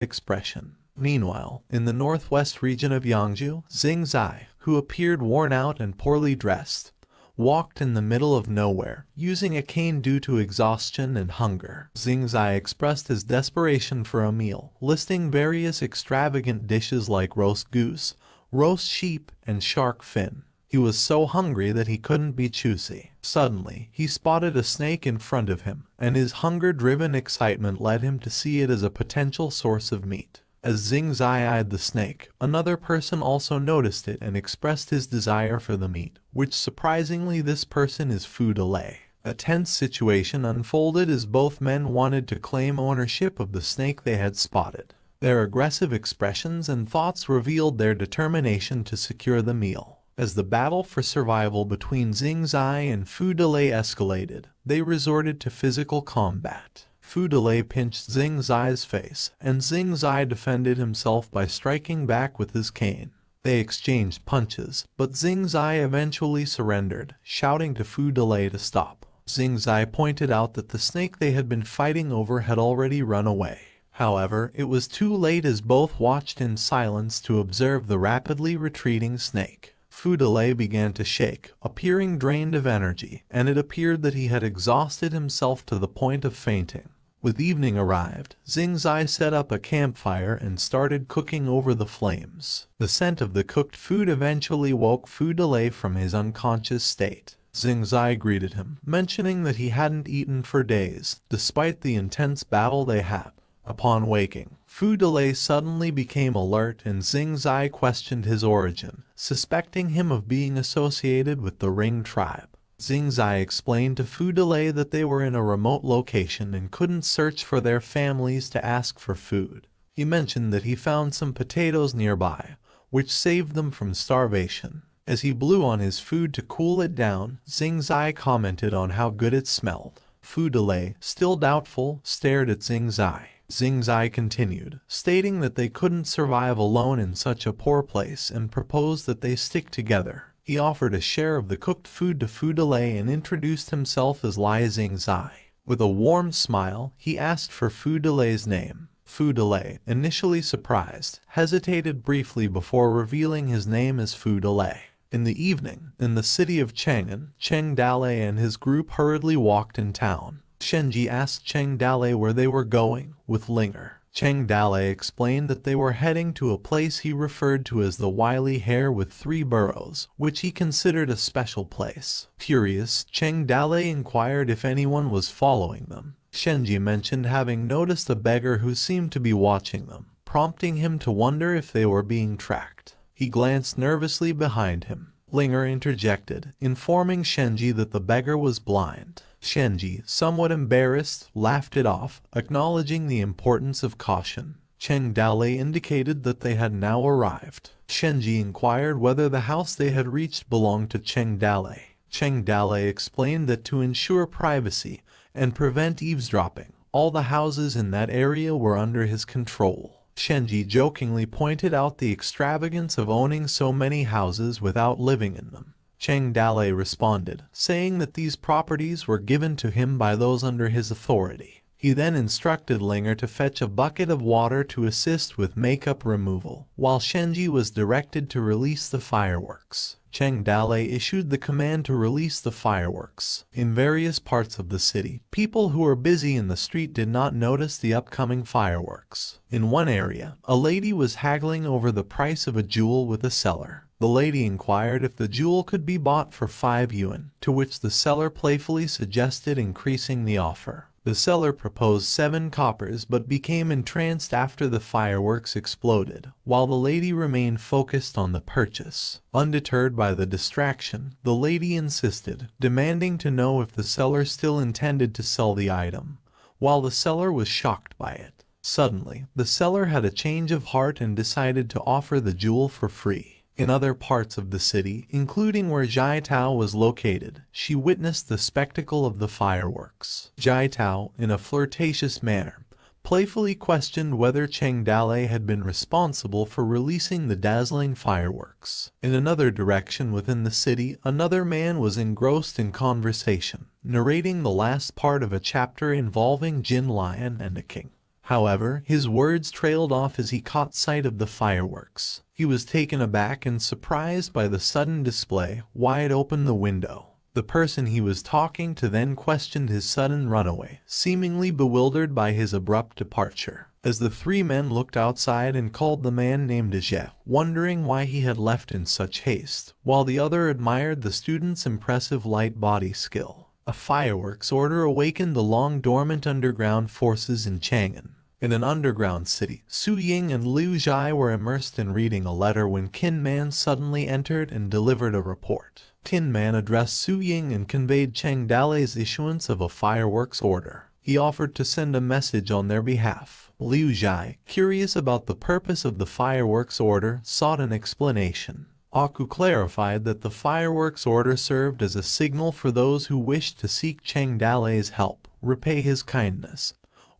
expression. Meanwhile, in the northwest region of Yangzhou, Xingzai, who appeared worn out and poorly dressed, walked in the middle of nowhere, using a cane due to exhaustion and hunger. Xingzai expressed his desperation for a meal, listing various extravagant dishes like roast goose, roast sheep, and shark fin. He was so hungry that he couldn't be choosy. Suddenly, he spotted a snake in front of him, and his hunger-driven excitement led him to see it as a potential source of meat. As Xingzai eyed the snake, another person also noticed it and expressed his desire for the meat, which surprisingly this person is Fu Delay. A tense situation unfolded as both men wanted to claim ownership of the snake they had spotted. Their aggressive expressions and thoughts revealed their determination to secure the meal. As the battle for survival between Xingzai and Fu Delay escalated, they resorted to physical combat. Fu Delay pinched Xingzai's face, and Xingzai defended himself by striking back with his cane. They exchanged punches, but Xingzai eventually surrendered, shouting to Fu Delay to stop. Xingzai pointed out that the snake they had been fighting over had already run away. However, it was too late as both watched in silence to observe the rapidly retreating snake. Fu Delay began to shake, appearing drained of energy, and it appeared that he had exhausted himself to the point of fainting. With evening arrived, Xingzai set up a campfire and started cooking over the flames. The scent of the cooked food eventually woke Fu Delay from his unconscious state. Xingzai greeted him, mentioning that he hadn't eaten for days, despite the intense battle they had. Upon waking, Fu Delay suddenly became alert and Xingzai questioned his origin, suspecting him of being associated with the Ring tribe. Xingzai explained to Fu Delay that they were in a remote location and couldn't search for their families to ask for food. He mentioned that he found some potatoes nearby, which saved them from starvation. As he blew on his food to cool it down, Xingzai commented on how good it smelled. Fu Delay, still doubtful, stared at Xingzai. Xingzai continued, stating that they couldn't survive alone in such a poor place and proposed that they stick together. He offered a share of the cooked food to Fu Delay and introduced himself as Lai Xingzai. With a warm smile, he asked for Fu Delay's name. Fu Delay, initially surprised, hesitated briefly before revealing his name as Fu Delay. In the evening, in the city of Chang'an, Cheng Dalei and his group hurriedly walked in town. Shenji asked Cheng Dalei where they were going, with Linger. Cheng Dalei explained that they were heading to a place he referred to as the Wily Hare with 3 burrows, which he considered a special place. Curious, Cheng Dalei inquired if anyone was following them. Shenji mentioned having noticed a beggar who seemed to be watching them, prompting him to wonder if they were being tracked. He glanced nervously behind him. Linger interjected, informing Shenji that the beggar was blind. Shenji, somewhat embarrassed, laughed it off, acknowledging the importance of caution. Cheng Dalei indicated that they had now arrived. Shenji inquired whether the house they had reached belonged to Cheng Dalei. Cheng Dalei explained that to ensure privacy and prevent eavesdropping, all the houses in that area were under his control. Shenji jokingly pointed out the extravagance of owning so many houses without living in them. Cheng Dalei responded, saying that these properties were given to him by those under his authority. He then instructed Linger to fetch a bucket of water to assist with makeup removal, while Shenji was directed to release the fireworks. Cheng Dalei issued the command to release the fireworks. In various parts of the city, people who were busy in the street did not notice the upcoming fireworks. In one area, a lady was haggling over the price of a jewel with a seller. The lady inquired if the jewel could be bought for 5 yuan, to which the seller playfully suggested increasing the offer. The seller proposed 7 coppers but became entranced after the fireworks exploded, while the lady remained focused on the purchase. Undeterred by the distraction, the lady insisted, demanding to know if the seller still intended to sell the item, while the seller was shocked by it. Suddenly, the seller had a change of heart and decided to offer the jewel for free. In other parts of the city, including where Jai Tao was located, she witnessed the spectacle of the fireworks. Jai Tao, in a flirtatious manner, playfully questioned whether Cheng Dalei had been responsible for releasing the dazzling fireworks. In another direction within the city, another man was engrossed in conversation, narrating the last part of a chapter involving Jin Lion and a king. However, his words trailed off as he caught sight of the fireworks. He was taken aback and surprised by the sudden display. Wide open the window. The person he was talking to then questioned his sudden runaway, seemingly bewildered by his abrupt departure. As the three men looked outside and called the man named Ije, wondering why he had left in such haste, while the other admired the student's impressive light body skill. A fireworks order awakened the long-dormant underground forces in Chang'an. In an underground city, Su Ying and Liu Zhai were immersed in reading a letter when Qin Man suddenly entered and delivered a report. Qin Man addressed Su Ying and conveyed Cheng Dalei's issuance of a fireworks order. He offered to send a message on their behalf. Liu Zhai, curious about the purpose of the fireworks order, sought an explanation. Aku clarified that the fireworks order served as a signal for those who wished to seek Cheng Dalei's help, repay his kindness,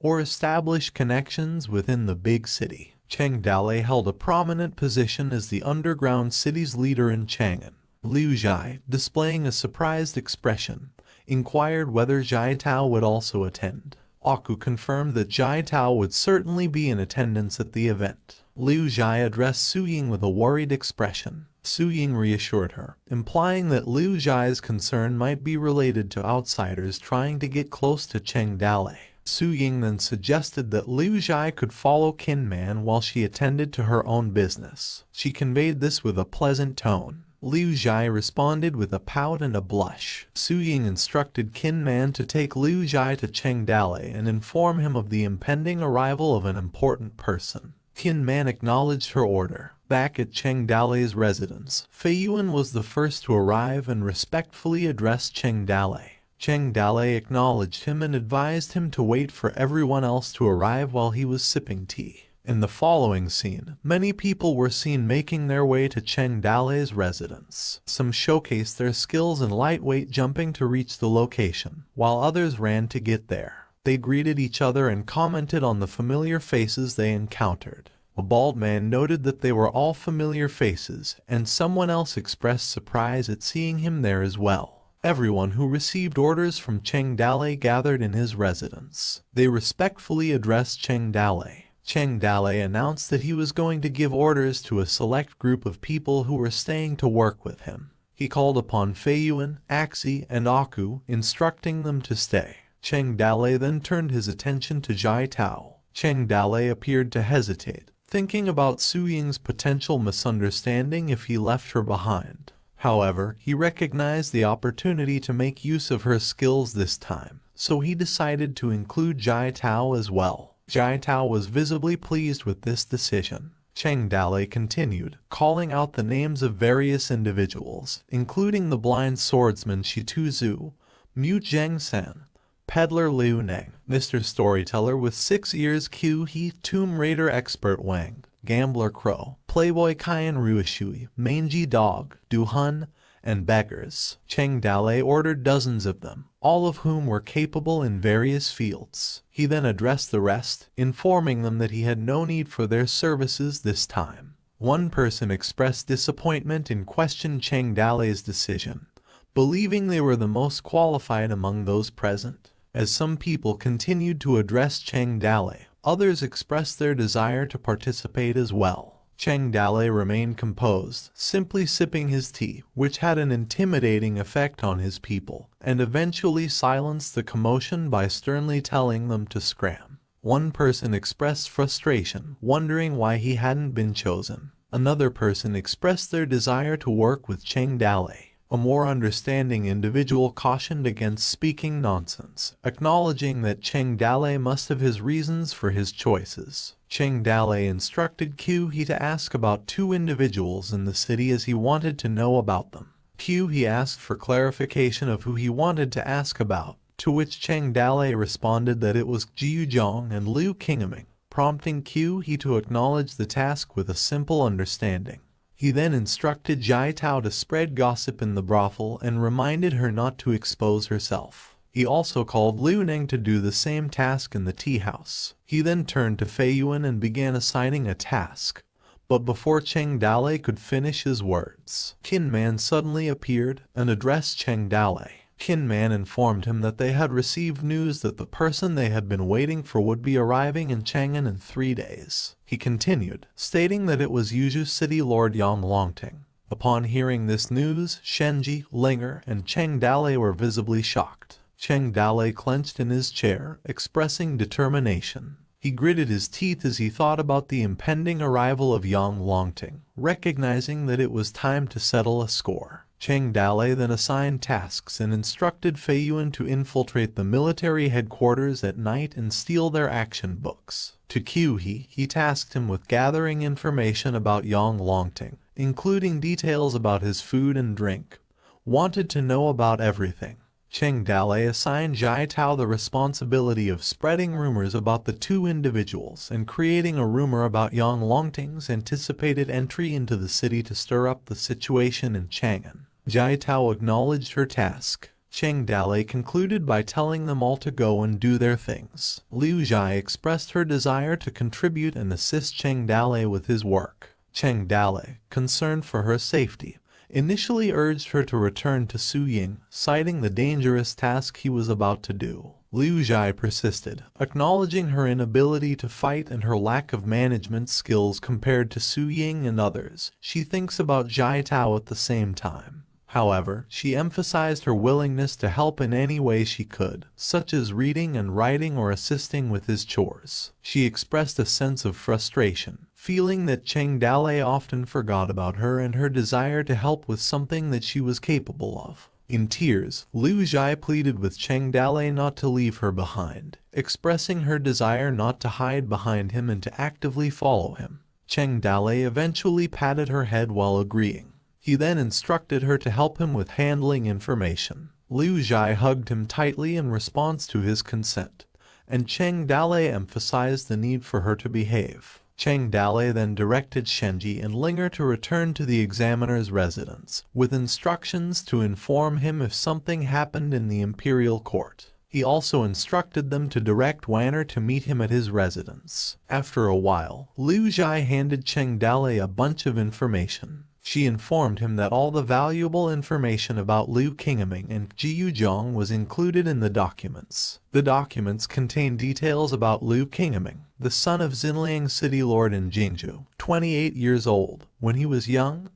or establish connections within the big city. Cheng Dalei held a prominent position as the underground city's leader in Chang'an. Liu Zhai, displaying a surprised expression, inquired whether Zhai Tao would also attend. Aku confirmed that Zhai Tao would certainly be in attendance at the event. Liu Zhai addressed Su Ying with a worried expression. Su Ying reassured her, implying that Liu Zhai's concern might be related to outsiders trying to get close to Cheng Dalei. Su Ying then suggested that Liu Zhai could follow Qin Man while she attended to her own business. She conveyed this with a pleasant tone. Liu Zhai responded with a pout and a blush. Su Ying instructed Qin Man to take Liu Zhai to Cheng Dalei and inform him of the impending arrival of an important person. Qin Man acknowledged her order. Back at Cheng Dalei's residence, Fei Yuan was the first to arrive and respectfully addressed Cheng Dalei. Cheng Dalei acknowledged him and advised him to wait for everyone else to arrive while he was sipping tea. In the following scene, many people were seen making their way to Cheng Dalei's residence. Some showcased their skills in lightweight jumping to reach the location, while others ran to get there. They greeted each other and commented on the familiar faces they encountered. A bald man noted that they were all familiar faces, and someone else expressed surprise at seeing him there as well. Everyone who received orders from Cheng Dalei gathered in his residence. They respectfully addressed Cheng Dalei. Cheng Dalei announced that he was going to give orders to a select group of people who were staying to work with him. He called upon Fei Yuan, Axi, and Aku, instructing them to stay. Cheng Dalei then turned his attention to Zhai Tao. Cheng Dalei appeared to hesitate, thinking about Su Ying's potential misunderstanding if he left her behind. However, he recognized the opportunity to make use of her skills this time, so he decided to include Zhai Tao as well. Zhai Tao was visibly pleased with this decision. Cheng Dalei continued, calling out the names of various individuals, including the blind swordsman Shitu Zhu, Mute Zheng Sen, Peddler Liu Neng, Mr. Storyteller with 6 ears Q Heath, Tomb Raider Expert Wang, Gambler Crow, Playboy Kaian Ruishui, Mangy Dog, Du Hun, and beggars. Cheng Dalei ordered dozens of them, all of whom were capable in various fields. He then addressed the rest, informing them that he had no need for their services this time. One person expressed disappointment and questioned Cheng Dalei's decision, believing they were the most qualified among those present. As some people continued to address Cheng Dalei, others expressed their desire to participate as well. Cheng Dalei remained composed, simply sipping his tea, which had an intimidating effect on his people, and eventually silenced the commotion by sternly telling them to scram. One person expressed frustration, wondering why he hadn't been chosen. Another person expressed their desire to work with Cheng Dalei. A more understanding individual cautioned against speaking nonsense, acknowledging that Cheng Dalei must have his reasons for his choices. Cheng Dalei instructed Q He to ask about 2 individuals in the city as he wanted to know about them. Q He asked for clarification of who he wanted to ask about, to which Cheng Dalei responded that it was Jiu Zhong and Liu Qingming, prompting Q He to acknowledge the task with a simple understanding. He then instructed Zhai Tao to spread gossip in the brothel and reminded her not to expose herself. He also called Liu Neng to do the same task in the tea house. He then turned to Fei Yuan and began assigning a task. But before Cheng Dalei could finish his words, Qin Man suddenly appeared and addressed Cheng Dalei. Tin Man informed him that they had received news that the person they had been waiting for would be arriving in Chang'an in 3 days. He continued, stating that it was Yuzhu City Lord Yang Longting. Upon hearing this news, Shenji, Linger, and Cheng Dale were visibly shocked. Cheng Dale clenched in his chair, expressing determination. He gritted his teeth as he thought about the impending arrival of Yang Longting, recognizing that it was time to settle a score. Cheng Dale then assigned tasks and instructed Fei Yuan to infiltrate the military headquarters at night and steal their action books. To Qiuhe, he tasked him with gathering information about Yang Longting, including details about his food and drink. Wanted to know about everything. Cheng Dale assigned Jai Tao the responsibility of spreading rumors about the two individuals and creating a rumor about Yang Longting's anticipated entry into the city to stir up the situation in Chang'an. Jai Tao acknowledged her task. Cheng Dale concluded by telling them all to go and do their things. Liu Jai expressed her desire to contribute and assist Cheng Dale with his work. Cheng Dale, concerned for her safety, initially urged her to return to Su Ying, citing the dangerous task he was about to do. Liu Jai persisted, acknowledging her inability to fight and her lack of management skills compared to Su Ying and others. She thinks about Jai Tao at the same time. However, she emphasized her willingness to help in any way she could, such as reading and writing or assisting with his chores. She expressed a sense of frustration, feeling that Cheng Dale often forgot about her and her desire to help with something that she was capable of. In tears, Liu Jai pleaded with Cheng Dale not to leave her behind, expressing her desire not to hide behind him and to actively follow him. Cheng Dale eventually patted her head while agreeing. He then instructed her to help him with handling information. Liu Jai hugged him tightly in response to his consent, and Cheng Dale emphasized the need for her to behave. Cheng Dale then directed Shenji and Linger to return to the examiner's residence, with instructions to inform him if something happened in the imperial court. He also instructed them to direct Wanner to meet him at his residence. After a while, Liu Jai handed Cheng Dale a bunch of information. She informed him that all the valuable information about Liu Qingming and Ji Yuzhong was included in the documents. The documents contain details about Liu Qingming, the son of Xinliang City Lord in Jingzhou, 28 years old. When he was young,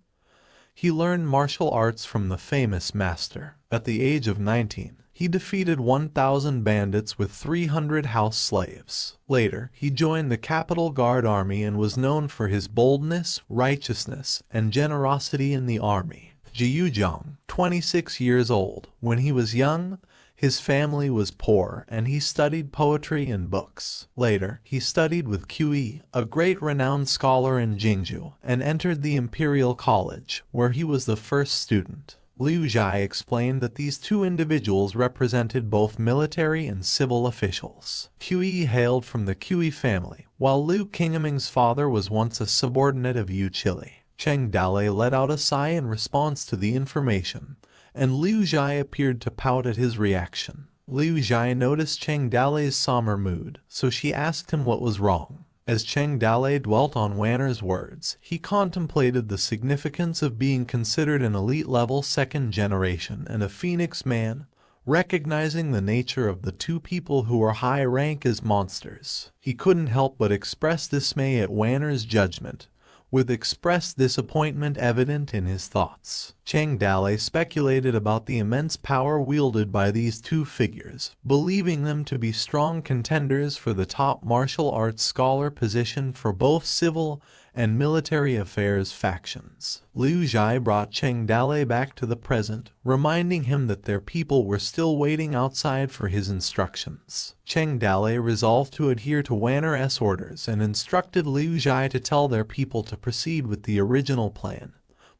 he learned martial arts from the famous master. At the age of 19, he defeated 1,000 bandits with 300 house slaves. Later, he joined the Capital Guard Army and was known for his boldness, righteousness, and generosity in the army. Ji Yuzhong, 26 years old. When he was young, his family was poor and he studied poetry and books. Later, he studied with Qiuhe, a great renowned scholar in Jingzhou, and entered the Imperial College, where he was the first student. Liu Jai explained that these two individuals represented both military and civil officials. Qiuhe hailed from the Qiuhe family, while Liu Qingming's father was once a subordinate of Yu Qili. Cheng Dale let out a sigh in response to the information, and Liu Jai appeared to pout at his reaction. Liu Jai noticed Cheng Dale's somber mood, so she asked him what was wrong. As Cheng Dale dwelt on Wanner's words, he contemplated the significance of being considered an elite-level second generation and a Phoenix man, recognizing the nature of the two people who were high rank as monsters. He couldn't help but express dismay at Wanner's judgment, with expressed disappointment evident in his thoughts. Cheng Dale speculated about the immense power wielded by these two figures, believing them to be strong contenders for the top martial arts scholar position for both civil and military affairs factions. Liu Jai brought Cheng Dale back to the present, reminding him that their people were still waiting outside for his instructions. Cheng Dale resolved to adhere to Wanner's orders and instructed Liu Jai to tell their people to proceed with the original plan,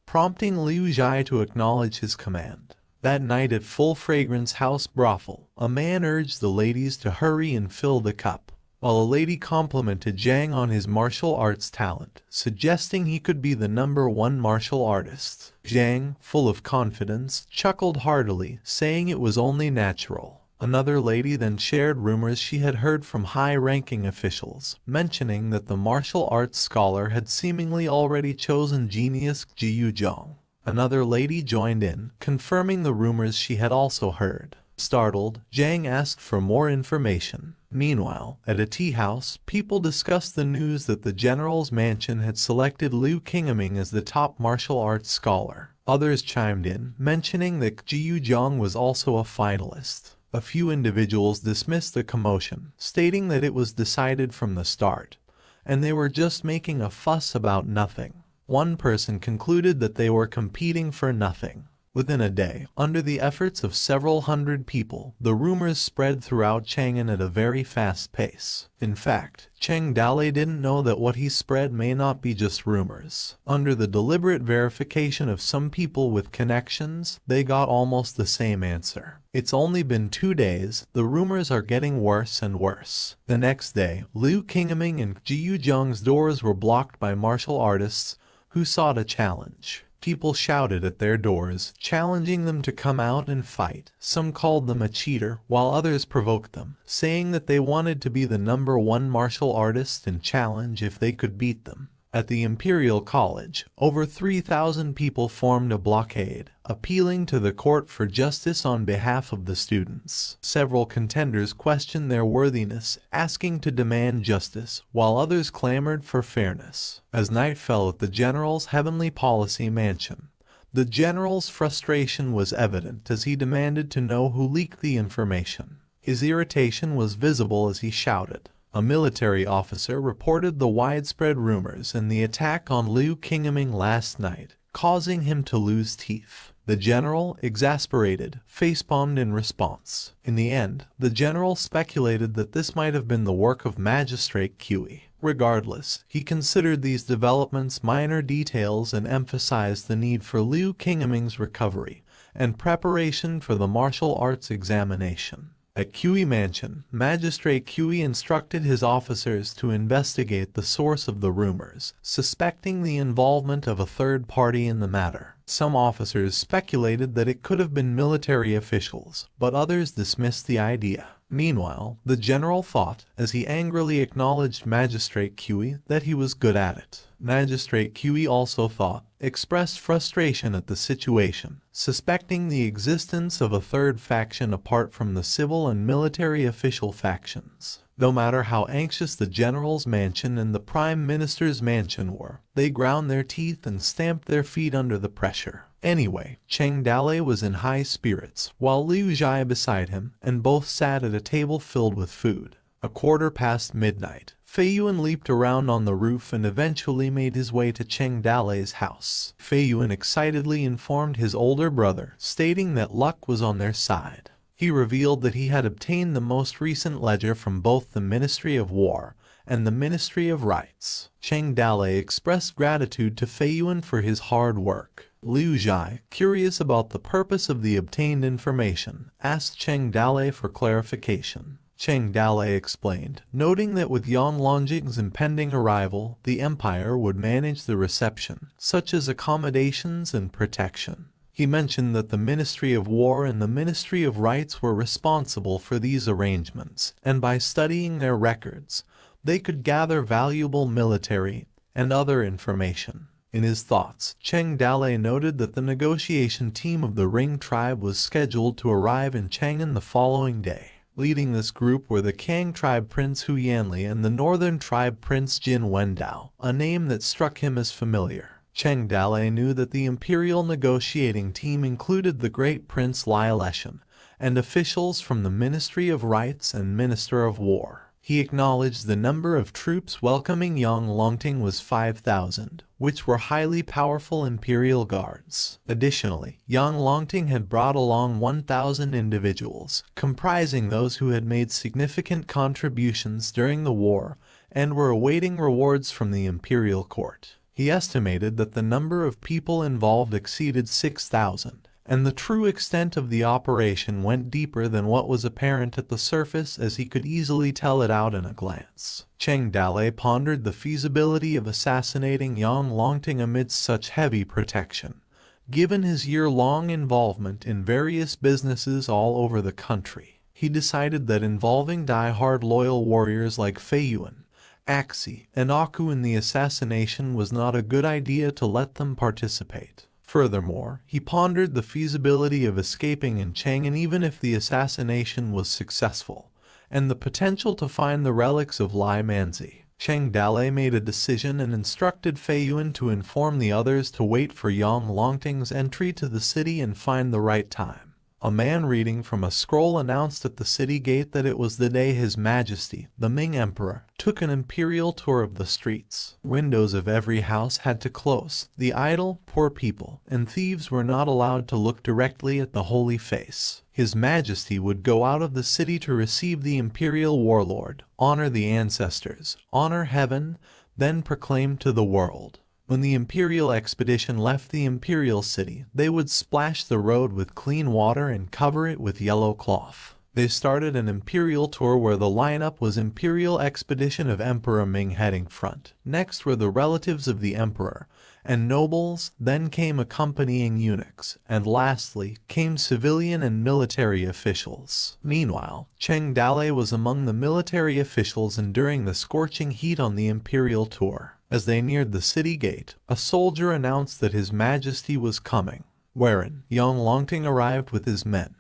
prompting Liu Jai to acknowledge his command. That night at Full Fragrance House Brothel, a man urged the ladies to hurry and fill the cup, while a lady complimented Zhang on his martial arts talent, suggesting he could be the #1 martial artist. Zhang, full of confidence, chuckled heartily, saying it was only natural. Another lady then shared rumors she had heard from high-ranking officials, mentioning that the martial arts scholar had seemingly already chosen genius Ji Yuzhong. Another lady joined in, confirming the rumors she had also heard. Startled, Zhang asked for more information. Meanwhile, at a tea house, people discussed the news that the general's mansion had selected Liu Qingming as the top martial arts scholar. Others chimed in, mentioning that Jiyu Zhang was also a finalist. A few individuals dismissed the commotion, stating that it was decided from the start, and they were just making a fuss about nothing. One person concluded that they were competing for nothing. Within a day, under the efforts of several hundred people, the rumors spread throughout Chang'an at a very fast pace. In fact, Cheng Dalei didn't know that what he spread may not be just rumors. Under the deliberate verification of some people with connections, they got almost the same answer. It's only been 2 days, the rumors are getting worse and worse. The next day, Liu Qingming and Jiyu Zhang's doors were blocked by martial artists who sought a challenge. People shouted at their doors, challenging them to come out and fight. Some called them a cheater, while others provoked them, saying that they wanted to be the #1 martial artist and challenge if they could beat them. At the Imperial College, over 3,000 people formed a blockade, appealing to the court for justice on behalf of the students. Several contenders questioned their worthiness, asking to demand justice, while others clamored for fairness. As night fell at the general's Heavenly Policy Mansion, the general's frustration was evident as he demanded to know who leaked the information. His irritation was visible as he shouted. A military officer reported the widespread rumors and the attack on Liu Qingming last night, causing him to lose teeth. The general, exasperated, facepalmed in response. In the end, the general speculated that this might have been the work of Magistrate Qi. Regardless, he considered these developments minor details and emphasized the need for Liu Qingming's recovery and preparation for the martial arts examination. At Qi Mansion, Magistrate Qi instructed his officers to investigate the source of the rumors, suspecting the involvement of a third party in the matter. Some officers speculated that it could have been military officials, but others dismissed the idea. Meanwhile, the general thought, as he angrily acknowledged Magistrate Qi, that he was good at it. Magistrate Qi also thought, expressed frustration at the situation, suspecting the existence of a third faction apart from the civil and military official factions. No matter how anxious the general's mansion and the prime minister's mansion were, they ground their teeth and stamped their feet under the pressure. Anyway, Cheng Dalei was in high spirits, while Liu Zhai beside him, and both sat at a table filled with food. 1:15 midnight. Fei Yuan leaped around on the roof and eventually made his way to Cheng Dalei's house. Fei Yuan excitedly informed his older brother, stating that luck was on their side. He revealed that he had obtained the most recent ledger from both the Ministry of War and the Ministry of Rights. Cheng Dalei expressed gratitude to Fei Yuan for his hard work. Liu Zhai, curious about the purpose of the obtained information, asked Cheng Dalei for clarification. Cheng Dalei explained, noting that with Yang Longjing's impending arrival, the Empire would manage the reception, such as accommodations and protection. He mentioned that the Ministry of War and the Ministry of Rights were responsible for these arrangements, and by studying their records, they could gather valuable military and other information. In his thoughts, Cheng Dalei noted that the negotiation team of the Ring tribe was scheduled to arrive in Chang'an the following day. Leading this group were the Kang tribe Prince Hu Yanli and the Northern tribe Prince Jin Wendao, a name that struck him as familiar. Cheng Dalei knew that the imperial negotiating team included the great Prince Lai Leshan and officials from the Ministry of Rights and Minister of War. He acknowledged the number of troops welcoming Yang Longting was 5,000, which were highly powerful imperial guards. Additionally, Yang Longting had brought along 1,000 individuals, comprising those who had made significant contributions during the war and were awaiting rewards from the imperial court. He estimated that the number of people involved exceeded 6,000. And the true extent of the operation went deeper than what was apparent at the surface, as he could easily tell it out in a glance. Cheng Dalei pondered the feasibility of assassinating Yang Longting amidst such heavy protection, given his year-long involvement in various businesses all over the country. He decided that involving die-hard loyal warriors like Fei Yuan, Axi, and Aku in the assassination was not a good idea to let them participate. Furthermore, he pondered the feasibility of escaping in Chang'an even if the assassination was successful, and the potential to find the relics of Lai Manzi. Cheng Dalei made a decision and instructed Fei Yuan to inform the others to wait for Yang Longting's entry to the city and find the right time. A man reading from a scroll announced at the city gate that it was the day His Majesty, the Ming Emperor, took an imperial tour of the streets. Windows of every house had to close. The idle, poor people, and thieves were not allowed to look directly at the holy face. His Majesty would go out of the city to receive the imperial warlord, honor the ancestors, honor heaven, then proclaim to the world. When the imperial expedition left the imperial city, they would splash the road with clean water and cover it with yellow cloth. They started an imperial tour where the lineup was Imperial Expedition of Emperor Ming heading front. Next were the relatives of the emperor and nobles, then came accompanying eunuchs, and lastly came civilian and military officials. Meanwhile, Cheng Dalei was among the military officials enduring the scorching heat on the imperial tour. As they neared the city gate, a soldier announced that His Majesty was coming, wherein Yang Longting arrived with his men,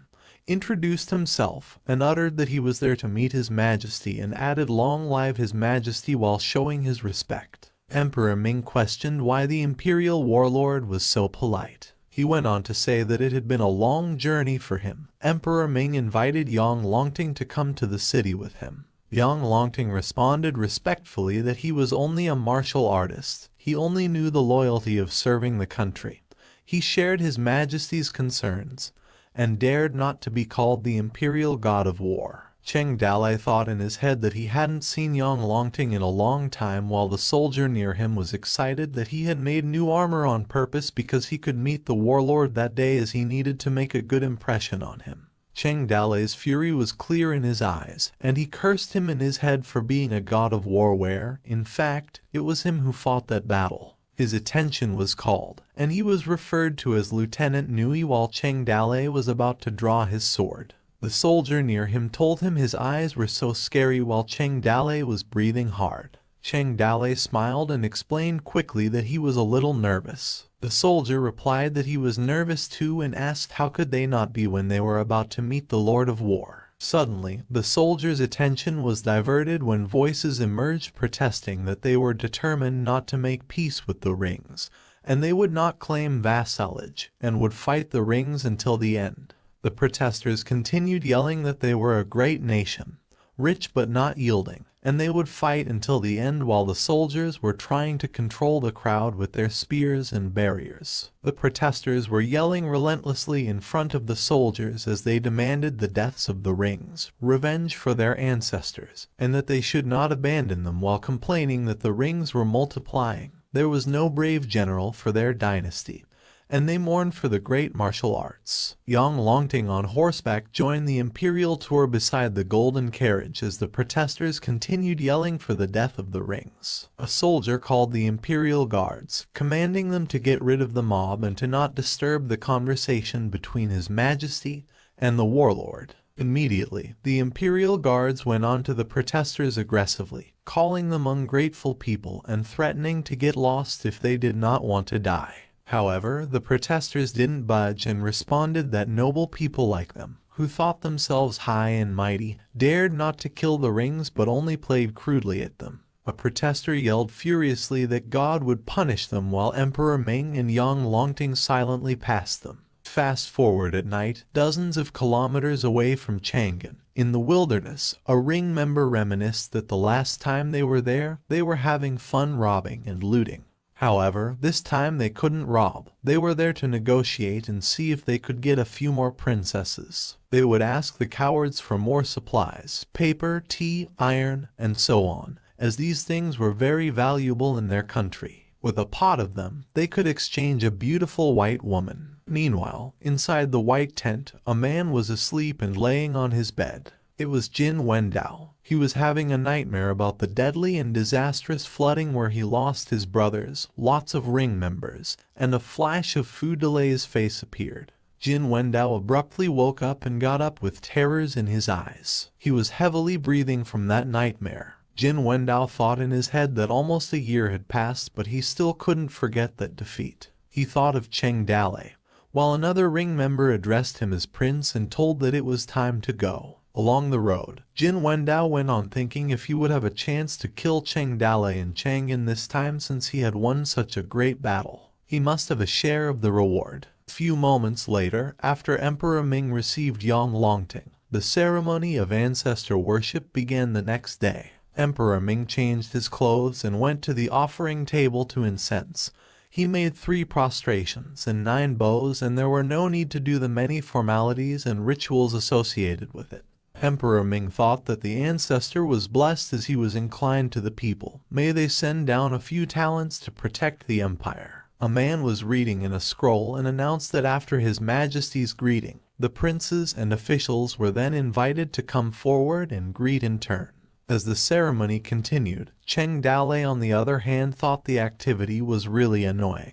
introduced himself, and uttered that he was there to meet His Majesty and added "Long live His Majesty" while showing his respect. Emperor Ming questioned why the imperial warlord was so polite. He went on to say that it had been a long journey for him. Emperor Ming invited Yang Longting to come to the city with him. Yang Longting responded respectfully that he was only a martial artist. He only knew the loyalty of serving the country. He shared His Majesty's concerns, and dared not to be called the imperial god of war. Cheng Dalei thought in his head that he hadn't seen Yang Longting in a long time, while the soldier near him was excited that he had made new armor on purpose because he could meet the warlord that day, as he needed to make a good impression on him. Cheng Dalei's fury was clear in his eyes, and he cursed him in his head for being a god of war where, in fact, it was him who fought that battle. His attention was called, and he was referred to as Lieutenant Nui while Cheng Dalei was about to draw his sword. The soldier near him told him his eyes were so scary while Cheng Dalei was breathing hard. Cheng Dalei smiled and explained quickly that he was a little nervous. The soldier replied that he was nervous too and asked how could they not be when they were about to meet the Lord of War. Suddenly, the soldier's attention was diverted when voices emerged protesting that they were determined not to make peace with the rings, and they would not claim vassalage, and would fight the rings until the end. The protesters continued yelling that they were a great nation, rich but not yielding, and they would fight until the end, while the soldiers were trying to control the crowd with their spears and barriers. The protesters were yelling relentlessly in front of the soldiers as they demanded the deaths of the rings, revenge for their ancestors, and that they should not abandon them, while complaining that the rings were multiplying. There was no brave general for their dynasty, and they mourned for the great martial arts. Yang Longting on horseback joined the imperial tour beside the golden carriage as the protesters continued yelling for the death of the rings. A soldier called the imperial guards, commanding them to get rid of the mob and to not disturb the conversation between His Majesty and the warlord. Immediately, the imperial guards went on to the protesters aggressively, calling them ungrateful people and threatening to get lost if they did not want to die. However, the protesters didn't budge and responded that noble people like them, who thought themselves high and mighty, dared not to kill the rings but only played crudely at them. A protester yelled furiously that God would punish them, while Emperor Ming and Yang Longting silently passed them. Fast forward at night, dozens of kilometers away from Chang'an, in the wilderness, a ring member reminisced that the last time they were there, they were having fun robbing and looting. However, this time they couldn't rob. They were there to negotiate and see if they could get a few more princesses. They would ask the cowards for more supplies, paper, tea, iron, and so on, as these things were very valuable in their country. With a pot of them, they could exchange a beautiful white woman. Meanwhile, inside the white tent, a man was asleep and laying on his bed. It was Jin Wendao. He was having a nightmare about the deadly and disastrous flooding where he lost his brothers, lots of ring members, and a flash of Fu Delay's face appeared. Jin Wendao abruptly woke up and got up with terrors in his eyes. He was heavily breathing from that nightmare. Jin Wendao thought in his head that almost a year had passed, but he still couldn't forget that defeat. He thought of Cheng Dale, while another ring member addressed him as Prince and told that it was time to go. Along the road, Jin Wendao went on thinking if he would have a chance to kill Cheng Dale and Chang in this time since he had won such a great battle. He must have a share of the reward. A few moments later, after Emperor Ming received Yang Longting, the ceremony of ancestor worship began the next day. Emperor Ming changed his clothes and went to the offering table to incense. He made 3 prostrations and 9 bows, and there were no need to do the many formalities and rituals associated with it. Emperor Ming thought that the ancestor was blessed as he was inclined to the people. May they send down a few talents to protect the empire. A man was reading in a scroll and announced that after His Majesty's greeting, the princes and officials were then invited to come forward and greet in turn. As the ceremony continued, Cheng Dale on the other hand thought the activity was really annoying.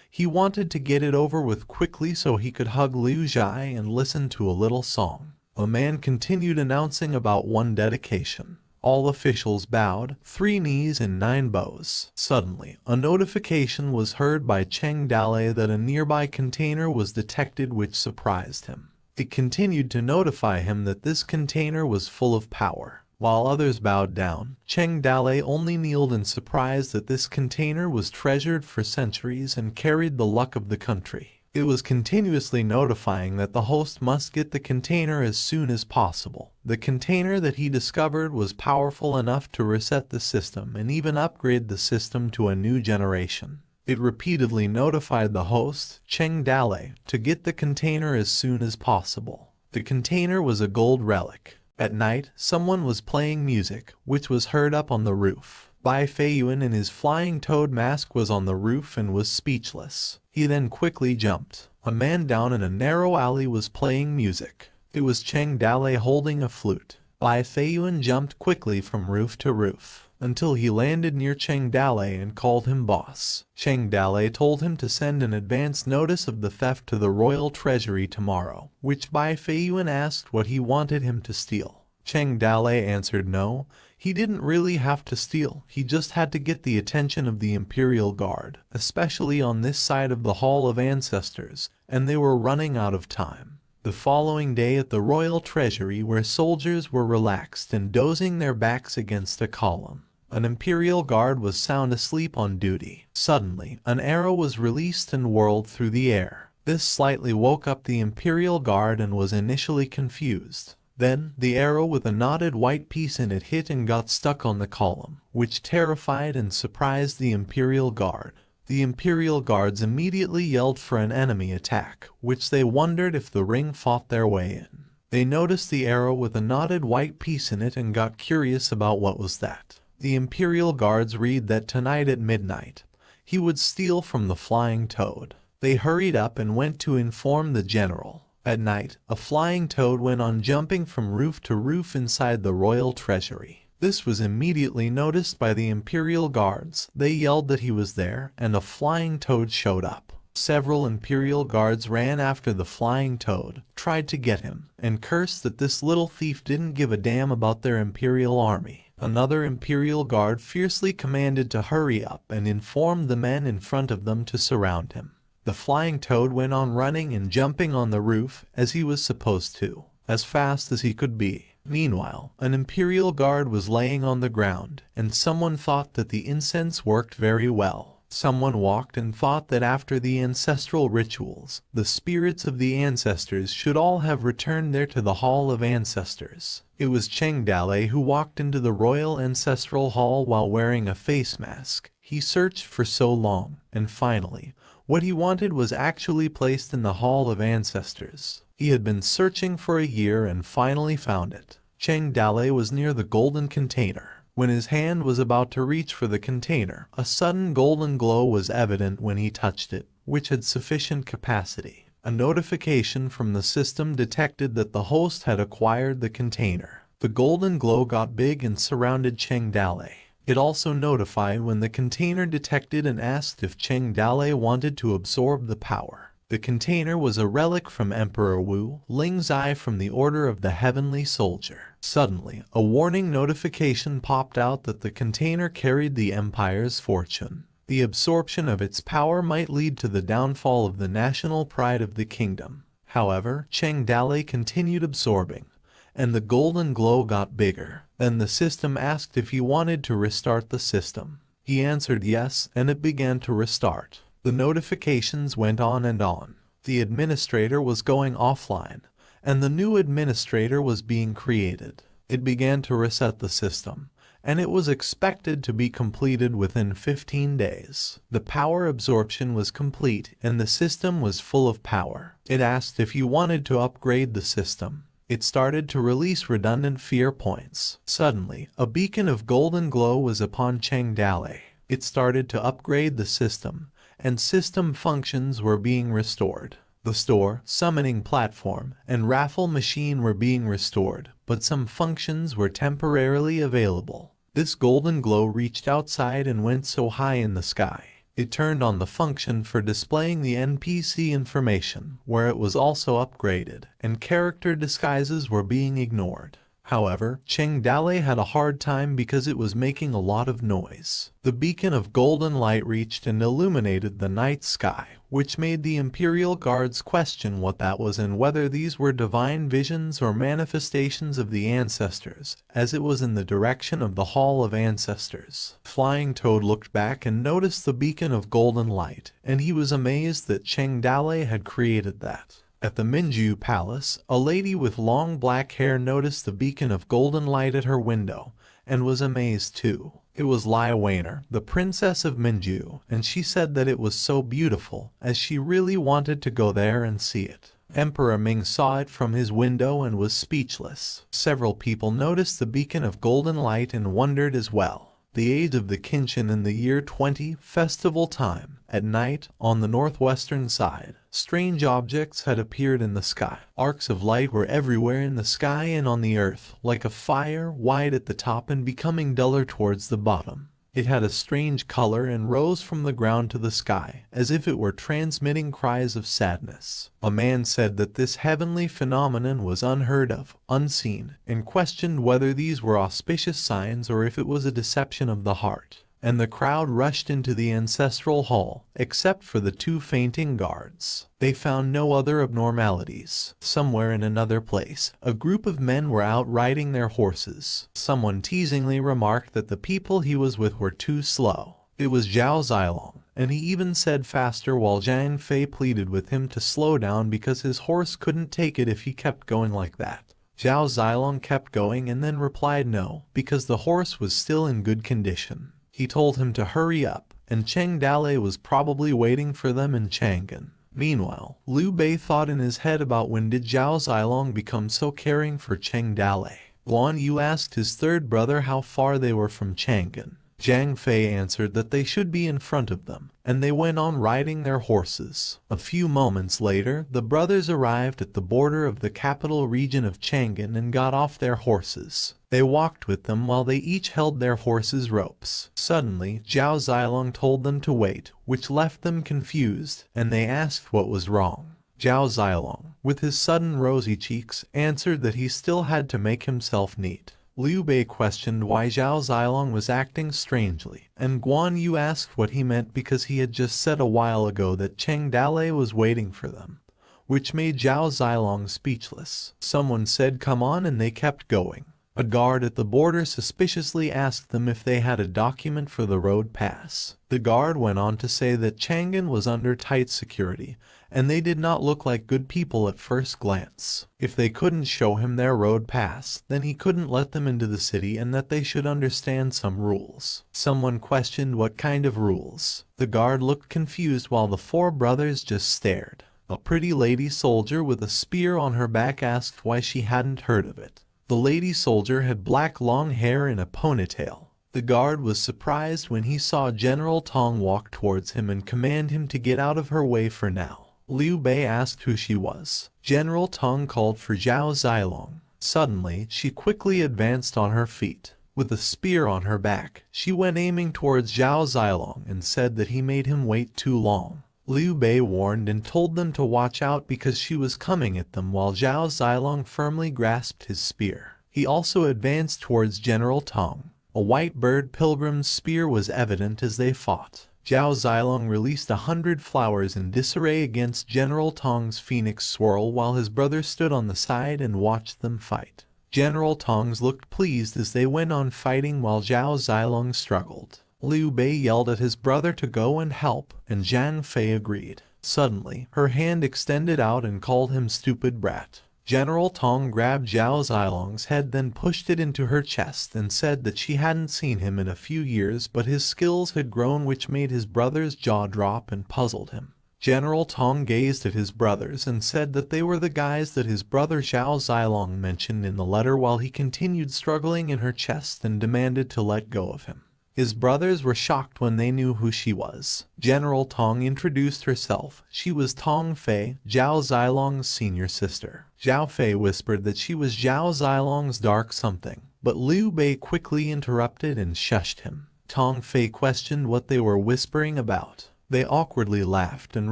He wanted to get it over with quickly so he could hug Liu Zhai and listen to a little song. A man continued announcing about 1 dedication. All officials bowed, 3 knees and 9 bows. Suddenly, a notification was heard by Cheng Dale that a nearby container was detected, which surprised him. It continued to notify him that this container was full of power. While others bowed down, Cheng Dale only kneeled in surprise that this container was treasured for centuries and carried the luck of the country. It was continuously notifying that the host must get the container as soon as possible. The container that he discovered was powerful enough to reset the system and even upgrade the system to a new generation. It repeatedly notified the host, Cheng Dale, to get the container as soon as possible. The container was a gold relic. At night, someone was playing music, which was heard up on the roof. Bai Feiyuan in his flying toad mask was on the roof and was speechless. He then quickly jumped. A man down in a narrow alley was playing music. It was Cheng Dale holding a flute. Bai Feiyuan jumped quickly from roof to roof, until he landed near Cheng Dale and called him boss. Cheng Dale told him to send an advance notice of the theft to the royal treasury tomorrow, which Bai Feiyuan asked what he wanted him to steal. Cheng Dale answered no, he didn't really have to steal, he just had to get the attention of the Imperial Guard, especially on this side of the Hall of Ancestors, and they were running out of time. The following day at the royal treasury, where soldiers were relaxed and dozing their backs against a column, an Imperial Guard was sound asleep on duty. Suddenly, an arrow was released and whirled through the air. This slightly woke up the Imperial Guard and was initially confused. Then, the arrow with a knotted white piece in it hit and got stuck on the column, which terrified and surprised the Imperial Guard. The Imperial Guards immediately yelled for an enemy attack, which they wondered if the ring fought their way in. They noticed the arrow with a knotted white piece in it and got curious about what was that. The Imperial Guards read that tonight at midnight, he would steal from the flying toad. They hurried up and went to inform the general. At night, a flying toad went on jumping from roof to roof inside the royal treasury. This was immediately noticed by the Imperial Guards. They yelled that he was there, and a flying toad showed up. Several Imperial Guards ran after the flying toad, tried to get him, and cursed that this little thief didn't give a damn about their Imperial army. Another Imperial Guard fiercely commanded to hurry up and informed the men in front of them to surround him. The flying toad went on running and jumping on the roof, as he was supposed to, as fast as he could be. Meanwhile, an Imperial Guard was laying on the ground, and someone thought that the incense worked very well. Someone walked and thought that after the ancestral rituals, the spirits of the ancestors should all have returned there to the Hall of Ancestors. It was Cheng Dale who walked into the Royal Ancestral Hall while wearing a face mask. He searched for so long, and finally, what he wanted was actually placed in the Hall of Ancestors. He had been searching for a year and finally found it. Cheng Dale was near the golden container. When his hand was about to reach for the container, a sudden golden glow was evident when he touched it, which had sufficient capacity. A notification from the system detected that the host had acquired the container. The golden glow got big and surrounded Cheng Dale. It also notified when the container detected and asked if Cheng Dale wanted to absorb the power. The container was a relic from Emperor Wu, Ling Zai from the Order of the Heavenly Soldier. Suddenly, a warning notification popped out that the container carried the Empire's fortune. The absorption of its power might lead to the downfall of the national pride of the kingdom. However, Cheng Dalei continued absorbing, and the golden glow got bigger. Then the system asked if he wanted to restart the system. He answered yes, and it began to restart. The notifications went on and on. The administrator was going offline, and the new administrator was being created. It began to reset the system, and it was expected to be completed within 15 days. The power absorption was complete, and the system was full of power. It asked if you wanted to upgrade the system. It started to release redundant fear points. Suddenly, a beacon of golden glow was upon Cheng Dalei. It started to upgrade the system, and system functions were being restored. The store, summoning platform, and raffle machine were being restored, but some functions were temporarily available. This golden glow reached outside and went so high in the sky. It turned on the function for displaying the NPC information, where it was also upgraded, and character disguises were being ignored. However, Cheng Dalei had a hard time because it was making a lot of noise. The beacon of golden light reached and illuminated the night sky, which made the Imperial Guards question what that was and whether these were divine visions or manifestations of the ancestors, as it was in the direction of the Hall of Ancestors. Flying Toad looked back and noticed the beacon of golden light, and he was amazed that Cheng Dalei had created that. At the Minju Palace, a lady with long black hair noticed the beacon of golden light at her window, and was amazed too. It was Lai Wainer, the princess of Minju, and she said that it was so beautiful, as she really wanted to go there and see it. Emperor Ming saw it from his window and was speechless. Several people noticed the beacon of golden light and wondered as well. The age of the Kinshin in the year 20, festival time, at night, on the northwestern side. Strange objects had appeared in the sky. Arcs of light were everywhere in the sky and on the earth, like a fire, wide at the top and becoming duller towards the bottom. It had a strange color and rose from the ground to the sky, as if it were transmitting cries of sadness. A man said that this heavenly phenomenon was unheard of, unseen, and questioned whether these were auspicious signs or if it was a deception of the heart. And the crowd rushed into the ancestral hall, except for the two fainting guards. They found no other abnormalities. Somewhere in another place, a group of men were out riding their horses. Someone teasingly remarked that the people he was with were too slow. It was Zhao Zilong, and he even said faster while Zhang Fei pleaded with him to slow down because his horse couldn't take it if he kept going like that. Zhao Zilong kept going and then replied no, because the horse was still in good condition. He told him to hurry up, and Cheng Dalei was probably waiting for them in Chang'an. Meanwhile, Liu Bei thought in his head about when did Zhao Zilong become so caring for Cheng Dalei. Guan Yu asked his third brother how far they were from Chang'an. Zhang Fei answered that they should be in front of them, and they went on riding their horses. A few moments later, the brothers arrived at the border of the capital region of Chang'an and got off their horses. They walked with them while they each held their horses' ropes. Suddenly, Zhao Zilong told them to wait, which left them confused, and they asked what was wrong. Zhao Zilong, with his sudden rosy cheeks, answered that he still had to make himself neat. Liu Bei questioned why Zhao Zilong was acting strangely, and Guan Yu asked what he meant because he had just said a while ago that Cheng Dalei was waiting for them, which made Zhao Zilong speechless. Someone said come on and they kept going. A guard at the border suspiciously asked them if they had a document for the road pass. The guard went on to say that Chang'an was under tight security, and they did not look like good people at first glance. If they couldn't show him their road pass, then he couldn't let them into the city and that they should understand some rules. Someone questioned what kind of rules. The guard looked confused while the four brothers just stared. A pretty lady soldier with a spear on her back asked why she hadn't heard of it. The lady soldier had black long hair in a ponytail. The guard was surprised when he saw General Tong walk towards him and command him to get out of her way for now. Liu Bei asked who she was. General Tong called for Zhao Zilong. Suddenly, she quickly advanced on her feet. With a spear on her back, she went aiming towards Zhao Zilong and said that he made him wait too long. Liu Bei warned and told them to watch out because she was coming at them while Zhao Zilong firmly grasped his spear. He also advanced towards General Tong. A white bird pilgrim's spear was evident as they fought. Zhao Zilong released 100 flowers in disarray against General Tong's phoenix swirl while his brothers stood on the side and watched them fight. General Tong's looked pleased as they went on fighting while Zhao Zilong struggled. Liu Bei yelled at his brother to go and help, and Zhang Fei agreed. Suddenly, her hand extended out and called him stupid brat. General Tong grabbed Zhao Zilong's head, then pushed it into her chest and said that she hadn't seen him in a few years, but his skills had grown, which made his brother's jaw drop and puzzled him. General Tong gazed at his brothers and said that they were the guys that his brother Zhao Zilong mentioned in the letter while he continued struggling in her chest and demanded to let go of him. His brothers were shocked when they knew who she was. General Tong introduced herself. She was Tong Fei, Zhao Zilong's senior sister. Zhao Fei whispered that she was Zhao Zilong's dark something, but Liu Bei quickly interrupted and shushed him. Tong Fei questioned what they were whispering about. They awkwardly laughed and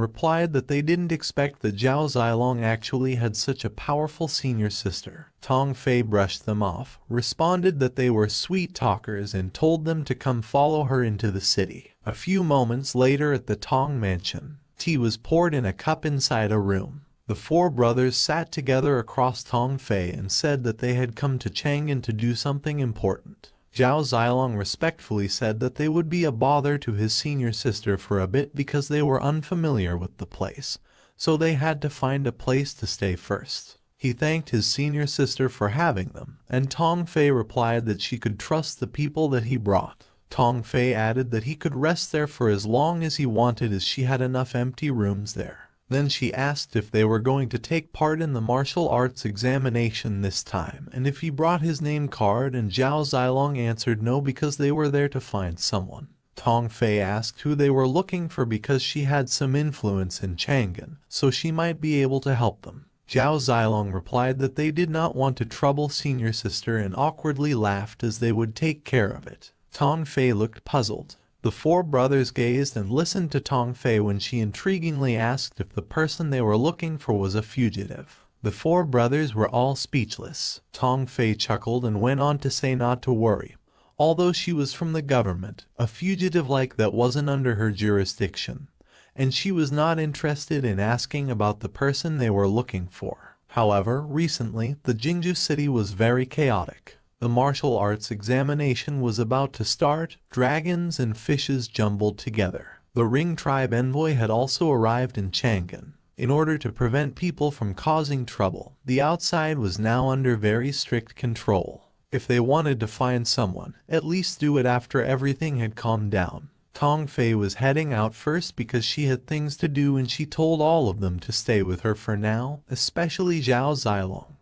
replied that they didn't expect that Zhao Zilong actually had such a powerful senior sister. Tong Fei brushed them off, responded that they were sweet talkers, and told them to come follow her into the city. A few moments later at the Tong mansion, tea was poured in a cup inside a room. The four brothers sat together across Tong Fei and said that they had come to Chang'an to do something important. Zhao Zilong respectfully said that they would be a bother to his senior sister for a bit because they were unfamiliar with the place, so they had to find a place to stay first. He thanked his senior sister for having them, and Tong Fei replied that she could trust the people that he brought. Tong Fei added that he could rest there for as long as he wanted as she had enough empty rooms there. Then she asked if they were going to take part in the martial arts examination this time, and if he brought his name card, and Zhao Zilong answered no because they were there to find someone. Tong Fei asked who they were looking for because she had some influence in Chang'an, so she might be able to help them. Zhao Zilong replied that they did not want to trouble senior sister and awkwardly laughed as they would take care of it. Tong Fei looked puzzled. The four brothers gazed and listened to Tong Fei when she intriguingly asked if the person they were looking for was a fugitive. The four brothers were all speechless. Tong Fei chuckled and went on to say not to worry. Although she was from the government, a fugitive like that wasn't under her jurisdiction, and she was not interested in asking about the person they were looking for. However, recently, the Jingju city was very chaotic. The martial arts examination was about to start, dragons and fishes jumbled together. The Ring tribe envoy had also arrived in Chang'an. In order to prevent people from causing trouble, the outside was now under very strict control. If they wanted to find someone, at least do it after everything had calmed down. Tong Fei was heading out first because she had things to do, and she told all of them to stay with her for now, especially Zhao Zilong,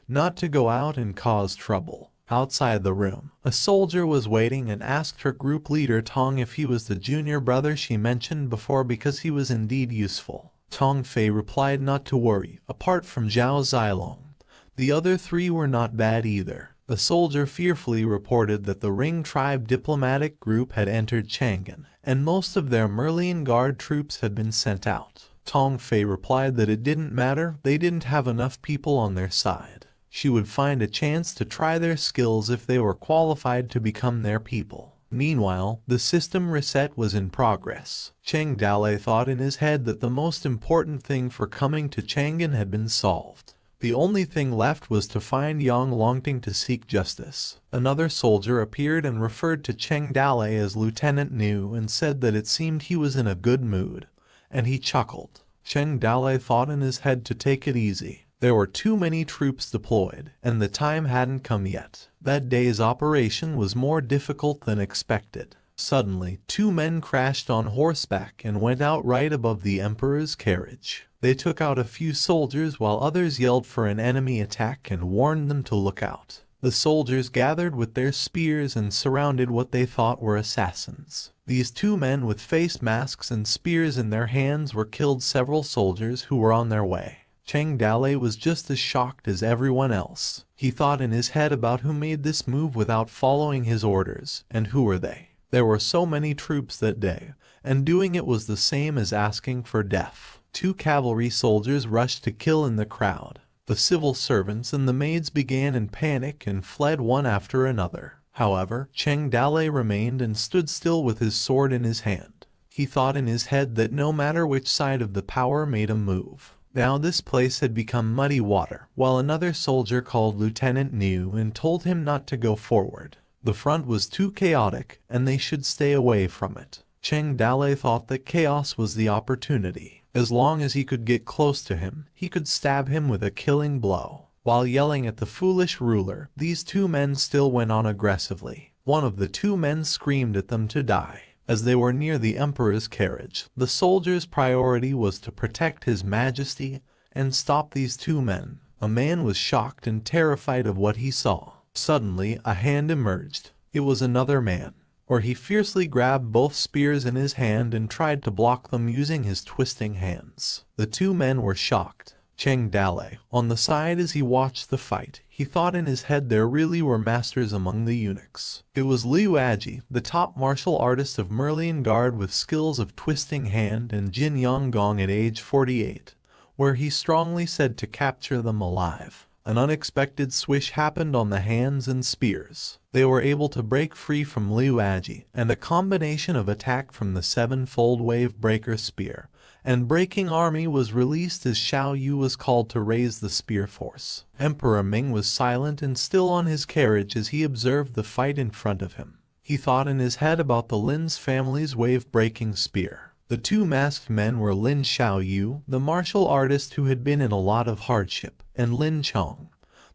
not to go out and cause trouble. Outside the room, a soldier was waiting and asked her group leader Tong if he was the junior brother she mentioned before because he was indeed useful. Tong Fei replied not to worry. Apart from Zhao Zilong, the other three were not bad either. The soldier fearfully reported that the Ring tribe diplomatic group had entered Chang'an, and most of their Merlian Guard troops had been sent out. Tong Fei replied that it didn't matter, they didn't have enough people on their side. She would find a chance to try their skills if they were qualified to become their people. Meanwhile, the system reset was in progress. Cheng Dalei thought in his head that the most important thing for coming to Chang'an had been solved. The only thing left was to find Yang Longting to seek justice. Another soldier appeared and referred to Cheng Dalei as Lieutenant New and said that it seemed he was in a good mood, and he chuckled. Cheng Dalei thought in his head to take it easy. There were too many troops deployed, and the time hadn't come yet. That day's operation was more difficult than expected. Suddenly, two men crashed on horseback and went out right above the Emperor's carriage. They took out a few soldiers while others yelled for an enemy attack and warned them to look out. The soldiers gathered with their spears and surrounded what they thought were assassins. These two men with face masks and spears in their hands were killed several soldiers who were on their way. Cheng Dalei was just as shocked as everyone else. He thought in his head about who made this move without following his orders, and who were they. There were so many troops that day, and doing it was the same as asking for death. Two cavalry soldiers rushed to kill in the crowd. The civil servants and the maids began in panic and fled one after another. However, Cheng Dalei remained and stood still with his sword in his hand. He thought in his head that no matter which side of the power made him move, now this place had become muddy water, while another soldier called Lieutenant knew and told him not to go forward. The front was too chaotic, and they should stay away from it. Cheng Dale thought that chaos was the opportunity. As long as he could get close to him, he could stab him with a killing blow. While yelling at the foolish ruler, these two men still went on aggressively. One of the two men screamed at them to die. As they were near the emperor's carriage, the soldier's priority was to protect his majesty and stop these two men. A man was shocked and terrified of what he saw. Suddenly, a hand emerged. It was another man. He fiercely grabbed both spears in his hand and tried to block them using his twisting hands. The two men were shocked. Cheng Dale, on the side as he watched the fight, he thought in his head there really were masters among the eunuchs. It was Liu Aji, the top martial artist of Merlion Guard with skills of twisting hand, and Jin Yonggong at age 48, where he strongly said to capture them alive. An unexpected swish happened on the hands and spears. They were able to break free from Liu Aji, and a combination of attack from the seven-fold wave breaker spear and breaking army was released as Xiao Yu was called to raise the spear force. Emperor Ming was silent and still on his carriage as he observed the fight in front of him. He thought in his head about the Lin's family's wave-breaking spear. The two masked men were Lin Xiao Yu, the martial artist who had been in a lot of hardship, and Lin Chong,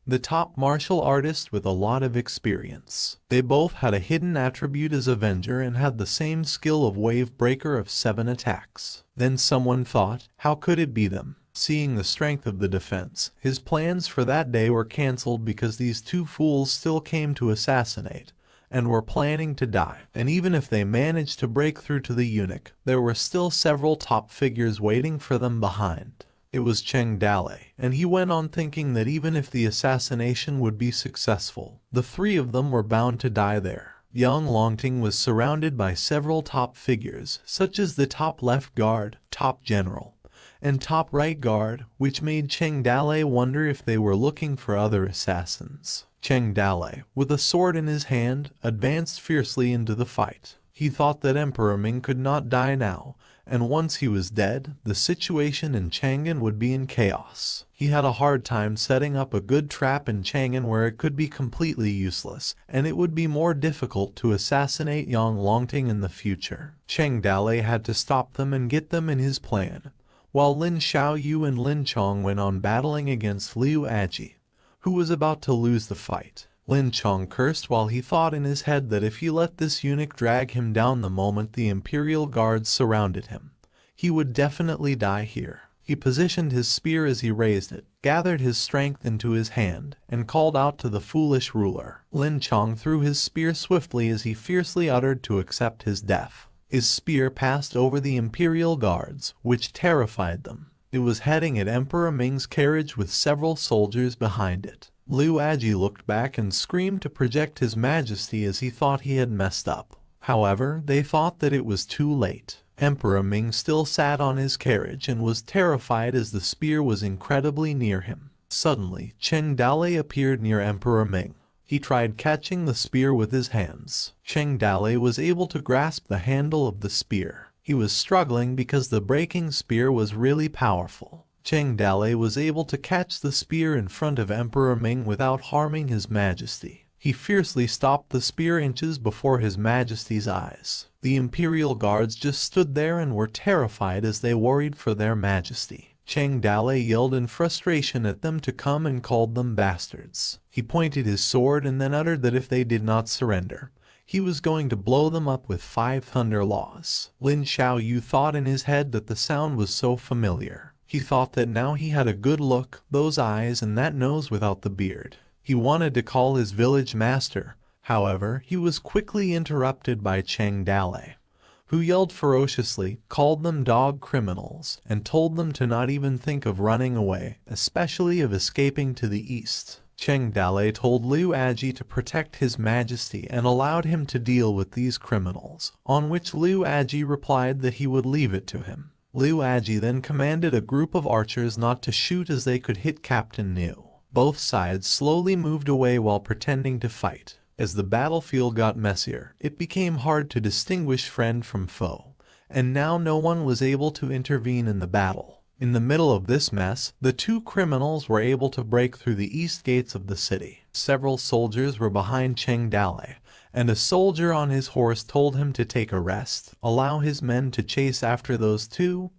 the top martial artist with a lot of experience. They both had a hidden attribute as Avenger and had the same skill of Wave Breaker of 7 attacks. Then someone thought, how could it be them? Seeing the strength of the defense, his plans for that day were cancelled because these two fools still came to assassinate and were planning to die. And even if they managed to break through to the eunuch, there were still several top figures waiting for them behind. It was Cheng Dale, and he went on thinking that even if the assassination would be successful, the three of them were bound to die there. Young Longting was surrounded by several top figures, such as the top left guard, top general, and top right guard, which made Cheng Dale wonder if they were looking for other assassins. Cheng Dale, with a sword in his hand, advanced fiercely into the fight. He thought that Emperor Ming could not die now, and once he was dead, the situation in Chang'an would be in chaos. He had a hard time setting up a good trap in Chang'an where it could be completely useless, and it would be more difficult to assassinate Yang Longting in the future. Cheng Dale had to stop them and get them in his plan, while Lin Xiao Yu and Lin Chong went on battling against Liu Aji, who was about to lose the fight. Lin Chong cursed while he thought in his head that if he let this eunuch drag him down the moment the Imperial Guards surrounded him, he would definitely die here. He positioned his spear as he raised it, gathered his strength into his hand, and called out to the foolish ruler. Lin Chong threw his spear swiftly as he fiercely uttered to accept his death. His spear passed over the Imperial Guards, which terrified them. It was heading at Emperor Ming's carriage with several soldiers behind it. Liu Aji looked back and screamed to project his majesty as he thought he had messed up. However, they thought that it was too late. Emperor Ming still sat on his carriage and was terrified as the spear was incredibly near him. Suddenly, Cheng Dale appeared near Emperor Ming. He tried catching the spear with his hands. Cheng Dale was able to grasp the handle of the spear. He was struggling because the breaking spear was really powerful. Cheng Dale was able to catch the spear in front of Emperor Ming without harming his majesty. He fiercely stopped the spear inches before his majesty's eyes. The Imperial Guards just stood there and were terrified as they worried for their majesty. Cheng Dale yelled in frustration at them to come and called them bastards. He pointed his sword and then uttered that if they did not surrender, he was going to blow them up with 5 thunder laws. Lin Xiao Yu thought in his head that the sound was so familiar. He thought that now he had a good look, those eyes and that nose without the beard. He wanted to call his village master. However, he was quickly interrupted by Cheng Dale, who yelled ferociously, called them dog criminals, and told them to not even think of running away, especially of escaping to the east. Cheng Dale told Liu Aji to protect his majesty and allowed him to deal with these criminals, on which Liu Aji replied that he would leave it to him. Liu Aji then commanded a group of archers not to shoot as they could hit Captain Niu. Both sides slowly moved away while pretending to fight. As the battlefield got messier, it became hard to distinguish friend from foe, and now no one was able to intervene in the battle. In the middle of this mess, the two criminals were able to break through the east gates of the city. Several soldiers were behind Cheng Dale, and a soldier on his horse told him to take a rest, allow his men to chase after those two.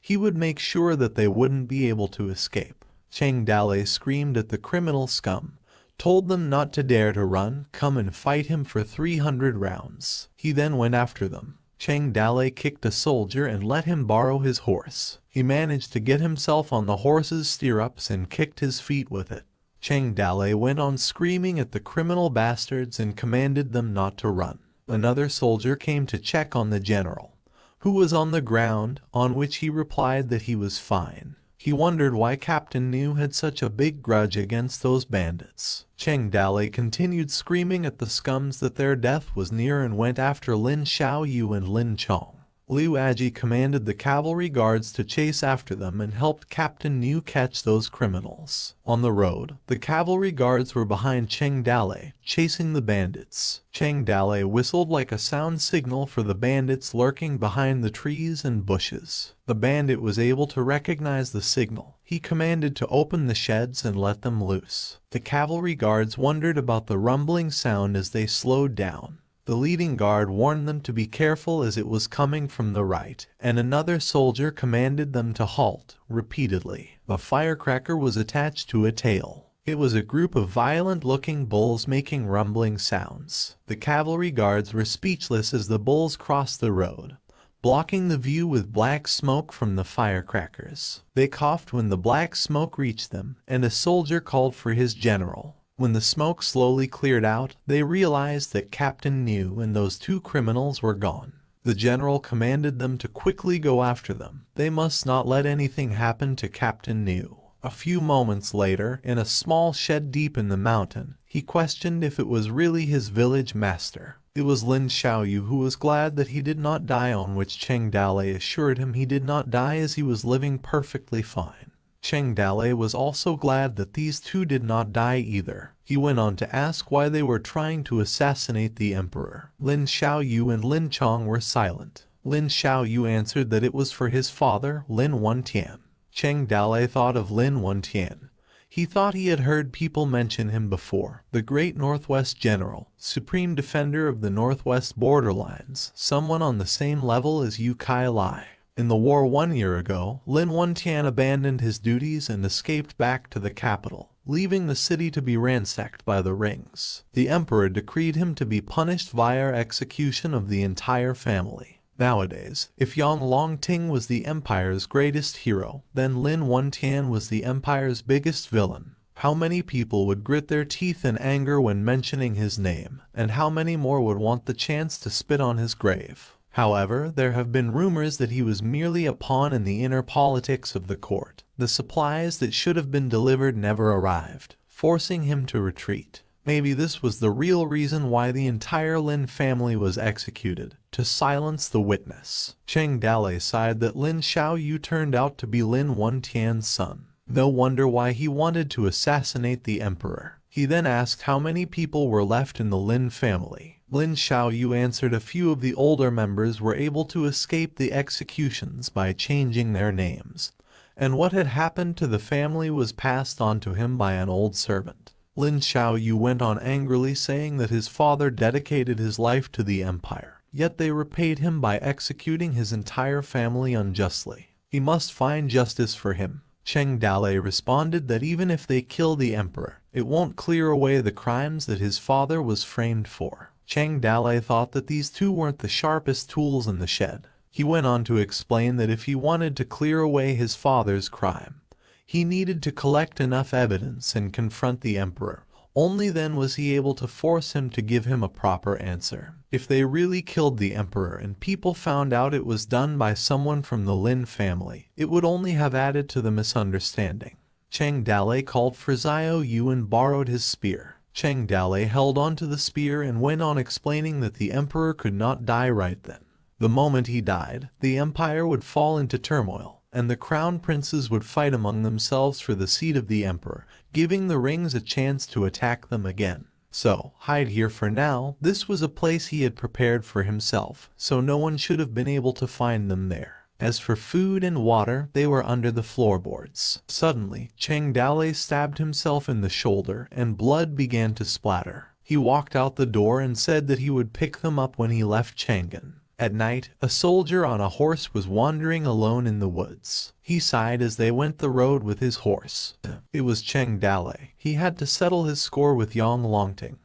He would make sure that they wouldn't be able to escape. Cheng Dale screamed at the criminal scum, told them not to dare to run, come and fight him for 300 rounds. He then went after them. Cheng Dale kicked a soldier and let him borrow his horse. He managed to get himself on the horse's stirrups and kicked his feet with it. Cheng Dale went on screaming at the criminal bastards and commanded them not to run. Another soldier came to check on the general, who was on the ground, on which he replied that he was fine. He wondered why Captain New had such a big grudge against those bandits. Cheng Dale continued screaming at the scums that their death was near and went after Lin Xiaoyu and Lin Chong. Liu Aji commanded the cavalry guards to chase after them and helped Captain New catch those criminals. On the road, the cavalry guards were behind Cheng Dale, chasing the bandits. Cheng Dale whistled like a sound signal for the bandits lurking behind the trees and bushes. The bandit was able to recognize the signal. He commanded to open the sheds and let them loose. The cavalry guards wondered about the rumbling sound as they slowed down. The leading guard warned them to be careful as it was coming from the right, and another soldier commanded them to halt repeatedly. A firecracker was attached to a tail. It was a group of violent-looking bulls making rumbling sounds. The cavalry guards were speechless as the bulls crossed the road, blocking the view with black smoke from the firecrackers. They coughed when the black smoke reached them, and a soldier called for his general. When the smoke slowly cleared out, they realized that Captain New and those two criminals were gone. The general commanded them to quickly go after them. They must not let anything happen to Captain New. A few moments later, in a small shed deep in the mountain, he questioned if it was really his village master. It was Lin Xiaoyu, who was glad that he did not die, on which Cheng Dale assured him he did not die as he was living perfectly fine. Cheng Dale was also glad that these two did not die either. He went on to ask why they were trying to assassinate the emperor. Lin Xiaoyu and Lin Chong were silent. Lin Xiaoyu answered that it was for his father, Lin Wentian. Cheng Dale thought of Lin Wentian. He thought he had heard people mention him before. The great Northwest General, supreme defender of the Northwest borderlines, someone on the same level as Yu Kai Lai. In the war 1 year ago, Lin Wentian abandoned his duties and escaped back to the capital, leaving the city to be ransacked by the Rings. The emperor decreed him to be punished via execution of the entire family. Nowadays, if Yang Longting was the empire's greatest hero, then Lin Wentian was the empire's biggest villain. How many people would grit their teeth in anger when mentioning his name, and how many more would want the chance to spit on his grave? However, there have been rumors that he was merely a pawn in the inner politics of the court. The supplies that should have been delivered never arrived, forcing him to retreat. Maybe this was the real reason why the entire Lin family was executed, to silence the witness. Cheng Dale sighed that Lin Xiaoyu turned out to be Lin Wentian's son. No wonder why he wanted to assassinate the emperor. He then asked how many people were left in the Lin family. Lin Xiaoyu answered a few of the older members were able to escape the executions by changing their names, and what had happened to the family was passed on to him by an old servant. Lin Xiaoyu went on angrily saying that his father dedicated his life to the empire, yet they repaid him by executing his entire family unjustly. He must find justice for him. Cheng Dale responded that even if they kill the emperor, it won't clear away the crimes that his father was framed for. Cheng Dale thought that these two weren't the sharpest tools in the shed. He went on to explain that if he wanted to clear away his father's crime, he needed to collect enough evidence and confront the emperor. Only then was he able to force him to give him a proper answer. If they really killed the emperor and people found out it was done by someone from the Lin family, it would only have added to the misunderstanding. Cheng Dale called for Xiao Yu and borrowed his spear. Cheng Dale held onto the spear and went on explaining that the emperor could not die right then. The moment he died, the empire would fall into turmoil, and the crown princes would fight among themselves for the seat of the emperor, giving the Rings a chance to attack them again. So, hide here for now. This was a place he had prepared for himself, so no one should have been able to find them there. As for food and water, they were under the floorboards. Suddenly, Cheng Dale stabbed himself in the shoulder and blood began to splatter. He walked out the door and said that he would pick them up when he left Chang'an. At night, a soldier on a horse was wandering alone in the woods. He sighed as they went the road with his horse. It was Cheng Dale. He had to settle his score with Yang Longting,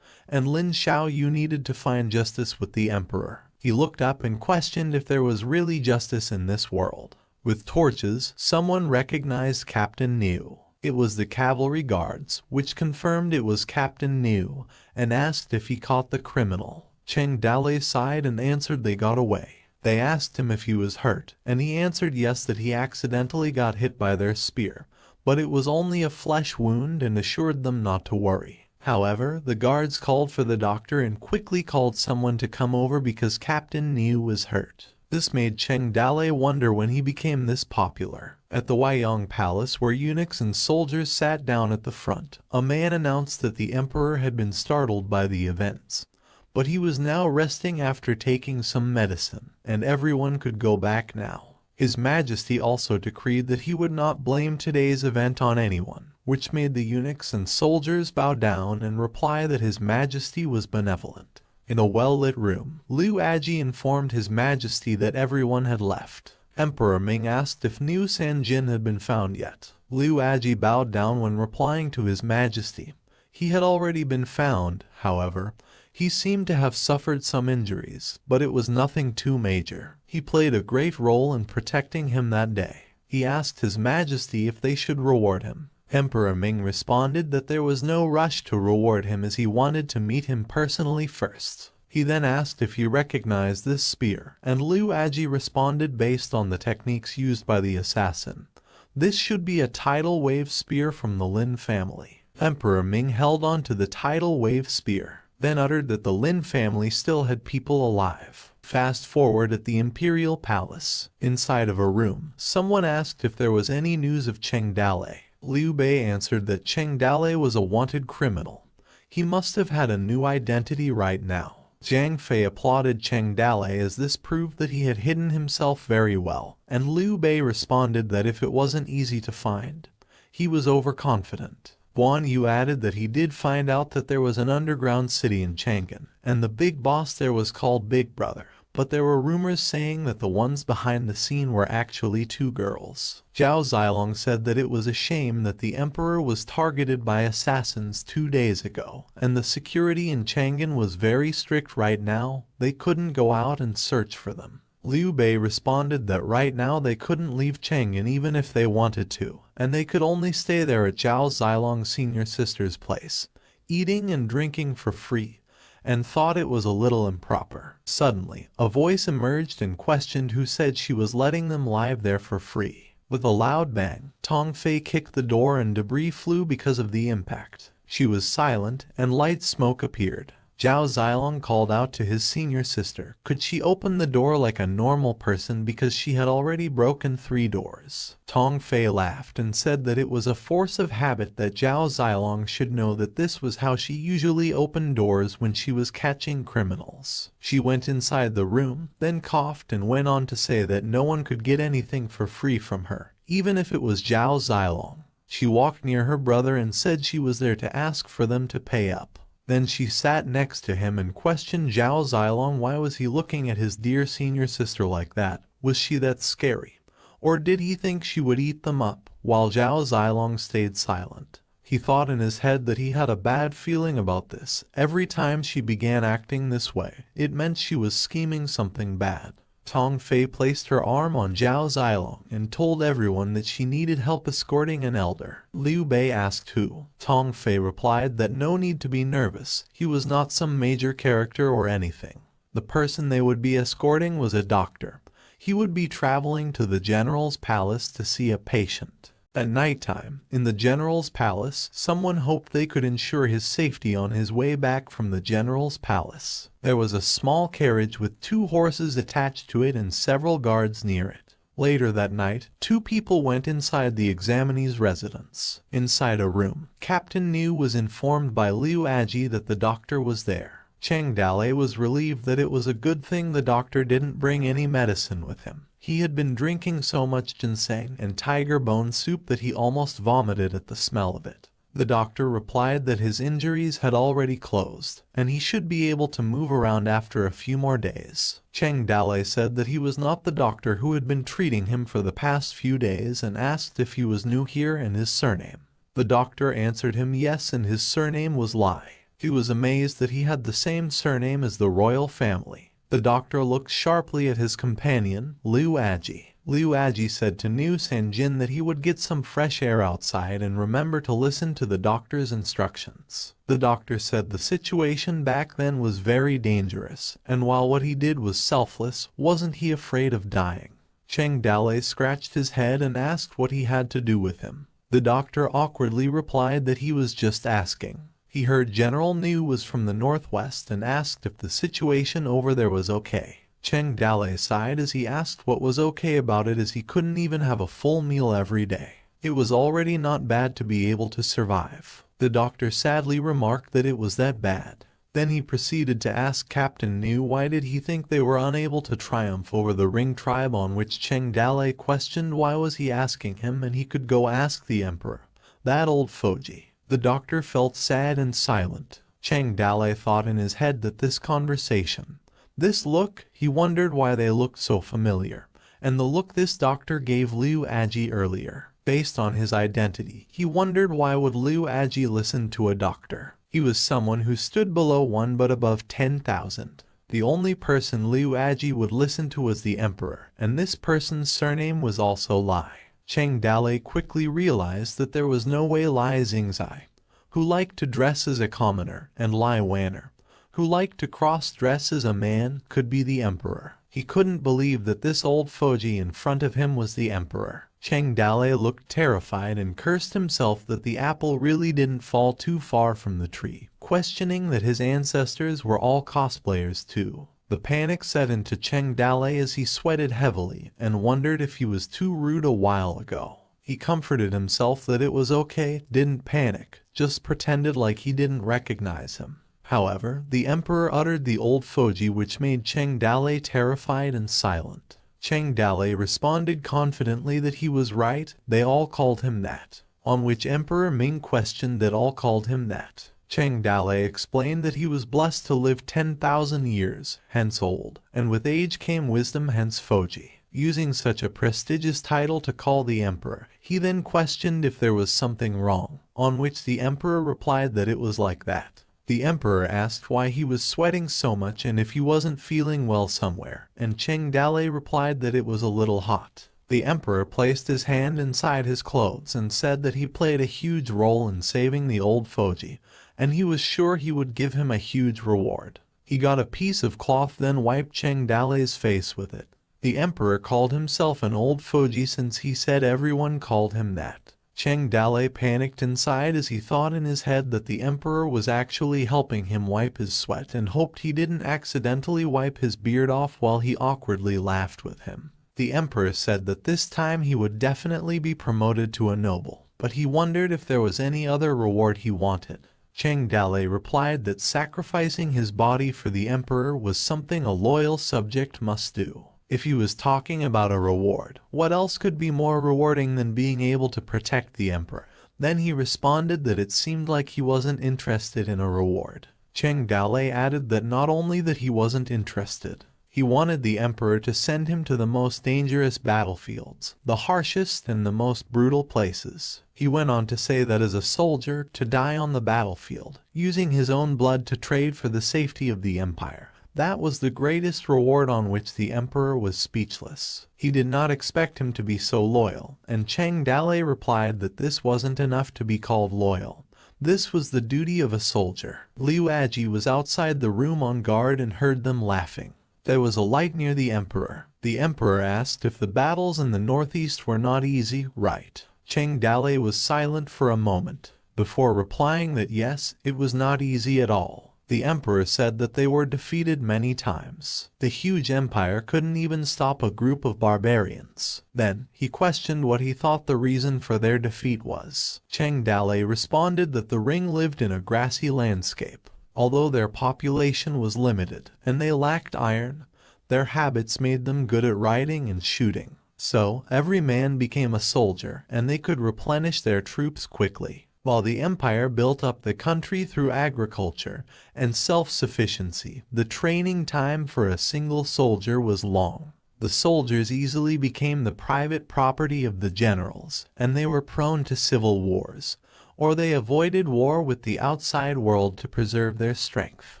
and Lin Xiaoyu needed to find justice with the emperor. He looked up and questioned if there was really justice in this world. With torches, someone recognized Captain Niu. It was the cavalry guards, which confirmed it was Captain Niu, and asked if he caught the criminal. Cheng Dale sighed and answered they got away. They asked him if he was hurt, and he answered yes, that he accidentally got hit by their spear, but it was only a flesh wound, and assured them not to worry. However, the guards called for the doctor and quickly called someone to come over because Captain Niu was hurt. This made Cheng Dale wonder when he became this popular. At the Weiyang Palace, where eunuchs and soldiers sat down at the front, a man announced that the emperor had been startled by the events, but he was now resting after taking some medicine, and everyone could go back now. His Majesty also decreed that he would not blame today's event on anyone, which made the eunuchs and soldiers bow down and reply that His Majesty was benevolent. In a well-lit room, Liu Aji informed His Majesty that everyone had left. Emperor Ming asked if Niu Sanjin had been found yet. Liu Aji bowed down when replying to His Majesty. He had already been found, however. He seemed to have suffered some injuries, but it was nothing too major. He played a great role in protecting him that day. He asked His Majesty if they should reward him. Emperor Ming responded that there was no rush to reward him as he wanted to meet him personally first. He then asked if he recognized this spear, and Liu Aji responded based on the techniques used by the assassin. This should be a tidal wave spear from the Lin family. Emperor Ming held on to the tidal wave spear, then uttered that the Lin family still had people alive. Fast forward at the Imperial Palace. Inside of a room, someone asked if there was any news of Cheng Dale. Liu Bei answered that Cheng Dale was a wanted criminal. He must have had a new identity right now. Zhang Fei applauded Cheng Dale as this proved that he had hidden himself very well, and Liu Bei responded that if it wasn't easy to find, he was overconfident. Guan Yu added that he did find out that there was an underground city in Chang'an, and the big boss there was called Big Brother, but there were rumors saying that the ones behind the scene were actually two girls. Zhao Zilong said that it was a shame that the emperor was targeted by assassins 2 days ago, and the security in Chang'an was very strict right now. They couldn't go out and search for them. Liu Bei responded that right now they couldn't leave Chang'an even if they wanted to, and they could only stay there at Zhao Zilong's senior sister's place, eating and drinking for free, and thought it was a little improper. Suddenly, a voice emerged and questioned who said she was letting them live there for free. With a loud bang, Tong Fei kicked the door and debris flew because of the impact. She was silent, and light smoke appeared. Zhao Zilong called out to his senior sister. Could she open the door like a normal person because she had already broken 3 doors? Tong Fei laughed and said that it was a force of habit that Zhao Zilong should know that this was how she usually opened doors when she was catching criminals. She went inside the room, then coughed and went on to say that no one could get anything for free from her, even if it was Zhao Zilong. She walked near her brother and said she was there to ask for them to pay up. Then she sat next to him and questioned Zhao Zilong why was he looking at his dear senior sister like that. Was she that scary? Or did he think she would eat them up? While Zhao Zilong stayed silent, he thought in his head that he had a bad feeling about this. Every time she began acting this way, it meant she was scheming something bad. Tong Fei placed her arm on Zhao Zilong and told everyone that she needed help escorting an elder. Liu Bei asked who. Tong Fei replied that no need to be nervous, he was not some major character or anything. The person they would be escorting was a doctor. He would be traveling to the general's palace to see a patient. At nighttime, in the general's palace, someone hoped they could ensure his safety on his way back from the general's palace. There was a small carriage with 2 horses attached to it and several guards near it. Later that night, two people went inside the examinee's residence. Inside a room, Captain New was informed by Liu Aji that the doctor was there. Cheng Dalei was relieved that it was a good thing the doctor didn't bring any medicine with him. He had been drinking so much ginseng and tiger bone soup that he almost vomited at the smell of it. The doctor replied that his injuries had already closed, and he should be able to move around after a few more days. Cheng Dalei said that he was not the doctor who had been treating him for the past few days and asked if he was new here and his surname. The doctor answered him yes, and his surname was Lai. He was amazed that he had the same surname as the royal family. The doctor looked sharply at his companion, Liu Aji. Liu Aji said to Niu Sanjin that he would get some fresh air outside and remember to listen to the doctor's instructions. The doctor said the situation back then was very dangerous, and while what he did was selfless, wasn't he afraid of dying? Cheng Dalei scratched his head and asked what he had to do with him. The doctor awkwardly replied that he was just asking. He heard General Niu was from the northwest and asked if the situation over there was okay. Cheng Dalei sighed as he asked what was okay about it, as he couldn't even have a full meal every day. It was already not bad to be able to survive. The doctor sadly remarked that it was that bad. Then he proceeded to ask Captain Niu why did he think they were unable to triumph over the Ring tribe, on which Cheng Dalei questioned why was he asking him and he could go ask the emperor. That old Foji. The doctor felt sad and silent. Cheng Dalei thought in his head that this conversation, this look, he wondered why they looked so familiar, and the look this doctor gave Liu Aji earlier. Based on his identity, he wondered why would Liu Aji listen to a doctor. He was someone who stood below 1 but above 10,000. The only person Liu Aji would listen to was the emperor, and this person's surname was also Lai. Cheng Dalei quickly realized that there was no way Lai Xingzai, who liked to dress as a commoner, and Lai Wanner, who liked to cross-dress as a man, could be the emperor. He couldn't believe that this old Foji in front of him was the emperor. Cheng Dalei looked terrified and cursed himself that the apple really didn't fall too far from the tree, questioning that his ancestors were all cosplayers too. The panic set into Cheng Dalei as he sweated heavily and wondered if he was too rude a while ago. He comforted himself that it was okay, didn't panic, just pretended like he didn't recognize him. However, the emperor uttered the old Foji, which made Cheng Dalei terrified and silent. Cheng Dalei responded confidently that he was right, they all called him that. On which Emperor Ming questioned that all called him that. Cheng Dalei explained that he was blessed to live 10,000 years, hence old, and with age came wisdom, hence Foji. Using such a prestigious title to call the emperor, he then questioned if there was something wrong, on which the emperor replied that it was like that. The emperor asked why he was sweating so much and if he wasn't feeling well somewhere, and Cheng Dalei replied that it was a little hot. The emperor placed his hand inside his clothes and said that he played a huge role in saving the old Foji, and he was sure he would give him a huge reward. He got a piece of cloth, then wiped Cheng Dalei's face with it. The emperor called himself an old Foji since he said everyone called him that. Cheng Dalei panicked inside as he thought in his head that the emperor was actually helping him wipe his sweat and hoped he didn't accidentally wipe his beard off while he awkwardly laughed with him. The emperor said that this time he would definitely be promoted to a noble, but he wondered if there was any other reward he wanted. Cheng Dalei replied that sacrificing his body for the emperor was something a loyal subject must do. If he was talking about a reward, what else could be more rewarding than being able to protect the emperor? Then he responded that it seemed like he wasn't interested in a reward. Cheng Dalei added that not only that he wasn't interested, he wanted the emperor to send him to the most dangerous battlefields, the harshest and the most brutal places. He went on to say that as a soldier, to die on the battlefield, using his own blood to trade for the safety of the empire. That was the greatest reward, on which the emperor was speechless. He did not expect him to be so loyal, and Cheng Dalei replied that this wasn't enough to be called loyal. This was the duty of a soldier. Liu Aji was outside the room on guard and heard them laughing. There was a light near the emperor. The emperor asked if the battles in the northeast were not easy, right? Cheng Dalei was silent for a moment, before replying that yes, it was not easy at all. The emperor said that they were defeated many times. The huge empire couldn't even stop a group of barbarians. Then, he questioned what he thought the reason for their defeat was. Cheng Dalei responded that the ring lived in a grassy landscape. Although their population was limited, and they lacked iron, their habits made them good at riding and shooting. So, every man became a soldier, and they could replenish their troops quickly. While the empire built up the country through agriculture and self-sufficiency, the training time for a single soldier was long. The soldiers easily became the private property of the generals, and they were prone to civil wars, or they avoided war with the outside world to preserve their strength.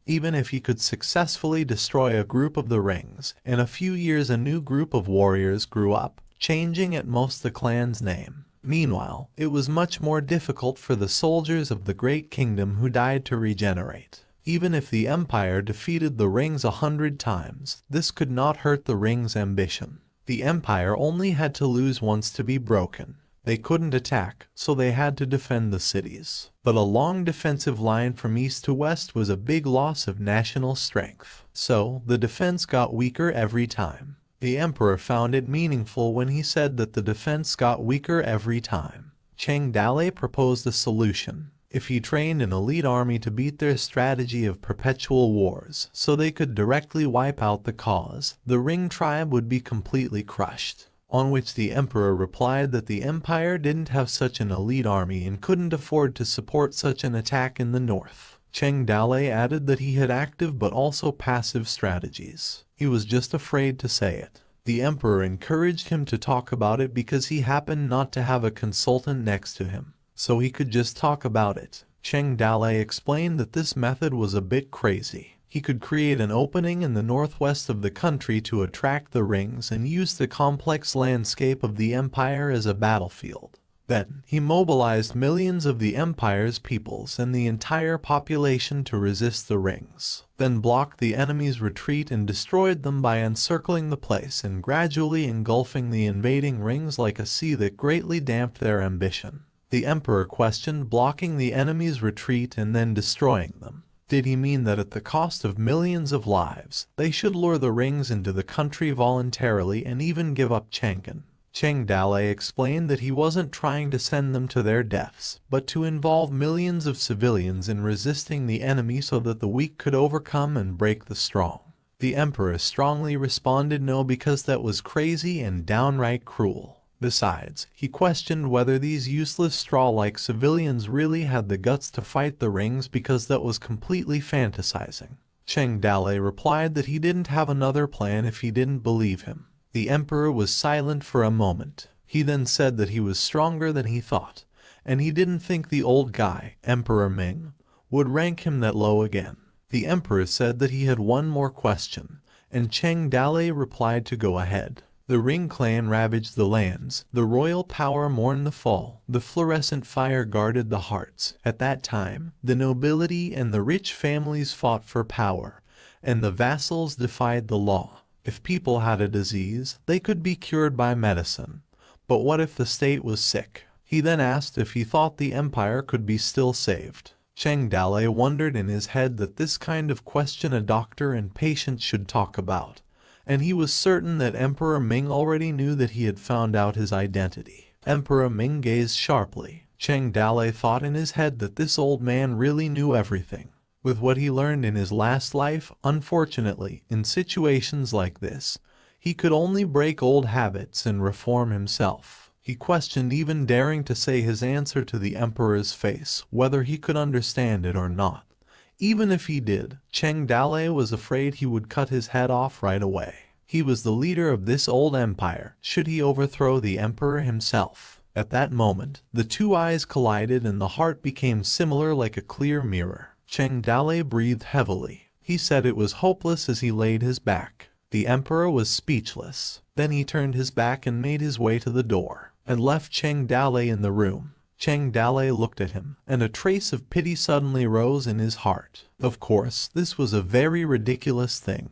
Even if he could successfully destroy a group of the rings, in a few years a new group of warriors grew up, changing at most the clan's name. Meanwhile, it was much more difficult for the soldiers of the great kingdom who died to regenerate. Even if the empire defeated the rings 100 times, this could not hurt the rings' ambition. The empire only had to lose once to be broken. They couldn't attack, so they had to defend the cities. But a long defensive line from east to west was a big loss of national strength. So, the defense got weaker every time. The emperor found it meaningful when he said that the defense got weaker every time. Cheng Dalei proposed a solution. If he trained an elite army to beat their strategy of perpetual wars so they could directly wipe out the cause, the Ring tribe would be completely crushed. On which the emperor replied that the empire didn't have such an elite army and couldn't afford to support such an attack in the north. Cheng Dalei added that he had active but also passive strategies. He was just afraid to say it. The emperor encouraged him to talk about it because he happened not to have a consultant next to him, so he could just talk about it. Cheng Dalei explained that this method was a bit crazy. He could create an opening in the northwest of the country to attract the rings and use the complex landscape of the empire as a battlefield. Then, he mobilized millions of the empire's peoples and the entire population to resist the rings, then blocked the enemy's retreat and destroyed them by encircling the place and gradually engulfing the invading rings like a sea that greatly damped their ambition. The emperor questioned blocking the enemy's retreat and then destroying them. Did he mean that at the cost of millions of lives, they should lure the rings into the country voluntarily and even give up Chang'an? Cheng Dalei explained that he wasn't trying to send them to their deaths, but to involve millions of civilians in resisting the enemy so that the weak could overcome and break the strong. The emperor strongly responded no because that was crazy and downright cruel. Besides, he questioned whether these useless straw-like civilians really had the guts to fight the rings because that was completely fantasizing. Cheng Dalei replied that he didn't have another plan if he didn't believe him. The emperor was silent for a moment. He then said that he was stronger than he thought, and he didn't think the old guy, Emperor Ming, would rank him that low again. The emperor said that he had one more question, and Cheng Dalei replied to go ahead. The Ring clan ravaged the lands, the royal power mourned the fall, the fluorescent fire guarded the hearts. At that time, the nobility and the rich families fought for power, and the vassals defied the law. If people had a disease, they could be cured by medicine. But what if the state was sick? He then asked if he thought the empire could be still saved. Cheng Dalei wondered in his head that this kind of question a doctor and patient should talk about, and he was certain that Emperor Ming already knew that he had found out his identity. Emperor Ming gazed sharply. Cheng Dalei thought in his head that this old man really knew everything. With what he learned in his last life, unfortunately, in situations like this, he could only break old habits and reform himself. He questioned even daring to say his answer to the emperor's face, whether he could understand it or not. Even if he did, Cheng Dalei was afraid he would cut his head off right away. He was the leader of this old empire, should he overthrow the emperor himself. At that moment, the two eyes collided and the heart became similar like a clear mirror. Cheng Dalei breathed heavily. He said it was hopeless as he laid his back. The emperor was speechless. Then he turned his back and made his way to the door, and left Cheng Dalei in the room. Cheng Dalei looked at him, and a trace of pity suddenly rose in his heart. Of course, this was a very ridiculous thing,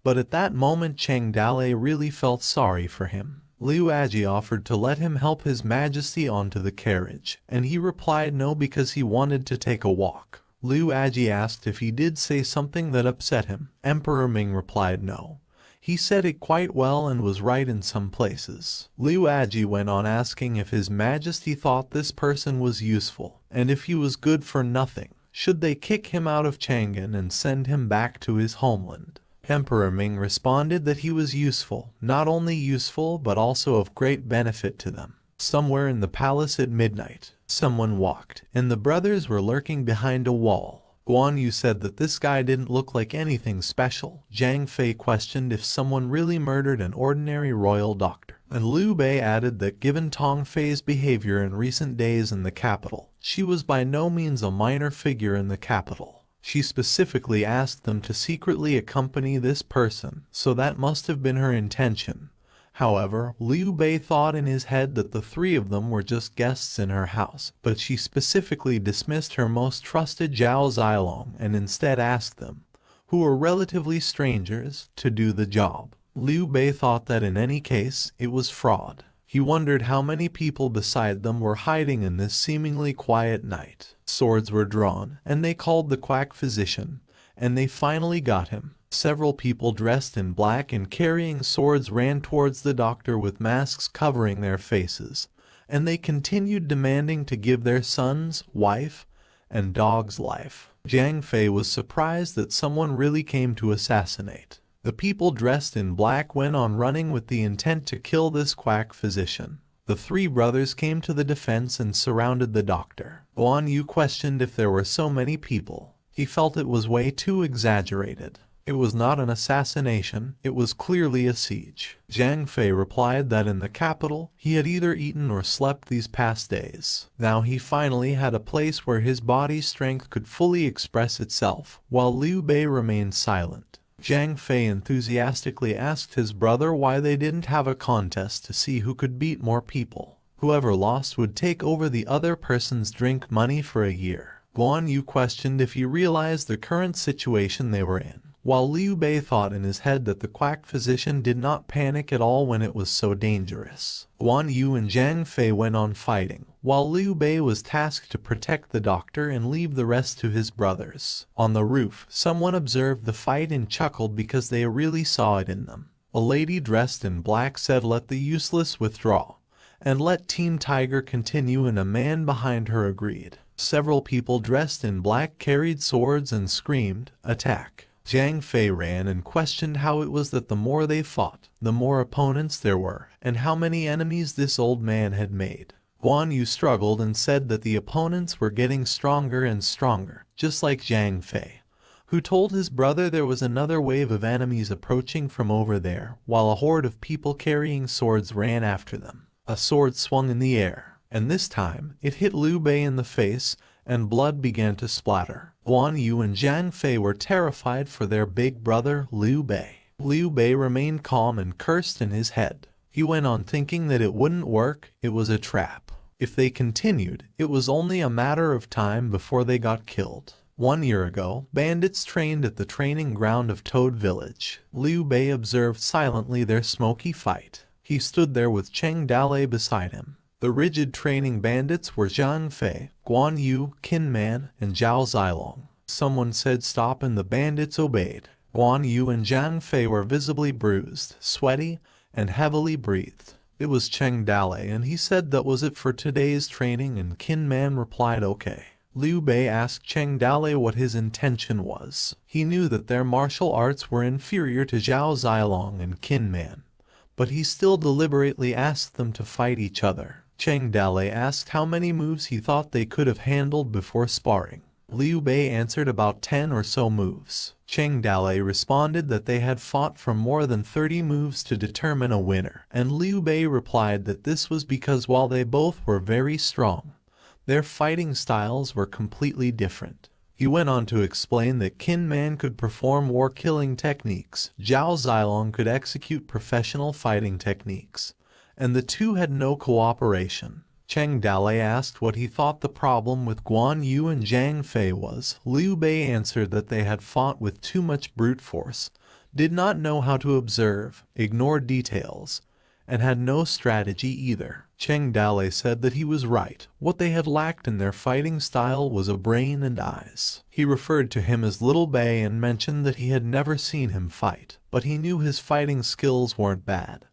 but at that moment Cheng Dalei really felt sorry for him. Liu Aji offered to let him help His Majesty onto the carriage, and he replied no because he wanted to take a walk. Liu Aji asked if he did say something that upset him. Emperor Ming replied no. He said it quite well and was right in some places. Liu Aji went on asking if His Majesty thought this person was useful, and if he was good for nothing, should they kick him out of Chang'an and send him back to his homeland? Emperor Ming responded that he was useful, not only useful but also of great benefit to them. Somewhere in the palace at midnight, someone walked, and the brothers were lurking behind a wall. Guan Yu said that this guy didn't look like anything special. Zhang Fei questioned if someone really murdered an ordinary royal doctor. And Liu Bei added that given Tong Fei's behavior in recent days in the capital, she was by no means a minor figure in the capital. She specifically asked them to secretly accompany this person, so that must have been her intention. However, Liu Bei thought in his head that the three of them were just guests in her house, but she specifically dismissed her most trusted Zhao Zilong and instead asked them, who were relatively strangers, to do the job. Liu Bei thought that in any case, it was fraud. He wondered how many people beside them were hiding in this seemingly quiet night. Swords were drawn, and they called the quack physician, and they finally got him. Several people dressed in black and carrying swords ran towards the doctor with masks covering their faces, and they continued demanding to give their son's, wife, and dog's life. Zhang Fei was surprised that someone really came to assassinate. The people dressed in black went on running with the intent to kill this quack physician. The three brothers came to the defense and surrounded the doctor. Guan Yu questioned if there were so many people. He felt it was way too exaggerated. It was not an assassination, it was clearly a siege. Zhang Fei replied that in the capital, he had either eaten or slept these past days. Now he finally had a place where his body's strength could fully express itself, while Liu Bei remained silent. Zhang Fei enthusiastically asked his brother why they didn't have a contest to see who could beat more people. Whoever lost would take over the other person's drink money for a year. Guan Yu questioned if he realized the current situation they were in, while Liu Bei thought in his head that the quack physician did not panic at all when it was so dangerous. Guan Yu and Zhang Fei went on fighting, while Liu Bei was tasked to protect the doctor and leave the rest to his brothers. On the roof, someone observed the fight and chuckled because they really saw it in them. A lady dressed in black said, "Let the useless withdraw, and let Team Tiger continue," and a man behind her agreed. Several people dressed in black carried swords and screamed, "Attack!" Zhang Fei ran and questioned how it was that the more they fought, the more opponents there were, and how many enemies this old man had made. Guan Yu struggled and said that the opponents were getting stronger and stronger, just like Zhang Fei, who told his brother there was another wave of enemies approaching from over there, while a horde of people carrying swords ran after them. A sword swung in the air, and this time it hit Liu Bei in the face, and blood began to splatter. Guan Yu and Zhang Fei were terrified for their big brother, Liu Bei. Liu Bei remained calm and cursed in his head. He went on thinking that it wouldn't work, it was a trap. If they continued, it was only a matter of time before they got killed. 1 year ago, bandits trained at the training ground of Toad Village. Liu Bei observed silently their smoky fight. He stood there with Cheng Dalei beside him. The rigid training bandits were Zhang Fei, Guan Yu, Qin Man, and Zhao Zilong. Someone said stop and the bandits obeyed. Guan Yu and Zhang Fei were visibly bruised, sweaty, and heavily breathed. It was Cheng Dalei and he said that was it for today's training, and Qin Man replied okay. Liu Bei asked Cheng Dalei what his intention was. He knew that their martial arts were inferior to Zhao Zilong and Qin Man, but he still deliberately asked them to fight each other. Cheng Dalei asked how many moves he thought they could have handled before sparring. Liu Bei answered about 10 or so moves. Cheng Dalei responded that they had fought for more than 30 moves to determine a winner, and Liu Bei replied that this was because while they both were very strong, their fighting styles were completely different. He went on to explain that Qin Man could perform war-killing techniques, Zhao Zilong could execute professional fighting techniques, and the two had no cooperation. Cheng Dalei asked what he thought the problem with Guan Yu and Zhang Fei was. Liu Bei answered that they had fought with too much brute force, did not know how to observe, ignored details, and had no strategy either. Cheng Dale said that he was right. What they had lacked in their fighting style was a brain and eyes. He referred to him as Little Bei and mentioned that he had never seen him fight, but he knew his fighting skills weren't bad,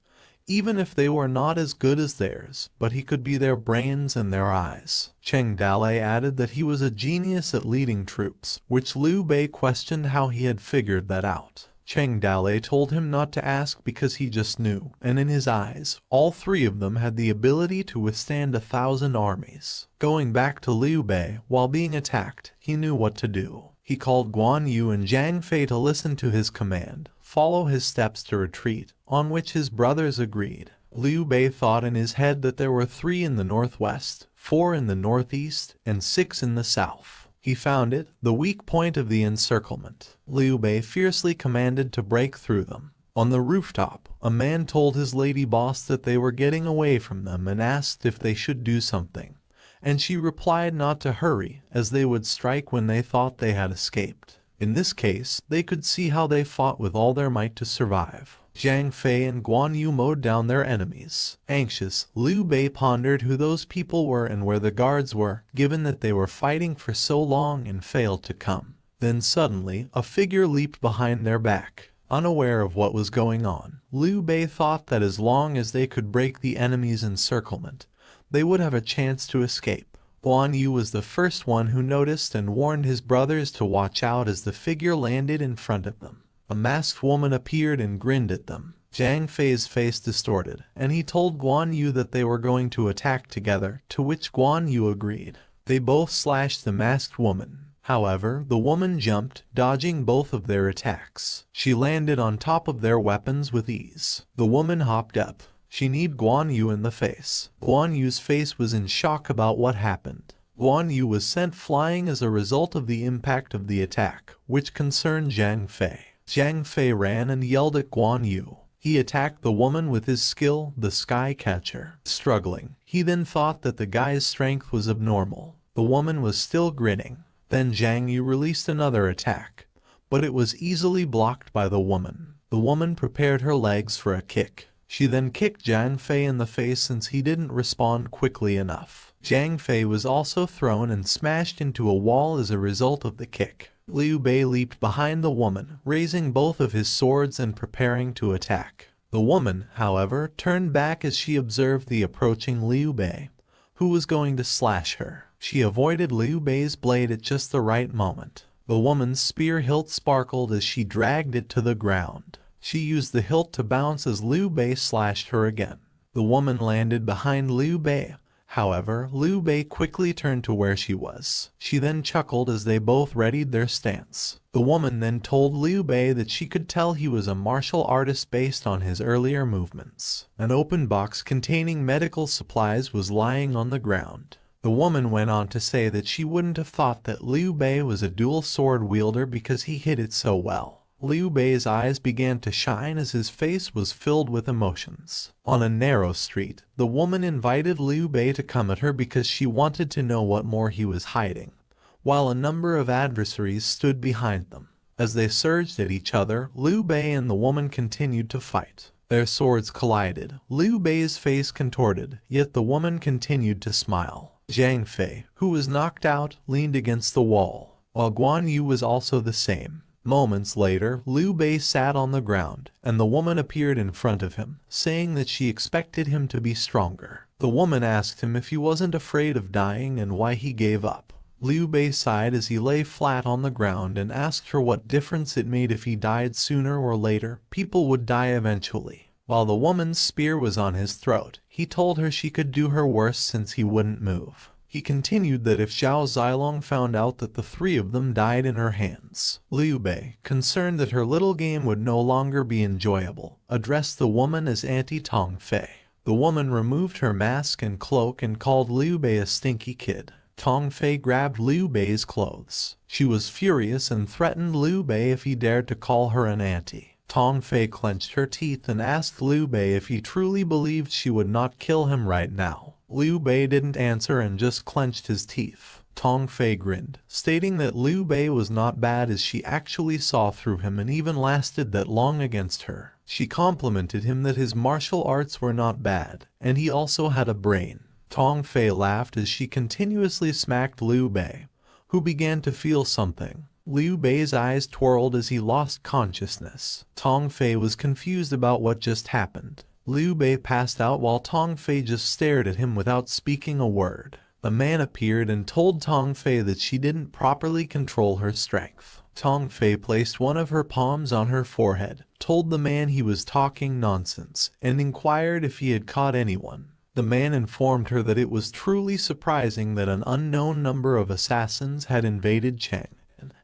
even if they were not as good as theirs, but he could be their brains and their eyes. Cheng Dale added that he was a genius at leading troops, which Liu Bei questioned how he had figured that out. Cheng Dale told him not to ask because he just knew, and in his eyes, all three of them had the ability to withstand 1,000 armies. Going back to Liu Bei, while being attacked, he knew what to do. He called Guan Yu and Zhang Fei to listen to his command, follow his steps to retreat, on which his brothers agreed. Liu Bei thought in his head that there were 3 in the northwest, 4 in the northeast, and 6 in the south. He found it, the weak point of the encirclement. Liu Bei fiercely commanded to break through them. On the rooftop, a man told his lady boss that they were getting away from them and asked if they should do something, and she replied not to hurry, as they would strike when they thought they had escaped. In this case, they could see how they fought with all their might to survive. Zhang Fei and Guan Yu mowed down their enemies. Anxious, Liu Bei pondered who those people were and where the guards were, given that they were fighting for so long and failed to come. Then suddenly, a figure leaped behind their back. Unaware of what was going on, Liu Bei thought that as long as they could break the enemy's encirclement, they would have a chance to escape. Guan Yu was the first one who noticed and warned his brothers to watch out as the figure landed in front of them. A masked woman appeared and grinned at them. Zhang Fei's face distorted, and he told Guan Yu that they were going to attack together, to which Guan Yu agreed. They both slashed the masked woman. However, the woman jumped, dodging both of their attacks. She landed on top of their weapons with ease. The woman hopped up. She kneed Guan Yu in the face. Guan Yu's face was in shock about what happened. Guan Yu was sent flying as a result of the impact of the attack, which concerned Zhang Fei. Zhang Fei ran and yelled at Guan Yu. He attacked the woman with his skill, the Sky Catcher. Struggling, he then thought that the guy's strength was abnormal. The woman was still grinning. Then Zhang Yu released another attack, but it was easily blocked by the woman. The woman prepared her legs for a kick. She then kicked Zhang Fei in the face since he didn't respond quickly enough. Zhang Fei was also thrown and smashed into a wall as a result of the kick. Liu Bei leaped behind the woman, raising both of his swords and preparing to attack. The woman, however, turned back as she observed the approaching Liu Bei, who was going to slash her. She avoided Liu Bei's blade at just the right moment. The woman's spear hilt sparkled as she dragged it to the ground. She used the hilt to bounce as Liu Bei slashed her again. The woman landed behind Liu Bei. However, Liu Bei quickly turned to where she was. She then chuckled as they both readied their stance. The woman then told Liu Bei that she could tell he was a martial artist based on his earlier movements. An open box containing medical supplies was lying on the ground. The woman went on to say that she wouldn't have thought that Liu Bei was a dual sword wielder because he hit it so well. Liu Bei's eyes began to shine as his face was filled with emotions. On a narrow street, the woman invited Liu Bei to come at her because she wanted to know what more he was hiding, while a number of adversaries stood behind them. As they surged at each other, Liu Bei and the woman continued to fight. Their swords collided. Liu Bei's face contorted, yet the woman continued to smile. Zhang Fei, who was knocked out, leaned against the wall, while Guan Yu was also the same. Moments later, Liu Bei sat on the ground, and the woman appeared in front of him, saying that she expected him to be stronger. The woman asked him if he wasn't afraid of dying and why he gave up. Liu Bei sighed as he lay flat on the ground and asked her what difference it made if he died sooner or later. People would die eventually. While the woman's spear was on his throat, he told her she could do her worst since he wouldn't move. He continued that if Zhao Zilong found out that the 3 of them died in her hands, Liu Bei, concerned that her little game would no longer be enjoyable, addressed the woman as Auntie Tong Fei. The woman removed her mask and cloak and called Liu Bei a stinky kid. Tong Fei grabbed Liu Bei's clothes. She was furious and threatened Liu Bei if he dared to call her an auntie. Tong Fei clenched her teeth and asked Liu Bei if he truly believed she would not kill him right now. Liu Bei didn't answer and just clenched his teeth. Tong Fei grinned, stating that Liu Bei was not bad as she actually saw through him and even lasted that long against her. She complimented him that his martial arts were not bad, and he also had a brain. Tong Fei laughed as she continuously smacked Liu Bei, who began to feel something. Liu Bei's eyes twirled as he lost consciousness. Tong Fei was confused about what just happened. Liu Bei passed out while Tong Fei just stared at him without speaking a word. The man appeared and told Tong Fei that she didn't properly control her strength. Tong Fei placed one of her palms on her forehead, told the man he was talking nonsense, and inquired if he had caught anyone. The man informed her that it was truly surprising that an unknown number of assassins had invaded Cheng.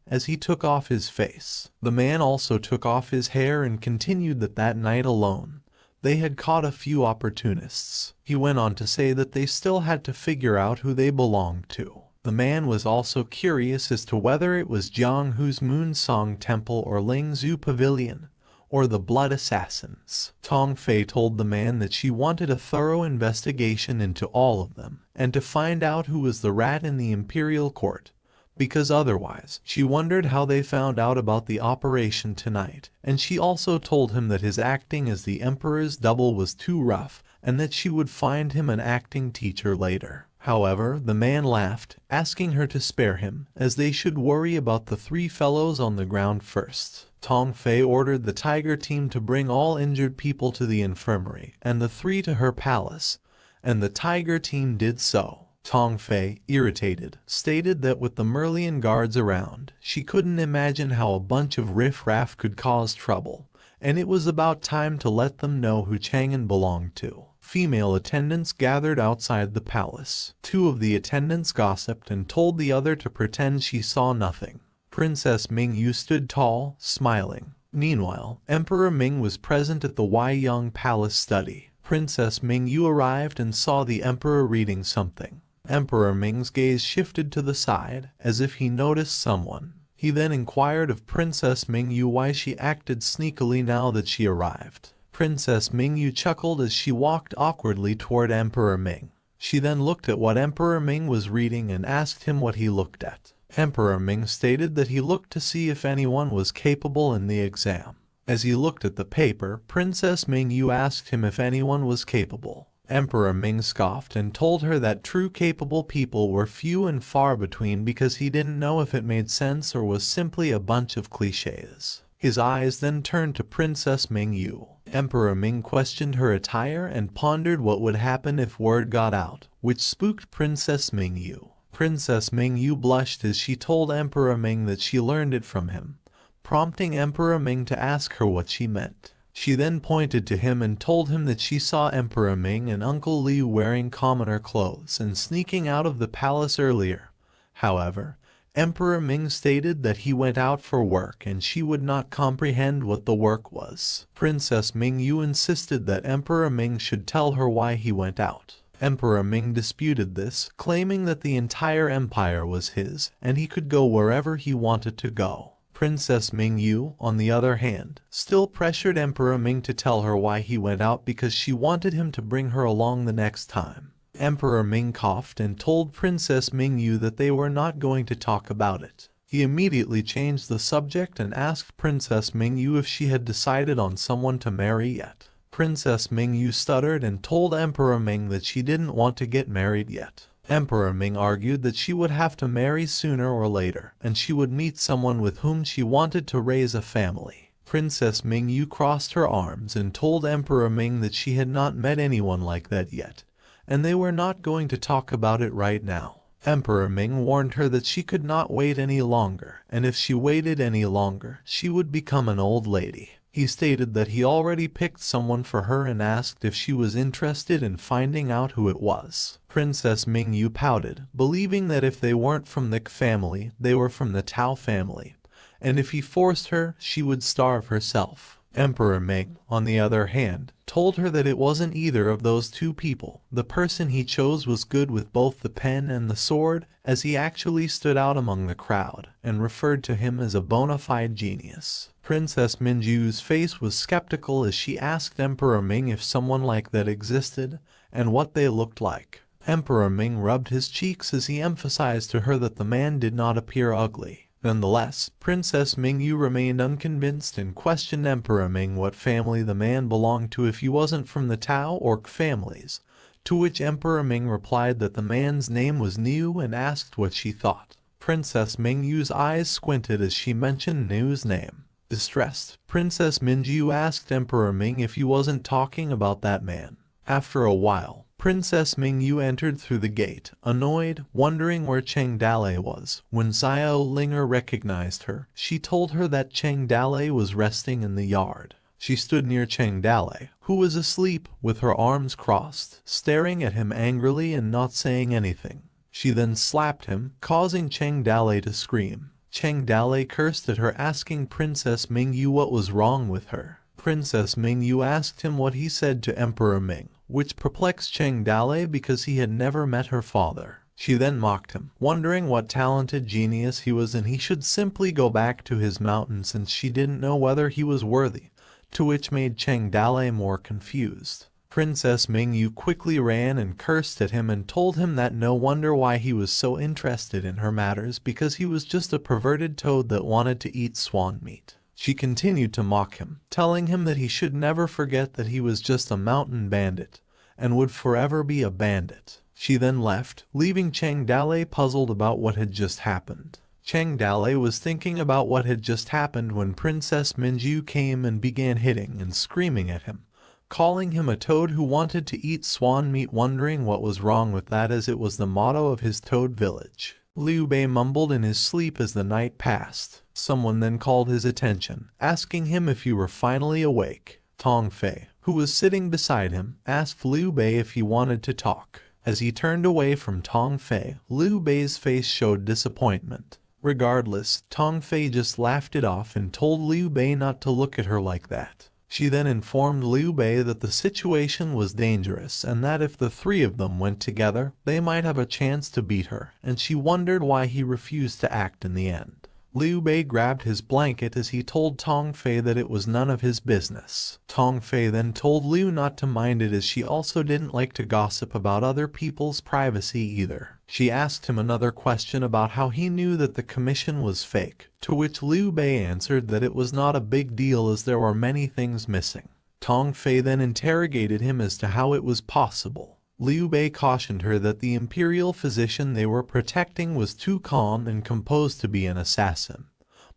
As he took off his face, the man also took off his hair and continued that night alone they had caught a few opportunists. He went on to say that they still had to figure out who they belonged to. The man was also curious as to whether it was Jiang Hu's Moonsong Temple or Lingzhou Pavilion, or the Blood Assassins. Tong Fei told the man that she wanted a thorough investigation into all of them, and to find out who was the rat in the imperial court, because otherwise she wondered how they found out about the operation tonight, and she also told him that his acting as the Emperor's double was too rough, and that she would find him an acting teacher later. However, the man laughed, asking her to spare him, as they should worry about the three fellows on the ground first. Tong Fei ordered the tiger team to bring all injured people to the infirmary, and the three to her palace, and the tiger team did so. Tong Fei, irritated, stated that with the Merlian guards around, she couldn't imagine how a bunch of riff-raff could cause trouble, and it was about time to let them know who Chang'an belonged to. Female attendants gathered outside the palace. Two of the attendants gossiped and told the other to pretend she saw nothing. Princess Mingyu stood tall, smiling. Meanwhile, Emperor Ming was present at the Weiyang Palace study. Princess Mingyu arrived and saw the Emperor reading something. Emperor Ming's gaze shifted to the side, as if he noticed someone. He then inquired of Princess Mingyu why she acted sneakily now that she arrived. Princess Mingyu chuckled as she walked awkwardly toward Emperor Ming. She then looked at what Emperor Ming was reading and asked him what he looked at. Emperor Ming stated that he looked to see if anyone was capable in the exam. As he looked at the paper, Princess Mingyu asked him if anyone was capable. Emperor Ming scoffed and told her that true capable people were few and far between because he didn't know if it made sense or was simply a bunch of cliches. His eyes then turned to Princess Mingyu. Emperor Ming questioned her attire and pondered what would happen if word got out, which spooked Princess Mingyu. Princess Mingyu blushed as she told Emperor Ming that she learned it from him, prompting Emperor Ming to ask her what she meant. She then pointed to him and told him that she saw Emperor Ming and Uncle Liu wearing commoner clothes and sneaking out of the palace earlier. However, Emperor Ming stated that he went out for work and she would not comprehend what the work was. Princess Mingyu insisted that Emperor Ming should tell her why he went out. Emperor Ming disputed this, claiming that the entire empire was his and he could go wherever he wanted to go. Princess Mingyu, on the other hand, still pressured Emperor Ming to tell her why he went out because she wanted him to bring her along the next time. Emperor Ming coughed and told Princess Mingyu that they were not going to talk about it. He immediately changed the subject and asked Princess Mingyu if she had decided on someone to marry yet. Princess Mingyu stuttered and told Emperor Ming that she didn't want to get married yet. Emperor Ming argued that she would have to marry sooner or later, and she would meet someone with whom she wanted to raise a family. Princess Mingyu crossed her arms and told Emperor Ming that she had not met anyone like that yet, and they were not going to talk about it right now. Emperor Ming warned her that she could not wait any longer, and if she waited any longer, she would become an old lady. He stated that he already picked someone for her and asked if she was interested in finding out who it was. Princess Mingyu pouted, believing that if they weren't from the family, they were from the Tao family, and if he forced her, she would starve herself. Emperor Ming, on the other hand, told her that it wasn't either of those two people. The person he chose was good with both the pen and the sword, as he actually stood out among the crowd, and referred to him as a bona fide genius. Princess Mingyu's face was skeptical as she asked Emperor Ming if someone like that existed, and what they looked like. Emperor Ming rubbed his cheeks as he emphasized to her that the man did not appear ugly. Nonetheless, Princess Mingyu remained unconvinced and questioned Emperor Ming what family the man belonged to if he wasn't from the Tao Orc families, to which Emperor Ming replied that the man's name was Niu and asked what she thought. Princess Mingyu's eyes squinted as she mentioned Niu's name. Distressed, Princess Mingyu asked Emperor Ming if he wasn't talking about that man. After a while, Princess Mingyu entered through the gate, annoyed, wondering where Cheng Dalei was. When Xiao Linger recognized her, she told her that Cheng Dalei was resting in the yard. She stood near Cheng Dalei, who was asleep, with her arms crossed, staring at him angrily and not saying anything. She then slapped him, causing Cheng Dalei to scream. Cheng Dalei cursed at her, asking Princess Mingyu what was wrong with her. Princess Mingyu asked him what he said to Emperor Ming, which perplexed Cheng Dalei because he had never met her father. She then mocked him, wondering what talented genius he was and he should simply go back to his mountain since she didn't know whether he was worthy, to which made Cheng Dalei more confused. Princess Mingyu quickly ran and cursed at him and told him that no wonder why he was so interested in her matters because he was just a perverted toad that wanted to eat swan meat. She continued to mock him, telling him that he should never forget that he was just a mountain bandit, and would forever be a bandit. She then left, leaving Cheng Dalei puzzled about what had just happened. Cheng Dalei was thinking about what had just happened when Princess Mingyu came and began hitting and screaming at him, calling him a toad who wanted to eat swan meat, wondering what was wrong with that as it was the motto of his toad village. Liu Bei mumbled in his sleep as the night passed. Someone then called his attention, asking him if he were finally awake. Tong Fei, who was sitting beside him, asked Liu Bei if he wanted to talk. As he turned away from Tong Fei, Liu Bei's face showed disappointment. Regardless, Tong Fei just laughed it off and told Liu Bei not to look at her like that. She then informed Liu Bei that the situation was dangerous and that if the three of them went together, they might have a chance to beat her, and she wondered why he refused to act in the end. Liu Bei grabbed his blanket as he told Tong Fei that it was none of his business. Tong Fei then told Liu not to mind it as she also didn't like to gossip about other people's privacy either. She asked him another question about how he knew that the commission was fake, to which Liu Bei answered that it was not a big deal as there were many things missing. Tong Fei then interrogated him as to how it was possible. Liu Bei cautioned her that the imperial physician they were protecting was too calm and composed to be an assassin.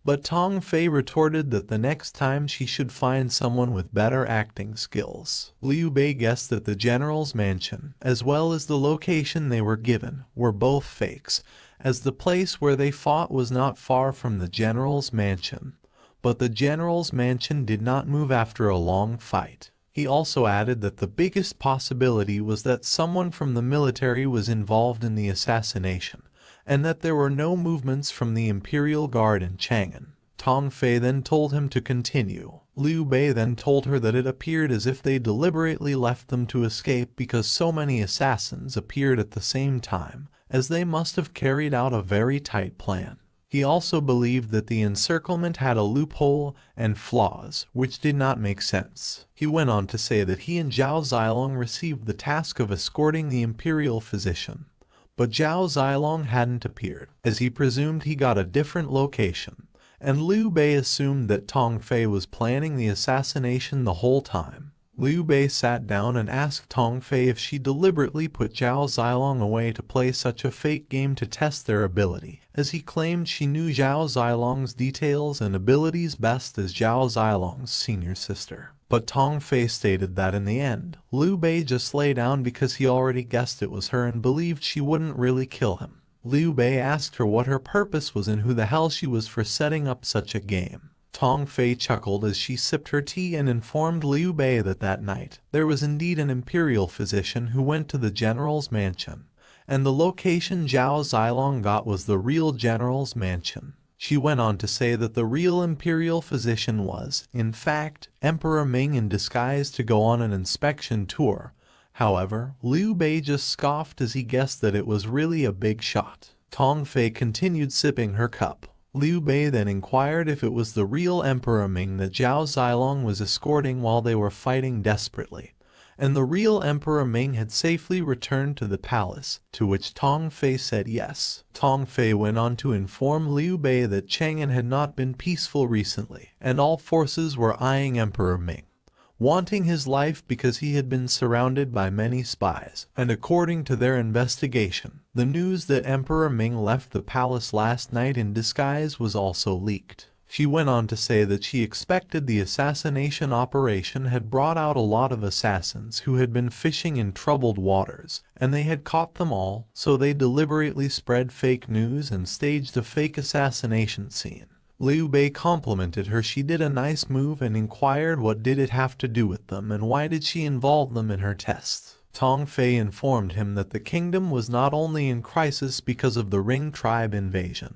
But Tong Fei retorted that the next time she should find someone with better acting skills. Liu Bei guessed that the general's mansion, as well as the location they were given, were both fakes, as the place where they fought was not far from the general's mansion. But the general's mansion did not move after a long fight. He also added that the biggest possibility was that someone from the military was involved in the assassination, and that there were no movements from the Imperial Guard in Chang'an. Tong Fei then told him to continue. Liu Bei then told her that it appeared as if they deliberately left them to escape because so many assassins appeared at the same time, as they must have carried out a very tight plan. He also believed that the encirclement had a loophole and flaws, which did not make sense. He went on to say that he and Zhao Zilong received the task of escorting the imperial physician, but Zhao Zilong hadn't appeared, as he presumed he got a different location, and Liu Bei assumed that Tong Fei was planning the assassination the whole time. Liu Bei sat down and asked Tong Fei if she deliberately put Zhao Zilong away to play such a fake game to test their ability, as he claimed she knew Zhao Zilong's details and abilities best as Zhao Zilong's senior sister. But Tong Fei stated that in the end, Liu Bei just lay down because he already guessed it was her and believed she wouldn't really kill him. Liu Bei asked her what her purpose was and who the hell she was for setting up such a game. Tong Fei chuckled as she sipped her tea and informed Liu Bei that that night, there was indeed an imperial physician who went to the general's mansion, and the location Zhao Zilong got was the real general's mansion. She went on to say that the real imperial physician was, in fact, Emperor Ming in disguise to go on an inspection tour. However, Liu Bei just scoffed as he guessed that it was really a big shot. Tong Fei continued sipping her cup. Liu Bei then inquired if it was the real Emperor Ming that Zhao Zilong was escorting while they were fighting desperately, and the real Emperor Ming had safely returned to the palace, to which Tong Fei said yes. Tong Fei went on to inform Liu Bei that Chang'an had not been peaceful recently, and all forces were eyeing Emperor Ming, wanting his life because he had been surrounded by many spies. And according to their investigation, the news that Emperor Ming left the palace last night in disguise was also leaked. She went on to say that she expected the assassination operation had brought out a lot of assassins who had been fishing in troubled waters, and they had caught them all, so they deliberately spread fake news and staged a fake assassination scene. Liu Bei complimented her. She did a nice move and inquired what did it have to do with them and why did she involve them in her tests. Tong Fei informed him that the kingdom was not only in crisis because of the Ring tribe invasion,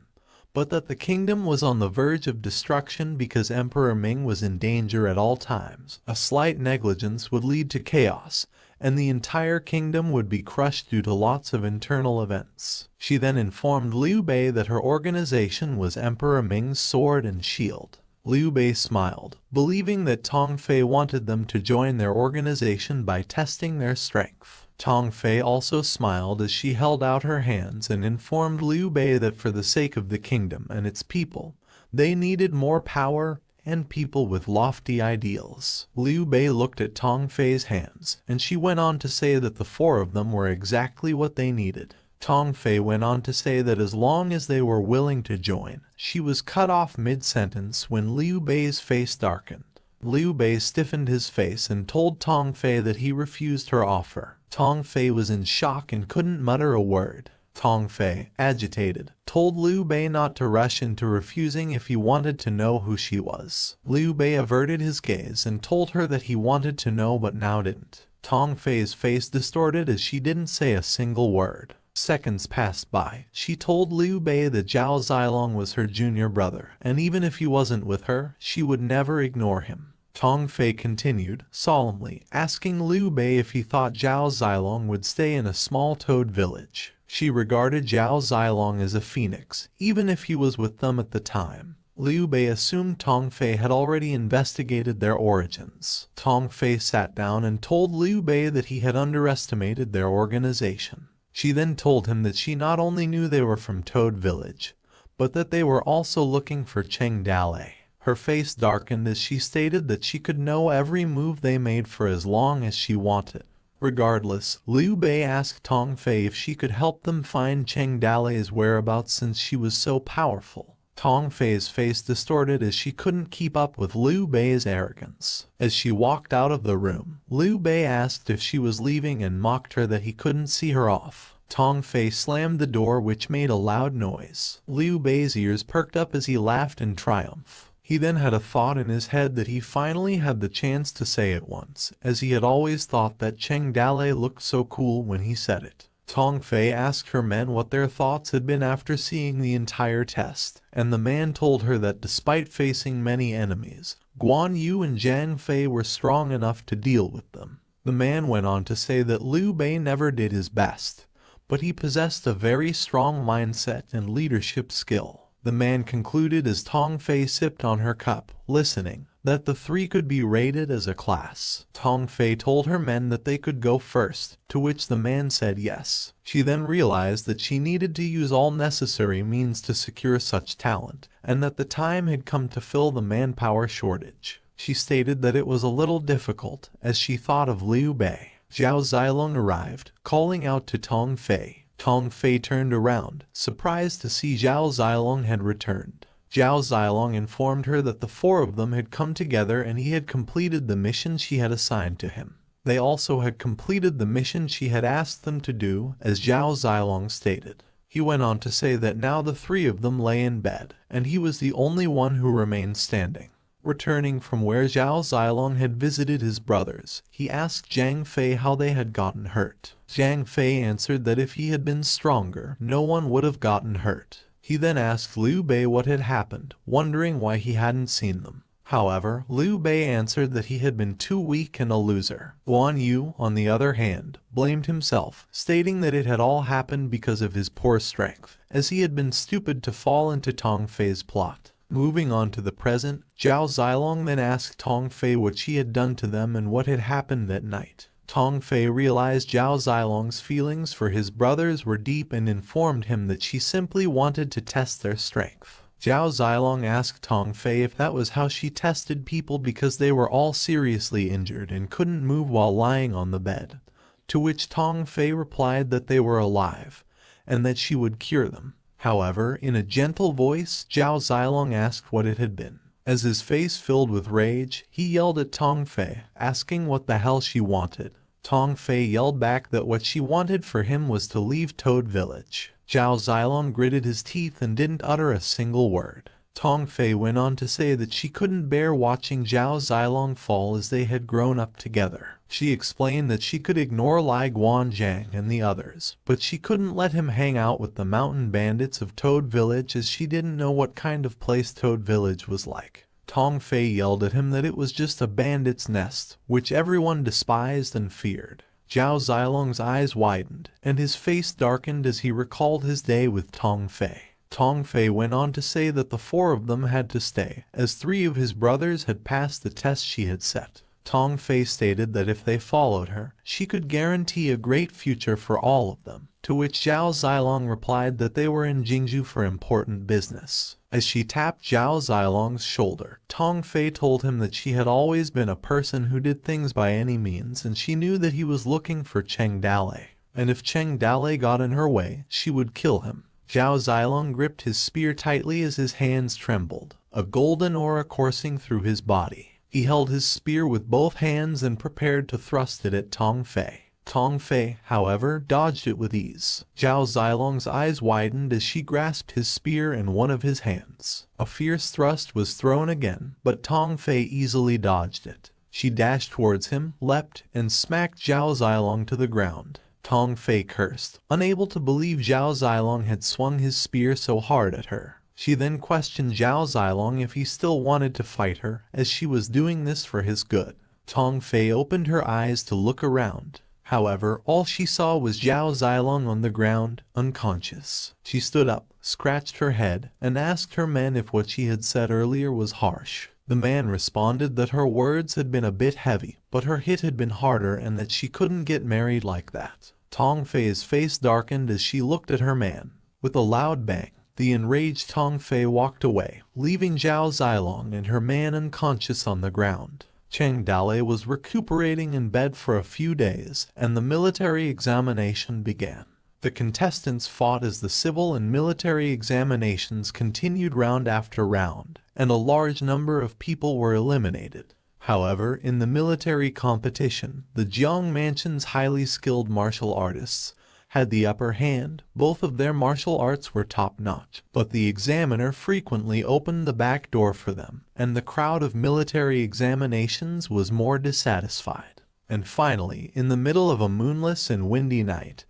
but that the kingdom was on the verge of destruction because Emperor Ming was in danger at all times. A slight negligence would lead to chaos, and the entire kingdom would be crushed due to lots of internal events. She then informed Liu Bei that her organization was Emperor Ming's sword and shield. Liu Bei smiled, believing that Tong Fei wanted them to join their organization by testing their strength. Tong Fei also smiled as she held out her hands and informed Liu Bei that for the sake of the kingdom and its people, they needed more power and people with lofty ideals. Liu Bei looked at Tong Fei's hands, and she went on to say that the four of them were exactly what they needed. Tong Fei went on to say that as long as they were willing to join, she was cut off mid-sentence when Liu Bei's face darkened. Liu Bei stiffened his face and told Tong Fei that he refused her offer. Tong Fei was in shock and couldn't mutter a word. Tong Fei, agitated, told Liu Bei not to rush into refusing if he wanted to know who she was. Liu Bei averted his gaze and told her that he wanted to know but now didn't. Tong Fei's face distorted as she didn't say a single word. Seconds passed by. She told Liu Bei that Zhao Zilong was her junior brother, and even if he wasn't with her, she would never ignore him. Tong Fei continued, solemnly, asking Liu Bei if he thought Zhao Zilong would stay in a small toad village. She regarded Zhao Zilong as a phoenix, even if he was with them at the time. Liu Bei assumed Tong Fei had already investigated their origins. Tong Fei sat down and told Liu Bei that he had underestimated their organization. She then told him that she not only knew they were from Toad Village, but that they were also looking for Cheng Dalei. Her face darkened as she stated that she could know every move they made for as long as she wanted. Regardless, Liu Bei asked Tong Fei if she could help them find Cheng Dalei's whereabouts since she was so powerful. Tong Fei's face distorted as she couldn't keep up with Liu Bei's arrogance. As she walked out of the room, Liu Bei asked if she was leaving and mocked her that he couldn't see her off. Tong Fei slammed the door, which made a loud noise. Liu Bei's ears perked up as he laughed in triumph. He then had a thought in his head that he finally had the chance to say it once, as he had always thought that Cheng Dalei looked so cool when he said it. Tong Fei asked her men what their thoughts had been after seeing the entire test, and the man told her that despite facing many enemies, Guan Yu and Zhang Fei were strong enough to deal with them. The man went on to say that Liu Bei never did his best, but he possessed a very strong mindset and leadership skill. The man concluded as Tong Fei sipped on her cup, listening, that the three could be rated as a class. Tong Fei told her men that they could go first, to which the man said yes. She then realized that she needed to use all necessary means to secure such talent, and that the time had come to fill the manpower shortage. She stated that it was a little difficult, as she thought of Liu Bei. Zhao Zilong arrived, calling out to Tong Fei. Tong Fei turned around, surprised to see Zhao Zilong had returned. Zhao Zilong informed her that the four of them had come together and he had completed the mission she had assigned to him. They also had completed the mission she had asked them to do, as Zhao Zilong stated. He went on to say that now the three of them lay in bed, and he was the only one who remained standing. Returning from where Zhao Zilong had visited his brothers, he asked Zhang Fei how they had gotten hurt. Zhang Fei answered that if he had been stronger, no one would have gotten hurt. He then asked Liu Bei what had happened, wondering why he hadn't seen them. However, Liu Bei answered that he had been too weak and a loser. Guan Yu, on the other hand, blamed himself, stating that it had all happened because of his poor strength, as he had been stupid to fall into Tong Fei's plot. Moving on to the present, Zhao Zilong then asked Tong Fei what she had done to them and what had happened that night. Tong Fei realized Zhao Zilong's feelings for his brothers were deep and informed him that she simply wanted to test their strength. Zhao Zilong asked Tong Fei if that was how she tested people because they were all seriously injured and couldn't move while lying on the bed, to which Tong Fei replied that they were alive, and that she would cure them. However, in a gentle voice, Zhao Zilong asked what it had been. As his face filled with rage, he yelled at Tong Fei, asking what the hell she wanted. Tong Fei yelled back that what she wanted for him was to leave Toad Village. Zhao Zilong gritted his teeth and didn't utter a single word. Tong Fei went on to say that she couldn't bear watching Zhao Zilong fall as they had grown up together. She explained that she could ignore Lai Guanzhang and the others, but she couldn't let him hang out with the mountain bandits of Toad Village as she didn't know what kind of place Toad Village was like. Tong Fei yelled at him that it was just a bandit's nest, which everyone despised and feared. Zhao Zilong's eyes widened, and his face darkened as he recalled his day with Tong Fei. Tong Fei went on to say that the four of them had to stay, as 3 of his brothers had passed the test she had set. Tong Fei stated that if they followed her, she could guarantee a great future for all of them, to which Zhao Zilong replied that they were in Jingzhou for important business. As she tapped Zhao Zilong's shoulder, Tong Fei told him that she had always been a person who did things by any means, and she knew that he was looking for Cheng Dalei, and if Cheng Dalei got in her way, she would kill him. Zhao Zilong gripped his spear tightly as his hands trembled, a golden aura coursing through his body. He held his spear with both hands and prepared to thrust it at Tong Fei. Tong Fei, however, dodged it with ease. Zhao Zilong's eyes widened as she grasped his spear in one of his hands. A fierce thrust was thrown again, but Tong Fei easily dodged it. She dashed towards him, leapt, and smacked Zhao Zilong to the ground. Tong Fei cursed, unable to believe Zhao Zilong had swung his spear so hard at her. She then questioned Zhao Zilong if he still wanted to fight her, as she was doing this for his good. Tong Fei opened her eyes to look around. However, all she saw was Zhao Zilong on the ground, unconscious. She stood up, scratched her head, and asked her men if what she had said earlier was harsh. The man responded that her words had been a bit heavy, but her hit had been harder and that she couldn't get married like that. Tong Fei's face darkened as she looked at her man. With a loud bang, the enraged Tong Fei walked away, leaving Zhao Zilong and her man unconscious on the ground. Cheng Dalei was recuperating in bed for a few days, and the military examination began. The contestants fought as the civil and military examinations continued round after round, and a large number of people were eliminated. However, in the military competition, the Jiang Mansion's highly skilled martial artists had the upper hand. Both of their martial arts were top-notch, but the examiner frequently opened the back door for them, and the crowd of military examinations was more dissatisfied. And finally, in the middle of a moonless and windy night,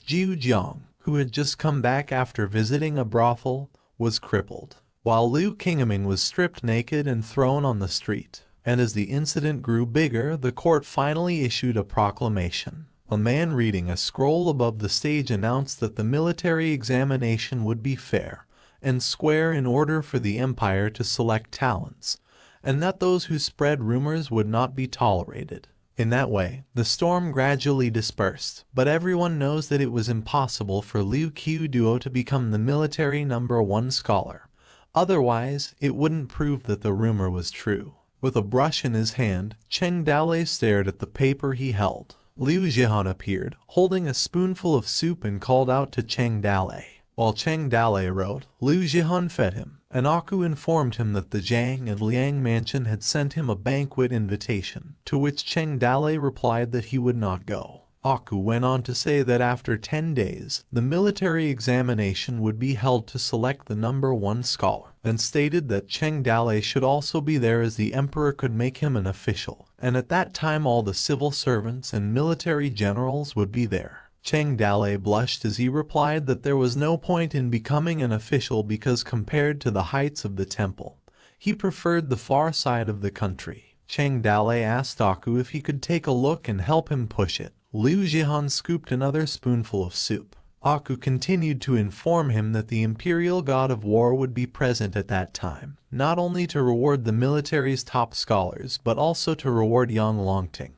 Zhu Jiang, who had just come back after visiting a brothel, was crippled, while Liu Qingming was stripped naked and thrown on the street. And as the incident grew bigger, the court finally issued a proclamation. A man reading a scroll above the stage announced that the military examination would be fair and square in order for the empire to select talents, and that those who spread rumors would not be tolerated. In that way, the storm gradually dispersed, but everyone knows that it was impossible for Liu Qiuduo to become the military #1 scholar. Otherwise, it wouldn't prove that the rumor was true. With a brush in his hand, Cheng Dalei stared at the paper he held. Liu Zhihan appeared, holding a spoonful of soup, and called out to Cheng Dalei. While Cheng Dalei wrote, Liu Zhihan fed him, and Aku informed him that the Zhang and Liang mansion had sent him a banquet invitation, to which Cheng Dalei replied that he would not go. Aku went on to say that after 10 days, the military examination would be held to select the #1 scholar, and stated that Cheng Dalei should also be there as the emperor could make him an official, and at that time all the civil servants and military generals would be there. Cheng Dalei blushed as he replied that there was no point in becoming an official because compared to the heights of the temple, he preferred the far side of the country. Cheng Dalei asked Aku if he could take a look and help him push it. Liu Zhihan scooped another spoonful of soup. Aku continued to inform him that the imperial god of war would be present at that time, not only to reward the military's top scholars but also to reward Yang Longting,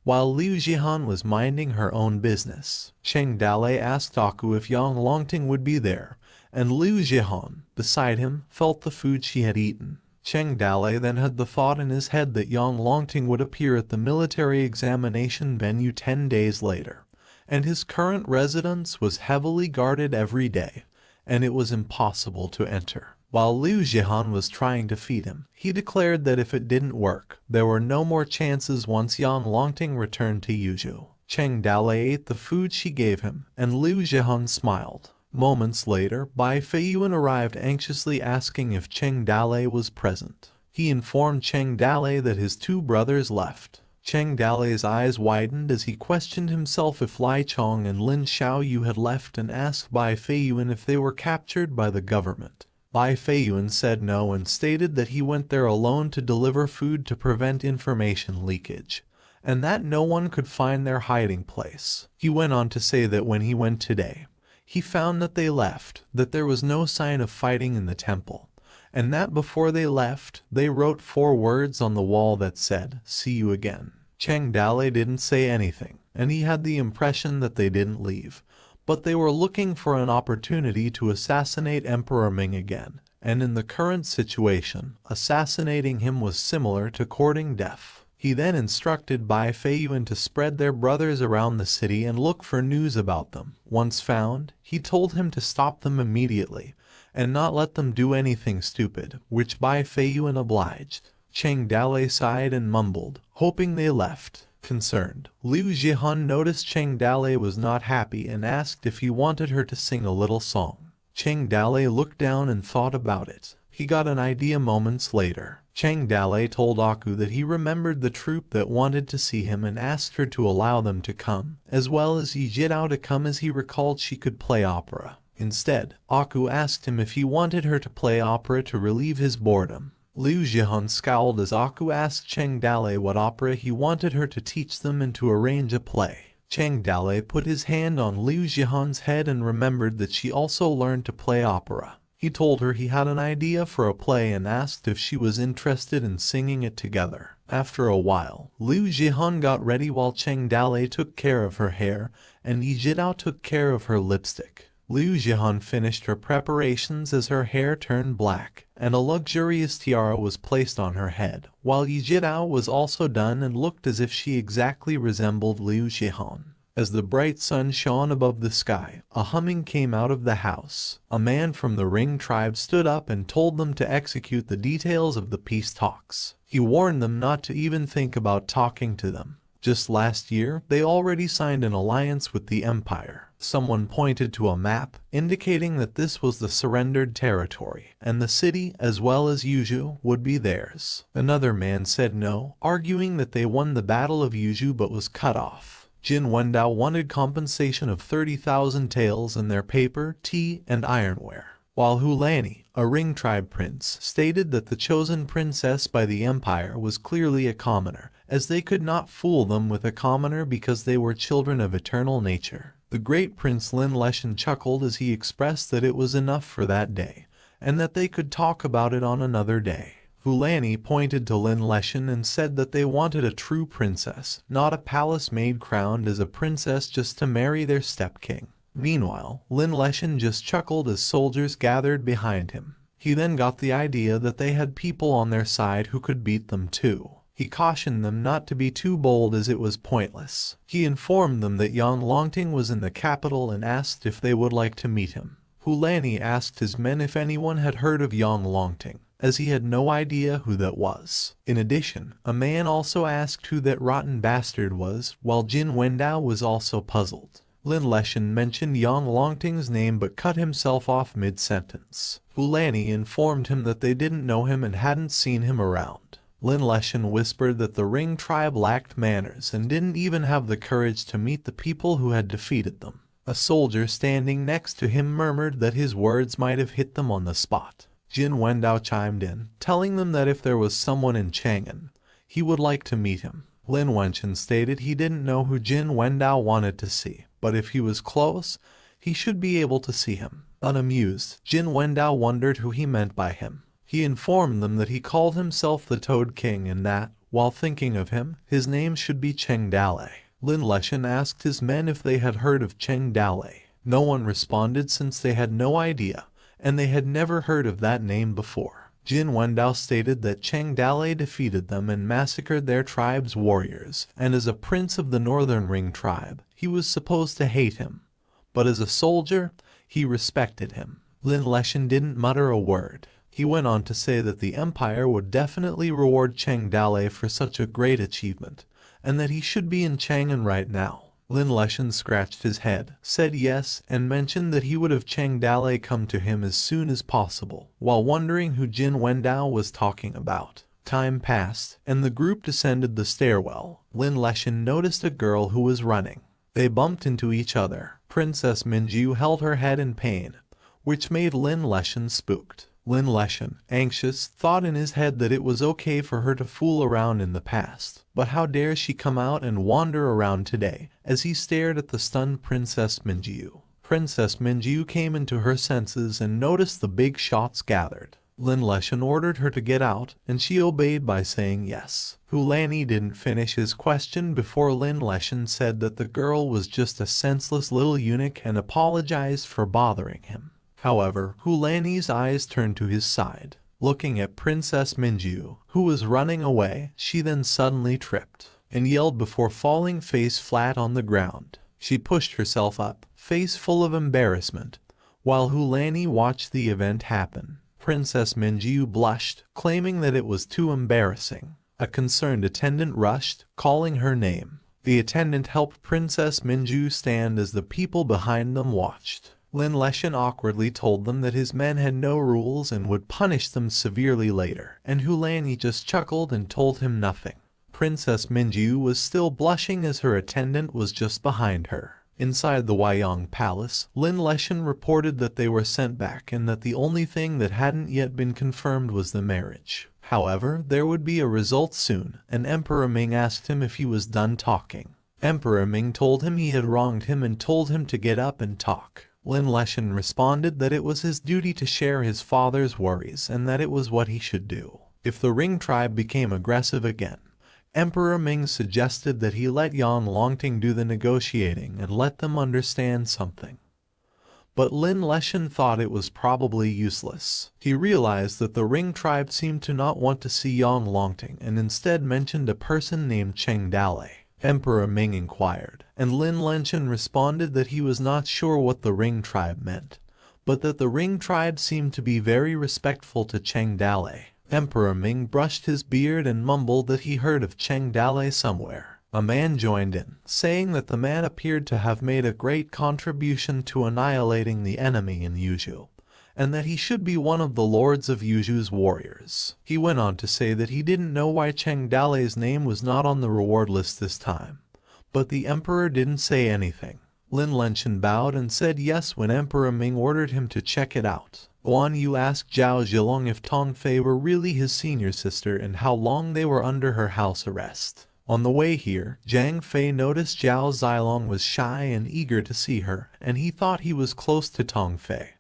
While Liu Jihan was minding her own business, Cheng Dalei asked Aku if Yang Longting would be there, and Liu Jihan, beside him, felt the food she had eaten. Cheng Dalei then had the thought in his head that Yang Longting would appear at the military examination venue 10 days later, and his current residence was heavily guarded every day, and it was impossible to enter. While Liu Jihan was trying to feed him, he declared that if it didn't work, there were no more chances once Yang Longting returned to Yuzhou. Cheng Dalei ate the food she gave him, and Liu Jihan smiled. Moments later, Bai Feiyuan arrived anxiously asking if Cheng Dalei was present. He informed Cheng Dalei that his 2 brothers left. Cheng Dalei's eyes widened as he questioned himself if Lai Chong and Lin Xiaoyu had left and asked Bai Feiyuan if they were captured by the government. Bai Feiyuan said no and stated that he went there alone to deliver food to prevent information leakage, and that no one could find their hiding place. He went on to say that when he went today, he found that they left, that there was no sign of fighting in the temple, and that before they left, they wrote 4 words on the wall that said, "See you again." Cheng Dalei didn't say anything, and he had the impression that they didn't leave, but they were looking for an opportunity to assassinate Emperor Ming again, and in the current situation, assassinating him was similar to courting death. He then instructed Bai Feiyuan to spread their brothers around the city and look for news about them. Once found, he told him to stop them immediately and not let them do anything stupid, which Bai Feiyuan obliged. Cheng Dalei sighed and mumbled, hoping they left. Concerned, Liu Jihan noticed Cheng Dalei was not happy and asked if he wanted her to sing a little song. Cheng Dalei looked down and thought about it. He got an idea moments later. Cheng Dalei told Aku that he remembered the troupe that wanted to see him and asked her to allow them to come, as well as Yi Jitao to come as he recalled she could play opera. Instead, Aku asked him if he wanted her to play opera to relieve his boredom. Liu Jihan scowled as Aku asked Cheng Dalei what opera he wanted her to teach them and to arrange a play. Cheng Dalei put his hand on Liu Jihan's head and remembered that she also learned to play opera. He told her he had an idea for a play and asked if she was interested in singing it together. After a while, Liu Jihan got ready while Cheng Dalei took care of her hair and Yi Jitao took care of her lipstick. Liu Jihan finished her preparations as her hair turned black, and a luxurious tiara was placed on her head, while Yi Jitao was also done and looked as if she exactly resembled Liu Jihan. As the bright sun shone above the sky, a humming came out of the house. A man from the Ring tribe stood up and told them to execute the details of the peace talks. He warned them not to even think about talking to them. Just last year, they already signed an alliance with the Empire. Someone pointed to a map, indicating that this was the surrendered territory, and the city, as well as Yuzhou, would be theirs. Another man said no, arguing that they won the Battle of Yuzhou but was cut off. Jin Wendao wanted compensation of 30,000 taels in their paper, tea, and ironware, while Hulani, a Ring tribe prince, stated that the chosen princess by the Empire was clearly a commoner, as they could not fool them with a commoner because they were children of eternal nature. The great Prince Lin Leshan chuckled as he expressed that it was enough for that day, and that they could talk about it on another day. Hulani pointed to Lin Leshan and said that they wanted a true princess, not a palace maid crowned as a princess just to marry their step-king. Meanwhile, Lin Leshan just chuckled as soldiers gathered behind him. He then got the idea that they had people on their side who could beat them too. He cautioned them not to be too bold as it was pointless. He informed them that Yang Longting was in the capital and asked if they would like to meet him. Hulani asked his men if anyone had heard of Yang Longting, as he had no idea who that was. In addition, a man also asked who that rotten bastard was, while Jin Wendao was also puzzled. Lin Leshan mentioned Yang Longting's name but cut himself off mid-sentence. Hulani informed him that they didn't know him and hadn't seen him around. Lin Leshan whispered that the Ring tribe lacked manners and didn't even have the courage to meet the people who had defeated them. A soldier standing next to him murmured that his words might have hit them on the spot. Jin Wendao chimed in, telling them that if there was someone in Chang'an, he would like to meet him. Lin Wenchen stated he didn't know who Jin Wendao wanted to see, but if he was close, he should be able to see him. Unamused, Jin Wendao wondered who he meant by him. He informed them that he called himself the Toad King and that, While thinking of him, his name should be Cheng Dale. Lin Leshan asked his men if they had heard of Cheng Dale. No one responded since they had no idea, and they had never heard of that name before. Jin Wendao stated that Cheng Dale defeated them and massacred their tribe's warriors, and as a prince of the Northern Ring tribe, he was supposed to hate him. But as a soldier, he respected him. Lin Leshan didn't mutter a word. He went on to say that the Empire would definitely reward Cheng Dale for such a great achievement, and that he should be in Chang'an right now. Lin Leshan scratched his head, said yes, and mentioned that he would have Cheng Dale come to him as soon as possible, while wondering who Jin Wendao was talking about. Time passed, and the group descended the stairwell. Lin Leshan noticed a girl who was running. They bumped into each other. Princess Minju held her head in pain, which made Lin Leshan spooked. Lin Leshan, anxious, thought in his head that it was okay for her to fool around in the past. But how dare she come out and wander around today, as he stared at the stunned Princess Minju. Princess Minju came into her senses and noticed the big shots gathered. Lin Leshan ordered her to get out, and she obeyed by saying yes. Hulani didn't finish his question before Lin Leshan said that the girl was just a senseless little eunuch and apologized for bothering him. However, Hulani's eyes turned to his side. Looking at Princess Minju, who was running away, she then suddenly tripped and yelled before falling face flat on the ground. She pushed herself up, face full of embarrassment, while Hulani watched the event happen. Princess Minju blushed, claiming that it was too embarrassing. A concerned attendant rushed, calling her name. The attendant helped Princess Minju stand as the people behind them watched. Lin Leshan awkwardly told them that his men had no rules and would punish them severely later, and Hulani just chuckled and told him nothing. Princess Minju was still blushing as her attendant was just behind her. Inside the Wyong Palace, Lin Leshan reported that they were sent back and that the only thing that hadn't yet been confirmed was the marriage. However, there would be a result soon, and Emperor Ming asked him if he was done talking. Emperor Ming told him he had wronged him and told him to get up and talk. Lin Leshan responded that it was his duty to share his father's worries and that it was what he should do. If the Ring tribe became aggressive again, Emperor Ming suggested that he let Yan Longting do the negotiating and let them understand something. But Lin Leshan thought it was probably useless. He realized that the Ring tribe seemed to not want to see Yan Longting and instead mentioned a person named Cheng Dale. Emperor Ming inquired, and Lin Leshan responded that he was not sure what the Ring tribe meant, but that the Ring tribe seemed to be very respectful to Cheng Dale. Emperor Ming brushed his beard and mumbled that he heard of Cheng Dale somewhere. A man joined in, saying that the man appeared to have made a great contribution to annihilating the enemy in Yuzhou, and that he should be one of the lords of Yuzhou's warriors. He went on to say that he didn't know why Cheng Dale's name was not on the reward list this time, but the emperor didn't say anything. Lin Leshan bowed and said yes when Emperor Ming ordered him to check it out. Guan Yu asked Zhao Zhilong if Tong Fei were really his senior sister and how long they were under her house arrest. On the way here, Zhang Fei noticed Zhao Zilong was shy and eager to see her, and he thought he was close to Tong Fei.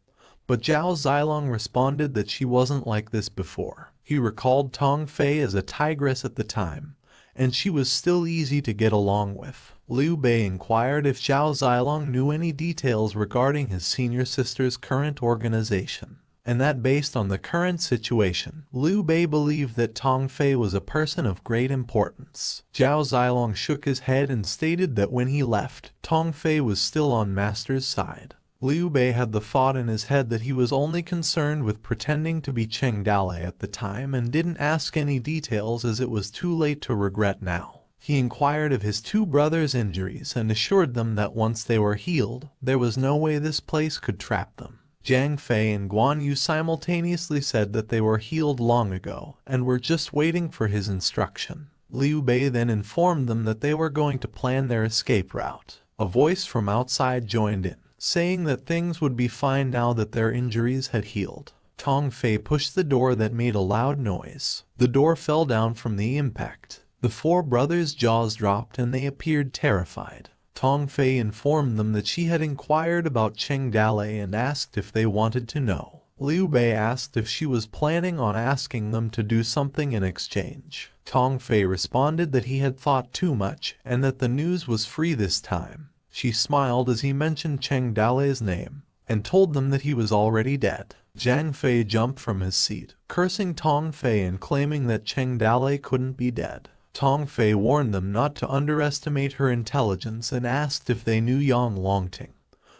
But Zhao Zilong responded that she wasn't like this before. He recalled Tong Fei as a tigress at the time, and she was still easy to get along with. Liu Bei inquired if Zhao Zilong knew any details regarding his senior sister's current organization, and that based on the current situation, Liu Bei believed that Tong Fei was a person of great importance. Zhao Zilong shook his head and stated that when he left, Tong Fei was still on Master's side. Liu Bei had the thought in his head that he was only concerned with pretending to be Cheng Dale at the time and didn't ask any details as it was too late to regret now. He inquired of his two brothers' injuries and assured them that once they were healed, there was no way this place could trap them. Zhang Fei and Guan Yu simultaneously said that they were healed long ago and were just waiting for his instruction. Liu Bei then informed them that they were going to plan their escape route. A voice from outside joined in, saying that things would be fine now that their injuries had healed. Tong Fei pushed the door that made a loud noise. The door fell down from the impact. The four brothers' jaws dropped and they appeared terrified. Tong Fei informed them that she had inquired about Cheng Dale and asked if they wanted to know. Liu Bei asked if she was planning on asking them to do something in exchange. Tong Fei responded that he had thought too much and that the news was free this time. She smiled as he mentioned Cheng Dalei's name and told them that he was already dead. Zhang Fei jumped from his seat, cursing Tong Fei and claiming that Cheng Dalei couldn't be dead. Tong Fei warned them not to underestimate her intelligence and asked if they knew Yang Longting,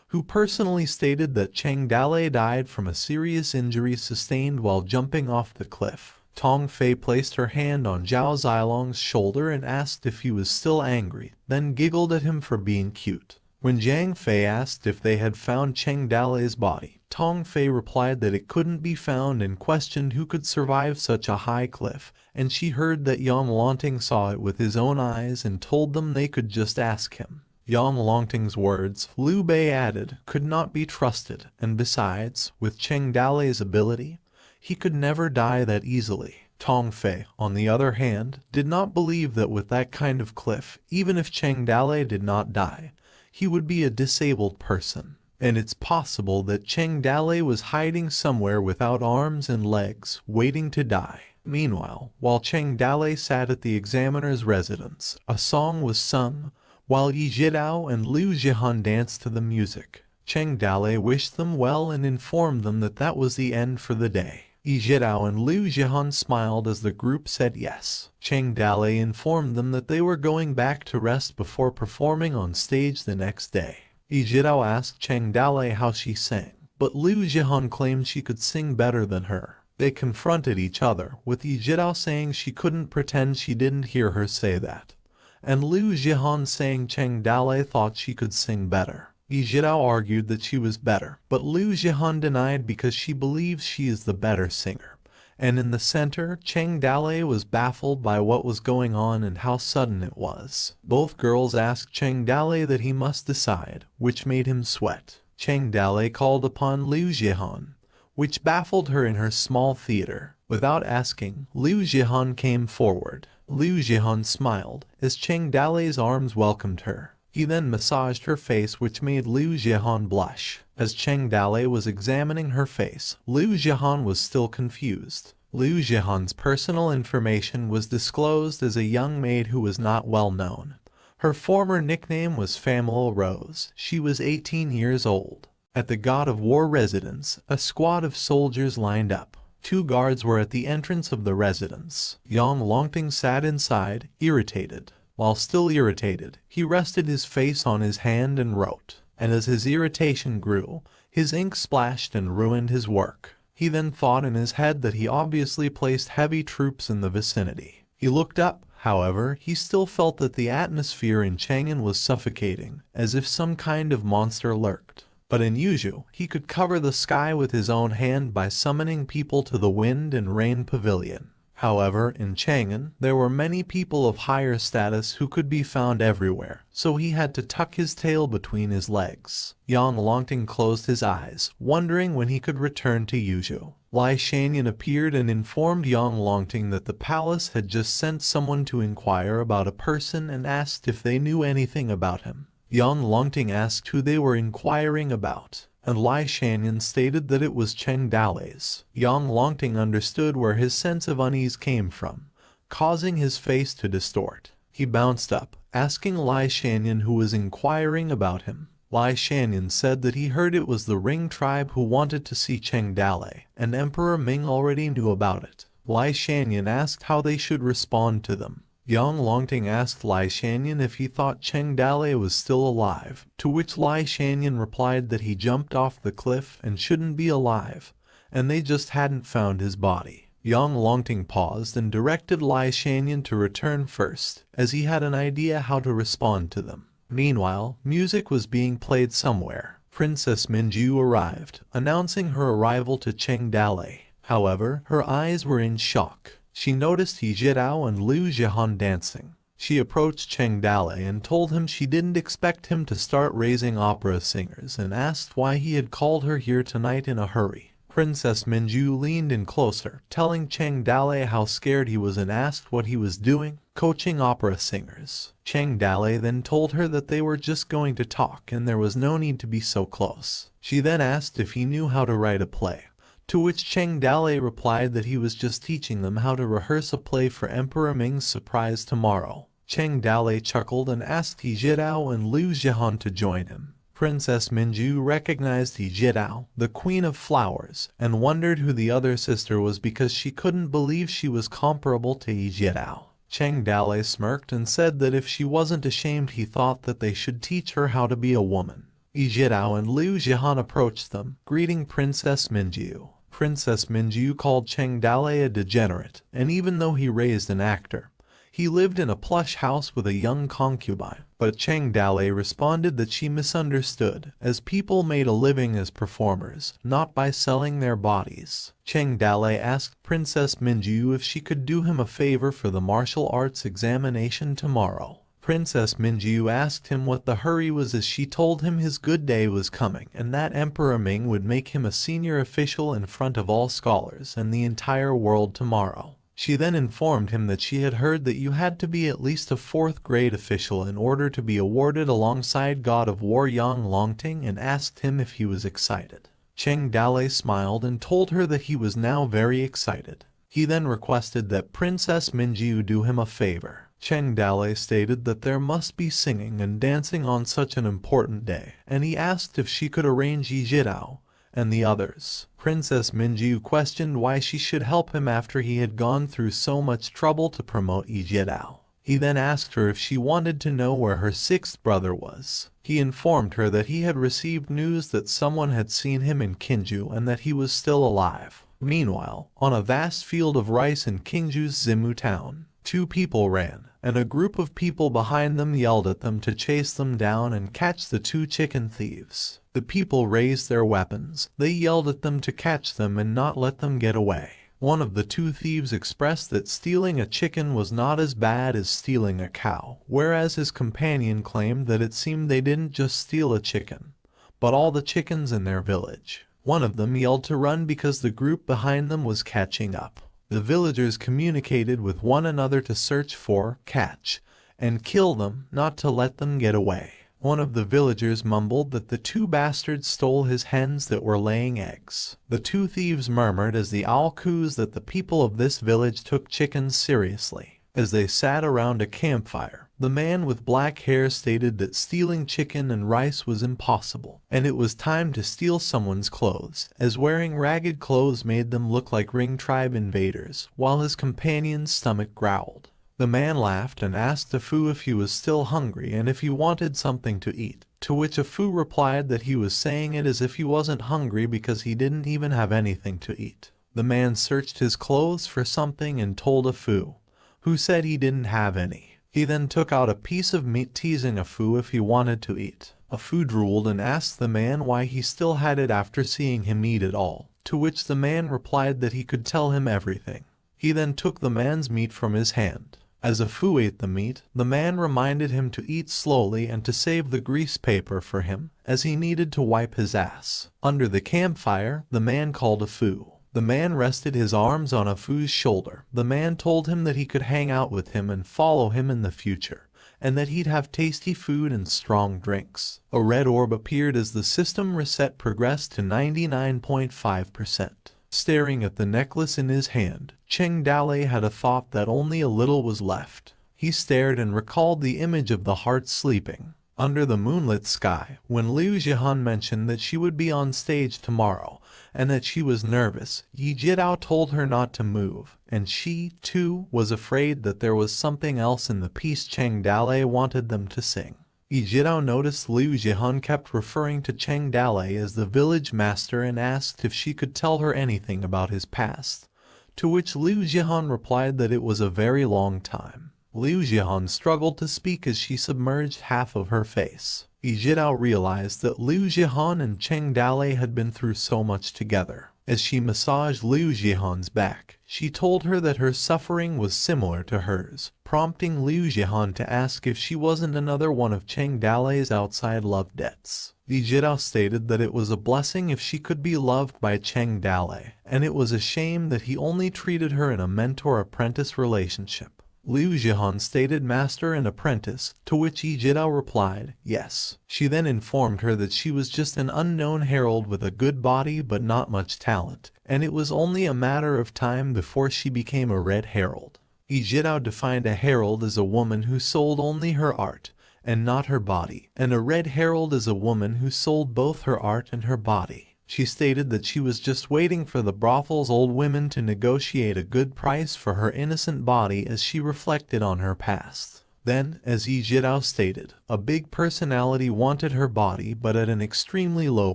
who personally stated that Cheng Dalei died from a serious injury sustained while jumping off the cliff. Tong Fei placed her hand on Zhao Zilong's shoulder and asked if he was still angry, then giggled at him for being cute. When Zhang Fei asked if they had found Cheng Dalei's body, Tong Fei replied that it couldn't be found and questioned who could survive such a high cliff, and she heard that Yang Longting saw it with his own eyes and told them they could just ask him. Yang Longting's words, Liu Bei added, could not be trusted, and besides, with Cheng Dalei's ability, he could never die that easily. Tong Fei, on the other hand, did not believe that with that kind of cliff, even if Cheng Dalei did not die, he would be a disabled person. And it's possible that Cheng Dalei was hiding somewhere without arms and legs, waiting to die. Meanwhile, while Cheng Dalei sat at the examiner's residence, a song was sung, while Yi Zhidao and Liu Zhihan danced to the music. Cheng Dalei wished them well and informed them that that was the end for the day. Yi Zhidao and Liu Zhihan smiled as the group said yes. Cheng Dalei informed them that they were going back to rest before performing on stage the next day. Yi Zhidao asked Cheng Dalei how she sang, but Liu Zhihan claimed she could sing better than her. They confronted each other, with Yi Zhidao saying she couldn't pretend she didn't hear her say that, and Liu Zhihan saying Cheng Dalei thought she could sing better. Yi Zhidao argued that she was better, but Liu Zhihan denied because she believes she is the better singer. And in the center, Cheng Dalei was baffled by what was going on and how sudden it was. Both girls asked Cheng Dalei that he must decide, which made him sweat. Cheng Dalei called upon Liu Zhihan, which baffled her in her small theater. Without asking, Liu Zhihan came forward. Liu Zhihan smiled as Cheng Dalei's arms welcomed her. He then massaged her face, which made Liu Zhihan blush. As Cheng Dalei was examining her face, Liu Zhihan was still confused. Liu Zhihan's personal information was disclosed as a young maid who was not well known. Her former nickname was Famila Rose. She was 18 years old. At the God of War residence, a squad of soldiers lined up. 2 guards were at the entrance of the residence. Yang Longting sat inside, irritated. While still irritated, he rested his face on his hand and wrote. And as his irritation grew, his ink splashed and ruined his work. He then thought in his head that he obviously placed heavy troops in the vicinity. He looked up, however, he still felt that the atmosphere in Chang'an was suffocating, as if some kind of monster lurked. But in Yuzhou, he could cover the sky with his own hand by summoning people to the Wind and Rain Pavilion. However, in Chang'an, there were many people of higher status who could be found everywhere, so he had to tuck his tail between his legs. Yang Longting closed his eyes, wondering when he could return to Yuzhou. Lai Shanyan appeared and informed Yang Longting that the palace had just sent someone to inquire about a person and asked if they knew anything about him. Yang Longting asked who they were inquiring about, and Lai Shanyan stated that it was Cheng Dalei's. Yang Longting understood where his sense of unease came from, causing his face to distort. He bounced up, asking Lai Shanyan who was inquiring about him. Lai Shanyan said that he heard it was the Ring tribe who wanted to see Cheng Dalei, and Emperor Ming already knew about it. Lai Shanyan asked how they should respond to them. Yang Longting asked Lai Shanyan if he thought Cheng Dalei was still alive, to which Lai Shanyan replied that he jumped off the cliff and shouldn't be alive, and they just hadn't found his body. Yang Longting paused and directed Lai Shanyan to return first, as he had an idea how to respond to them. Meanwhile, music was being played somewhere. Princess Minju arrived, announcing her arrival to Cheng Dalei. However, her eyes were in shock. She noticed Yi Zhidao and Liu Zhihan dancing. She approached Cheng Dalei and told him she didn't expect him to start raising opera singers and asked why he had called her here tonight in a hurry. Princess Minju leaned in closer, telling Cheng Dalei how scared he was and asked what he was doing, coaching opera singers. Cheng Dalei then told her that they were just going to talk and there was no need to be so close. She then asked if he knew how to write a play, To which Cheng Dalei replied that he was just teaching them how to rehearse a play for Emperor Ming's surprise tomorrow. Cheng Dalei chuckled and asked He Jidao and Liu Jihan to join him. Princess Minju recognized He Jidao, the Queen of Flowers, and wondered who the other sister was because she couldn't believe she was comparable to He Jidao. Cheng Dalei smirked and said that if she wasn't ashamed he thought that they should teach her how to be a woman. He Jidao and Liu Jihan approached them, greeting Princess Minju. Princess Minju called Cheng Dalei a degenerate, and even though he raised an actor, he lived in a plush house with a young concubine. But Cheng Dalei responded that she misunderstood, as people made a living as performers, not by selling their bodies. Cheng Dalei asked Princess Minju if she could do him a favor for the martial arts examination tomorrow. Princess Minju asked him what the hurry was, as she told him his good day was coming and that Emperor Ming would make him a senior official in front of all scholars and the entire world tomorrow. She then informed him that she had heard that you had to be at least a 4th grade official in order to be awarded alongside God of War Yang Longting, and asked him if he was excited. Cheng Dalei smiled and told her that he was now very excited. He then requested that Princess Minju do him a favor. Cheng Dalei stated that there must be singing and dancing on such an important day, and he asked if she could arrange He Jidao and the others. Princess Minju questioned why she should help him after he had gone through so much trouble to promote He Jidao. He then asked her if she wanted to know where her 6th brother was. He informed her that he had received news that someone had seen him in Kinju and that he was still alive. Meanwhile, on a vast field of rice in Kinju's Zimu town, 2 people ran, and a group of people behind them yelled at them to chase them down and catch the 2 chicken thieves. The people raised their weapons. They yelled at them to catch them and not let them get away. One of the 2 thieves expressed that stealing a chicken was not as bad as stealing a cow, whereas his companion claimed that it seemed they didn't just steal a chicken, but all the chickens in their village. One of them yelled to run because the group behind them was catching up. The villagers communicated with one another to search for, catch, and kill them, not to let them get away. One of the villagers mumbled that the 2 bastards stole his hens that were laying eggs. The 2 thieves murmured as the owl coos that the people of this village took chickens seriously. As they sat around a campfire, the man with black hair stated that stealing chicken and rice was impossible, and it was time to steal someone's clothes, as wearing ragged clothes made them look like Ring tribe invaders, while his companion's stomach growled. The man laughed and asked Afu if he was still hungry and if he wanted something to eat, to which Afu replied that he was saying it as if he wasn't hungry because he didn't even have anything to eat. The man searched his clothes for something and told Afu, who said he didn't have any. He then took out a piece of meat, teasing Afu if he wanted to eat. Afu drooled and asked the man why he still had it after seeing him eat it all, to which the man replied that he could tell him everything. He then took the man's meat from his hand. As Afu ate the meat, the man reminded him to eat slowly and to save the grease paper for him, as he needed to wipe his ass. Under the campfire, the man called Afu. The man rested his arms on Afu's shoulder. The man told him that he could hang out with him and follow him in the future, and that he'd have tasty food and strong drinks. A red orb appeared as the system reset progressed to 99.5%. Staring at the necklace in his hand, Cheng Dalei had a thought that only a little was left. He stared and recalled the image of the heart sleeping under the moonlit sky when Liu Jihan mentioned that she would be on stage tomorrow and that she was nervous. He Jidao told her not to move, and she, too, was afraid that there was something else in the piece Cheng Dalei wanted them to sing. He Jidao noticed Liu Jihan kept referring to Cheng Dalei as the village master and asked if she could tell her anything about his past, to which Liu Jihan replied that it was a very long time. Liu Jihan struggled to speak as she submerged half of her face. He Jidao realized that Liu Jihan and Cheng Dalei had been through so much together. As she massaged Liu Jihan's back, she told her that her suffering was similar to hers, prompting Liu Jihan to ask if she wasn't another one of Cheng Dalei's outside love debts. Li Jidao stated that it was a blessing if she could be loved by Cheng Dalei, and it was a shame that he only treated her in a mentor-apprentice relationship. Liu Jihan stated master and apprentice, to which Ijidao replied, yes. She then informed her that she was just an unknown herald with a good body but not much talent, and it was only a matter of time before she became a red herald. Ijidao defined a herald as a woman who sold only her art, and not her body, and a red herald is a woman who sold both her art and her body. She stated that she was just waiting for the brothel's old women to negotiate a good price for her innocent body as she reflected on her past. Then, as Ijidao stated, a big personality wanted her body but at an extremely low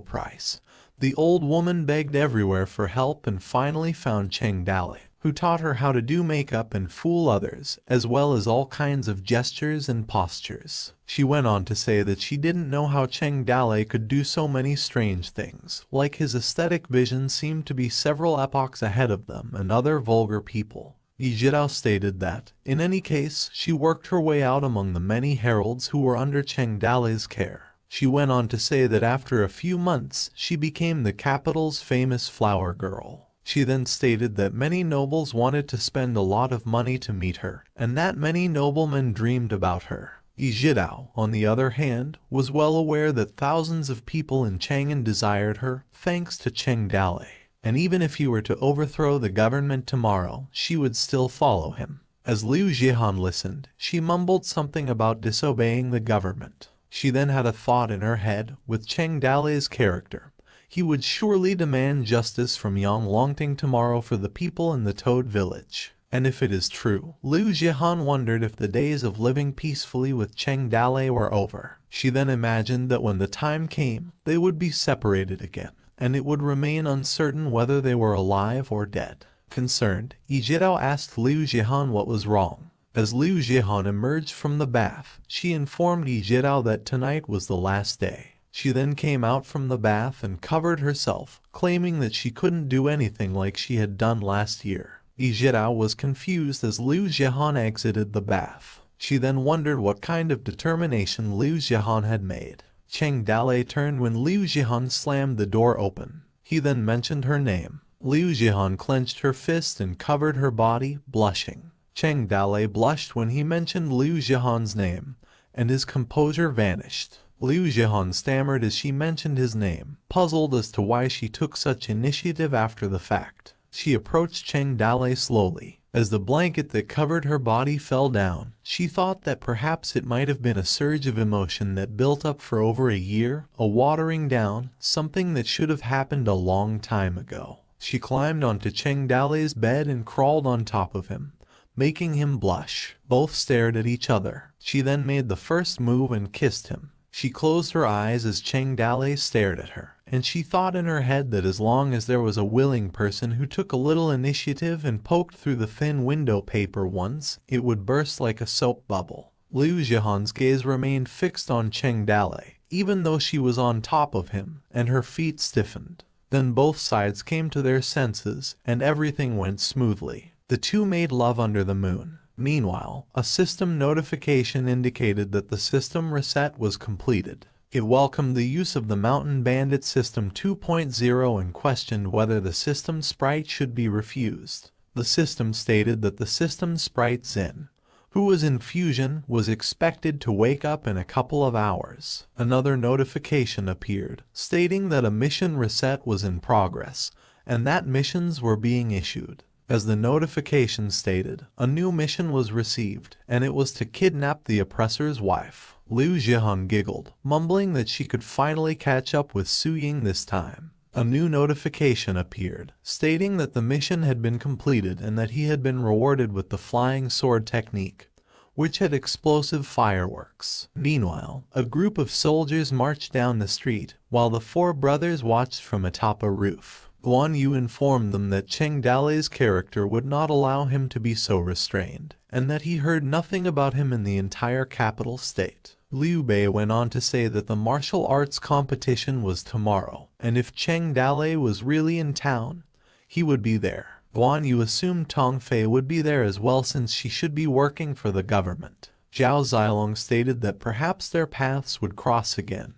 price. The old woman begged everywhere for help and finally found Cheng Dali, who taught her how to do makeup and fool others, as well as all kinds of gestures and postures. She went on to say that she didn't know how Cheng Dali could do so many strange things, like his aesthetic vision seemed to be several epochs ahead of them and other vulgar people. Ijidao stated that, in any case, she worked her way out among the many heralds who were under Cheng Dali's care. She went on to say that after a few months, she became the capital's famous flower girl. She then stated that many nobles wanted to spend a lot of money to meet her, and that many noblemen dreamed about her. Ijidao, on the other hand, was well aware that thousands of people in Chang'an desired her, thanks to Cheng Dali. And even if he were to overthrow the government tomorrow, she would still follow him. As Liu Jihan listened, she mumbled something about disobeying the government. She then had a thought in her head, with Cheng Dali's character. He would surely demand justice from Yang Longting tomorrow for the people in the Toad village. And if it is true, Liu Jihan wondered if the days of living peacefully with Cheng Dali were over. She then imagined that when the time came, they would be separated again, and it would remain uncertain whether they were alive or dead. Concerned, Ijidao asked Liu Jihan what was wrong. As Liu Jihan emerged from the bath, she informed Ijidao that tonight was the last day. She then came out from the bath and covered herself, claiming that she couldn't do anything like she had done last year. Ijidao was confused as Liu Jihan exited the bath. She then wondered what kind of determination Liu Jihan had made. Cheng Dali turned when Liu Jihan slammed the door open. He then mentioned her name. Liu Jihan clenched her fist and covered her body, blushing. Cheng Dali blushed when he mentioned Liu Jihan's name, and his composure vanished. Liu Jihan stammered as she mentioned his name, puzzled as to why she took such initiative after the fact. She approached Cheng Dali slowly. As the blanket that covered her body fell down, she thought that perhaps it might have been a surge of emotion that built up for over a year, a watering down, something that should have happened a long time ago. She climbed onto Cheng Dali's bed and crawled on top of him, making him blush. Both stared at each other. She then made the first move and kissed him. She closed her eyes as Cheng Dali stared at her, and she thought in her head that as long as there was a willing person who took a little initiative and poked through the thin window paper once, it would burst like a soap bubble. Liu Jihan's gaze remained fixed on Cheng Dali, even though she was on top of him, and her feet stiffened. Then both sides came to their senses, and everything went smoothly. The two made love under the moon. Meanwhile, a system notification indicated that the system reset was completed. It welcomed the use of the Mountain Bandit System 2.0 and questioned whether the system sprite should be refused. The system stated that the system sprite Zin, who was in fusion, was expected to wake up in a couple of hours. Another notification appeared, stating that a mission reset was in progress, and that missions were being issued. As the notification stated, a new mission was received, and it was to kidnap the oppressor's wife. Liu Jihan giggled, mumbling that she could finally catch up with Su Ying this time. A new notification appeared, stating that the mission had been completed and that he had been rewarded with the flying sword technique, which had explosive fireworks. Meanwhile, a group of soldiers marched down the street, while the four brothers watched from atop a roof. Guan Yu informed them that Cheng Dali's character would not allow him to be so restrained, and that he heard nothing about him in the entire capital state. Liu Bei went on to say that the martial arts competition was tomorrow, and if Cheng Dali was really in town, he would be there. Guan Yu assumed Tong Fei would be there as well since she should be working for the government. Zhao Zilong stated that perhaps their paths would cross again,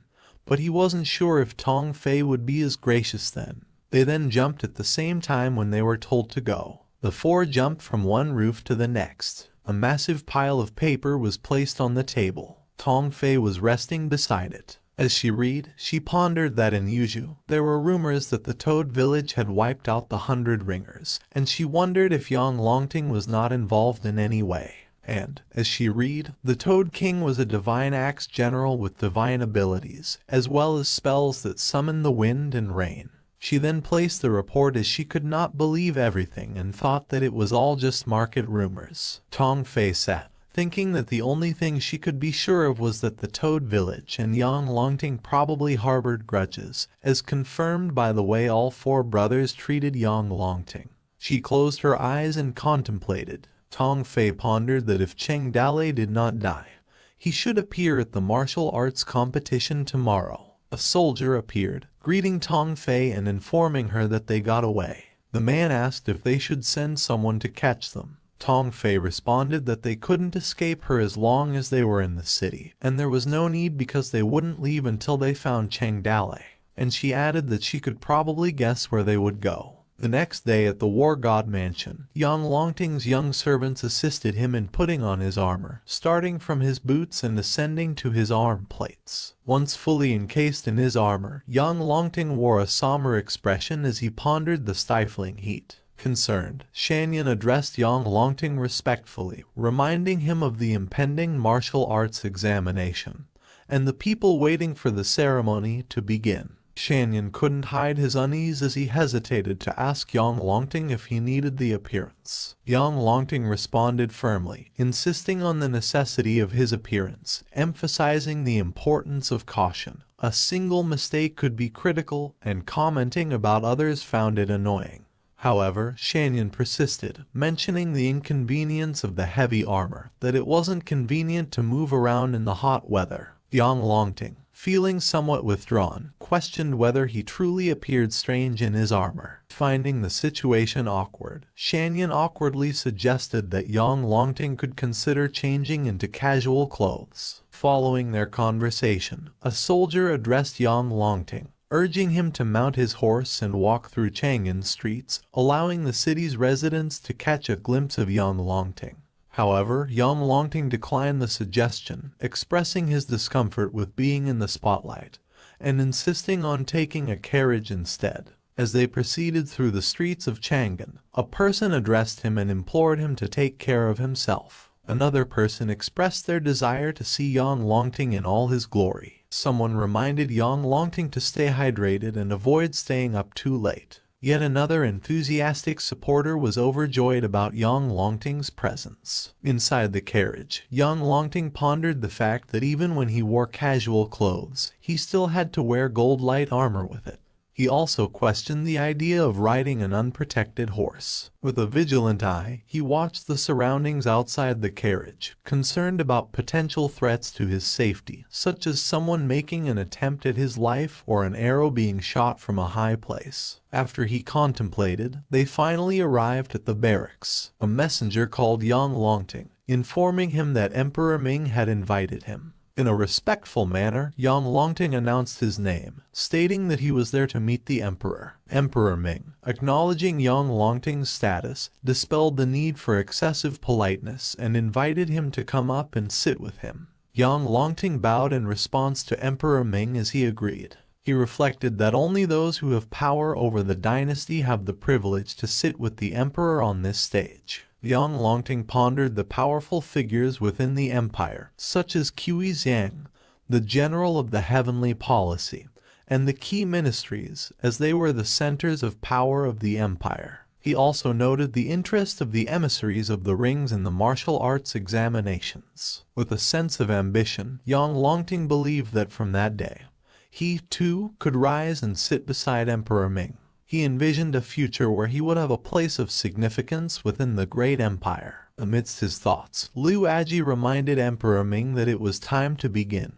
but he wasn't sure if Tong Fei would be as gracious then. They then jumped at the same time when they were told to go. The four jumped from one roof to the next. A massive pile of paper was placed on the table. Tong Fei was resting beside it. As she read, she pondered that in Yuzhou, there were rumors that the Toad village had wiped out the 100 Ringers, and she wondered if Yang Longting was not involved in any way. And, as she read, the Toad King was a divine axe general with divine abilities, as well as spells that summon the wind and rain. She then placed the report as she could not believe everything and thought that it was all just market rumors. Tong Fei sat, thinking that the only thing she could be sure of was that the Toad village and Yang Longting probably harbored grudges, as confirmed by the way all 4 brothers treated Yang Longting. She closed her eyes and contemplated. Tong Fei pondered that if Cheng Dalei did not die, he should appear at the martial arts competition tomorrow. A soldier appeared, greeting Tong Fei and informing her that they got away. The man asked if they should send someone to catch them. Tong Fei responded that they couldn't escape her as long as they were in the city, and there was no need because they wouldn't leave until they found Cheng Dalei. And she added that she could probably guess where they would go. The next day at the War God Mansion, Yang Longting's young servants assisted him in putting on his armor, starting from his boots and ascending to his arm plates. Once fully encased in his armor, Yang Longting wore a somber expression as he pondered the stifling heat. Concerned, Shanyan addressed Yang Longting respectfully, reminding him of the impending martial arts examination, and the people waiting for the ceremony to begin. Shanyan couldn't hide his unease as he hesitated to ask Yang Longting if he needed the appearance. Yang Longting responded firmly, insisting on the necessity of his appearance, emphasizing the importance of caution. A single mistake could be critical, and commenting about others found it annoying. However, Shanyan persisted, mentioning the inconvenience of the heavy armor, that it wasn't convenient to move around in the hot weather. Yang Longting, feeling somewhat withdrawn, questioned whether he truly appeared strange in his armor. Finding the situation awkward, Shanyan awkwardly suggested that Yang Longting could consider changing into casual clothes. Following their conversation, a soldier addressed Yang Longting, urging him to mount his horse and walk through Chang'an streets, allowing the city's residents to catch a glimpse of Yang Longting. However, Yang Longting declined the suggestion, expressing his discomfort with being in the spotlight, and insisting on taking a carriage instead. As they proceeded through the streets of Chang'an, a person addressed him and implored him to take care of himself. Another person expressed their desire to see Yang Longting in all his glory. Someone reminded Yang Longting to stay hydrated and avoid staying up too late. Yet another enthusiastic supporter was overjoyed about Yang Longting's presence. Inside the carriage, Yang Longting pondered the fact that even when he wore casual clothes, he still had to wear gold light armor with it. He also questioned the idea of riding an unprotected horse. With a vigilant eye, he watched the surroundings outside the carriage, concerned about potential threats to his safety, such as someone making an attempt at his life or an arrow being shot from a high place. After he contemplated, they finally arrived at the barracks. A messenger called Yang Longting, informing him that Emperor Ming had invited him. In a respectful manner, Yang Longting announced his name, stating that he was there to meet the Emperor. Emperor Ming, acknowledging Yang Longting's status, dispelled the need for excessive politeness and invited him to come up and sit with him. Yang Longting bowed in response to Emperor Ming as he agreed. He reflected that only those who have power over the dynasty have the privilege to sit with the Emperor on this stage. Yang Longting pondered the powerful figures within the empire, such as Qi Xiang, the general of the heavenly policy, and the key ministries, as they were the centers of power of the empire. He also noted the interest of the emissaries of the rings in the martial arts examinations. With a sense of ambition, Yang Longting believed that from that day, he, too, could rise and sit beside Emperor Ming. He envisioned a future where he would have a place of significance within the great empire. Amidst his thoughts, Liu Aji reminded Emperor Ming that it was time to begin,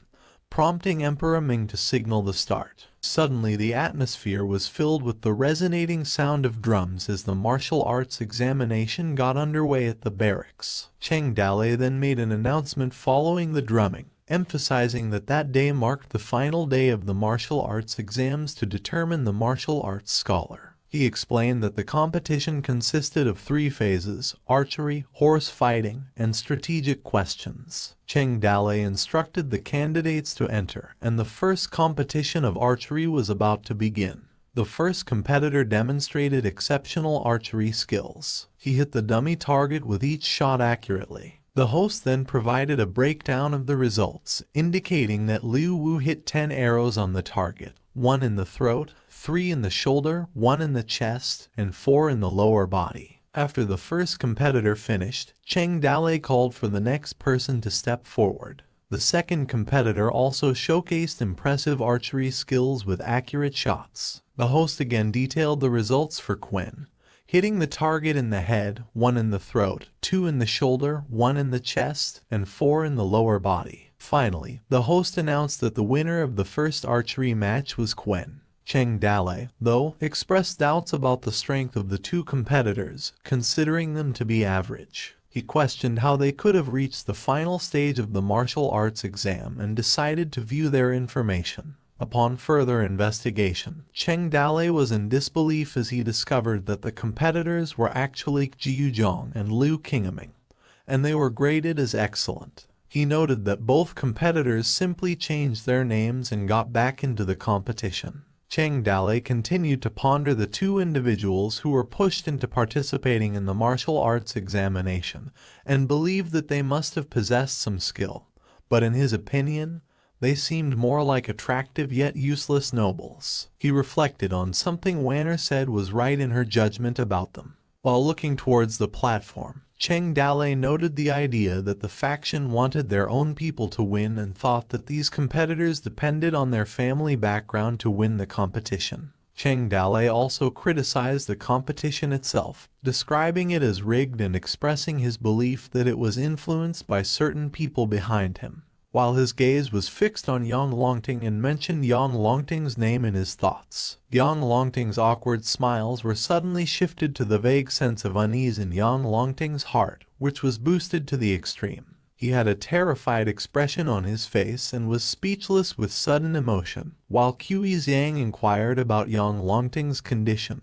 prompting Emperor Ming to signal the start. Suddenly the atmosphere was filled with the resonating sound of drums as the martial arts examination got underway at the barracks. Cheng Dalei then made an announcement following the drumming, emphasizing that that day marked the final day of the martial arts exams to determine the martial arts scholar. He explained that the competition consisted of 3 phases: archery, horse fighting, and strategic questions. Cheng Dalei instructed the candidates to enter, and the first competition of archery was about to begin. The first competitor demonstrated exceptional archery skills. He hit the dummy target with each shot accurately. The host then provided a breakdown of the results, indicating that Liu Wu hit 10 arrows on the target, 1 in the throat, 3 in the shoulder, 1 in the chest, and 4 in the lower body. After the first competitor finished, Cheng Dalei called for the next person to step forward. The second competitor also showcased impressive archery skills with accurate shots. The host again detailed the results for Quen, hitting the target in the head, 1 in the throat, 2 in the shoulder, 1 in the chest, and 4 in the lower body. Finally, the host announced that the winner of the first archery match was Quen. Cheng Dalei, though, expressed doubts about the strength of the 2 competitors, considering them to be average. He questioned how they could have reached the final stage of the martial arts exam and decided to view their information. Upon further investigation, Cheng Dalei was in disbelief as he discovered that the competitors were actually Jiu Zhang and Liu Qingming, and they were graded as excellent. He noted that both competitors simply changed their names and got back into the competition. Cheng Dalei continued to ponder the 2 individuals who were pushed into participating in the martial arts examination, and believed that they must have possessed some skill, but in his opinion, they seemed more like attractive yet useless nobles. He reflected on something Wanner said was right in her judgment about them. While looking towards the platform, Cheng Dalei noted the idea that the faction wanted their own people to win and thought that these competitors depended on their family background to win the competition. Cheng Dalei also criticized the competition itself, describing it as rigged and expressing his belief that it was influenced by certain people behind him. While his gaze was fixed on Yang Longting and mentioned Yang Longting's name in his thoughts, Yang Longting's awkward smiles were suddenly shifted to the vague sense of unease in Yang Longting's heart, which was boosted to the extreme. He had a terrified expression on his face and was speechless with sudden emotion, while Qi Zhang inquired about Yang Longting's condition,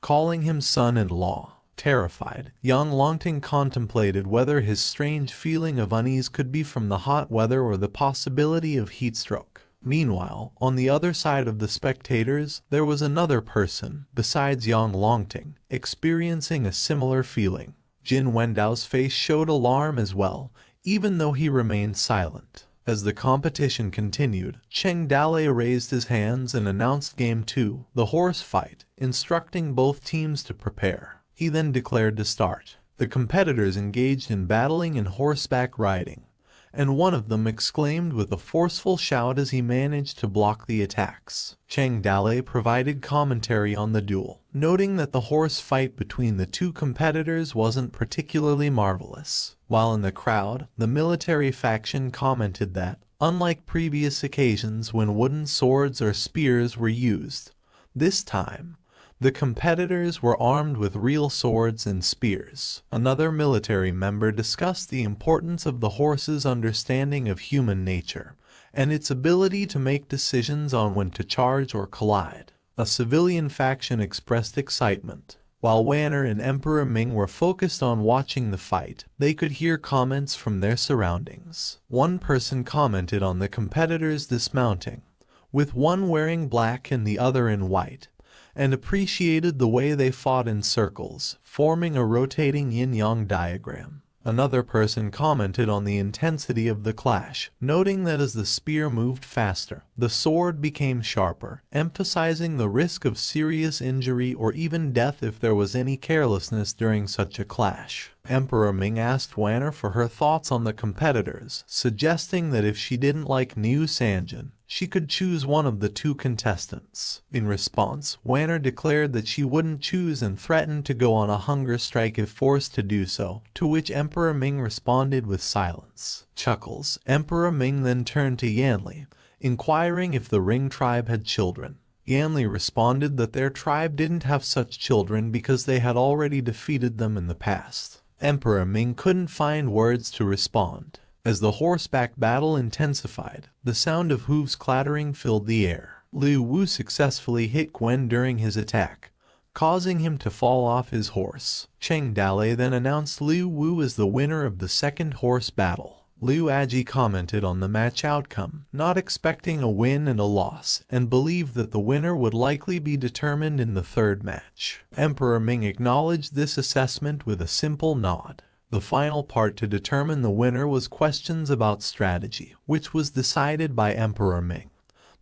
calling him son-in-law. Terrified, Yang Longting contemplated whether his strange feeling of unease could be from the hot weather or the possibility of heat stroke. Meanwhile, on the other side of the spectators, there was another person, besides Yang Longting, experiencing a similar feeling. Jin Wendao's face showed alarm as well, even though he remained silent. As the competition continued, Cheng Dalei raised his hands and announced Game 2, the horse fight, instructing both teams to prepare. He then declared to start. The competitors engaged in battling and horseback riding, and one of them exclaimed with a forceful shout as he managed to block the attacks. Cheng Dalei provided commentary on the duel, noting that the horse fight between the 2 competitors wasn't particularly marvelous. While in the crowd, the military faction commented that, unlike previous occasions when wooden swords or spears were used, this time, the competitors were armed with real swords and spears. Another military member discussed the importance of the horse's understanding of human nature, and its ability to make decisions on when to charge or collide. A civilian faction expressed excitement. While Wanner and Emperor Ming were focused on watching the fight, they could hear comments from their surroundings. One person commented on the competitors dismounting, with one wearing black and the other in white, and appreciated the way they fought in circles, forming a rotating yin-yang diagram. Another person commented on the intensity of the clash, noting that as the spear moved faster, the sword became sharper, emphasizing the risk of serious injury or even death if there was any carelessness during such a clash. Emperor Ming asked Wanner for her thoughts on the competitors, suggesting that if she didn't like Niu Sanjin, she could choose one of the 2 contestants. In response, Wanner declared that she wouldn't choose and threatened to go on a hunger strike if forced to do so, to which Emperor Ming responded with silence. Chuckles. Emperor Ming then turned to Yanli, inquiring if the Ring tribe had children. Yanli responded that their tribe didn't have such children because they had already defeated them in the past. Emperor Ming couldn't find words to respond. As the horseback battle intensified, the sound of hooves clattering filled the air. Liu Wu successfully hit Gwen during his attack, causing him to fall off his horse. Cheng Dalei then announced Liu Wu as the winner of the second horse battle. Liu Aji commented on the match outcome, not expecting a win and a loss, and believed that the winner would likely be determined in the third match. Emperor Ming acknowledged this assessment with a simple nod. The final part to determine the winner was questions about strategy, which was decided by Emperor Ming.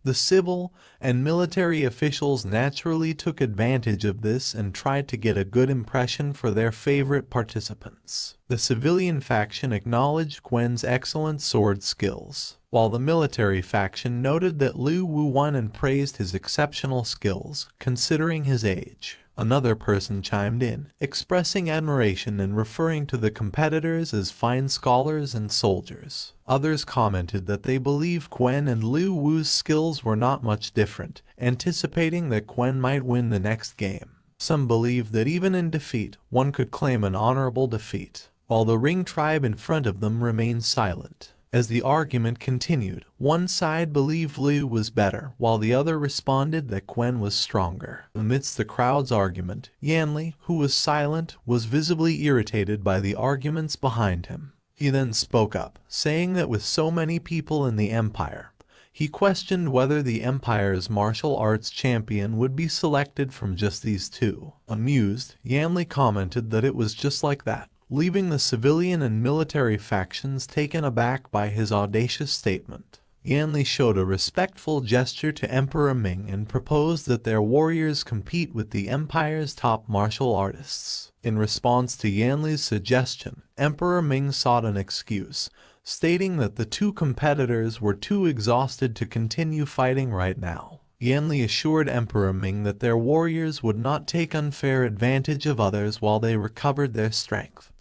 The civil and military officials naturally took advantage of this and tried to get a good impression for their favorite participants. The civilian faction acknowledged Gwen's excellent sword skills, while the military faction noted that Liu Wu won and praised his exceptional skills, considering his age. Another person chimed in, expressing admiration and referring to the competitors as fine scholars and soldiers. Others commented that they believed Gwen and Liu Wu's skills were not much different, anticipating that Gwen might win the next game. Some believed that even in defeat, one could claim an honorable defeat, while the Ring tribe in front of them remained silent. As the argument continued, one side believed Liu was better, while the other responded that Gwen was stronger. Amidst the crowd's argument, Yanli, who was silent, was visibly irritated by the arguments behind him. He then spoke up, saying that with so many people in the empire, he questioned whether the empire's martial arts champion would be selected from just these two. Amused, Yanli commented that it was just like that, leaving the civilian and military factions taken aback by his audacious statement. Yanli showed a respectful gesture to Emperor Ming and proposed that their warriors compete with the empire's top martial artists. In response to Yanli's suggestion, Emperor Ming sought an excuse, stating that the two competitors were too exhausted to continue fighting right now. Yanli assured Emperor Ming that their warriors would not take unfair advantage of others while they recovered their strength,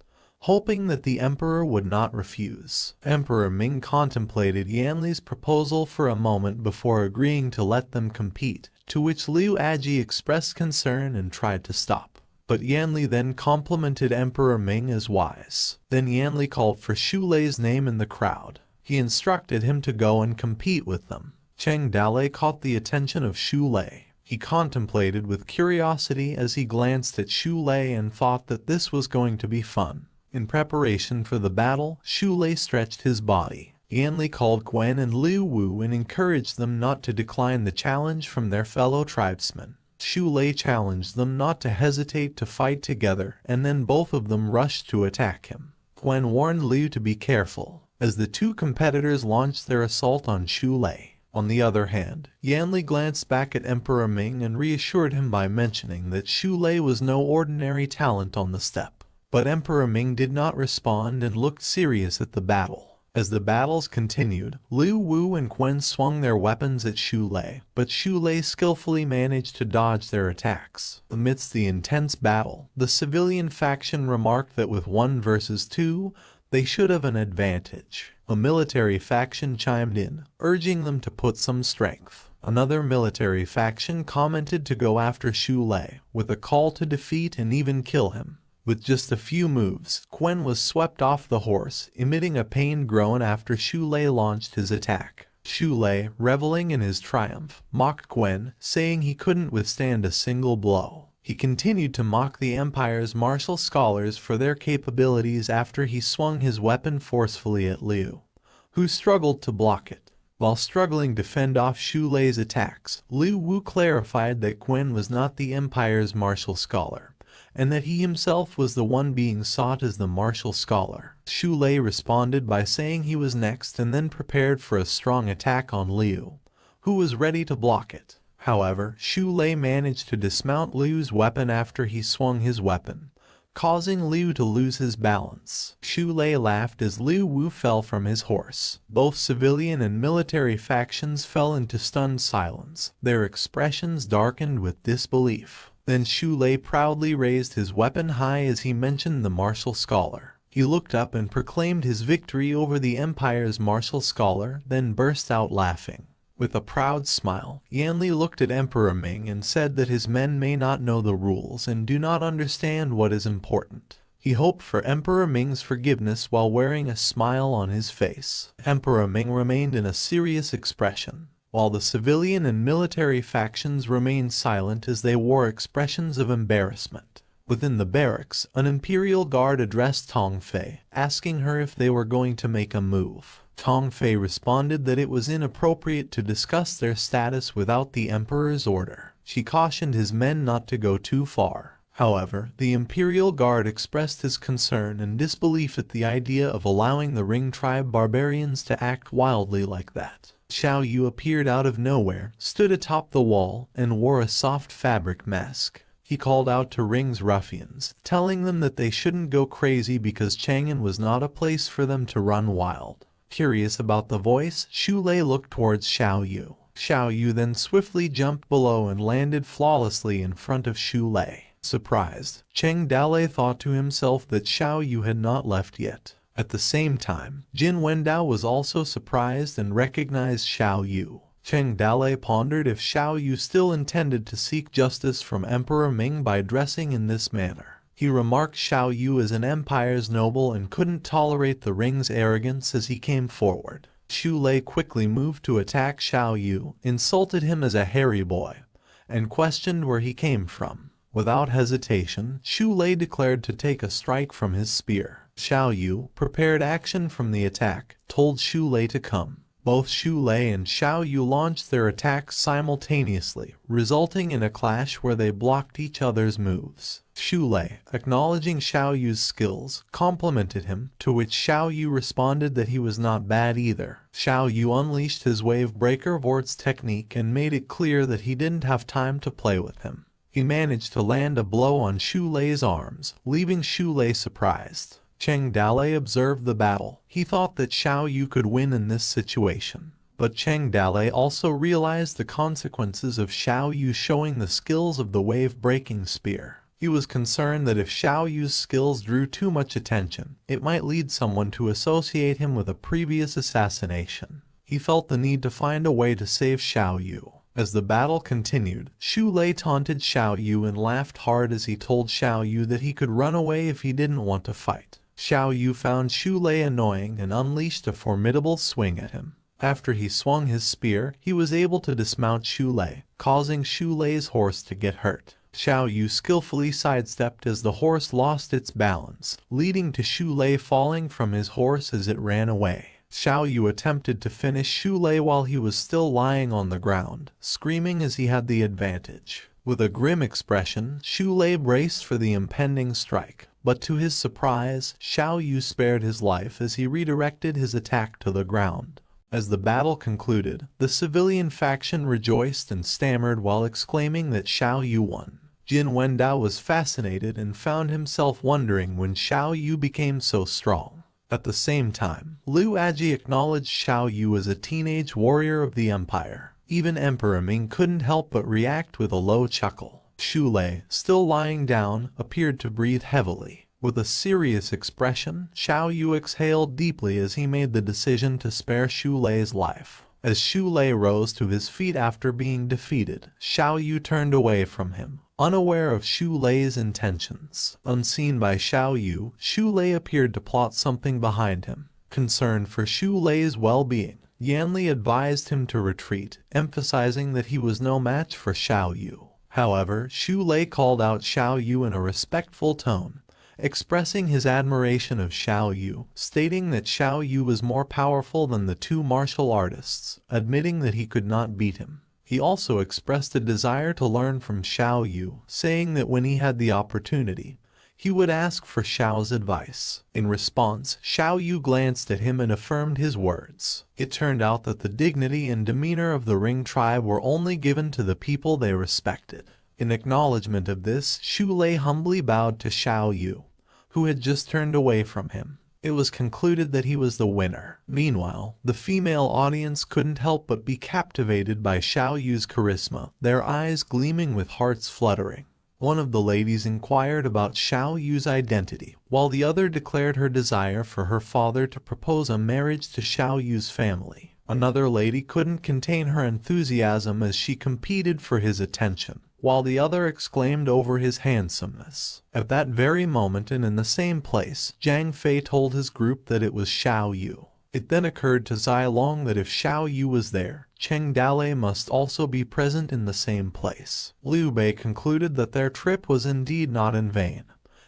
hoping that the emperor would not refuse. Emperor Ming contemplated Yanli's proposal for a moment before agreeing to let them compete, to which Liu Aji expressed concern and tried to stop. But Yanli then complimented Emperor Ming as wise. Then Yanli called for Xu Lei's name in the crowd. He instructed him to go and compete with them. Cheng Dalei caught the attention of Xu Lei. He contemplated with curiosity as he glanced at Xu Lei and thought that this was going to be fun. In preparation for the battle, Xu Lei stretched his body. Yanli called Gwen and Liu Wu and encouraged them not to decline the challenge from their fellow tribesmen. Xu Lei challenged them not to hesitate to fight together, and then both of them rushed to attack him. Gwen warned Liu to be careful, as the two competitors launched their assault on Xu Lei. On the other hand, Yanli glanced back at Emperor Ming and reassured him by mentioning that Xu Lei was no ordinary talent on the steppe. But Emperor Ming did not respond and looked serious at the battle. As the battles continued, Liu Wu and Gwen swung their weapons at Xu Lei, but Xu Lei skillfully managed to dodge their attacks. Amidst the intense battle, the civilian faction remarked that with 1 versus 2, they should have an advantage. A military faction chimed in, urging them to put some strength. Another military faction commented to go after Xu Lei, with a call to defeat and even kill him. With just a few moves, Gwen was swept off the horse, emitting a pained groan after Xu Lei launched his attack. Xu Lei, reveling in his triumph, mocked Gwen, saying he couldn't withstand a single blow. He continued to mock the Empire's martial scholars for their capabilities after he swung his weapon forcefully at Liu, who struggled to block it. While struggling to fend off Xu Lei's attacks, Liu Wu clarified that Gwen was not the Empire's martial scholar, and that he himself was the one being sought as the martial scholar. Xu Lei responded by saying he was next and then prepared for a strong attack on Liu, who was ready to block it. However, Xu Lei managed to dismount Liu's weapon after he swung his weapon, causing Liu to lose his balance. Xu Lei laughed as Liu Wu fell from his horse. Both civilian and military factions fell into stunned silence, their expressions darkened with disbelief. Then Xu Lei proudly raised his weapon high as he mentioned the martial scholar. He looked up and proclaimed his victory over the Empire's martial scholar, then burst out laughing. With a proud smile, Yanli looked at Emperor Ming and said that his men may not know the rules and do not understand what is important. He hoped for Emperor Ming's forgiveness while wearing a smile on his face. Emperor Ming remained in a serious expression, while the civilian and military factions remained silent as they wore expressions of embarrassment. Within the barracks, an imperial guard addressed Tong Fei, asking her if they were going to make a move. Tong Fei responded that it was inappropriate to discuss their status without the emperor's order. She cautioned his men not to go too far. However, the imperial guard expressed his concern and disbelief at the idea of allowing the Ring tribe barbarians to act wildly like that. Xiao Yu appeared out of nowhere, stood atop the wall, and wore a soft fabric mask. He called out to Ring's ruffians, telling them that they shouldn't go crazy because Chang'an was not a place for them to run wild. Curious about the voice, Xu Lei looked towards Xiao Yu. Xiao Yu then swiftly jumped below and landed flawlessly in front of Xu Lei. Surprised, Cheng Dalei thought to himself that Xiao Yu had not left yet. At the same time, Jin Wendao was also surprised and recognized Xiao Yu. Cheng Dalei pondered if Xiao Yu still intended to seek justice from Emperor Ming by dressing in this manner. He remarked Xiao Yu as an empire's noble and couldn't tolerate the Ring's arrogance as he came forward. Xu Lei quickly moved to attack Xiao Yu, insulted him as a hairy boy, and questioned where he came from. Without hesitation, Xu Lei declared to take a strike from his spear. Xiao Yu, prepared action from the attack, told Xu Lei to come. Both Xu Lei and Xiao Yu launched their attacks simultaneously, resulting in a clash where they blocked each other's moves. Xu Lei, acknowledging Xiao Yu's skills, complimented him, to which Xiao Yu responded that he was not bad either. Xiao Yu unleashed his wave breaker Vort's technique and made it clear that he didn't have time to play with him. He managed to land a blow on Xu Lei's arms, leaving Xu Lei surprised. Cheng Dalei observed the battle. He thought that Xiao Yu could win in this situation. But Cheng Dalei also realized the consequences of Xiao Yu showing the skills of the wave-breaking spear. He was concerned that if Xiao Yu's skills drew too much attention, it might lead someone to associate him with a previous assassination. He felt the need to find a way to save Xiao Yu. As the battle continued, Xu Lei taunted Xiao Yu and laughed hard as he told Xiao Yu that he could run away if he didn't want to fight. Xiao Yu found Xu Lei annoying and unleashed a formidable swing at him. After he swung his spear, he was able to dismount Xu Lei, causing Xu Lei's horse to get hurt. Xiao Yu skillfully sidestepped as the horse lost its balance, leading to Xu Lei falling from his horse as it ran away. Xiao Yu attempted to finish Xu Lei while he was still lying on the ground, screaming as he had the advantage. With a grim expression, Xu Lei braced for the impending strike, but to his surprise, Xiao Yu spared his life as he redirected his attack to the ground. As the battle concluded, the civilian faction rejoiced and stammered while exclaiming that Xiao Yu won. Jin Wendao was fascinated and found himself wondering when Xiao Yu became so strong. At the same time, Liu Aji acknowledged Xiao Yu as a teenage warrior of the empire. Even Emperor Ming couldn't help but react with a low chuckle. Xu Lei, still lying down, appeared to breathe heavily. With a serious expression, Xiao Yu exhaled deeply as he made the decision to spare Xu Lei's life. As Xu Lei rose to his feet after being defeated, Xiao Yu turned away from him, unaware of Xu Lei's intentions. Unseen by Xiao Yu, Xu Lei appeared to plot something behind him. Concerned for Xu Lei's well-being, Yanli advised him to retreat, emphasizing that he was no match for Xiao Yu. However, Xu Lei called out Xiao Yu in a respectful tone, expressing his admiration of Xiao Yu, stating that Xiao Yu was more powerful than the two martial artists, admitting that he could not beat him. He also expressed a desire to learn from Xiao Yu, saying that when he had the opportunity, he would ask for Xiao's advice. In response, Xiao Yu glanced at him and affirmed his words. It turned out that the dignity and demeanor of the Ring tribe were only given to the people they respected. In acknowledgement of this, Xu Lei humbly bowed to Xiao Yu, who had just turned away from him. It was concluded that he was the winner. Meanwhile, the female audience couldn't help but be captivated by Xiao Yu's charisma, their eyes gleaming with hearts fluttering. One of the ladies inquired about Xiao Yu's identity, while the other declared her desire for her father to propose a marriage to Xiao Yu's family. Another lady couldn't contain her enthusiasm as she competed for his attention, while the other exclaimed over his handsomeness. At that very moment and in the same place, Zhang Fei told his group that it was Xiao Yu. It then occurred to Zai Long that if Xiao Yu was there, Cheng Dalei must also be present in the same place. Liu Bei concluded that their trip was indeed not in vain,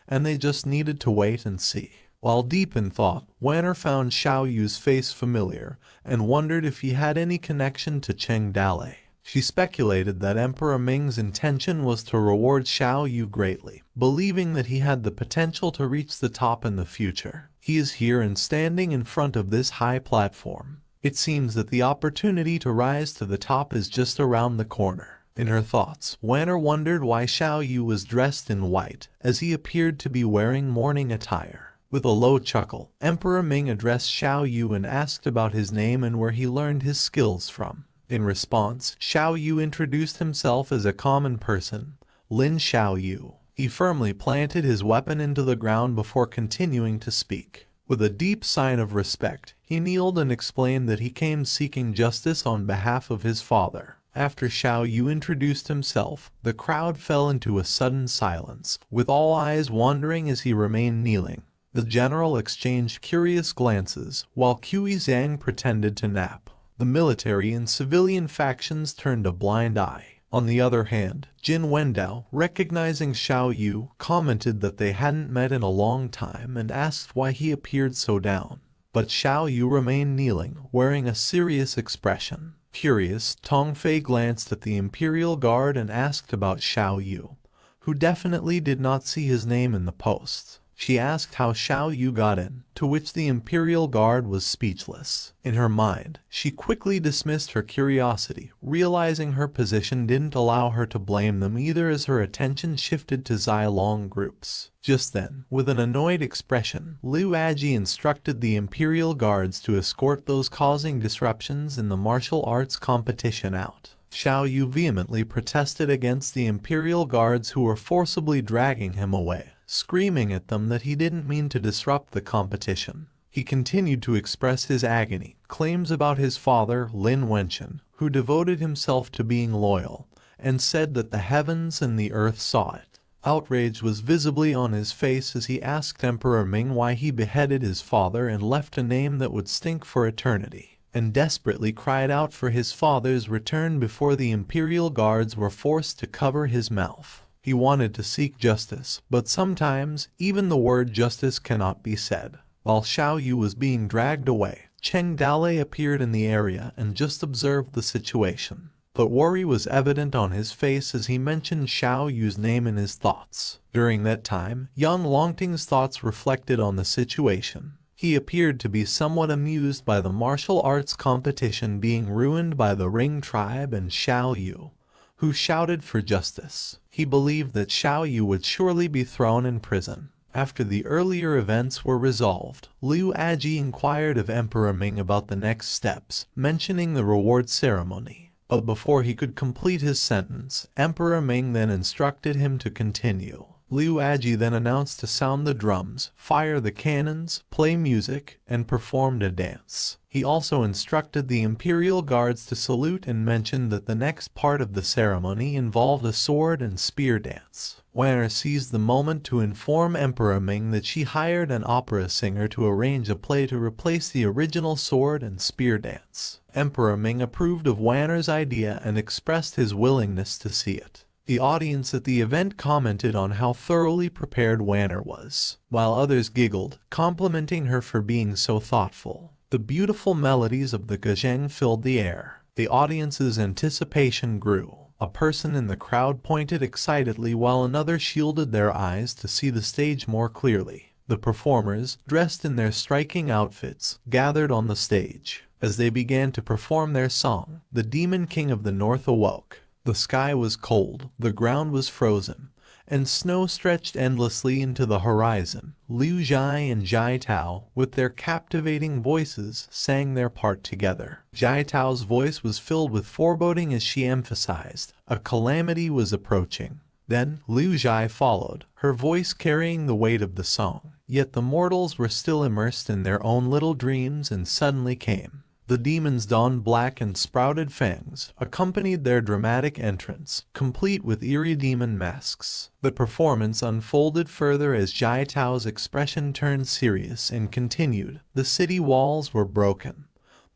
and they just needed to wait and see. While deep in thought, Wanner found Xiao Yu's face familiar and wondered if he had any connection to Cheng Dalei. She speculated that Emperor Ming's intention was to reward Xiao Yu greatly, believing that he had the potential to reach the top in the future. He is here and standing in front of this high platform. It seems that the opportunity to rise to the top is just around the corner. In her thoughts, Wanner wondered why Xiao Yu was dressed in white, as he appeared to be wearing mourning attire. With a low chuckle, Emperor Ming addressed Xiao Yu and asked about his name and where he learned his skills from. In response, Xiao Yu introduced himself as a common person, Lin Xiao Yu. He firmly planted his weapon into the ground before continuing to speak. With a deep sign of respect, he kneeled and explained that he came seeking justice on behalf of his father. After Xiao Yu introduced himself, the crowd fell into a sudden silence, with all eyes wandering as he remained kneeling. The general exchanged curious glances, while Qi Zhang pretended to nap. The military and civilian factions turned a blind eye. On the other hand, Jin Wendao, recognizing Xiao Yu, commented that they hadn't met in a long time and asked why he appeared so down. But Xiao Yu remained kneeling, wearing a serious expression. Curious, Tong Fei glanced at the Imperial Guard and asked about Xiao Yu, who definitely did not see his name in the posts. She asked how Xiao Yu got in, to which the Imperial Guard was speechless. In her mind, she quickly dismissed her curiosity, realizing her position didn't allow her to blame them either as her attention shifted to Zilong groups. Just then, with an annoyed expression, Liu Aji instructed the Imperial Guards to escort those causing disruptions in the martial arts competition out. Xiao Yu vehemently protested against the Imperial Guards who were forcibly dragging him away, screaming at them that he didn't mean to disrupt the competition. He continued to express his agony, claims about his father, Lin Wenchen, who devoted himself to being loyal, and said that the heavens and the earth saw it. Outrage was visibly on his face as he asked Emperor Ming why he beheaded his father and left a name that would stink for eternity, and desperately cried out for his father's return before the Imperial Guards were forced to cover his mouth. He wanted to seek justice, but sometimes even the word justice cannot be said. While Xiao Yu was being dragged away, Cheng Dalei appeared in the area and just observed the situation. But worry was evident on his face as he mentioned Xiao Yu's name in his thoughts. During that time, young Longting's thoughts reflected on the situation. He appeared to be somewhat amused by the martial arts competition being ruined by the Ring tribe and Xiao Yu, who shouted for justice. He believed that Xiao Yu would surely be thrown in prison. After the earlier events were resolved, Liu Aji inquired of Emperor Ming about the next steps, mentioning the reward ceremony. But before he could complete his sentence, Emperor Ming then instructed him to continue. Liu Aji then announced to sound the drums, fire the cannons, play music, and performed a dance. He also instructed the Imperial Guards to salute and mentioned that the next part of the ceremony involved a sword and spear dance. Wanner seized the moment to inform Emperor Ming that she hired an opera singer to arrange a play to replace the original sword and spear dance. Emperor Ming approved of Wanner's idea and expressed his willingness to see it. The audience at the event commented on how thoroughly prepared Wanner was, while others giggled, complimenting her for being so thoughtful. The beautiful melodies of the gazheng filled the air. The audience's anticipation grew. A person in the crowd pointed excitedly while another shielded their eyes to see the stage more clearly. The performers, dressed in their striking outfits, gathered on the stage. As they began to perform their song, the Demon King of the North awoke. The sky was cold, the ground was frozen, and snow stretched endlessly into the horizon. Liu Zhai and Jai Tao, with their captivating voices, sang their part together. Jai Tao's voice was filled with foreboding as she emphasized, a calamity was approaching. Then, Liu Zhai followed, her voice carrying the weight of the song. Yet the mortals were still immersed in their own little dreams and suddenly came. The demons donned black and sprouted fangs, accompanied their dramatic entrance, complete with eerie demon masks. The performance unfolded further as Jai Tao's expression turned serious and continued. The city walls were broken.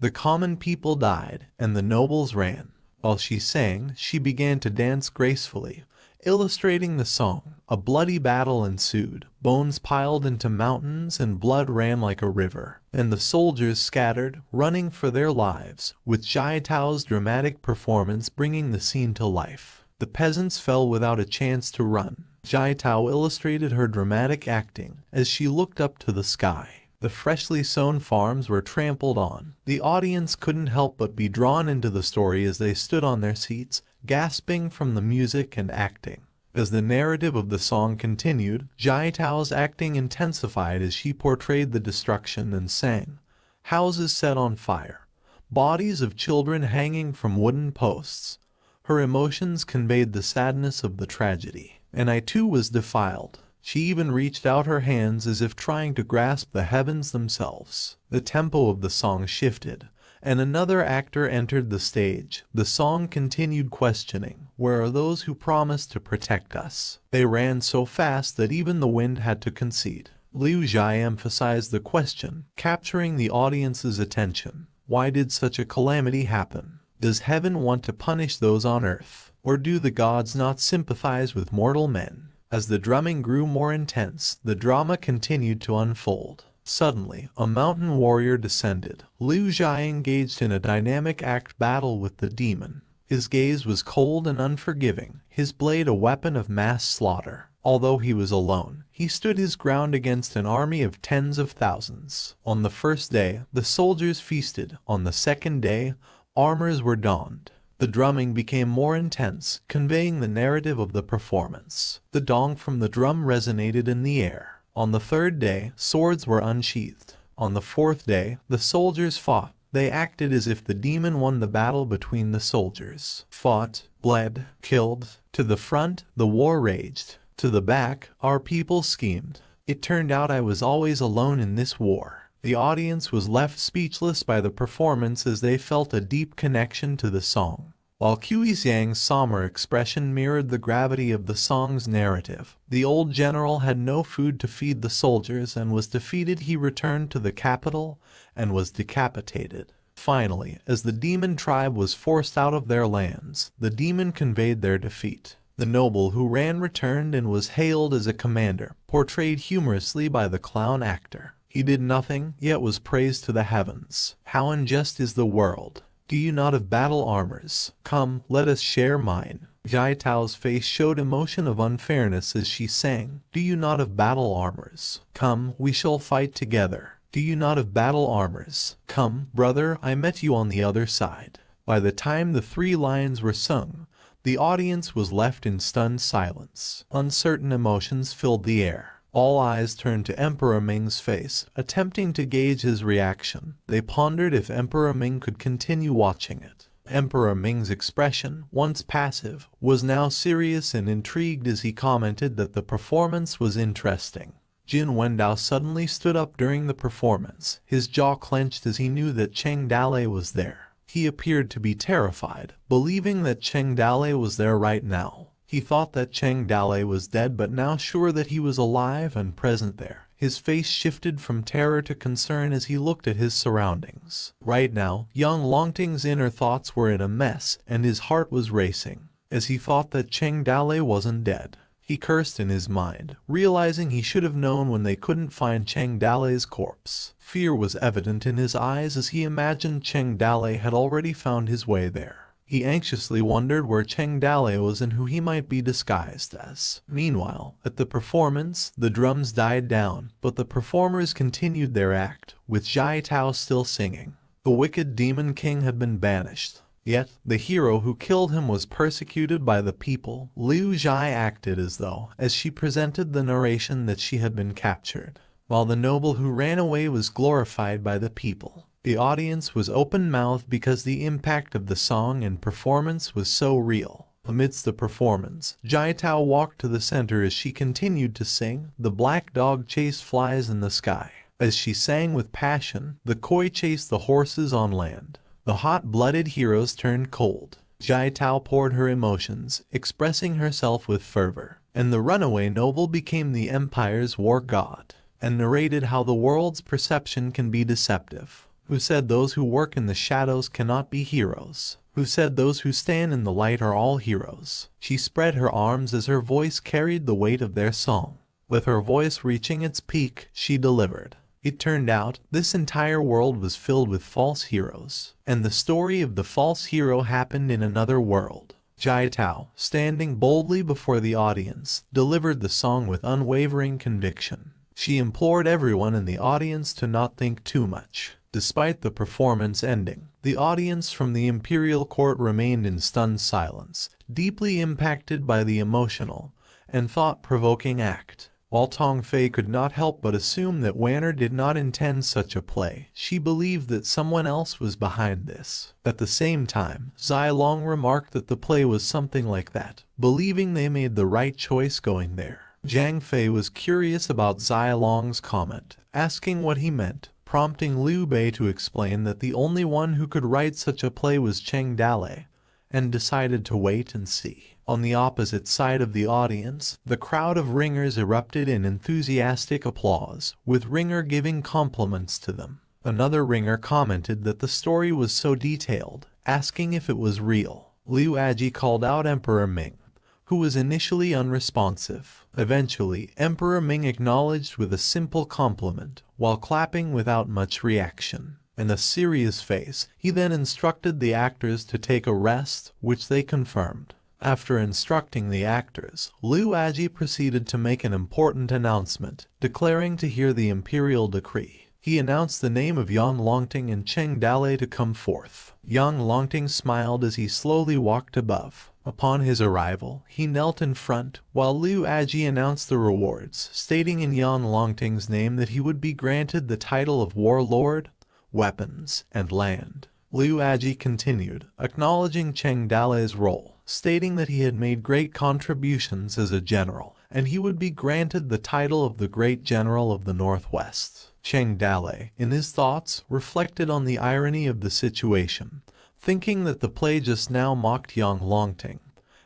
The common people died, and the nobles ran. While she sang, she began to dance gracefully, illustrating the song. A bloody battle ensued, bones piled into mountains and blood ran like a river, and the soldiers scattered, running for their lives, with Jiaitao's dramatic performance bringing the scene to life. The peasants fell without a chance to run. Jiaitao illustrated her dramatic acting as she looked up to the sky. The freshly sown farms were trampled on. The audience couldn't help but be drawn into the story as they stood on their seats, gasping from the music and acting. As the narrative of the song continued, Jiaitao's acting intensified as she portrayed the destruction and sang. Houses set on fire, bodies of children hanging from wooden posts. Her emotions conveyed the sadness of the tragedy, and I too was defiled. She even reached out her hands as if trying to grasp the heavens themselves. The tempo of the song shifted, and another actor entered the stage. The song continued questioning, "Where are those who promised to protect us?" They ran so fast that even the wind had to concede. Liu Zhai emphasized the question, capturing the audience's attention. Why did such a calamity happen? Does heaven want to punish those on earth? Or do the gods not sympathize with mortal men? As the drumming grew more intense, the drama continued to unfold. Suddenly, a mountain warrior descended. Liu Zhai engaged in a dynamic act battle with the demon. His gaze was cold and unforgiving, his blade a weapon of mass slaughter. Although he was alone, he stood his ground against an army of tens of thousands. On the first day, the soldiers feasted. On the second day, armors were donned. The drumming became more intense, conveying the narrative of the performance. The dong from the drum resonated in the air. On the third day, swords were unsheathed. On the fourth day, the soldiers fought. They acted as if the demon won the battle between the soldiers. Fought, bled, killed. To the front, the war raged. To the back, our people schemed. It turned out I was always alone in this war. The audience was left speechless by the performance as they felt a deep connection to the song. While Qiuxiang's somber expression mirrored the gravity of the song's narrative, the old general had no food to feed the soldiers and was defeated. He returned to the capital and was decapitated. Finally, as the demon tribe was forced out of their lands, the demon conveyed their defeat. The noble who ran returned and was hailed as a commander, portrayed humorously by the clown actor. He did nothing, yet was praised to the heavens. How unjust is the world! Do you not have battle armors? Come, let us share mine. Jiaitao's face showed emotion of unfairness as she sang. Do you not have battle armors? Come, we shall fight together. Do you not have battle armors? Come, brother, I met you on the other side. By the time the three lines were sung, the audience was left in stunned silence. Uncertain emotions filled the air. All eyes turned to Emperor Ming's face, attempting to gauge his reaction. They pondered if Emperor Ming could continue watching it. Emperor Ming's expression, once passive, was now serious and intrigued as he commented that the performance was interesting. Jin Wendao suddenly stood up during the performance, his jaw clenched as he knew that Cheng Dalei was there. He appeared to be terrified, believing that Cheng Dalei was there right now. He thought that Cheng Dalei was dead, but now sure that he was alive and present there. His face shifted from terror to concern as he looked at his surroundings. Right now, young Longting's inner thoughts were in a mess, and his heart was racing. As he thought that Cheng Dalei wasn't dead, he cursed in his mind, realizing he should have known when they couldn't find Cheng Dalei's corpse. Fear was evident in his eyes as he imagined Cheng Dalei had already found his way there. He anxiously wondered where Cheng Dalei was and who he might be disguised as. Meanwhile, at the performance, the drums died down, but the performers continued their act, with Jiaitao still singing. The wicked demon king had been banished. Yet, the hero who killed him was persecuted by the people. Liu Zhai acted as though, as she presented the narration, that she had been captured, while the noble who ran away was glorified by the people. The audience was open-mouthed because the impact of the song and performance was so real. Amidst the performance, Jiaitao walked to the center as she continued to sing. The black dog chased flies in the sky. As she sang with passion, the koi chased the horses on land. The hot-blooded heroes turned cold. Jiaitao poured her emotions, expressing herself with fervor. And the runaway noble became the empire's war god, and narrated how the world's perception can be deceptive. who said those who work in the shadows cannot be heroes, who said those who stand in the light are all heroes. She spread her arms as her voice carried the weight of their song. With her voice reaching its peak, she delivered. It turned out, this entire world was filled with false heroes, and the story of the false hero happened in another world. Jai Tao, standing boldly before the audience, delivered the song with unwavering conviction. She implored everyone in the audience to not think too much. Despite the performance ending, the audience from the imperial court remained in stunned silence, deeply impacted by the emotional and thought-provoking act. While Tong Fei could not help but assume that Wanner did not intend such a play, she believed that someone else was behind this. At the same time, Zai Long remarked that the play was something like that, believing they made the right choice going there. Zhang Fei was curious about Zai Long's comment, asking what he meant, prompting Liu Bei to explain that the only one who could write such a play was Cheng Dalei, and decided to wait and see. On the opposite side of the audience, the crowd of ringers erupted in enthusiastic applause, with Ringer giving compliments to them. Another ringer commented that the story was so detailed, asking if it was real. Liu Aji called out Emperor Ming, who was initially unresponsive. Eventually, Emperor Ming acknowledged with a simple compliment, while clapping without much reaction. In a serious face, he then instructed the actors to take a rest, which they confirmed. After instructing the actors, Liu Aji proceeded to make an important announcement, declaring to hear the imperial decree. He announced the name of Yang Longting and Cheng Dalei to come forth. Yang Longting smiled as he slowly walked above. Upon his arrival, he knelt in front, while Liu Aji announced the rewards, stating in Yang Longting's name that he would be granted the title of Warlord, Weapons, and Land. Liu Aji continued, acknowledging Cheng Dalei's role, stating that he had made great contributions as a general, and he would be granted the title of the Great General of the Northwest. Cheng Dalei, in his thoughts, reflected on the irony of the situation, thinking that the play just now mocked Yang Longting,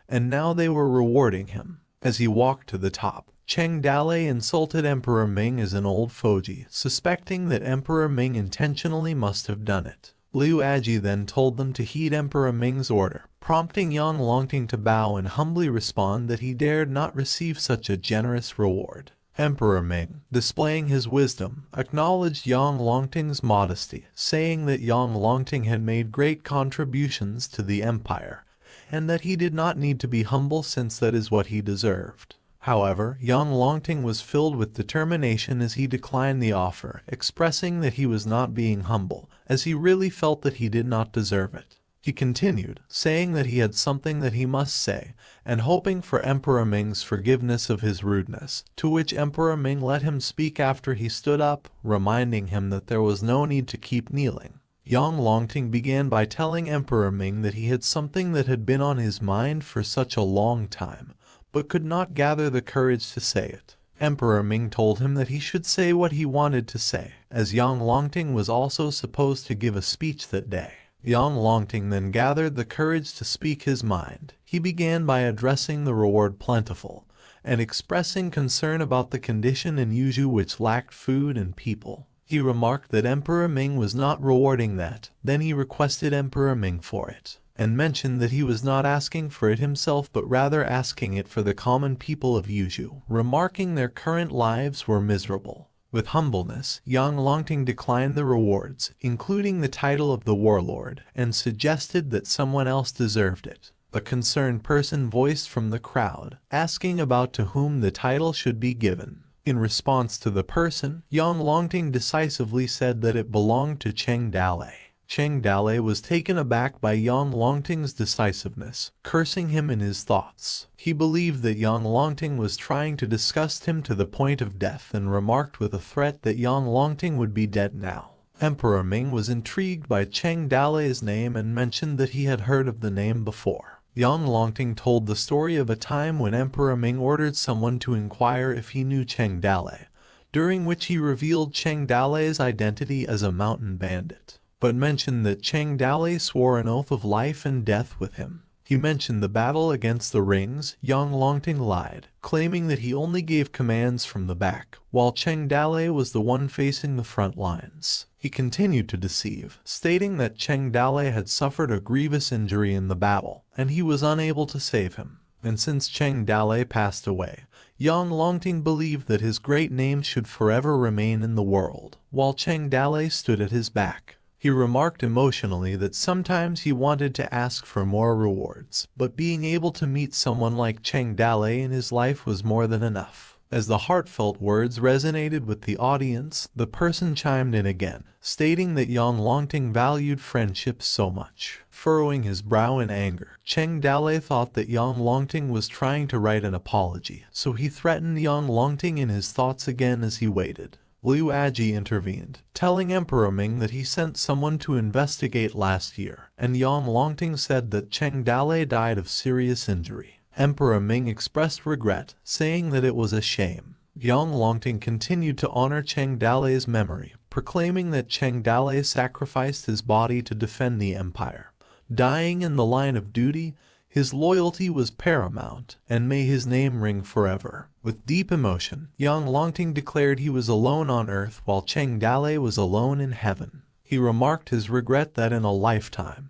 and now they were rewarding him. As he walked to the top, Cheng Dalei insulted Emperor Ming as an old fogey, suspecting that Emperor Ming intentionally must have done it. Liu Aji then told them to heed Emperor Ming's order, prompting Yang Longting to bow and humbly respond that he dared not receive such a generous reward. Emperor Ming, displaying his wisdom, acknowledged Yang Longting's modesty, saying that Yang Longting had made great contributions to the empire, and that he did not need to be humble since that is what he deserved. However, Yang Longting was filled with determination as he declined the offer, expressing that he was not being humble, as he really felt that he did not deserve it. He continued, saying that he had something that he must say, and hoping for Emperor Ming's forgiveness of his rudeness, to which Emperor Ming let him speak after he stood up, reminding him that there was no need to keep kneeling. Yang Longting began by telling Emperor Ming that he had something that had been on his mind for such a long time, but could not gather the courage to say it. Emperor Ming told him that he should say what he wanted to say, as Yang Longting was also supposed to give a speech that day. Yang Longting then gathered the courage to speak his mind. He began by addressing the reward plentiful, and expressing concern about the condition in Yuzhou which lacked food and people. He remarked that Emperor Ming was not rewarding that, then he requested Emperor Ming for it, and mentioned that he was not asking for it himself but rather asking it for the common people of Yuzhou, remarking their current lives were miserable. With humbleness, Yang Longting declined the rewards, including the title of the warlord, and suggested that someone else deserved it. A concerned person voiced from the crowd, asking about to whom the title should be given. In response to the person, Yang Longting decisively said that it belonged to Cheng Dalei. Cheng Dalei was taken aback by Yang Longting's decisiveness, cursing him in his thoughts. He believed that Yang Longting was trying to disgust him to the point of death and remarked with a threat that Yang Longting would be dead now. Emperor Ming was intrigued by Cheng Dalei's name and mentioned that he had heard of the name before. Yang Longting told the story of a time when Emperor Ming ordered someone to inquire if he knew Cheng Dalei, during which he revealed Cheng Dalei's identity as a mountain bandit, but mentioned that Cheng Dalei swore an oath of life and death with him. He mentioned the battle against the rings. Yang Longting lied, claiming that he only gave commands from the back, while Cheng Dalei was the one facing the front lines. He continued to deceive, stating that Cheng Dale had suffered a grievous injury in the battle, and he was unable to save him. And since Cheng Dale passed away, Yang Longting believed that his great name should forever remain in the world, while Cheng Dale stood at his back. He remarked emotionally that sometimes he wanted to ask for more rewards, but being able to meet someone like Cheng Dale in his life was more than enough. As the heartfelt words resonated with the audience, the person chimed in again, stating that Yang Longting valued friendship so much. Furrowing his brow in anger, Cheng Dale thought that Yang Longting was trying to write an apology, so he threatened Yang Longting in his thoughts again as he waited. Liu Aji intervened, telling Emperor Ming that he sent someone to investigate last year, and Yang Longting said that Cheng Dale died of serious injury. Emperor Ming expressed regret, saying that it was a shame. Yang Longting continued to honor Cheng Dale's memory, proclaiming that Cheng Dale sacrificed his body to defend the empire. Dying in the line of duty, his loyalty was paramount, and may his name ring forever. With deep emotion, Yang Longting declared he was alone on earth while Cheng Dale was alone in heaven. He remarked his regret that in a lifetime,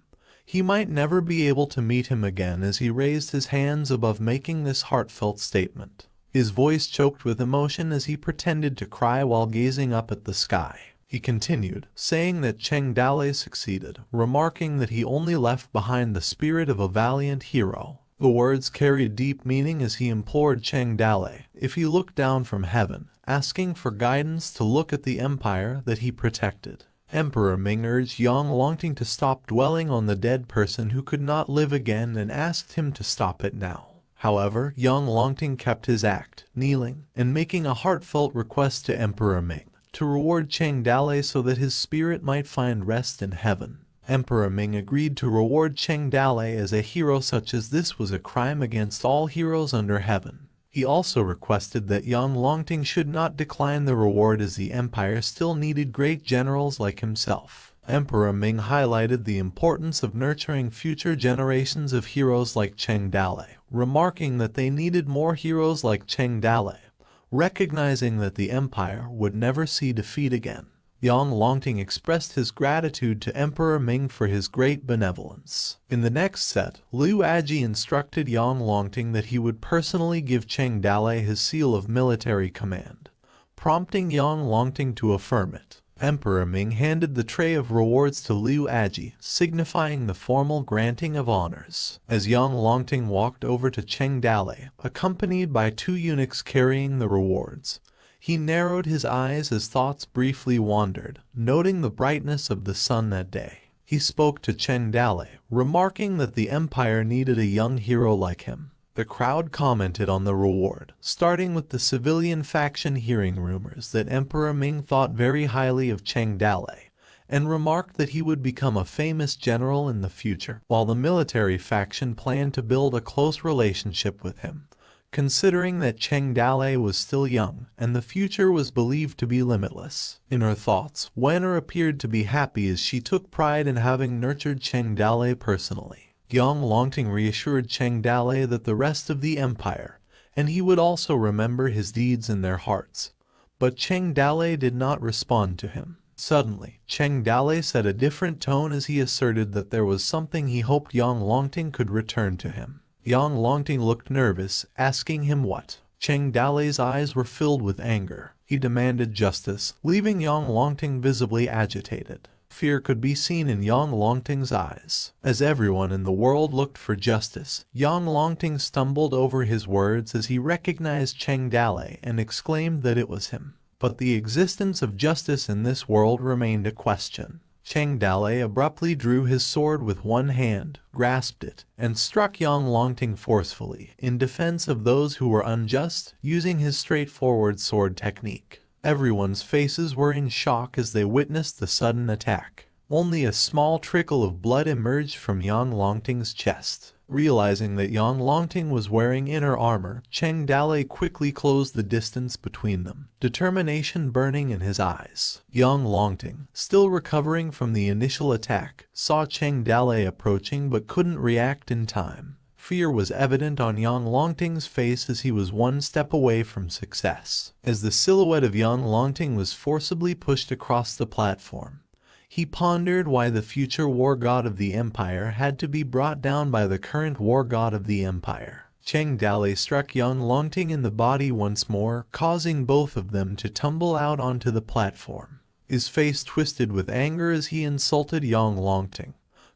he might never be able to meet him again as he raised his hands above making this heartfelt statement. His voice choked with emotion as he pretended to cry while gazing up at the sky. He continued, saying that Cheng Dale succeeded, remarking that he only left behind the spirit of a valiant hero. The words carried deep meaning as he implored Cheng Dale, if he looked down from heaven, asking for guidance to look at the empire that he protected. Emperor Ming urged Yang Longting to stop dwelling on the dead person who could not live again and asked him to stop it now. However, Yang Longting kept his act, kneeling, and making a heartfelt request to Emperor Ming to reward Cheng Dale so that his spirit might find rest in heaven. Emperor Ming agreed to reward Cheng Dale as a hero such as this was a crime against all heroes under heaven. He also requested that Yang Longting should not decline the reward as the empire still needed great generals like himself. Emperor Ming highlighted the importance of nurturing future generations of heroes like Cheng Dale, remarking that they needed more heroes like Cheng Dale, recognizing that the empire would never see defeat again. Yang Longting expressed his gratitude to Emperor Ming for his great benevolence. In the next set, Liu Aji instructed Yang Longting that he would personally give Cheng Dale his seal of military command, prompting Yang Longting to affirm it. Emperor Ming handed the tray of rewards to Liu Aji, signifying the formal granting of honors. As Yang Longting walked over to Cheng Dale, accompanied by 2 eunuchs carrying the rewards, he narrowed his eyes as thoughts briefly wandered, noting the brightness of the sun that day. He spoke to Cheng Dale, remarking that the empire needed a young hero like him. The crowd commented on the reward, starting with the civilian faction hearing rumors that Emperor Ming thought very highly of Cheng Dale, and remarked that he would become a famous general in the future, while the military faction planned to build a close relationship with him, considering that Cheng Dale was still young and the future was believed to be limitless. In her thoughts, Wen'er appeared to be happy as she took pride in having nurtured Cheng Dale personally. Yang Longting reassured Cheng Dale that the rest of the empire, and he would also remember his deeds in their hearts. But Cheng Dale did not respond to him. Suddenly, Cheng Dale set a different tone as he asserted that there was something he hoped Yang Longting could return to him. Yang Longting looked nervous, asking him what. Cheng Dale's eyes were filled with anger. He demanded justice, leaving Yang Longting visibly agitated. Fear could be seen in Yang Longting's eyes. As everyone in the world looked for justice, Yang Longting stumbled over his words as he recognized Cheng Dale and exclaimed that it was him. But the existence of justice in this world remained a question. Cheng Dale abruptly drew his sword with one hand, grasped it, and struck Yang Longting forcefully, in defense of those who were unjust, using his straightforward sword technique. Everyone's faces were in shock as they witnessed the sudden attack. Only a small trickle of blood emerged from Yang Longting's chest. Realizing that Yang Longting was wearing inner armor, Cheng Dale quickly closed the distance between them, determination burning in his eyes. Yang Longting, still recovering from the initial attack, saw Cheng Dale approaching but couldn't react in time. Fear was evident on Yang Longting's face as he was one step away from success. As the silhouette of Yang Longting was forcibly pushed across the platform, He pondered why the future war god of the empire had to be brought down by the current war god of the empire. Cheng Dalei struck young Longting in the body once more, causing both of them to tumble out onto the platform. His face twisted with anger as he insulted young Longting,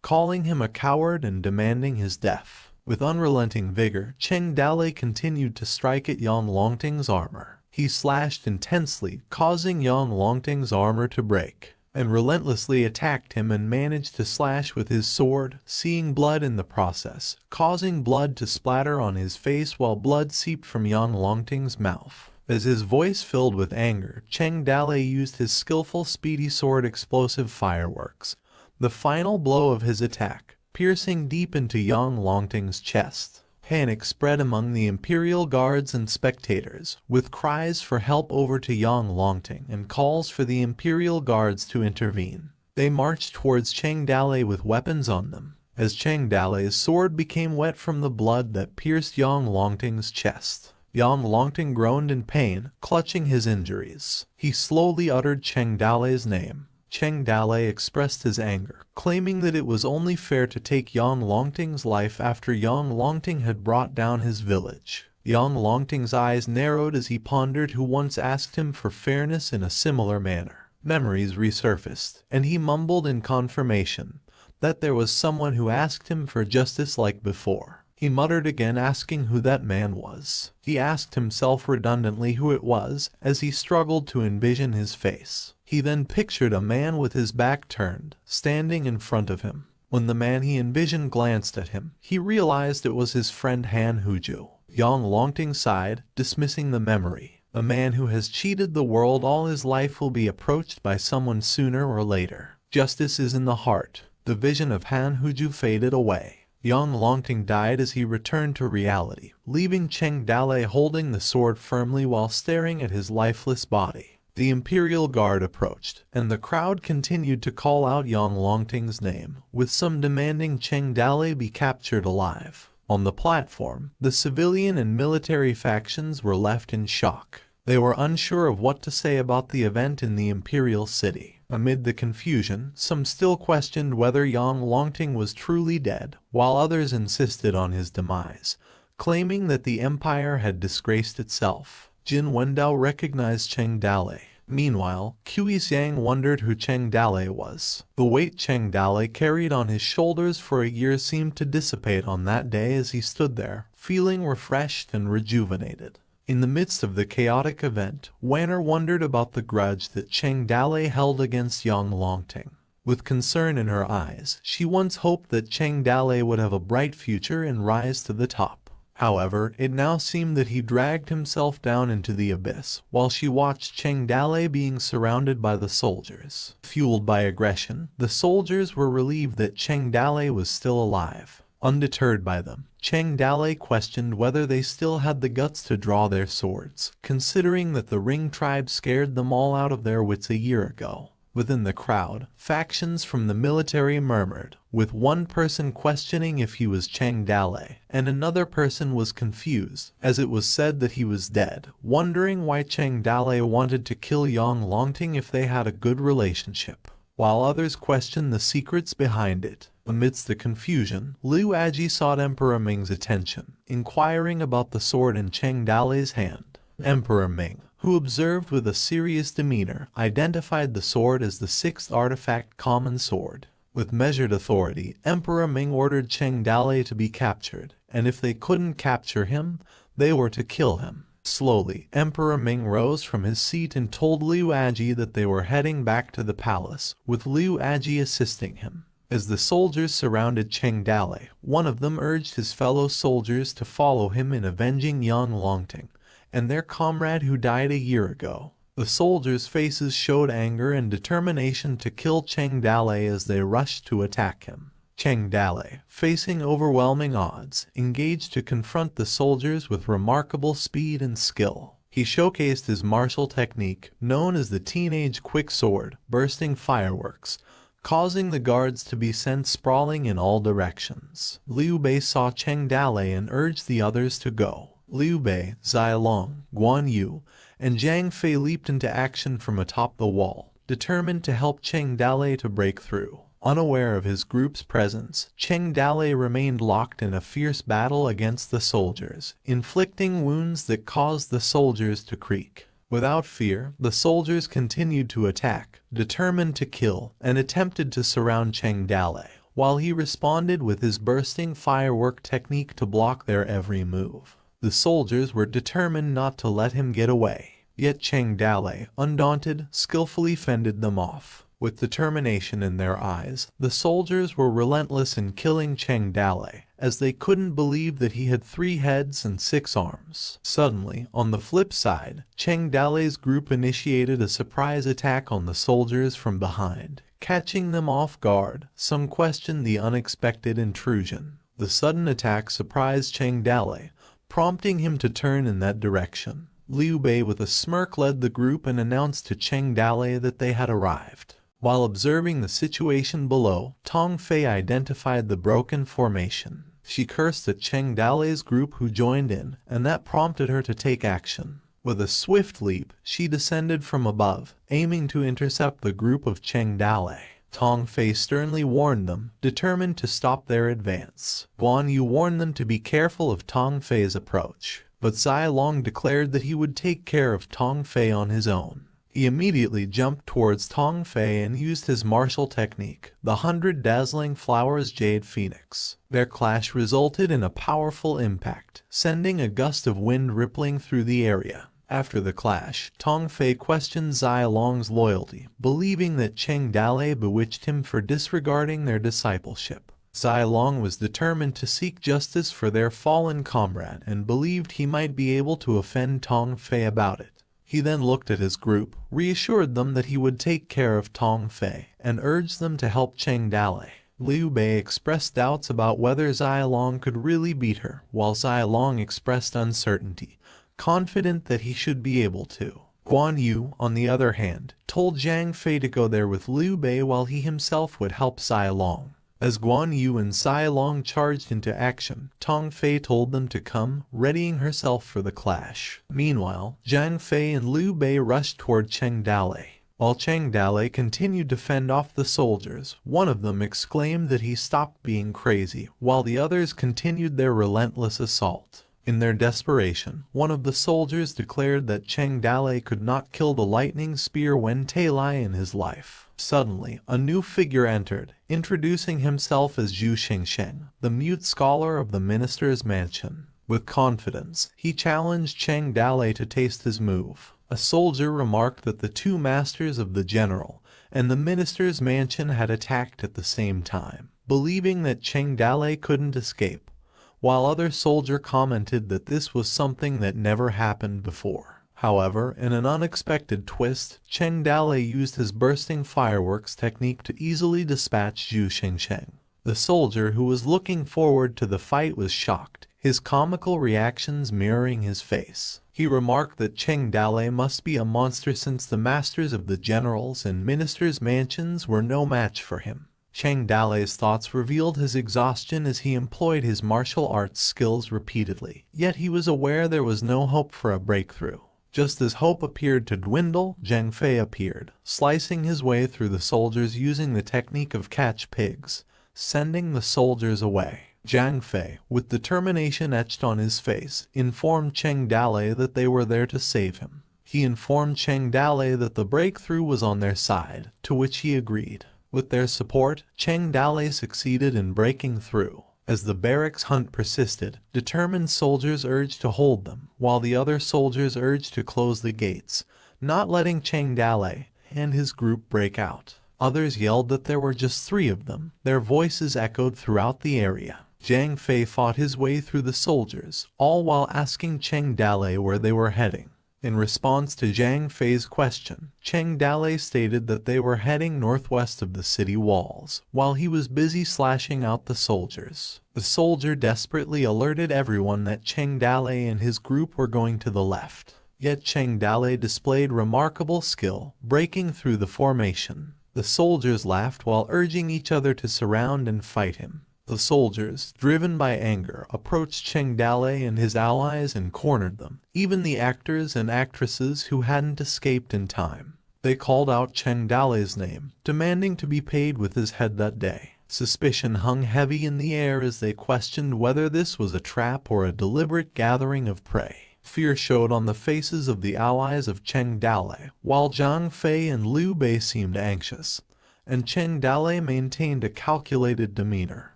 calling him a coward and demanding his death. With unrelenting vigor, Cheng Dalei continued to strike at young Longting's armor. He slashed intensely, causing young Longting's armor to break, and relentlessly attacked him and managed to slash with his sword, seeing blood in the process, causing blood to splatter on his face while blood seeped from young Longting's mouth. As his voice filled with anger, Cheng Dalei used his skillful speedy sword explosive fireworks, the final blow of his attack, piercing deep into young Longting's chest. Panic spread among the Imperial guards and spectators, with cries for help over to young Longting and calls for the Imperial guards to intervene. They marched towards Cheng Dalei with weapons on them, as Cheng Dalei's sword became wet from the blood that pierced young Longting's chest. Young Longting groaned in pain, clutching his injuries. He slowly uttered Cheng Dalei's name. Cheng Dalei expressed his anger, claiming that it was only fair to take young Longting's life after young Longting had brought down his village. Young Longting's eyes narrowed as he pondered who once asked him for fairness in a similar manner. Memories resurfaced, and he mumbled in confirmation that there was someone who asked him for justice like before. He muttered again, asking who that man was. He asked himself redundantly who it was, as he struggled to envision his face. He then pictured a man with his back turned, standing in front of him. When the man he envisioned glanced at him, he realized it was his friend Han Huju. Young Longting sighed, dismissing the memory. A man who has cheated the world all his life will be approached by someone sooner or later. Justice is in the heart. The vision of Han Huju faded away. Young Longting died as he returned to reality, leaving Cheng Dalei holding the sword firmly while staring at his lifeless body. The Imperial Guard approached, and the crowd continued to call out young Longting's name, with some demanding Cheng Dalei be captured alive. On the platform, the civilian and military factions were left in shock. They were unsure of what to say about the event in the Imperial City. Amid the confusion, some still questioned whether young Longting was truly dead, while others insisted on his demise, claiming that the empire had disgraced itself. Jin Wendao recognized Cheng Dalei. Meanwhile, Qi Xiang wondered who Cheng Dalei was. The weight Cheng Dalei carried on his shoulders for a year seemed to dissipate on that day as he stood there, feeling refreshed and rejuvenated. In the midst of the chaotic event, Wanner wondered about the grudge that Cheng Dalei held against young Longting. With concern in her eyes, she once hoped that Cheng Dalei would have a bright future and rise to the top. However, it now seemed that he dragged himself down into the abyss, while she watched Cheng Dalei being surrounded by the soldiers. Fueled by aggression, the soldiers were relieved that Cheng Dalei was still alive. Undeterred by them, Cheng Dalei questioned whether they still had the guts to draw their swords, considering that the Ring tribe scared them all out of their wits a year ago. Within the crowd, factions from the military murmured, with one person questioning if he was Cheng Dalei, and another person was confused, as it was said that he was dead, wondering why Cheng Dalei wanted to kill young Longting if they had a good relationship, while others questioned the secrets behind it. Amidst the confusion, Liu Aji sought Emperor Ming's attention, inquiring about the sword in Cheng Dalei's hand. Emperor Ming, who observed with a serious demeanor, identified the sword as the 6th artifact common sword. With measured authority, Emperor Ming ordered Cheng Dalei to be captured, and if they couldn't capture him, they were to kill him. Slowly, Emperor Ming rose from his seat and told Liu Aji that they were heading back to the palace, with Liu Aji assisting him. As the soldiers surrounded Cheng Dalei, one of them urged his fellow soldiers to follow him in avenging young Longting and their comrade who died a year ago. The soldiers' faces showed anger and determination to kill Cheng Dalei as they rushed to attack him. Cheng Dalei, facing overwhelming odds, engaged to confront the soldiers with remarkable speed and skill. He showcased his martial technique, known as the Teenage Quick Sword, bursting fireworks, causing the guards to be sent sprawling in all directions. Liu Bei saw Cheng Dalei and urged the others to go. Liu Bei, Zai Long, Guan Yu, and Zhang Fei leaped into action from atop the wall, determined to help Cheng Dale to break through. Unaware of his group's presence, Cheng Dale remained locked in a fierce battle against the soldiers, inflicting wounds that caused the soldiers to creak. Without fear, the soldiers continued to attack, determined to kill, and attempted to surround Cheng Dale, while he responded with his bursting firework technique to block their every move. The soldiers were determined not to let him get away, yet Cheng Dale, undaunted, skillfully fended them off. With determination in their eyes, the soldiers were relentless in killing Cheng Dale, as they couldn't believe that he had 3 heads and 6 arms. Suddenly, on the flip side, Cheng Dale's group initiated a surprise attack on the soldiers from behind. Catching them off guard, some questioned the unexpected intrusion. The sudden attack surprised Cheng Dale, prompting him to turn in that direction. Liu Bei with a smirk led the group and announced to Cheng Dale that they had arrived. While observing the situation below, Tong Fei identified the broken formation. She cursed at Cheng Dale's group who joined in, and that prompted her to take action. With a swift leap, she descended from above, aiming to intercept the group of Cheng Dale. Tong Fei sternly warned them, determined to stop their advance. Guan Yu warned them to be careful of Tong Fei's approach, but Zai Long declared that he would take care of Tong Fei on his own. He immediately jumped towards Tong Fei and used his martial technique, the 100 Dazzling Flowers Jade Phoenix. Their clash resulted in a powerful impact, sending a gust of wind rippling through the area. After the clash, Tong Fei questioned Zai Long's loyalty, believing that Cheng Dale bewitched him for disregarding their discipleship. Zai Long was determined to seek justice for their fallen comrade and believed he might be able to offend Tong Fei about it. He then looked at his group, reassured them that he would take care of Tong Fei, and urged them to help Cheng Dale. Liu Bei expressed doubts about whether Zai Long could really beat her, while Zai Long expressed uncertainty, confident that he should be able to. Guan Yu, on the other hand, told Zhang Fei to go there with Liu Bei while he himself would help Zai Long. As Guan Yu and Zai Long charged into action, Tong Fei told them to come, readying herself for the clash. Meanwhile, Zhang Fei and Liu Bei rushed toward Cheng Dale. While Cheng Dale continued to fend off the soldiers, one of them exclaimed that he stopped being crazy, while the others continued their relentless assault. In their desperation, one of the soldiers declared that Cheng Dale could not kill the lightning spear when Talai in his life. Suddenly, a new figure entered, introducing himself as Zhu Xingsheng, the mute scholar of the minister's mansion. With confidence, he challenged Cheng Dale to taste his move. A soldier remarked that the 2 masters of the general and the minister's mansion had attacked at the same time, believing that Cheng Dale couldn't escape, while other soldier commented that this was something that never happened before. However, in an unexpected twist, Cheng Dale used his bursting fireworks technique to easily dispatch Zhu Xingsheng. The soldier who was looking forward to the fight was shocked, his comical reactions mirroring his face. He remarked that Cheng Dale must be a monster since the masters of the generals and ministers' mansions were no match for him. Cheng Dale's thoughts revealed his exhaustion as he employed his martial arts skills repeatedly, yet he was aware there was no hope for a breakthrough. Just as hope appeared to dwindle, Zhang Fei appeared, slicing his way through the soldiers using the technique of catch pigs, sending the soldiers away. Zhang Fei, with determination etched on his face, informed Cheng Dale that they were there to save him. He informed Cheng Dale that the breakthrough was on their side, to which he agreed. With their support, Cheng Dale succeeded in breaking through. As the barracks hunt persisted, determined soldiers urged to hold them, while the other soldiers urged to close the gates, not letting Cheng Dale and his group break out. Others yelled that there were just 3 of them. Their voices echoed throughout the area. Zhang Fei fought his way through the soldiers, all while asking Cheng Dale where they were heading. In response to Zhang Fei's question, Cheng Dale stated that they were heading northwest of the city walls, while he was busy slashing out the soldiers. The soldier desperately alerted everyone that Cheng Dale and his group were going to the left. Yet Cheng Dale displayed remarkable skill, breaking through the formation. The soldiers laughed while urging each other to surround and fight him. The soldiers, driven by anger, approached Cheng Dale and his allies and cornered them, even the actors and actresses who hadn't escaped in time. They called out Cheng Dale's name, demanding to be paid with his head that day. Suspicion hung heavy in the air as they questioned whether this was a trap or a deliberate gathering of prey. Fear showed on the faces of the allies of Cheng Dale, while Zhang Fei and Liu Bei seemed anxious, and Cheng Dale maintained a calculated demeanor.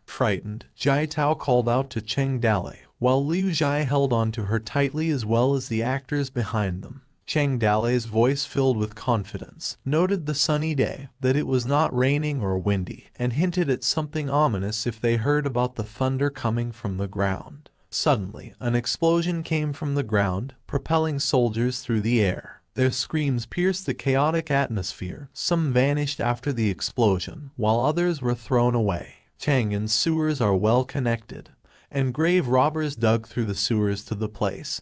Frightened, Jai Tao called out to Cheng Dale, while Liu Jai held on to her tightly as well as the actors behind them. Cheng Dale's voice filled with confidence, noted the sunny day, that it was not raining or windy, and hinted at something ominous if they heard about the thunder coming from the ground. Suddenly, an explosion came from the ground, propelling soldiers through the air. Their screams pierced the chaotic atmosphere. Some vanished after the explosion, while others were thrown away. Chang'an's sewers are well connected, and grave robbers dug through the sewers to the place,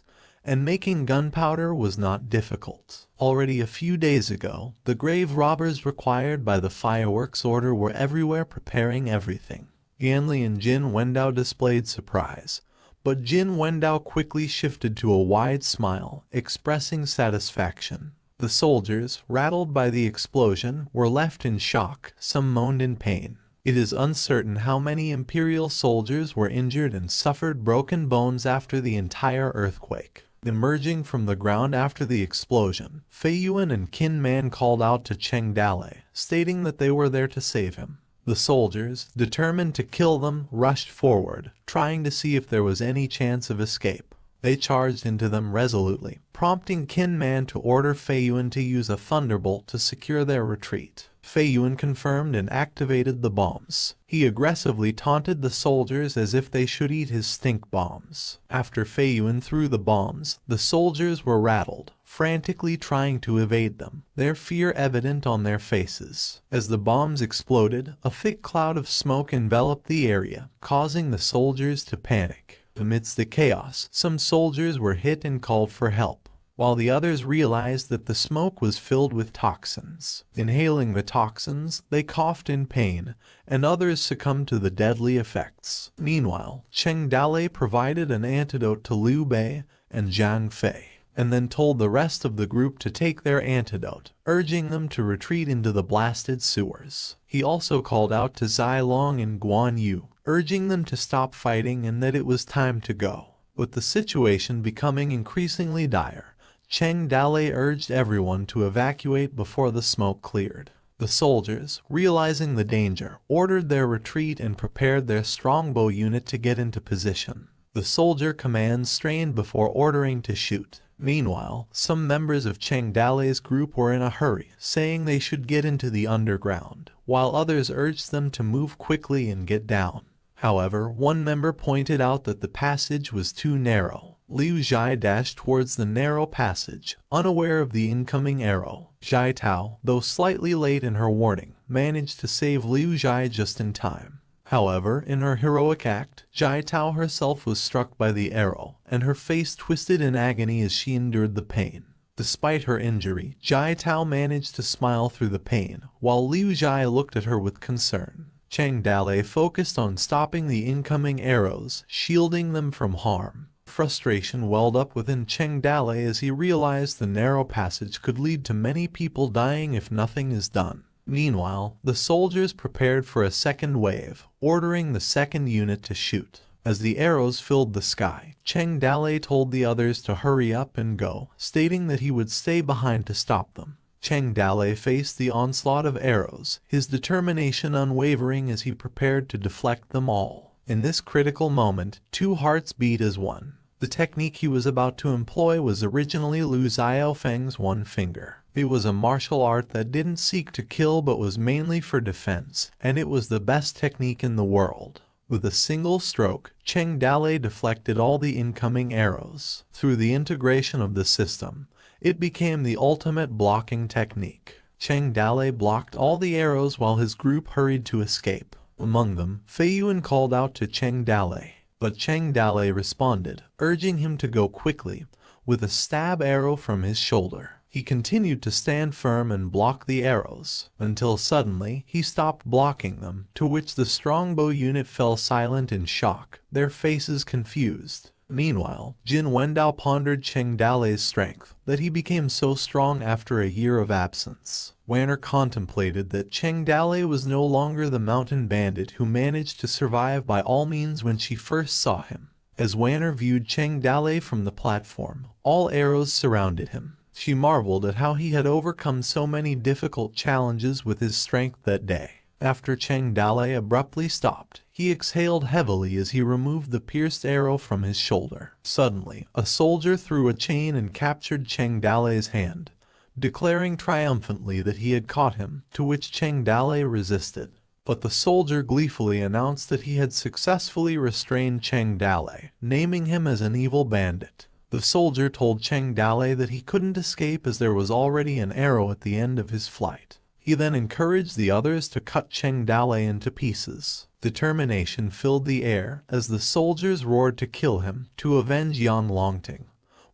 and making gunpowder was not difficult. Already a few days ago, the grave robbers required by the fireworks order were everywhere preparing everything. Yanli and Jin Wendao displayed surprise, but Jin Wendao quickly shifted to a wide smile, expressing satisfaction. The soldiers, rattled by the explosion, were left in shock. Some moaned in pain. It is uncertain how many Imperial soldiers were injured and suffered broken bones after the entire earthquake. Emerging from the ground after the explosion, Fei Yuan and Qin Man called out to Cheng Dale, stating that they were there to save him. The soldiers, determined to kill them, rushed forward, trying to see if there was any chance of escape. They charged into them resolutely, prompting Qin Man to order Fei Yuan to use a thunderbolt to secure their retreat. Fei Yuan confirmed and activated the bombs. He aggressively taunted the soldiers as if they should eat his stink bombs. After Fei Yuan threw the bombs, the soldiers were rattled, frantically trying to evade them, their fear evident on their faces. As the bombs exploded, a thick cloud of smoke enveloped the area, causing the soldiers to panic. Amidst the chaos, some soldiers were hit and called for help, while the others realized that the smoke was filled with toxins. Inhaling the toxins, they coughed in pain, and others succumbed to the deadly effects. Meanwhile, Cheng Dale provided an antidote to Liu Bei and Zhang Fei, and then told the rest of the group to take their antidote, urging them to retreat into the blasted sewers. He also called out to Zai Long and Guan Yu, urging them to stop fighting and that it was time to go. With the situation becoming increasingly dire, Cheng Dale urged everyone to evacuate before the smoke cleared. The soldiers, realizing the danger, ordered their retreat and prepared their strongbow unit to get into position. The soldier commands strained before ordering to shoot. Meanwhile, some members of Cheng Dale's group were in a hurry, saying they should get into the underground, while others urged them to move quickly and get down. However, one member pointed out that the passage was too narrow. Liu Jai dashed towards the narrow passage, unaware of the incoming arrow. Jai Tao, though slightly late in her warning, managed to save Liu Jai just in time. However, in her heroic act, Jai Tao herself was struck by the arrow, and her face twisted in agony as she endured the pain. Despite her injury, Jai Tao managed to smile through the pain, while Liu Jai looked at her with concern. Cheng Dale focused on stopping the incoming arrows, shielding them from harm. Frustration welled up within Cheng Dale as he realized the narrow passage could lead to many people dying if nothing is done. Meanwhile, the soldiers prepared for a second wave, ordering the second unit to shoot. As the arrows filled the sky, Cheng Dale told the others to hurry up and go, stating that he would stay behind to stop them. Cheng Dale faced the onslaught of arrows, his determination unwavering as he prepared to deflect them all. In this critical moment, two hearts beat as one. The technique he was about to employ was originally Lu Xiaofeng's one finger. It was a martial art that didn't seek to kill but was mainly for defense, and it was the best technique in the world. With a single stroke, Cheng Dale deflected all the incoming arrows. Through the integration of the system, it became the ultimate blocking technique. Cheng Dale blocked all the arrows while his group hurried to escape. Among them, Fei Yuan called out to Cheng Dale, but Cheng Dale responded, urging him to go quickly, with a stab arrow from his shoulder. He continued to stand firm and block the arrows, until suddenly he stopped blocking them, to which the strongbow unit fell silent in shock, their faces confused. Meanwhile, Jin Wendao pondered Cheng Dalei's strength, that he became so strong after a year of absence. Wanner contemplated that Cheng Dalei was no longer the mountain bandit who managed to survive by all means when she first saw him. As Wanner viewed Cheng Dalei from the platform, all arrows surrounded him. She marveled at how he had overcome so many difficult challenges with his strength that day. After Cheng Dalei abruptly stopped, he exhaled heavily as he removed the pierced arrow from his shoulder. Suddenly, a soldier threw a chain and captured Cheng Dalei's hand, declaring triumphantly that he had caught him, to which Cheng Dalei resisted. But the soldier gleefully announced that he had successfully restrained Cheng Dalei, naming him as an evil bandit. The soldier told Cheng Dalei that he couldn't escape as there was already an arrow at the end of his flight. He then encouraged the others to cut Cheng Dalei into pieces. Determination filled the air as the soldiers roared to kill him, to avenge Yang Longting,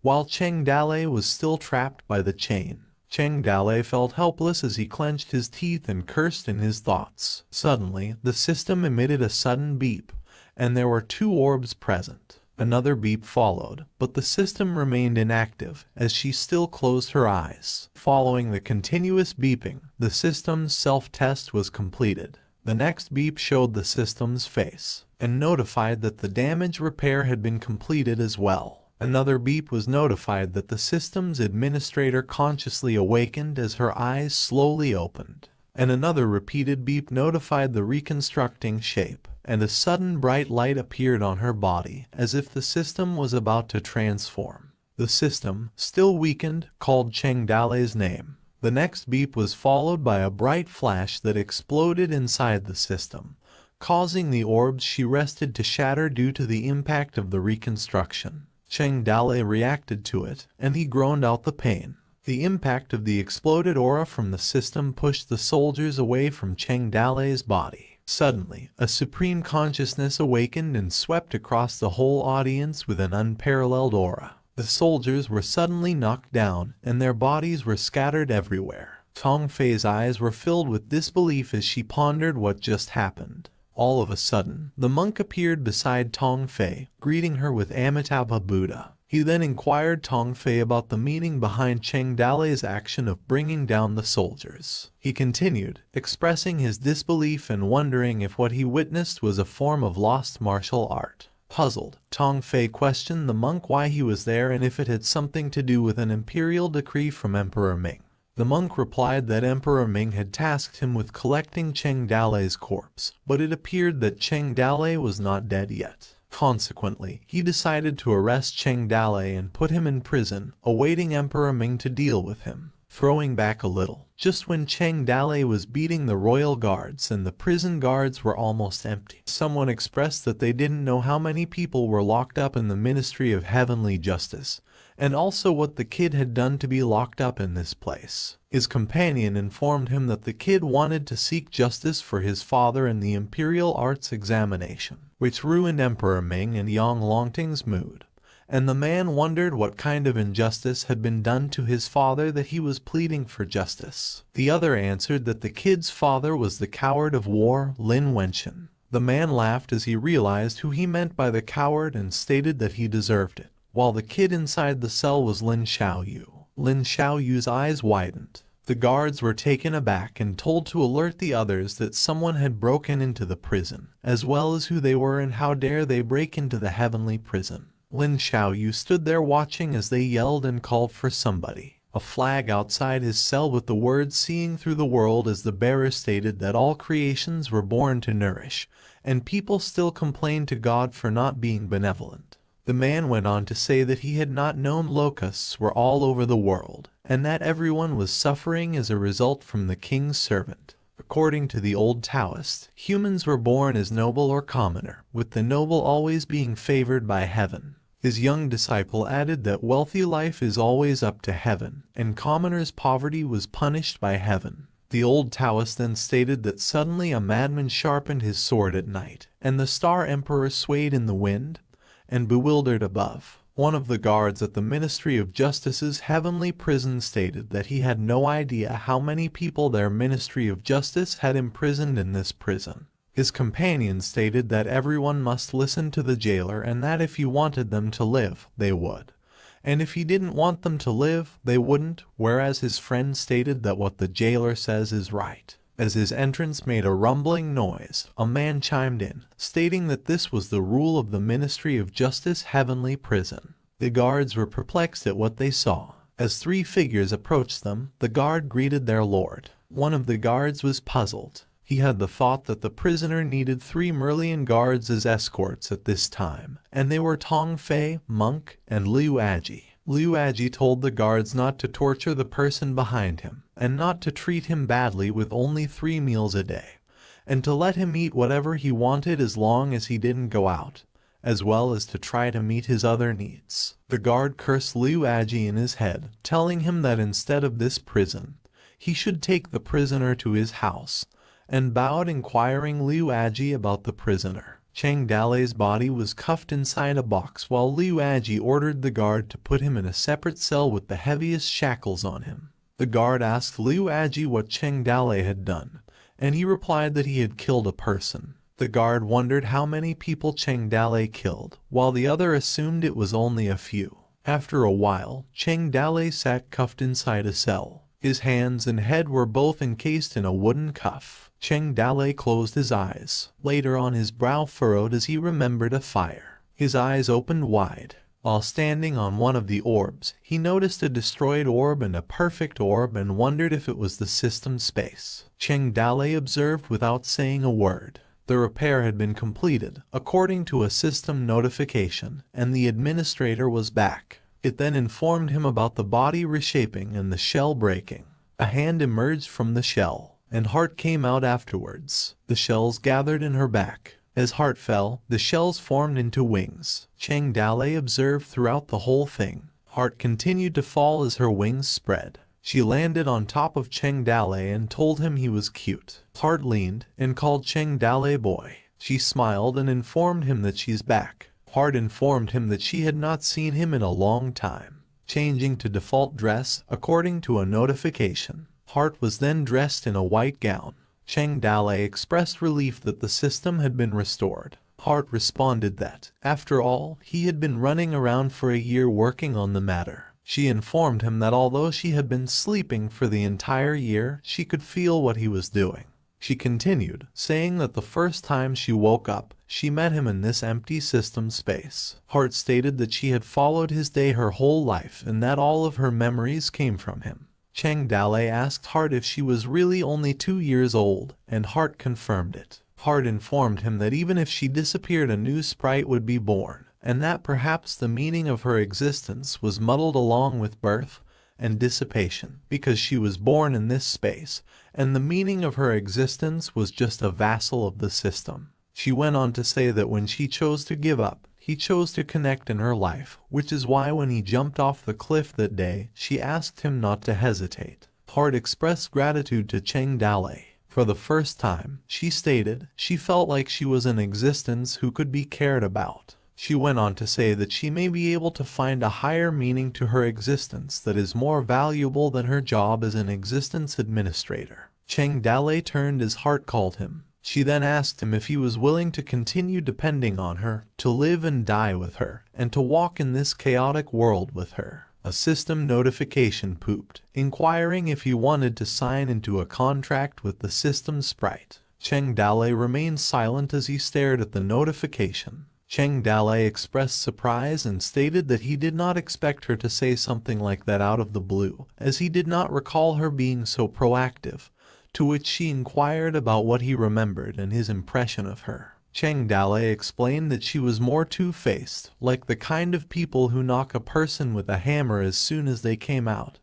while Cheng Dalei was still trapped by the chain. Cheng Dalei felt helpless as he clenched his teeth and cursed in his thoughts. Suddenly, the system emitted a sudden beep, and there were 2 orbs present. Another beep followed, but the system remained inactive as she still closed her eyes. Following the continuous beeping, the system's self-test was completed. The next beep showed the system's face, and notified that the damage repair had been completed as well. Another beep was notified that the system's administrator consciously awakened as her eyes slowly opened. And another repeated beep notified the reconstructing shape, and a sudden bright light appeared on her body, as if the system was about to transform. The system, still weakened, called Cheng Dalei's name. The next beep was followed by a bright flash that exploded inside the system, causing the orbs she rested to shatter due to the impact of the reconstruction. Cheng Dalei reacted to it, and he groaned out the pain. The impact of the exploded aura from the system pushed the soldiers away from Cheng Dalei's body. Suddenly, a supreme consciousness awakened and swept across the whole audience with an unparalleled aura. The soldiers were suddenly knocked down, and their bodies were scattered everywhere. Tong Fei's eyes were filled with disbelief as she pondered what just happened. All of a sudden, the monk appeared beside Tong Fei, greeting her with Amitabha Buddha. He then inquired Tong Fei about the meaning behind Cheng Dalei's action of bringing down the soldiers. He continued, expressing his disbelief and wondering if what he witnessed was a form of lost martial art. Puzzled, Tong Fei questioned the monk why he was there and if it had something to do with an imperial decree from Emperor Ming. The monk replied that Emperor Ming had tasked him with collecting Cheng Dalei's corpse, but it appeared that Cheng Dalei was not dead yet. Consequently, he decided to arrest Cheng Dalei and put him in prison, awaiting Emperor Ming to deal with him. Throwing back a little, just when Cheng Dalei was beating the royal guards and the prison guards were almost empty, someone expressed that they didn't know how many people were locked up in the Ministry of Heavenly Justice, and also what the kid had done to be locked up in this place. His companion informed him that the kid wanted to seek justice for his father in the Imperial Arts examination, which ruined Emperor Ming and Yang Longting's mood. And the man wondered what kind of injustice had been done to his father that he was pleading for justice. The other answered that the kid's father was the coward of war, Lin Wenchen. The man laughed as he realized who he meant by the coward and stated that he deserved it, while the kid inside the cell was Lin Xiaoyu. Lin Xiaoyu's eyes widened. The guards were taken aback and told to alert the others that someone had broken into the prison, as well as who they were and how dare they break into the heavenly prison. Lin Xiaoyu stood there watching as they yelled and called for somebody. A flag outside his cell with the words "Seeing through the world" as the bearer stated that all creations were born to nourish, and people still complained to God for not being benevolent. The man went on to say that he had not known locusts were all over the world, and that everyone was suffering as a result from the king's servant. According to the old Taoist, humans were born as noble or commoner, with the noble always being favored by heaven. His young disciple added that wealthy life is always up to heaven, and commoner's poverty was punished by heaven. The old Taoist then stated that suddenly a madman sharpened his sword at night, and the Star Emperor swayed in the wind, and bewildered above. One of the guards at the Ministry of Justice's heavenly prison stated that he had no idea how many people their Ministry of Justice had imprisoned in this prison. His companion stated that everyone must listen to the jailer and that if he wanted them to live, they would. And if he didn't want them to live, they wouldn't, whereas his friend stated that what the jailer says is right. As his entrance made a rumbling noise, a man chimed in, stating that this was the rule of the Ministry of Justice Heavenly Prison. The guards were perplexed at what they saw. As three figures approached them, the guard greeted their lord. One of the guards was puzzled. He had the thought that the prisoner needed 3 Merlian guards as escorts at this time, and they were Tong Fei, Monk, and Liu Aji. Liu Aji told the guards not to torture the person behind him, and not to treat him badly with only 3 meals a day, and to let him eat whatever he wanted as long as he didn't go out, as well as to try to meet his other needs. The guard cursed Liu Aji in his head, telling him that instead of this prison, he should take the prisoner to his house, and bowed, inquiring Liu Aji about the prisoner. Cheng Dalei's body was cuffed inside a box while Liu Aji ordered the guard to put him in a separate cell with the heaviest shackles on him. The guard asked Liu Aji what Cheng Dalei had done, and he replied that he had killed a person. The guard wondered how many people Cheng Dalei killed, while the other assumed it was only a few. After a while, Cheng Dalei sat cuffed inside a cell. His hands and head were both encased in a wooden cuff. Cheng Dalei closed his eyes. Later on, his brow furrowed as he remembered a fire. His eyes opened wide. While standing on one of the orbs, he noticed a destroyed orb and a perfect orb and wondered if it was the system space. Cheng Dalei observed without saying a word. The repair had been completed, according to a system notification, and the administrator was back. It then informed him about the body reshaping and the shell breaking. A hand emerged from the shell, and Heart came out afterwards. The shells gathered in her back. As Heart fell, the shells formed into wings. Cheng Dalei observed throughout the whole thing. Heart continued to fall as her wings spread. She landed on top of Cheng Dalei and told him he was cute. Heart leaned and called Cheng Dalei boy. She smiled and informed him that she's back. Heart informed him that she had not seen him in a long time. Changing to default dress, according to a notification, Heart was then dressed in a white gown. Cheng Dalei expressed relief that the system had been restored. Heart responded that, after all, he had been running around for a year working on the matter. She informed him that although she had been sleeping for the entire year, she could feel what he was doing. She continued, saying that the first time she woke up, she met him in this empty system space. Heart stated that she had followed his day her whole life and that all of her memories came from him. Cheng Dalei asked Heart if she was really only 2 years old, and Heart confirmed it. Heart informed him that even if she disappeared, a new sprite would be born, and that perhaps the meaning of her existence was muddled along with birth and dissipation, because she was born in this space, and the meaning of her existence was just a vassal of the system. She went on to say that when she chose to give up, he chose to connect in her life, which is why when he jumped off the cliff that day, she asked him not to hesitate. Heart expressed gratitude to Cheng Dalei. For the first time, she stated, she felt like she was an existence who could be cared about. She went on to say that she may be able to find a higher meaning to her existence that is more valuable than her job as an existence administrator. Cheng Dalei turned as Heart called him. She then asked him if he was willing to continue depending on her, to live and die with her, and to walk in this chaotic world with her. A system notification pooped, inquiring if he wanted to sign into a contract with the system sprite. Cheng Dalei remained silent as he stared at the notification. Cheng Dalei expressed surprise and stated that he did not expect her to say something like that out of the blue, as he did not recall her being so proactive, to which she inquired about what he remembered and his impression of her. Cheng Dalei explained that she was more two-faced, like the kind of people who knock a person with a hammer as soon as they came out,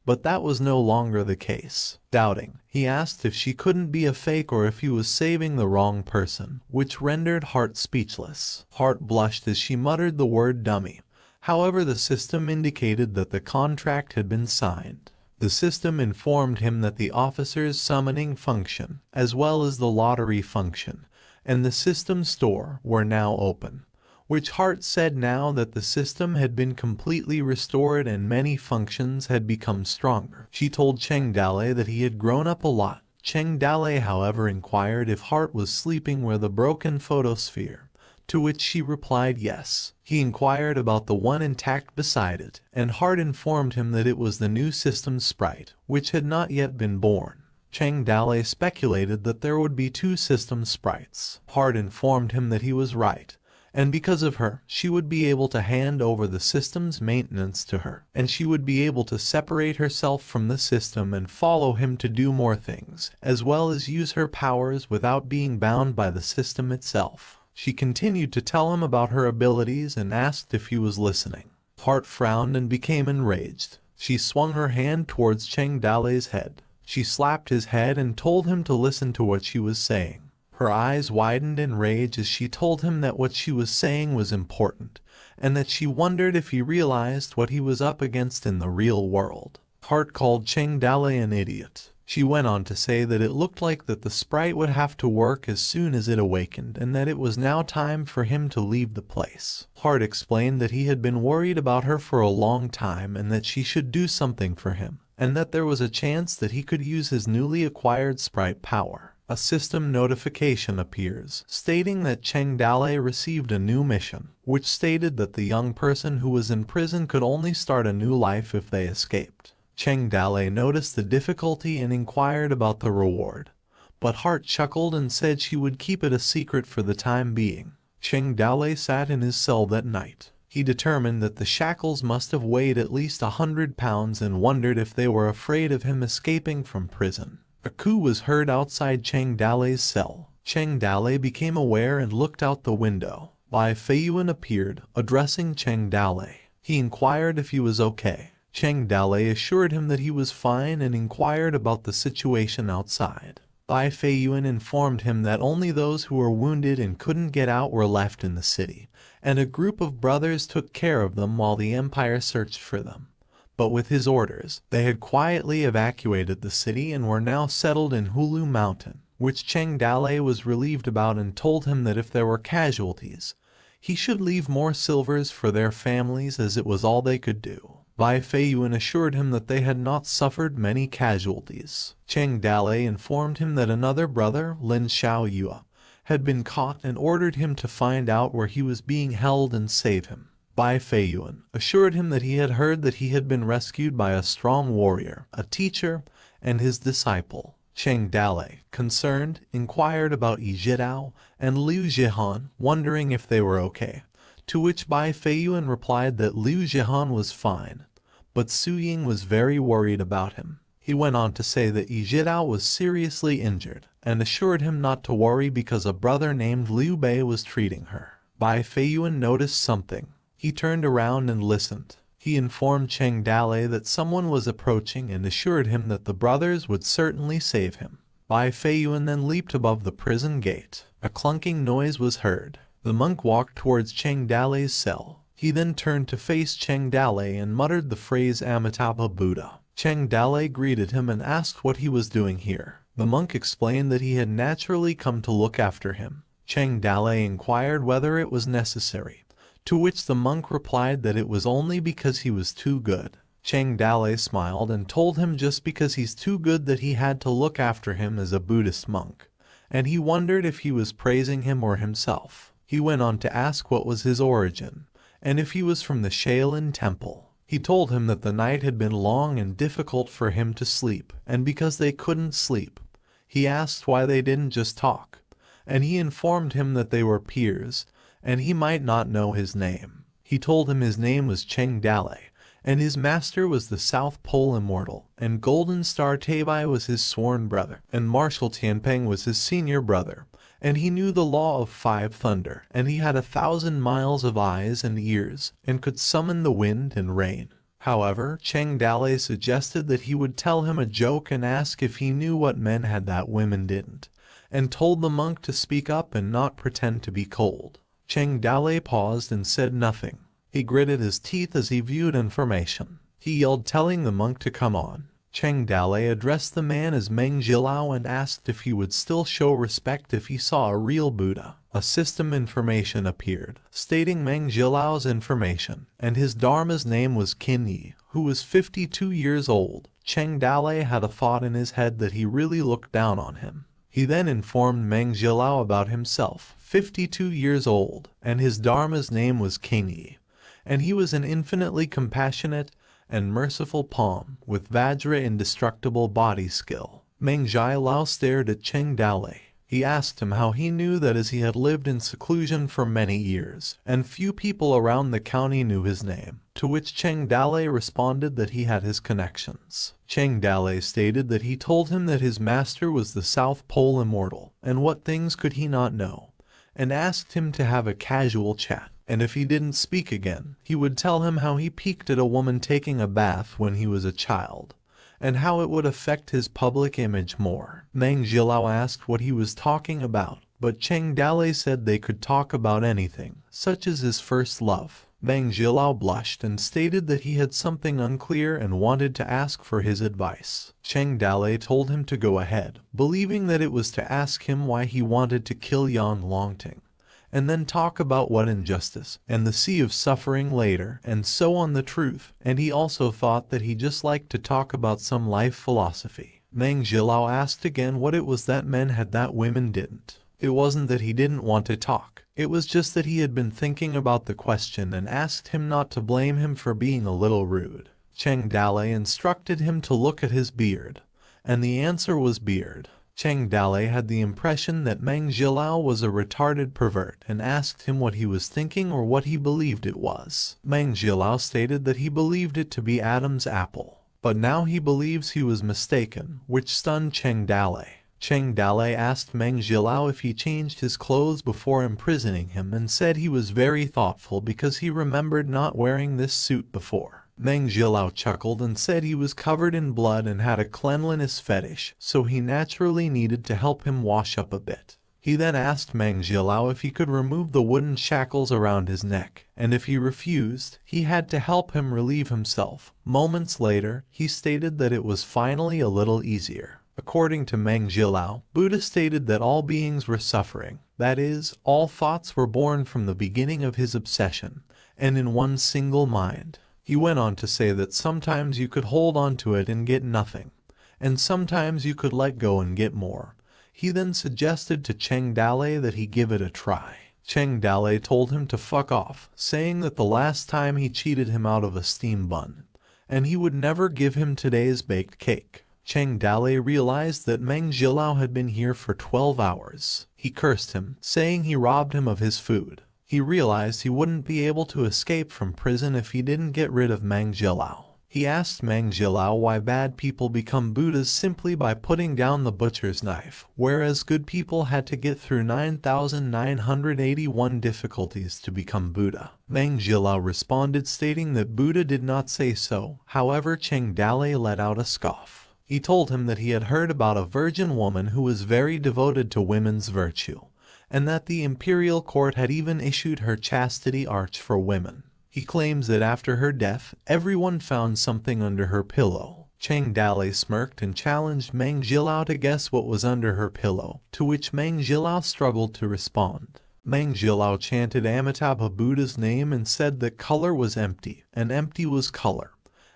but that was no longer the case. Doubting, he asked if she couldn't be a fake or if he was saving the wrong person, which rendered Heart speechless. Heart blushed as she muttered the word dummy. However, the system indicated that the contract had been signed. The system informed him that the officer's summoning function, as well as the lottery function, and the system store were now open, which Heart said now that the system had been completely restored and many functions had become stronger. She told Cheng Dalei that he had grown up a lot, Cheng Dale, however, inquired if Hart was sleeping where the broken photosphere, to which she replied yes. He inquired about the one intact beside it, and Hart informed him that it was the new system's sprite, which had not yet been born. Cheng Dale speculated that there would be 2 system sprites. Hart informed him that he was right, and because of her, she would be able to hand over the system's maintenance to her, and she would be able to separate herself from the system and follow him to do more things, as well as use her powers without being bound by the system itself. She continued to tell him about her abilities and asked if he was listening. Hart frowned and became enraged. She swung her hand towards Cheng Dale's head. She slapped his head and told him to listen to what she was saying. Her eyes widened in rage as she told him that what she was saying was important, and that she wondered if he realized what he was up against in the real world. Hart called Cheng Dale an idiot. She went on to say that it looked like that the sprite would have to work as soon as it awakened, and that it was now time for him to leave the place. Hart explained that he had been worried about her for a long time and that she should do something for him, and that there was a chance that he could use his newly acquired sprite power. A system notification appears, stating that Cheng Dale received a new mission, which stated that the young person who was in prison could only start a new life if they escaped. Cheng Dale noticed the difficulty and inquired about the reward, but Hart chuckled and said she would keep it a secret for the time being. Cheng Dale sat in his cell that night. He determined that the shackles must have weighed at least 100 pounds and wondered if they were afraid of him escaping from prison. A coo was heard outside Cheng Dale's cell. Cheng Dale became aware and looked out the window. Bai Feiyuan appeared, addressing Cheng Dale. He inquired if he was okay. Cheng Dale assured him that he was fine and inquired about the situation outside. Bai Feiyuan informed him that only those who were wounded and couldn't get out were left in the city, and a group of brothers took care of them while the Empire searched for them. But with his orders, they had quietly evacuated the city and were now settled in Hulu Mountain, which Cheng Dale was relieved about and told him that if there were casualties, he should leave more silvers for their families as it was all they could do. Bai Feiyuan assured him that they had not suffered many casualties. Cheng Dale informed him that another brother, Lin Xiaoyue, had been caught and ordered him to find out where he was being held and save him. Bai Feiyuan assured him that he had heard that he had been rescued by a strong warrior, a teacher, and his disciple. Cheng Dale, concerned, inquired about Yi Zhidao and Liu Zhihan, wondering if they were okay, to which Bai Feiyuan replied that Liu Zhihan was fine, but Su Ying was very worried about him. He went on to say that Yi Zhidao was seriously injured, and assured him not to worry because a brother named Liu Bei was treating her. Bai Feiyuan noticed something. He turned around and listened. He informed Cheng Dale that someone was approaching and assured him that the brothers would certainly save him. Bai Feiyuan then leaped above the prison gate. A clunking noise was heard. The monk walked towards Cheng Dale's cell. He then turned to face Cheng Dale and muttered the phrase Amitabha Buddha. Cheng Dale greeted him and asked what he was doing here. The monk explained that he had naturally come to look after him. Cheng Dale inquired whether it was necessary, to which the monk replied that it was only because he was too good. Cheng Dale smiled and told him just because he's too good that he had to look after him as a Buddhist monk, and he wondered if he was praising him or himself. He went on to ask what was his origin, and if he was from the Shaolin Temple. He told him that the night had been long and difficult for him to sleep, and because they couldn't sleep, he asked why they didn't just talk, and he informed him that they were peers, and he might not know his name. He told him his name was Cheng Dale, and his master was the South Pole Immortal, and Golden Star Tabai was his sworn brother, and Marshal Tianpeng was his senior brother, and he knew the law of 5 thunder, and he had 1,000 miles of eyes and ears, and could summon the wind and rain. However, Cheng Dale suggested that he would tell him a joke and ask if he knew what men had that women didn't, and told the monk to speak up and not pretend to be cold. Cheng Dale paused and said nothing. He gritted his teeth as he viewed information. He yelled, telling the monk to come on. Cheng Dalei addressed the man as Meng Jilao and asked if he would still show respect if he saw a real Buddha. A system information appeared, stating Meng Jilao's information, and his Dharma's name was Qin Yi, who was 52 years old. Cheng Dalei had a thought in his head that he really looked down on him. He then informed Meng Jilao about himself, 52 years old, and his Dharma's name was Qin Yi, and he was an infinitely compassionate and merciful palm with Vajra indestructible body skill. Meng Jilao stared at Cheng Dalei. He asked him how he knew that, as he had lived in seclusion for many years, and few people around the county knew his name, to which Cheng Dalei responded that he had his connections. Cheng Dalei stated that he told him that his master was the South Pole Immortal, and what things could he not know, and asked him to have a casual chat, and if he didn't speak again, he would tell him how he peeked at a woman taking a bath when he was a child, and how it would affect his public image more. Meng Jilao asked what he was talking about, but Cheng Dalei said they could talk about anything, such as his first love. Meng Jilao blushed and stated that he had something unclear and wanted to ask for his advice. Cheng Dalei told him to go ahead, believing that it was to ask him why he wanted to kill Yan Longting, and then talk about what injustice and the sea of suffering later, and so on the truth, and he also thought that he just liked to talk about some life philosophy. Meng Jilao asked again what it was that men had that women didn't. It wasn't that he didn't want to talk, it was just that he had been thinking about the question and asked him not to blame him for being a little rude. Cheng Dalei instructed him to look at his beard, and the answer was beard. Cheng Dalei had the impression that Meng Jilao was a retarded pervert and asked him what he was thinking or what he believed it was. Meng Jilao stated that he believed it to be Adam's apple, but now he believes he was mistaken, which stunned Cheng Dalei. Cheng Dalei asked Meng Jilao if he changed his clothes before imprisoning him and said he was very thoughtful because he remembered not wearing this suit before. Meng Jilao chuckled and said he was covered in blood and had a cleanliness fetish, so he naturally needed to help him wash up a bit. He then asked Meng Jilao if he could remove the wooden shackles around his neck, and if he refused, he had to help him relieve himself. Moments later, he stated that it was finally a little easier. According to Meng Jilao, Buddha stated that all beings were suffering, that is, all thoughts were born from the beginning of his obsession, and in one single mind. He went on to say that sometimes you could hold on to it and get nothing, and sometimes you could let go and get more. He then suggested to Cheng Dalei that he give it a try. Cheng Dalei told him to fuck off, saying that the last time he cheated him out of a steam bun, and he would never give him today's baked cake. Cheng Dalei realized that Meng Jilao had been here for 12 hours. He cursed him, saying he robbed him of his food. He realized he wouldn't be able to escape from prison if he didn't get rid of Meng Jilao. He asked Meng Jilao why bad people become Buddhas simply by putting down the butcher's knife, whereas good people had to get through 9,981 difficulties to become Buddha. Meng Jilao responded stating that Buddha did not say so. However, Cheng Dalei let out a scoff. He told him that he had heard about a virgin woman who was very devoted to women's virtue, and that the imperial court had even issued her chastity arch for women. He claims that after her death, everyone found something under her pillow. Cheng Dalei smirked and challenged Meng Jilao to guess what was under her pillow, to which Meng Jilao struggled to respond. Meng Jilao chanted Amitabha Buddha's name and said that color was empty, and empty was color,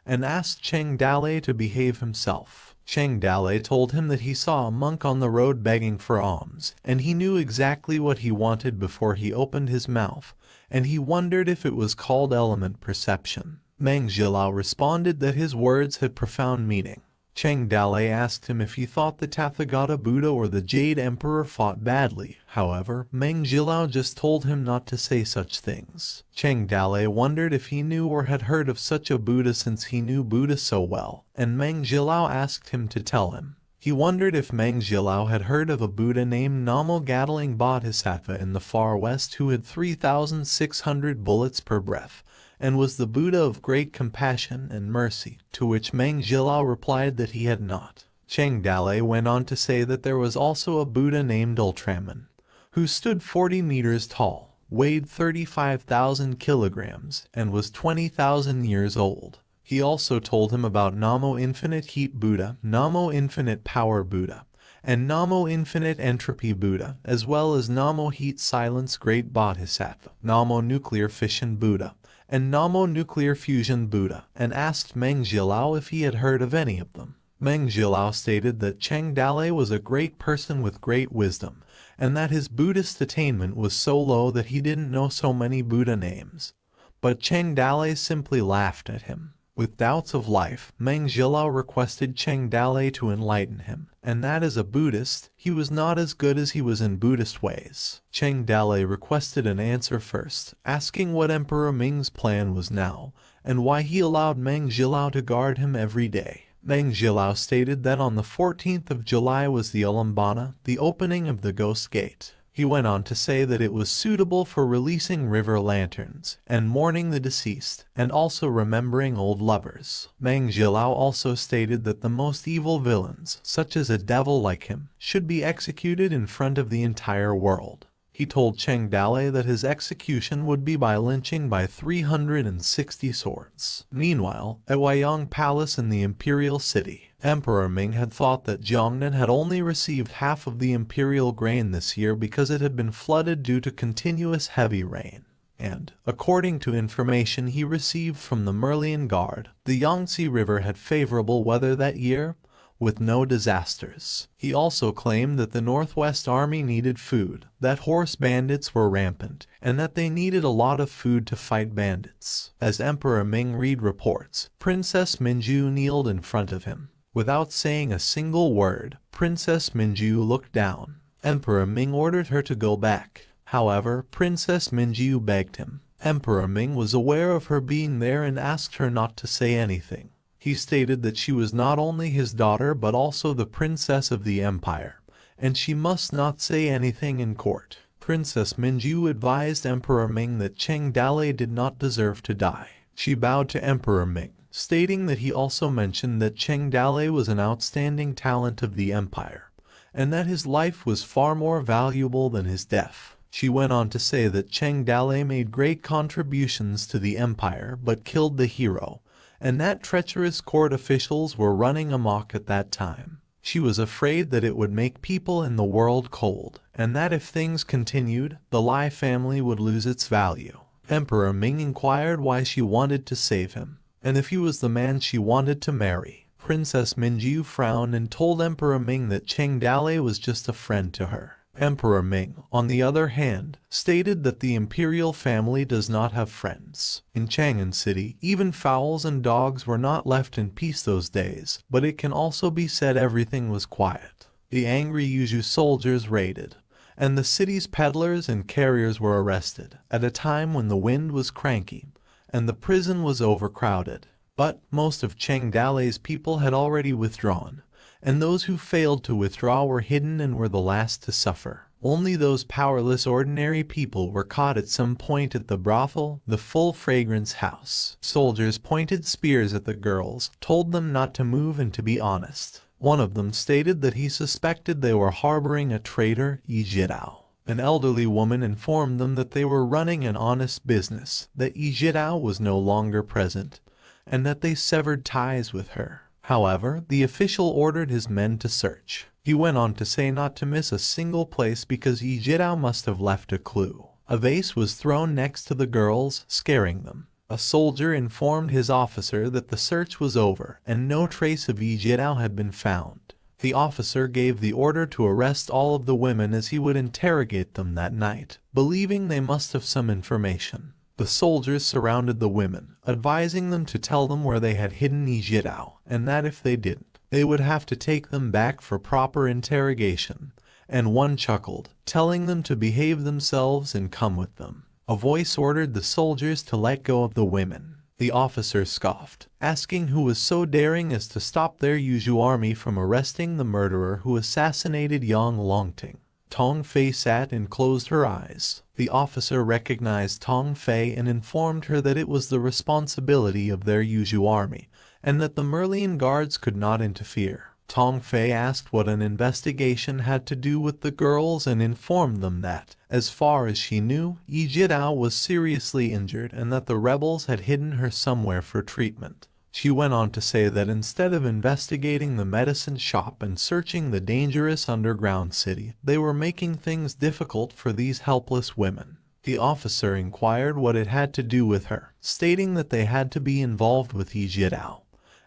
and asked Cheng Dalei to behave himself. Cheng Dalei told him that he saw a monk on the road begging for alms, and he knew exactly what he wanted before he opened his mouth, and he wondered if it was called element perception. Meng Jilao responded that his words had profound meaning. Cheng Dalei asked him if he thought the Tathagata Buddha or the Jade Emperor fought badly. However, Meng Jilao just told him not to say such things. Cheng Dalei wondered if he knew or had heard of such a Buddha since he knew Buddha so well, and Meng Jilao asked him to tell him. He wondered if Meng Jilao had heard of a Buddha named Namo Gatling Bodhisattva in the far west who had 3,600 bullets per breath, and was the Buddha of great compassion and mercy, to which Meng Jilao replied that he had not. Cheng Dalei went on to say that there was also a Buddha named Ultraman, who stood 40 meters tall, weighed 35,000 kilograms, and was 20,000 years old. He also told him about Namo Infinite Heat Buddha, Namo Infinite Power Buddha, and Namo Infinite Entropy Buddha, as well as Namo Heat Silence Great Bodhisattva, Namo Nuclear Fission Buddha, and Namo Nuclear Fusion Buddha, and asked Meng Zhilao if he had heard of any of them. Meng Zhilao stated that Cheng Dalei was a great person with great wisdom, and that his Buddhist attainment was so low that he didn't know so many Buddha names. But Cheng Dalei simply laughed at him. With doubts of life, Meng Zhilao requested Cheng Dalei to enlighten him, and that as a Buddhist, he was not as good as he was in Buddhist ways. Cheng Dalei requested an answer first, asking what Emperor Ming's plan was now, and why he allowed Meng Zhilao to guard him every day. Meng Zhilao stated that on the 14th of July was the Ulambana, the opening of the Ghost Gate. He went on to say that it was suitable for releasing river lanterns, and mourning the deceased, and also remembering old lovers. Meng Zhilao also stated that the most evil villains, such as a devil like him, should be executed in front of the entire world. He told Cheng Dalei that his execution would be by lynching by 360 swords. Meanwhile, at Huayang Palace in the Imperial City, Emperor Ming had thought that Jiangnan had only received half of the imperial grain this year because it had been flooded due to continuous heavy rain. And, according to information he received from the Merlian Guard, the Yangtze River had favorable weather that year, with no disasters. He also claimed that the Northwest Army needed food, that horse bandits were rampant, and that they needed a lot of food to fight bandits. As Emperor Ming read reports, Princess Minju kneeled in front of him. Without saying a single word, Princess Minju looked down. Emperor Ming ordered her to go back. However, Princess Minju begged him. Emperor Ming was aware of her being there and asked her not to say anything. He stated that she was not only his daughter but also the princess of the empire, and she must not say anything in court. Princess Minju advised Emperor Ming that Cheng Dalei did not deserve to die. She bowed to Emperor Ming, stating that he also mentioned that Cheng Dalei was an outstanding talent of the empire, and that his life was far more valuable than his death. She went on to say that Cheng Dalei made great contributions to the empire but killed the hero, and that treacherous court officials were running amok at that time. She was afraid that it would make people in the world cold, and that if things continued, the Lai family would lose its value. Emperor Ming inquired why she wanted to save him, and if he was the man she wanted to marry. Princess Minju frowned and told Emperor Ming that Cheng Dalei was just a friend to her. Emperor Ming, on the other hand, stated that the imperial family does not have friends. In Chang'an City, even fowls and dogs were not left in peace those days, but it can also be said everything was quiet. The angry Yuzhu soldiers raided, and the city's peddlers and carriers were arrested, at a time when the wind was cranky, and the prison was overcrowded. But most of Cheng Dalei's people had already withdrawn, and those who failed to withdraw were hidden and were the last to suffer. Only those powerless ordinary people were caught at some point at the brothel, the Full Fragrance House. Soldiers pointed spears at the girls, told them not to move and to be honest. One of them stated that he suspected they were harboring a traitor, Yi Jidao. An elderly woman informed them that they were running an honest business, that Yi Jidao was no longer present, and that they severed ties with her. However, the official ordered his men to search. He went on to say not to miss a single place because Yi Jidao must have left a clue. A vase was thrown next to the girls, scaring them. A soldier informed his officer that the search was over and no trace of Yi Jidao had been found. The officer gave the order to arrest all of the women as he would interrogate them that night, believing they must have some information. The soldiers surrounded the women, advising them to tell them where they had hidden Yi Jidao, and that if they didn't, they would have to take them back for proper interrogation. And one chuckled, telling them to behave themselves and come with them. A voice ordered the soldiers to let go of the women. The officer scoffed, asking who was so daring as to stop their Yuzhu army from arresting the murderer who assassinated Yang Longting. Tong Fei sat and closed her eyes. The officer recognized Tong Fei and informed her that it was the responsibility of their Yuzhu army, and that the Merlian guards could not interfere. Tong Fei asked what an investigation had to do with the girls and informed them that, as far as she knew, Yi Jidao was seriously injured and that the rebels had hidden her somewhere for treatment. She went on to say that instead of investigating the medicine shop and searching the dangerous underground city, they were making things difficult for these helpless women. The officer inquired what it had to do with her, stating that they had to be involved with Ijirao,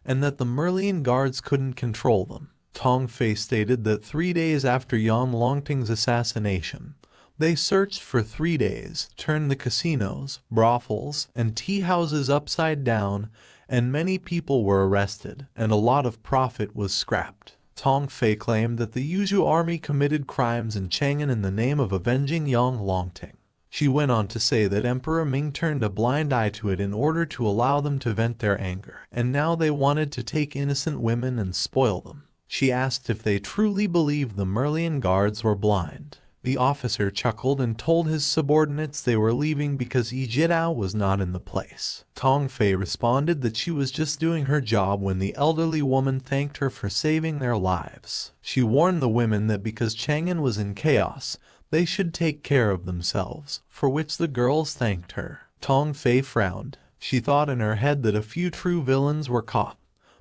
and that the Merlian guards couldn't control them. Tong Fei stated that 3 days after Yang Longting's assassination, they searched for 3 days, turned the casinos, brothels, and tea houses upside down, and many people were arrested, and a lot of profit was scrapped. Tong Fei claimed that the Yuzhu army committed crimes in Chang'an in the name of avenging Yang Longting. She went on to say that Emperor Ming turned a blind eye to it in order to allow them to vent their anger, and now they wanted to take innocent women and spoil them. She asked if they truly believed the Merlian guards were blind. The officer chuckled and told his subordinates they were leaving because Ijirao was not in the place. Tong Fei responded that she was just doing her job when the elderly woman thanked her for saving their lives. She warned the women that because Chang'an was in chaos, they should take care of themselves, for which the girls thanked her. Tong Fei frowned. She thought in her head that a few true villains were caught,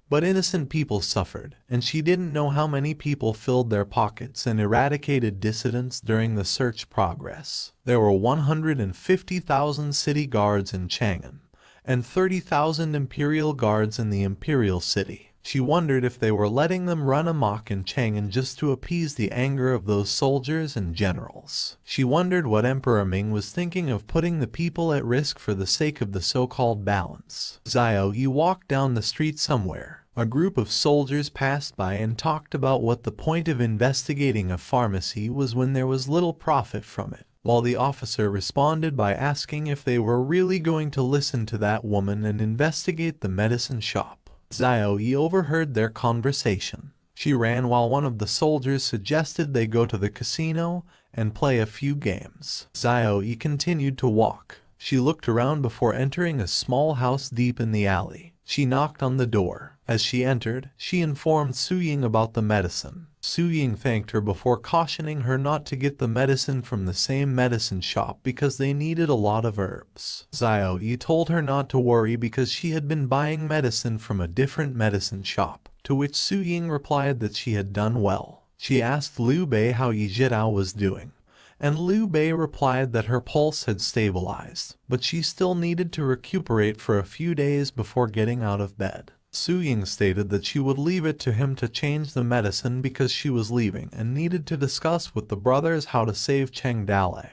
but innocent people suffered, and she didn't know how many people filled their pockets and eradicated dissidents during the search progress. There were 150,000 city guards in Chang'an, and 30,000 imperial guards in the imperial city. She wondered if they were letting them run amok in Chang'an just to appease the anger of those soldiers and generals. She wondered what Emperor Ming was thinking of putting the people at risk for the sake of the so-called balance. Xiao Yi walked down the street somewhere. A group of soldiers passed by and talked about what the point of investigating a pharmacy was when there was little profit from it, while the officer responded by asking if they were really going to listen to that woman and investigate the medicine shop. Xiao Yi overheard their conversation. She ran while one of the soldiers suggested they go to the casino and play a few games. Xiao Yi continued to walk. She looked around before entering a small house deep in the alley. She knocked on the door. As she entered, she informed Su Ying about the medicine. Su Ying thanked her before cautioning her not to get the medicine from the same medicine shop because they needed a lot of herbs. Xiao Yi told her not to worry because she had been buying medicine from a different medicine shop, to which Su Ying replied that she had done well. She asked Liu Bei how Yijirao was doing, and Liu Bei replied that her pulse had stabilized, but she still needed to recuperate for a few days before getting out of bed. Su Ying stated that she would leave it to him to change the medicine because she was leaving and needed to discuss with the brothers how to save Cheng Dale,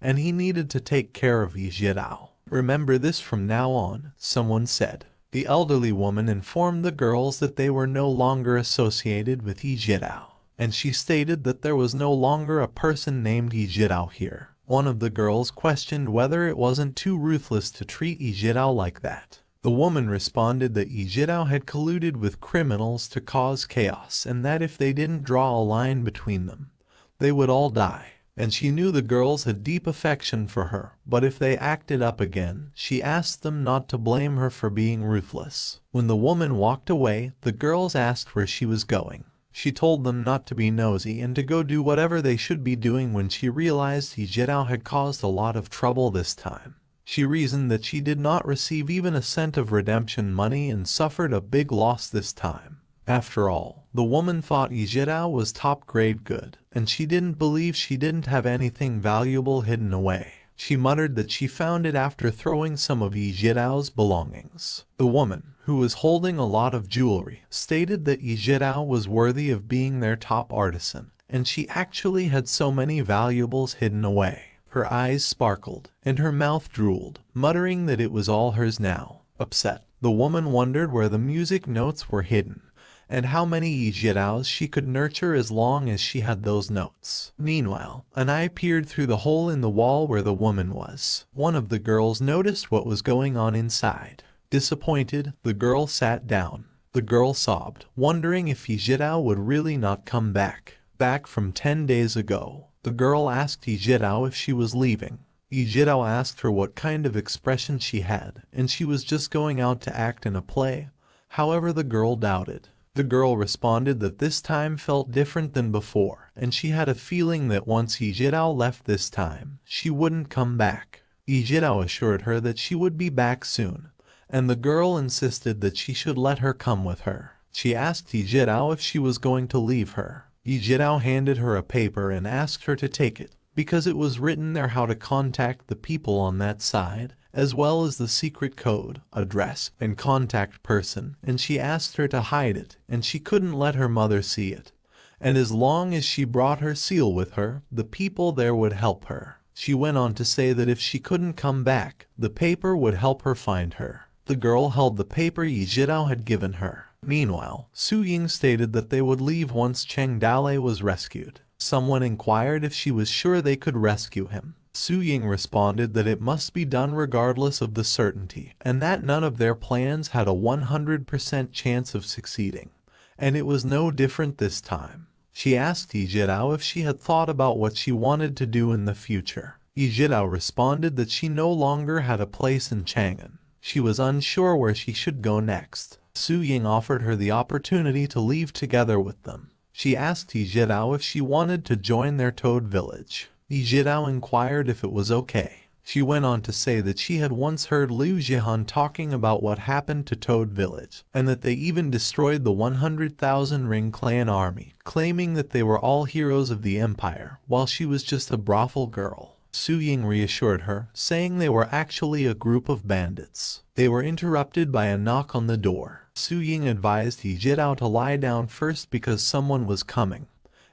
and he needed to take care of Yijirao. Remember this from now on, someone said. The elderly woman informed the girls that they were no longer associated with Yijirao, and she stated that there was no longer a person named Yijirao here. One of the girls questioned whether it wasn't too ruthless to treat Yijirao like that. The woman responded that Yijirao had colluded with criminals to cause chaos and that if they didn't draw a line between them, they would all die. And she knew the girls had deep affection for her, but if they acted up again, she asked them not to blame her for being ruthless. When the woman walked away, the girls asked where she was going. She told them not to be nosy and to go do whatever they should be doing when she realized Yijirao had caused a lot of trouble this time. She reasoned that she did not receive even a cent of redemption money and suffered a big loss this time. After all, the woman thought Yijirao was top-grade good, and she didn't believe she didn't have anything valuable hidden away. She muttered that she found it after throwing some of Yijirao's belongings. The woman, who was holding a lot of jewelry, stated that Yijirao was worthy of being their top artisan, and she actually had so many valuables hidden away. Her eyes sparkled, and her mouth drooled, muttering that it was all hers now. Upset, the woman wondered where the music notes were hidden, and how many Yijiraos she could nurture as long as she had those notes. Meanwhile, an eye peered through the hole in the wall where the woman was. One of the girls noticed what was going on inside. Disappointed, the girl sat down. The girl sobbed, wondering if Yijirao would really not come back. Back from 10 days ago. The girl asked Yijirao if she was leaving. Yijirao asked her what kind of expression she had, and she was just going out to act in a play. However, the girl doubted. The girl responded that this time felt different than before, and she had a feeling that once Yijirao left this time, she wouldn't come back. Yijirao assured her that she would be back soon, and the girl insisted that she should let her come with her. She asked Yijirao if she was going to leave her. Yijirao handed her a paper and asked her to take it, because it was written there how to contact the people on that side, as well as the secret code, address, and contact person, and she asked her to hide it, and she couldn't let her mother see it. And as long as she brought her seal with her, the people there would help her. She went on to say that if she couldn't come back, the paper would help her find her. The girl held the paper Yijirao had given her. Meanwhile, Su Ying stated that they would leave once Cheng Dale was rescued. Someone inquired if she was sure they could rescue him. Su Ying responded that it must be done regardless of the certainty, and that none of their plans had a 100% chance of succeeding. And it was no different this time. She asked Yijirao if she had thought about what she wanted to do in the future. Yijirao responded that she no longer had a place in Chang'an. She was unsure where she should go next. Su Ying offered her the opportunity to leave together with them. She asked Yijirao if she wanted to join their toad village. Yijirao inquired if it was okay. She went on to say that she had once heard Liu Jihan talking about what happened to Toad Village, and that they even destroyed the 100,000 Ring Clan army, claiming that they were all heroes of the empire, while she was just a brothel girl. Su Ying reassured her, saying they were actually a group of bandits. They were interrupted by a knock on the door. Su Ying advised Yijirao to lie down first because someone was coming,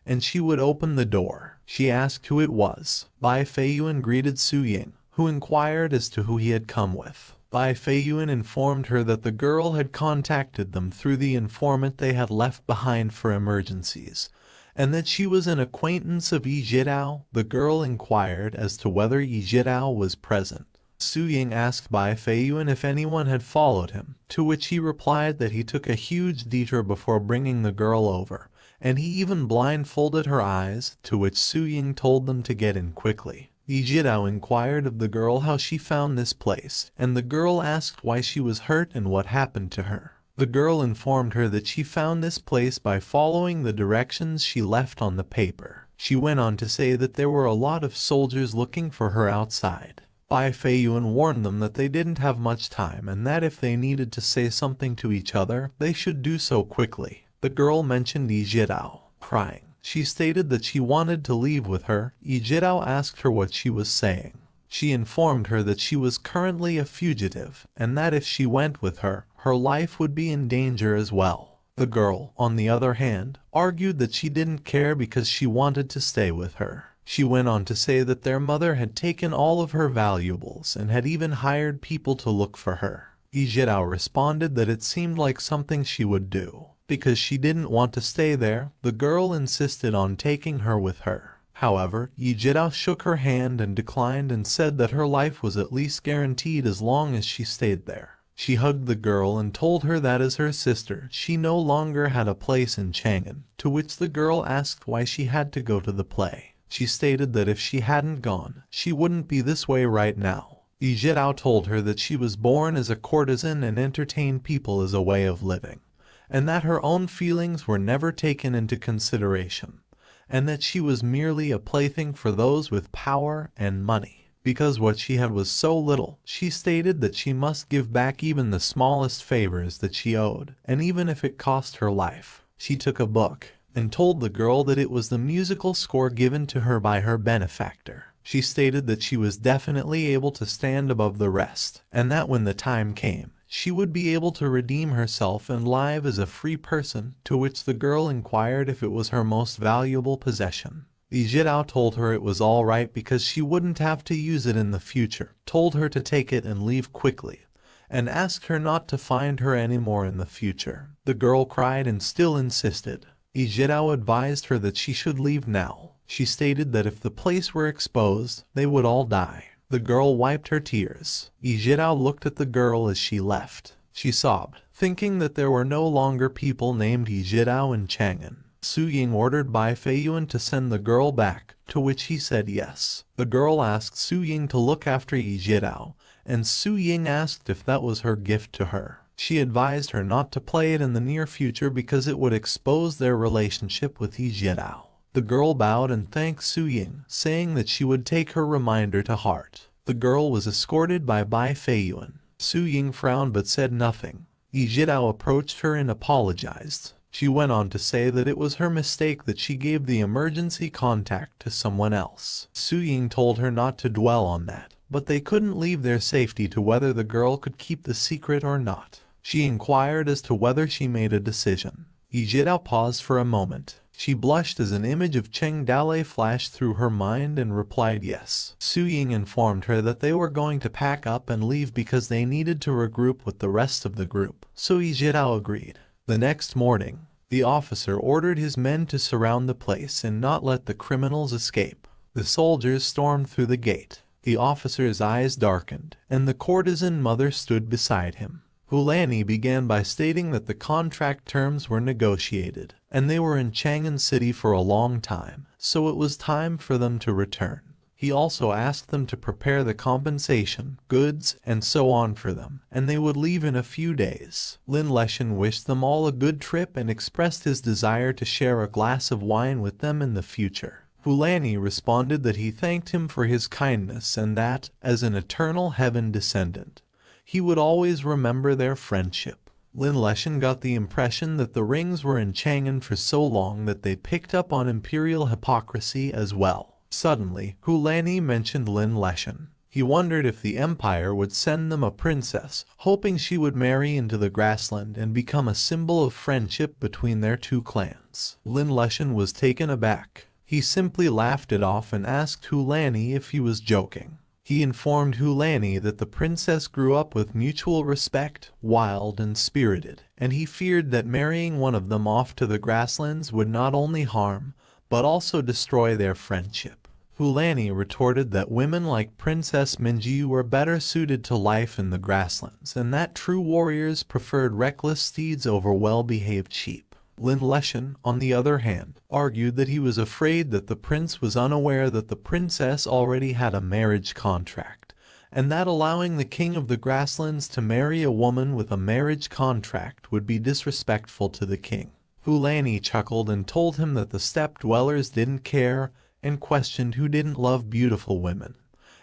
and she would open the door. She asked who it was. Bai Feiyuan greeted Su Ying, who inquired as to who he had come with. Bai Feiyuan informed her that the girl had contacted them through the informant they had left behind for emergencies, and that she was an acquaintance of Yijirao. The girl inquired as to whether Yijirao was present. Su Ying asked Bai Feiyuan if anyone had followed him, to which he replied that he took a huge detour before bringing the girl over, and he even blindfolded her eyes, to which Su Ying told them to get in quickly. Yijirao inquired of the girl how she found this place, and the girl asked why she was hurt and what happened to her. The girl informed her that she found this place by following the directions she left on the paper. She went on to say that there were a lot of soldiers looking for her outside. Bai Feiyuan warned them that they didn't have much time and that if they needed to say something to each other, they should do so quickly. The girl mentioned Yijirao, crying. She stated that she wanted to leave with her. Yijirao asked her what she was saying. She informed her that she was currently a fugitive, and that if she went with her, her life would be in danger as well. The girl, on the other hand, argued that she didn't care because she wanted to stay with her. She went on to say that their mother had taken all of her valuables and had even hired people to look for her. Yijirao responded that it seemed like something she would do. Because she didn't want to stay there, the girl insisted on taking her with her. However, Yijirao shook her hand and declined and said that her life was at least guaranteed as long as she stayed there. She hugged the girl and told her that as her sister, she no longer had a place in Chang'an, to which the girl asked why she had to go to the play. She stated that if she hadn't gone, she wouldn't be this way right now. Yijirao told her that she was born as a courtesan and entertained people as a way of living, and that her own feelings were never taken into consideration, and that she was merely a plaything for those with power and money. Because what she had was so little, she stated that she must give back even the smallest favors that she owed, and even if it cost her life. She took a book and told the girl that it was the musical score given to her by her benefactor. She stated that she was definitely able to stand above the rest, and that when the time came, she would be able to redeem herself and live as a free person, to which the girl inquired if it was her most valuable possession. Yijirao told her it was all right because she wouldn't have to use it in the future, told her to take it and leave quickly, and asked her not to find her anymore in the future. The girl cried and still insisted. Yijirao advised her that she should leave now. She stated that if the place were exposed, they would all die. The girl wiped her tears. Yijirao looked at the girl as she left. She sobbed, thinking that there were no longer people named Yijirao in Chang'an. Su Ying ordered Bai Feiyuan to send the girl back, to which he said yes. The girl asked Su Ying to look after Yijirao, and Su Ying asked if that was her gift to her. She advised her not to play it in the near future because it would expose their relationship with Yijirao. The girl bowed and thanked Su Ying, saying that she would take her reminder to heart. The girl was escorted by Bai Feiyuan. Su Ying frowned but said nothing. Yi Jidao approached her and apologized. She went on to say that it was her mistake that she gave the emergency contact to someone else. Su Ying told her not to dwell on that, but they couldn't leave their safety to whether the girl could keep the secret or not. She inquired as to whether she made a decision. Yi Jidao paused for a moment. She blushed as an image of Cheng Dale flashed through her mind and replied yes. Su Ying informed her that they were going to pack up and leave because they needed to regroup with the rest of the group, so Yi Jidao agreed. The next morning, the officer ordered his men to surround the place and not let the criminals escape. The soldiers stormed through the gate. The officer's eyes darkened, and the courtesan mother stood beside him. Hulani began by stating that the contract terms were negotiated, and they were in Chang'an City for a long time, so it was time for them to return. He also asked them to prepare the compensation, goods, and so on for them, and they would leave in a few days. Lin Leshan wished them all a good trip and expressed his desire to share a glass of wine with them in the future. Hulani responded that he thanked him for his kindness and that, as an eternal heaven descendant, he would always remember their friendship. Lin Leshan got the impression that the rings were in Chang'an for so long that they picked up on imperial hypocrisy as well. Suddenly, Hulani mentioned Lin Leshan. He wondered if the empire would send them a princess, hoping she would marry into the grassland and become a symbol of friendship between their two clans. Lin Leshan was taken aback. He simply laughed it off and asked Hulani if he was joking. He informed Hulani that the princess grew up with mutual respect, wild and spirited, and he feared that marrying one of them off to the grasslands would not only harm, but also destroy their friendship. Hulani retorted that women like Princess Minjiu were better suited to life in the grasslands, and that true warriors preferred reckless steeds over well-behaved sheep. Lin Leshan, on the other hand, argued that he was afraid that the prince was unaware that the princess already had a marriage contract, and that allowing the king of the grasslands to marry a woman with a marriage contract would be disrespectful to the king. Hulani chuckled and told him that the steppe dwellers didn't care and questioned who didn't love beautiful women,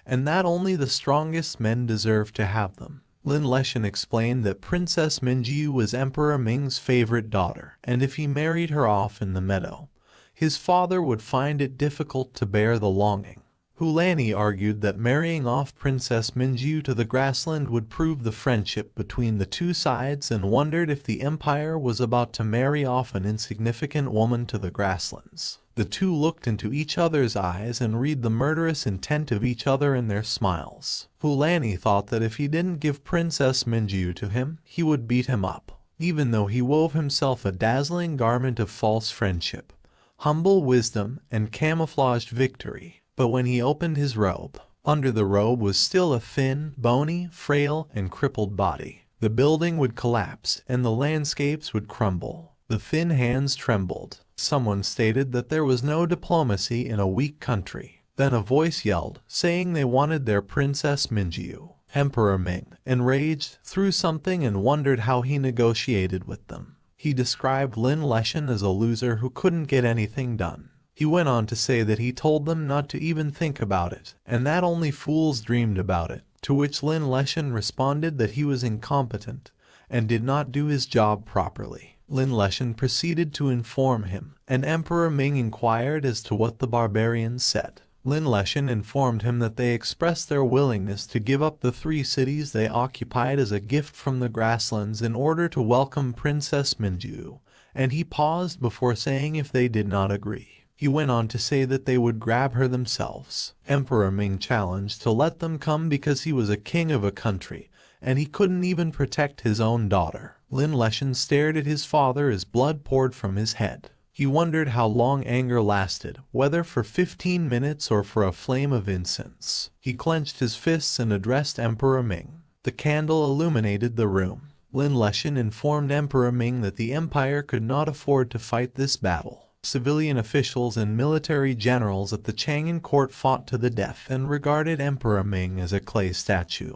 and that only the strongest men deserved to have them. Lin Leshan explained that Princess Minjiu was Emperor Ming's favorite daughter, and if he married her off in the meadow, his father would find it difficult to bear the longing. Hulani argued that marrying off Princess Minjiu to the grassland would prove the friendship between the two sides and wondered if the empire was about to marry off an insignificant woman to the grasslands. The two looked into each other's eyes and read the murderous intent of each other in their smiles. Hulani thought that if he didn't give Princess Minjiu to him, he would beat him up, even though he wove himself a dazzling garment of false friendship, humble wisdom, and camouflaged victory. But when he opened his robe, under the robe was still a thin, bony, frail, and crippled body. The building would collapse, and the landscapes would crumble. The thin hands trembled. Someone stated that there was no diplomacy in a weak country. Then a voice yelled, saying they wanted their Princess Minjiu. Emperor Ming, enraged, threw something and wondered how he negotiated with them. He described Lin Leshan as a loser who couldn't get anything done. He went on to say that he told them not to even think about it, and that only fools dreamed about it, to which Lin Leshan responded that he was incompetent and did not do his job properly. Lin Leshan proceeded to inform him, and Emperor Ming inquired as to what the barbarians said. Lin Leshan informed him that they expressed their willingness to give up the 3 cities they occupied as a gift from the grasslands in order to welcome Princess Minjiu, and he paused before saying if they did not agree. He went on to say that they would grab her themselves. Emperor Ming challenged to let them come because he was a king of a country, and he couldn't even protect his own daughter. Lin Leshan stared at his father as blood poured from his head. He wondered how long anger lasted, whether for 15 minutes or for a flame of incense. He clenched his fists and addressed Emperor Ming. The candle illuminated the room. Lin Leshan informed Emperor Ming that the empire could not afford to fight this battle. Civilian officials and military generals at the Chang'an court fought to the death and regarded Emperor Ming as a clay statue,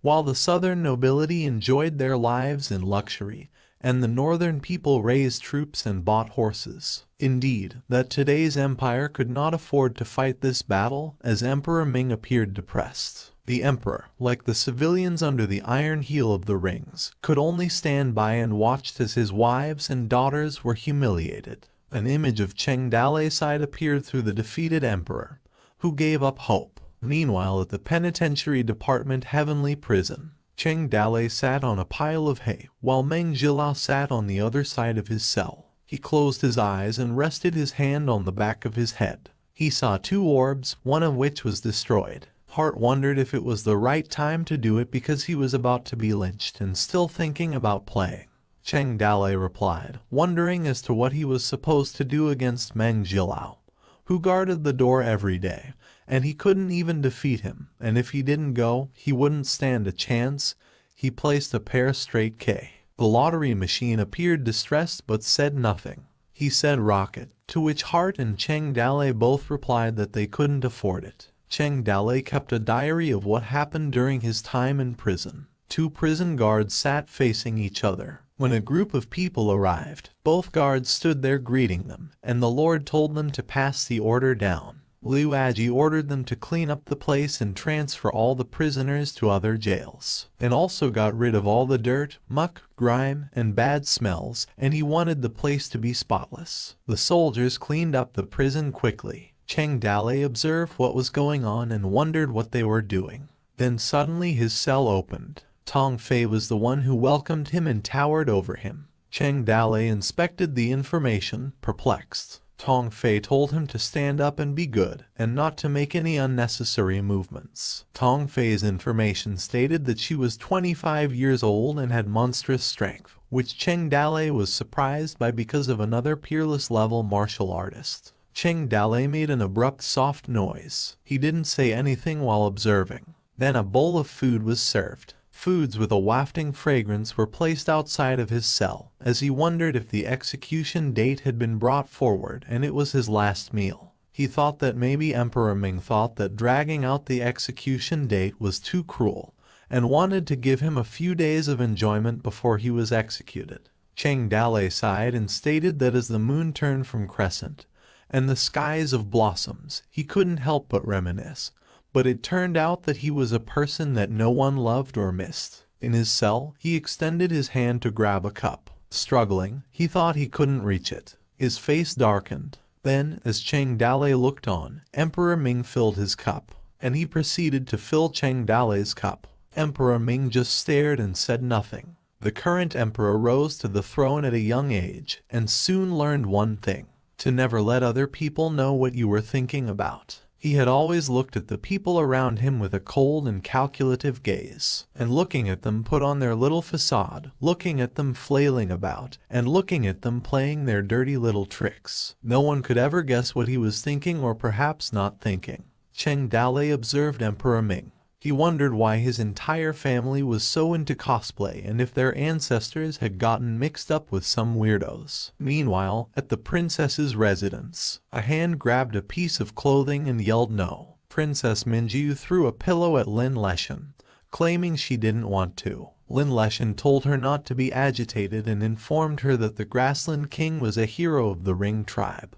while the southern nobility enjoyed their lives in luxury and the northern people raised troops and bought horses. Indeed, that today's empire could not afford to fight this battle, as Emperor Ming appeared depressed. The emperor, like the civilians under the iron heel of the rings, could only stand by and watched as his wives and daughters were humiliated. An image of Cheng Dalai appeared through the defeated emperor, who gave up hope. Meanwhile, at the penitentiary department heavenly prison, Cheng Dalai sat on a pile of hay, while Meng Jilao sat on the other side of his cell. He closed his eyes and rested his hand on the back of his head. He saw two orbs, one of which was destroyed. Hart wondered if it was the right time to do it because he was about to be lynched and still thinking about playing. Cheng Dalai replied, wondering as to what he was supposed to do against Meng Jilao, who guarded the door every day, and he couldn't even defeat him, and if he didn't go, he wouldn't stand a chance. He placed a pair straight K. The lottery machine appeared distressed but said nothing. He said rocket, to which Hart and Cheng Dalai both replied that they couldn't afford it. Cheng Dalai kept a diary of what happened during his time in prison. Two prison guards sat facing each other. When a group of people arrived, both guards stood there greeting them, and the Lord told them to pass the order down. Liu Aji ordered them to clean up the place and transfer all the prisoners to other jails, and also got rid of all the dirt, muck, grime, and bad smells, and he wanted the place to be spotless. The soldiers cleaned up the prison quickly. Cheng Dalai observed what was going on and wondered what they were doing. Then suddenly his cell opened. Tong Fei was the one who welcomed him and towered over him. Cheng Dalai inspected the information, perplexed. Tong Fei told him to stand up and be good, and not to make any unnecessary movements. Tong Fei's information stated that she was 25 years old and had monstrous strength, which Cheng Dalai was surprised by because of another peerless-level martial artist. Cheng Dalai made an abrupt soft noise. He didn't say anything while observing. Then a bowl of food was served. Foods with a wafting fragrance were placed outside of his cell, as he wondered if the execution date had been brought forward and it was his last meal. He thought that maybe Emperor Ming thought that dragging out the execution date was too cruel, and wanted to give him a few days of enjoyment before he was executed. Cheng Dalai sighed and stated that as the moon turned from crescent, and the skies of blossoms, he couldn't help but reminisce. But it turned out that he was a person that no one loved or missed. In his cell, he extended his hand to grab a cup. Struggling, he thought he couldn't reach it. His face darkened. Then, as Cheng Dalai looked on, Emperor Ming filled his cup, and he proceeded to fill Cheng Dalai's cup. Emperor Ming just stared and said nothing. The current emperor rose to the throne at a young age, and soon learned one thing: to never let other people know what you were thinking about. He had always looked at the people around him with a cold and calculative gaze, and looking at them put on their little facade, looking at them flailing about, and looking at them playing their dirty little tricks. No one could ever guess what he was thinking or perhaps not thinking. Cheng Dalai observed Emperor Ming. He wondered why his entire family was so into cosplay and if their ancestors had gotten mixed up with some weirdos. Meanwhile, at the princess's residence, a hand grabbed a piece of clothing and yelled no. Princess Minju threw a pillow at Lin Leshan, claiming she didn't want to. Lin Leshan told her not to be agitated and informed her that the Grassland King was a hero of the Ring tribe,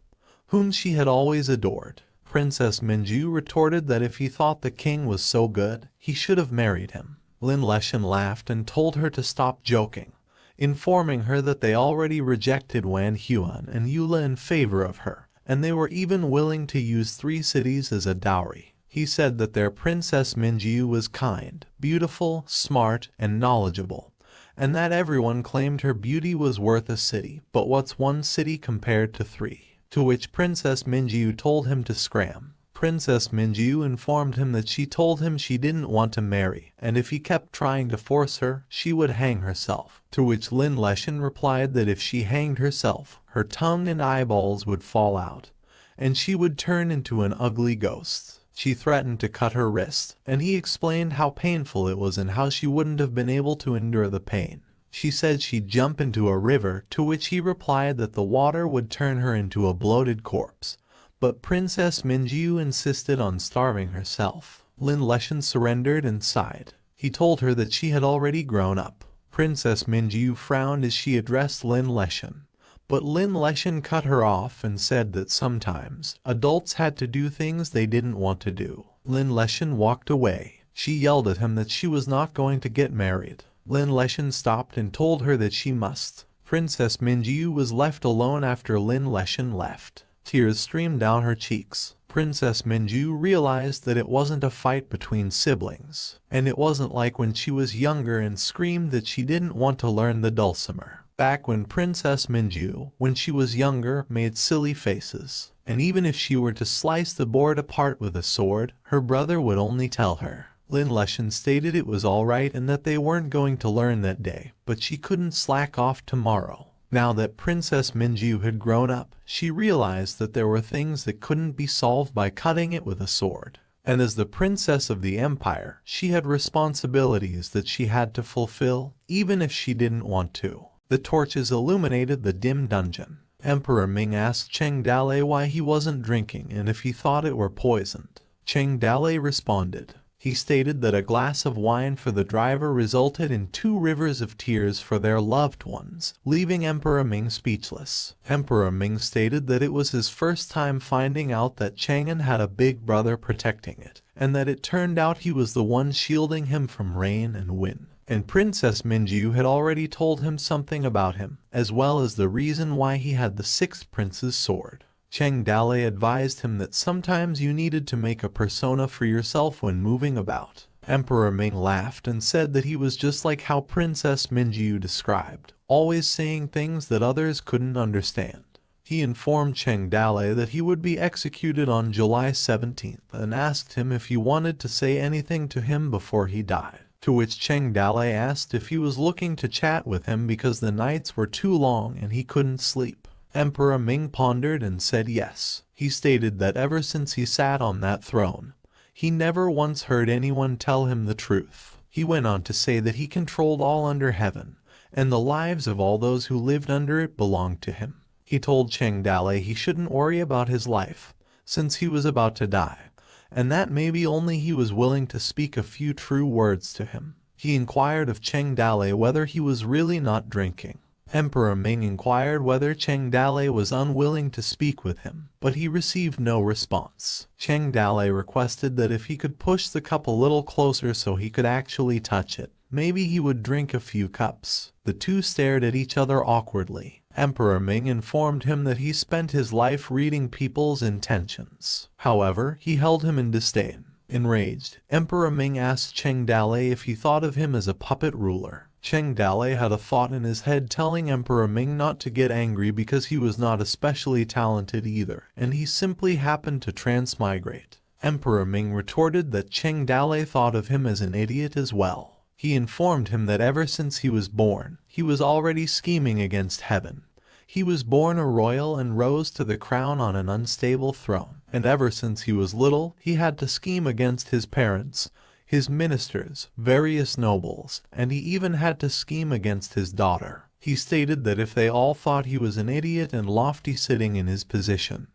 whom she had always adored. Princess Minju retorted that if he thought the king was so good, he should have married him. Lin Leshan laughed and told her to stop joking, informing her that they already rejected Wan Huan and Eula in favor of her, and they were even willing to use 3 cities as a dowry. He said that their Princess Minju was kind, beautiful, smart, and knowledgeable, and that everyone claimed her beauty was worth a city, but what's 1 city compared to 3? To which Princess Minju told him to scram. Princess Minju informed him that she told him she didn't want to marry, and if he kept trying to force her, she would hang herself. To which Lin Leshan replied that if she hanged herself, her tongue and eyeballs would fall out, and she would turn into an ugly ghost. She threatened to cut her wrist, and he explained how painful it was and how she wouldn't have been able to endure the pain. She said she'd jump into a river, to which he replied that the water would turn her into a bloated corpse. But Princess Minju insisted on starving herself. Lin Leshan surrendered and sighed. He told her that she had already grown up. Princess Minju frowned as she addressed Lin Leshan. But Lin Leshan cut her off and said that sometimes adults had to do things they didn't want to do. Lin Leshan walked away. She yelled at him that she was not going to get married. Lin Leshan stopped and told her that she must. Princess Minju was left alone after Lin Leshan left. Tears streamed down her cheeks. Princess Minju realized that it wasn't a fight between siblings, and it wasn't like when she was younger and screamed that she didn't want to learn the dulcimer. Back when Princess Minju, when she was younger, made silly faces, and even if she were to slice the board apart with a sword, her brother would only tell her. Lin Leshan stated it was alright and that they weren't going to learn that day, but she couldn't slack off tomorrow. Now that Princess Minju had grown up, she realized that there were things that couldn't be solved by cutting it with a sword. And as the princess of the empire, she had responsibilities that she had to fulfill, even if she didn't want to. The torches illuminated the dim dungeon. Emperor Ming asked Cheng Dale why he wasn't drinking and if he thought it were poisoned. Cheng Dale responded. He stated that a glass of wine for the driver resulted in 2 rivers of tears for their loved ones, leaving Emperor Ming speechless. Emperor Ming stated that it was his first time finding out that Chang'an had a big brother protecting it, and that it turned out he was the one shielding him from rain and wind. And Princess Minju had already told him something about him, as well as the reason why he had the 6th prince's sword. Cheng Dale advised him that sometimes you needed to make a persona for yourself when moving about. Emperor Ming laughed and said that he was just like how Princess Minju described, always saying things that others couldn't understand. He informed Cheng Dale that he would be executed on July 17th and asked him if he wanted to say anything to him before he died. To which Cheng Dale asked if he was looking to chat with him because the nights were too long and he couldn't sleep. Emperor Ming pondered and said yes. He stated that ever since he sat on that throne, he never once heard anyone tell him the truth. He went on to say that he controlled all under heaven, and the lives of all those who lived under it belonged to him. He told Cheng Dale he shouldn't worry about his life, since he was about to die, and that maybe only he was willing to speak a few true words to him. He inquired of Cheng Dale whether he was really not drinking. Emperor Ming inquired whether Cheng Dale was unwilling to speak with him, but he received no response. Cheng Dale requested that if he could push the cup a little closer so he could actually touch it, maybe he would drink a few cups. The two stared at each other awkwardly. Emperor Ming informed him that he spent his life reading people's intentions. However, he held him in disdain. Enraged, Emperor Ming asked Cheng Dale if he thought of him as a puppet ruler. Cheng Dale had a thought in his head telling Emperor Ming not to get angry because he was not especially talented either, and he simply happened to transmigrate. Emperor Ming retorted that Cheng Dale thought of him as an idiot as well. He informed him that ever since he was born, he was already scheming against heaven. He was born a royal and rose to the crown on an unstable throne, and ever since he was little, he had to scheme against his parents, his ministers, various nobles, and he even had to scheme against his daughter. He stated that if they all thought he was an idiot and lofty sitting in his position,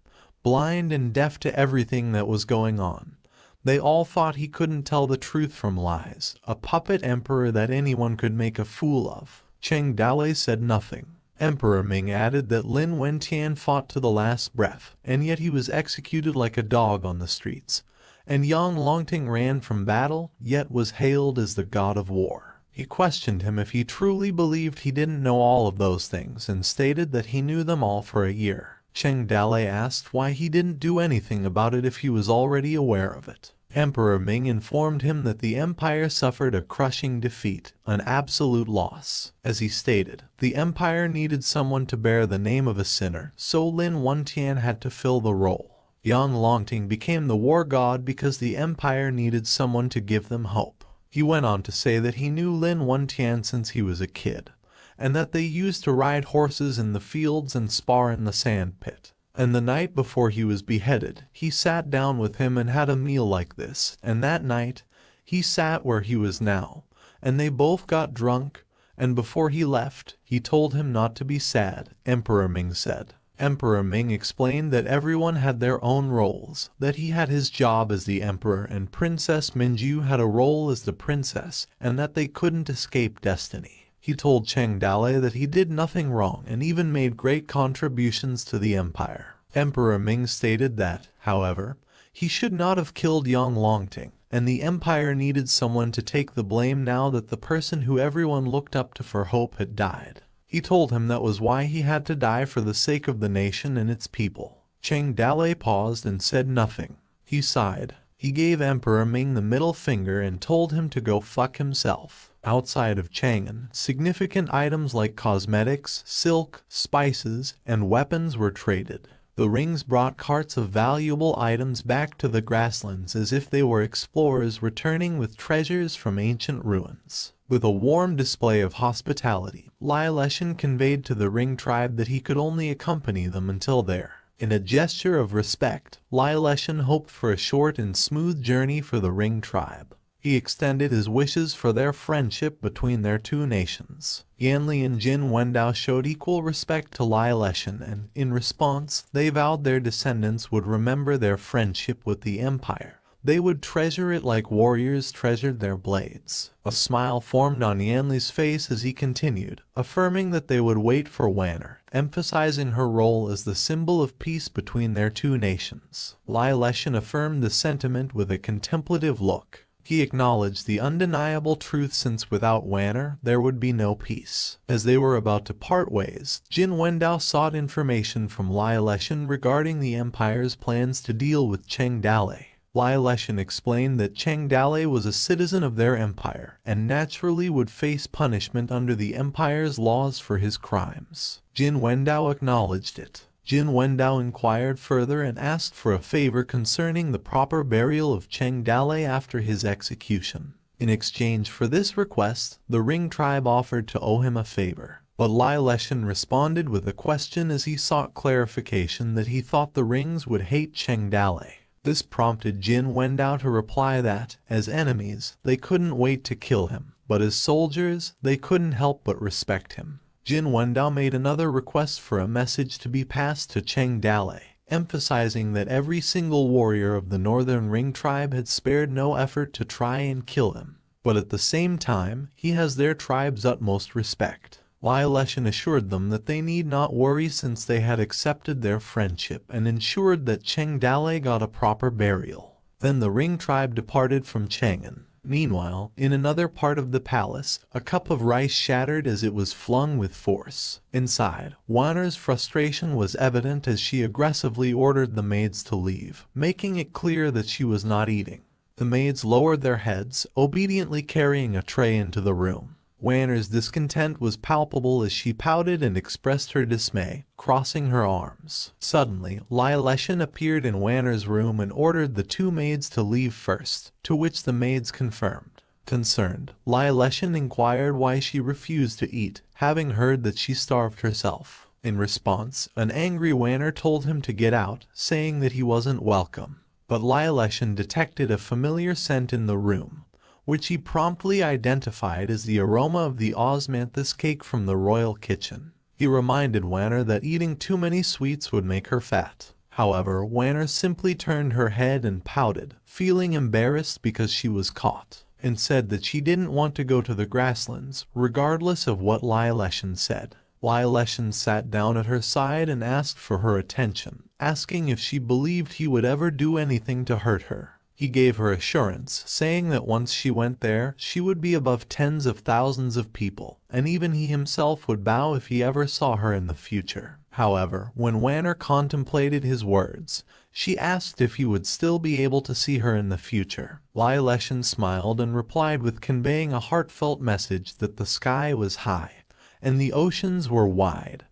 blind and deaf to everything that was going on, they all thought he couldn't tell the truth from lies, a puppet emperor that anyone could make a fool of. Cheng Dale said nothing. Emperor Ming added that Lin Wentian fought to the last breath, and yet he was executed like a dog on the streets. And Yang Longting ran from battle, yet was hailed as the god of war. He questioned him if he truly believed he didn't know all of those things and stated that he knew them all for a year. Cheng Dale asked why he didn't do anything about it if he was already aware of it. Emperor Ming informed him that the empire suffered a crushing defeat, an absolute loss. As he stated, the empire needed someone to bear the name of a sinner, so Lin Wentian had to fill the role. Yang Longting became the war god because the empire needed someone to give them hope. He went on to say that he knew Lin Wentian since he was a kid, and that they used to ride horses in the fields and spar in the sand pit. And the night before he was beheaded, he sat down with him and had a meal like this, and that night, he sat where he was now, and they both got drunk, and before he left, he told him not to be sad, Emperor Ming said. Emperor Ming explained that everyone had their own roles, that he had his job as the emperor and Princess Minju had a role as the princess, and that they couldn't escape destiny. He told Cheng Dale that he did nothing wrong and even made great contributions to the empire. Emperor Ming stated that, however, he should not have killed Yang Longting, and the empire needed someone to take the blame now that the person who everyone looked up to for hope had died. He told him that was why he had to die for the sake of the nation and its people. Cheng Dale paused and said nothing. He sighed. He gave Emperor Ming the middle finger and told him to go fuck himself. Outside of Chang'an, significant items like cosmetics, silk, spices, and weapons were traded. The rings brought carts of valuable items back to the grasslands as if they were explorers returning with treasures from ancient ruins. With a warm display of hospitality, Lai Leshan conveyed to the Ring tribe that he could only accompany them until there. In a gesture of respect, Lai Leshan hoped for a short and smooth journey for the Ring tribe. He extended his wishes for their friendship between their two nations. Yanli and Jin Wendao showed equal respect to Lai Leshan and, in response, they vowed their descendants would remember their friendship with the empire. They would treasure it like warriors treasured their blades. A smile formed on Yanli's face as he continued, affirming that they would wait for Wanner, emphasizing her role as the symbol of peace between their two nations. Lai Leshan affirmed the sentiment with a contemplative look. He acknowledged the undeniable truth since without Wanner, there would be no peace. As they were about to part ways, Jin Wendao sought information from Lai Leshan regarding the Empire's plans to deal with Cheng Dale. Lai Leshan explained that Cheng Dale was a citizen of their empire and naturally would face punishment under the Empire's laws for his crimes. Jin Wendao acknowledged it. Jin Wendao inquired further and asked for a favor concerning the proper burial of Cheng Dale after his execution. In exchange for this request, the Ring tribe offered to owe him a favor. But Lai Leshan responded with a question as he sought clarification that he thought the Rings would hate Cheng Dale. This prompted Jin Wendao to reply that, as enemies, they couldn't wait to kill him, but as soldiers, they couldn't help but respect him. Jin Wendao made another request for a message to be passed to Cheng Dale, emphasizing that every single warrior of the Northern Ring tribe had spared no effort to try and kill him. But at the same time, he has their tribe's utmost respect. Lai Leshan assured them that they need not worry since they had accepted their friendship and ensured that Cheng Dale got a proper burial. Then the Ring tribe departed from Chang'an. Meanwhile, in another part of the palace, a cup of rice shattered as it was flung with force. Inside, Wanner's frustration was evident as she aggressively ordered the maids to leave, making it clear that she was not eating. The maids lowered their heads, obediently carrying a tray into the room. Wanner's discontent was palpable as she pouted and expressed her dismay, crossing her arms. Suddenly, Lai Leshan appeared in Wanner's room and ordered the two maids to leave first, to which the maids confirmed. Concerned, Lai Leshan inquired why she refused to eat, having heard that she starved herself. In response, an angry Wanner told him to get out, saying that he wasn't welcome. But Lai Leshan detected a familiar scent in the room, which he promptly identified as the aroma of the osmanthus cake from the royal kitchen. He reminded Wanner that eating too many sweets would make her fat. However, Wanner simply turned her head and pouted, feeling embarrassed because she was caught, and said that she didn't want to go to the grasslands, regardless of what Lai Leshan said. Lai Leshan sat down at her side and asked for her attention, asking if she believed he would ever do anything to hurt her. He gave her assurance, saying that once she went there, she would be above tens of thousands of people, and even he himself would bow if he ever saw her in the future. However, when Wanner contemplated his words, she asked if he would still be able to see her in the future. Lai Leshan smiled and replied with conveying a heartfelt message that the sky was high, and the oceans were wide.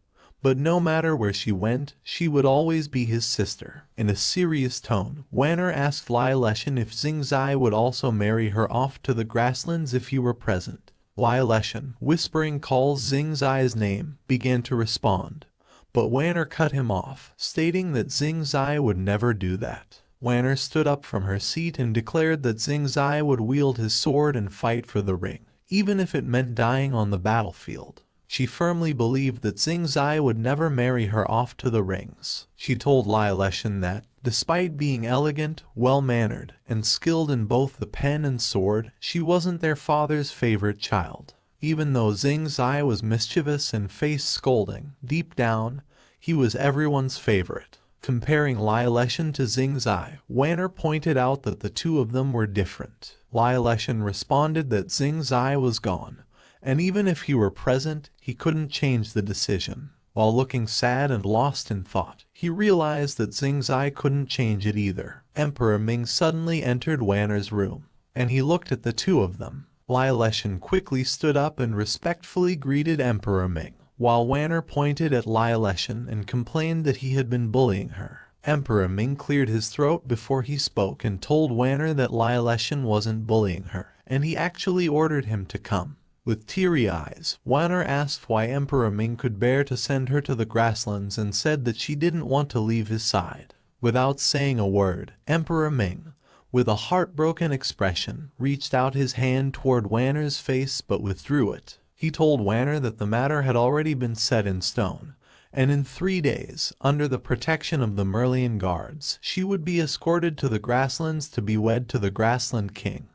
But no matter where she went, she would always be his sister. In a serious tone, Wanner asked Lai Leshan if Xingzai would also marry her off to the grasslands if he were present. Lai Leshan, whispering calls Xingzai's name, began to respond, but Wanner cut him off, stating that Xingzai would never do that. Wanner stood up from her seat and declared that Xingzai would wield his sword and fight for the ring, even if it meant dying on the battlefield. She firmly believed that Xingzai would never marry her off to the rings. She told Lai Leshan that, despite being elegant, well-mannered, and skilled in both the pen and sword, she wasn't their father's favorite child. Even though Xing Zai was mischievous and faced scolding, deep down, he was everyone's favorite. Comparing Lai Leshan to Xing Zai, Wanner pointed out that the two of them were different. Lai Leshan responded that Xing Zai was gone, and even if he were present, he couldn't change the decision. While looking sad and lost in thought, he realized that Xing Zai couldn't change it either. Emperor Ming suddenly entered Wanner's room, and he looked at the two of them. Lai Leshan quickly stood up and respectfully greeted Emperor Ming, while Wanner pointed at Lai Leshan and complained that he had been bullying her. Emperor Ming cleared his throat before he spoke and told Wanner that Lai Leshan wasn't bullying her, and he actually ordered him to come. With teary eyes, Wanner asked why Emperor Ming could bear to send her to the grasslands and said that she didn't want to leave his side. Without saying a word, Emperor Ming, with a heartbroken expression, reached out his hand toward Wanner's face but withdrew it. He told Wanner that the matter had already been set in stone, and in 3 days, under the protection of the Merlian guards, she would be escorted to the grasslands to be wed to the grassland king,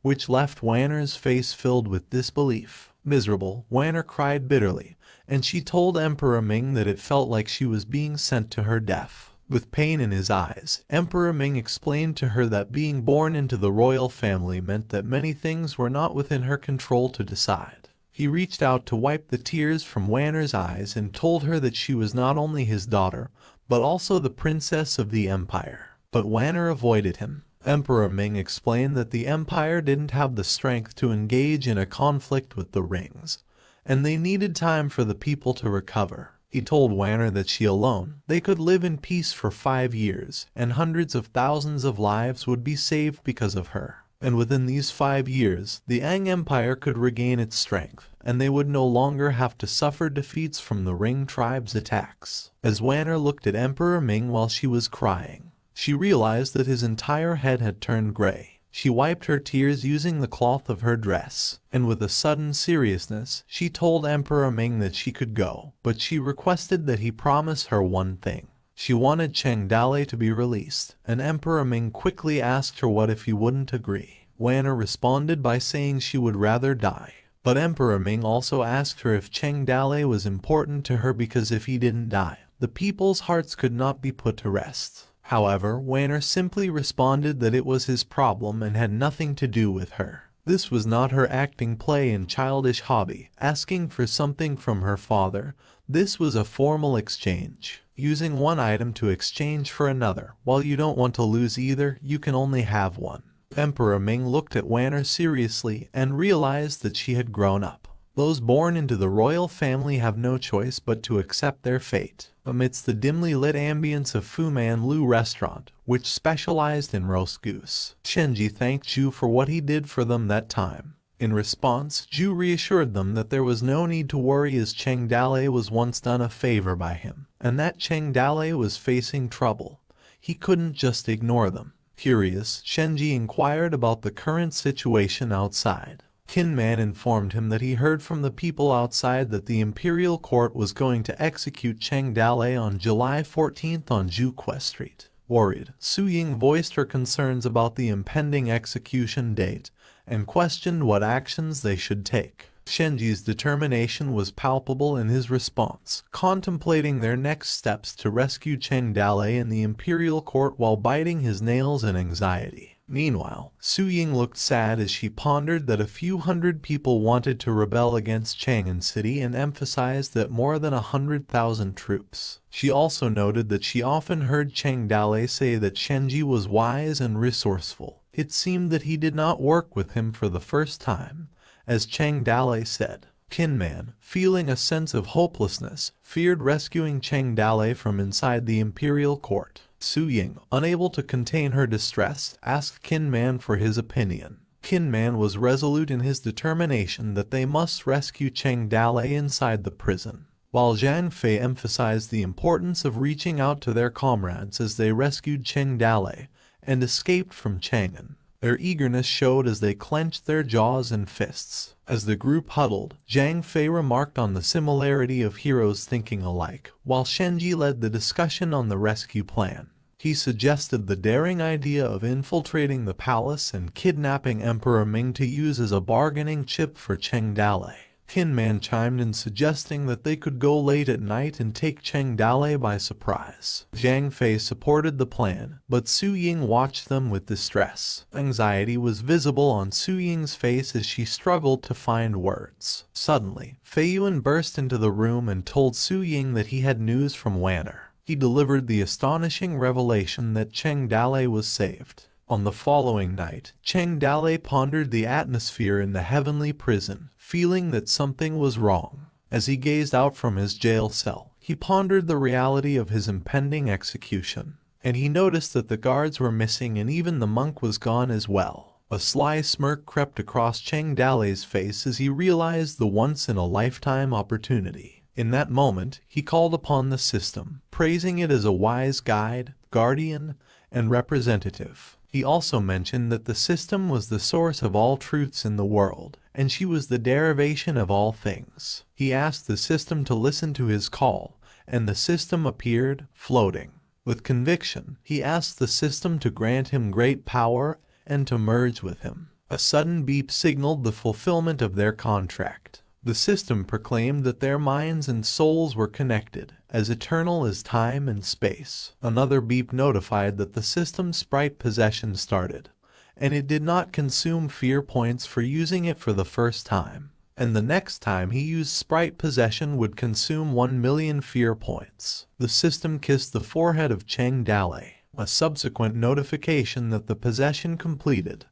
which left Wanner's face filled with disbelief. Miserable, Wanner cried bitterly, and she told Emperor Ming that it felt like she was being sent to her death. With pain in his eyes, Emperor Ming explained to her that being born into the royal family meant that many things were not within her control to decide. He reached out to wipe the tears from Wanner's eyes and told her that she was not only his daughter, but also the princess of the empire. But Wanner avoided him. Emperor Ming explained that the empire didn't have the strength to engage in a conflict with the rings, and they needed time for the people to recover. He told Wanner that she alone, they could live in peace for 5 years, and hundreds of thousands of lives would be saved because of her. And within these 5 years, the Ang Empire could regain its strength, and they would no longer have to suffer defeats from the Ring tribe's attacks. As Wanner looked at Emperor Ming while she was crying, she realized that his entire head had turned gray. She wiped her tears using the cloth of her dress, and with a sudden seriousness, she told Emperor Ming that she could go, but she requested that he promise her one thing. She wanted Cheng Dale to be released, and Emperor Ming quickly asked her what if he wouldn't agree. Wanner responded by saying she would rather die. But Emperor Ming also asked her if Cheng Dale was important to her because if he didn't die, the people's hearts could not be put to rest. However, Wanner simply responded that it was his problem and had nothing to do with her. This was not her acting play and childish hobby, asking for something from her father. This was a formal exchange. Using one item to exchange for another. While you don't want to lose either, you can only have one. Emperor Ming looked at Wanner seriously and realized that she had grown up. Those born into the royal family have no choice but to accept their fate. Amidst the dimly lit ambience of Fu Man Lu restaurant, which specialized in roast goose, Shenji thanked Zhu for what he did for them that time. In response, Zhu reassured them that there was no need to worry as Cheng Dale was once done a favor by him, and that Cheng Dale was facing trouble. He couldn't just ignore them. Curious, Shenji inquired about the current situation outside. Kinman informed him that he heard from the people outside that the imperial court was going to execute Cheng Dale on July 14th on Juque Street. Worried, Su Ying voiced her concerns about the impending execution date and questioned what actions they should take. Shenji's determination was palpable in his response, contemplating their next steps to rescue Cheng Dale in the imperial court while biting his nails in anxiety. Meanwhile, Su Ying looked sad as she pondered that a few hundred people wanted to rebel against Chang'an City and emphasized that more than 100,000 troops. She also noted that she often heard Cheng Dale say that Shenji was wise and resourceful. It seemed that he did not work with him for the first time, as Cheng Dale said. Kinman, feeling a sense of hopelessness, feared rescuing Cheng Dale from inside the imperial court. Su Ying, unable to contain her distress, asked Kinman for his opinion. Kinman was resolute in his determination that they must rescue Cheng Dale inside the prison, while Zhang Fei emphasized the importance of reaching out to their comrades as they rescued Cheng Dale and escaped from Chang'an. Their eagerness showed as they clenched their jaws and fists. As the group huddled, Zhang Fei remarked on the similarity of heroes thinking alike, while Shenji led the discussion on the rescue plan. He suggested the daring idea of infiltrating the palace and kidnapping Emperor Ming to use as a bargaining chip for Cheng Dale. Kinman chimed in, suggesting that they could go late at night and take Cheng Dale by surprise. Zhang Fei supported the plan, but Su Ying watched them with distress. Anxiety was visible on Su Ying's face as she struggled to find words. Suddenly, Fei Yuan burst into the room and told Su Ying that he had news from Wanner. He delivered the astonishing revelation that Cheng Dale was saved. On the following night, Cheng Dale pondered the atmosphere in the heavenly prison, feeling that something was wrong. As he gazed out from his jail cell, he pondered the reality of his impending execution, and he noticed that the guards were missing and even the monk was gone as well. A sly smirk crept across Cheng Dale's face as he realized the once-in-a-lifetime opportunity. In that moment, he called upon the system, praising it as a wise guide, guardian, and representative. He also mentioned that the system was the source of all truths in the world, and she was the derivation of all things. He asked the system to listen to his call, and the system appeared, floating. With conviction, he asked the system to grant him great power and to merge with him. A sudden beep signaled the fulfillment of their contract. The system proclaimed that their minds and souls were connected, as eternal as time and space. Another beep notified that the system's sprite possession started, and it did not consume fear points for using it for the first time. And the next time he used sprite possession would consume 1 million fear points. The system kissed the forehead of Cheng Dale, a subsequent notification that the possession completed,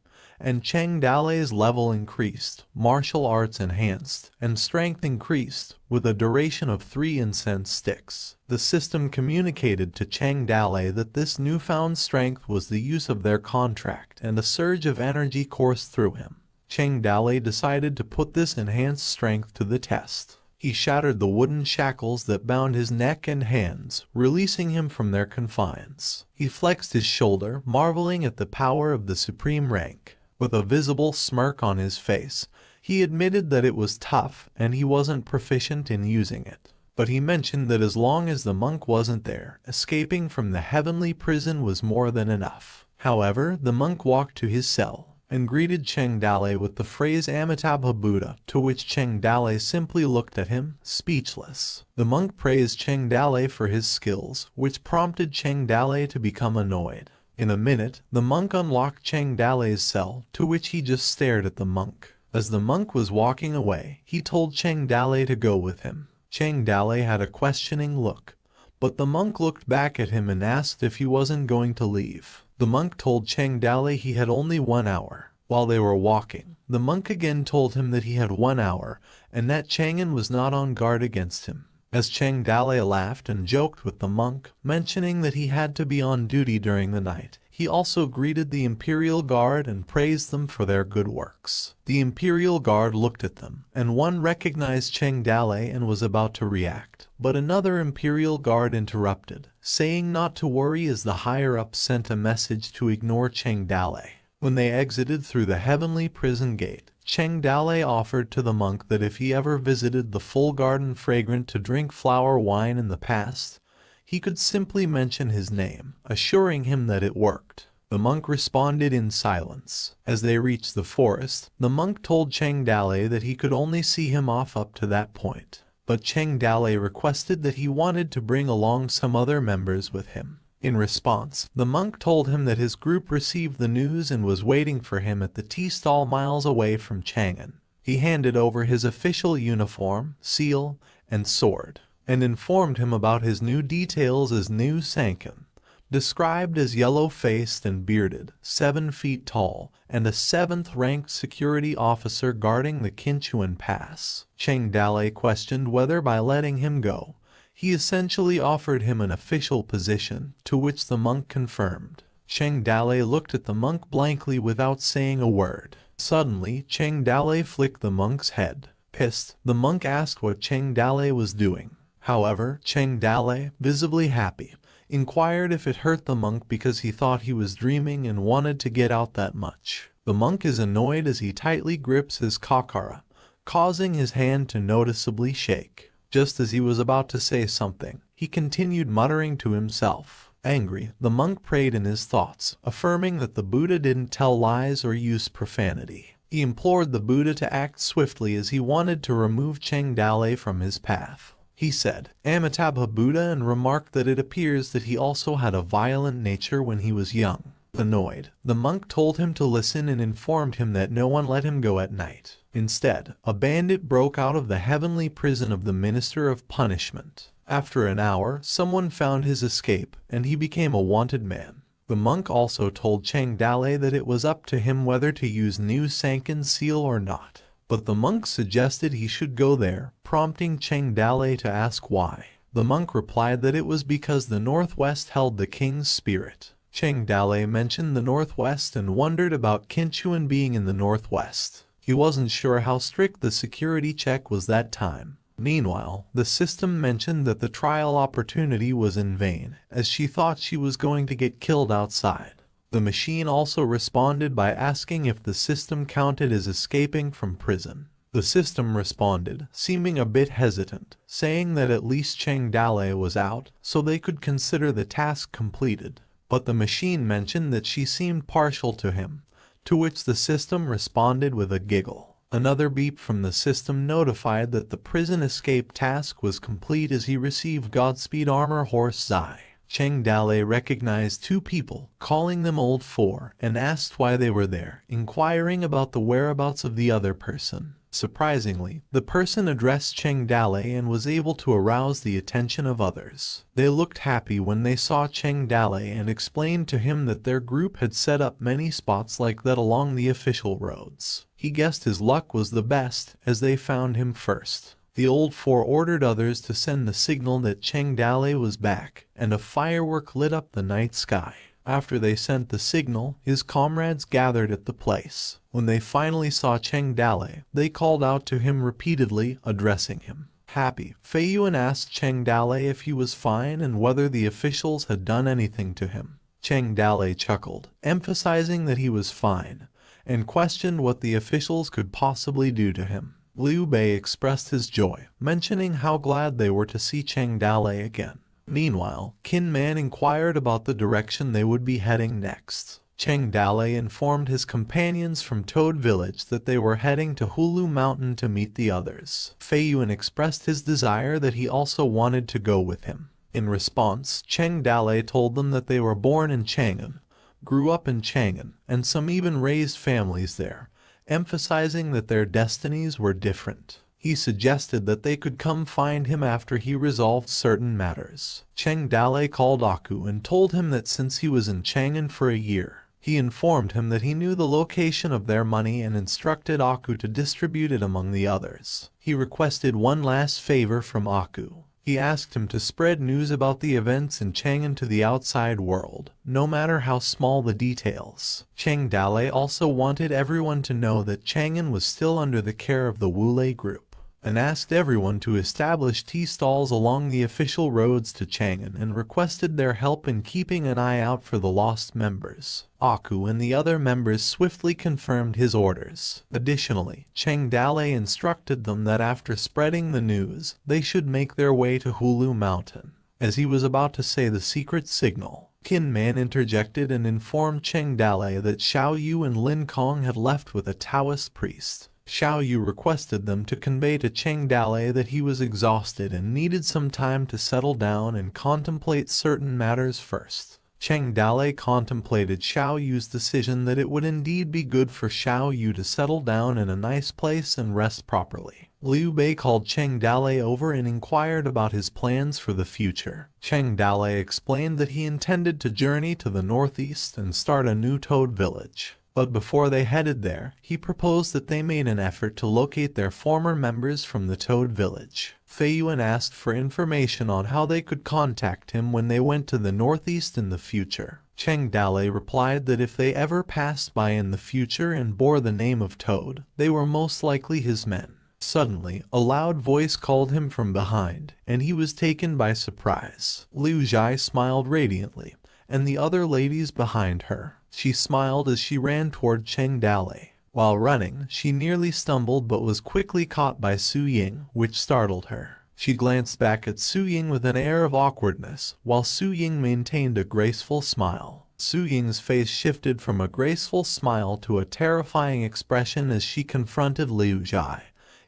and Cheng Dale's level increased, martial arts enhanced, and strength increased, with a duration of 3 incense sticks. The system communicated to Cheng Dale that this newfound strength was the use of their contract, and a surge of energy coursed through him. Cheng Dale decided to put this enhanced strength to the test. He shattered the wooden shackles that bound his neck and hands, releasing him from their confines. He flexed his shoulder, marveling at the power of the supreme rank. With a visible smirk on his face, he admitted that it was tough and he wasn't proficient in using it. But he mentioned that as long as the monk wasn't there, escaping from the heavenly prison was more than enough. However, the monk walked to his cell and greeted Cheng Dale with the phrase Amitabha Buddha, to which Cheng Dale simply looked at him, speechless. The monk praised Cheng Dale for his skills, which prompted Cheng Dale to become annoyed. In a minute, the monk unlocked Cheng Dale's cell, to which he just stared at the monk. As the monk was walking away, he told Cheng Dale to go with him. Cheng Dale had a questioning look, but the monk looked back at him and asked if he wasn't going to leave. The monk told Cheng Dale he had only 1 hour. While they were walking, the monk again told him that he had 1 hour, and that Chang'an was not on guard against him. As Cheng Dale laughed and joked with the monk, mentioning that he had to be on duty during the night, he also greeted the Imperial Guard and praised them for their good works. The Imperial Guard looked at them, and one recognized Cheng Dale and was about to react. But another Imperial Guard interrupted, saying not to worry as the higher-ups sent a message to ignore Cheng Dale. When they exited through the heavenly prison gate, Cheng Dale offered to the monk that if he ever visited the full garden fragrant to drink flower wine in the past, he could simply mention his name, assuring him that it worked. The monk responded in silence. As they reached the forest, the monk told Cheng Dale that he could only see him off up to that point, but Cheng Dale requested that he wanted to bring along some other members with him. In response, the monk told him that his group received the news and was waiting for him at the tea stall miles away from Chang'an. He handed over his official uniform, seal, and sword, and informed him about his new details as New Sankan, described as yellow-faced and bearded, 7 feet tall, and a 7th-ranked security officer guarding the Qinchuan Pass. Cheng Dale questioned whether by letting him go, he essentially offered him an official position, to which the monk confirmed. Cheng Dale looked at the monk blankly without saying a word. Suddenly, Cheng Dale flicked the monk's head. Pissed, the monk asked what Cheng Dale was doing. However, Cheng Dale, visibly happy, inquired if it hurt the monk because he thought he was dreaming and wanted to get out that much. The monk is annoyed as he tightly grips his kakara, causing his hand to noticeably shake. Just as he was about to say something, he continued muttering to himself. Angry, the monk prayed in his thoughts, affirming that the Buddha didn't tell lies or use profanity. He implored the Buddha to act swiftly as he wanted to remove Cheng Dalei from his path. He said, Amitabha Buddha, and remarked that it appears that he also had a violent nature when he was young. Annoyed, the monk told him to listen and informed him that no one let him go at night. Instead, a bandit broke out of the heavenly prison of the Minister of Punishment. After an hour, someone found his escape, and he became a wanted man. The monk also told Cheng Dalei that it was up to him whether to use New Sankan seal or not. But the monk suggested he should go there, prompting Cheng Dalei to ask why. The monk replied that it was because the Northwest held the king's spirit. Cheng Dalei mentioned the Northwest and wondered about Qinchuan being in the Northwest. He wasn't sure how strict the security check was that time. Meanwhile, the system mentioned that the trial opportunity was in vain, as she thought she was going to get killed outside. The machine also responded by asking if the system counted as escaping from prison. The system responded, seeming a bit hesitant, saying that at least Cheng Dalei was out, so they could consider the task completed. But the machine mentioned that she seemed partial to him, to which the system responded with a giggle. Another beep from the system notified that the prison escape task was complete as he received Godspeed Armor Horse Zai. Cheng Dalei recognized two people, calling them Old Four, and asked why they were there, inquiring about the whereabouts of the other person. Surprisingly, the person addressed Cheng Dalei and was able to arouse the attention of others. They looked happy when they saw Cheng Dalei and explained to him that their group had set up many spots like that along the official roads. He guessed his luck was the best, as they found him first. The Old Four ordered others to send the signal that Cheng Dalei was back, and a firework lit up the night sky. After they sent the signal, his comrades gathered at the place. When they finally saw Cheng Dalei, they called out to him repeatedly, addressing him. Happy, Fei Yuan asked Cheng Dalei if he was fine and whether the officials had done anything to him. Cheng Dalei chuckled, emphasizing that he was fine, and questioned what the officials could possibly do to him. Liu Bei expressed his joy, mentioning how glad they were to see Cheng Dalei again. Meanwhile, Qin Man inquired about the direction they would be heading next. Cheng Dalei informed his companions from Toad Village that they were heading to Hulu Mountain to meet the others. Fei Yuan expressed his desire that he also wanted to go with him. In response, Cheng Dalei told them that they were born in Chang'an, grew up in Chang'an, and some even raised families there, emphasizing that their destinies were different. He suggested that they could come find him after he resolved certain matters. Cheng Dalei called Aku and told him that since he was in Chang'an for a year, he informed him that he knew the location of their money and instructed Aku to distribute it among the others. He requested one last favor from Aku. He asked him to spread news about the events in Chang'an to the outside world, no matter how small the details. Cheng Dalei also wanted everyone to know that Chang'an was still under the care of the Wulei group, and asked everyone to establish tea stalls along the official roads to Chang'an and requested their help in keeping an eye out for the lost members. Aku and the other members swiftly confirmed his orders. Additionally, Cheng Dalei instructed them that after spreading the news, they should make their way to Hulu Mountain. As he was about to say the secret signal, Qin Man interjected and informed Cheng Dalei that Xiao Yu and Lin Kong had left with a Taoist priest. Xiao Yu requested them to convey to Cheng Dalei that he was exhausted and needed some time to settle down and contemplate certain matters first. Cheng Dalei contemplated Xiao Yu's decision that it would indeed be good for Xiao Yu to settle down in a nice place and rest properly. Liu Bei called Cheng Dalei over and inquired about his plans for the future. Cheng Dalei explained that he intended to journey to the northeast and start a new Toad village. But before they headed there, he proposed that they made an effort to locate their former members from the Toad village. Fei Yuan asked for information on how they could contact him when they went to the northeast in the future. Cheng Dalei replied that if they ever passed by in the future and bore the name of Toad, they were most likely his men. Suddenly, a loud voice called him from behind, and he was taken by surprise. Liu Zhai smiled radiantly, and the other ladies behind her. She smiled as she ran toward Cheng Dalei. While running, she nearly stumbled but was quickly caught by Su Ying, which startled her. She glanced back at Su Ying with an air of awkwardness, while Su Ying maintained a graceful smile. Su Ying's face shifted from a graceful smile to a terrifying expression as she confronted Liu Jai,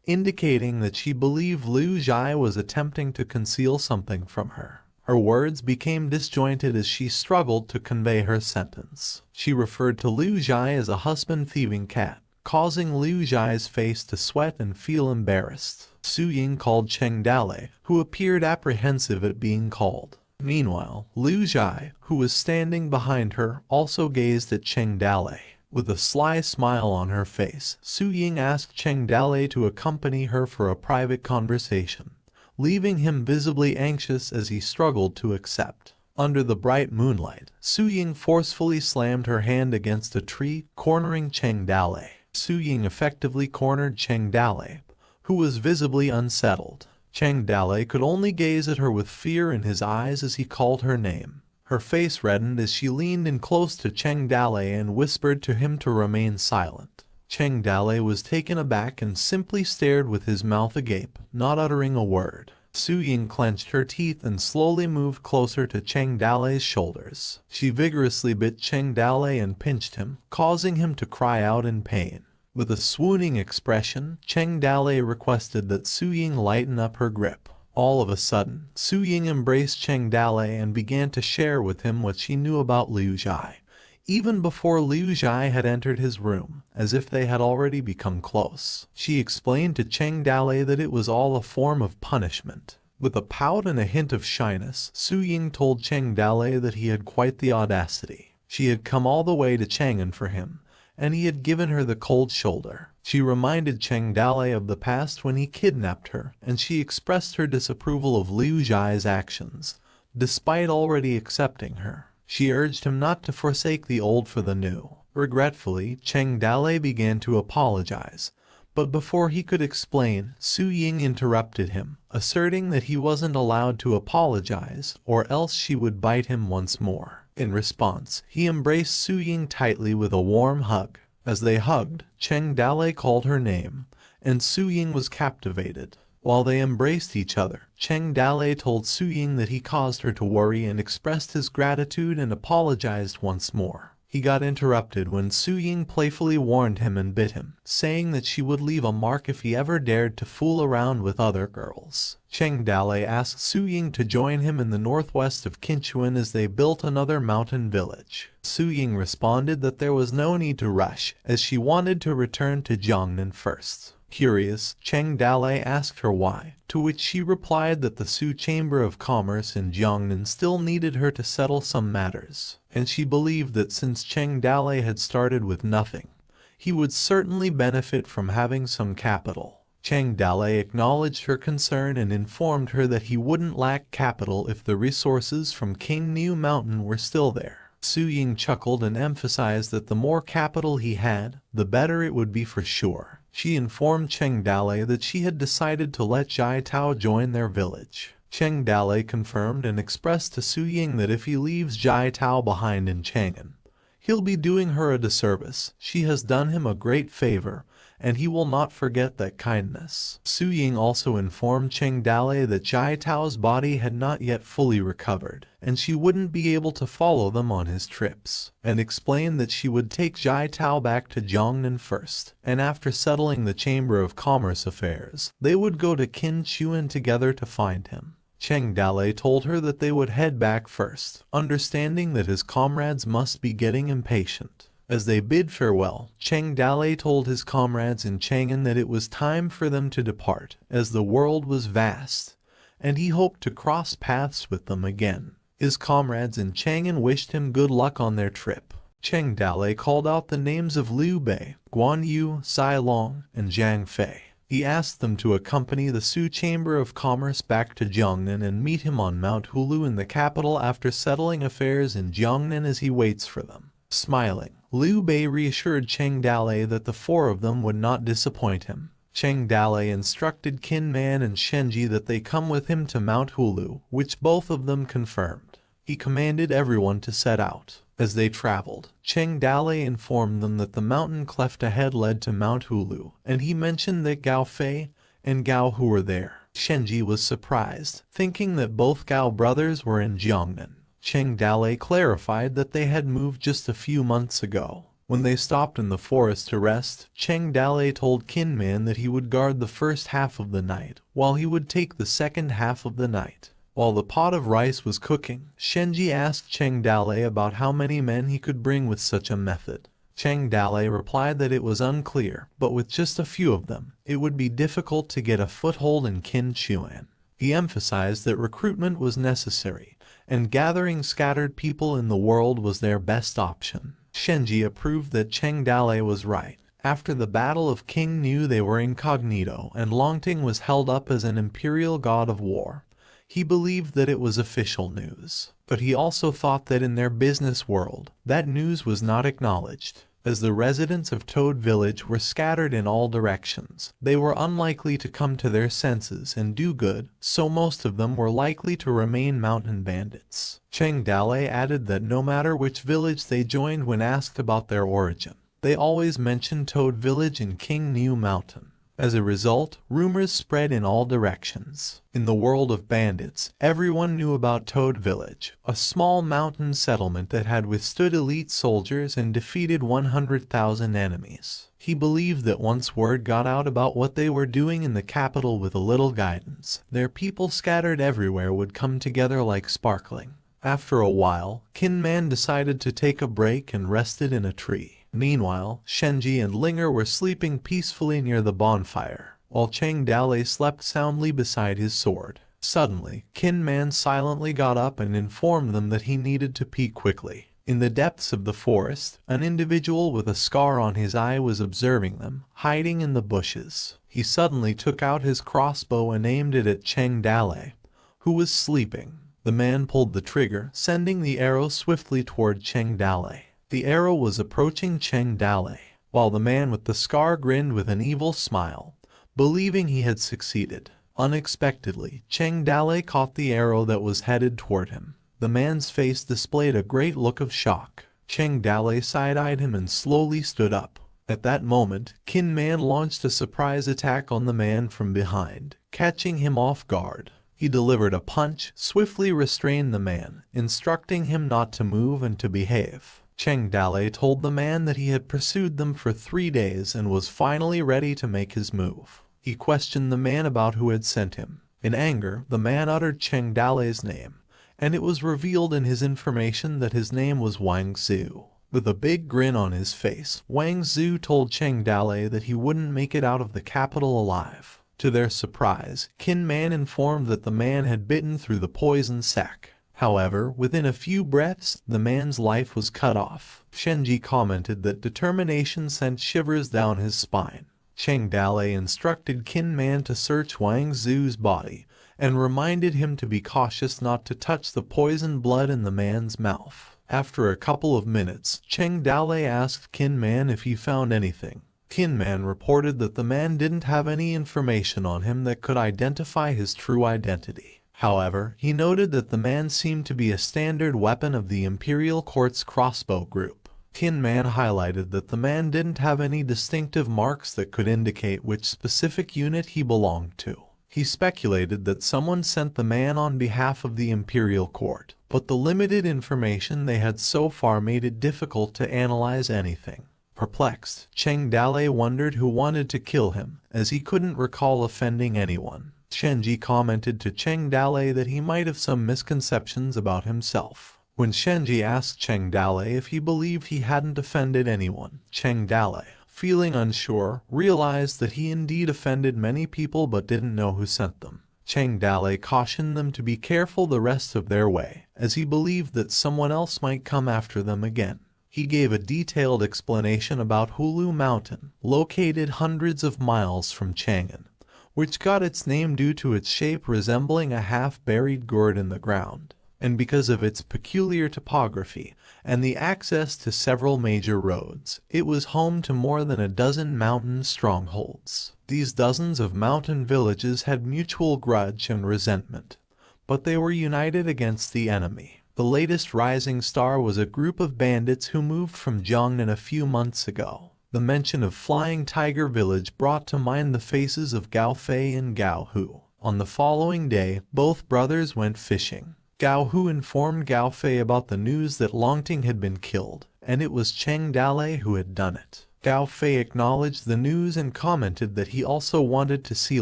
indicating that she believed Liu Jai was attempting to conceal something from her. Her words became disjointed as she struggled to convey her sentence. She referred to Liu Jai as a husband-thieving cat, causing Liu Jai's face to sweat and feel embarrassed. Su Ying called Cheng Dale, who appeared apprehensive at being called. Meanwhile, Liu Jai, who was standing behind her, also gazed at Cheng Dale. With a sly smile on her face, Su Ying asked Cheng Dale to accompany her for a private conversation, leaving him visibly anxious as he struggled to accept. Under the bright moonlight, Su Ying forcefully slammed her hand against a tree, cornering Cheng Dale. Su Ying effectively cornered Cheng Dale, who was visibly unsettled. Cheng Dale could only gaze at her with fear in his eyes as he called her name. Her face reddened as she leaned in close to Cheng Dale and whispered to him to remain silent. Cheng Dale was taken aback and simply stared with his mouth agape, not uttering a word. Su Ying clenched her teeth and slowly moved closer to Cheng Dale's shoulders. She vigorously bit Cheng Dale and pinched him, causing him to cry out in pain. With a swooning expression, Cheng Dale requested that Su Ying lighten up her grip. All of a sudden, Su Ying embraced Cheng Dale and began to share with him what she knew about Liu Jai, even before Liu Jai had entered his room, as if they had already become close. She explained to Cheng Dale that it was all a form of punishment. With a pout and a hint of shyness, Su Ying told Cheng Dale that he had quite the audacity. She had come all the way to Chang'an for him, and he had given her the cold shoulder. She reminded Cheng Dale of the past when he kidnapped her, and she expressed her disapproval of Liu Jai's actions, despite already accepting her. She urged him not to forsake the old for the new. Regretfully, Cheng Dale began to apologize, but before he could explain, Su Ying interrupted him, asserting that he wasn't allowed to apologize, or else she would bite him once more. In response, he embraced Su Ying tightly with a warm hug. As they hugged, Cheng Dale called her name, and Su Ying was captivated. While they embraced each other, Cheng Dale told Su Ying that he caused her to worry and expressed his gratitude and apologized once more. He got interrupted when Su Ying playfully warned him and bit him, saying that she would leave a mark if he ever dared to fool around with other girls. Cheng Dale asked Su Ying to join him in the northwest of Qinchuan as they built another mountain village. Su Ying responded that there was no need to rush, as she wanted to return to Jiangnan first. Curious, Cheng Dale asked her why, to which she replied that the Su Chamber of Commerce in Jiangnan still needed her to settle some matters, and she believed that since Cheng Dale had started with nothing, he would certainly benefit from having some capital. Cheng Dale acknowledged her concern and informed her that he wouldn't lack capital if the resources from King New Mountain were still there. Su Ying chuckled and emphasized that the more capital he had, the better it would be for sure. She informed Cheng Dale that she had decided to let Jai Tao join their village. Cheng Dale confirmed and expressed to Su Ying that if he leaves Jai Tao behind in Chang'an, he'll be doing her a disservice. She has done him a great favor, and he will not forget that kindness. Su Ying also informed Cheng Dale that Jai Tao's body had not yet fully recovered, and she wouldn't be able to follow them on his trips, and explained that she would take Jai Tao back to Jiangnan first, and after settling the Chamber of Commerce affairs, they would go to Qinchuan together to find him. Cheng Dale told her that they would head back first, understanding that his comrades must be getting impatient. As they bid farewell, Cheng Dale told his comrades in Chang'an that it was time for them to depart, as the world was vast, and he hoped to cross paths with them again. His comrades in Chang'an wished him good luck on their trip. Cheng Dale called out the names of Liu Bei, Guan Yu, Sai Long, and Zhang Fei. He asked them to accompany the Su Chamber of Commerce back to Jiangnan and meet him on Mount Hulu in the capital after settling affairs in Jiangnan as he waits for them. Smiling, Liu Bei reassured Cheng Dale that the four of them would not disappoint him. Cheng Dale instructed Qin Man and Shenji that they come with him to Mount Hulu, which both of them confirmed. He commanded everyone to set out. As they traveled, Cheng Dale informed them that the mountain cleft ahead led to Mount Hulu, and he mentioned that Gao Fei and Gao Hu were there. Shenji was surprised, thinking that both Gao brothers were in Jiangnan. Cheng Dalei clarified that they had moved just a few months ago. When they stopped in the forest to rest, Cheng Dalei told Qin Man that he would guard the first half of the night, while he would take the second half of the night. While the pot of rice was cooking, Shenji asked Cheng Dalei about how many men he could bring with such a method. Cheng Dalei replied that it was unclear, but with just a few of them, it would be difficult to get a foothold in Qin Chuan. He emphasized that recruitment was necessary, and gathering scattered people in the world was their best option. Shenji approved that Cheng Dalei was right. After the Battle of King New they were incognito and Longting was held up as an imperial god of war. He believed that it was official news, but he also thought that in their business world, that news was not acknowledged. As the residents of Toad Village were scattered in all directions, they were unlikely to come to their senses and do good, so most of them were likely to remain mountain bandits. Cheng Dalei added that no matter which village they joined when asked about their origin, they always mentioned Toad Village in King New Mountain. As a result, rumors spread in all directions. In the world of bandits, everyone knew about Toad Village, a small mountain settlement that had withstood elite soldiers and defeated 100,000 enemies. He believed that once word got out about what they were doing in the capital with a little guidance, their people scattered everywhere would come together like sparkling. After a while, Qin Man decided to take a break and rested in a tree. Meanwhile, Shenji and Linger were sleeping peacefully near the bonfire, while Cheng Dalei slept soundly beside his sword. Suddenly, Qin Man silently got up and informed them that he needed to pee quickly. In the depths of the forest, an individual with a scar on his eye was observing them, hiding in the bushes. He suddenly took out his crossbow and aimed it at Cheng Dalei, who was sleeping. The man pulled the trigger, sending the arrow swiftly toward Cheng Dalei. The arrow was approaching Cheng Dalei, while the man with the scar grinned with an evil smile, believing he had succeeded. Unexpectedly, Cheng Dalei caught the arrow that was headed toward him. The man's face displayed a great look of shock. Cheng Dalei side-eyed him and slowly stood up. At that moment, Qin Man launched a surprise attack on the man from behind, catching him off guard. He delivered a punch, swiftly restrained the man, instructing him not to move and to behave. Cheng Dalei told the man that he had pursued them for 3 days and was finally ready to make his move. He questioned the man about who had sent him. In anger, the man uttered Cheng Dalei's name, and it was revealed in his information that his name was Wang Zhu. With a big grin on his face, Wang Zhu told Cheng Dalei that he wouldn't make it out of the capital alive. To their surprise, Qin Man informed that the man had bitten through the poison sac. However, within a few breaths, the man's life was cut off. Shenji commented that determination sent shivers down his spine. Cheng Dalei instructed Qin Man to search Wang Zhu's body, and reminded him to be cautious not to touch the poisoned blood in the man's mouth. After a couple of minutes, Cheng Dalei asked Qin Man if he found anything. Qin Man reported that the man didn't have any information on him that could identify his true identity. However, he noted that the man seemed to be a standard weapon of the Imperial Court's crossbow group. Qin Man highlighted that the man didn't have any distinctive marks that could indicate which specific unit he belonged to. He speculated that someone sent the man on behalf of the Imperial Court, but the limited information they had so far made it difficult to analyze anything. Perplexed, Cheng Dalei wondered who wanted to kill him, as he couldn't recall offending anyone. Shenji commented to Cheng Dalei that he might have some misconceptions about himself. When Shenji asked Cheng Dalei if he believed he hadn't offended anyone, Cheng Dalei, feeling unsure, realized that he indeed offended many people but didn't know who sent them. Cheng Dalei cautioned them to be careful the rest of their way, as he believed that someone else might come after them again. He gave a detailed explanation about Hulu Mountain, located hundreds of miles from Chang'an, which got its name due to its shape resembling a half-buried gourd in the ground, and because of its peculiar topography and the access to several major roads, it was home to more than a dozen mountain strongholds. These dozens of mountain villages had mutual grudge and resentment, but they were united against the enemy. The latest rising star was a group of bandits who moved from Jiangnan a few months ago. The mention of Flying Tiger Village brought to mind the faces of Gao Fei and Gao Hu. On the following day, both brothers went fishing. Gao Hu informed Gao Fei about the news that Longting had been killed, and it was Cheng Dalei who had done it. Gao Fei acknowledged the news and commented that he also wanted to see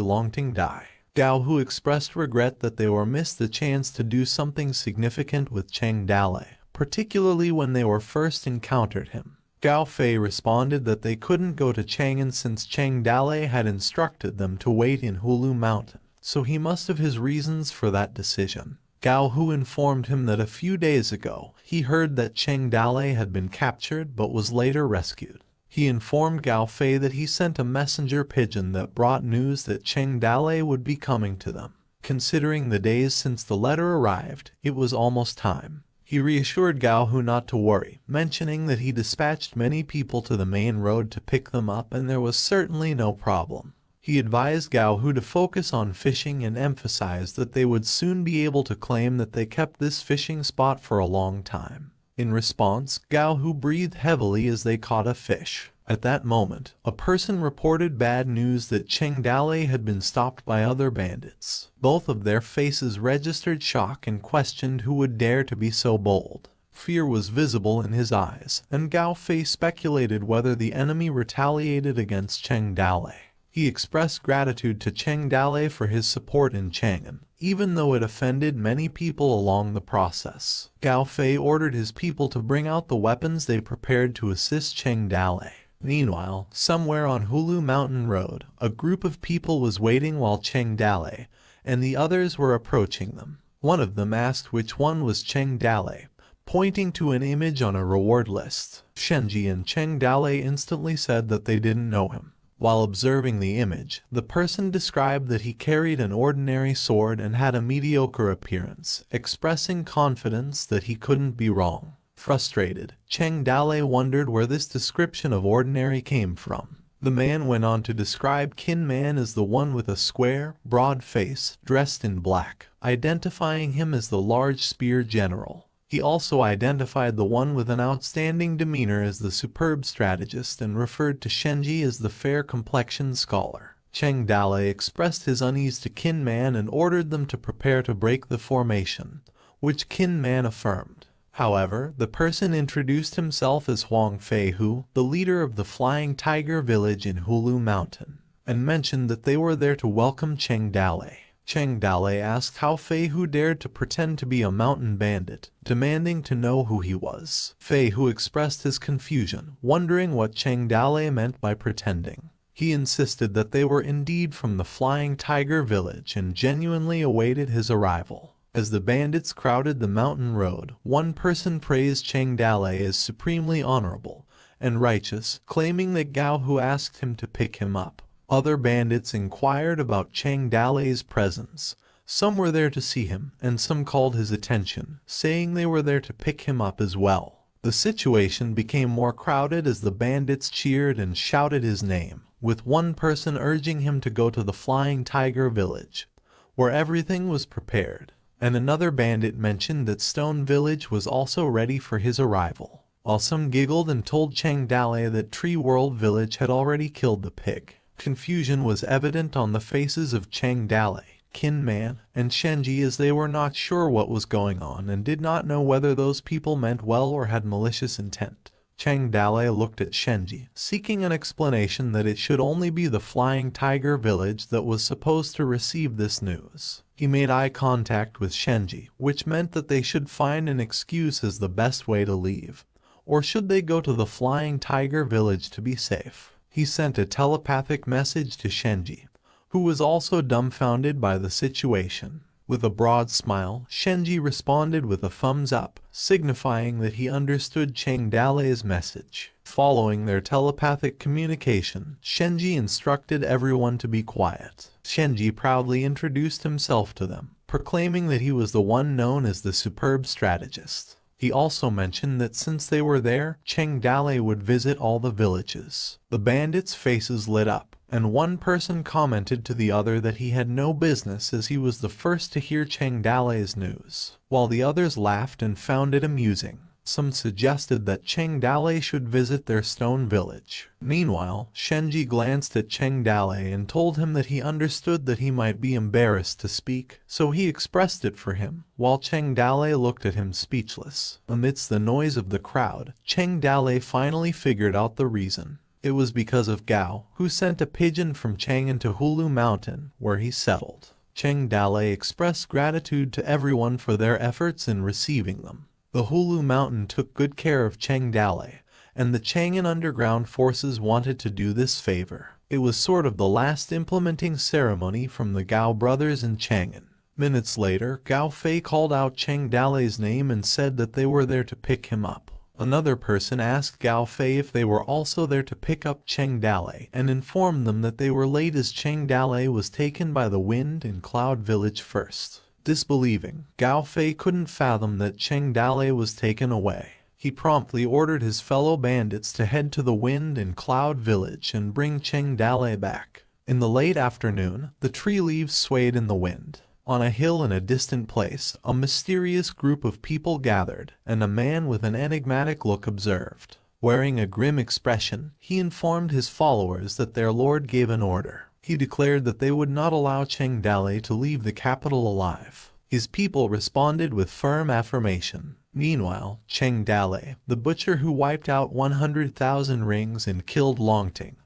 Longting die. Gao Hu expressed regret that they were missed the chance to do something significant with Cheng Dalei, particularly when they were first encountered him. Gao Fei responded that they couldn't go to Chang'an since Cheng Dalei had instructed them to wait in Hulu Mountain, so he must have his reasons for that decision. Gao Hu informed him that a few days ago he heard that Cheng Dalei had been captured but was later rescued. He informed Gao Fei that he sent a messenger pigeon that brought news that Cheng Dalei would be coming to them. Considering the days since the letter arrived, it was almost time. He reassured Gao Hu not to worry, mentioning that he dispatched many people to the main road to pick them up and there was certainly no problem. He advised Gao Hu to focus on fishing and emphasized that they would soon be able to claim that they kept this fishing spot for a long time. In response, Gao Hu breathed heavily as they caught a fish. At that moment, a person reported bad news that Cheng Dalei had been stopped by other bandits. Both of their faces registered shock and questioned who would dare to be so bold. Fear was visible in his eyes, and Gao Fei speculated whether the enemy retaliated against Cheng Dalei. He expressed gratitude to Cheng Dalei for his support in Chang'an, even though it offended many people along the process. Gao Fei ordered his people to bring out the weapons they prepared to assist Cheng Dalei. Meanwhile, somewhere on Hulu Mountain Road, a group of people was waiting while Cheng Dalei and the others were approaching them. One of them asked which one was Cheng Dalei, pointing to an image on a reward list. Shenji and Cheng Dalei instantly said that they didn't know him. While observing the image, the person described that he carried an ordinary sword and had a mediocre appearance, expressing confidence that he couldn't be wrong. Frustrated, Cheng Dalei wondered where this description of ordinary came from. The man went on to describe Qin Man as the one with a square, broad face, dressed in black, identifying him as the large spear general. He also identified the one with an outstanding demeanor as the superb strategist and referred to Shenji as the fair-complexioned scholar. Cheng Dalei expressed his unease to Qin Man and ordered them to prepare to break the formation, which Qin Man affirmed. However, the person introduced himself as Huang Feihu, the leader of the Flying Tiger village in Hulu Mountain, and mentioned that they were there to welcome Cheng Dalei. Cheng Dalei asked how Feihu dared to pretend to be a mountain bandit, demanding to know who he was. Feihu expressed his confusion, wondering what Cheng Dalei meant by pretending. He insisted that they were indeed from the Flying Tiger village and genuinely awaited his arrival. As the bandits crowded the mountain road, one person praised Cheng Dalei as supremely honorable and righteous, claiming that Gao Hu asked him to pick him up. Other bandits inquired about Cheng Dalei's presence. Some were there to see him, and some called his attention, saying they were there to pick him up as well. The situation became more crowded as the bandits cheered and shouted his name, with one person urging him to go to the Flying Tiger village, where everything was prepared. And another bandit mentioned that Stone Village was also ready for his arrival, while some giggled and told Cheng Dalei that Tree World Village had already killed the pig. Confusion was evident on the faces of Cheng Dalei, Qin Man, and Shenji as they were not sure what was going on and did not know whether those people meant well or had malicious intent. Cheng Dalei looked at Shenji, seeking an explanation that it should only be the Flying Tiger village that was supposed to receive this news. He made eye contact with Shenji, which meant that they should find an excuse as the best way to leave. Or should they go to the Flying Tiger village to be safe? He sent a telepathic message to Shenji, who was also dumbfounded by the situation. With a broad smile, Shenji responded with a thumbs up, signifying that he understood Cheng Dalei's message. Following their telepathic communication, Shenji instructed everyone to be quiet. Shenji proudly introduced himself to them, proclaiming that he was the one known as the superb strategist. He also mentioned that since they were there, Cheng Dalei would visit all the villages. The bandits' faces lit up, and one person commented to the other that he had no business as he was the first to hear Cheng Dalei's news, while the others laughed and found it amusing. Some suggested that Cheng Dale should visit their stone village. Meanwhile, Shenji glanced at Cheng Dale and told him that he understood that he might be embarrassed to speak, so he expressed it for him, while Cheng Dale looked at him speechless. Amidst the noise of the crowd, Cheng Dale finally figured out the reason. It was because of Gao, who sent a pigeon from Chang'an to Hulu Mountain, where he settled. Cheng Dale expressed gratitude to everyone for their efforts in receiving them. The Hulu Mountain took good care of Cheng Dale, and the Chang'an underground forces wanted to do this favor. It was sort of the last implementing ceremony from the Gao brothers in Chang'an. Minutes later, Gao Fei called out Cheng Dale's name and said that they were there to pick him up. Another person asked Gao Fei if they were also there to pick up Cheng Dale and informed them that they were late as Cheng Dale was taken by the wind in Cloud Village first. Disbelieving, Gao Fei couldn't fathom that Cheng Dale was taken away. He promptly ordered his fellow bandits to head to the wind in Cloud Village and bring Cheng Dale back. In the late afternoon, the tree leaves swayed in the wind. On a hill in a distant place, a mysterious group of people gathered, and a man with an enigmatic look observed. Wearing a grim expression, he informed his followers that their lord gave an order. He declared that they would not allow Cheng Dale to leave the capital alive. His people responded with firm affirmation. Meanwhile, Cheng Dale, the butcher who wiped out 100,000 rings and killed Longting,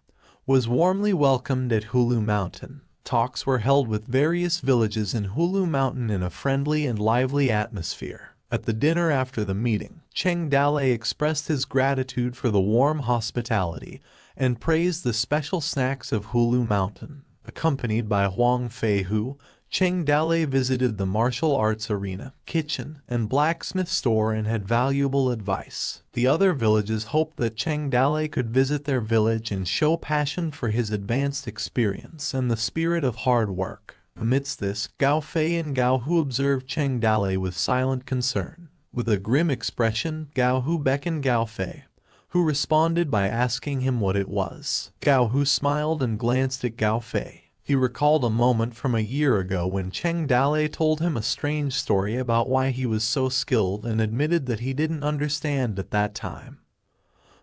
was warmly welcomed at Hulu Mountain. Talks were held with various villages in Hulu Mountain in a friendly and lively atmosphere. At the dinner after the meeting, Cheng Dale expressed his gratitude for the warm hospitality and praised the special snacks of Hulu Mountain. Accompanied by Huang Fei Hu, Cheng Dale visited the martial arts arena, kitchen, and blacksmith store and had valuable advice. The other villages hoped that Cheng Dale could visit their village and show passion for his advanced experience and the spirit of hard work. Amidst this, Gao Fei and Gao Hu observed Cheng Dale with silent concern. With a grim expression, Gao Hu beckoned Gao Fei, who responded by asking him what it was. Gao Hu smiled and glanced at Gao Fei. He recalled a moment from a year ago when Cheng Dale told him a strange story about why he was so skilled and admitted that he didn't understand at that time.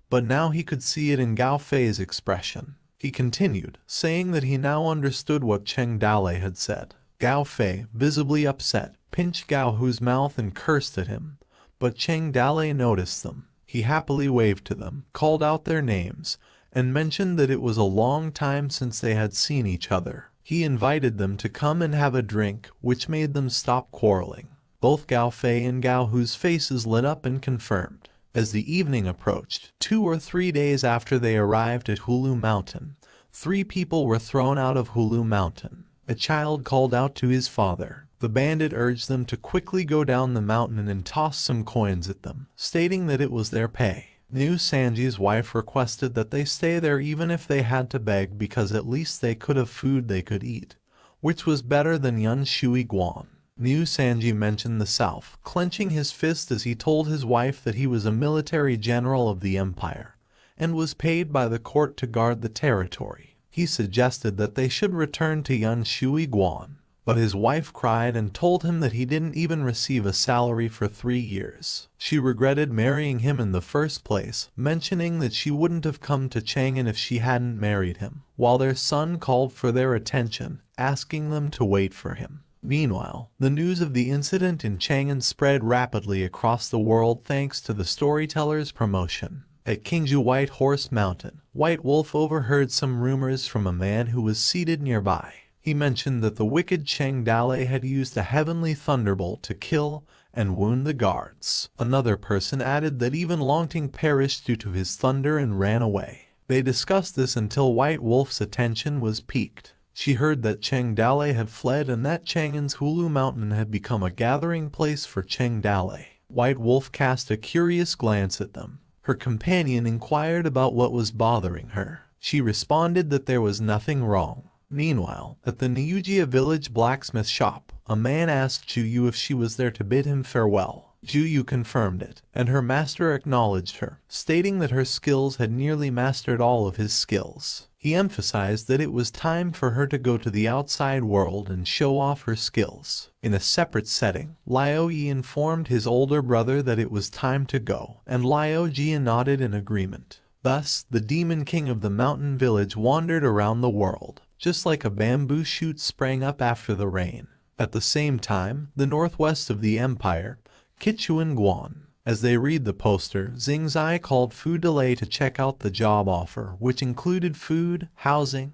But now he could see it in Gao Fei's expression. He continued, saying that he now understood what Cheng Dale had said. Gao Fei, visibly upset, pinched Gao Hu's mouth and cursed at him, but Cheng Dale noticed them. He happily waved to them, called out their names, and mentioned that it was a long time since they had seen each other. He invited them to come and have a drink, which made them stop quarreling. Both Gao Fei and Gao Hu's faces lit up and confirmed. As the evening approached, 2 or 3 days after they arrived at Hulu Mountain, 3 people were thrown out of Hulu Mountain. A child called out to his father. The bandit urged them to quickly go down the mountain and toss some coins at them, stating that it was their pay. New Sanji's wife requested that they stay there even if they had to beg because at least they could have food they could eat, which was better than Yun Shui Guan. New Sanji mentioned the south, clenching his fist as he told his wife that he was a military general of the empire, and was paid by the court to guard the territory. He suggested that they should return to Yun Shui Guan, but his wife cried and told him that he didn't even receive a salary for 3 years. She regretted marrying him in the first place, mentioning that she wouldn't have come to Chang'an if she hadn't married him, while their son called for their attention, asking them to wait for him. Meanwhile, the news of the incident in Chang'an spread rapidly across the world thanks to the storyteller's promotion. At Kingju White Horse Mountain, White Wolf overheard some rumors from a man who was seated nearby. He mentioned that the wicked Cheng Dale had used a heavenly thunderbolt to kill and wound the guards. Another person added that even Longting perished due to his thunder and ran away. They discussed this until White Wolf's attention was piqued. She heard that Cheng Dale had fled and that Chang'an's Hulu Mountain had become a gathering place for Cheng Dale. White Wolf cast a curious glance at them. Her companion inquired about what was bothering her. She responded that there was nothing wrong. Meanwhile, at the Niujia village blacksmith shop, a man asked Chuyu if she was there to bid him farewell. Juyu confirmed it, and her master acknowledged her, stating that her skills had nearly mastered all of his skills. He emphasized that it was time for her to go to the outside world and show off her skills. In a separate setting, Liu Yi informed his older brother that it was time to go, and Liu Jie nodded in agreement. Thus, the demon king of the mountain village wandered around the world, just like a bamboo shoot sprang up after the rain. At the same time, the northwest of the empire, Kichuan Guan. As they read the poster, Xingzai called Fu Delay to check out the job offer, which included food, housing,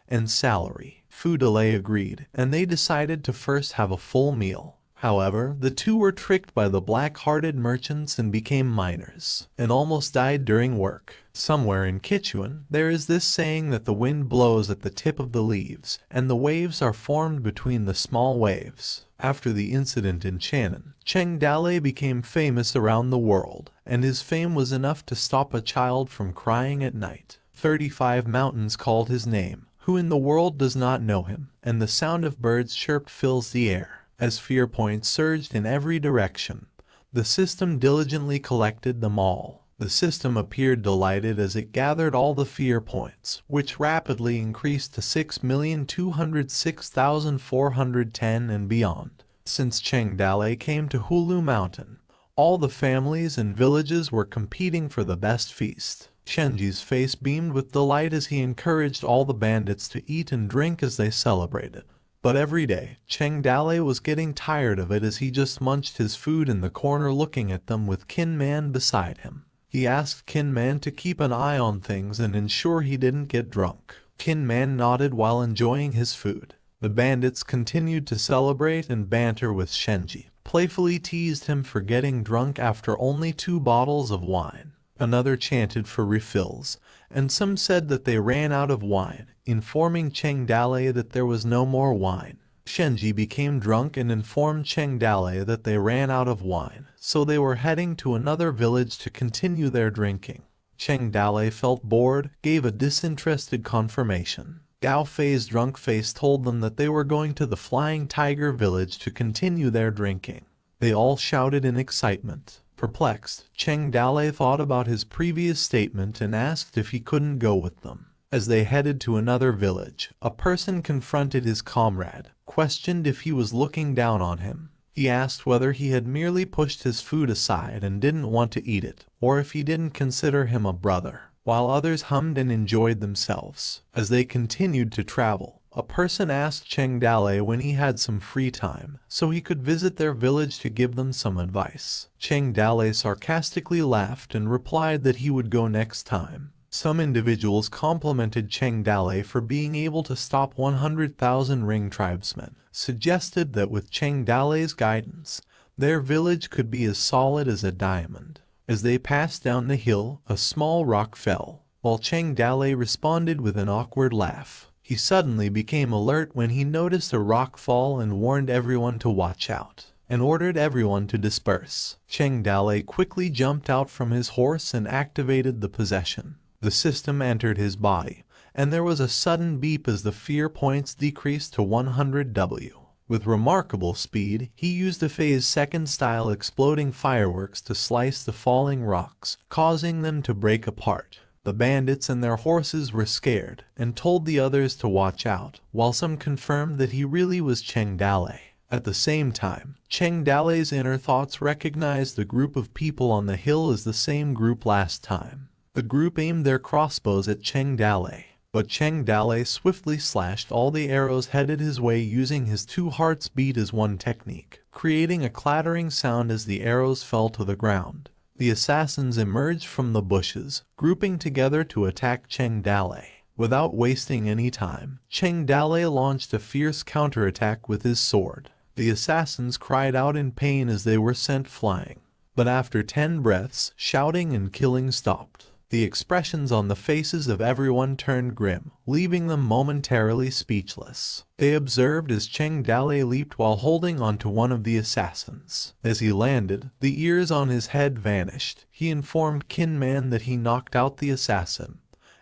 and salary. Fu Delay agreed, and they decided to first have a full meal. However, the two were tricked by the black-hearted merchants and became miners, and almost died during work. Somewhere in Kichuan, there is this saying that the wind blows at the tip of the leaves, and the waves are formed between the small waves. After the incident in Channan, Cheng Dale became famous around the world, and his fame was enough to stop a child from crying at night. 35 mountains called his name. Who in the world does not know him? And the sound of birds chirped fills the air. As fear points surged in every direction, the system diligently collected them all. The system appeared delighted as it gathered all the fear points, which rapidly increased to 6,206,410 and beyond. Since Cheng Dale came to Hulu Mountain, all the families and villages were competing for the best feast. Shenji's face beamed with delight as he encouraged all the bandits to eat and drink as they celebrated. But every day, Cheng Dale was getting tired of it as he just munched his food in the corner looking at them with Kin Man beside him. He asked Kin Man to keep an eye on things and ensure he didn't get drunk. Kin Man nodded while enjoying his food. The bandits continued to celebrate and banter with Shenji, playfully teased him for getting drunk after only 2 bottles of wine. Another chanted for refills, and some said that they ran out of wine, informing Cheng Dale that there was no more wine. Shenji became drunk and informed Cheng Dale that they ran out of wine, so they were heading to another village to continue their drinking. Cheng Dale felt bored, gave a disinterested confirmation. Gao Fei's drunk face told them that they were going to the Flying Tiger village to continue their drinking. They all shouted in excitement. Perplexed, Cheng Dale thought about his previous statement and asked if he couldn't go with them. As they headed to another village, a person confronted his comrade, questioned if he was looking down on him. He asked whether he had merely pushed his food aside and didn't want to eat it, or if he didn't consider him a brother, while others hummed and enjoyed themselves. As they continued to travel, a person asked Cheng Dale when he had some free time, so he could visit their village to give them some advice. Cheng Dale sarcastically laughed and replied that he would go next time. Some individuals complimented Cheng Dale for being able to stop 100,000 ring tribesmen, suggested that with Cheng Dale's guidance, their village could be as solid as a diamond. As they passed down the hill, a small rock fell, while Cheng Dale responded with an awkward laugh. He suddenly became alert when he noticed a rock fall and warned everyone to watch out, and ordered everyone to disperse. Cheng Dale quickly jumped out from his horse and activated the possession. The system entered his body, and there was a sudden beep as the fear points decreased to 100W. With remarkable speed, he used a phase second style exploding fireworks to slice the falling rocks, causing them to break apart. The bandits and their horses were scared and told the others to watch out, while some confirmed that he really was Cheng Dale. At the same time, Cheng Dale's inner thoughts recognized the group of people on the hill as the same group last time. The group aimed their crossbows at Cheng Dale, but Cheng Dale swiftly slashed all the arrows headed his way using his 2 hearts beat as one technique, creating a clattering sound as the arrows fell to the ground. The assassins emerged from the bushes, grouping together to attack Cheng Dale. Without wasting any time, Cheng Dale launched a fierce counterattack with his sword. The assassins cried out in pain as they were sent flying. But after 10 breaths, shouting and killing stopped. The expressions on the faces of everyone turned grim, leaving them momentarily speechless. They observed as Cheng Dale leaped while holding onto one of the assassins. As he landed, the ears on his head vanished. He informed Kin Man that he knocked out the assassin,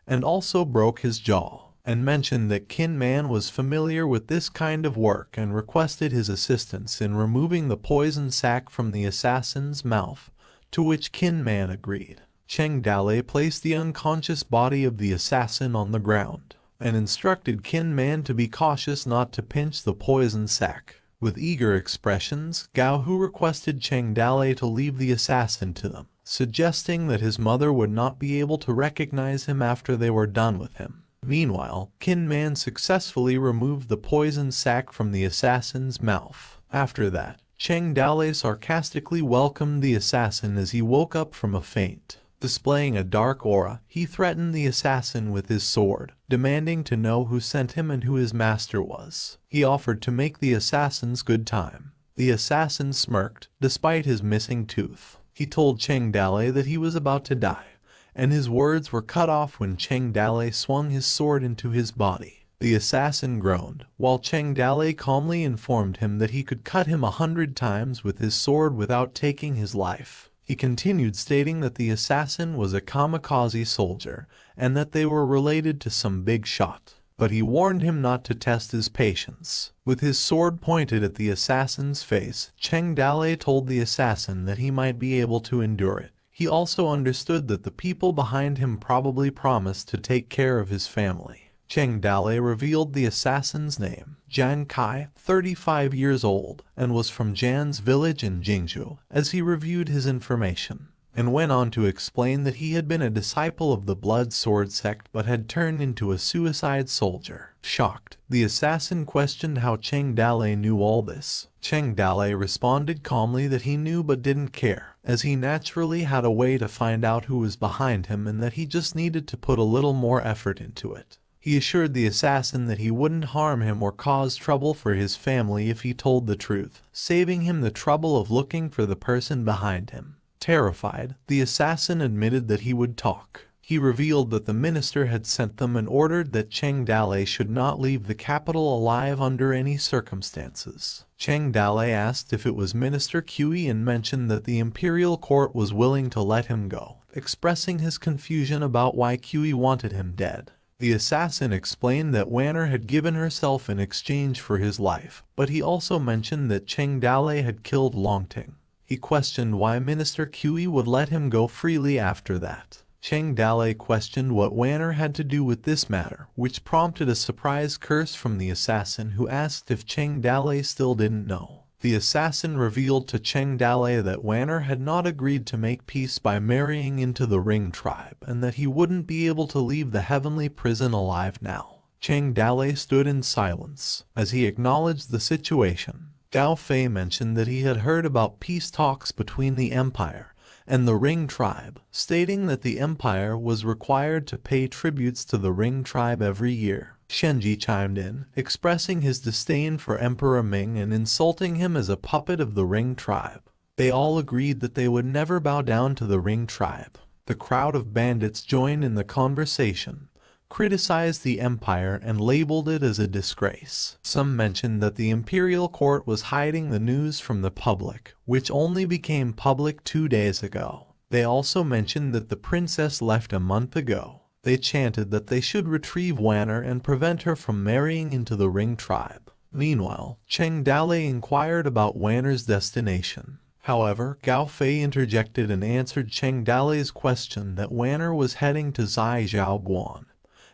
and also broke his jaw. and mentioned that Kin Man was familiar with this kind of work and requested his assistance in removing the poison sac from the assassin's mouth, to which Kin Man agreed. Cheng Dale placed the unconscious body of the assassin on the ground and instructed Kin Man to be cautious not to pinch the poison sac. With eager expressions, Gao Hu requested Cheng Dale to leave the assassin to them, suggesting that his mother would not be able to recognize him after they were done with him. Meanwhile, Kin Man successfully removed the poison sac from the assassin's mouth. After that, Cheng Dale sarcastically welcomed the assassin as he woke up from a faint. Displaying a dark aura, he threatened the assassin with his sword, demanding to know who sent him and who his master was. He offered to make the assassin's good time. The assassin smirked, despite his missing tooth. He told Cheng Dale that he was about to die, and his words were cut off when Cheng Dale swung his sword into his body. The assassin groaned, while Cheng Dale calmly informed him that he could cut him 100 times with his sword without taking his life. He continued stating that the assassin was a kamikaze soldier and that they were related to some big shot. But he warned him not to test his patience. With his sword pointed at the assassin's face, Cheng Dale told the assassin that he might be able to endure it. He also understood that the people behind him probably promised to take care of his family. Cheng Dale revealed the assassin's name, Jian Kai, 35 years old, and was from Jan's village in Jingzhou, as he reviewed his information, and went on to explain that he had been a disciple of the Blood Sword sect but had turned into a suicide soldier. Shocked, the assassin questioned how Cheng Dale knew all this. Cheng Dale responded calmly that he knew but didn't care, as he naturally had a way to find out who was behind him and that he just needed to put a little more effort into it. He assured the assassin that he wouldn't harm him or cause trouble for his family if he told the truth, saving him the trouble of looking for the person behind him. Terrified, the assassin admitted that he would talk. He revealed that the minister had sent them and ordered that Cheng Dale should not leave the capital alive under any circumstances. Cheng Dale asked if it was Minister Kui and mentioned that the imperial court was willing to let him go, expressing his confusion about why Kui wanted him dead. The assassin explained that Wanner had given herself in exchange for his life, but he also mentioned that Cheng Dale had killed Longting. He questioned why Minister Kui would let him go freely after that. Cheng Dale questioned what Wanner had to do with this matter, which prompted a surprise curse from the assassin, who asked if Cheng Dale still didn't know. The assassin revealed to Cheng Dale that Wanner had not agreed to make peace by marrying into the Ring tribe, and that he wouldn't be able to leave the heavenly prison alive now. Cheng Dale stood in silence as he acknowledged the situation. Gao Fei mentioned that he had heard about peace talks between the Empire and the Ring tribe, stating that the Empire was required to pay tributes to the Ring tribe every year. Shenji chimed in, expressing his disdain for Emperor Ming and insulting him as a puppet of the Ring tribe. They all agreed that they would never bow down to the Ring tribe. The crowd of bandits joined in the conversation, criticized the Empire and labeled it as a disgrace. Some mentioned that the imperial court was hiding the news from the public, which only became public 2 days ago. They also mentioned that the princess left a month ago. They chanted that they should retrieve Wanner and prevent her from marrying into the Ring tribe. Meanwhile, Cheng Dale inquired about Wanner's destination. However, Gao Fei interjected and answered Cheng Dale's question that Wanner was heading to Zhaijiaoguan,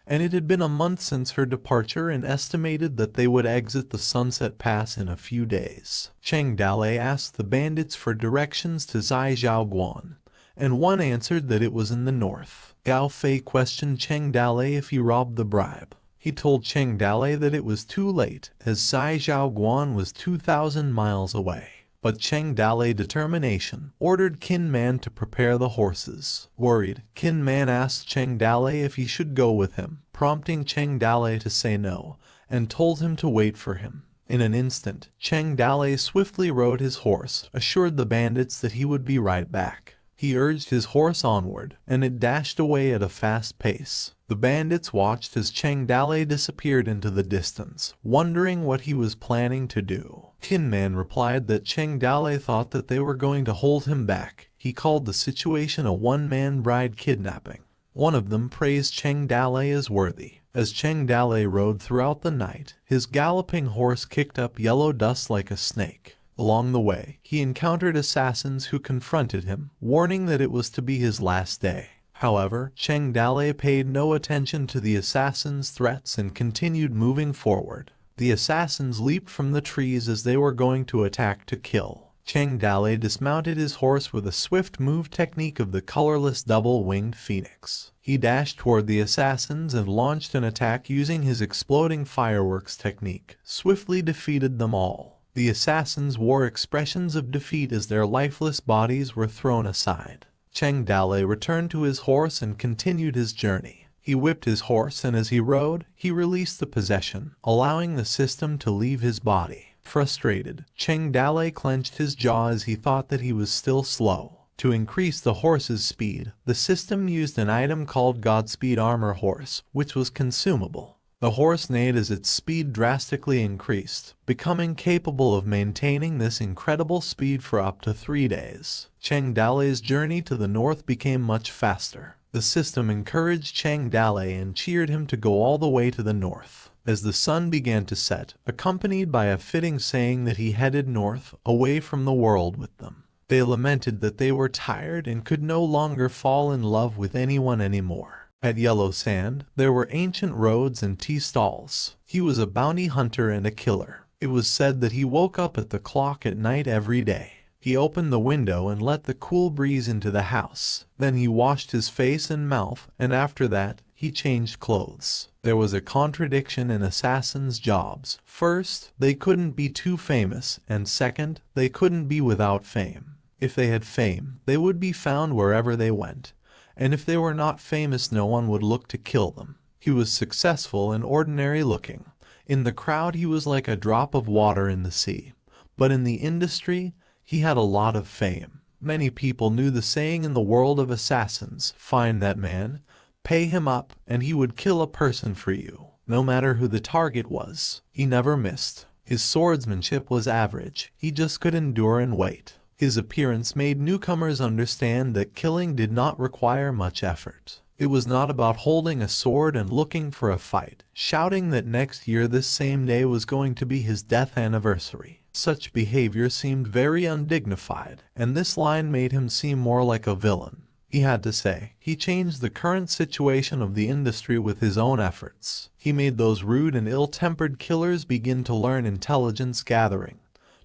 and it had been a month since her departure and estimated that they would exit the Sunset Pass in a few days. Cheng Dale asked the bandits for directions to Zhaijiaoguan, and one answered that it was in the north. Gao Fei questioned Cheng Dale if he robbed the bribe. He told Cheng Dale that it was too late, as Zhaijiaoguan was 2,000 miles away. But Cheng Dale's determination ordered Kin Man to prepare the horses. Worried, Kin Man asked Cheng Dale if he should go with him, prompting Cheng Dale to say no, and told him to wait for him. In an instant, Cheng Dale swiftly rode his horse, assured the bandits that he would be right back. He urged his horse onward, and it dashed away at a fast pace. The bandits watched as Cheng Dale disappeared into the distance, wondering what he was planning to do. Kin Man replied that Cheng Dale thought that they were going to hold him back. He called the situation a one-man bride kidnapping. One of them praised Cheng Dale as worthy, As Cheng Dale rode throughout the night, his galloping horse kicked up yellow dust like a snake. Along the way, he encountered assassins who confronted him, warning that it was to be his last day. However, Cheng Dale paid no attention to the assassins' threats and continued moving forward. The assassins leaped from the trees as they were going to attack to kill. Cheng Dale dismounted his horse with a swift move technique of the colorless double-winged phoenix. He dashed toward the assassins and launched an attack using his exploding fireworks technique, swiftly defeated them all. The assassins wore expressions of defeat as their lifeless bodies were thrown aside. Cheng Dale returned to his horse and continued his journey. He whipped his horse, and as he rode, he released the possession, allowing the system to leave his body. Frustrated, Cheng Dale clenched his jaw as he thought that he was still slow. To increase the horse's speed, the system used an item called Godspeed Armor Horse, which was consumable. The horse neighed as its speed drastically increased, becoming capable of maintaining this incredible speed for up to 3 days. Cheng Dale's journey to the north became much faster. The system encouraged Cheng Dale and cheered him to go all the way to the north. As the sun began to set, accompanied by a fitting saying that he headed north, away from the world with them. They lamented that they were tired and could no longer fall in love with anyone anymore. At Yellow Sand, there were ancient roads and tea stalls. He was a bounty hunter and a killer. It was said that he woke up at the clock at night every day. He opened the window and let the cool breeze into the house. Then he washed his face and mouth, and after that, he changed clothes. There was a contradiction in assassins' jobs. First, they couldn't be too famous, and second, they couldn't be without fame. If they had fame, they would be found wherever they went, and if they were not famous, no one would look to kill them. He was successful and ordinary looking. In the crowd, he was like a drop of water in the sea. But in the industry, he had a lot of fame. Many people knew the saying in the world of assassins, "Find that man, pay him up, and he would kill a person for you." No matter who the target was, he never missed. His swordsmanship was average. He just could endure and wait. His appearance made newcomers understand that killing did not require much effort. It was not about holding a sword and looking for a fight, shouting that next year this same day was going to be his death anniversary. Such behavior seemed very undignified, and this line made him seem more like a villain. He had to say, he changed the current situation of the industry with his own efforts. He made those rude and ill-tempered killers begin to learn intelligence gathering,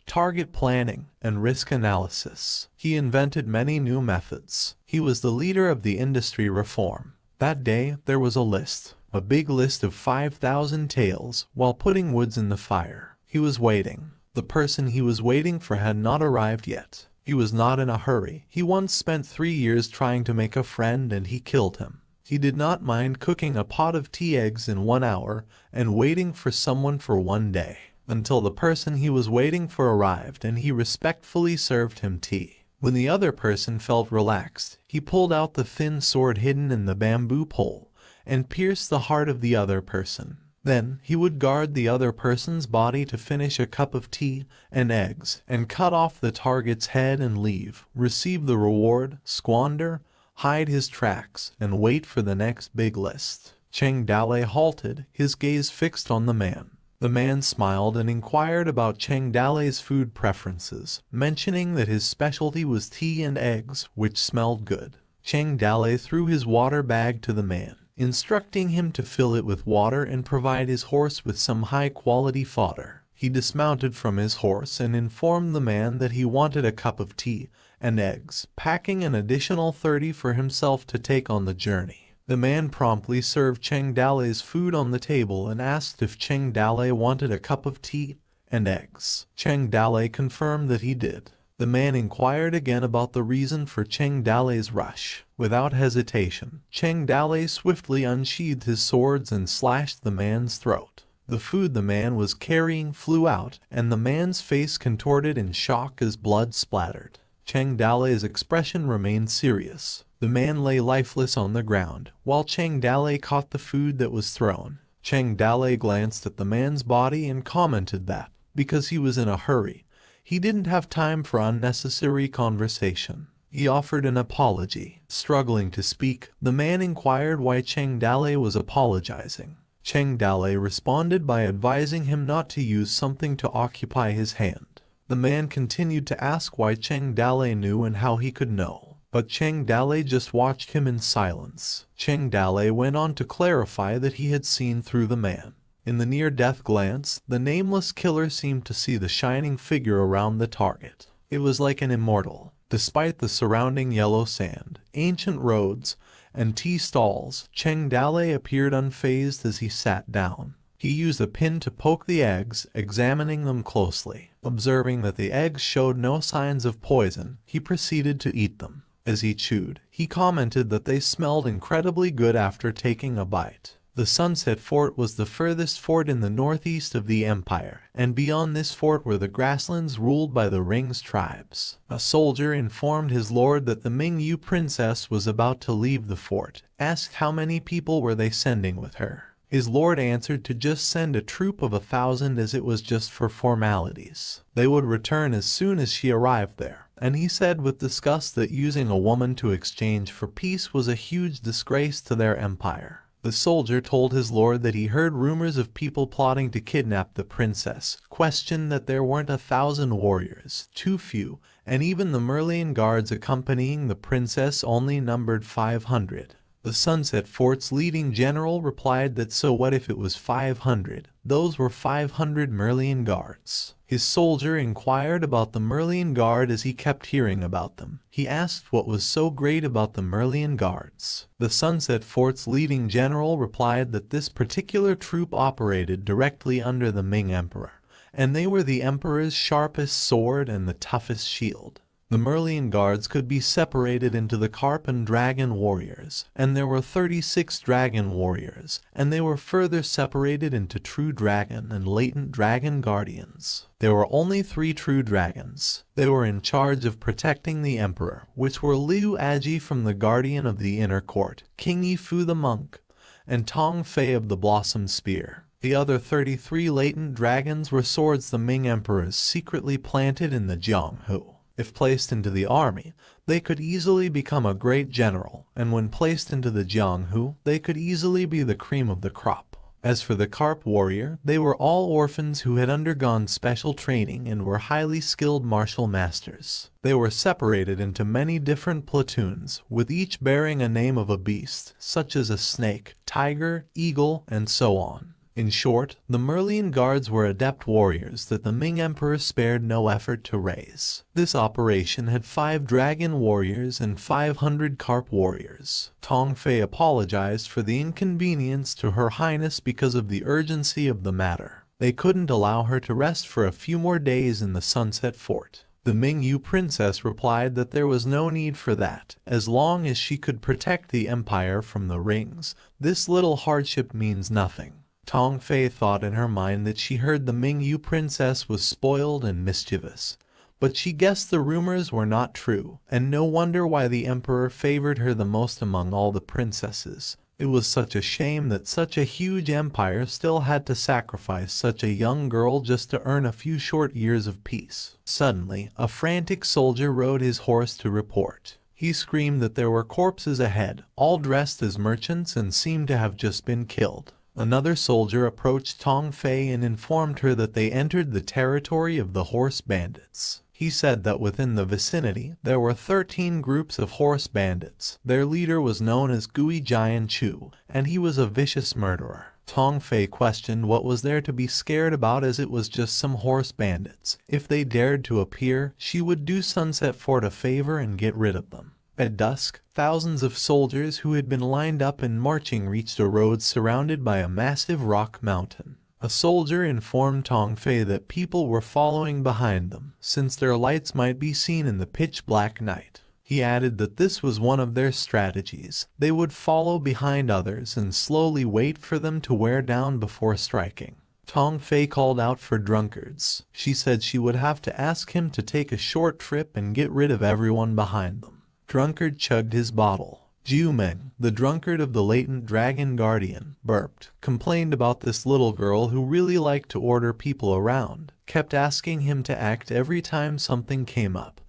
target planning, and risk analysis. He invented many new methods. He was the leader of the industry reform. That day, there was a big list of 5,000 tales, while putting woods in the fire. He was waiting. The person he was waiting for had not arrived yet. He was not in a hurry. He once spent 3 years trying to make a friend, and he killed him. He did not mind cooking a pot of tea eggs in 1 hour and waiting for someone for 1 day, until the person he was waiting for arrived and he respectfully served him tea. When the other person felt relaxed, he pulled out the thin sword hidden in the bamboo pole and pierced the heart of the other person. Then he would guard the other person's body to finish a cup of tea and eggs, and cut off the target's head and leave, receive the reward, squander, hide his tracks, and wait for the next big list. Cheng Dale halted, his gaze fixed on the man. The man smiled and inquired about Cheng Dale's food preferences, mentioning that his specialty was tea and eggs, which smelled good. Cheng Dale threw his water bag to the man, instructing him to fill it with water and provide his horse with some high-quality fodder. He dismounted from his horse and informed the man that he wanted a cup of tea and eggs, packing an additional 30 for himself to take on the journey. The man promptly served Cheng Dale's food on the table and asked if Cheng Dale wanted a cup of tea and eggs. Cheng Dale confirmed that he did. The man inquired again about the reason for Cheng Dale's rush. Without hesitation, Cheng Dale swiftly unsheathed his swords and slashed the man's throat. The food the man was carrying flew out, and the man's face contorted in shock as blood splattered. Cheng Dale's expression remained serious. The man lay lifeless on the ground, while Cheng Dale caught the food that was thrown. Cheng Dale glanced at the man's body and commented that, because he was in a hurry, he didn't have time for unnecessary conversation. He offered an apology. Struggling to speak, the man inquired why Cheng Dale was apologizing. Cheng Dale responded by advising him not to use something to occupy his hand. The man continued to ask why Cheng Dale knew and how he could know, but Cheng Dale just watched him in silence. Cheng Dale went on to clarify that he had seen through the man. In the near-death glance, the nameless killer seemed to see the shining figure around the target. It was like an immortal. Despite the surrounding yellow sand, ancient roads, and tea stalls, Cheng Dale appeared unfazed as he sat down. He used a pin to poke the eggs, examining them closely. Observing that the eggs showed no signs of poison, he proceeded to eat them. As he chewed, he commented that they smelled incredibly good after taking a bite. The Sunset Fort was the furthest fort in the northeast of the empire, and beyond this fort were the grasslands ruled by the Rings tribes. A soldier informed his lord that the Mingyu princess was about to leave the fort, asked how many people were they sending with her. His lord answered to just send a troop of 1,000 as it was just for formalities. They would return as soon as she arrived there, and he said with disgust that using a woman to exchange for peace was a huge disgrace to their empire. The soldier told his lord that he heard rumors of people plotting to kidnap the princess, questioned that there weren't 1,000 warriors, too few, and even the Merlian guards accompanying the princess only numbered 500. The Sunset Fort's leading general replied that so what if it was 500? Those were 500 Merlian guards. His soldier inquired about the Merlian guard as he kept hearing about them. He asked what was so great about the Merlian guards. The Sunset Fort's leading general replied that this particular troop operated directly under the Ming Emperor, and they were the Emperor's sharpest sword and the toughest shield. The Merlian guards could be separated into the Carp and Dragon warriors, and there were 36 Dragon warriors, and they were further separated into True Dragon and Latent Dragon guardians. There were only 3 True Dragons. They were in charge of protecting the Emperor, which were Liu Aji from the Guardian of the Inner Court, King Yifu the Monk, and Tong Fei of the Blossom Spear. The other 33 Latent Dragons were swords the Ming Emperors secretly planted in the Jianghu. If placed into the army, they could easily become a great general, and when placed into the Jianghu, they could easily be the cream of the crop. As for the Carp warrior, they were all orphans who had undergone special training and were highly skilled martial masters. They were separated into many different platoons, with each bearing a name of a beast, such as a snake, tiger, eagle, and so on. In short, the Merlian guards were adept warriors that the Ming Emperor spared no effort to raise. This operation had 5 Dragon warriors and 500 Carp warriors. Tong Fei apologized for the inconvenience to Her Highness because of the urgency of the matter. They couldn't allow her to rest for a few more days in the Sunset Fort. The Mingyu princess replied that there was no need for that. As long as she could protect the empire from the Rings, this little hardship means nothing. Tong Fei thought in her mind that she heard the Mingyu princess was spoiled and mischievous, but she guessed the rumors were not true, and no wonder why the emperor favored her the most among all the princesses. It was such a shame that such a huge empire still had to sacrifice such a young girl just to earn a few short years of peace. Suddenly, a frantic soldier rode his horse to report. He screamed that there were corpses ahead, all dressed as merchants and seemed to have just been killed. Another soldier approached Tong Fei and informed her that they entered the territory of the horse bandits. He said that within the vicinity, there were 13 groups of horse bandits. Their leader was known as Gui Jian Chu, and he was a vicious murderer. Tong Fei questioned what was there to be scared about, as it was just some horse bandits. If they dared to appear, she would do Sunset Fort a favor and get rid of them. At dusk, thousands of soldiers who had been lined up and marching reached a road surrounded by a massive rock mountain. A soldier informed Tong Fei that people were following behind them, since their lights might be seen in the pitch-black night. He added that this was one of their strategies. They would follow behind others and slowly wait for them to wear down before striking. Tong Fei called out for drunkards. She said she would have to ask him to take a short trip and get rid of everyone behind them. Drunkard chugged his bottle. Jiu Meng, the drunkard of the Latent Dragon Guardian, burped, complained about this little girl who really liked to order people around, kept asking him to act every time something came up,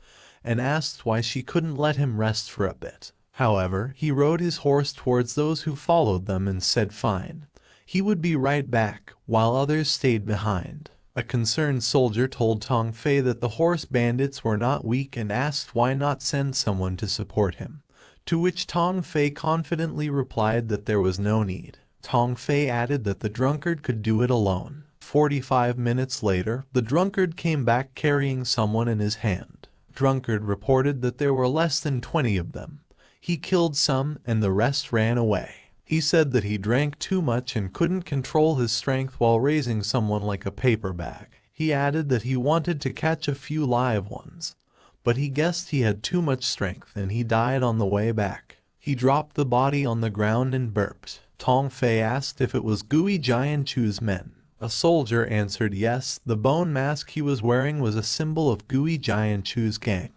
and asked why she couldn't let him rest for a bit. However, he rode his horse towards those who followed them and said fine. He would be right back, while others stayed behind. A concerned soldier told Tong Fei that the horse bandits were not weak and asked why not send someone to support him, to which Tong Fei confidently replied that there was no need. Tong Fei added that the drunkard could do it alone. 45 minutes later, the drunkard came back carrying someone in his hand. Drunkard reported that there were less than 20 of them. He killed some and the rest ran away. He said that he drank too much and couldn't control his strength while raising someone like a paper bag. He added that he wanted to catch a few live ones, but he guessed he had too much strength and he died on the way back. He dropped the body on the ground and burped. Tong Fei asked if it was Gui Jianchu's men. A soldier answered yes. The bone mask he was wearing was a symbol of Gui Jianchu's gang.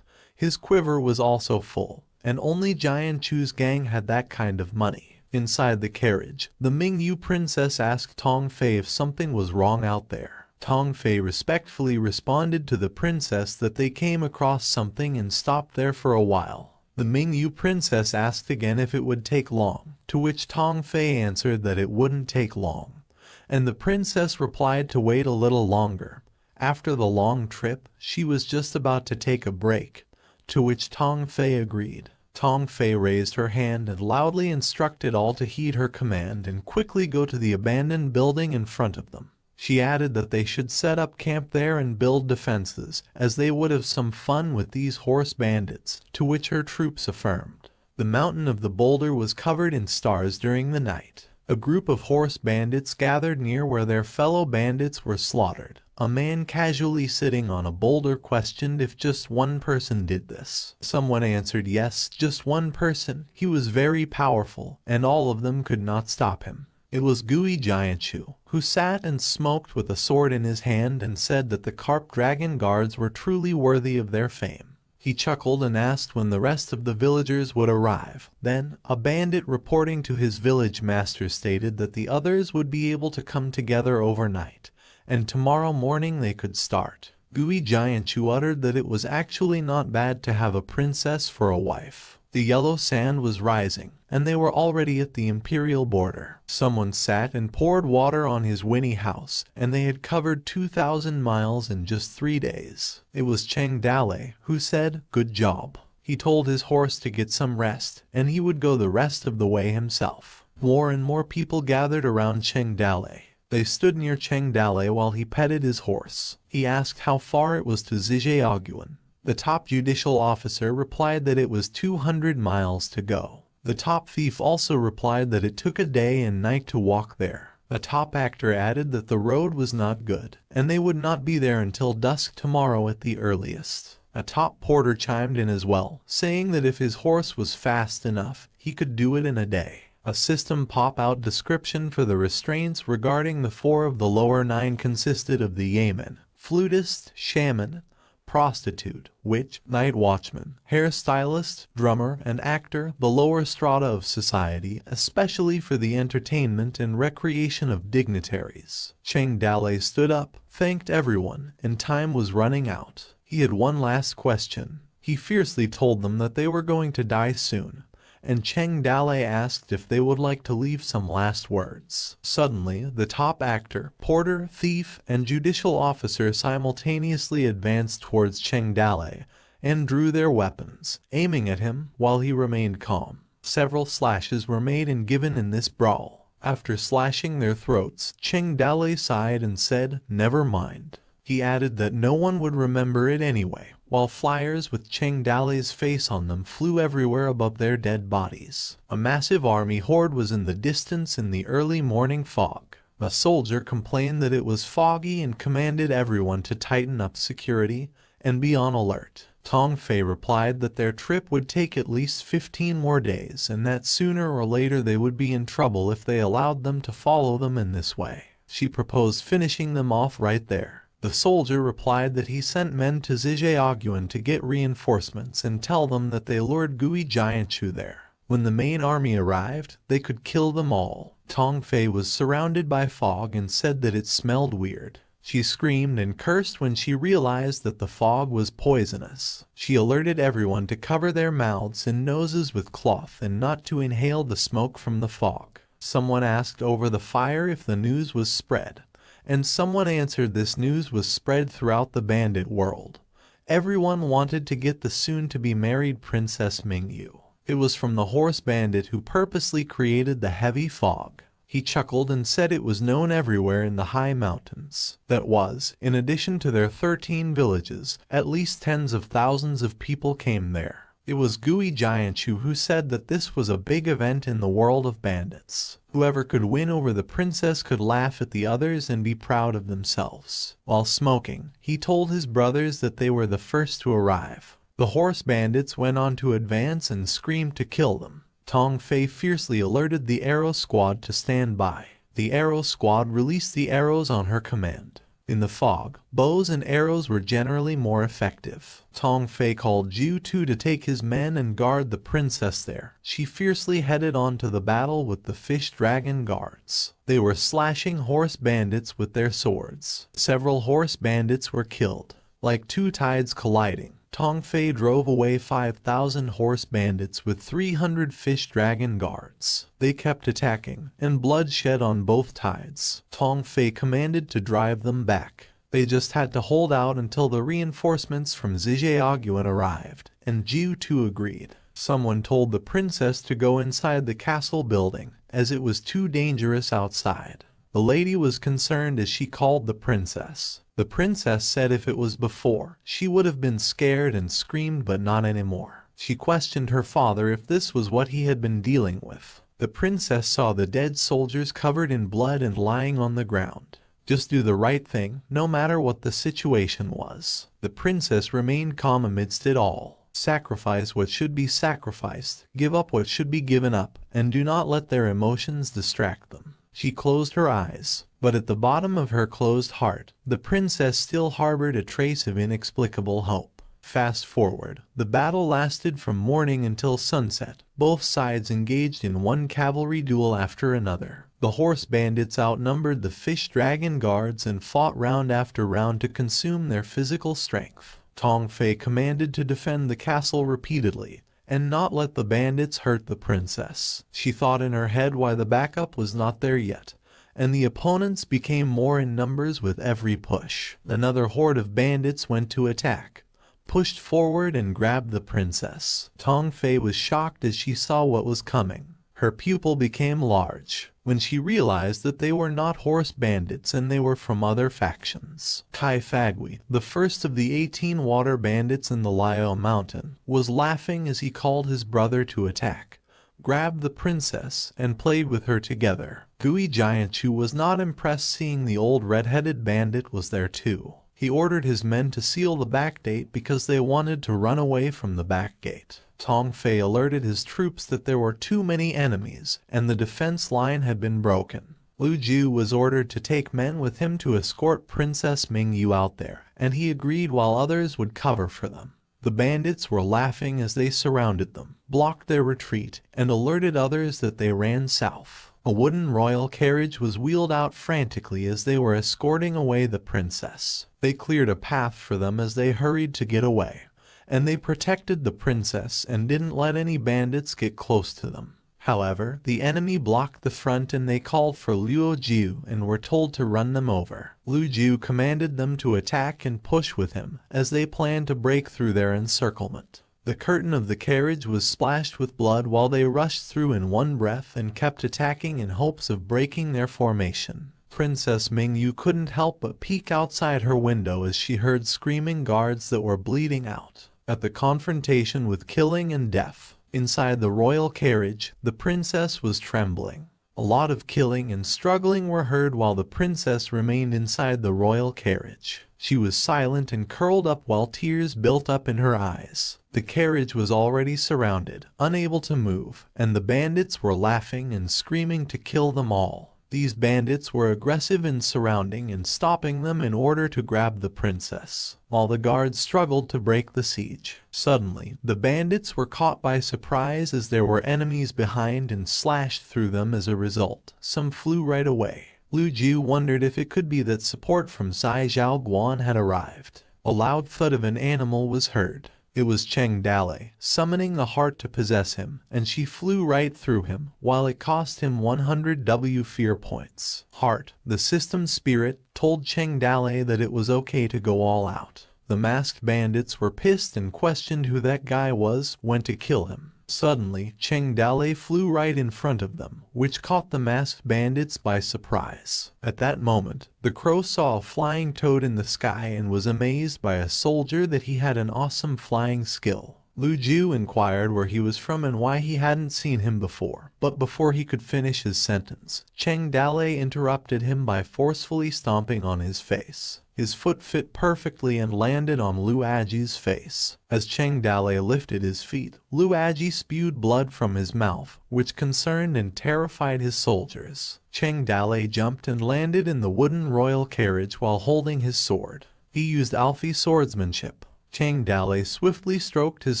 His quiver was also full, and only Jianchu's gang had that kind of money. Inside the carriage, the Mingyu princess asked Tong Fei if something was wrong out there. Tong Fei respectfully responded to the princess that they came across something and stopped there for a while. The Mingyu princess asked again if it would take long, to which Tong Fei answered that it wouldn't take long, and the princess replied to wait a little longer. After the long trip, she was just about to take a break, to which Tong Fei agreed. Tong Fei raised her hand and loudly instructed all to heed her command and quickly go to the abandoned building in front of them. She added that they should set up camp there and build defenses, as they would have some fun with these horse bandits, to which her troops affirmed. The mountain of the boulder was covered in stars during the night. A group of horse bandits gathered near where their fellow bandits were slaughtered. A man casually sitting on a boulder questioned if just one person did this. Someone answered yes, just one person. He was very powerful, and all of them could not stop him. It was Gui Jianchu, who sat and smoked with a sword in his hand and said that the carp dragon guards were truly worthy of their fame. He chuckled and asked when the rest of the villagers would arrive. Then, a bandit reporting to his village master stated that the others would be able to come together overnight, and tomorrow morning they could start. Gui Jianchu uttered that it was actually not bad to have a princess for a wife. The yellow sand was rising, and they were already at the imperial border. Someone sat and poured water on his Winnie house, and they had covered 2,000 miles in just 3 days. It was Cheng Dale, who said, "Good job." He told his horse to get some rest, and he would go the rest of the way himself. More and more people gathered around Cheng Dale. They stood near Cheng Dale while he petted his horse. He asked how far it was to Zijiaoguan. The top judicial officer replied that it was 200 miles to go. The top thief also replied that it took a day and night to walk there. A top actor added that the road was not good, and they would not be there until dusk tomorrow at the earliest. A top porter chimed in as well, saying that if his horse was fast enough, he could do it in a day. A system pop-out description for the restraints regarding the 4 of the lower 9 consisted of the yeoman, flutist, shaman, prostitute, witch, night watchman, hairstylist, drummer, and actor, the lower strata of society, especially for the entertainment and recreation of dignitaries. Cheng Dale stood up, thanked everyone, and time was running out. He had one last question. He fiercely told them that they were going to die soon, and Cheng Dale asked if they would like to leave some last words. Suddenly, the top actor, porter, thief, and judicial officer simultaneously advanced towards Cheng Dale and drew their weapons, aiming at him while he remained calm. Several slashes were made and given in this brawl. After slashing their throats, Cheng Dale sighed and said, "Never mind." He added that no one would remember it anyway, while flyers with Cheng Dale's face on them flew everywhere above their dead bodies. A massive army horde was in the distance in the early morning fog. A soldier complained that it was foggy and commanded everyone to tighten up security and be on alert. Tong Fei replied that their trip would take at least 15 more days and that sooner or later they would be in trouble if they allowed them to follow them in this way. She proposed finishing them off right there. The soldier replied that he sent men to Zijiaoguan to get reinforcements and tell them that they lured Gui Jianchu there. When the main army arrived, they could kill them all. Tong Fei was surrounded by fog and said that it smelled weird. She screamed and cursed when she realized that the fog was poisonous. She alerted everyone to cover their mouths and noses with cloth and not to inhale the smoke from the fog. Someone asked over the fire if the news was spread, and someone answered this news was spread throughout the bandit world. Everyone wanted to get the soon-to-be married Princess Mingyu. It was from the horse bandit who purposely created the heavy fog. He chuckled and said it was known everywhere in the high mountains. That was, in addition to their 13 villages, at least tens of thousands of people came there. It was Gooey Giant Chu who said that this was a big event in the world of bandits. Whoever could win over the princess could laugh at the others and be proud of themselves. While smoking, he told his brothers that they were the first to arrive. The horse bandits went on to advance and screamed to kill them. Tong Fei fiercely alerted the arrow squad to stand by. The arrow squad released the arrows on her command. In the fog, bows and arrows were generally more effective. Tong Fei called Ju Tu to take his men and guard the princess there. She fiercely headed on to the battle with the fish dragon guards. They were slashing horse bandits with their swords. Several horse bandits were killed. Like two tides colliding, Tong Fei drove away 5,000 horse bandits with 300 fish dragon guards. They kept attacking, and blood shed on both tides. Tong Fei commanded to drive them back. They just had to hold out until the reinforcements from Zhejiaoguan arrived, and Jiu Tu agreed. Someone told the princess to go inside the castle building, as it was too dangerous outside. The lady was concerned as she called the princess. The princess said if it was before, she would have been scared and screamed, but not anymore. She questioned her father if this was what he had been dealing with. The princess saw the dead soldiers covered in blood and lying on the ground. Just do the right thing, no matter what the situation was. The princess remained calm amidst it all. Sacrifice what should be sacrificed, give up what should be given up, and do not let their emotions distract them. She closed her eyes, but at the bottom of her closed heart, the princess still harbored a trace of inexplicable hope. Fast forward, the battle lasted from morning until sunset. Both sides engaged in one cavalry duel after another. The horse bandits outnumbered the fish dragon guards and fought round after round to consume their physical strength. Tong Fei commanded to defend the castle repeatedly, and not let the bandits hurt the princess. She thought in her head why the backup was not there yet, and the opponents became more in numbers with every push. Another horde of bandits went to attack, pushed forward and grabbed the princess. Tong Fei was shocked as she saw what was coming. Her pupil became large when she realized that they were not horse bandits and they were from other factions. Kai Fagui, the first of the 18 water bandits in the Liao Mountain, was laughing as he called his brother to attack, grabbed the princess, and played with her together. Gooey Giant Chu was not impressed seeing the old red-headed bandit was there too. He ordered his men to seal the back gate because they wanted to run away from the back gate. Tong Fei alerted his troops that there were too many enemies, and the defense line had been broken. Lu Ju was ordered to take men with him to escort Princess Mingyu out there, and he agreed while others would cover for them. The bandits were laughing as they surrounded them, blocked their retreat, and alerted others that they ran south. A wooden royal carriage was wheeled out frantically as they were escorting away the princess. They cleared a path for them as they hurried to get away, and they protected the princess and didn't let any bandits get close to them. However, the enemy blocked the front and they called for Luo Jiu and were told to run them over. Lu Jiu commanded them to attack and push with him as they planned to break through their encirclement. The curtain of the carriage was splashed with blood while they rushed through in one breath and kept attacking in hopes of breaking their formation. Princess Mingyu couldn't help but peek outside her window as she heard screaming guards that were bleeding out. At the confrontation with killing and death, inside the royal carriage, the princess was trembling. A lot of killing and struggling were heard while the princess remained inside the royal carriage. She was silent and curled up while tears built up in her eyes. The carriage was already surrounded, unable to move, and the bandits were laughing and screaming to kill them all. These bandits were aggressive in surrounding and stopping them in order to grab the princess, while the guards struggled to break the siege. Suddenly, the bandits were caught by surprise as there were enemies behind and slashed through them as a result. Some flew right away. Lu Jiu wondered if it could be that support from Zai Zhao Guan had arrived. A loud thud of an animal was heard. It was Cheng Dale, summoning the heart to possess him, and she flew right through him, while it cost him 100 fear points. Heart, the system spirit, told Cheng Dale that it was okay to go all out. The masked bandits were pissed and questioned who that guy was, went to kill him. Suddenly, Cheng Dale flew right in front of them, which caught the masked bandits by surprise. At that moment, the crow saw a flying toad in the sky and was amazed by a soldier that he had an awesome flying skill. Lu Ju inquired where he was from and why he hadn't seen him before, but before he could finish his sentence, Cheng Dale interrupted him by forcefully stomping on his face. His foot fit perfectly and landed on Lu Aji's face. As Cheng Dale lifted his feet, Lu Aji spewed blood from his mouth, which concerned and terrified his soldiers. Cheng Dale jumped and landed in the wooden royal carriage while holding his sword. He used Alfie swordsmanship. Cheng Dale swiftly stroked his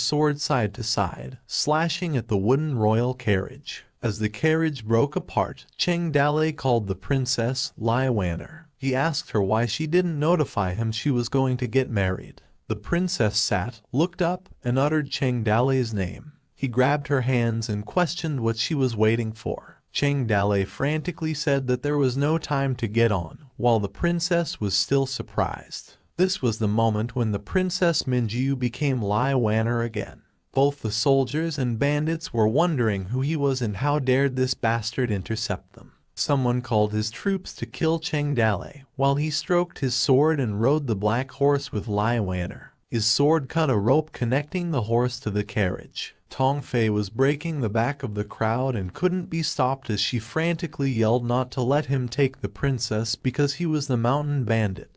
sword side to side, slashing at the wooden royal carriage. As the carriage broke apart, Cheng Dale called the princess Lai Wanner. He asked her why she didn't notify him she was going to get married. The princess sat, looked up, and uttered Cheng Dale's name. He grabbed her hands and questioned what she was waiting for. Cheng Dale frantically said that there was no time to get on, while the princess was still surprised. This was the moment when the Princess Minjiu became Lai Wanner again. Both the soldiers and bandits were wondering who he was and how dared this bastard intercept them. Someone called his troops to kill Cheng Dale, while he stroked his sword and rode the black horse with Lai Wanner. His sword cut a rope connecting the horse to the carriage. Tong Fei was breaking the back of the crowd and couldn't be stopped as she frantically yelled not to let him take the princess because he was the mountain bandit,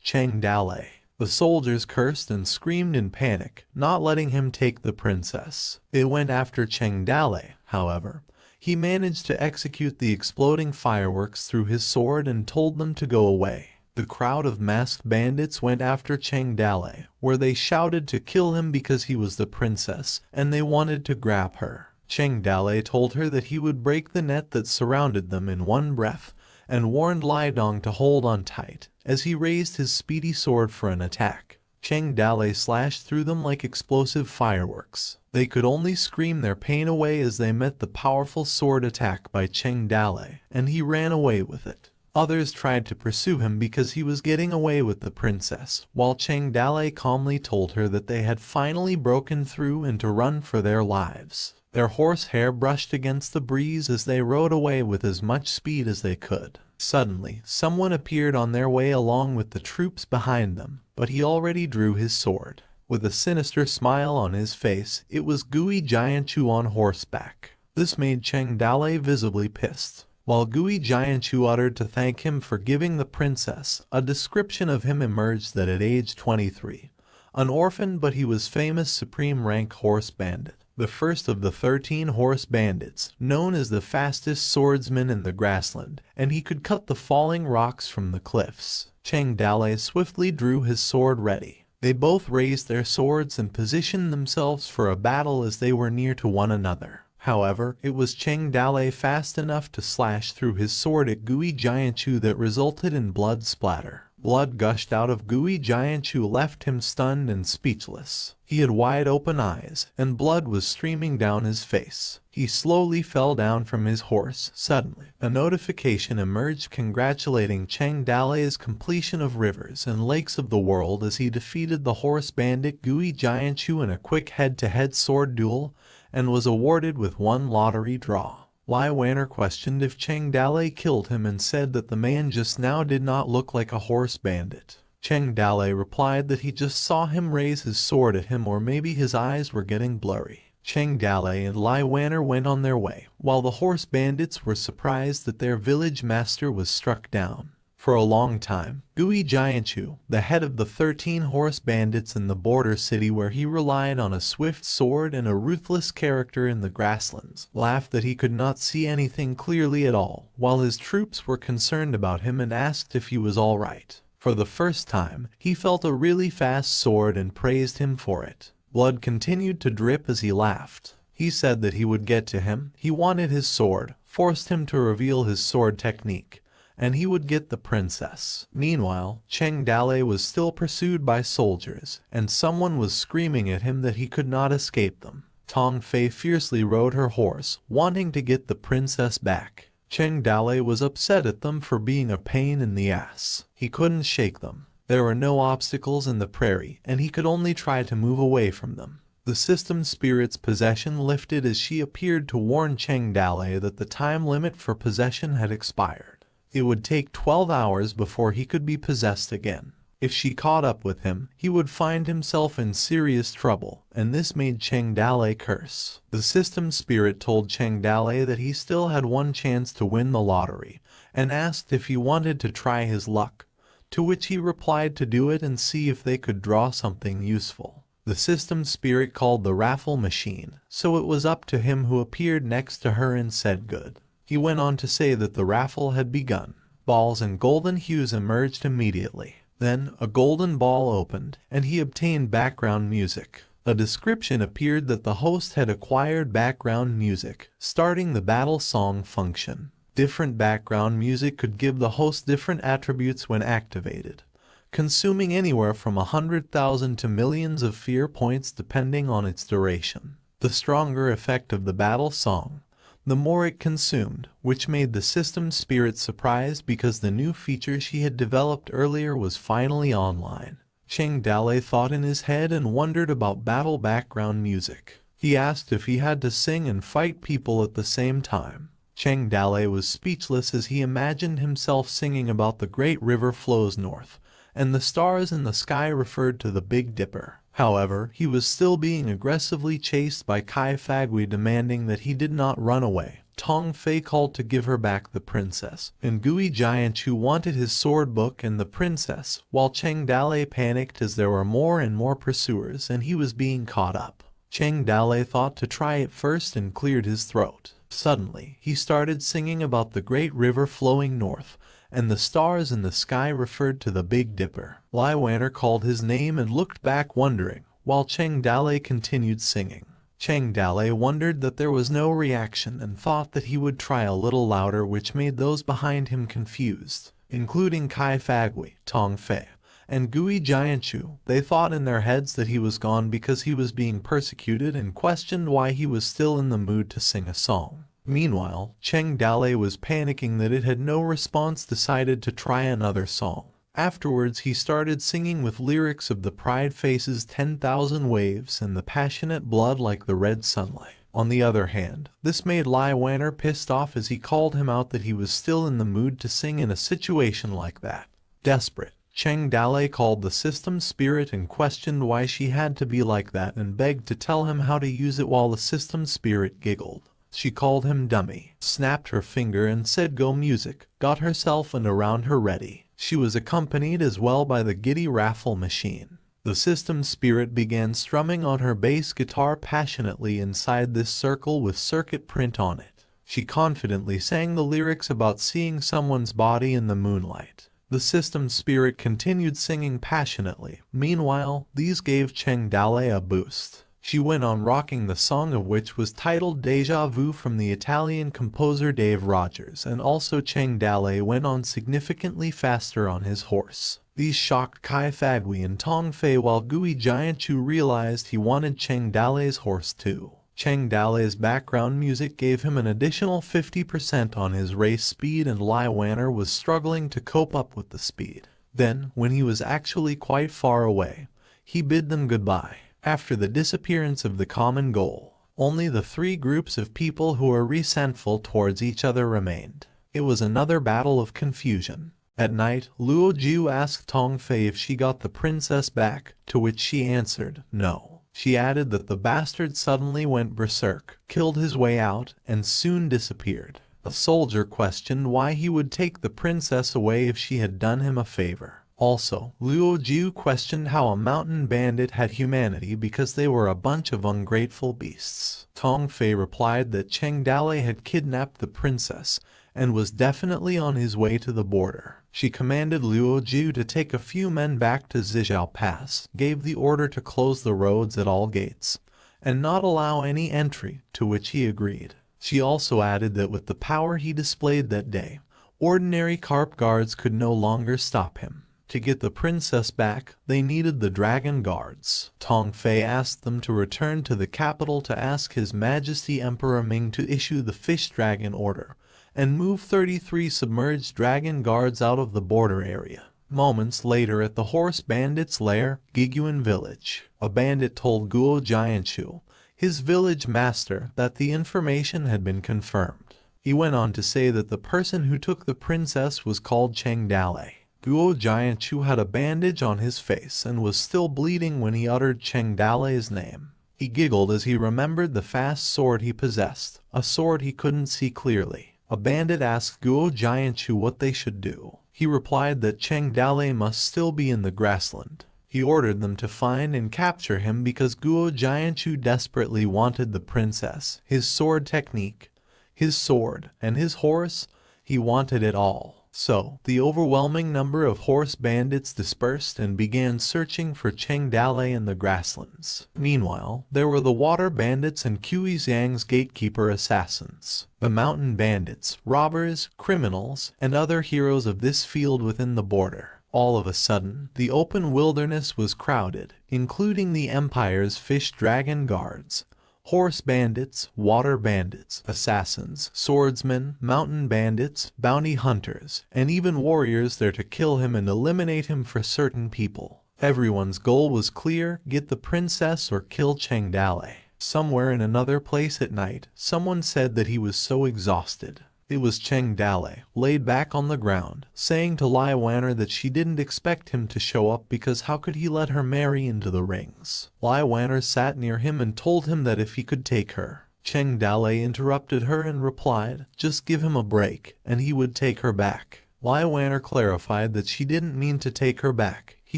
Cheng Dale. The soldiers cursed and screamed in panic, not letting him take the princess. They went after Cheng Dale, however. He managed to execute the exploding fireworks through his sword and told them to go away. The crowd of masked bandits went after Cheng Dale, where they shouted to kill him because he was the princess, and they wanted to grab her. Cheng Dale told her that he would break the net that surrounded them in one breath, and warned Lai Dong to hold on tight, as he raised his speedy sword for an attack. Cheng Dale slashed through them like explosive fireworks. They could only scream their pain away as they met the powerful sword attack by Cheng Dale, and he ran away with it. Others tried to pursue him because he was getting away with the princess, while Cheng Dale calmly told her that they had finally broken through and to run for their lives. Their horsehair brushed against the breeze as they rode away with as much speed as they could. Suddenly, someone appeared on their way along with the troops behind them, but he already drew his sword. With a sinister smile on his face, it was Gui Jianchu on horseback. This made Cheng Dale visibly pissed. While Gui Jianchu uttered to thank him for giving the princess, a description of him emerged that at age 23, an orphan but he was famous supreme rank horse bandit. The first of the 13 horse bandits, known as the fastest swordsman in the grassland, and he could cut the falling rocks from the cliffs. Cheng Dale swiftly drew his sword ready. They both raised their swords and positioned themselves for a battle as they were near to one another. However, it was Cheng Dale fast enough to slash through his sword at Gui Jianchu that resulted in blood splatter. Blood gushed out of Gui Jianchu, left him stunned and speechless. He had wide open eyes, and blood was streaming down his face. He slowly fell down from his horse. Suddenly, a notification emerged congratulating Cheng Dale's completion of Rivers and Lakes of the World as he defeated the horse bandit Gui Jianchu in a quick head-to-head sword duel and was awarded with one lottery draw. Lai Wanner questioned if Cheng Dale killed him and said that the man just now did not look like a horse bandit. Cheng Dale replied that he just saw him raise his sword at him, or maybe his eyes were getting blurry. Cheng Dale and Lai Wanner went on their way, while the horse bandits were surprised that their village master was struck down. For a long time, Gui Jianchu, the head of the 13 horse bandits in the border city where he relied on a swift sword and a ruthless character in the grasslands, laughed that he could not see anything clearly at all, while his troops were concerned about him and asked if he was all right. For the first time, he felt a really fast sword and praised him for it. Blood continued to drip as he laughed. He said that he would get to him. He wanted his sword, forced him to reveal his sword technique, and he would get the princess. Meanwhile, Cheng Dale was still pursued by soldiers, and someone was screaming at him that he could not escape them. Tong Fei fiercely rode her horse, wanting to get the princess back. Cheng Dale was upset at them for being a pain in the ass. He couldn't shake them. There were no obstacles in the prairie, and he could only try to move away from them. The system spirit's possession lifted as she appeared to warn Cheng Dale that the time limit for possession had expired. It would take 12 hours before he could be possessed again. If she caught up with him, he would find himself in serious trouble, and this made Cheng Dale curse. The system spirit told Cheng Dale that he still had one chance to win the lottery, and asked if he wanted to try his luck, to which he replied to do it and see if they could draw something useful. The system spirit called the raffle machine, so it was up to him who appeared next to her and said good. He went on to say that the raffle had begun. Balls in golden hues emerged immediately. Then a golden ball opened, and he obtained background music. A description appeared that the host had acquired background music, starting the battle song function. Different background music could give the host different attributes when activated, consuming anywhere from 100,000 to millions of fear points depending on its duration. The stronger effect of the battle song, the more it consumed, which made the system spirit surprised because the new feature she had developed earlier was finally online. Cheng Dale thought in his head and wondered about battle background music. He asked if he had to sing and fight people at the same time. Cheng Dale was speechless as he imagined himself singing about the great river flows north, and the stars in the sky referred to the Big Dipper. However, he was still being aggressively chased by Kai Fagui, demanding that he did not run away. Tong Fei called to give her back the princess, and Gui Jianchu wanted his sword book and the princess, while Cheng Dale panicked as there were more and more pursuers and he was being caught up. Cheng Dale thought to try it first and cleared his throat. Suddenly, he started singing about the great river flowing north, and the stars in the sky referred to the Big Dipper. Lai Wanner called his name and looked back wondering, while Cheng Dale continued singing. Cheng Dale wondered that there was no reaction and thought that he would try a little louder, which made those behind him confused, including Kai Fagui, Tong Fei, and Gui Jianchu. They thought in their heads that he was gone because he was being persecuted and questioned why he was still in the mood to sing a song. Meanwhile, Cheng Dale was panicking that it had no response, decided to try another song. Afterwards, he started singing with lyrics of the pride faces 10,000 waves and the passionate blood like the red sunlight. On the other hand, this made Lai Wanner pissed off as he called him out that he was still in the mood to sing in a situation like that. Desperate, Cheng Dale called the system spirit and questioned why she had to be like that and begged to tell him how to use it, while the system spirit giggled. She called him dummy, snapped her finger and said go music, got herself and around her ready. She was accompanied as well by the giddy raffle machine. The system spirit began strumming on her bass guitar passionately inside this circle with circuit print on it. She confidently sang the lyrics about seeing someone's body in the moonlight. The system spirit continued singing passionately. Meanwhile, these gave Cheng Dale a boost. She went on rocking the song, of which was titled Deja Vu from the Italian composer Dave Rogers, and also Cheng Dale went on significantly faster on his horse. These shocked Kai Fagui and Tong Fei, while Gui Jianchu realized he wanted Cheng Dale's horse too. Cheng Dale's background music gave him an additional 50% on his race speed, and Lai Wanner was struggling to cope up with the speed. Then, when he was actually quite far away, he bid them goodbye. After the disappearance of the common goal, only the three groups of people who were resentful towards each other remained. It was another battle of confusion. At night, Luo Jiu asked Tong Fei if she got the princess back, to which she answered no. She added that the bastard suddenly went berserk, killed his way out, and soon disappeared. A soldier questioned why he would take the princess away if she had done him a favor. Also, Luo Jiu questioned how a mountain bandit had humanity because they were a bunch of ungrateful beasts. Tong Fei replied that Cheng Dale had kidnapped the princess and was definitely on his way to the border. She commanded Luo Jiu to take a few men back to Zizhao Pass, gave the order to close the roads at all gates, and not allow any entry, to which he agreed. She also added that with the power he displayed that day, Ordinary carp guards could no longer stop him. To get the princess back, they needed the dragon guards. Tong Fei asked them to return to the capital to ask His Majesty Emperor Ming to issue the fish dragon order and move 33 submerged dragon guards out of the border area. Moments later at the horse bandit's lair, Giguan village, a bandit told Guo Jianshu, his village master, that the information had been confirmed. He went on to say that the person who took the princess was called Cheng Dale. Guo Jianshu had a bandage on his face and was still bleeding when he uttered Cheng Dale's name. He giggled as he remembered the fast sword he possessed, a sword he couldn't see clearly. A bandit asked Guo Jianshu what they should do. He replied that Cheng Dale must still be in the grassland. He ordered them to find and capture him because Guo Jianshu desperately wanted the princess, his sword technique, his sword, and his horse. He wanted it all. So, the overwhelming number of horse bandits dispersed and began searching for Cheng Dale in the grasslands. Meanwhile, there were the water bandits and Qiuxiang's gatekeeper assassins, the mountain bandits, robbers, criminals, and other heroes of this field within the border. All of a sudden, the open wilderness was crowded, including the Empire's fish dragon guards, horse bandits, water bandits, assassins, swordsmen, mountain bandits, bounty hunters, and even warriors there to kill him and eliminate him for certain people. Everyone's goal was clear: get the princess or kill Cheng Dale. Somewhere in another place at night, someone said that he was so exhausted. It was Cheng Dale, laid back on the ground, saying to Lai Wanner that she didn't expect him to show up because how could he let her marry into the rings? Lai Wanner sat near him and told him that if he could take her. Cheng Dale interrupted her and replied, just give him a break, and he would take her back. Lai Wanner clarified that she didn't mean to take her back. He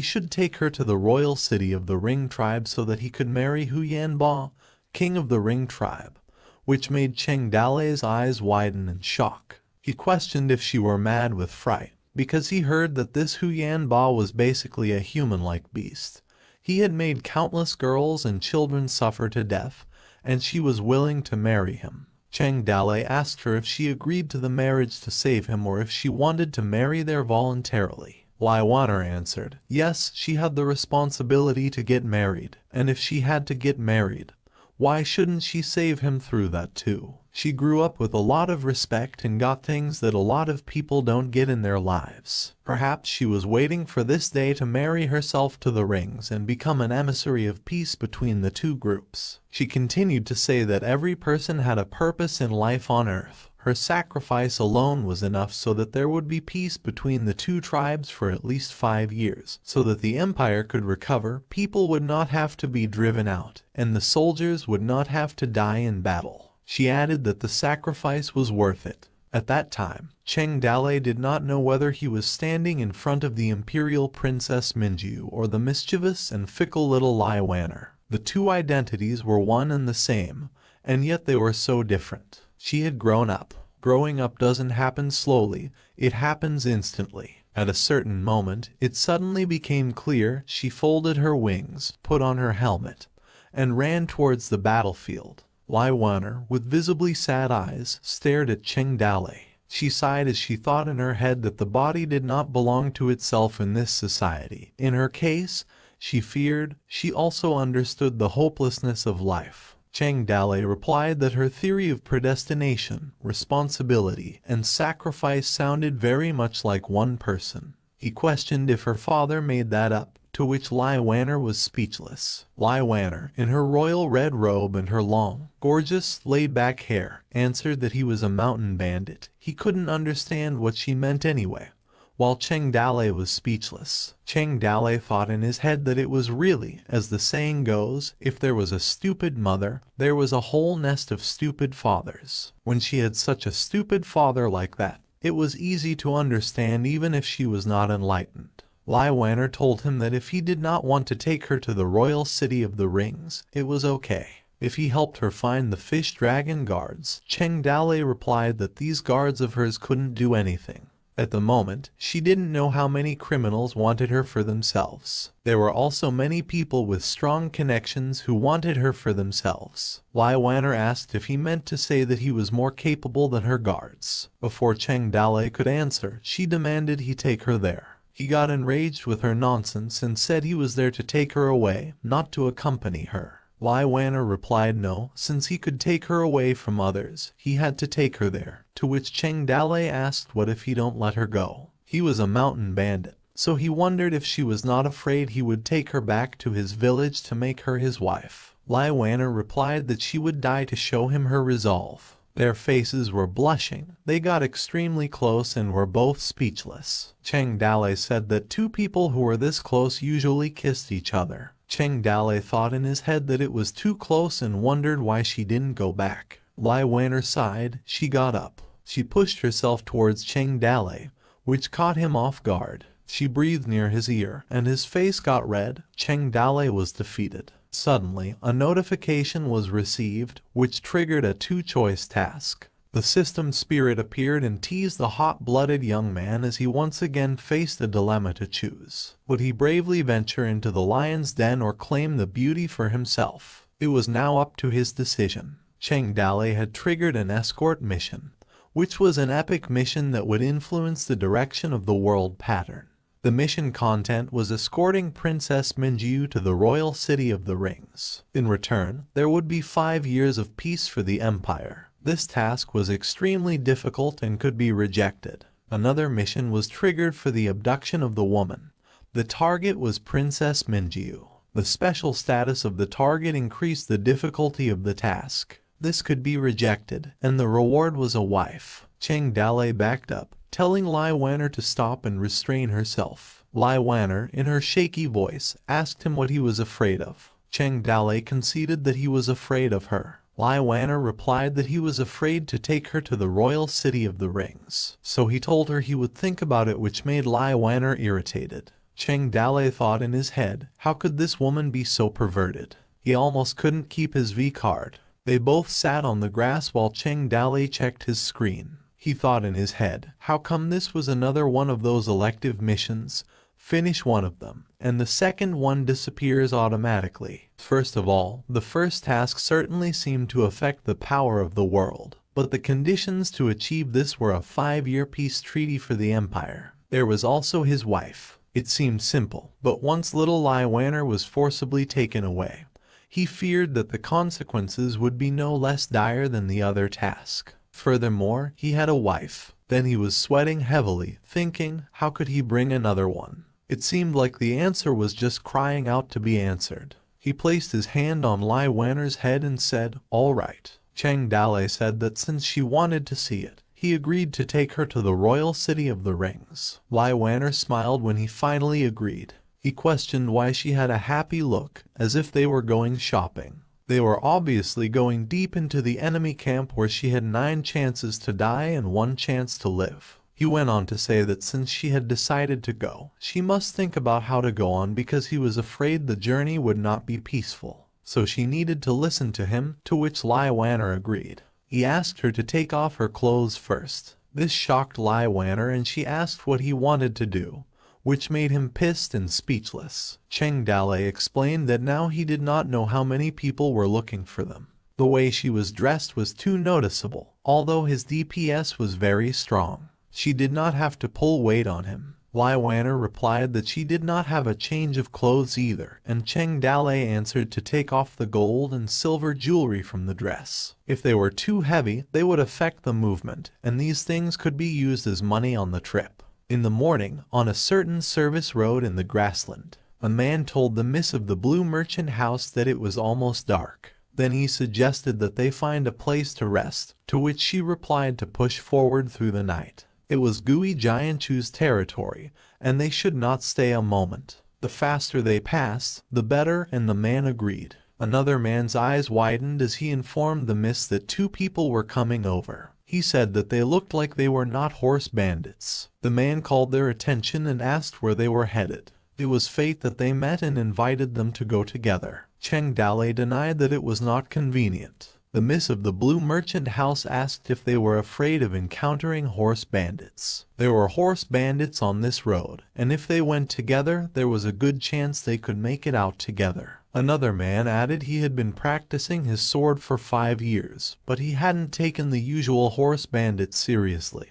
should take her to the royal city of the Ring tribe so that he could marry Hu Yanba, king of the Ring tribe, which made Cheng Dale's eyes widen in shock. He questioned if she were mad with fright, because he heard that this Hu Yanba was basically a human-like beast. He had made countless girls and children suffer to death, and she was willing to marry him. Cheng Dale asked her if she agreed to the marriage to save him or if she wanted to marry there voluntarily. Lai Wanner answered, yes, she had the responsibility to get married, and if she had to get married, why shouldn't she save him through that too? She grew up with a lot of respect and got things that a lot of people don't get in their lives. Perhaps she was waiting for this day to marry herself to the rings and become an emissary of peace between the two groups. She continued to say that every person had a purpose in life on earth. Her sacrifice alone was enough so that there would be peace between the two tribes for at least 5 years, so that the empire could recover, people would not have to be driven out, and the soldiers would not have to die in battle. She added that the sacrifice was worth it. At that time, Cheng Dale did not know whether he was standing in front of the imperial princess Minju or the mischievous and fickle little Lai Wanner. The two identities were one and the same, and yet they were so different. She had grown up. Growing up doesn't happen slowly, it happens instantly. At a certain moment, it suddenly became clear. She folded her wings, put on her helmet, and ran towards the battlefield. Lai Wanner, with visibly sad eyes, stared at Cheng Dale. She sighed as she thought in her head that the body did not belong to itself in this society. In her case, she feared, she also understood the hopelessness of life. Cheng Dale replied that her theory of predestination, responsibility, and sacrifice sounded very much like one person. He questioned if her father made that up, to which Lai Wanner was speechless. Lai Wanner, in her royal red robe and her long, gorgeous, laid-back hair, answered that he was a mountain bandit. He couldn't understand what she meant anyway. While Cheng Dale was speechless, Cheng Dale thought in his head that it was really, as the saying goes, if there was a stupid mother, there was a whole nest of stupid fathers. When she had such a stupid father like that, it was easy to understand even if she was not enlightened. Lai Wanner told him that if he did not want to take her to the royal city of the rings, it was okay. If he helped her find the fish dragon guards, Cheng Dale replied that these guards of hers couldn't do anything. At the moment, she didn't know how many criminals wanted her for themselves. There were also many people with strong connections who wanted her for themselves. Lai Wanner asked if he meant to say that he was more capable than her guards. Before Cheng Dalei could answer, she demanded he take her there. He got enraged with her nonsense and said he was there to take her away, not to accompany her. Lai Wanner replied no, since he could take her away from others, he had to take her there, to which Cheng Dalei asked what if he don't let her go. He was a mountain bandit, so he wondered if she was not afraid he would take her back to his village to make her his wife. Lai Wanner replied that she would die to show him her resolve. Their faces were blushing, they got extremely close and were both speechless. Cheng Dalei said that two people who were this close usually kissed each other. Cheng Dalei thought in his head that it was too close and wondered why she didn't go back. Lai Wanner sighed. She got up. She pushed herself towards Cheng Dalei, which caught him off guard. She breathed near his ear, and his face got red. Cheng Dalei was defeated. Suddenly, a notification was received, which triggered a two-choice task. The system spirit appeared and teased the hot-blooded young man as he once again faced a dilemma to choose. Would he bravely venture into the lion's den or claim the beauty for himself? It was now up to his decision. Cheng Dalei had triggered an escort mission, which was an epic mission that would influence the direction of the world pattern. The mission content was escorting Princess Minjiu to the royal city of the rings. In return, there would be 5 years of peace for the empire. This task was extremely difficult and could be rejected. Another mission was triggered for the abduction of the woman. The target was Princess Minjiu. The special status of the target increased the difficulty of the task. This could be rejected, and the reward was a wife. Cheng Dalei backed up, telling Lai Wanner to stop and restrain herself. Lai Wanner, in her shaky voice, asked him what he was afraid of. Cheng Dalei conceded that he was afraid of her. Lai Wanner replied that he was afraid to take her to the royal city of the rings. So he told her he would think about it, which made Lai Wanner irritated. Cheng Dalei thought in his head, how could this woman be so perverted? He almost couldn't keep his V card. They both sat on the grass while Cheng Dalei checked his screen. He thought in his head, how come this was another one of those elective missions? Finish one of them, and the second one disappears automatically. First of all, the first task certainly seemed to affect the power of the world, but the conditions to achieve this were a 5-year peace treaty for the empire. There was also his wife. It seemed simple, but once little Lai Wanner was forcibly taken away, he feared that the consequences would be no less dire than the other task. Furthermore, he had a wife. Then he was sweating heavily, thinking, how could he bring another one? It seemed like the answer was just crying out to be answered. He placed his hand on Lai Wanner's head and said, all right. Cheng Dalei said that since she wanted to see it, he agreed to take her to the royal city of the rings. Lai Wanner smiled when he finally agreed. He questioned why she had a happy look, as if they were going shopping. They were obviously going deep into the enemy camp where she had 9 chances to die and 1 chance to live. He went on to say that since she had decided to go, she must think about how to go on because he was afraid the journey would not be peaceful. So she needed to listen to him, to which Lai Wanner agreed. He asked her to take off her clothes first. This shocked Lai Wanner and she asked what he wanted to do, which made him pissed and speechless. Cheng Dalei explained that now he did not know how many people were looking for them. The way she was dressed was too noticeable, although his DPS was very strong. She did not have to pull weight on him. Lai Wanner replied that she did not have a change of clothes either, and Cheng Dalei answered to take off the gold and silver jewelry from the dress. If they were too heavy, they would affect the movement, and these things could be used as money on the trip. In the morning, on a certain service road in the grassland, a man told the miss of the blue merchant house that it was almost dark. Then he suggested that they find a place to rest, to which she replied to push forward through the night. It was Gui Jianchu's territory, and they should not stay a moment. The faster they passed, the better, and the man agreed. Another man's eyes widened as he informed the miss that 2 people were coming over. He said that they looked like they were not horse bandits. The man called their attention and asked where they were headed. It was fate that they met and invited them to go together. Cheng Dalei denied that it was not convenient. The miss of the blue merchant house asked if they were afraid of encountering horse bandits. There were horse bandits on this road, and if they went together, there was a good chance they could make it out together. Another man added he had been practicing his sword for 5 years, but he hadn't taken the usual horse bandits seriously.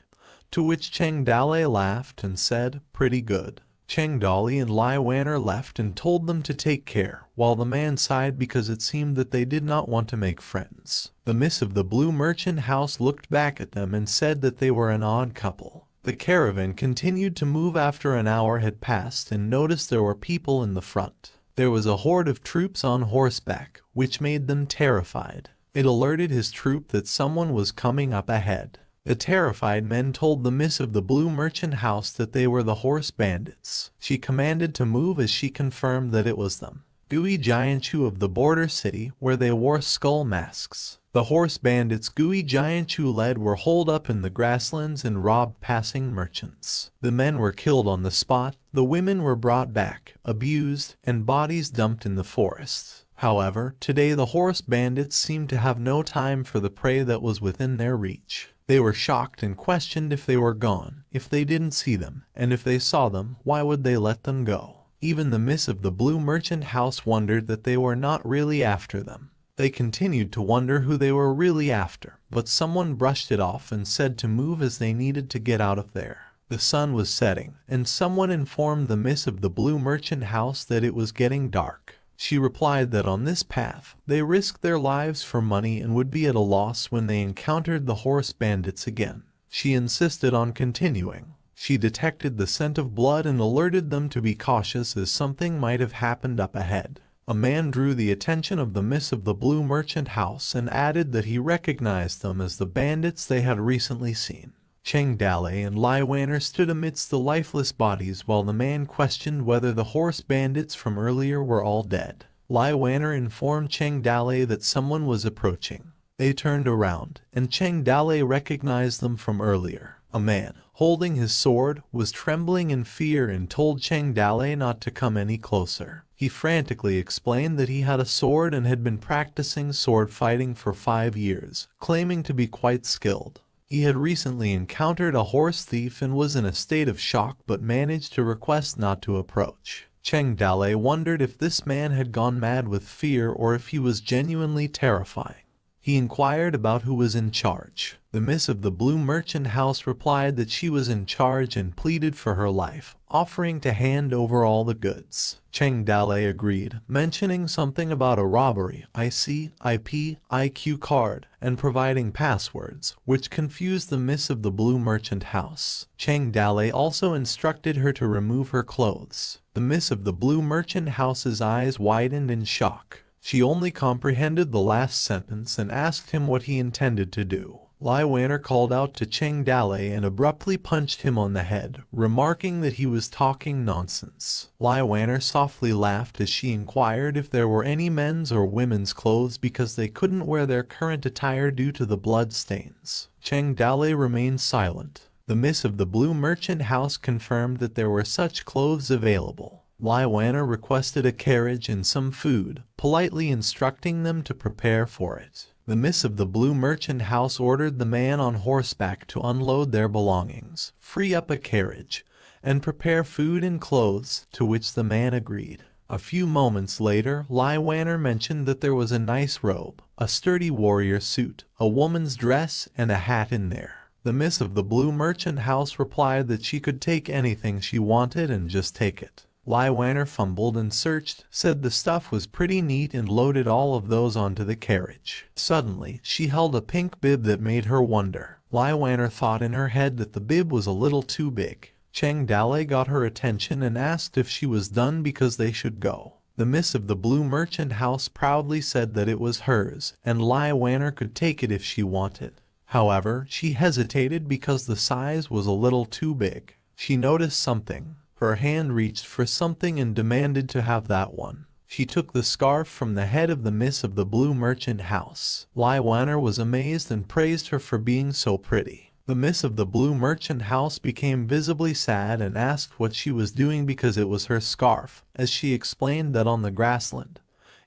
To which Cheng Dale laughed and said, "Pretty good." Cheng Dali and Lai Wanner left and told them to take care, while the man sighed because it seemed that they did not want to make friends. The miss of the blue merchant house looked back at them and said that they were an odd couple. The caravan continued to move after an hour had passed and noticed there were people in the front. There was a horde of troops on horseback, which made them terrified. It alerted his troop that someone was coming up ahead. The terrified men told the miss of the blue merchant house that they were the horse bandits. She commanded to move as she confirmed that it was them. Gui Gianchu of the border city, where they wore skull masks. The horse bandits Gui Gianchu led were holed up in the grasslands and robbed passing merchants. The men were killed on the spot, the women were brought back, abused, and bodies dumped in the forests. However, today the horse bandits seemed to have no time for the prey that was within their reach. They were shocked and questioned if they were gone, if they didn't see them, and if they saw them, why would they let them go? Even the miss of the blue merchant house wondered that they were not really after them. They continued to wonder who they were really after, but someone brushed it off and said to move as they needed to get out of there. The sun was setting, and someone informed the miss of the blue merchant house that it was getting dark. She replied that on this path, they risked their lives for money and would be at a loss when they encountered the horse bandits again. She insisted on continuing. She detected the scent of blood and alerted them to be cautious as something might have happened up ahead. A man drew the attention of the miss of the blue merchant house and added that he recognized them as the bandits they had recently seen. Cheng Dale and Lai Wanner stood amidst the lifeless bodies while the man questioned whether the horse bandits from earlier were all dead. Lai Wanner informed Cheng Dale that someone was approaching. They turned around, and Cheng Dale recognized them from earlier. A man, holding his sword, was trembling in fear and told Cheng Dale not to come any closer. He frantically explained that he had a sword and had been practicing sword fighting for 5 years, claiming to be quite skilled. He had recently encountered a horse thief and was in a state of shock but managed to request not to approach. Cheng Dale wondered if this man had gone mad with fear or if he was genuinely terrifying. He inquired about who was in charge. The miss of the blue merchant house replied that she was in charge and pleaded for her life, offering to hand over all the goods. Cheng Dale agreed, mentioning something about a robbery, IC, IP, IQ card, and providing passwords, which confused the miss of the blue merchant house. Cheng Dale also instructed her to remove her clothes. The miss of the blue merchant house's eyes widened in shock. She only comprehended the last sentence and asked him what he intended to do. Lai Wanner called out to Cheng Dale and abruptly punched him on the head, remarking that he was talking nonsense. Lai Wanner softly laughed as she inquired if there were any men's or women's clothes because they couldn't wear their current attire due to the blood stains. Cheng Dale remained silent. The miss of the blue merchant house confirmed that there were such clothes available. Lai Wanner requested a carriage and some food, politely instructing them to prepare for it. The miss of the blue merchant house ordered the man on horseback to unload their belongings, free up a carriage, and prepare food and clothes, to which the man agreed. A few moments later, Lai Wanner mentioned that there was a nice robe, a sturdy warrior suit, a woman's dress, and a hat in there. The miss of the blue merchant house replied that she could take anything she wanted and just take it. Lai Wanner fumbled and searched, said the stuff was pretty neat and loaded all of those onto the carriage. Suddenly, she held a pink bib that made her wonder. Lai Wanner thought in her head that the bib was a little too big. Cheng Dale got her attention and asked if she was done because they should go. The miss of the blue merchant house proudly said that it was hers, and Lai Wanner could take it if she wanted. However, she hesitated because the size was a little too big. She noticed something. Her hand reached for something and demanded to have that one. She took the scarf from the head of the miss of the blue merchant house. Lai Wanner was amazed and praised her for being so pretty. The miss of the blue merchant house became visibly sad and asked what she was doing because it was her scarf, as she explained that on the grassland,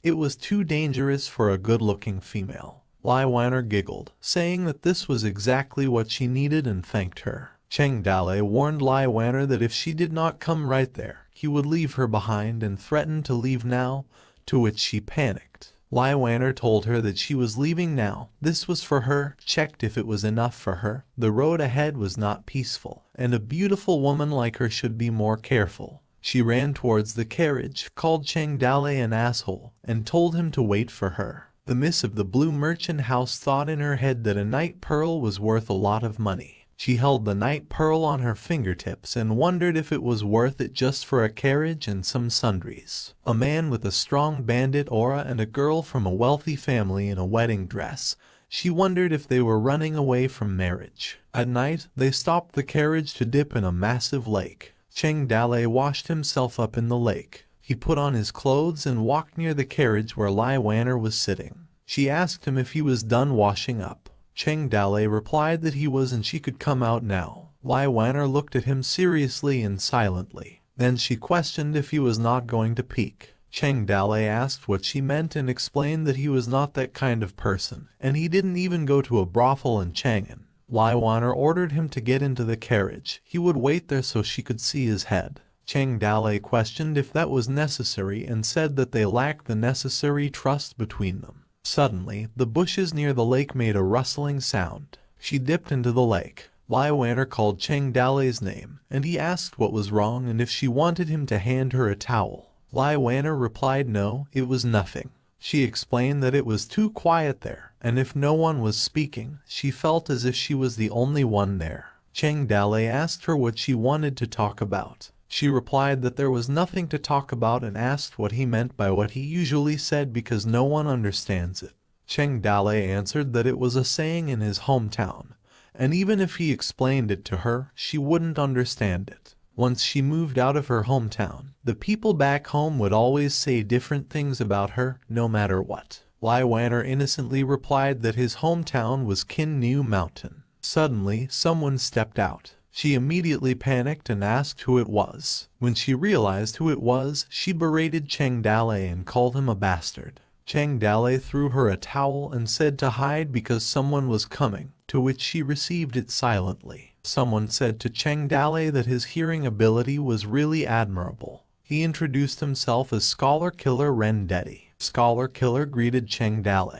it was too dangerous for a good-looking female. Lai Wanner giggled, saying that this was exactly what she needed and thanked her. Cheng Dale warned Lai Wanner that if she did not come right there, he would leave her behind and threatened to leave now, to which she panicked. Lai Wanner told her that she was leaving now. This was for her, checked if it was enough for her. The road ahead was not peaceful, and a beautiful woman like her should be more careful. She ran towards the carriage, called Cheng Dale an asshole, and told him to wait for her. The miss of the blue merchant house thought in her head that a night pearl was worth a lot of money. She held the night pearl on her fingertips and wondered if it was worth it just for a carriage and some sundries. A man with a strong bandit aura and a girl from a wealthy family in a wedding dress. She wondered if they were running away from marriage. At night, they stopped the carriage to dip in a massive lake. Cheng Dale washed himself up in the lake. He put on his clothes and walked near the carriage where Lai Wanner was sitting. She asked him if he was done washing up. Cheng Dale replied that he was and she could come out now. Lai Wanner looked at him seriously and silently. Then she questioned if he was not going to peek. Cheng Dale asked what she meant and explained that he was not that kind of person, and he didn't even go to a brothel in Chang'an. Lai Wanner ordered him to get into the carriage. He would wait there so she could see his head. Cheng Dale questioned if that was necessary and said that they lacked the necessary trust between them. Suddenly, the bushes near the lake made a rustling sound. She dipped into the lake. Lai Wanner called Cheng Dale's name, and he asked what was wrong and if she wanted him to hand her a towel. Lai Wanner replied no, it was nothing. She explained that it was too quiet there, and if no one was speaking, she felt as if she was the only one there. Cheng Dale asked her what she wanted to talk about. She replied that there was nothing to talk about and asked what he meant by what he usually said because no one understands it. Cheng Dale answered that it was a saying in his hometown, and even if he explained it to her, she wouldn't understand it. Once she moved out of her hometown, the people back home would always say different things about her, no matter what. Lai Wanner innocently replied that his hometown was Kin New Mountain. Suddenly, someone stepped out. She immediately panicked and asked who it was. When she realized who it was, she berated Cheng Dale and called him a bastard. Cheng Dale threw her a towel and said to hide because someone was coming, to which she received it silently. Someone said to Cheng Dale that his hearing ability was really admirable. He introduced himself as Scholar Killer Rendetti. Scholar Killer greeted Cheng Dale,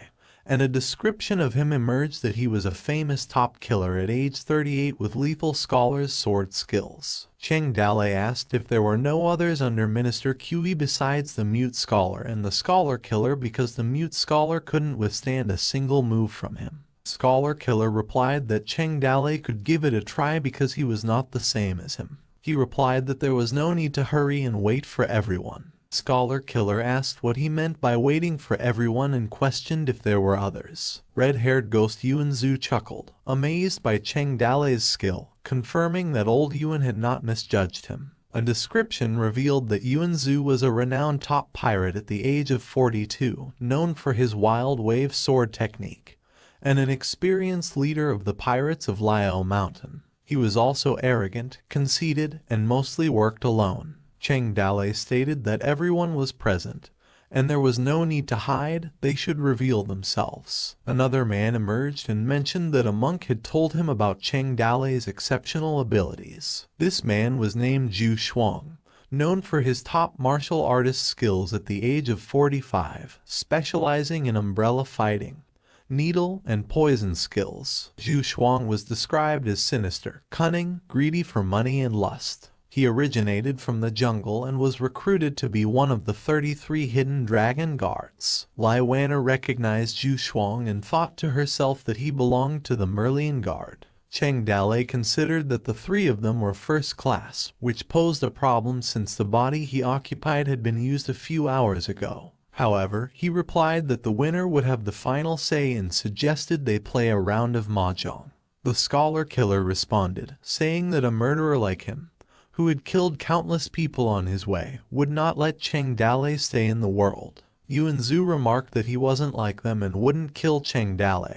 and a description of him emerged that he was a famous top killer at age 38 with lethal scholar's sword skills. Cheng Dale asked if there were no others under Minister QE besides the mute scholar and the scholar killer because the mute scholar couldn't withstand a single move from him. Scholar Killer replied that Cheng Dale could give it a try because he was not the same as him. He replied that there was no need to hurry and wait for everyone. Scholar Killer asked what he meant by waiting for everyone and questioned if there were others. Red-haired ghost Yuan Zhu chuckled, amazed by Cheng Dale's skill, confirming that old Yuan had not misjudged him. A description revealed that Yuan Zhu was a renowned top pirate at the age of 42, known for his wild wave sword technique, and an experienced leader of the pirates of Liao Mountain. He was also arrogant, conceited, and mostly worked alone. Cheng Dale stated that everyone was present, and there was no need to hide, they should reveal themselves. Another man emerged and mentioned that a monk had told him about Cheng Dale's exceptional abilities. This man was named Zhu Shuang, known for his top martial artist skills at the age of 45, specializing in umbrella fighting, needle, and poison skills. Zhu Shuang was described as sinister, cunning, greedy for money and lust. He originated from the jungle and was recruited to be one of the 33 hidden dragon guards. Lai Wanner recognized Zhu Shuang and thought to herself that he belonged to the Merlion Guard. Cheng Dale considered that the three of them were first class, which posed a problem since the body he occupied had been used a few hours ago. However, he replied that the winner would have the final say and suggested they play a round of mahjong. The Scholar Killer responded, saying that a murderer like him, who had killed countless people on his way, would not let Cheng Dale stay in the world. Yuan Zhu remarked that he wasn't like them and wouldn't kill Cheng Dale.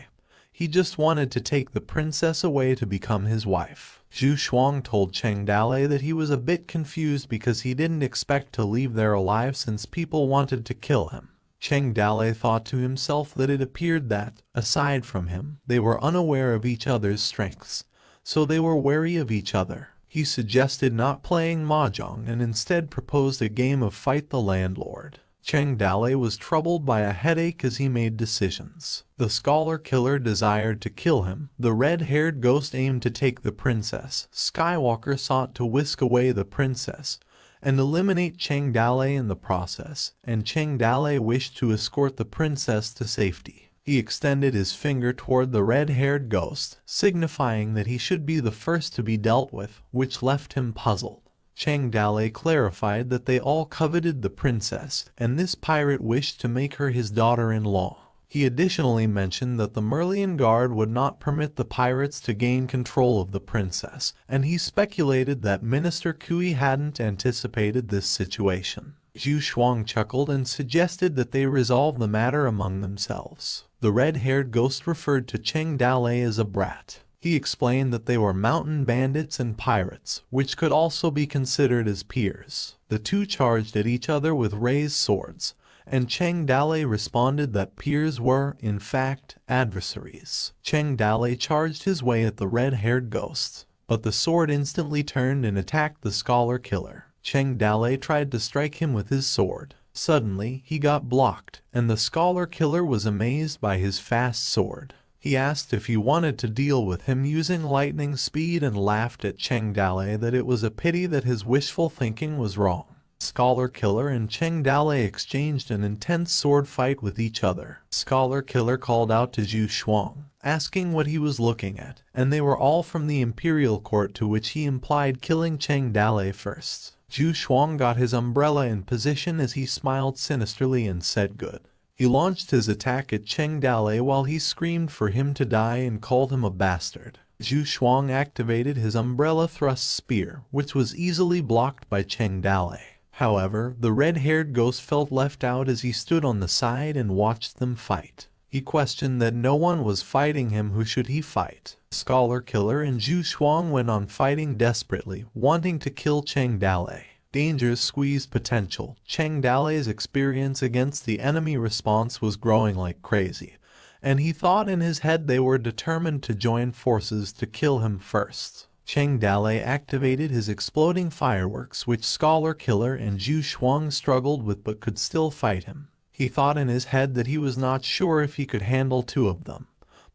He just wanted to take the princess away to become his wife. Zhu Shuang told Cheng Dale that he was a bit confused because he didn't expect to leave there alive since people wanted to kill him. Cheng Dale thought to himself that it appeared that, aside from him, they were unaware of each other's strengths, so they were wary of each other. He suggested not playing mahjong and instead proposed a game of Fight the Landlord. Cheng Dale was troubled by a headache as he made decisions. The scholar killer desired to kill him. The red-haired ghost aimed to take the princess. Skywalker sought to whisk away the princess and eliminate Cheng Dale in the process, and Cheng Dale wished to escort the princess to safety. He extended his finger toward the red-haired ghost, signifying that he should be the first to be dealt with, which left him puzzled. Cheng Dale clarified that they all coveted the princess, and this pirate wished to make her his daughter-in-law. He additionally mentioned that the Merlion Guard would not permit the pirates to gain control of the princess, and he speculated that Minister Kui hadn't anticipated this situation. Zhu Shuang chuckled and suggested that they resolve the matter among themselves. The red-haired ghost referred to Cheng Dale as a brat. He explained that they were mountain bandits and pirates, which could also be considered as peers. The two charged at each other with raised swords, and Cheng Dale responded that peers were, in fact, adversaries. Cheng Dale charged his way at the red-haired ghost, but the sword instantly turned and attacked the scholar killer. Cheng Dale tried to strike him with his sword. Suddenly, he got blocked, and the scholar killer was amazed by his fast sword. He asked if he wanted to deal with him using lightning speed and laughed at Cheng Dale that it was a pity that his wishful thinking was wrong. Scholar Killer and Cheng Dale exchanged an intense sword fight with each other. Scholar Killer called out to Zhu Shuang, asking what he was looking at, and they were all from the imperial court, to which he implied killing Cheng Dale first. Zhu Shuang got his umbrella in position as he smiled sinisterly and said good. He launched his attack at Cheng Dale while he screamed for him to die and called him a bastard. Zhu Shuang activated his umbrella thrust spear, which was easily blocked by Cheng Dale. However, the red-haired ghost felt left out as he stood on the side and watched them fight. He questioned that no one was fighting him. Who should he fight? Scholar Killer and Zhu Shuang went on fighting desperately, wanting to kill Cheng Dale. Dangers squeezed potential. Cheng Dale's experience against the enemy response was growing like crazy, and he thought in his head they were determined to join forces to kill him first. Cheng Dale activated his exploding fireworks, which Scholar Killer and Zhu Shuang struggled with but could still fight him. He thought in his head that he was not sure if he could handle 2 of them,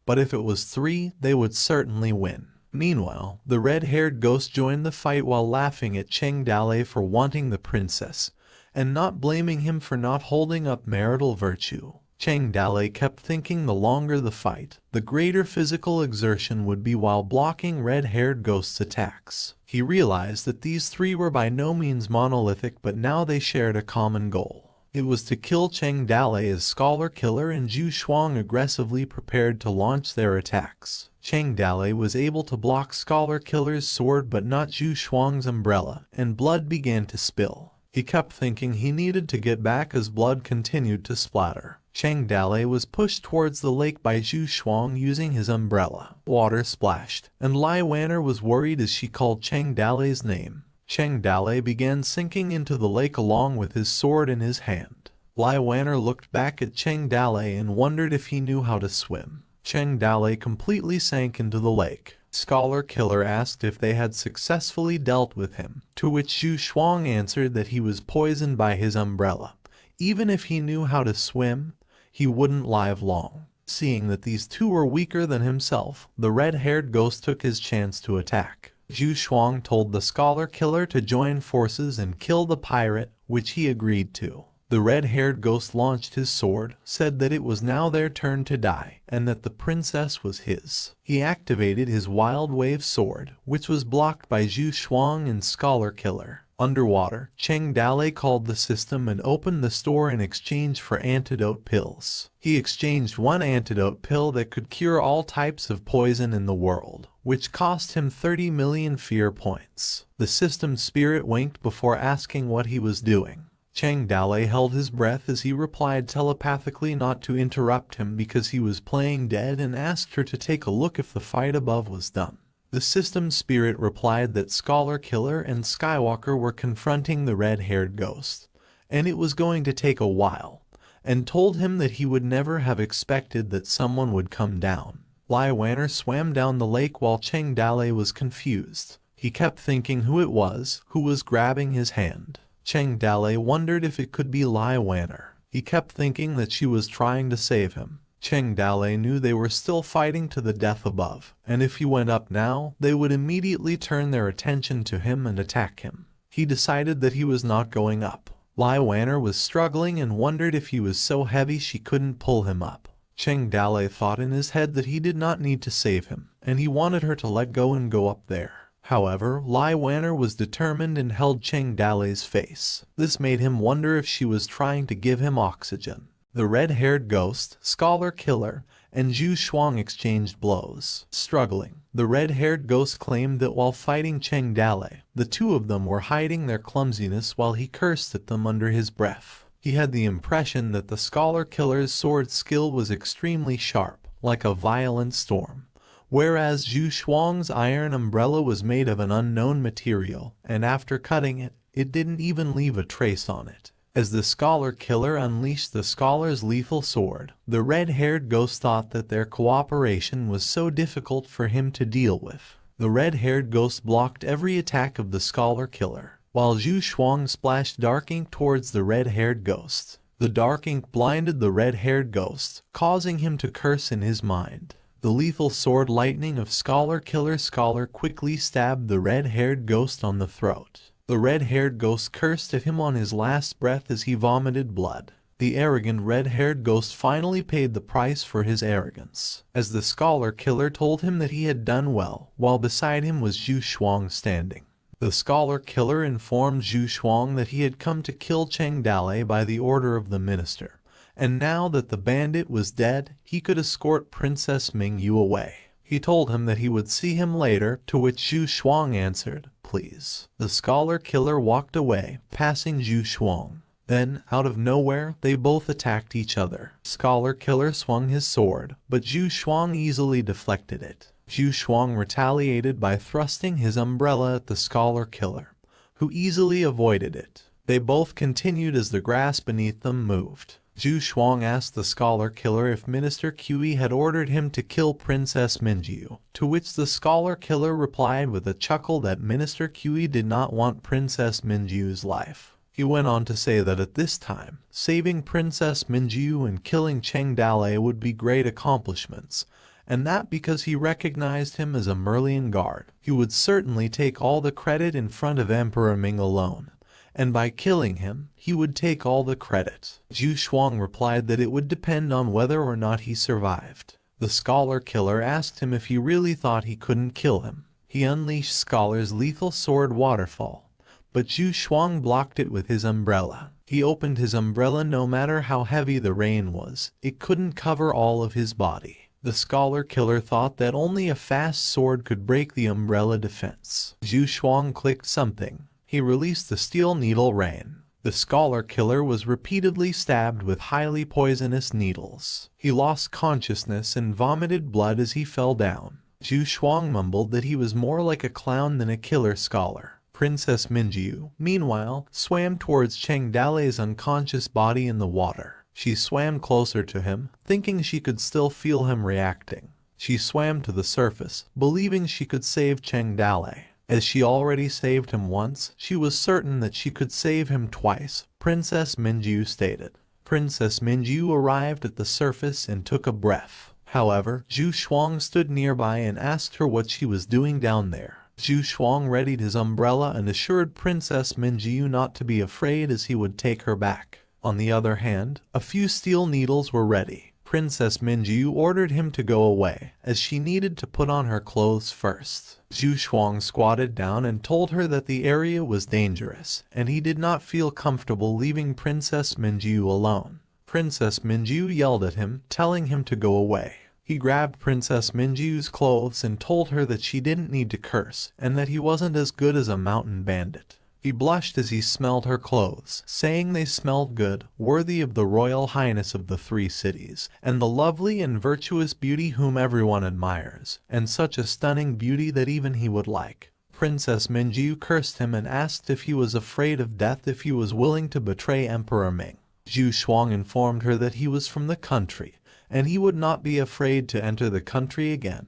but if it was 3, they would certainly win. Meanwhile, the red-haired ghost joined the fight while laughing at Cheng Dale for wanting the princess, and not blaming him for not holding up marital virtue. Cheng Dale kept thinking the longer the fight, the greater physical exertion would be while blocking red-haired ghost's attacks. He realized that these 3 were by no means monolithic, but now they shared a common goal. It was to kill Cheng Dale as Scholar Killer and Zhu Shuang aggressively prepared to launch their attacks. Cheng Dale was able to block Scholar Killer's sword but not Zhu Shuang's umbrella, and blood began to spill. He kept thinking he needed to get back as blood continued to splatter. Cheng Dale was pushed towards the lake by Zhu Shuang using his umbrella. Water splashed, and Lai Wanner was worried as she called Cheng Dale's name. Cheng Dale began sinking into the lake along with his sword in his hand. Lai Wanner looked back at Cheng Dale and wondered if he knew how to swim. Cheng Dale completely sank into the lake. Scholar Killer asked if they had successfully dealt with him, to which Zhu Shuang answered that he was poisoned by his umbrella. Even if he knew how to swim, he wouldn't live long. Seeing that these 2 were weaker than himself, the red-haired ghost took his chance to attack. Zhu Shuang told the Scholar Killer to join forces and kill the pirate, which he agreed to. The red-haired ghost launched his sword, said that it was now their turn to die, and that the princess was his. He activated his Wild Wave sword, which was blocked by Zhu Shuang and Scholar Killer. Underwater, Cheng Dale called the system and opened the store in exchange for antidote pills. He exchanged 1 antidote pill that could cure all types of poison in the world, which cost him 30 million fear points. The system spirit winked before asking what he was doing. Cheng Dale held his breath as he replied telepathically not to interrupt him because he was playing dead, and asked her to take a look if the fight above was done. The system spirit replied that Scholar Killer and Skywalker were confronting the red-haired ghost, and it was going to take a while, and told him that he would never have expected that someone would come down. Lai Wanner swam down the lake while Cheng Dalei was confused. He kept thinking who it was who was grabbing his hand. Cheng Dalei wondered if it could be Lai Wanner. He kept thinking that she was trying to save him. Cheng Dalei knew they were still fighting to the death above, and if he went up now, they would immediately turn their attention to him and attack him. He decided that he was not going up. Lai Wanner was struggling and wondered if he was so heavy she couldn't pull him up. Cheng Dalei thought in his head that he did not need to save him, and he wanted her to let go and go up there. However, Lai Wanner was determined and held Cheng Dalei's face. This made him wonder if she was trying to give him oxygen. The red-haired ghost, scholar killer, and Zhu Shuang exchanged blows. Struggling, the red-haired ghost claimed that while fighting Cheng Dalei, the two of them were hiding their clumsiness while he cursed at them under his breath. He had the impression that the scholar killer's sword skill was extremely sharp, like a violent storm, whereas Zhu Shuang's iron umbrella was made of an unknown material, and after cutting it, it didn't even leave a trace on it. As the scholar killer unleashed the scholar's lethal sword, the red-haired ghost thought that their cooperation was so difficult for him to deal with. The red-haired ghost blocked every attack of the scholar killer, while Zhu Shuang splashed dark ink towards the red-haired ghost. The dark ink blinded the red-haired ghost, causing him to curse in his mind. The lethal sword lightning of scholar quickly stabbed the red-haired ghost on the throat. The red-haired ghost cursed at him on his last breath as he vomited blood. The arrogant red-haired ghost finally paid the price for his arrogance, as the scholar killer told him that he had done well, while beside him was Zhu Shuang standing. The scholar killer informed Zhu Shuang that he had come to kill Cheng Dalei by the order of the minister, and now that the bandit was dead, he could escort Princess Mingyu away. He told him that he would see him later, to which Zhu Shuang answered, "Please." The scholar killer walked away, passing Zhu Shuang. Then, out of nowhere, they both attacked each other. Scholar killer swung his sword, but Zhu Shuang easily deflected it. Zhu Shuang retaliated by thrusting his umbrella at the scholar killer, who easily avoided it. They both continued as the grass beneath them moved. Zhu Shuang asked the scholar killer if Minister Qi had ordered him to kill Princess Mingyu, to which the scholar killer replied with a chuckle that Minister Qi did not want Princess Mingyu's life. He went on to say that at this time, saving Princess Mingyu and killing Cheng Dalei would be great accomplishments, and that because he recognized him as a Merlian guard, he would certainly take all the credit in front of Emperor Ming alone. And by killing him, he would take all the credit. Zhu Shuang replied that it would depend on whether or not he survived. The scholar killer asked him if he really thought he couldn't kill him. He unleashed Scholar's lethal sword waterfall, but Zhu Shuang blocked it with his umbrella. He opened his umbrella no matter how heavy the rain was, it couldn't cover all of his body. The scholar killer thought that only a fast sword could break the umbrella defense. Zhu Shuang clicked something. He released the steel needle rain. The scholar killer was repeatedly stabbed with highly poisonous needles. He lost consciousness and vomited blood as he fell down. Zhu Shuang mumbled that he was more like a clown than a killer scholar. Princess Mingyu, meanwhile, swam towards Cheng Dalei's unconscious body in the water. She swam closer to him, thinking she could still feel him reacting. She swam to the surface, believing she could save Cheng Dalei. As she already saved him once, she was certain that she could save him twice, Princess Mingyu stated. Princess Mingyu arrived at the surface and took a breath. However, Zhu Shuang stood nearby and asked her what she was doing down there. Zhu Shuang readied his umbrella and assured Princess Mingyu not to be afraid as he would take her back. On the other hand, a few steel needles were ready. Princess Mingyu ordered him to go away, as she needed to put on her clothes first. Zhu Shuang squatted down and told her that the area was dangerous, and he did not feel comfortable leaving Princess Mingyu alone. Princess Mingyu yelled at him, telling him to go away. He grabbed Princess Mingyu's clothes and told her that she didn't need to curse, and that he wasn't as good as a mountain bandit. He blushed as he smelled her clothes, saying they smelled good, worthy of the royal highness of the three cities, and the lovely and virtuous beauty whom everyone admires, and such a stunning beauty that even he would like. Princess Mingyu cursed him and asked if he was afraid of death if he was willing to betray Emperor Ming. Zhu Shuang informed her that he was from the country, and he would not be afraid to enter the country again.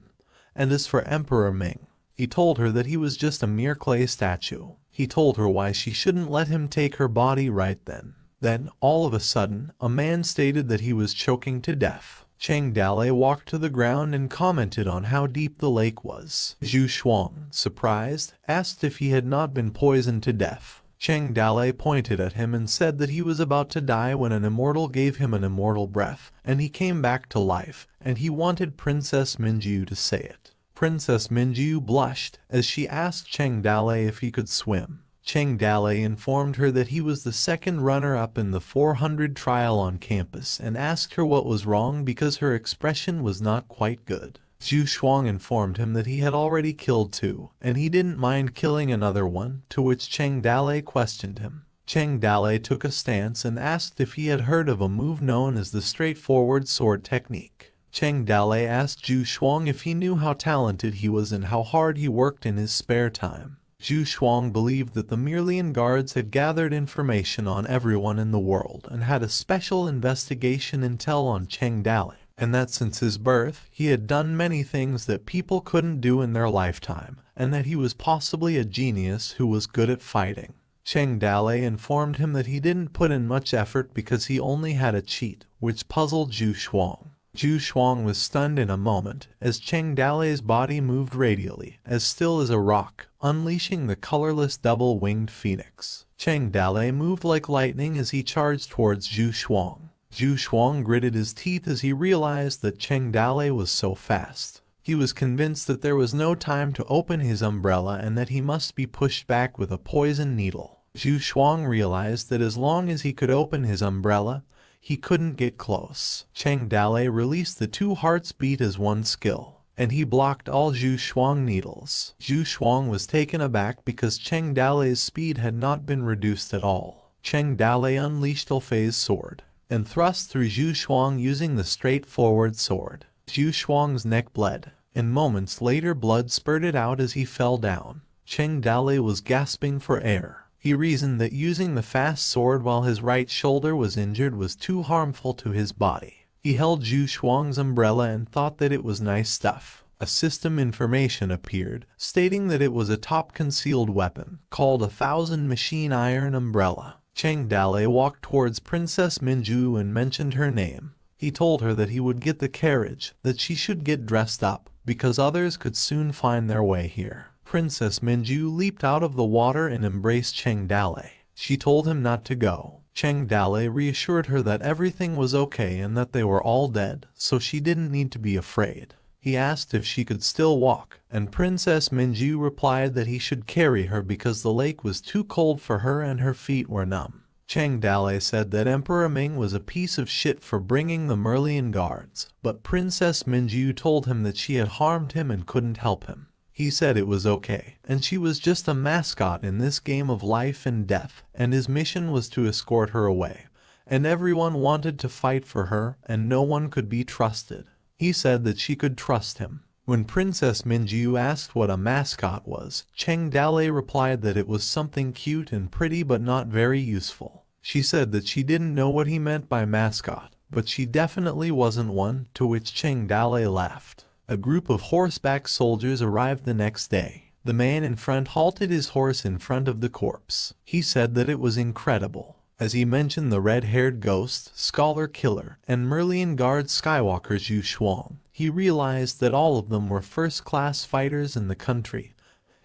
And as for Emperor Ming, he told her that he was just a mere clay statue. He told her why she shouldn't let him take her body right then. Then, all of a sudden, a man stated that he was choking to death. Cheng Dalei walked to the ground and commented on how deep the lake was. Zhu Shuang, surprised, asked if he had not been poisoned to death. Cheng Dalei pointed at him and said that he was about to die when an immortal gave him an immortal breath, and he came back to life, and he wanted Princess Minju to say it. Princess Minju blushed as she asked Cheng Dalei if he could swim. Cheng Dalei informed her that he was the second runner-up in the 400 trial on campus and asked her what was wrong because her expression was not quite good. Zhu Shuang informed him that he had already killed 2, and he didn't mind killing another one, to which Cheng Dalei questioned him. Cheng Dalei took a stance and asked if he had heard of a move known as the straightforward sword technique. Cheng Dalei asked Zhu Shuang if he knew how talented he was and how hard he worked in his spare time. Zhu Shuang believed that the Merlian guards had gathered information on everyone in the world and had a special investigation intel on Cheng Dalei, and that since his birth he had done many things that people couldn't do in their lifetime, and that he was possibly a genius who was good at fighting. Cheng Dalei informed him that he didn't put in much effort because he only had a cheat, which puzzled Zhu Shuang. Zhu Shuang was stunned in a moment as Cheng Dalei's body moved radially, as still as a rock, unleashing the colorless double-winged phoenix. Cheng Dalei moved like lightning as he charged towards Zhu Shuang. Zhu Shuang gritted his teeth as he realized that Cheng Dalei was so fast. He was convinced that there was no time to open his umbrella and that he must be pushed back with a poison needle. Zhu Shuang realized that as long as he could open his umbrella, he couldn't get close. Cheng Dalei released the 2 hearts beat as one skill, and he blocked all Zhu Shuang needles. Zhu Shuang was taken aback because Cheng Dalei's speed had not been reduced at all. Cheng Dalei unleashed Alfei's sword and thrust through Zhu Shuang using the straightforward sword. Zhu Shuang's neck bled, and moments later blood spurted out as he fell down. Cheng Dalei was gasping for air. He reasoned that using the fast sword while his right shoulder was injured was too harmful to his body. He held Zhu Shuang's umbrella and thought that it was nice stuff. A system information appeared, stating that it was a top-concealed weapon, called 1,000 Machine Iron Umbrella. Cheng Dalei walked towards Princess Minju and mentioned her name. He told her that he would get the carriage, that she should get dressed up, because others could soon find their way here. Princess Minju leaped out of the water and embraced Cheng Dalei. She told him not to go. Cheng Dalei reassured her that everything was okay and that they were all dead, so she didn't need to be afraid. He asked if she could still walk, and Princess Minju replied that he should carry her because the lake was too cold for her and her feet were numb. Cheng Dalei said that Emperor Ming was a piece of shit for bringing the Merlian guards, but Princess Minju told him that she had harmed him and couldn't help him. He said it was okay, and she was just a mascot in this game of life and death, and his mission was to escort her away. And everyone wanted to fight for her, and no one could be trusted. He said that she could trust him. When Princess Minju asked what a mascot was, Cheng Dalei replied that it was something cute and pretty but not very useful. She said that she didn't know what he meant by mascot, but she definitely wasn't one, to which Cheng Dalei laughed. A group of horseback soldiers arrived the next day. The man in front halted his horse in front of the corpse. He said that it was incredible. As he mentioned the red-haired ghost, scholar killer, and Merlian guard Skywalker Zhu Shuang, he realized that all of them were first-class fighters in the country,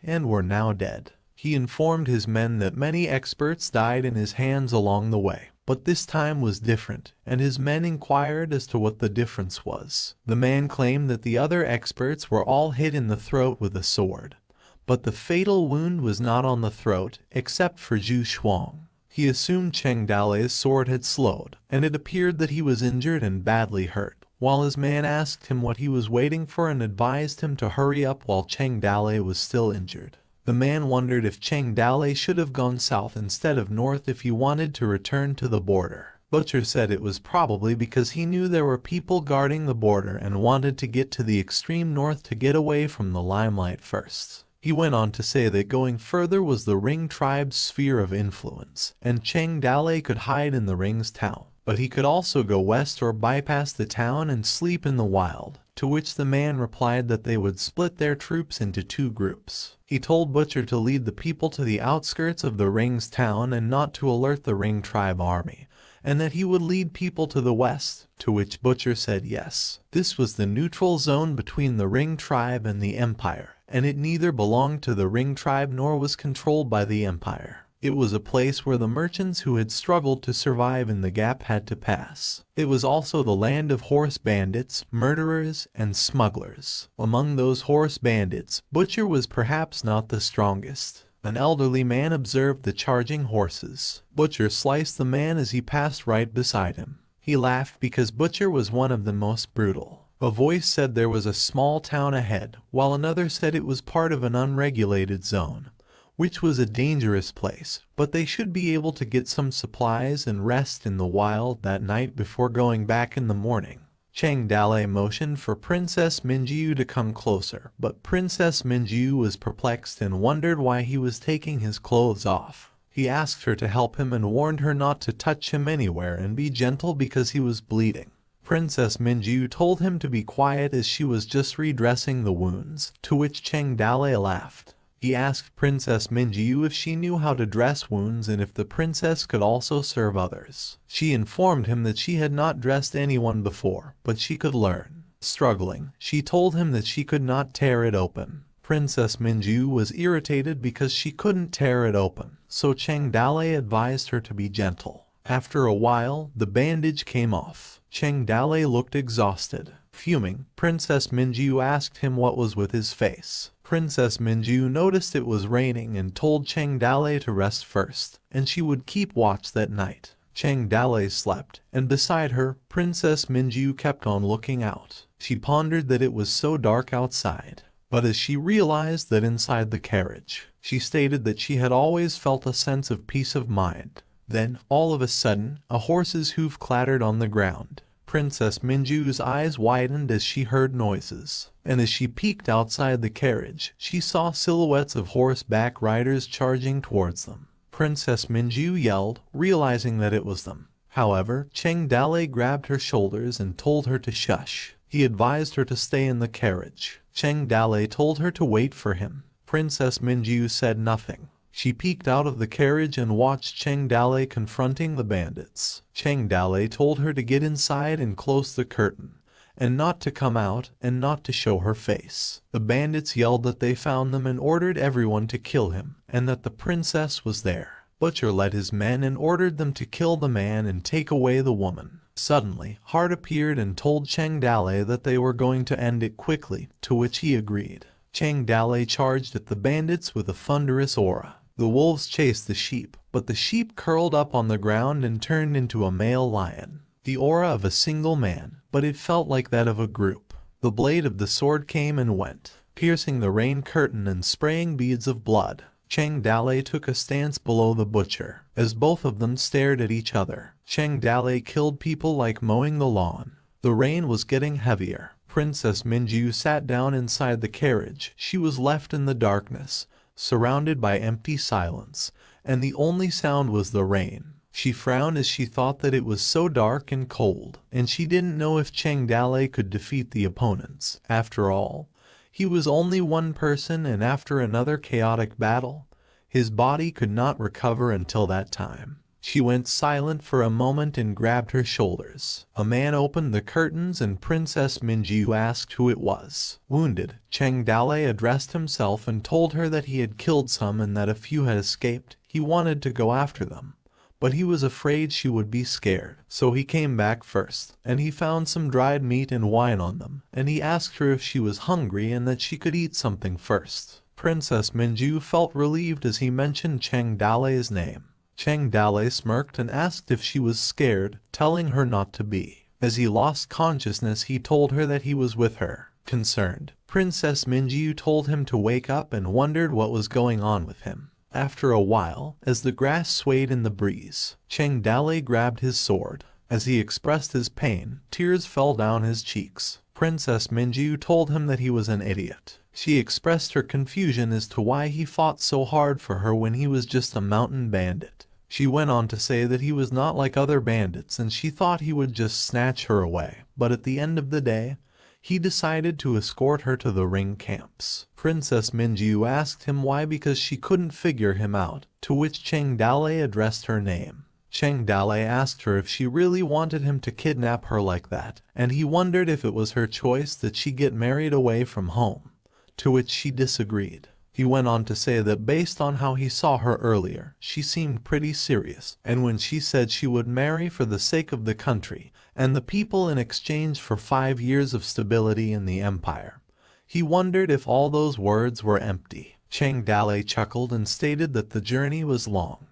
and were now dead. He informed his men that many experts died in his hands along the way. But this time was different, and his men inquired as to what the difference was. The man claimed that the other experts were all hit in the throat with a sword, but the fatal wound was not on the throat, except for Zhu Shuang. He assumed Cheng Dalei's sword had slowed, and it appeared that he was injured and badly hurt, while his man asked him what he was waiting for and advised him to hurry up while Cheng Dalei was still injured. The man wondered if Cheng Dalei should have gone south instead of north if he wanted to return to the border. Butcher said it was probably because he knew there were people guarding the border and wanted to get to the extreme north to get away from the limelight first. He went on to say that going further was the Ring tribe's sphere of influence, and Cheng Dalei could hide in the Ring's town. But he could also go west or bypass the town and sleep in the wild, to which the man replied that they would split their troops into 2 groups. He told Butcher to lead the people to the outskirts of the Ring's town and not to alert the Ring tribe army, and that he would lead people to the west, to which Butcher said yes. This was the neutral zone between the Ring tribe and the Empire, and it neither belonged to the Ring tribe nor was controlled by the Empire. It was a place where the merchants who had struggled to survive in the gap had to pass. It was also the land of horse bandits, murderers, and smugglers. Among those horse bandits, Butcher was perhaps not the strongest. An elderly man observed the charging horses. Butcher sliced the man as he passed right beside him. He laughed because Butcher was one of the most brutal. A voice said there was a small town ahead, while another said it was part of an unregulated zone, which was a dangerous place, but they should be able to get some supplies and rest in the wild that night before going back in the morning. Cheng Dalei motioned for Princess Minjiu to come closer, but Princess Minjiu was perplexed and wondered why he was taking his clothes off. He asked her to help him and warned her not to touch him anywhere and be gentle because he was bleeding. Princess Minjiu told him to be quiet as she was just redressing the wounds, to which Cheng Dalei laughed. He asked Princess Minjiu if she knew how to dress wounds and if the princess could also serve others. She informed him that she had not dressed anyone before, but she could learn. Struggling, she told him that she could not tear it open. Princess Minjiu was irritated because she couldn't tear it open, so Cheng Dalei advised her to be gentle. After a while, the bandage came off. Cheng Dalei looked exhausted. Fuming, Princess Minjiu asked him what was with his face. Princess Minjiu noticed it was raining and told Cheng Dalei to rest first, and she would keep watch that night. Cheng Dalei slept, and beside her, Princess Minjiu kept on looking out. She pondered that it was so dark outside, but as she realized that inside the carriage, she stated that she had always felt a sense of peace of mind. Then, all of a sudden, a horse's hoof clattered on the ground. Princess Minju's eyes widened as she heard noises, and as she peeked outside the carriage, she saw silhouettes of horseback riders charging towards them. Princess Minju yelled, realizing that it was them. However, Cheng Dalei grabbed her shoulders and told her to shush. He advised her to stay in the carriage. Cheng Dalei told her to wait for him. Princess Minju said nothing. She peeked out of the carriage and watched Cheng Dalei confronting the bandits. Cheng Dalei told her to get inside and close the curtain, and not to come out, and not to show her face. The bandits yelled that they found them and ordered everyone to kill him, and that the princess was there. Butcher led his men and ordered them to kill the man and take away the woman. Suddenly, Hart appeared and told Cheng Dalei that they were going to end it quickly, to which he agreed. Cheng Dalei charged at the bandits with a thunderous aura. The wolves chased the sheep, but the sheep curled up on the ground and turned into a male lion. The aura of a single man, but it felt like that of a group. The blade of the sword came and went, piercing the rain curtain and spraying beads of blood. Cheng Dalei took a stance below the butcher. As both of them stared at each other, Cheng Dalei killed people like mowing the lawn. The rain was getting heavier. Princess Minju sat down inside the carriage. She was left in the darkness, surrounded by empty silence, and the only sound was the rain. She frowned as she thought that it was so dark and cold, and she didn't know if Cheng Dalei could defeat the opponents. After all, he was only one person, and after another chaotic battle, his body could not recover until that time. She went silent for a moment and grabbed her shoulders. A man opened the curtains and Princess Minju asked who it was. Wounded, Cheng Dalei addressed himself and told her that he had killed some and that a few had escaped. He wanted to go after them, but he was afraid she would be scared. So he came back first, and he found some dried meat and wine on them, and he asked her if she was hungry and that she could eat something first. Princess Minju felt relieved as he mentioned Cheng Dalei's name. Cheng Dalei smirked and asked if she was scared, telling her not to be. As he lost consciousness, he told her that he was with her. Concerned, Princess Minju told him to wake up and wondered what was going on with him. After a while, as the grass swayed in the breeze, Cheng Dalei grabbed his sword. As he expressed his pain, tears fell down his cheeks. Princess Minju told him that he was an idiot. She expressed her confusion as to why he fought so hard for her when he was just a mountain bandit. She went on to say that he was not like other bandits and she thought he would just snatch her away, but at the end of the day, he decided to escort her to the ring camps. Princess Minju asked him why because she couldn't figure him out, to which Cheng Dale addressed her name. Cheng Dale asked her if she really wanted him to kidnap her like that, and he wondered if it was her choice that she get married away from home, to which she disagreed. He went on to say that based on how he saw her earlier, she seemed pretty serious, and when she said she would marry for the sake of the country and the people in exchange for 5 years of stability in the empire, he wondered if all those words were empty. Cheng Dale chuckled and stated that the journey was long,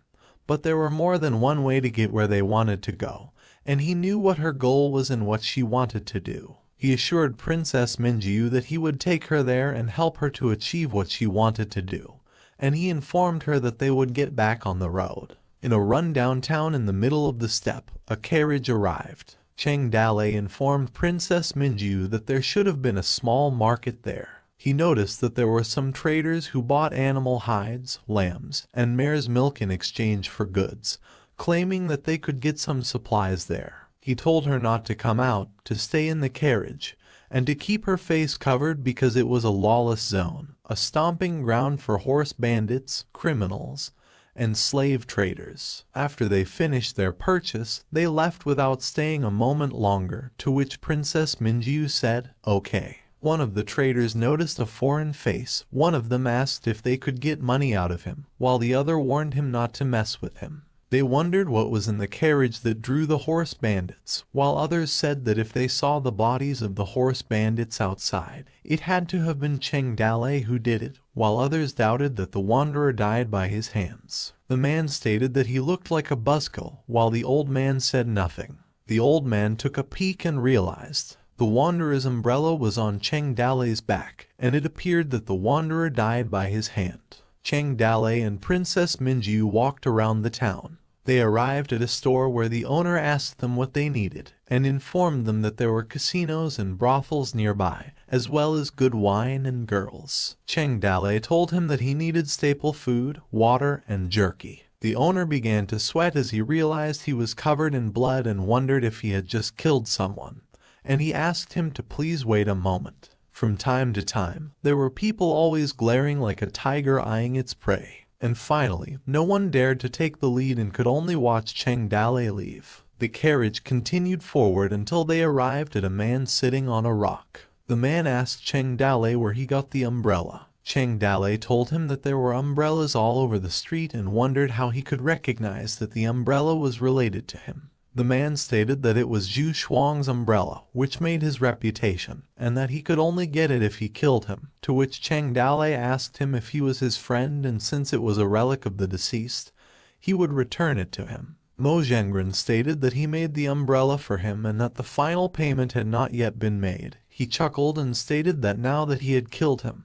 but there were more than one way to get where they wanted to go, and he knew what her goal was and what she wanted to do. He assured Princess Minju that he would take her there and help her to achieve what she wanted to do, and he informed her that they would get back on the road. In a rundown town in the middle of the steppe, a carriage arrived. Cheng Dale informed Princess Minju that there should have been a small market there. He noticed that there were some traders who bought animal hides, lambs, and mare's milk in exchange for goods, claiming that they could get some supplies there. He told her not to come out, to stay in the carriage, and to keep her face covered because it was a lawless zone, a stomping ground for horse bandits, criminals, and slave traders. After they finished their purchase, they left without staying a moment longer, to which Princess Minju said, "Okay." One of the traders noticed a foreign face. One of them asked if they could get money out of him, while the other warned him not to mess with him. They wondered what was in the carriage that drew the horse bandits, while others said that if they saw the bodies of the horse bandits outside, it had to have been Cheng Dale who did it, while others doubted that the wanderer died by his hands. The man stated that he looked like a buzzkill, while the old man said nothing. The old man took a peek and realized the wanderer's umbrella was on Cheng Dale's back, and it appeared that the wanderer died by his hand. Cheng Dale and Princess Minju walked around the town. They arrived at a store where the owner asked them what they needed and informed them that there were casinos and brothels nearby, as well as good wine and girls. Cheng Dale told him that he needed staple food, water, and jerky. The owner began to sweat as he realized he was covered in blood and wondered if he had just killed someone, and he asked him to please wait a moment. From time to time, there were people always glaring like a tiger eyeing its prey. And finally, no one dared to take the lead and could only watch Cheng Dale leave. The carriage continued forward until they arrived at a man sitting on a rock. The man asked Cheng Dale where he got the umbrella. Cheng Dale told him that there were umbrellas all over the street and wondered how he could recognize that the umbrella was related to him. The man stated that it was Zhu Shuang's umbrella, which made his reputation, and that he could only get it if he killed him, to which Cheng Dale asked him if he was his friend, and since it was a relic of the deceased, he would return it to him. Mo Zhengren stated that he made the umbrella for him and that the final payment had not yet been made. He chuckled and stated that now that he had killed him,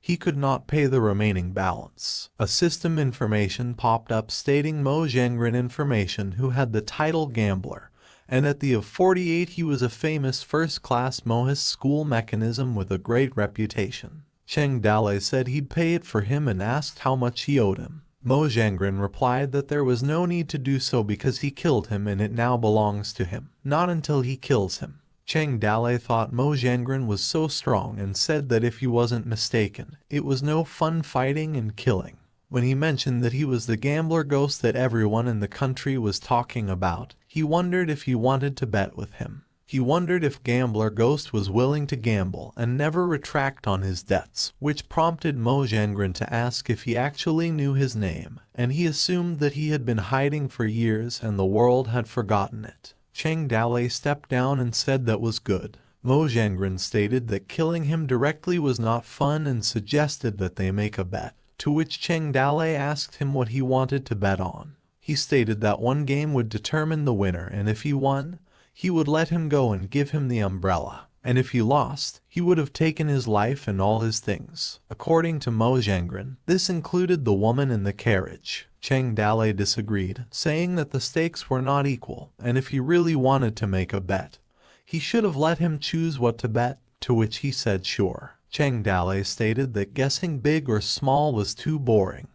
he could not pay the remaining balance. A system information popped up stating Mo Zhengren information who had the title Gambler, and at the age of 48 he was a famous first-class Mohist school mechanism with a great reputation. Cheng Dale said he'd pay it for him and asked how much he owed him. Mo Zhengren replied that there was no need to do so because he killed him and it now belongs to him, not until he kills him. Cheng Dale thought Mo Zhengren was so strong and said that if he wasn't mistaken, it was no fun fighting and killing. When he mentioned that he was the gambler ghost that everyone in the country was talking about, he wondered if he wanted to bet with him. He wondered if Gambler Ghost was willing to gamble and never retract on his debts, which prompted Mo Zhengren to ask if he actually knew his name, and he assumed that he had been hiding for years and the world had forgotten it. Cheng Dale stepped down and said that was good. Mo Zhengren stated that killing him directly was not fun and suggested that they make a bet, to which Cheng Dale asked him what he wanted to bet on. He stated that one game would determine the winner, and if he won, he would let him go and give him the umbrella, and if he lost, he would have taken his life and all his things. According to Mo Zhengren, this included the woman in the carriage. Cheng Dale disagreed, saying that the stakes were not equal, and if he really wanted to make a bet, he should have let him choose what to bet, to which he said sure. Cheng Dalei stated that guessing big or small was too boring,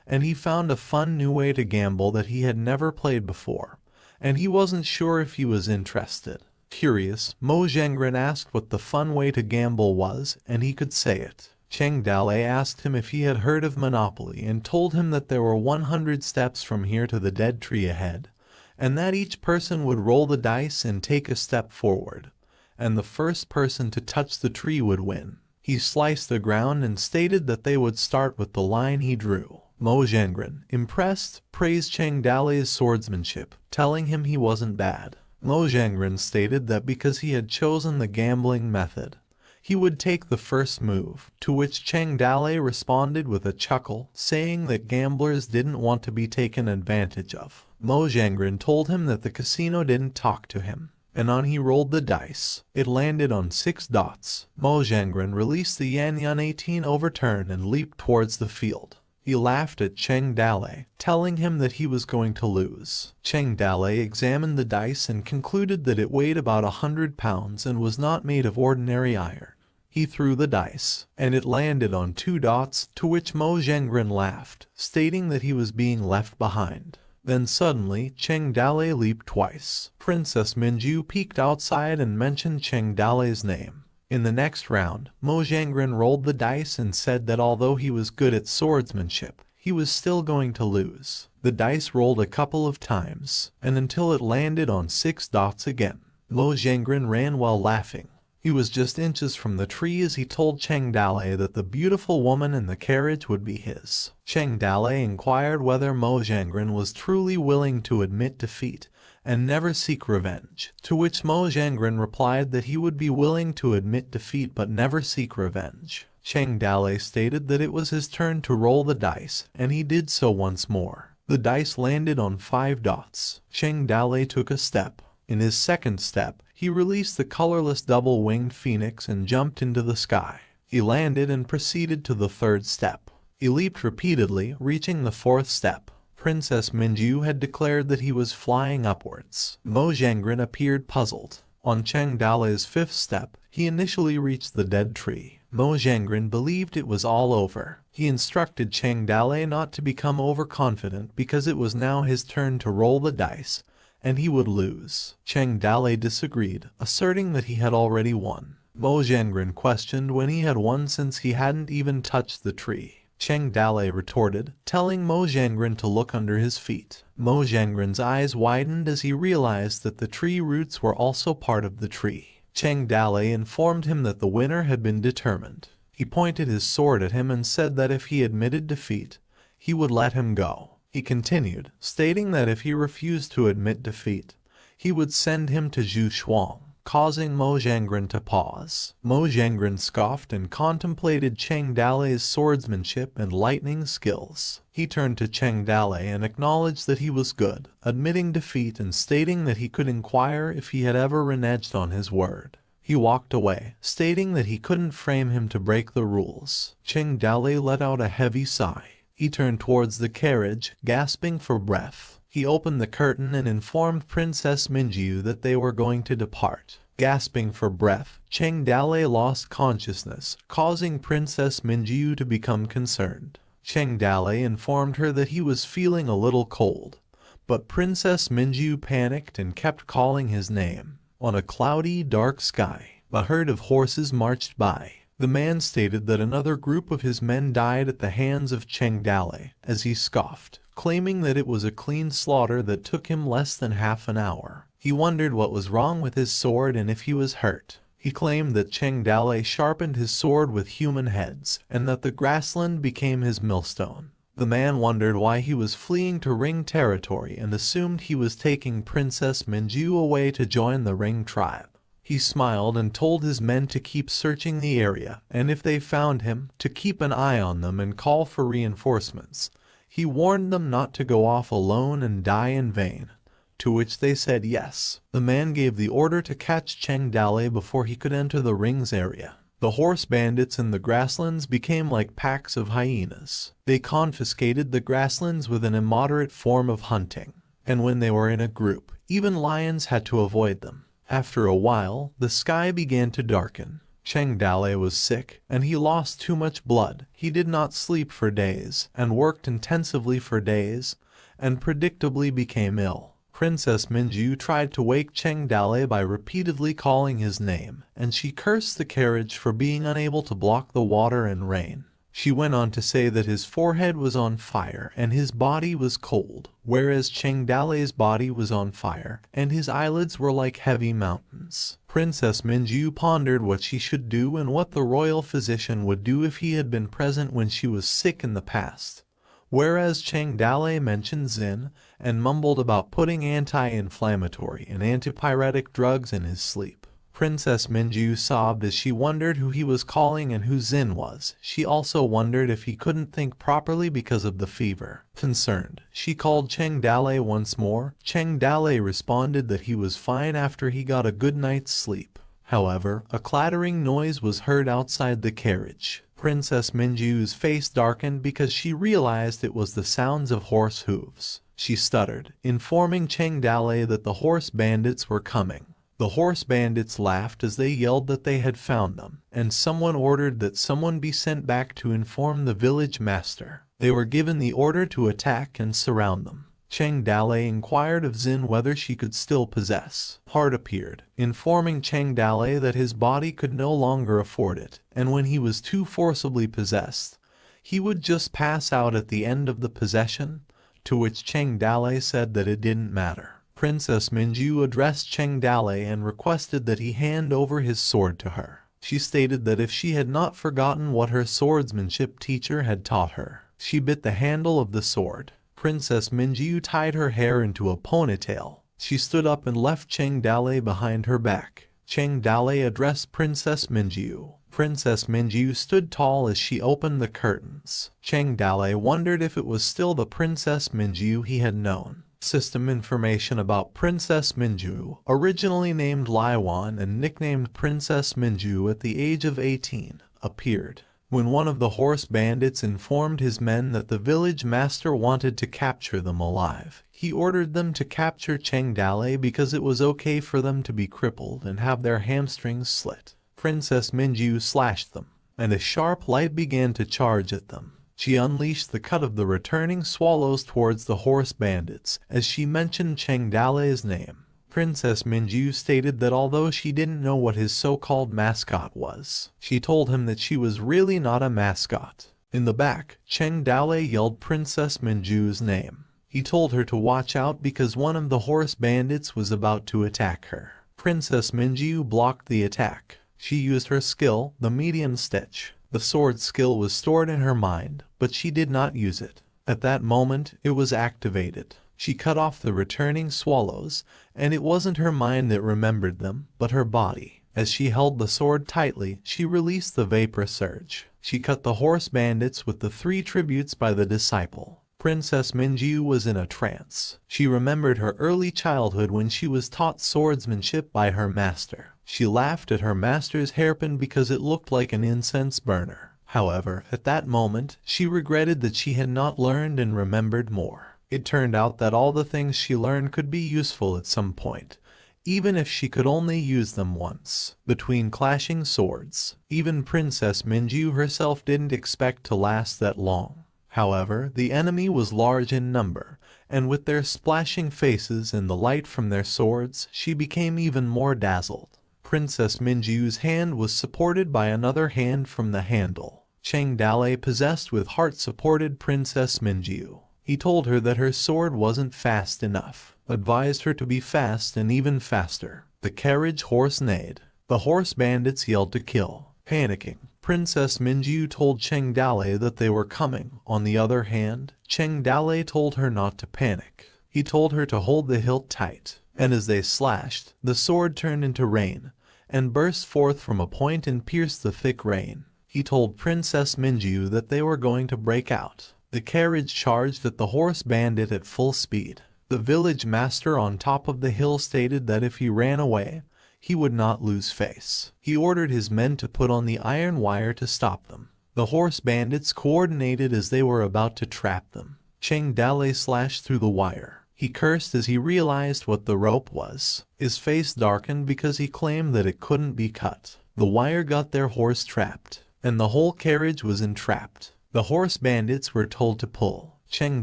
and he found a fun new way to gamble that he had never played before, and he wasn't sure if he was interested. Curious, Mo Zhengren asked what the fun way to gamble was, and he could say it. Cheng Dalei asked him if he had heard of Monopoly and told him that there were 100 steps from here to the dead tree ahead, and that each person would roll the dice and take a step forward, and the first person to touch the tree would win. He sliced the ground and stated that they would start with the line he drew. Mo Zhengren, impressed, praised Cheng Dalei's swordsmanship, telling him he wasn't bad. Mo Zhengren stated that because he had chosen the gambling method, he would take the first move, to which Cheng Dalei responded with a chuckle, saying that gamblers didn't want to be taken advantage of. Mo Zhengren told him that the casino didn't talk to him, and on he rolled the dice. It landed on 6 dots. Mo Zhengren released the Yan 18 overturn and leaped towards the field. He laughed at Cheng Dalei, telling him that he was going to lose. Cheng Dalei examined the dice and concluded that it weighed about 100 pounds and was not made of ordinary iron. He threw the dice, and it landed on 2 dots, to which Mo Zhengren laughed, stating that he was being left behind. Then suddenly, Cheng Dalei leaped twice. Princess Minju peeked outside and mentioned Cheng Dalei's name. In the next round, Mo Zhengren rolled the dice and said that although he was good at swordsmanship, he was still going to lose. The dice rolled a couple of times, and until it landed on 6 dots again. Mo Zhengren ran while laughing. He was just inches from the tree as he told Cheng Dalei that the beautiful woman in the carriage would be his. Cheng Dalei inquired whether Mo Zhengren was truly willing to admit defeat and never seek revenge, to which Mo Zhengren replied that he would be willing to admit defeat but never seek revenge. Cheng Dalei stated that it was his turn to roll the dice, and he did so once more. The dice landed on 5 dots. Cheng Dalei took a step. In his second step, he released the colorless double-winged phoenix and jumped into the sky. He landed and proceeded to the 3rd step. He leaped repeatedly, reaching the 4th step. Princess Minju had declared that he was flying upwards. Mo Zhengren appeared puzzled. On Cheng Dalei's 5th step, he initially reached the dead tree. Mo Zhengren believed it was all over. He instructed Cheng Dalei not to become overconfident because it was now his turn to roll the dice, and he would lose. Cheng Dalei disagreed, asserting that he had already won. Mo Zhengren questioned when he had won since he hadn't even touched the tree. Cheng Dalei retorted, telling Mo Zhengren to look under his feet. Mo Zhengren's eyes widened as he realized that the tree roots were also part of the tree. Cheng Dalei informed him that the winner had been determined. He pointed his sword at him and said that if he admitted defeat, he would let him go. He continued, stating that if he refused to admit defeat, he would send him to Zhu Shuang, causing Mo Zhengren to pause. Mo Zhengren scoffed and contemplated Cheng Dalei's swordsmanship and lightning skills. He turned to Cheng Dalei and acknowledged that he was good, admitting defeat and stating that he could inquire if he had ever reneged on his word. He walked away, stating that he couldn't frame him to break the rules. Cheng Dalei let out a heavy sigh. He turned towards the carriage, gasping for breath. He opened the curtain and informed Princess Minju that they were going to depart. Gasping for breath, Cheng Dalei lost consciousness, causing Princess Minju to become concerned. Cheng Dalei informed her that he was feeling a little cold, but Princess Minju panicked and kept calling his name. On a cloudy, dark sky, a herd of horses marched by. The man stated that another group of his men died at the hands of Cheng Dalei, as he scoffed, claiming that it was a clean slaughter that took him less than half an hour. He wondered what was wrong with his sword and if he was hurt. He claimed that Cheng Dalei sharpened his sword with human heads, and that the grassland became his millstone. The man wondered why he was fleeing to Ring territory and assumed he was taking Princess Minju away to join the Ring tribe. He smiled and told his men to keep searching the area, and if they found him, to keep an eye on them and call for reinforcements. He warned them not to go off alone and die in vain, to which they said yes. The man gave the order to catch Cheng Dalei before he could enter the Ring's area. The horse bandits in the grasslands became like packs of hyenas. They confiscated the grasslands with an immoderate form of hunting, and when they were in a group, even lions had to avoid them. After a while, the sky began to darken. Cheng Dale was sick, and he lost too much blood. He did not sleep for days, and worked intensively for days, and predictably became ill. Princess Minju tried to wake Cheng Dale by repeatedly calling his name, and she cursed the carriage for being unable to block the water and rain. She went on to say that his forehead was on fire and his body was cold, whereas Cheng Dale's body was on fire and his eyelids were like heavy mountains. Princess Minju pondered what she should do and what the royal physician would do if he had been present when she was sick in the past. Whereas Cheng Dale mentioned Zin and mumbled about putting anti-inflammatory and antipyretic drugs in his sleep. Princess Minju sobbed as she wondered who he was calling and who Zin was. She also wondered if he couldn't think properly because of the fever. Concerned, she called Cheng Dale once more. Cheng Dale responded that he was fine after he got a good night's sleep. However, a clattering noise was heard outside the carriage. Princess Minju's face darkened because she realized it was the sounds of horse hooves. She stuttered, informing Cheng Dale that the horse bandits were coming. The horse bandits laughed as they yelled that they had found them, and someone ordered that someone be sent back to inform the village master. They were given the order to attack and surround them. Cheng Dale inquired of Zin whether she could still possess. Hart appeared, informing Cheng Dale that his body could no longer afford it, and when he was too forcibly possessed, he would just pass out at the end of the possession, to which Cheng Dale said that it didn't matter. Princess Minju addressed Cheng Dale and requested that he hand over his sword to her. She stated that if she had not forgotten what her swordsmanship teacher had taught her, she bit the handle of the sword. Princess Minju tied her hair into a ponytail. She stood up and left Cheng Dale behind her back. Cheng Dale addressed Princess Minju. Princess Minju stood tall as she opened the curtains. Cheng Dale wondered if it was still the Princess Minju he had known. System information about Princess Minju, originally named Laiwan and nicknamed Princess Minju at the age of 18, appeared. When one of the horse bandits informed his men that the village master wanted to capture them alive, he ordered them to capture Cheng Dale because it was okay for them to be crippled and have their hamstrings slit. Princess Minju slashed them, and a sharp light began to charge at them. She unleashed the cut of the returning swallows towards the horse bandits as she mentioned Cheng Dale's name. Princess Minju stated that although she didn't know what his so-called mascot was, she told him that she was really not a mascot. In the back, Cheng Dale yelled Princess Minju's name. He told her to watch out because one of the horse bandits was about to attack her. Princess Minju blocked the attack. She used her skill, the medium stitch. The sword skill was stored in her mind, but she did not use it. At that moment, it was activated. She cut off the returning swallows, and it wasn't her mind that remembered them, but her body. As she held the sword tightly, she released the vapor surge. She cut the horse bandits with the 3 tributes by the disciple. Princess Minju was in a trance. She remembered her early childhood when she was taught swordsmanship by her master. She laughed at her master's hairpin because it looked like an incense burner. However, at that moment, she regretted that she had not learned and remembered more. It turned out that all the things she learned could be useful at some point, even if she could only use them once. Between clashing swords, even Princess Minju herself didn't expect to last that long. However, the enemy was large in number, and with their splashing faces and the light from their swords, she became even more dazzled. Princess Minju's hand was supported by another hand from the handle. Cheng Dale, possessed with heart, supported Princess Minju. He told her that her sword wasn't fast enough, advised her to be fast and even faster. The carriage horse neighed. The horse bandits yelled to kill. Panicking, Princess Minju told Cheng Dale that they were coming. On the other hand, Cheng Dale told her not to panic. He told her to hold the hilt tight, and as they slashed, the sword turned into rain, and burst forth from a point and pierced the thick rain. He told Princess Minju that they were going to break out. The carriage charged at the horse bandit at full speed. The village master on top of the hill stated that if he ran away, he would not lose face. He ordered his men to put on the iron wire to stop them. The horse bandits coordinated as they were about to trap them. Cheng Dale slashed through the wire. He cursed as he realized what the rope was. His face darkened because he claimed that it couldn't be cut. The wire got their horse trapped, and the whole carriage was entrapped. The horse bandits were told to pull. Cheng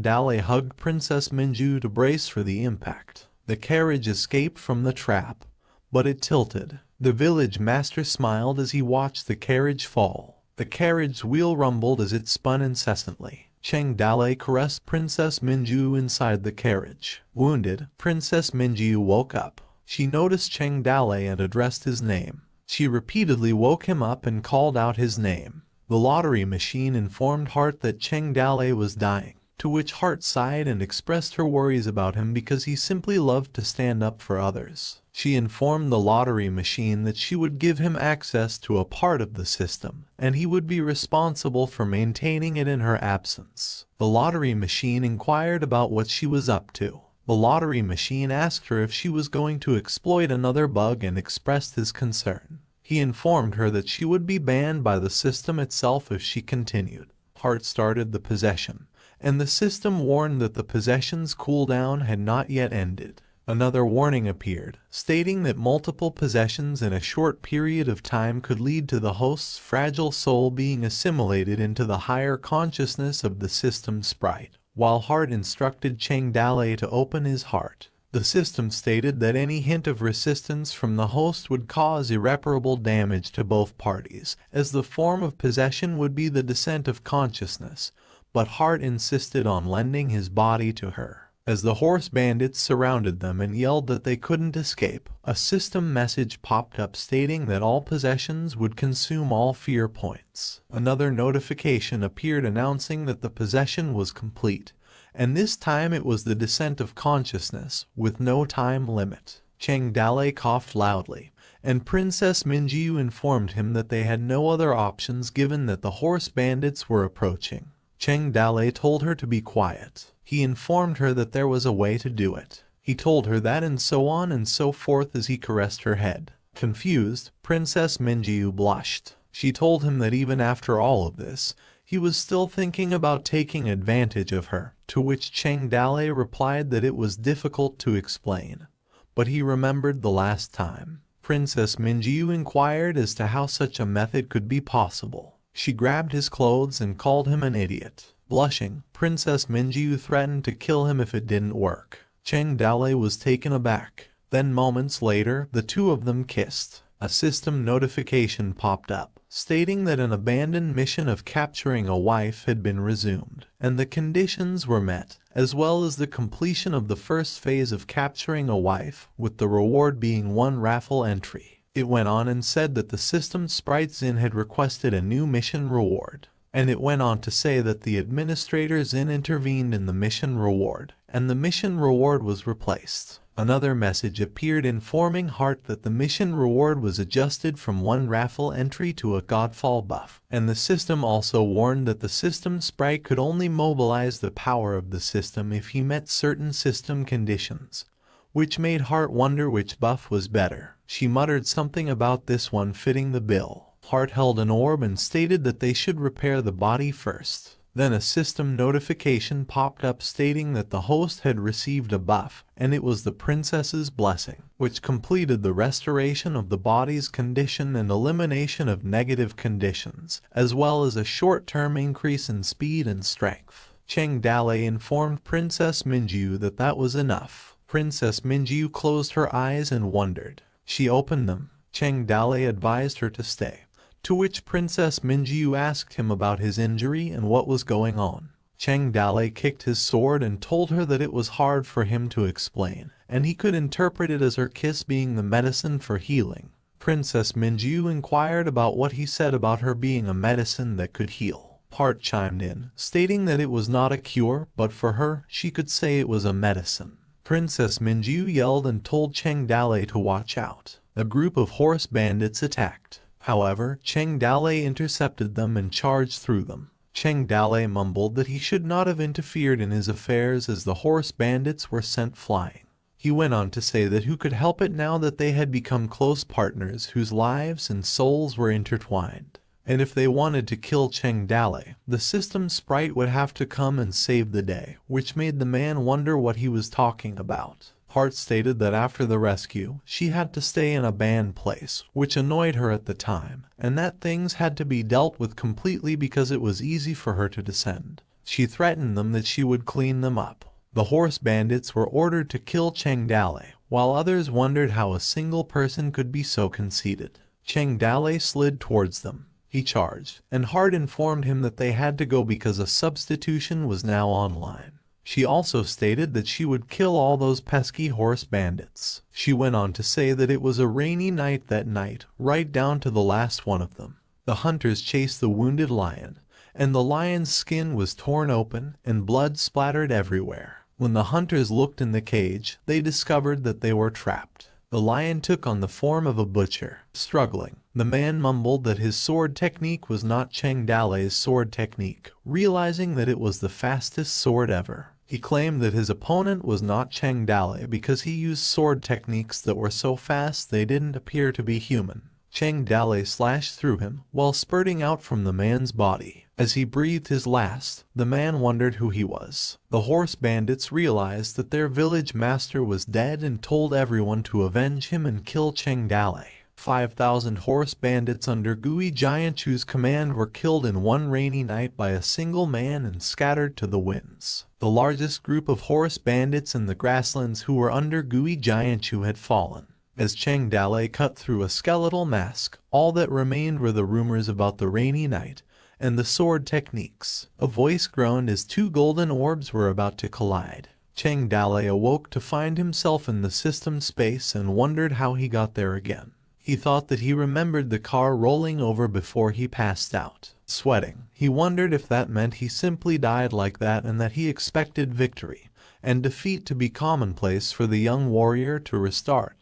Dale hugged Princess Minju to brace for the impact. The carriage escaped from the trap, but it tilted. The village master smiled as he watched the carriage fall. The carriage's wheel rumbled as it spun incessantly. Cheng Dale caressed Princess Minju inside the carriage. Wounded, Princess Minju woke up. She noticed Cheng Dale and addressed his name. She repeatedly woke him up and called out his name. The lottery machine informed Heart that Cheng Dale was dying, to which Heart sighed and expressed her worries about him because he simply loved to stand up for others. She informed the lottery machine that she would give him access to a part of the system, and he would be responsible for maintaining it in her absence. The lottery machine inquired about what she was up to. The lottery machine asked her if she was going to exploit another bug and expressed his concern. He informed her that she would be banned by the system itself if she continued. Heart started the possession, and the system warned that the possession's cooldown had not yet ended. Another warning appeared, stating that multiple possessions in a short period of time could lead to the host's fragile soul being assimilated into the higher consciousness of the system sprite. While Heart instructed Cheng Dale to open his heart, the system stated that any hint of resistance from the host would cause irreparable damage to both parties, as the form of possession would be the descent of consciousness, but Heart insisted on lending his body to her. As the horse bandits surrounded them and yelled that they couldn't escape, a system message popped up stating that all possessions would consume all fear points. Another notification appeared announcing that the possession was complete, and this time it was the descent of consciousness, with no time limit. Cheng Dale coughed loudly, and Princess Minju informed him that they had no other options given that the horse bandits were approaching. Cheng Dale told her to be quiet. He informed her that there was a way to do it. He told her that, and so on and so forth as he caressed her head. Confused, Princess Minju blushed. She told him that even after all of this, he was still thinking about taking advantage of her, to which Cheng Dale replied that it was difficult to explain, but he remembered the last time. Princess Minju inquired as to how such a method could be possible. She grabbed his clothes and called him an idiot. Blushing, Princess Minju threatened to kill him if it didn't work. Cheng Dale was taken aback. Then moments later, the two of them kissed. A system notification popped up, stating that an abandoned mission of capturing a wife had been resumed, and the conditions were met, as well as the completion of the first phase of capturing a wife, with the reward being 1 raffle entry. It went on and said that the system sprite Zin had requested a new mission reward. And it went on to say that the administrator Zin intervened in the mission reward, and the mission reward was replaced. Another message appeared informing Heart that the mission reward was adjusted from 1 raffle entry to a Godfall buff, and the system also warned that the system sprite could only mobilize the power of the system if he met certain system conditions, which made Heart wonder which buff was better. She muttered something about this one fitting the bill. Heart held an orb and stated that they should repair the body first. Then a system notification popped up stating that the host had received a buff, and it was the princess's blessing, which completed the restoration of the body's condition and elimination of negative conditions, as well as a short-term increase in speed and strength. Cheng Dale informed Princess Minju that that was enough. Princess Minju closed her eyes and wondered. She opened them. Cheng Dale advised her to stay, to which Princess Minju asked him about his injury and what was going on. Cheng Dale kicked his sword and told her that it was hard for him to explain, and he could interpret it as her kiss being the medicine for healing. Princess Minju inquired about what he said about her being a medicine that could heal. Heart chimed in, stating that it was not a cure, but for her, she could say it was a medicine. Princess Minju yelled and told Cheng Dale to watch out. A group of horse bandits attacked. However, Cheng Dale intercepted them and charged through them. Cheng Dale mumbled that he should not have interfered in his affairs as the horse bandits were sent flying. He went on to say that who could help it now that they had become close partners whose lives and souls were intertwined. And if they wanted to kill Cheng Dale, the system sprite would have to come and save the day, which made the man wonder what he was talking about. Heart stated that after the rescue, she had to stay in a banned place, which annoyed her at the time, and that things had to be dealt with completely because it was easy for her to descend. She threatened them that she would clean them up. The horse bandits were ordered to kill Cheng Dale, while others wondered how a single person could be so conceited. Cheng Dale slid towards them. He charged, and Heart informed him that they had to go because a substitution was now online. She also stated that she would kill all those pesky horse bandits. She went on to say that it was a rainy night that night, right down to the last one of them. The hunters chased the wounded lion, and the lion's skin was torn open and blood splattered everywhere. When the hunters looked in the cage, they discovered that they were trapped. The lion took on the form of a butcher. Struggling, the man mumbled that his sword technique was not Cheng Dale's sword technique, realizing that it was the fastest sword ever. He claimed that his opponent was not Cheng Dale because he used sword techniques that were so fast they didn't appear to be human. Cheng Dale slashed through him while spurting out from the man's body. As he breathed his last, the man wondered who he was. The horse bandits realized that their village master was dead and told everyone to avenge him and kill Cheng Dale. 5,000 horse bandits under Gui Jianchu's command were killed in one rainy night by a single man and scattered to the winds. The largest group of horse bandits in the grasslands who were under Gui Jianchu had fallen. As Cheng Dale cut through a skeletal mask, all that remained were the rumors about the rainy night and the sword techniques. A voice groaned as two golden orbs were about to collide. Cheng Dale awoke to find himself in the system space and wondered how he got there again. He thought that he remembered the car rolling over before he passed out. Sweating, he wondered if that meant he simply died like that and that he expected victory and defeat to be commonplace for the young warrior to restart.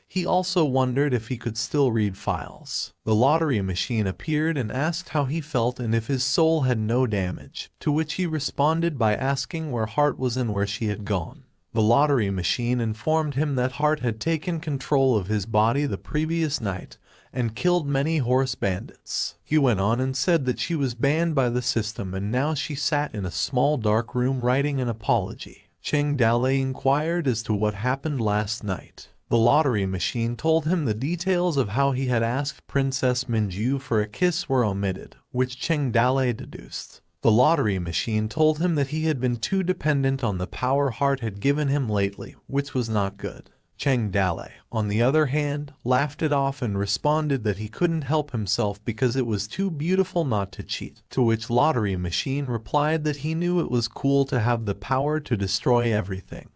He also wondered if he could still read files. The lottery machine appeared and asked how he felt and if his soul had no damage, to which he responded by asking where Heart was and where she had gone. The lottery machine informed him that Heart had taken control of his body the previous night and killed many horse bandits. He went on and said that she was banned by the system and now she sat in a small dark room writing an apology. Cheng Dale inquired as to what happened last night. The lottery machine told him the details of how he had asked Princess Minju for a kiss were omitted, which Cheng Dale deduced. The lottery machine told him that he had been too dependent on the power Heart had given him lately, which was not good. Cheng Dale, on the other hand, laughed it off and responded that he couldn't help himself because it was too beautiful not to cheat, to which lottery machine replied that he knew it was cool to have the power to destroy everything,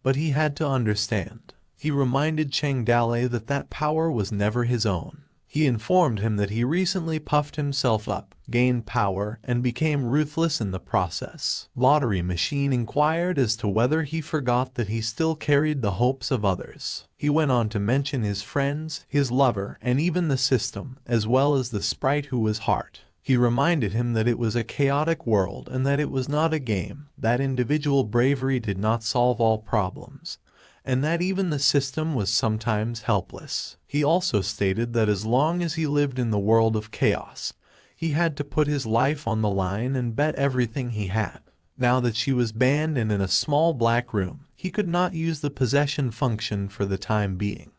but he had to understand. He reminded Cheng Dale that that power was never his own. He informed him that he recently puffed himself up, gained power, and became ruthless in the process. Lottery machine inquired as to whether he forgot that he still carried the hopes of others. He went on to mention his friends, his lover, and even the system, as well as the sprite who was Heart. He reminded him that it was a chaotic world and that it was not a game, that individual bravery did not solve all problems, and that even the system was sometimes helpless. He also stated that as long as he lived in the world of chaos, he had to put his life on the line and bet everything he had. Now that she was banned and in a small black room, he could not use the possession function for the time being.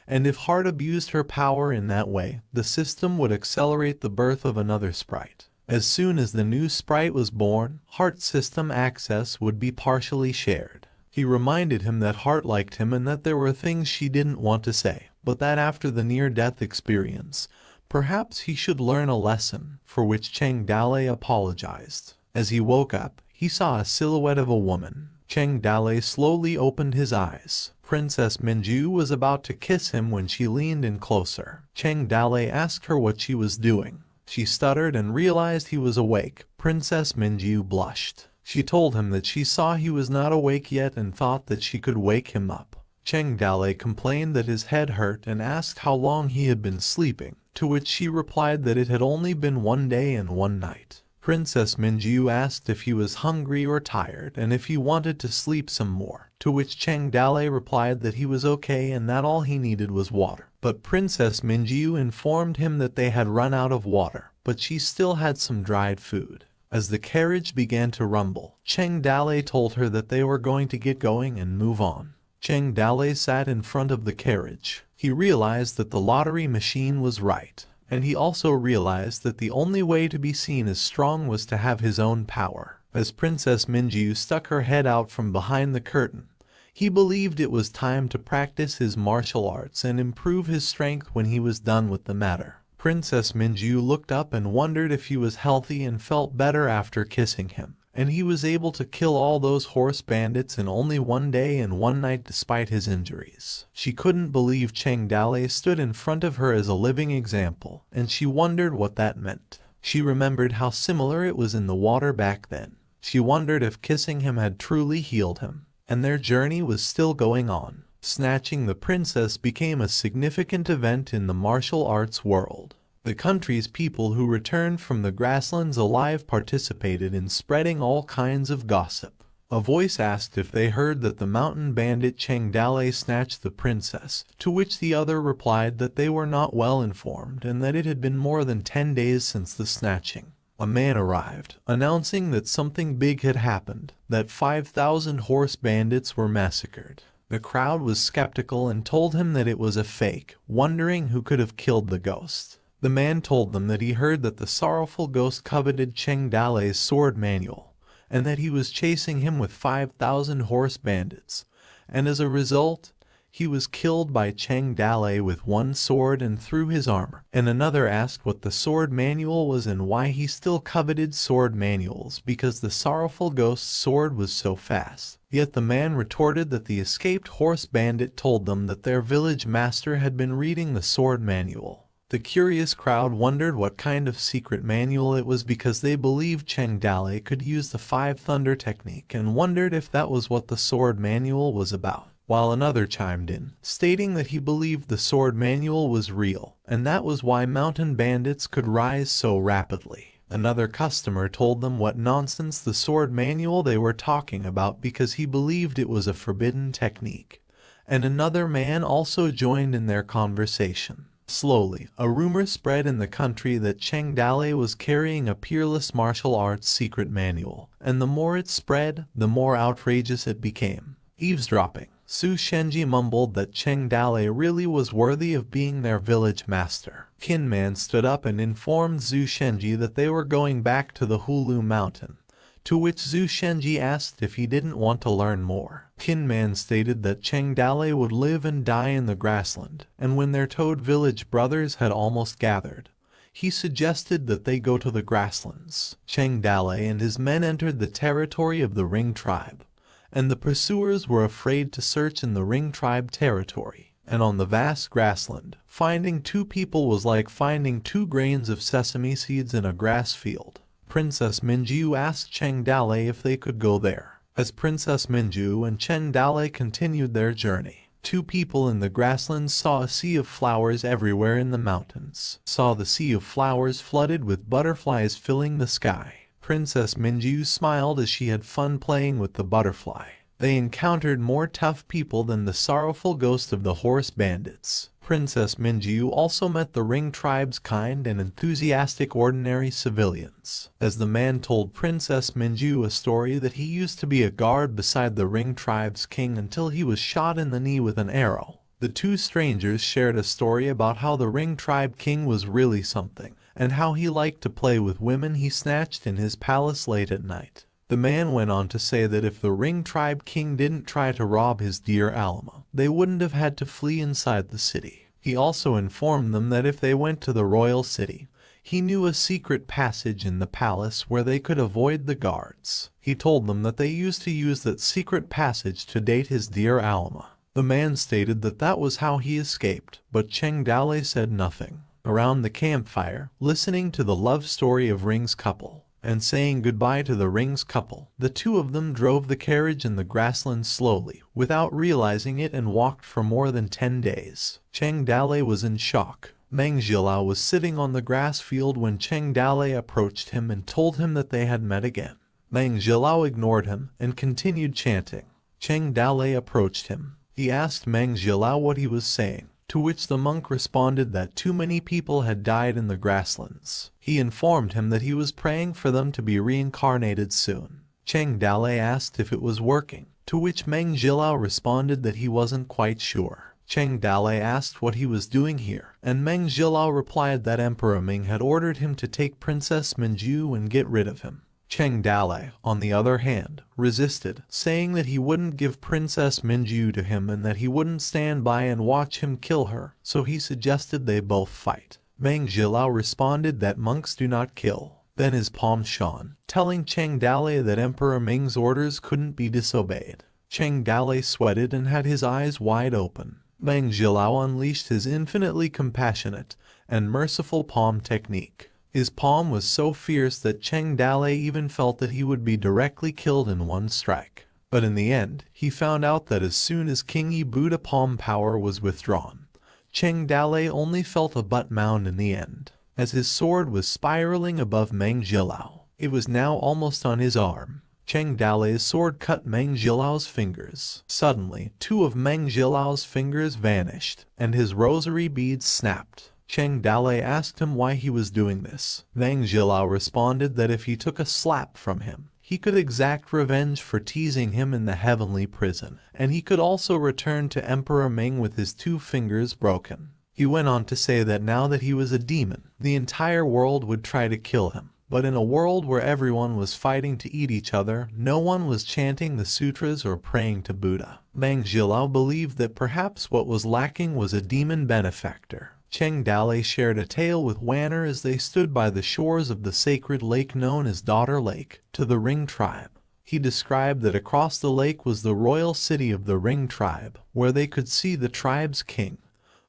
And if Heart abused her power in that way, the system would accelerate the birth of another sprite. As soon as the new sprite was born, Heart system access would be partially shared. He reminded him that Heart liked him and that there were things she didn't want to say, but that after the near-death experience, perhaps he should learn a lesson, for which Cheng Dale apologized. As he woke up, he saw a silhouette of a woman. Cheng Dale slowly opened his eyes. Princess Minju was about to kiss him when she leaned in closer. Cheng Dale asked her what she was doing. She stuttered and realized he was awake. Princess Minju blushed. She told him that she saw he was not awake yet and thought that she could wake him up. Cheng Dale complained that his head hurt and asked how long he had been sleeping, to which she replied that it had only been one day and one night. Princess Minju asked if he was hungry or tired and if he wanted to sleep some more, to which Cheng Dale replied that he was okay and that all he needed was water. But Princess Minju informed him that they had run out of water, but she still had some dried food. As the carriage began to rumble, Cheng Dale told her that they were going to get going and move on. Cheng Dalei sat in front of the carriage. He realized that the lottery machine was right, and he also realized that the only way to be seen as strong was to have his own power. As Princess Minju stuck her head out from behind the curtain, he believed it was time to practice his martial arts and improve his strength when he was done with the matter. Princess Minju looked up and wondered if he was healthy and felt better after kissing him. And he was able to kill all those horse bandits in only one day and one night despite his injuries. She couldn't believe Cheng Dalei stood in front of her as a living example, and she wondered what that meant. She remembered how similar it was in the water back then. She wondered if kissing him had truly healed him, and their journey was still going on. Snatching the princess became a significant event in the martial arts world. The country's people who returned from the grasslands alive participated in spreading all kinds of gossip. A voice asked if they heard that the mountain bandit Cheng Dalei snatched the princess, to which the other replied that they were not well informed and that it had been more than 10 days since the snatching. A man arrived, announcing that something big had happened, that 5,000 horse bandits were massacred. The crowd was skeptical and told him that it was a fake, wondering who could have killed the ghost. The man told them that he heard that the sorrowful ghost coveted Cheng Dalei's sword manual, and that he was chasing him with 5,000 horse bandits, and as a result, he was killed by Cheng Dalei with one sword and through his armor. And another asked what the sword manual was and why he still coveted sword manuals, because the sorrowful ghost's sword was so fast. Yet the man retorted that the escaped horse bandit told them that their village master had been reading the sword manual. The curious crowd wondered what kind of secret manual it was because they believed Cheng Dalei could use the Five Thunder technique and wondered if that was what the sword manual was about. While another chimed in, stating that he believed the sword manual was real, and that was why mountain bandits could rise so rapidly. Another customer told them what nonsense the sword manual they were talking about because he believed it was a forbidden technique. And another man also joined in their conversation. Slowly, a rumor spread in the country that Cheng Dalei was carrying a peerless martial arts secret manual, and the more it spread, the more outrageous it became. Eavesdropping, Su Shenji mumbled that Cheng Dalei really was worthy of being their village master. Kinman stood up and informed Zhu Shenji that they were going back to the Hulu mountain, to which Zhu Shenji asked if he didn't want to learn more. Kinman stated that Cheng Dalei would live and die in the grassland, and when their Toad Village brothers had almost gathered, he suggested that they go to the grasslands. Cheng Dalei and his men entered the territory of the Ring tribe, and the pursuers were afraid to search in the Ring tribe territory. And on the vast grassland, finding two people was like finding 2 grains of sesame seeds in a grass field. Princess Minju asked Cheng Dalei if they could go there. As Princess Minju and Cheng Dalei continued their journey, 2 people in the grasslands saw a sea of flowers everywhere in the mountains. Saw the sea of flowers flooded with butterflies filling the sky. Princess Minju smiled as she had fun playing with the butterfly. They encountered more tough people than the sorrowful ghost of the horse bandits. Princess Minju also met the Ring tribe's kind and enthusiastic ordinary civilians. As the man told Princess Minju a story that he used to be a guard beside the Ring tribe's king until he was shot in the knee with an arrow. The 2 strangers shared a story about how the Ring tribe king was really something, and how he liked to play with women he snatched in his palace late at night. The man went on to say that if the Ring tribe king didn't try to rob his dear Alma, they wouldn't have had to flee inside the city. He also informed them that if they went to the royal city, he knew a secret passage in the palace where they could avoid the guards. He told them that they used to use that secret passage to date his dear Alma. The man stated that that was how he escaped, but Cheng Dalei said nothing. Around the campfire, listening to the love story of Ring's couple, and saying goodbye to the Ring's couple, the 2 of them drove the carriage in the grassland slowly, without realizing it, and walked for more than 10 days. Cheng Dalei was in shock. Meng Zhilao was sitting on the grass field when Cheng Dalei approached him and told him that they had met again. Meng Zhilao ignored him and continued chanting. Cheng Dalei approached him. He asked Meng Zhilao what he was saying, to which the monk responded that too many people had died in the grasslands. He informed him that he was praying for them to be reincarnated soon. Cheng Dalei asked if it was working, to which Meng Jilao responded that he wasn't quite sure. Cheng Dalei asked what he was doing here, and Meng Jilao replied that Emperor Ming had ordered him to take Princess Minju and get rid of him. Cheng Dalei, on the other hand, resisted, saying that he wouldn't give Princess Minju to him and that he wouldn't stand by and watch him kill her, so he suggested they both fight. Meng Jilao responded that monks do not kill. Then his palm shone, telling Cheng Dalei that Emperor Ming's orders couldn't be disobeyed. Cheng Dalei sweated and had his eyes wide open. Meng Jilao unleashed his infinitely compassionate and merciful palm technique. His palm was so fierce that Cheng Dalei even felt that he would be directly killed in one strike. But in the end, he found out that as soon as King Buddha palm power was withdrawn, Cheng Dalei only felt a butt mound in the end. As his sword was spiraling above Meng Jilao, it was now almost on his arm. Cheng Dalei's sword cut Meng Jilao's fingers. Suddenly, 2 of Meng Jilao's fingers vanished, and his rosary beads snapped. Cheng Dalei asked him why he was doing this. Meng Jilao responded that if he took a slap from him, he could exact revenge for teasing him in the heavenly prison, and he could also return to Emperor Ming with his 2 fingers broken. He went on to say that now that he was a demon, the entire world would try to kill him. But in a world where everyone was fighting to eat each other, no one was chanting the sutras or praying to Buddha. Meng Jilao believed that perhaps what was lacking was a demon benefactor. Cheng Dalei shared a tale with Wanner as they stood by the shores of the sacred lake known as Daughter Lake, to the Ring tribe. He described that across the lake was the royal city of the Ring tribe, where they could see the tribe's king,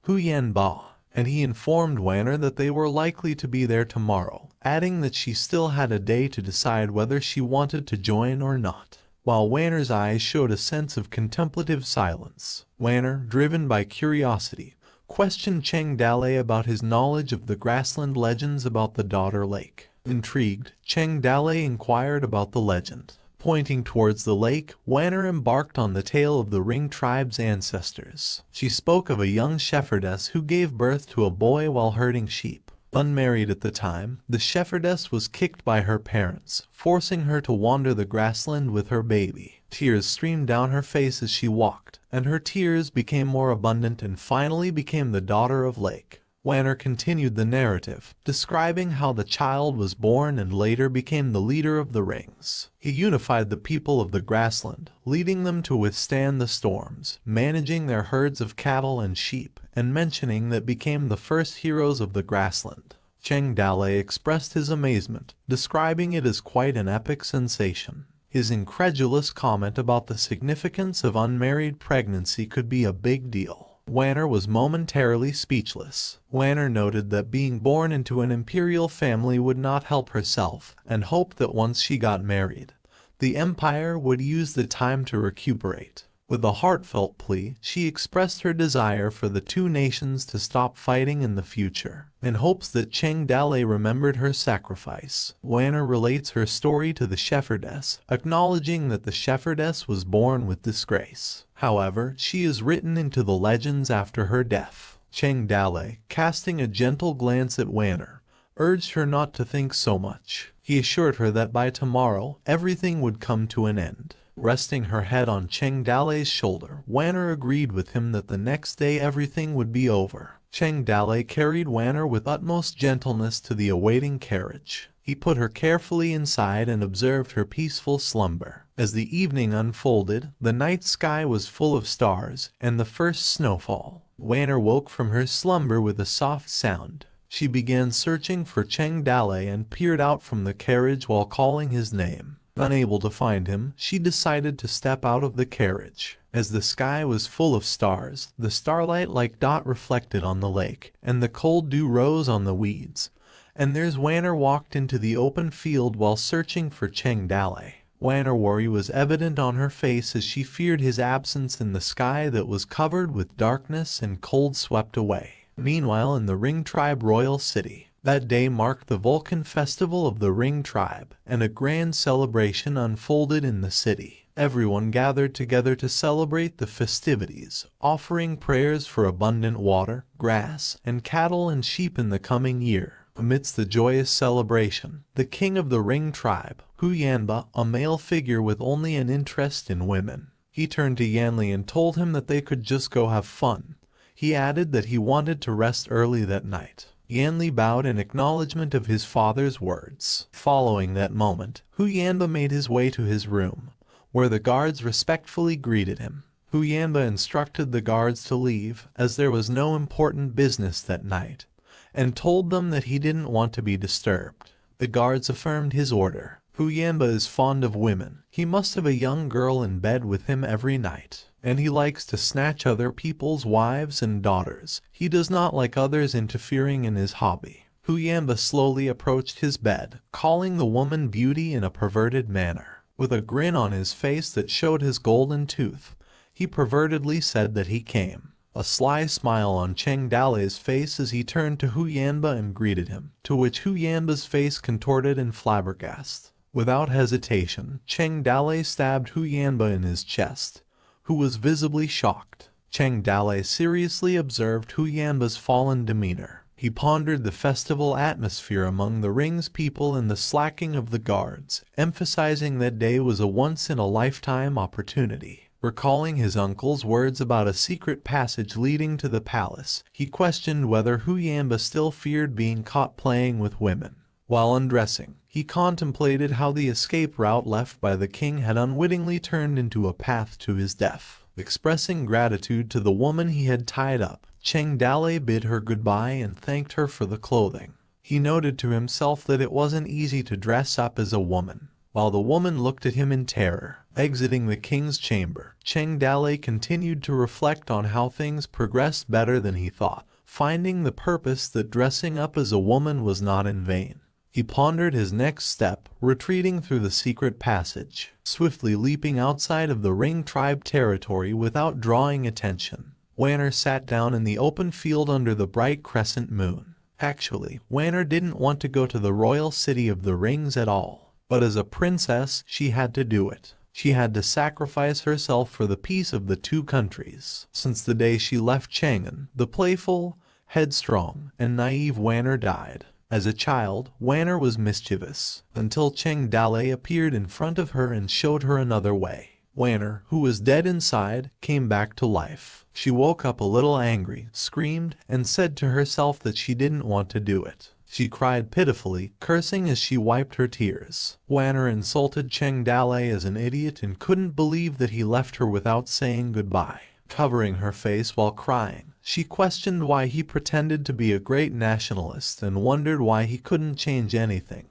Hu Yanba, and he informed Wanner that they were likely to be there tomorrow, adding that she still had a day to decide whether she wanted to join or not. While Wanner's eyes showed a sense of contemplative silence, Wanner, driven by curiosity, questioned Cheng Dalei about his knowledge of the grassland legends about the Daughter Lake. Intrigued, Cheng Dalei inquired about the legend. Pointing towards the lake, Wanner embarked on the tale of the Ring tribe's ancestors. She spoke of a young shepherdess who gave birth to a boy while herding sheep. Unmarried at the time, the shepherdess was kicked by her parents, forcing her to wander the grassland with her baby. Tears streamed down her face as she walked, and her tears became more abundant and finally became the daughter of Lake. Wanner continued the narrative, describing how the child was born and later became the leader of the Rings. He unified the people of the grassland, leading them to withstand the storms, managing their herds of cattle and sheep, and mentioning that became the first heroes of the grassland. Cheng Dalei expressed his amazement, describing it as quite an epic sensation. His incredulous comment about the significance of unmarried pregnancy could be a big deal. Wanner was momentarily speechless. Wanner noted that being born into an imperial family would not help herself, and hoped that once she got married, the empire would use the time to recuperate. With a heartfelt plea, she expressed her desire for the 2 nations to stop fighting in the future, in hopes that Cheng Dalei remembered her sacrifice. Wanner relates her story to the shepherdess, acknowledging that the shepherdess was born with disgrace. However, she is written into the legends after her death. Cheng Dalei, casting a gentle glance at Wanner, urged her not to think so much. He assured her that by tomorrow, everything would come to an end. Resting her head on Cheng Dalei's shoulder, Wanner agreed with him that the next day everything would be over. Cheng Dalei carried Wanner with utmost gentleness to the awaiting carriage. He put her carefully inside and observed her peaceful slumber. As the evening unfolded, the night sky was full of stars and the first snowfall. Wanner woke from her slumber with a soft sound. She began searching for Cheng Dalei and peered out from the carriage while calling his name. Unable to find him, she decided to step out of the carriage. As the sky was full of stars, the starlight like dot reflected on the lake, and the cold dew rose on the weeds. And there's Wanner walked into the open field while searching for Cheng Dalei. Wanner worry was evident on her face as she feared his absence in the sky that was covered with darkness and cold swept away. Meanwhile, in the Ring tribe royal city, that day marked the Vulcan festival of the Ring tribe, and a grand celebration unfolded in the city. Everyone gathered together to celebrate the festivities, offering prayers for abundant water, grass, and cattle and sheep in the coming year. Amidst the joyous celebration, the king of the Ring tribe, Hu Yanba, a male figure with only an interest in women, He turned to Yanli and told him that they could just go have fun. He added that he wanted to rest early that night. Yanli bowed in acknowledgement of his father's words. Following that moment, Huyanba made his way to his room, where the guards respectfully greeted him. Huyanba instructed the guards to leave, as there was no important business that night, and told them that he didn't want to be disturbed. The guards affirmed his order. Huyanba is fond of women. He must have a young girl in bed with him every night, and he likes to snatch other people's wives and daughters. He does not like others interfering in his hobby. Huyanba slowly approached his bed, calling the woman beauty in a perverted manner. With a grin on his face that showed his golden tooth, he pervertedly said that he came. A sly smile on Cheng Dale's face as he turned to Huyanba and greeted him, to which Huyanba's face contorted in flabbergasted. Without hesitation, Cheng Dale stabbed Huyanba in his chest, who was visibly shocked. Cheng Dale seriously observed Huyanba's fallen demeanor. He pondered the festival atmosphere among the ring's people and the slacking of the guards, emphasizing that day was a once-in-a-lifetime opportunity. Recalling his uncle's words about a secret passage leading to the palace, he questioned whether Huyanba still feared being caught playing with women. While undressing, he contemplated how the escape route left by the king had unwittingly turned into a path to his death. Expressing gratitude to the woman he had tied up, Cheng Dale bid her goodbye and thanked her for the clothing. He noted to himself that it wasn't easy to dress up as a woman. While the woman looked at him in terror, exiting the king's chamber, Cheng Dale continued to reflect on how things progressed better than he thought, finding the purpose that dressing up as a woman was not in vain. He pondered his next step, retreating through the secret passage, swiftly leaping outside of the Ring tribe territory without drawing attention. Wanner sat down in the open field under the bright crescent moon. Actually, Wanner didn't want to go to the royal city of the Rings at all, but as a princess, she had to do it. She had to sacrifice herself for the peace of the two countries. Since the day she left Chang'an, the playful, headstrong, and naive Wanner died. As a child, Wanner was mischievous, until Cheng Dale appeared in front of her and showed her another way. Wanner, who was dead inside, came back to life. She woke up a little angry, screamed, and said to herself that she didn't want to do it. She cried pitifully, cursing as she wiped her tears. Wanner insulted Cheng Dale as an idiot and couldn't believe that he left her without saying goodbye. Covering her face while crying, she questioned why he pretended to be a great nationalist and wondered why he couldn't change anything.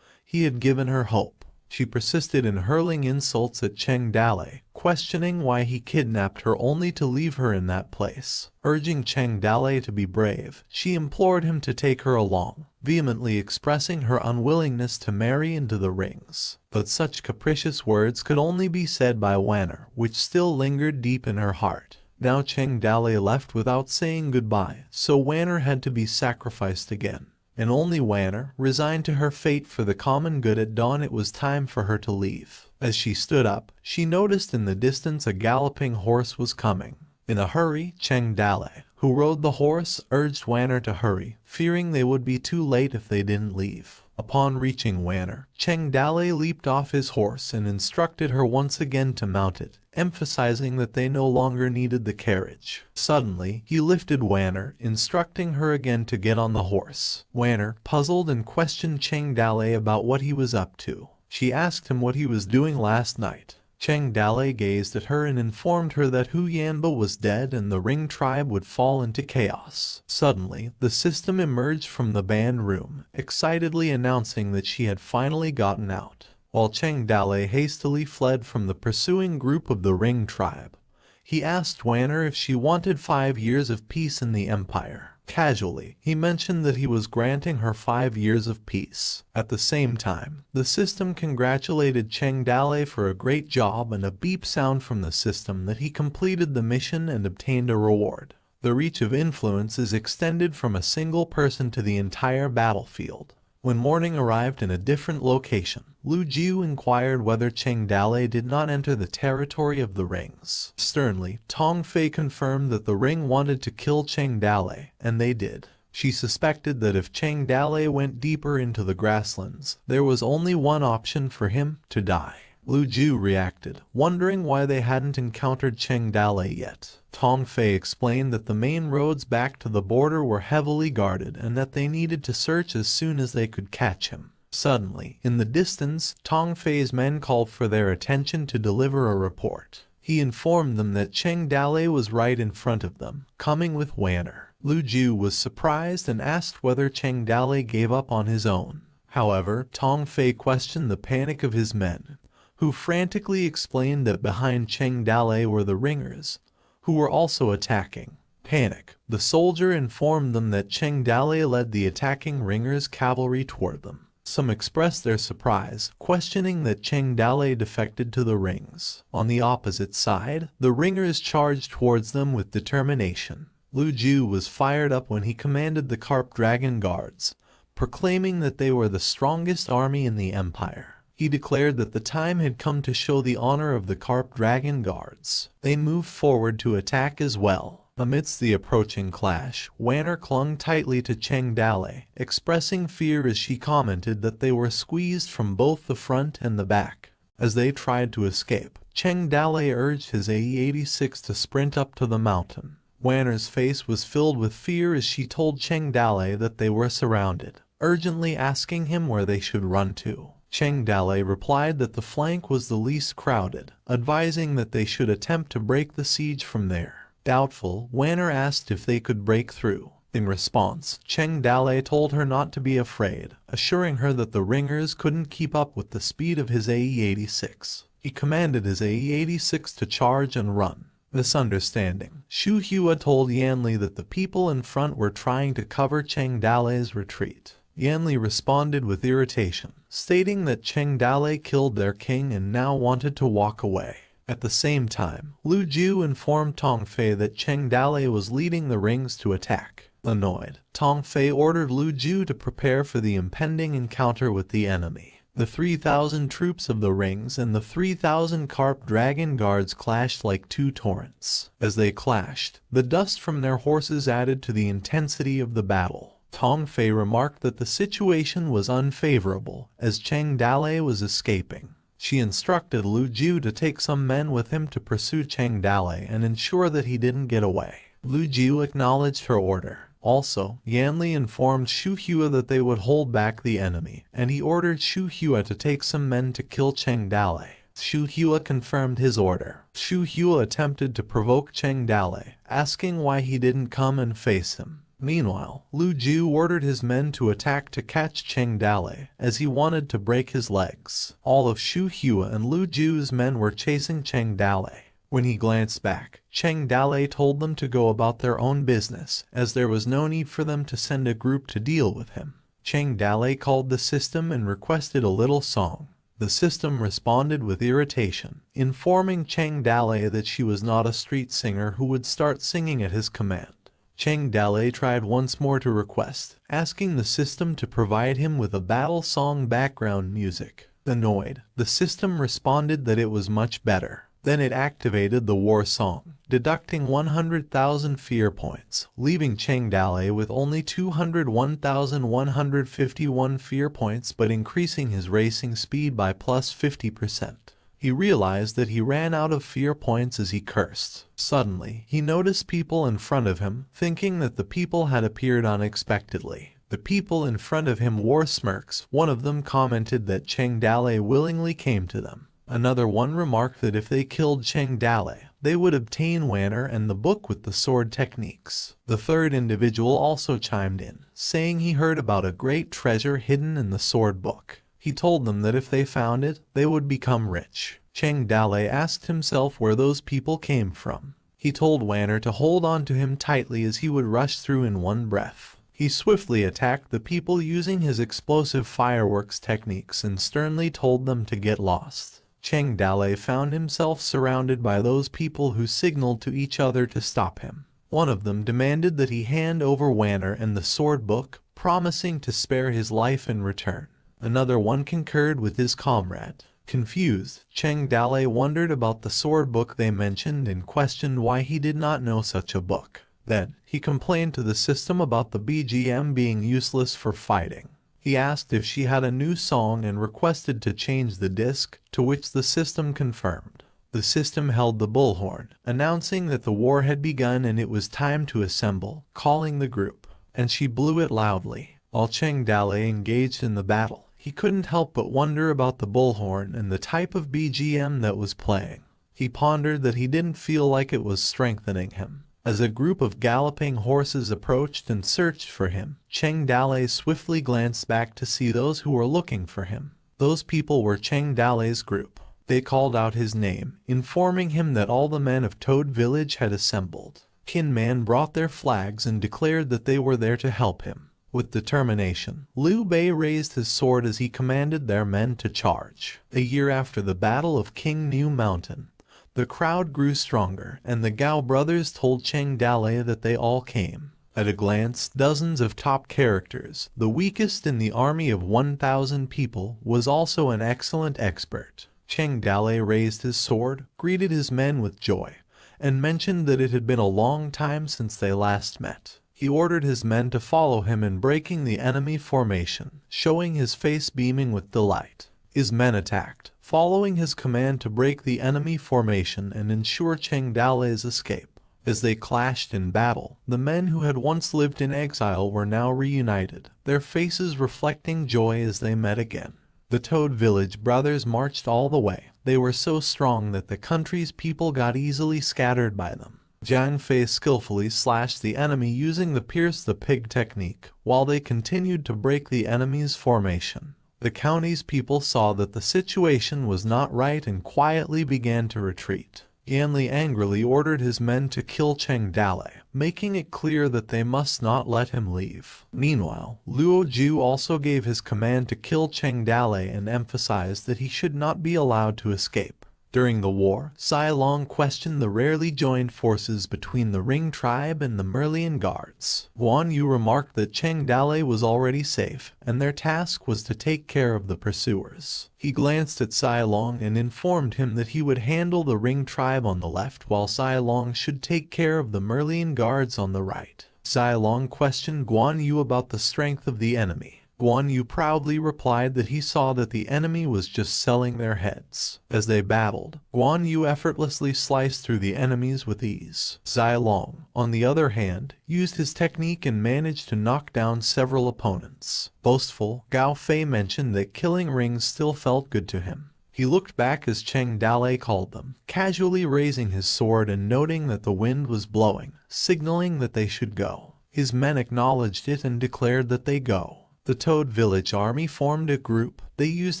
He had given her hope. She persisted in hurling insults at Cheng Dale, questioning why he kidnapped her only to leave her in that place. Urging Cheng Dale to be brave, she implored him to take her along, vehemently expressing her unwillingness to marry into the Rings. But such capricious words could only be said by Wanner, which still lingered deep in her heart. Now Cheng Dale left without saying goodbye, so Wanner had to be sacrificed again. And only Wanner, resigned to her fate for the common good at dawn, it was time for her to leave. As she stood up, she noticed in the distance a galloping horse was coming. In a hurry, Cheng Dale, who rode the horse, urged Wanner to hurry, fearing they would be too late if they didn't leave. Upon reaching Wanner, Cheng Dale leaped off his horse and instructed her once again to mount it, emphasizing that they no longer needed the carriage. Suddenly, he lifted Wanner, instructing her again to get on the horse. Wanner, puzzled, and questioned Cheng Dale about what he was up to. She asked him what he was doing last night. Cheng Dale gazed at her and informed her that Huyanba was dead and the Ring tribe would fall into chaos. Suddenly, the system emerged from the band room, excitedly announcing that she had finally gotten out. While Cheng Dale hastily fled from the pursuing group of the Ring tribe, he asked Wanner if she wanted 5 years of peace in the Empire. Casually, he mentioned that he was granting her 5 years of peace. At the same time, the system congratulated Cheng Dale for a great job and a beep sound from the system that he completed the mission and obtained a reward. The reach of influence is extended from a single person to the entire battlefield. When morning arrived in a different location, Lu Jiu inquired whether Cheng Dale did not enter the territory of the Rings. Sternly, Tong Fei confirmed that the Ring wanted to kill Cheng Dale, and they did. She suspected that if Cheng Dale went deeper into the grasslands, there was only one option for him: to die. Lu Ju reacted, wondering why they hadn't encountered Cheng Dalei yet. Tong Fei explained that the main roads back to the border were heavily guarded and that they needed to search as soon as they could catch him. Suddenly, in the distance, Tong Fei's men called for their attention to deliver a report. He informed them that Cheng Dalei was right in front of them, coming with Wanner. Lu Ju was surprised and asked whether Cheng Dalei gave up on his own. However, Tong Fei questioned the panic of his men, who frantically explained that behind Cheng Dalei were the ringers, who were also attacking. Panic. The soldier informed them that Cheng Dalei led the attacking ringers' cavalry toward them. Some expressed their surprise, questioning that Cheng Dalei defected to the rings. On the opposite side, the ringers charged towards them with determination. Lu Ju was fired up when he commanded the Carp Dragon Guards, proclaiming that they were the strongest army in the empire. He declared that the time had come to show the honor of the Carp Dragon Guards. They moved forward to attack as well. Amidst the approaching clash, Wanner clung tightly to Cheng Dalei, expressing fear as she commented that they were squeezed from both the front and the back. As they tried to escape, Cheng Dalei urged his AE-86 to sprint up to the mountain. Wanner's face was filled with fear as she told Cheng Dalei that they were surrounded, urgently asking him where they should run to. Cheng Dalei replied that the flank was the least crowded, advising that they should attempt to break the siege from there. Doubtful, Wanner asked if they could break through. In response, Cheng Dalei told her not to be afraid, assuring her that the ringers couldn't keep up with the speed of his AE-86. He commanded his AE-86 to charge and run. Misunderstanding. Xu Hua told Yanli that the people in front were trying to cover Cheng Dalei's retreat. Yanli responded with irritation, stating that Cheng Dalei killed their king and now wanted to walk away. At the same time, Lu Ju informed Tong Fei that Cheng Dalei was leading the rings to attack. Annoyed, Tong Fei ordered Lu Ju to prepare for the impending encounter with the enemy. The 3,000 troops of the rings and the 3,000 Carp Dragon Guards clashed like two torrents. As they clashed, the dust from their horses added to the intensity of the battle. Tong Fei remarked that the situation was unfavorable, as Cheng Dalei was escaping. She instructed Lu Ju to take some men with him to pursue Cheng Dalei and ensure that he didn't get away. Lu Ju acknowledged her order. Also, Yanli informed Xu Hua that they would hold back the enemy, and he ordered Xu Hua to take some men to kill Cheng Dalei. Xu Hua confirmed his order. Xu Hua attempted to provoke Cheng Dalei, asking why he didn't come and face him. Meanwhile, Lu Ju ordered his men to attack to catch Cheng Dalei, as he wanted to break his legs. All of Xu Hua and Lu Ju's men were chasing Cheng Dalei. When he glanced back, Cheng Dalei told them to go about their own business, as there was no need for them to send a group to deal with him. Cheng Dalei called the system and requested a little song. The system responded with irritation, informing Cheng Dalei that she was not a street singer who would start singing at his command. Cheng Dalei tried once more to request, asking the system to provide him with a battle song background music. Annoyed, the system responded that it was much better. Then it activated the war song, deducting 100,000 fear points, leaving Cheng Dalei with only 201,151 fear points but increasing his racing speed by plus 50%. He realized that he ran out of fear points as he cursed. Suddenly, he noticed people in front of him, thinking that the people had appeared unexpectedly. The people in front of him wore smirks. One of them commented that Cheng Dalei willingly came to them. Another one remarked that if they killed Cheng Dalei, they would obtain Wanner and the book with the sword techniques. The third individual also chimed in, saying he heard about a great treasure hidden in the sword book. He told them that if they found it, they would become rich. Cheng Dalei asked himself where those people came from. He told Wanner to hold on to him tightly as he would rush through in one breath. He swiftly attacked the people using his explosive fireworks techniques and sternly told them to get lost. Cheng Dalei found himself surrounded by those people who signaled to each other to stop him. One of them demanded that he hand over Wanner and the sword book, promising to spare his life in return. Another one concurred with his comrade. Confused, Cheng Dalei wondered about the sword book they mentioned and questioned why he did not know such a book. Then, he complained to the system about the BGM being useless for fighting. He asked if she had a new song and requested to change the disc, to which the system confirmed. The system held the bullhorn, announcing that the war had begun and it was time to assemble, calling the group. And she blew it loudly. While Cheng Dalei engaged in the battle, he couldn't help but wonder about the bullhorn and the type of BGM that was playing. He pondered that he didn't feel like it was strengthening him. As a group of galloping horses approached and searched for him, Cheng Dalei swiftly glanced back to see those who were looking for him. Those people were Cheng Dalei's group. They called out his name, informing him that all the men of Toad Village had assembled. Kin Man brought their flags and declared that they were there to help him. With determination, Liu Bei raised his sword as he commanded their men to charge. A year after the Battle of King New Mountain, the crowd grew stronger, and the Gao brothers told Cheng Dalei that they all came. At a glance, dozens of top characters, the weakest in the army of 1,000 people, was also an excellent expert. Cheng Dalei raised his sword, greeted his men with joy, and mentioned that it had been a long time since they last met. He ordered his men to follow him in breaking the enemy formation, showing his face beaming with delight. His men attacked, following his command to break the enemy formation and ensure Cheng Dalei's escape. As they clashed in battle, the men who had once lived in exile were now reunited, their faces reflecting joy as they met again. The Toad Village brothers marched all the way. They were so strong that the country's people got easily scattered by them. Jiang Fei skillfully slashed the enemy using the pierce the pig technique, while they continued to break the enemy's formation. The county's people saw that the situation was not right and quietly began to retreat. Yanli angrily ordered his men to kill Cheng Dalei, making it clear that they must not let him leave. Meanwhile, Luo Ju also gave his command to kill Cheng Dalei and emphasized that he should not be allowed to escape. During the war, Sai Long questioned the rarely joined forces between the Ring tribe and the Merlian guards. Guan Yu remarked that Cheng Dalei was already safe, and their task was to take care of the pursuers. He glanced at Sai Long and informed him that he would handle the Ring tribe on the left while Sai Long should take care of the Merlian guards on the right. Sai Long questioned Guan Yu about the strength of the enemy. Guan Yu proudly replied that he saw that the enemy was just selling their heads. As they battled, Guan Yu effortlessly sliced through the enemies with ease. Sai Long, on the other hand, used his technique and managed to knock down several opponents. Boastful, Gao Fei mentioned that killing Rings still felt good to him. He looked back as Cheng Dalei called them, casually raising his sword and noting that the wind was blowing, signaling that they should go. His men acknowledged it and declared that they go. The Toad Village army formed a group. They used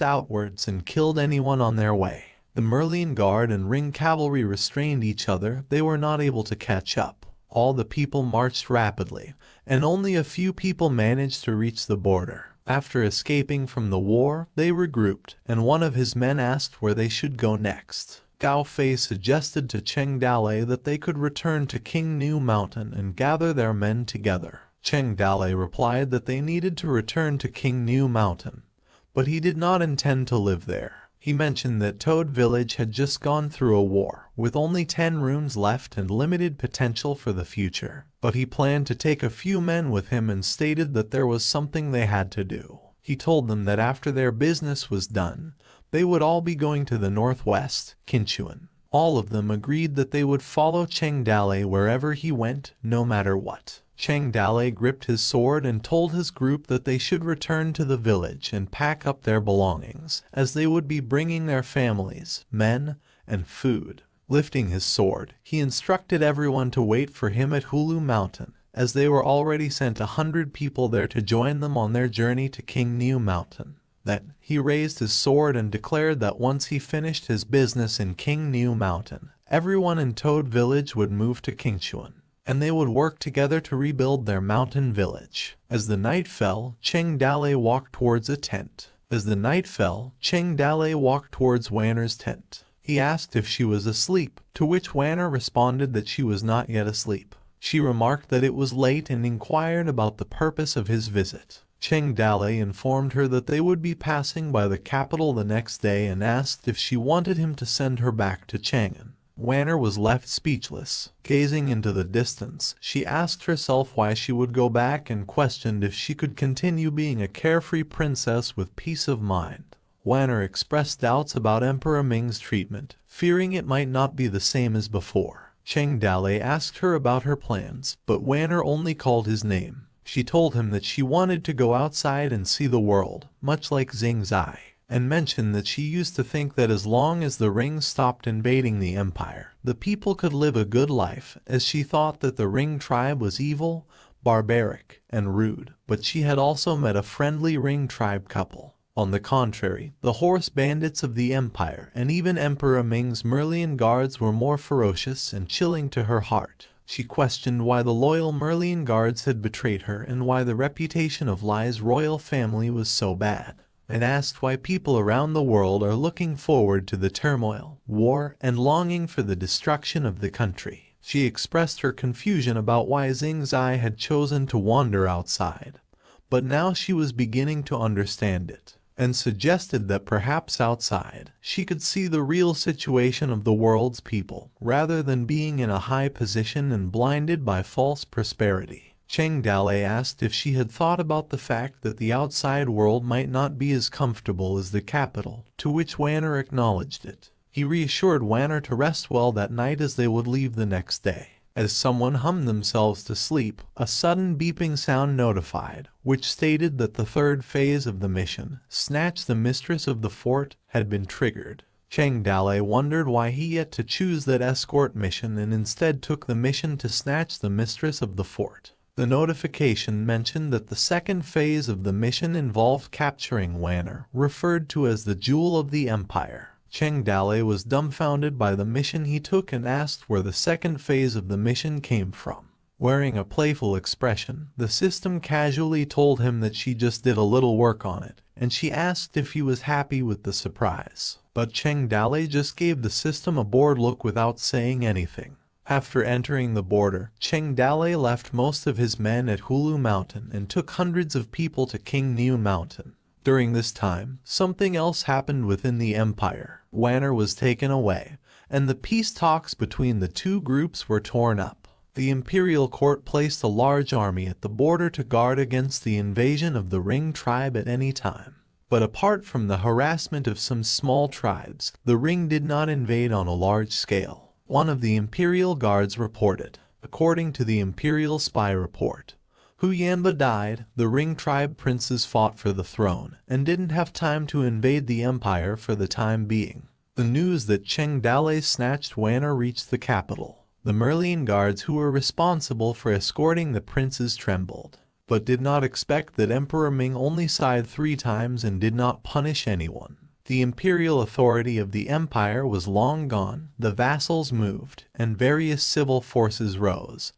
outwards and killed anyone on their way. The Merlian Guard and Ring cavalry restrained each other. They were not able to catch up. All the people marched rapidly, and only a few people managed to reach the border. After escaping from the war, they regrouped, and one of his men asked where they should go next. Gao Fei suggested to Cheng Dalei that they could return to King New Mountain and gather their men together. Cheng Dalei replied that they needed to return to King New Mountain, but he did not intend to live there. He mentioned that Toad Village had just gone through a war, with only 10 runes left and limited potential for the future. But he planned to take a few men with him and stated that there was something they had to do. He told them that after their business was done, they would all be going to the northwest, Qinchuan. All of them agreed that they would follow Cheng Dalei wherever he went, no matter what. Cheng Dalei gripped his sword and told his group that they should return to the village and pack up their belongings, as they would be bringing their families, men, and food. Lifting his sword, he instructed everyone to wait for him at Hulu Mountain, as they were already sent 100 people there to join them on their journey to King New Mountain. Then, he raised his sword and declared that once he finished his business in King New Mountain, everyone in Toad Village would move to Qinchuan, and they would work together to rebuild their mountain village. As the night fell, Cheng Dalei walked towards a tent. Cheng Dalei walked towards Wanner's tent. He asked if she was asleep, to which Wanner responded that she was not yet asleep. She remarked that it was late and inquired about the purpose of his visit. Cheng Dalei informed her that they would be passing by the capital the next day and asked if she wanted him to send her back to Chang'an. Wanner was left speechless. Gazing into the distance, she asked herself why she would go back and questioned if she could continue being a carefree princess with peace of mind. Wanner expressed doubts about Emperor Ming's treatment, fearing it might not be the same as before. Cheng Dalei asked her about her plans, but Wanner only called his name. She told him that she wanted to go outside and see the world, much like Xing Zai, and mentioned that she used to think that as long as the Ring stopped invading the empire, the people could live a good life, as she thought that the Ring tribe was evil, barbaric, and rude, but she had also met a friendly Ring tribe couple. On the contrary, the horse bandits of the empire and even Emperor Ming's Merlian guards were more ferocious and chilling to her heart. She questioned why the loyal Merlian guards had betrayed her and why the reputation of Lai's royal family was so bad, and asked why people around the world are looking forward to the turmoil, war, and longing for the destruction of the country. She expressed her confusion about why Xing Zai had chosen to wander outside, but now she was beginning to understand it, and suggested that perhaps outside she could see the real situation of the world's people, rather than being in a high position and blinded by false prosperity. Cheng Dalei asked if she had thought about the fact that the outside world might not be as comfortable as the capital, to which Wanner acknowledged it. He reassured Wanner to rest well that night as they would leave the next day. As someone hummed themselves to sleep, a sudden beeping sound notified, which stated that the third phase of the mission, Snatch the Mistress of the Fort, had been triggered. Cheng Dalei wondered why he had to choose that escort mission and instead took the mission to snatch the Mistress of the Fort. The notification mentioned that the second phase of the mission involved capturing Wanner, referred to as the Jewel of the Empire. Cheng Dalei was dumbfounded by the mission he took and asked where the second phase of the mission came from. Wearing a playful expression, the system casually told him that she just did a little work on it, and she asked if he was happy with the surprise. But Cheng Dalei just gave the system a bored look without saying anything. After entering the border, Cheng Dalei left most of his men at Hulu Mountain and took hundreds of people to King Niu Mountain. During this time, something else happened within the empire. Wanner was taken away, and the peace talks between the two groups were torn up. The imperial court placed a large army at the border to guard against the invasion of the Ring tribe at any time. But apart from the harassment of some small tribes, the Ring did not invade on a large scale. One of the imperial guards reported, according to the imperial spy report, Hu Yanba died, the Ring tribe princes fought for the throne, and didn't have time to invade the empire for the time being. The news that Cheng Dalei snatched Wanner reached the capital. The Merlian guards who were responsible for escorting the princes trembled, but did not expect that Emperor Ming only sighed 3 times and did not punish anyone. The imperial authority of the empire was long gone, the vassals moved, and various civil forces rose,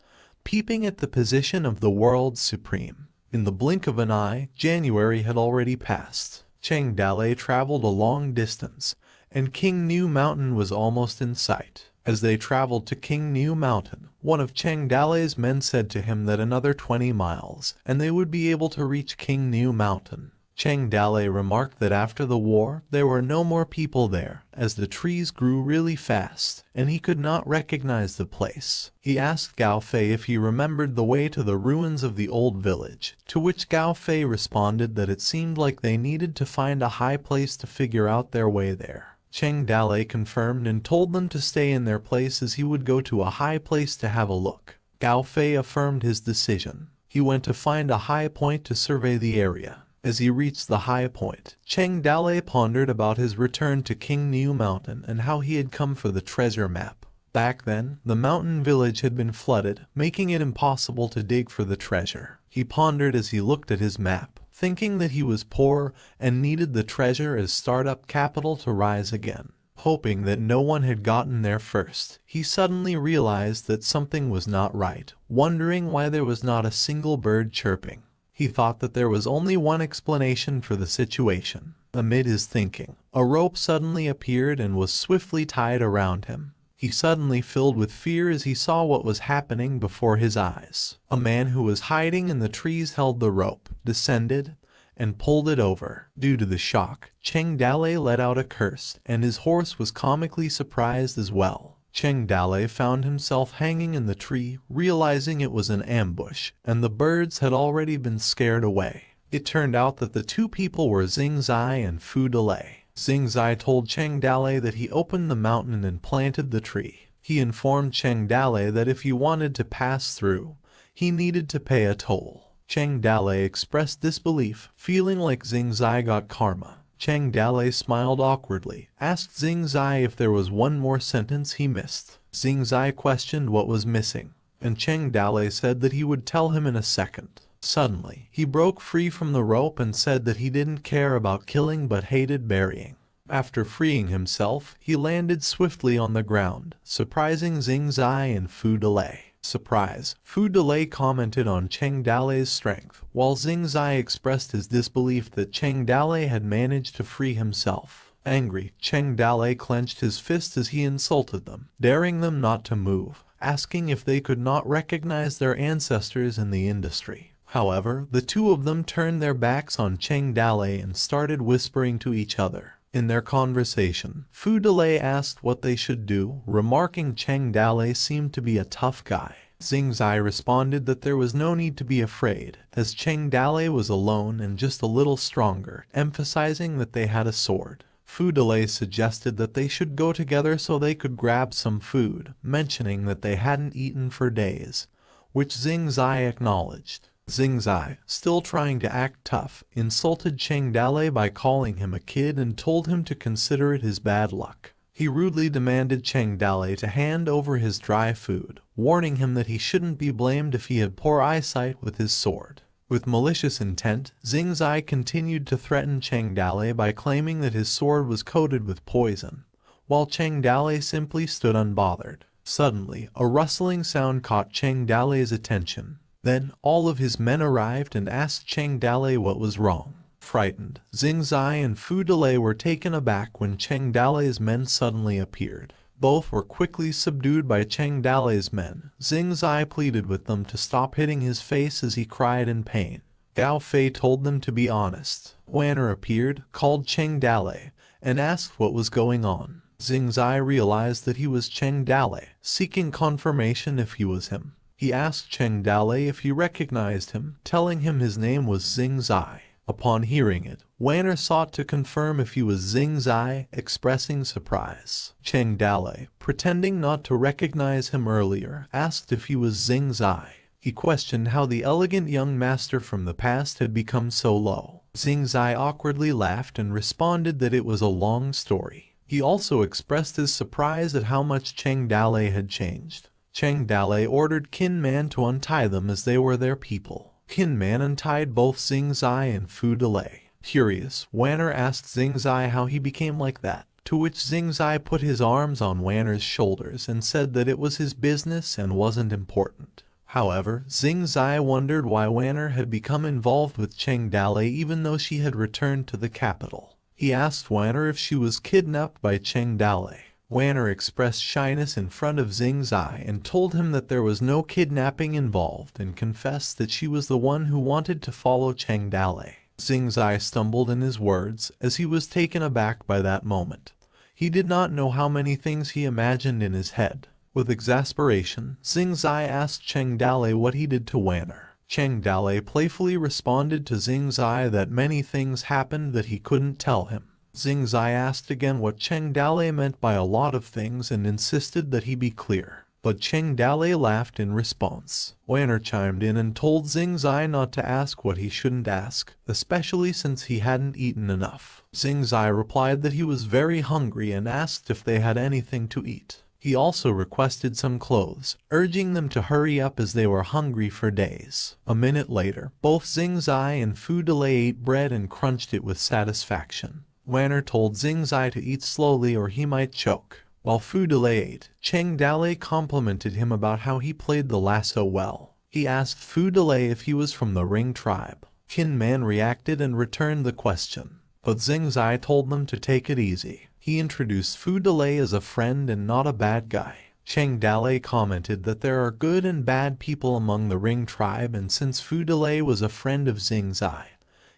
peeping at the position of the world's supreme. In the blink of an eye, January had already passed. Cheng Dalei traveled a long distance, and King Niu Mountain was almost in sight. As they traveled to King Niu Mountain, one of Cheng Dalei's men said to him that another 20 miles, and they would be able to reach King Niu Mountain. Cheng Dalei remarked that after the war, there were no more people there, as the trees grew really fast, and he could not recognize the place. He asked Gao Fei if he remembered the way to the ruins of the old village, to which Gao Fei responded that it seemed like they needed to find a high place to figure out their way there. Cheng Dalei confirmed and told them to stay in their place as he would go to a high place to have a look. Gao Fei affirmed his decision. He went to find a high point to survey the area. As he reached the high point, Cheng Dalei pondered about his return to King Niu Mountain and how he had come for the treasure map. Back then, the mountain village had been flooded, making it impossible to dig for the treasure. He pondered as he looked at his map, thinking that he was poor and needed the treasure as startup capital to rise again. Hoping that no one had gotten there first, he suddenly realized that something was not right, wondering why there was not a single bird chirping. He thought that there was only one explanation for the situation. Amid his thinking, a rope suddenly appeared and was swiftly tied around him. He suddenly filled with fear as he saw what was happening before his eyes. A man who was hiding in the trees held the rope, descended, and pulled it over. Due to the shock, Cheng Dalei let out a curse, and his horse was comically surprised as well. Cheng Dalei found himself hanging in the tree, realizing it was an ambush, and the birds had already been scared away. It turned out that the two people were Xing Zai and Fu Delay. Xing Zai told Cheng Dalei that he opened the mountain and planted the tree. He informed Cheng Dalei that if he wanted to pass through, he needed to pay a toll. Cheng Dalei expressed disbelief, feeling like Xing Zai got karma. Cheng Dalei smiled awkwardly, asked Xing Zai if there was one more sentence he missed. Xing Zai questioned what was missing, and Cheng Dalei said that he would tell him in a second. Suddenly, he broke free from the rope and said that he didn't care about killing but hated burying. After freeing himself, he landed swiftly on the ground, surprising Xing Zai and Fu Delay. Surprise! Fu Delay commented on Cheng Dalei's strength, while Xing Zai expressed his disbelief that Cheng Dalei had managed to free himself. Angry, Cheng Dalei clenched his fist as he insulted them, daring them not to move, asking if they could not recognize their ancestors in the industry. However, the two of them turned their backs on Cheng Dalei and started whispering to each other. In their conversation, Fu Delay asked what they should do, remarking Cheng Dalei seemed to be a tough guy. Xing Zai responded that there was no need to be afraid, as Cheng Dalei was alone and just a little stronger, emphasizing that they had a sword. Fu Delay suggested that they should go together so they could grab some food, mentioning that they hadn't eaten for days, which Xing Zai acknowledged. Xing Zai, still trying to act tough, insulted Cheng Dalei by calling him a kid and told him to consider it his bad luck. He rudely demanded Cheng Dalei to hand over his dry food, warning him that he shouldn't be blamed if he had poor eyesight with his sword. With malicious intent, Xing Zai continued to threaten Cheng Dalei by claiming that his sword was coated with poison, while Cheng Dalei simply stood unbothered. Suddenly, a rustling sound caught Cheng Dalei's attention. Then, all of his men arrived and asked Cheng Dalei what was wrong. Frightened, Xing Zai and Fu Delay were taken aback when Cheng Dalei's men suddenly appeared. Both were quickly subdued by Cheng Dalei's men. Xing Zai pleaded with them to stop hitting his face as he cried in pain. Gao Fei told them to be honest. Wanner appeared, called Cheng Dalei, and asked what was going on. Xing Zai realized that he was Cheng Dalei, seeking confirmation if he was him. He asked Cheng Dalei if he recognized him, telling him his name was Xing Zai. Upon hearing it, Wanner sought to confirm if he was Xing Zai, expressing surprise. Cheng Dalei, pretending not to recognize him earlier, asked if he was Xing Zai. He questioned how the elegant young master from the past had become so low. Xing Zai awkwardly laughed and responded that it was a long story. He also expressed his surprise at how much Cheng Dalei had changed. Cheng Dalei ordered Qin Man to untie them as they were their people. Qin Man untied both Xing Zai and Fu Delay. Curious, Wanner asked Xing Zai how he became like that, to which Xing Zai put his arms on Wanner's shoulders and said that it was his business and wasn't important. However, Xing Zai wondered why Wanner had become involved with Cheng Dalei even though she had returned to the capital. He asked Wanner if she was kidnapped by Cheng Dalei. Wanner expressed shyness in front of Xing Zai and told him that there was no kidnapping involved and confessed that she was the one who wanted to follow Cheng Dalei. Xing Zai stumbled in his words as he was taken aback by that moment. He did not know how many things he imagined in his head. With exasperation, Xing Zai asked Cheng Dalei what he did to Wanner. Cheng Dalei playfully responded to Xing Zai that many things happened that he couldn't tell him. Xing Zai asked again what Cheng Dalei meant by a lot of things and insisted that he be clear. But Cheng Dalei laughed in response. Wanner chimed in and told Xing Zai not to ask what he shouldn't ask, especially since he hadn't eaten enough. Xing Zai replied that he was very hungry and asked if they had anything to eat. He also requested some clothes, urging them to hurry up as they were hungry for days. A minute later, both Xing Zai and Fu Delay ate bread and crunched it with satisfaction. Wanner told Xing Zai to eat slowly or he might choke. While Fu Delay ate, Cheng Dalei complimented him about how he played the lasso well. He asked Fu Delay if he was from the Ring tribe. Qin Man reacted and returned the question, but Xing Zai told them to take it easy. He introduced Fu Delay as a friend and not a bad guy. Cheng Dalei commented that there are good and bad people among the Ring tribe, and since Fu Delay was a friend of Xing Zai,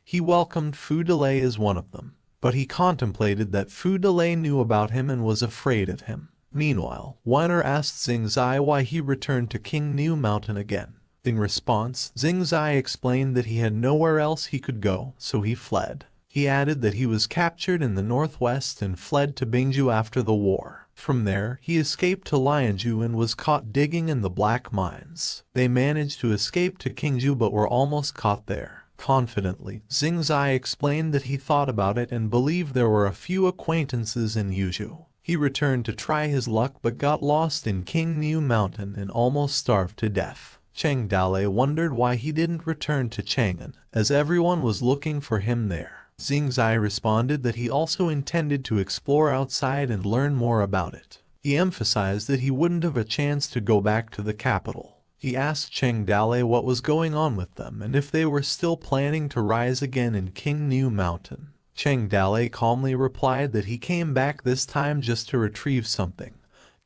he welcomed Fu Delay as one of them. But he contemplated that Fu Delay knew about him and was afraid of him. Meanwhile, Weiner asked Xingzai why he returned to King New Mountain again. In response, Xingzai explained that he had nowhere else he could go, so he fled. He added that he was captured in the northwest and fled to Bingju after the war. From there, he escaped to Lianju and was caught digging in the black mines. They managed to escape to Qingju but were almost caught there. Confidently, Xingzai explained that he thought about it and believed there were a few acquaintances in Yuzhou. He returned to try his luck but got lost in King New Mountain and almost starved to death. Cheng Dale wondered why he didn't return to Chang'an, as everyone was looking for him there. Xingzai responded that he also intended to explore outside and learn more about it. He emphasized that he wouldn't have a chance to go back to the capital. He asked Cheng Dale what was going on with them and if they were still planning to rise again in King New Mountain. Cheng Dale calmly replied that he came back this time just to retrieve something.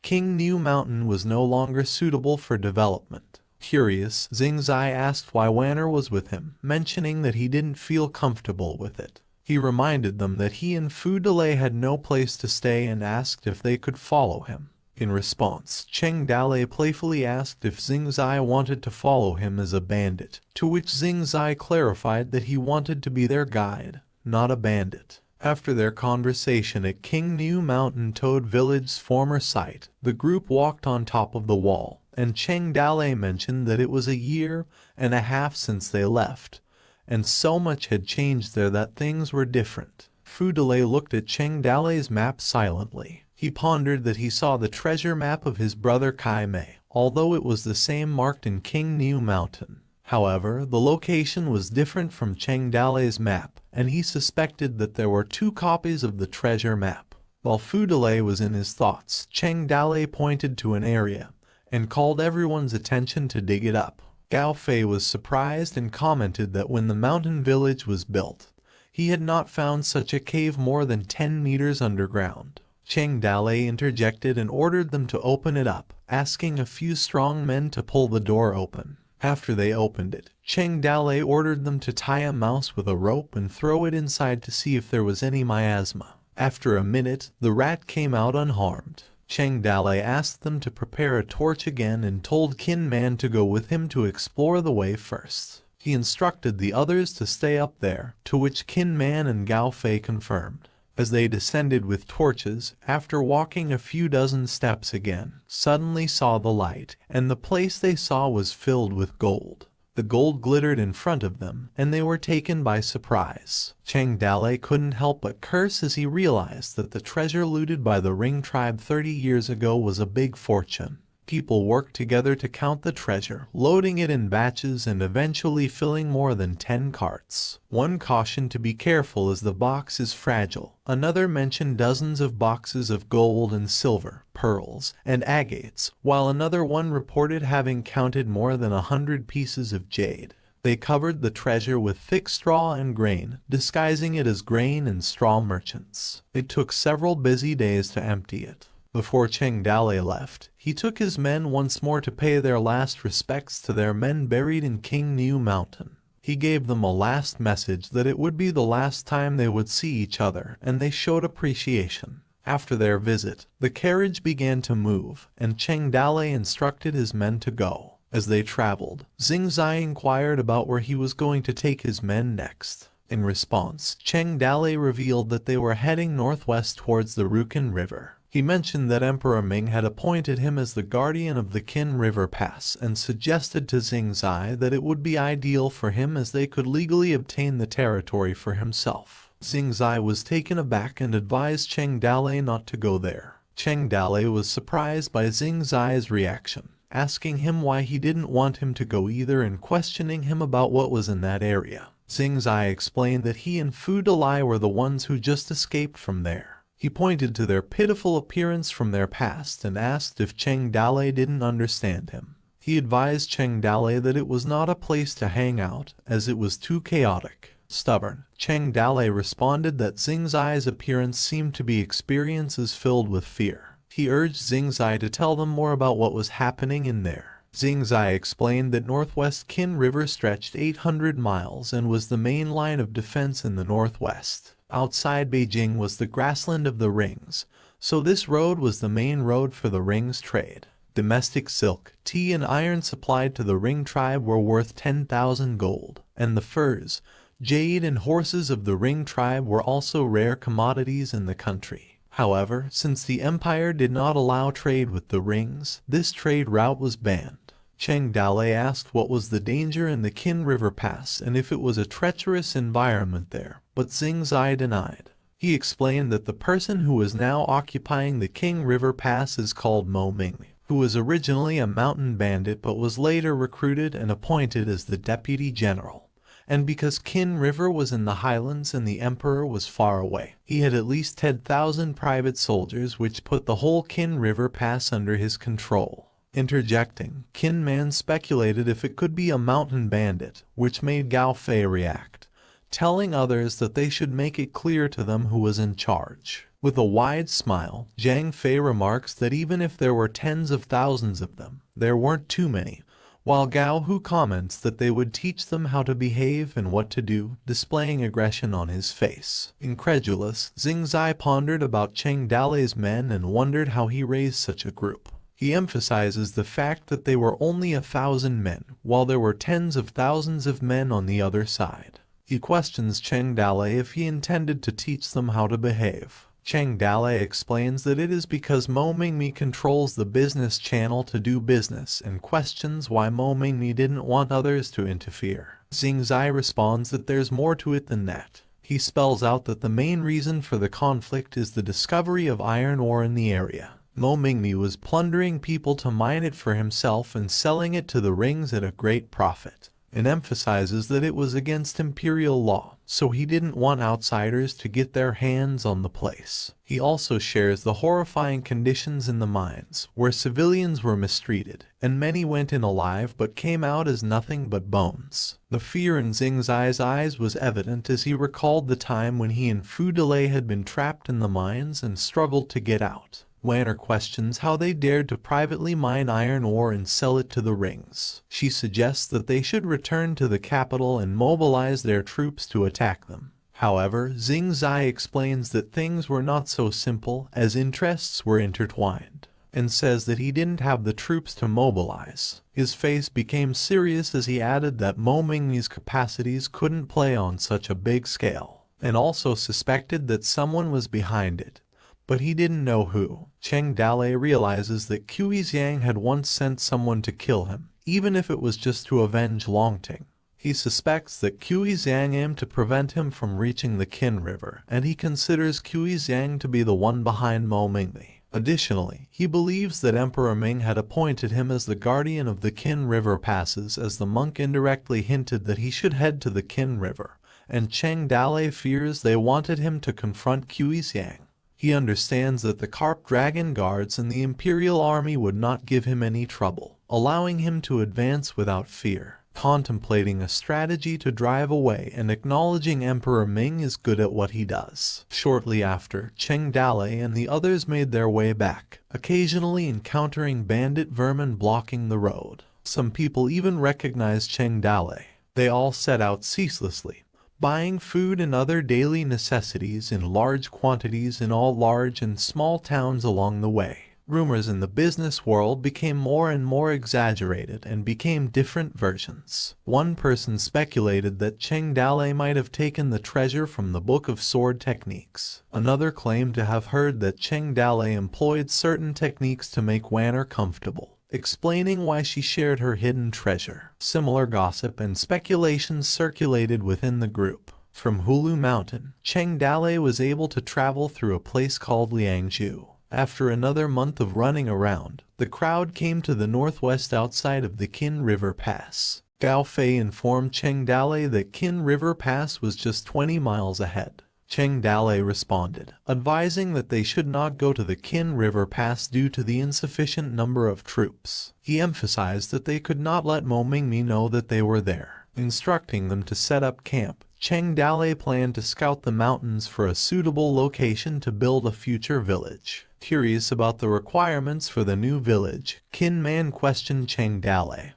King New Mountain was no longer suitable for development. Curious, Xingzai asked why Weiner was with him, mentioning that he didn't feel comfortable with it. He reminded them that he and Fu Delay had no place to stay and asked if they could follow him. In response, Cheng Dale playfully asked if Xingzai wanted to follow him as a bandit, to which Xingzai clarified that he wanted to be their guide, not a bandit. After their conversation at King New Mountain Toad Village's former site, the group walked on top of the wall, and Cheng Dale mentioned that it was a year and a half since they left, and so much had changed there that things were different. Fu Delay looked at Cheng Dale's map silently. He pondered that he saw the treasure map of his brother Kai Mei, although it was the same marked in King New Mountain. However, the location was different from Cheng Dale's map, and he suspected that there were two copies of the treasure map. While Fu Delay was in his thoughts, Cheng Dale pointed to an area and called everyone's attention to dig it up. Gao Fei was surprised and commented that when the mountain village was built, he had not found such a cave more than 10 meters underground. Cheng Dale interjected and ordered them to open it up, asking a few strong men to pull the door open. After they opened it, Cheng Dale ordered them to tie a mouse with a rope and throw it inside to see if there was any miasma. After a minute, the rat came out unharmed. Cheng Dale asked them to prepare a torch again and told Qin Man to go with him to explore the way first. He instructed the others to stay up there, to which Qin Man and Gao Fei confirmed. As they descended with torches, after walking a few dozen steps again, suddenly saw the light, and the place they saw was filled with gold. The gold glittered in front of them, and they were taken by surprise. Cheng Dale couldn't help but curse as he realized that the treasure looted by the Ring tribe 30 years ago was a big fortune. People worked together to count the treasure, loading it in batches and eventually filling more than 10 carts. One cautioned to be careful as the box is fragile. Another mentioned dozens of boxes of gold and silver, pearls, and agates, while another one reported having counted more than 100 pieces of jade. They covered the treasure with thick straw and grain, disguising it as grain and straw merchants. It took several busy days to empty it. Before Cheng Dale left, he took his men once more to pay their last respects to their men buried in King New Mountain. He gave them a last message that it would be the last time they would see each other, and they showed appreciation. After their visit, the carriage began to move, and Cheng Dale instructed his men to go. As they traveled, Xingzai inquired about where he was going to take his men next. In response, Cheng Dale revealed that they were heading northwest towards the Rukin River. He mentioned that Emperor Ming had appointed him as the guardian of the Qin River Pass and suggested to Xingzai that it would be ideal for him as they could legally obtain the territory for himself. Xingzai was taken aback and advised Cheng Dale not to go there. Cheng Dale was surprised by Xingzai's reaction, asking him why he didn't want him to go either and questioning him about what was in that area. Xingzai explained that he and Fu Delai were the ones who just escaped from there. He pointed to their pitiful appearance from their past and asked if Cheng Dale didn't understand him. He advised Cheng Dale that it was not a place to hang out, as it was too chaotic. Stubborn, Cheng Dale responded that Xingzai's appearance seemed to be experiences filled with fear. He urged Xingzai to tell them more about what was happening in there. Xingzai explained that Northwest Qin River stretched 800 miles and was the main line of defense in the northwest. Outside Beijing was the grassland of the rings, So this road was the main road for the rings trade. Domestic silk, tea and iron supplied to the ring tribe were worth 10,000 gold, and the furs, jade and horses of the ring tribe were also rare commodities in the country. However, since the empire did not allow trade with the rings, this trade route was banned. Cheng Dale asked what was the danger in the Qin River Pass and if it was a treacherous environment there, but Xing Zai denied. He explained that the person who was now occupying the Qing River Pass is called Mo Mingli, who was originally a mountain bandit but was later recruited and appointed as the deputy general. And because Qin River was in the highlands and the emperor was far away, he had at least 10,000 private soldiers, which put the whole Qin River Pass under his control. Interjecting, Qin Man speculated if it could be a mountain bandit, which made Gao Fei react, telling others that they should make it clear to them who was in charge. With a wide smile, Zhang Fei remarks that even if there were tens of thousands of them, there weren't too many, while Gao Hu comments that they would teach them how to behave and what to do, displaying aggression on his face. Incredulous, Xing Zai pondered about Cheng Dale's men and wondered how he raised such a group. He emphasizes the fact that they were only 1,000 men, while there were tens of thousands of men on the other side. He questions Cheng Dale if he intended to teach them how to behave. Cheng Dale explains that it is because Mo Mingmi controls the business channel to do business and questions why Mo Mingmi didn't want others to interfere. Xing Zai responds that there's more to it than that. He spells out that the main reason for the conflict is the discovery of iron ore in the area. Mo Mingmi was plundering people to mine it for himself and selling it to the rings at a great profit, and emphasizes that it was against imperial law, so he didn't want outsiders to get their hands on the place. He also shares the horrifying conditions in the mines, where civilians were mistreated, and many went in alive but came out as nothing but bones. The fear in Xing Zai's eyes was evident as he recalled the time when he and Fu Delay had been trapped in the mines and struggled to get out. Wanner questions how they dared to privately mine iron ore and sell it to the rings. She suggests that they should return to the capital and mobilize their troops to attack them. However, Xing Zai explains that things were not so simple as interests were intertwined, and says that he didn't have the troops to mobilize. His face became serious as he added that Mo Mingmi's capacities couldn't play on such a big scale, and also suspected that someone was behind it, but he didn't know who. Cheng Dale realizes that Qi Xiang had once sent someone to kill him, even if it was just to avenge Longting. He suspects that Qi Xiang aimed to prevent him from reaching the Qin River, and he considers Qi Xiang to be the one behind Mo Mingli. Additionally, he believes that Emperor Ming had appointed him as the guardian of the Qin River passes, as the monk indirectly hinted that he should head to the Qin River, and Cheng Dale fears they wanted him to confront Qi Xiang. He understands that the Carp Dragon Guards and the Imperial Army would not give him any trouble, allowing him to advance without fear. Contemplating a strategy to drive away and acknowledging Emperor Ming is good at what he does. Shortly after, Cheng Dale and the others made their way back, occasionally encountering bandit vermin blocking the road. Some people even recognized Cheng Dale. They all set out ceaselessly, buying food and other daily necessities in large quantities in all large and small towns along the way. Rumors in the business world became more and more exaggerated and became different versions. One person speculated that Cheng Dale might have taken the treasure from the Book of Sword Techniques. Another claimed to have heard that Cheng Dale employed certain techniques to make Wanner comfortable, explaining why she shared her hidden treasure. Similar gossip and speculations circulated within the group. From Hulu Mountain, Cheng Dale was able to travel through a place called Liangzhu. After another month of running around, the crowd came to the northwest outside of the Qin River Pass. Gao Fei informed Cheng Dale that Qin River Pass was just 20 miles ahead. Cheng Dale responded, advising that they should not go to the Qin River Pass due to the insufficient number of troops. He emphasized that they could not let Mo Mingmi know that they were there, instructing them to set up camp. Cheng Dale planned to scout the mountains for a suitable location to build a future village. Curious about the requirements for the new village, Qin Man questioned Cheng Dale,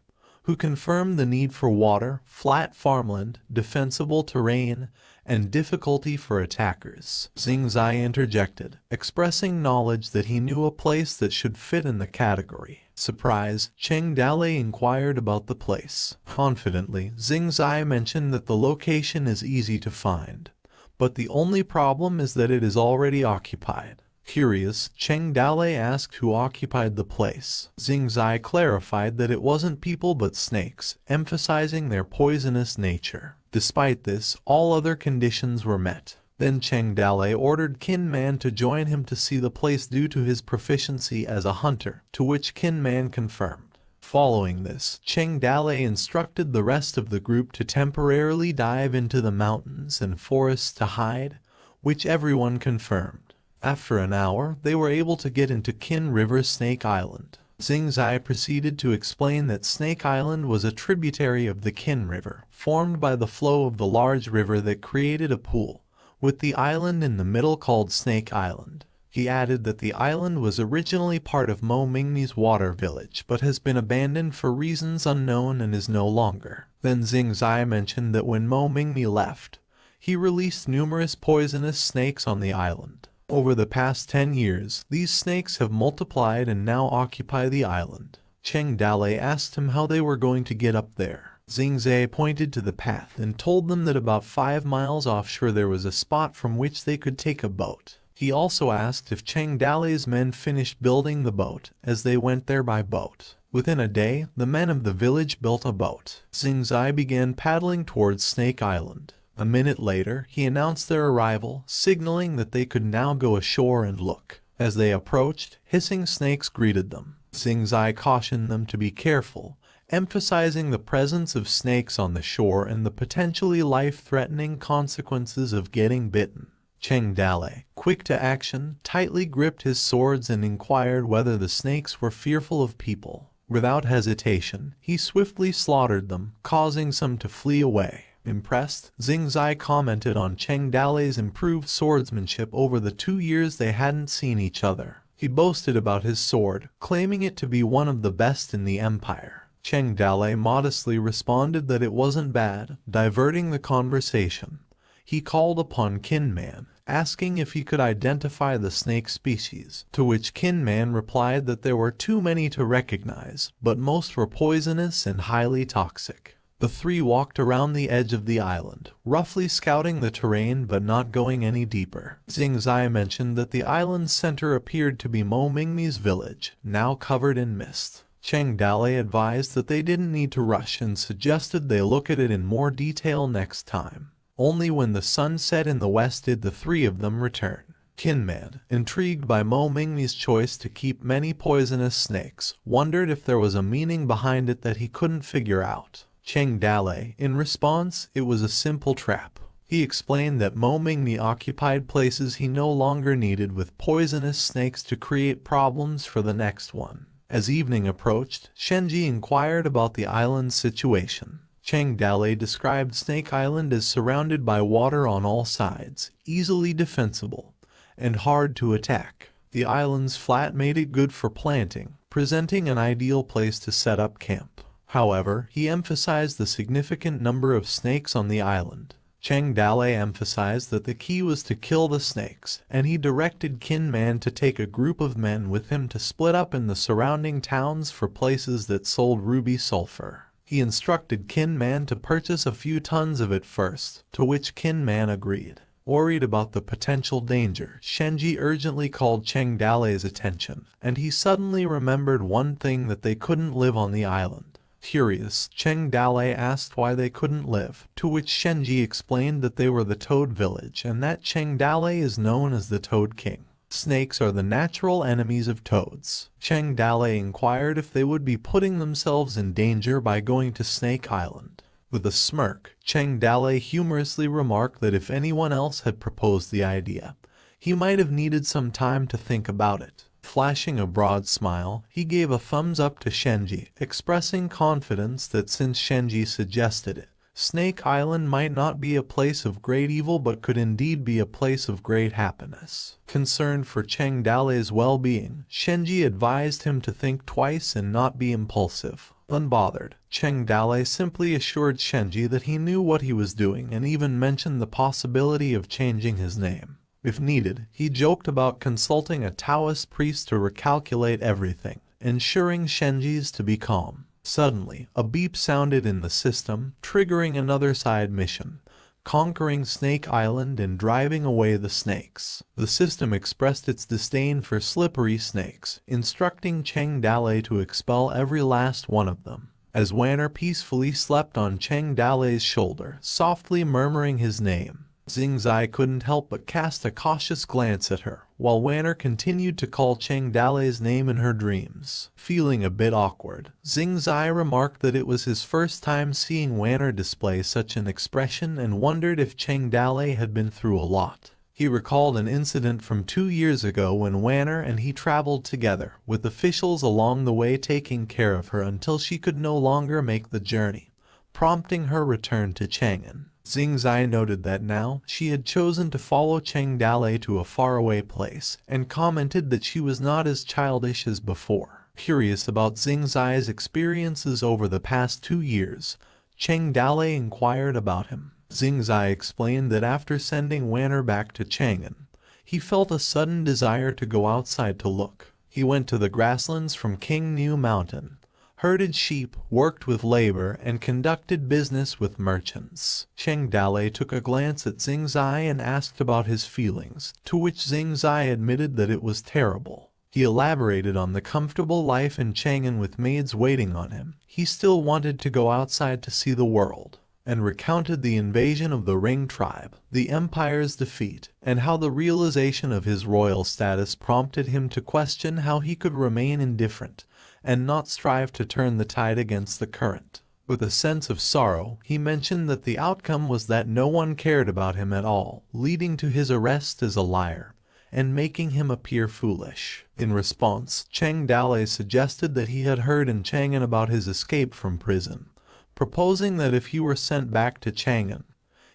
who confirmed the need for water, flat farmland, defensible terrain, and difficulty for attackers. Xing Zai interjected, expressing knowledge that he knew a place that should fit in the category. Surprised, Cheng Dalei inquired about the place. Confidently, Xing Zai mentioned that the location is easy to find, but the only problem is that it is already occupied. Curious, Cheng Dalei asked who occupied the place. Xing Zai clarified that it wasn't people but snakes, emphasizing their poisonous nature. Despite this, all other conditions were met. Then Cheng Dalei ordered Qin Man to join him to see the place due to his proficiency as a hunter, to which Qin Man confirmed. Following this, Cheng Dalei instructed the rest of the group to temporarily dive into the mountains and forests to hide, which everyone confirmed. After an hour, they were able to get into Qin River Snake Island. Xing Zai proceeded to explain that Snake Island was a tributary of the Qin River, formed by the flow of the large river that created a pool, with the island in the middle called Snake Island. He added that the island was originally part of Mo Mingmi's water village but has been abandoned for reasons unknown and is no longer. Then Xing Zai mentioned that when Mo Mingmi left, he released numerous poisonous snakes on the island. Over the past 10 years, these snakes have multiplied and now occupy the island. Cheng Dalei asked him how they were going to get up there. Xing Zai pointed to the path and told them that about 5 miles offshore there was a spot from which they could take a boat. He also asked if Cheng Dalei's men finished building the boat, as they went there by boat. Within a day, the men of the village built a boat. Xing Zai began paddling towards Snake Island. A minute later, he announced their arrival, signaling that they could now go ashore and look. As they approached, hissing snakes greeted them. Xing Zai cautioned them to be careful, emphasizing the presence of snakes on the shore and the potentially life-threatening consequences of getting bitten. Cheng Dalei, quick to action, tightly gripped his swords and inquired whether the snakes were fearful of people. Without hesitation, he swiftly slaughtered them, causing some to flee away. Impressed, Xing Zai commented on Cheng Dalei's improved swordsmanship over the 2 years they hadn't seen each other. He boasted about his sword, claiming it to be one of the best in the empire. Cheng Dalei modestly responded that it wasn't bad, diverting the conversation. He called upon Qin Man, asking if he could identify the snake species, to which Qin Man replied that there were too many to recognize, but most were poisonous and highly toxic. The three walked around the edge of the island, roughly scouting the terrain but not going any deeper. Xing Zai mentioned that the island's center appeared to be Mo Mingmi's village, now covered in mist. Cheng Dalei advised that they didn't need to rush and suggested they look at it in more detail next time. Only when the sun set in the west did the three of them return. Qin Man, intrigued by Mo Mingmi's choice to keep many poisonous snakes, wondered if there was a meaning behind it that he couldn't figure out. Cheng Dalei, in response, it was a simple trap. He explained that Mo Mingmi occupied places he no longer needed with poisonous snakes to create problems for the next one. As evening approached, Shenji inquired about the island's situation. Cheng Dalei described Snake Island as surrounded by water on all sides, easily defensible, and hard to attack. The island's flat made it good for planting, presenting an ideal place to set up camp. However, he emphasized the significant number of snakes on the island. Cheng Dalei emphasized that the key was to kill the snakes, and he directed Qin Man to take a group of men with him to split up in the surrounding towns for places that sold ruby sulfur. He instructed Qin Man to purchase a few tons of it first, to which Qin Man agreed. Worried about the potential danger, Shenji urgently called Cheng Dalei's attention, and he suddenly remembered one thing: that they couldn't live on the island. Curious, Cheng Dalei asked why they couldn't live, to which Shenji explained that they were the Toad Village and that Cheng Dalei is known as the Toad King. Snakes are the natural enemies of toads. Cheng Dalei inquired if they would be putting themselves in danger by going to Snake Island. With a smirk, Cheng Dalei humorously remarked that if anyone else had proposed the idea, he might have needed some time to think about it. Flashing a broad smile, he gave a thumbs up to Shenji, expressing confidence that since Shenji suggested it, Snake Island might not be a place of great evil but could indeed be a place of great happiness. Concerned for Cheng Dalei's well-being, Shenji advised him to think twice and not be impulsive. Unbothered, Cheng Dalei simply assured Shenji that he knew what he was doing and even mentioned the possibility of changing his name. If needed, he joked about consulting a Taoist priest to recalculate everything, ensuring Shenji's to be calm. Suddenly, a beep sounded in the system, triggering another side mission, conquering Snake Island and driving away the snakes. The system expressed its disdain for slippery snakes, instructing Cheng Dalei to expel every last one of them. As Wanner peacefully slept on Cheng Dalei's shoulder, softly murmuring his name, Xingzai couldn't help but cast a cautious glance at her, while Wanner continued to call Cheng Dalei's name in her dreams. Feeling a bit awkward, Xingzai remarked that it was his first time seeing Wanner display such an expression and wondered if Cheng Dalei had been through a lot. He recalled an incident from 2 years ago when Wanner and he traveled together, with officials along the way taking care of her until she could no longer make the journey, prompting her return to Chang'an. Xingzai noted that now she had chosen to follow Cheng Dalei to a faraway place, and commented that she was not as childish as before. Curious about Xingzai's experiences over the past 2 years, Cheng Dalei inquired about him. Xingzai explained that after sending Wanner back to Chang'an, he felt a sudden desire to go outside to look. He went to the grasslands from King New Mountain, herded sheep, worked with labor, and conducted business with merchants. Cheng Dalei took a glance at Xingzai and asked about his feelings, to which Xingzai admitted that it was terrible. He elaborated on the comfortable life in Chang'an with maids waiting on him. He still wanted to go outside to see the world, and recounted the invasion of the Ring tribe, the empire's defeat, and how the realization of his royal status prompted him to question how he could remain indifferent and not strive to turn the tide against the current. With a sense of sorrow, he mentioned that the outcome was that no one cared about him at all, leading to his arrest as a liar, and making him appear foolish. In response, Cheng Dalei suggested that he had heard in Chang'an about his escape from prison, proposing that if he were sent back to Chang'an,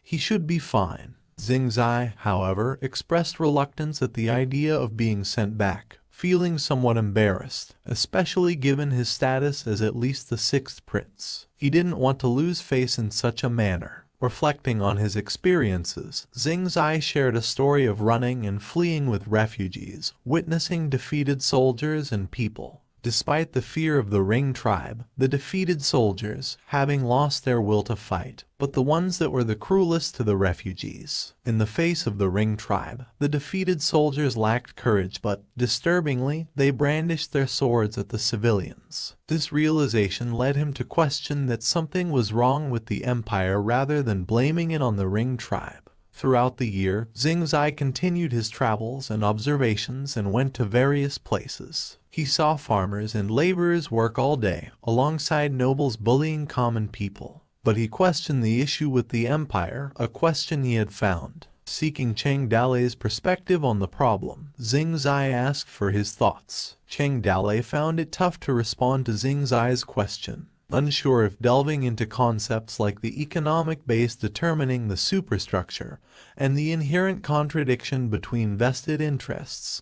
he should be fine. Xingzai, however, expressed reluctance at the idea of being sent back, feeling somewhat embarrassed, especially given his status as at least the 6th prince. He didn't want to lose face in such a manner. Reflecting on his experiences, Xingzai shared a story of running and fleeing with refugees, witnessing defeated soldiers and people. Despite the fear of the Ring tribe, the defeated soldiers, having lost their will to fight, but the ones that were the cruelest to the refugees. In the face of the Ring tribe, the defeated soldiers lacked courage, but, disturbingly, they brandished their swords at the civilians. This realization led him to question that something was wrong with the empire rather than blaming it on the Ring tribe. Throughout the year, Xingzai continued his travels and observations and went to various places. He saw farmers and laborers work all day, alongside nobles bullying common people. But he questioned the issue with the empire, a question he had found. Seeking Cheng Dalei's perspective on the problem, Xingzai asked for his thoughts. Cheng Dalei found it tough to respond to Xingzai's question, unsure if delving into concepts like the economic base determining the superstructure and the inherent contradiction between vested interests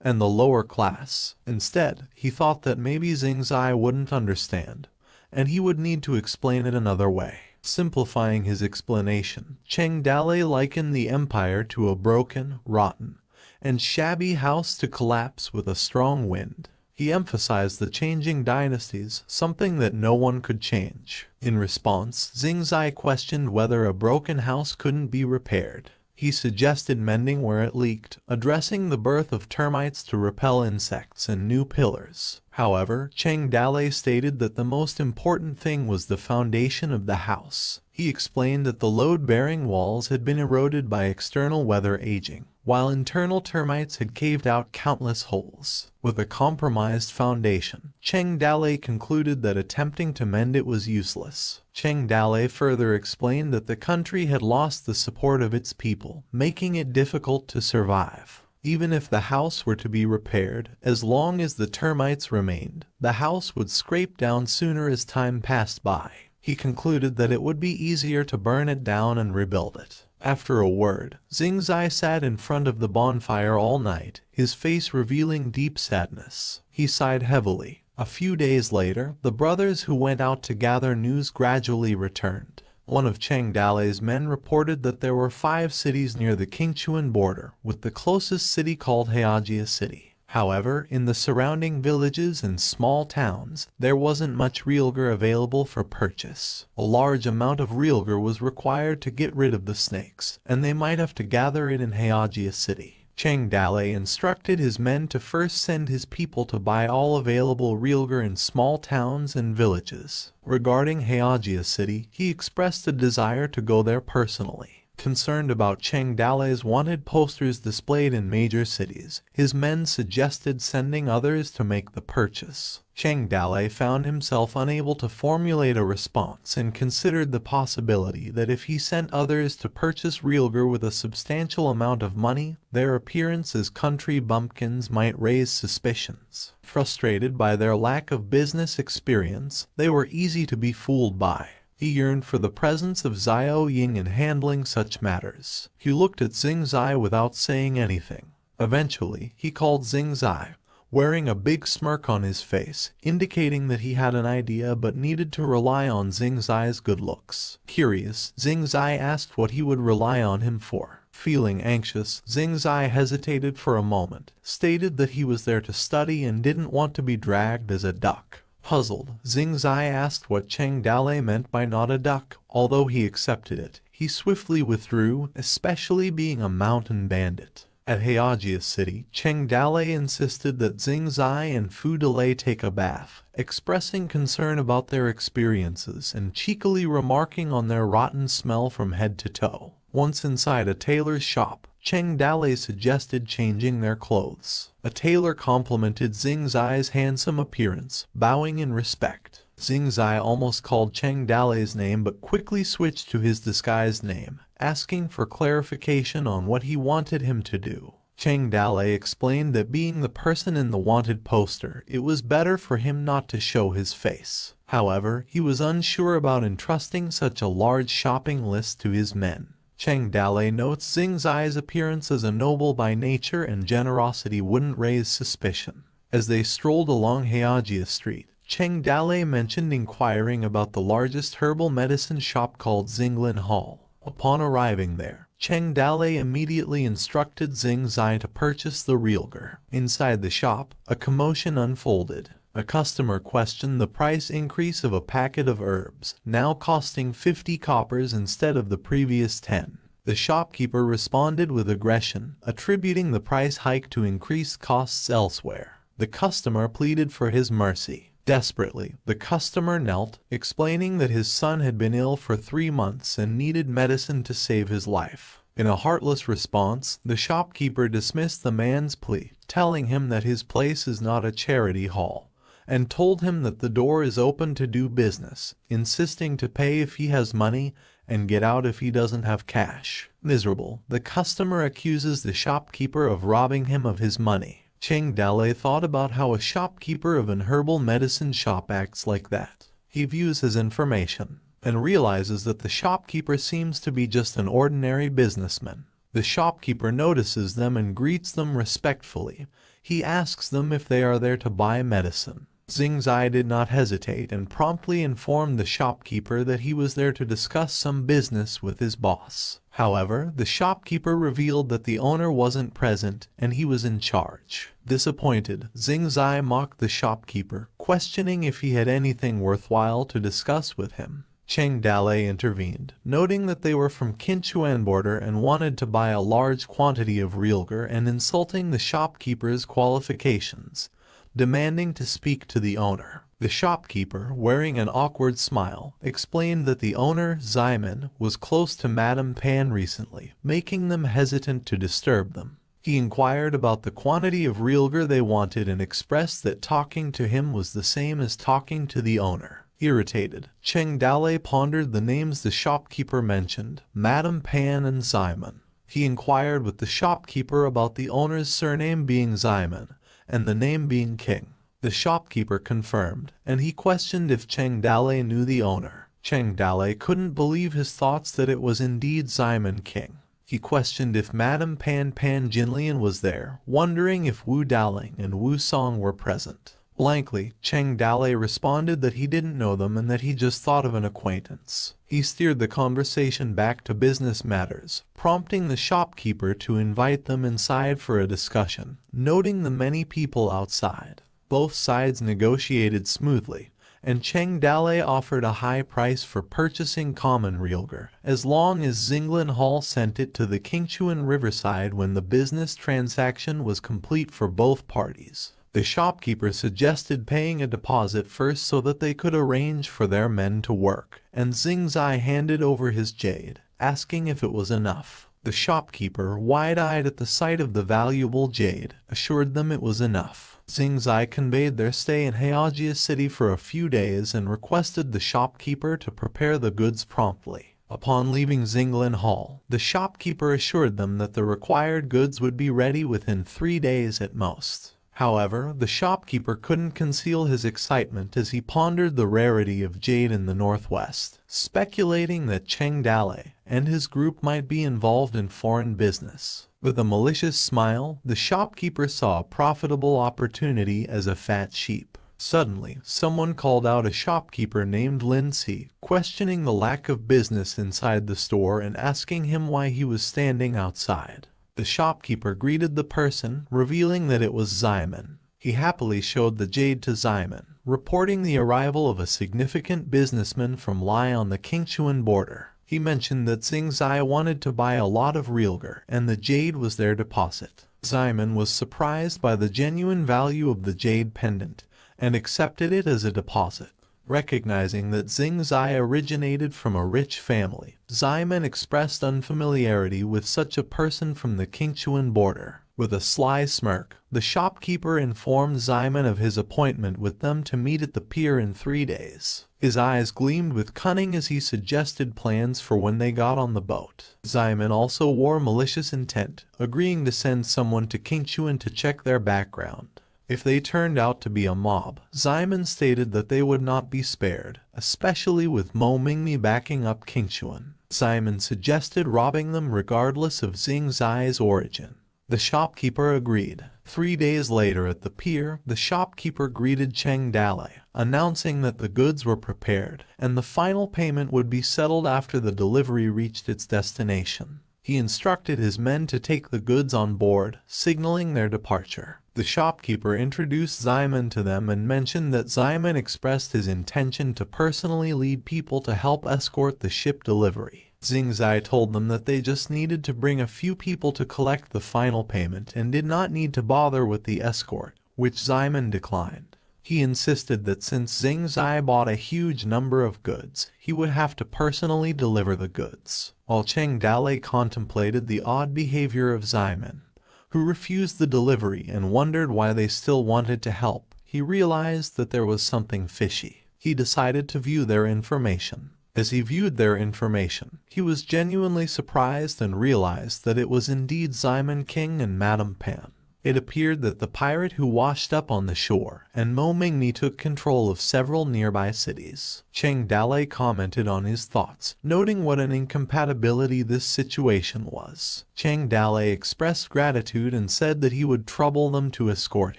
and the lower class. Instead, he thought that maybe Xingzai wouldn't understand, and he would need to explain it another way. Simplifying his explanation, Cheng Dalei likened the empire to a broken, rotten, and shabby house to collapse with a strong wind. He emphasized the changing dynasties, something that no one could change. In response, Xingzai questioned whether a broken house couldn't be repaired. He suggested mending where it leaked, addressing the birth of termites to repel insects and new pillars. However, Cheng Dalei stated that the most important thing was the foundation of the house. He explained that the load-bearing walls had been eroded by external weather aging, while internal termites had caved out countless holes. With a compromised foundation, Cheng Dalei concluded that attempting to mend it was useless. Cheng Dalei further explained that the country had lost the support of its people, making it difficult to survive. Even if the house were to be repaired, as long as the termites remained, the house would scrape down sooner as time passed by. He concluded that it would be easier to burn it down and rebuild it. After a word, Xingzai sat in front of the bonfire all night, his face revealing deep sadness. He sighed heavily, A few days later, the brothers who went out to gather news gradually returned. One of Cheng Dalei's men reported that there were 5 cities near the Qingchuan border, with the closest city called Heijia City. However, in the surrounding villages and small towns, there wasn't much realgar available for purchase. A large amount of realgar was required to get rid of the snakes, and they might have to gather it in Heijia City. Cheng Dalei instructed his men to first send his people to buy all available realgar in small towns and villages. Regarding Heijia City, he expressed a desire to go there personally. Concerned about Cheng Dalei's wanted posters displayed in major cities, his men suggested sending others to make the purchase. Cheng Dalei found himself unable to formulate a response and considered the possibility that if he sent others to purchase realgar with a substantial amount of money, their appearance as country bumpkins might raise suspicions. Frustrated by their lack of business experience, they were easy to be fooled by. He yearned for the presence of Xiao Ying in handling such matters. He looked at Xing Zai without saying anything. Eventually, he called Xing Zai, wearing a big smirk on his face, indicating that he had an idea but needed to rely on Xing Zai's good looks. Curious, Xing Zai asked what he would rely on him for. Feeling anxious, Xing Zai hesitated for a moment, stated that he was there to study and didn't want to be dragged as a duck. Puzzled, Xing Zai asked what Cheng Dalei meant by not a duck. Although he accepted it, he swiftly withdrew, especially being a mountain bandit. At Heijia City, Cheng Dalei insisted that Xing Zai and Fu Dalei take a bath, expressing concern about their experiences and cheekily remarking on their rotten smell from head to toe. Once inside a tailor's shop, Cheng Dalei suggested changing their clothes. A tailor complimented Xing Zai's handsome appearance, bowing in respect. Xing Zai almost called Cheng Dalei's name but quickly switched to his disguised name, asking for clarification on what he wanted him to do. Cheng Dalei explained that being the person in the wanted poster, it was better for him not to show his face. However, he was unsure about entrusting such a large shopping list to his men. Cheng Dalei notes Xing Zai's appearance as a noble by nature and generosity wouldn't raise suspicion. As they strolled along Heijia Street, Cheng Dalei mentioned inquiring about the largest herbal medicine shop called Xinglin Hall. Upon arriving there, Cheng Dalei immediately instructed Xing Zai to purchase the realgar. Inside the shop, a commotion unfolded. A customer questioned the price increase of a packet of herbs, now costing 50 coppers instead of the previous 10. The shopkeeper responded with aggression, attributing the price hike to increased costs elsewhere. The customer pleaded for his mercy. Desperately, the customer knelt, explaining that his son had been ill for 3 months and needed medicine to save his life. In a heartless response, the shopkeeper dismissed the man's plea, telling him that his place is not a charity hall, and told him that the door is open to do business, insisting to pay if he has money and get out if he doesn't have cash. Miserable, the customer accuses the shopkeeper of robbing him of his money. Cheng Dalei thought about how a shopkeeper of an herbal medicine shop acts like that. He views his information and realizes that the shopkeeper seems to be just an ordinary businessman. The shopkeeper notices them and greets them respectfully. He asks them if they are there to buy medicine. Xing Zai did not hesitate and promptly informed the shopkeeper that he was there to discuss some business with his boss. However, the shopkeeper revealed that the owner wasn't present and he was in charge. Disappointed, Xing Zai mocked the shopkeeper, questioning if he had anything worthwhile to discuss with him. Cheng Dalei intervened, noting that they were from Qingchuan border and wanted to buy a large quantity of realgar and insulting the shopkeeper's qualifications, demanding to speak to the owner. The shopkeeper, wearing an awkward smile, explained that the owner, Xiamen, was close to Madame Pan recently, making them hesitant to disturb them. He inquired about the quantity of realgar they wanted and expressed that talking to him was the same as talking to the owner. Irritated, Cheng Dalei pondered the names the shopkeeper mentioned, Madame Pan and Xiamen. He inquired with the shopkeeper about the owner's surname being Xiamen and the name being King. The shopkeeper confirmed, and he questioned if Cheng Dalei knew the owner. Cheng Dalei couldn't believe his thoughts that it was indeed Xiamen King. He questioned if Madame Pan Jinlian was there, wondering if Wu Daling and Wu Song were present. Blankly, Cheng Dalei responded that he didn't know them and that he just thought of an acquaintance. He steered the conversation back to business matters, prompting the shopkeeper to invite them inside for a discussion. Noting the many people outside, both sides negotiated smoothly, and Cheng Dalei offered a high price for purchasing common realgar, as long as Zinglin Hall sent it to the Qingchuan Riverside when the business transaction was complete for both parties. The shopkeeper suggested paying a deposit first so that they could arrange for their men to work, and Xingzai handed over his jade, asking if it was enough. The shopkeeper, wide-eyed at the sight of the valuable jade, assured them it was enough. Xingzai conveyed their stay in Heijia City for a few days and requested the shopkeeper to prepare the goods promptly. Upon leaving Zinglin Hall, the shopkeeper assured them that the required goods would be ready within 3 days at most. However, the shopkeeper couldn't conceal his excitement as he pondered the rarity of jade in the northwest, speculating that Cheng Dalei and his group might be involved in foreign business. With a malicious smile, the shopkeeper saw a profitable opportunity as a fat sheep. Suddenly, someone called out a shopkeeper named Lin Si, questioning the lack of business inside the store and asking him why he was standing outside. The shopkeeper greeted the person, revealing that it was Ximen. He happily showed the jade to Ximen, reporting the arrival of a significant businessman from Lai on the Qingchuan border. He mentioned that Xingzai wanted to buy a lot of realgar, and the jade was their deposit. Ximen was surprised by the genuine value of the jade pendant, and accepted it as a deposit. Recognizing that Xingzai originated from a rich family, Ximen expressed unfamiliarity with such a person from the Qingchuan border. With a sly smirk, the shopkeeper informed Ximen of his appointment with them to meet at the pier in 3 days. His eyes gleamed with cunning as he suggested plans for when they got on the boat. Ximen also wore malicious intent, agreeing to send someone to Qingchuan to check their background. If they turned out to be a mob, Ximen stated that they would not be spared, especially with Mo Mingmi backing up Qingchuan. Ximen suggested robbing them regardless of Xingzai's origin. The shopkeeper agreed. 3 days later at the pier, the shopkeeper greeted Cheng Dalei, announcing that the goods were prepared, and the final payment would be settled after the delivery reached its destination. He instructed his men to take the goods on board, signaling their departure. The shopkeeper introduced Ximen to them and mentioned that Ximen expressed his intention to personally lead people to help escort the ship delivery. Xingzai told them that they just needed to bring a few people to collect the final payment and did not need to bother with the escort, which Ximen declined. He insisted that since Xingzai bought a huge number of goods, he would have to personally deliver the goods. While Cheng Dalei contemplated the odd behavior of Ximen, who refused the delivery and wondered why they still wanted to help, he realized that there was something fishy. He decided to view their information. As he viewed their information, he was genuinely surprised and realized that it was indeed Ximen King and Madame Pan. It appeared that the pirate who washed up on the shore and Mo Mingmi took control of several nearby cities. Cheng Dalei commented on his thoughts, noting what an incompatibility this situation was. Cheng Dalei expressed gratitude and said that he would trouble them to escort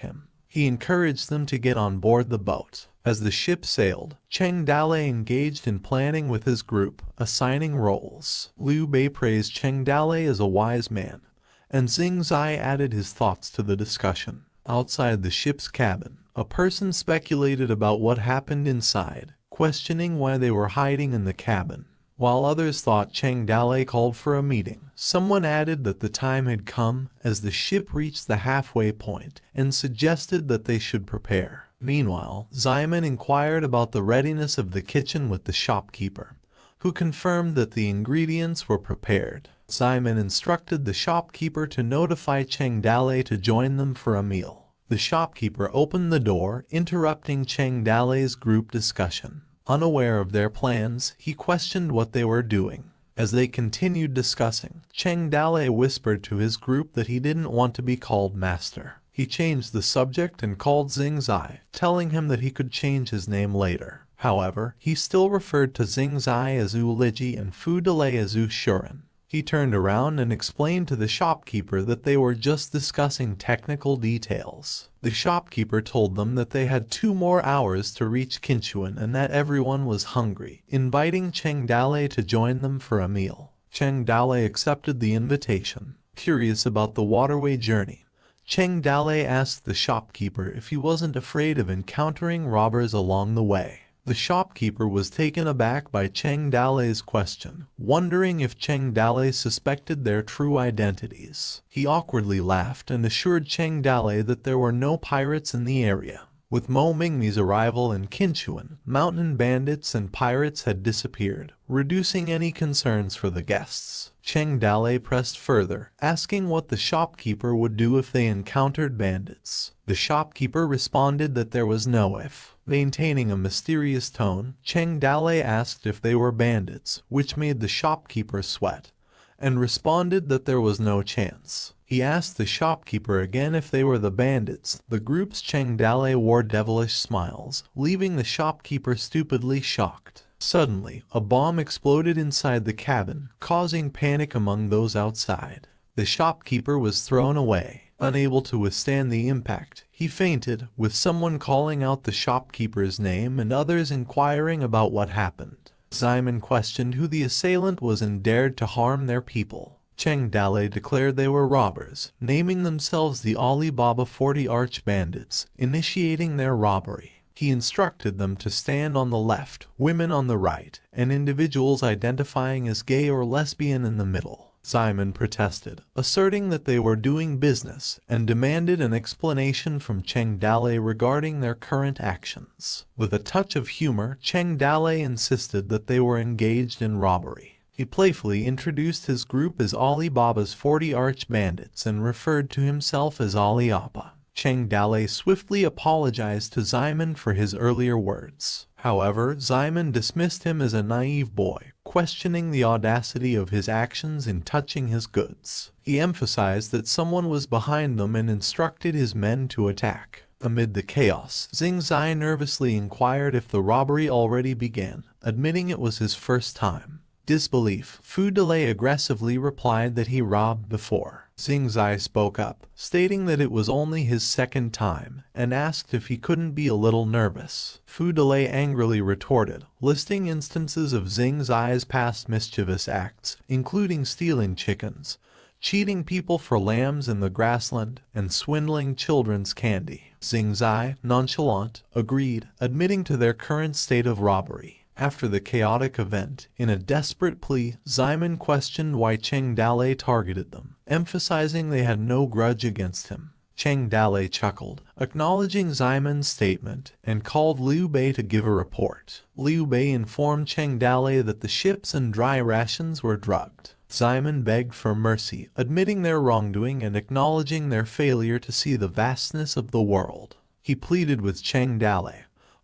him. He encouraged them to get on board the boat. As the ship sailed, Cheng Dalei engaged in planning with his group, assigning roles. Liu Bei praised Cheng Dalei as a wise man, and Xingzai added his thoughts to the discussion. Outside the ship's cabin, a person speculated about what happened inside, questioning why they were hiding in the cabin. While others thought Cheng Dalei called for a meeting, someone added that the time had come as the ship reached the halfway point and suggested that they should prepare. Meanwhile, Ximen inquired about the readiness of the kitchen with the shopkeeper, who confirmed that the ingredients were prepared. Ximen instructed the shopkeeper to notify Cheng Dalei to join them for a meal. The shopkeeper opened the door, interrupting Cheng Dalei's group discussion. Unaware of their plans, he questioned what they were doing. As they continued discussing, Cheng Dalei whispered to his group that he didn't want to be called master. He changed the subject and called Xingzai, telling him that he could change his name later. However, he still referred to Xingzai as Uliji and Fu Delay as Ushuren. He turned around and explained to the shopkeeper that they were just discussing technical details. The shopkeeper told them that they had 2 more hours to reach Kinchuan and that everyone was hungry, inviting Cheng Dale to join them for a meal. Cheng Dale accepted the invitation. Curious about the waterway journey, Cheng Dale asked the shopkeeper if he wasn't afraid of encountering robbers along the way. The shopkeeper was taken aback by Cheng Dale's question, wondering if Cheng Dale suspected their true identities. He awkwardly laughed and assured Cheng Dale that there were no pirates in the area. With Mo Mingmi's arrival in Kinchuan, mountain bandits and pirates had disappeared, reducing any concerns for the guests. Cheng Dale pressed further, asking what the shopkeeper would do if they encountered bandits. The shopkeeper responded that there was no if. Maintaining a mysterious tone, Cheng Dale asked if they were bandits, which made the shopkeeper sweat, and responded that there was no chance. He asked the shopkeeper again if they were the bandits. The group's Cheng Dale wore devilish smiles, leaving the shopkeeper stupidly shocked. Suddenly, a bomb exploded inside the cabin, causing panic among those outside. The shopkeeper was thrown away. Unable to withstand the impact, he fainted, with someone calling out the shopkeeper's name and others inquiring about what happened. Simon questioned who the assailant was and dared to harm their people. Cheng Dale declared they were robbers, naming themselves the Alibaba 40 Arch Bandits, initiating their robbery. He instructed them to stand on the left, women on the right, and individuals identifying as gay or lesbian in the middle. Simon protested, asserting that they were doing business, and demanded an explanation from Cheng Dale regarding their current actions. With a touch of humor, Cheng Dale insisted that they were engaged in robbery. He playfully introduced his group as Alibaba's 40 Arch Bandits and referred to himself as Aliapa. Cheng Dale swiftly apologized to Simon for his earlier words. However, Simon dismissed him as a naive boy, questioning the audacity of his actions in touching his goods. He emphasized that someone was behind them and instructed his men to attack. Amid the chaos, Xing Zai nervously inquired if the robbery already began, admitting it was his first time. Disbelief, Fu Delay aggressively replied that he robbed before. Xing Zai spoke up, stating that it was only his second time, and asked if he couldn't be a little nervous. Fu Delay angrily retorted, listing instances of Xing Zai's past mischievous acts, including stealing chickens, cheating people for lambs in the grassland, and swindling children's candy. Xing Zai, nonchalant, agreed, admitting to their current state of robbery. After the chaotic event, in a desperate plea, Simon questioned why Cheng Dale targeted them, emphasizing they had no grudge against him. Cheng Dale chuckled, acknowledging Simon's statement, and called Liu Bei to give a report. Liu Bei informed Cheng Dale that the ships and dry rations were drugged. Simon begged for mercy, admitting their wrongdoing and acknowledging their failure to see the vastness of the world. He pleaded with Cheng Dale,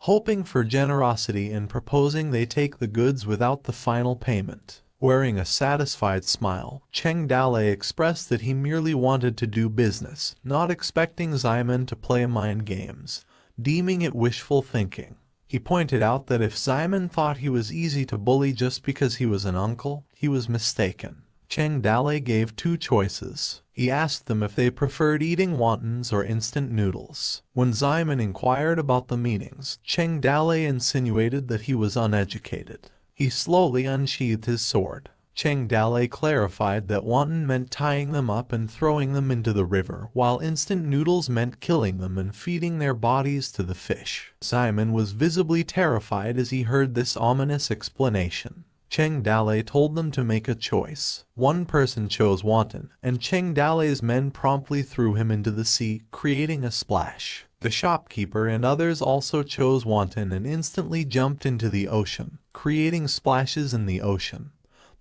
hoping for generosity and proposing they take the goods without the final payment. Wearing a satisfied smile, Cheng Dale expressed that he merely wanted to do business, not expecting Simon to play mind games, deeming it wishful thinking. He pointed out that if Simon thought he was easy to bully just because he was an uncle, he was mistaken. Cheng Dale gave 2 choices. He asked them if they preferred eating wontons or instant noodles. When Simon inquired about the meanings, Cheng Dale insinuated that he was uneducated. He slowly unsheathed his sword. Cheng Dale clarified that wonton meant tying them up and throwing them into the river, while instant noodles meant killing them and feeding their bodies to the fish. Simon was visibly terrified as he heard this ominous explanation. Cheng Dale told them to make a choice. One person chose wonton, and Cheng Dale's men promptly threw him into the sea, creating a splash. The shopkeeper and others also chose wonton and instantly jumped into the ocean, creating splashes in the ocean.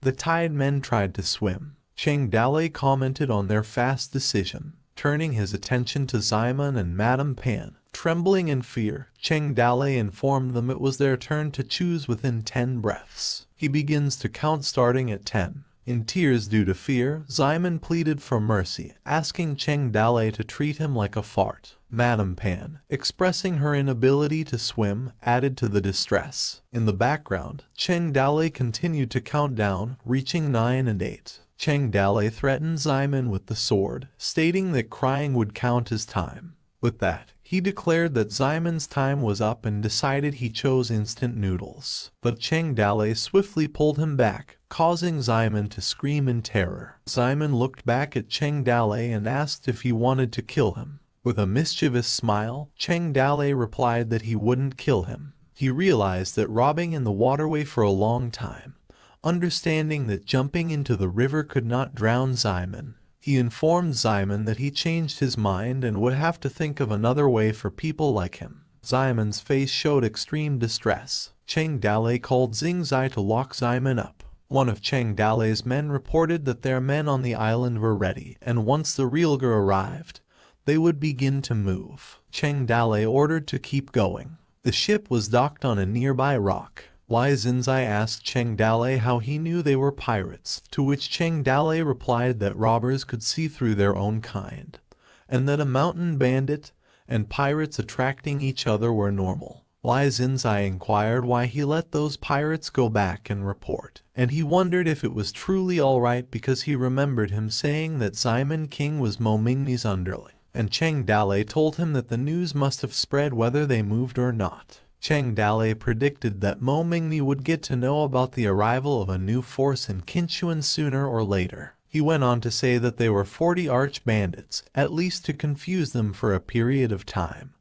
The tide men tried to swim. Cheng Dale commented on their fast decision, turning his attention to Simon and Madame Pan. Trembling in fear, Cheng Dale informed them it was their turn to choose within 10 breaths. He begins to count starting at 10. In tears due to fear, Simon pleaded for mercy, asking Cheng Dale to treat him like a fart. Madame Pan, expressing her inability to swim, added to the distress. In the background, Cheng Dale continued to count down, reaching 9 and 8. Cheng Dale threatened Simon with the sword, stating that crying would count as time. With that, he declared that Simon's time was up and decided he chose instant noodles. But Cheng Dale swiftly pulled him back, causing Simon to scream in terror. Simon looked back at Cheng Dale and asked if he wanted to kill him. With a mischievous smile, Cheng Dale replied that he wouldn't kill him. He realized that robbing in the waterway for a long time, understanding that jumping into the river could not drown Simon, he informed Simon that he changed his mind and would have to think of another way for people like him. Simon's face showed extreme distress. Cheng Dale called Xingzai to lock Simon up. One of Cheng Dale's men reported that their men on the island were ready, and once the Realger arrived, they would begin to move. Cheng Dale ordered to keep going. The ship was docked on a nearby rock. Xingzai asked Cheng Dale how he knew they were pirates, to which Cheng Dale replied that robbers could see through their own kind, and that a mountain bandit and pirates attracting each other were normal. Xingzai inquired why he let those pirates go back and report, and he wondered if it was truly alright because he remembered him saying that Simon King was Mo Mingni's underling, and Cheng Dale told him that the news must have spread whether they moved or not. Cheng Dale predicted that Mo Mingni would get to know about the arrival of a new force in Qinchuan sooner or later. He went on to say that they were 40 arch-bandits, at least to confuse them for a period of time,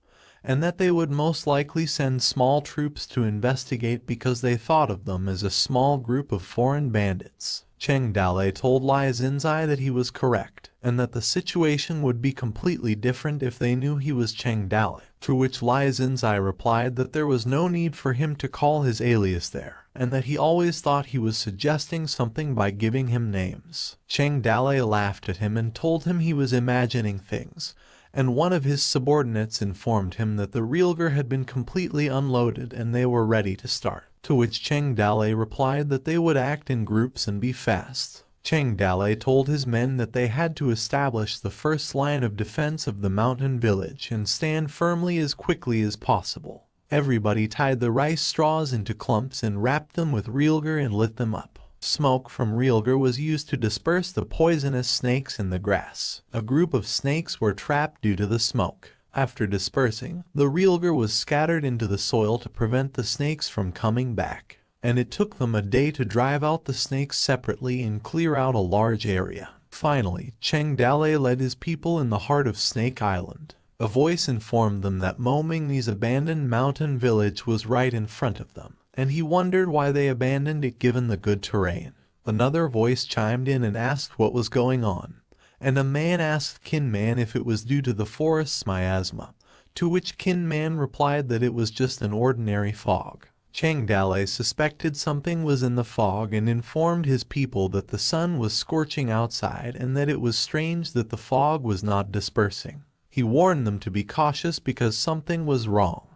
and that they would most likely send small troops to investigate because they thought of them as a small group of foreign bandits. Cheng Dale told Xingzai that he was correct, and that the situation would be completely different if they knew he was Cheng Dale, to which Xingzai replied that there was no need for him to call his alias there, and that he always thought he was suggesting something by giving him names. Cheng Dale laughed at him and told him he was imagining things, and one of his subordinates informed him that the Realger had been completely unloaded and they were ready to start, to which Cheng Dale replied that they would act in groups and be fast. Cheng Dale told his men that they had to establish the first line of defense of the mountain village and stand firmly as quickly as possible. Everybody tied the rice straws into clumps and wrapped them with Realger and lit them up. Smoke from Realger was used to disperse the poisonous snakes in the grass. A group of snakes were trapped due to the smoke. After dispersing, the Realger was scattered into the soil to prevent the snakes from coming back, and it took them a day to drive out the snakes separately and clear out a large area. Finally, Cheng Dale led his people in the heart of Snake Island. A voice informed them that Mo Mingni's abandoned mountain village was right in front of them, and he wondered why they abandoned it given the good terrain. Another voice chimed in and asked what was going on, and a man asked Kinman if it was due to the forest's miasma, to which Kinman replied that it was just an ordinary fog. Cheng Dale suspected something was in the fog and informed his people that the sun was scorching outside and that it was strange that the fog was not dispersing. He warned them to be cautious because something was wrong,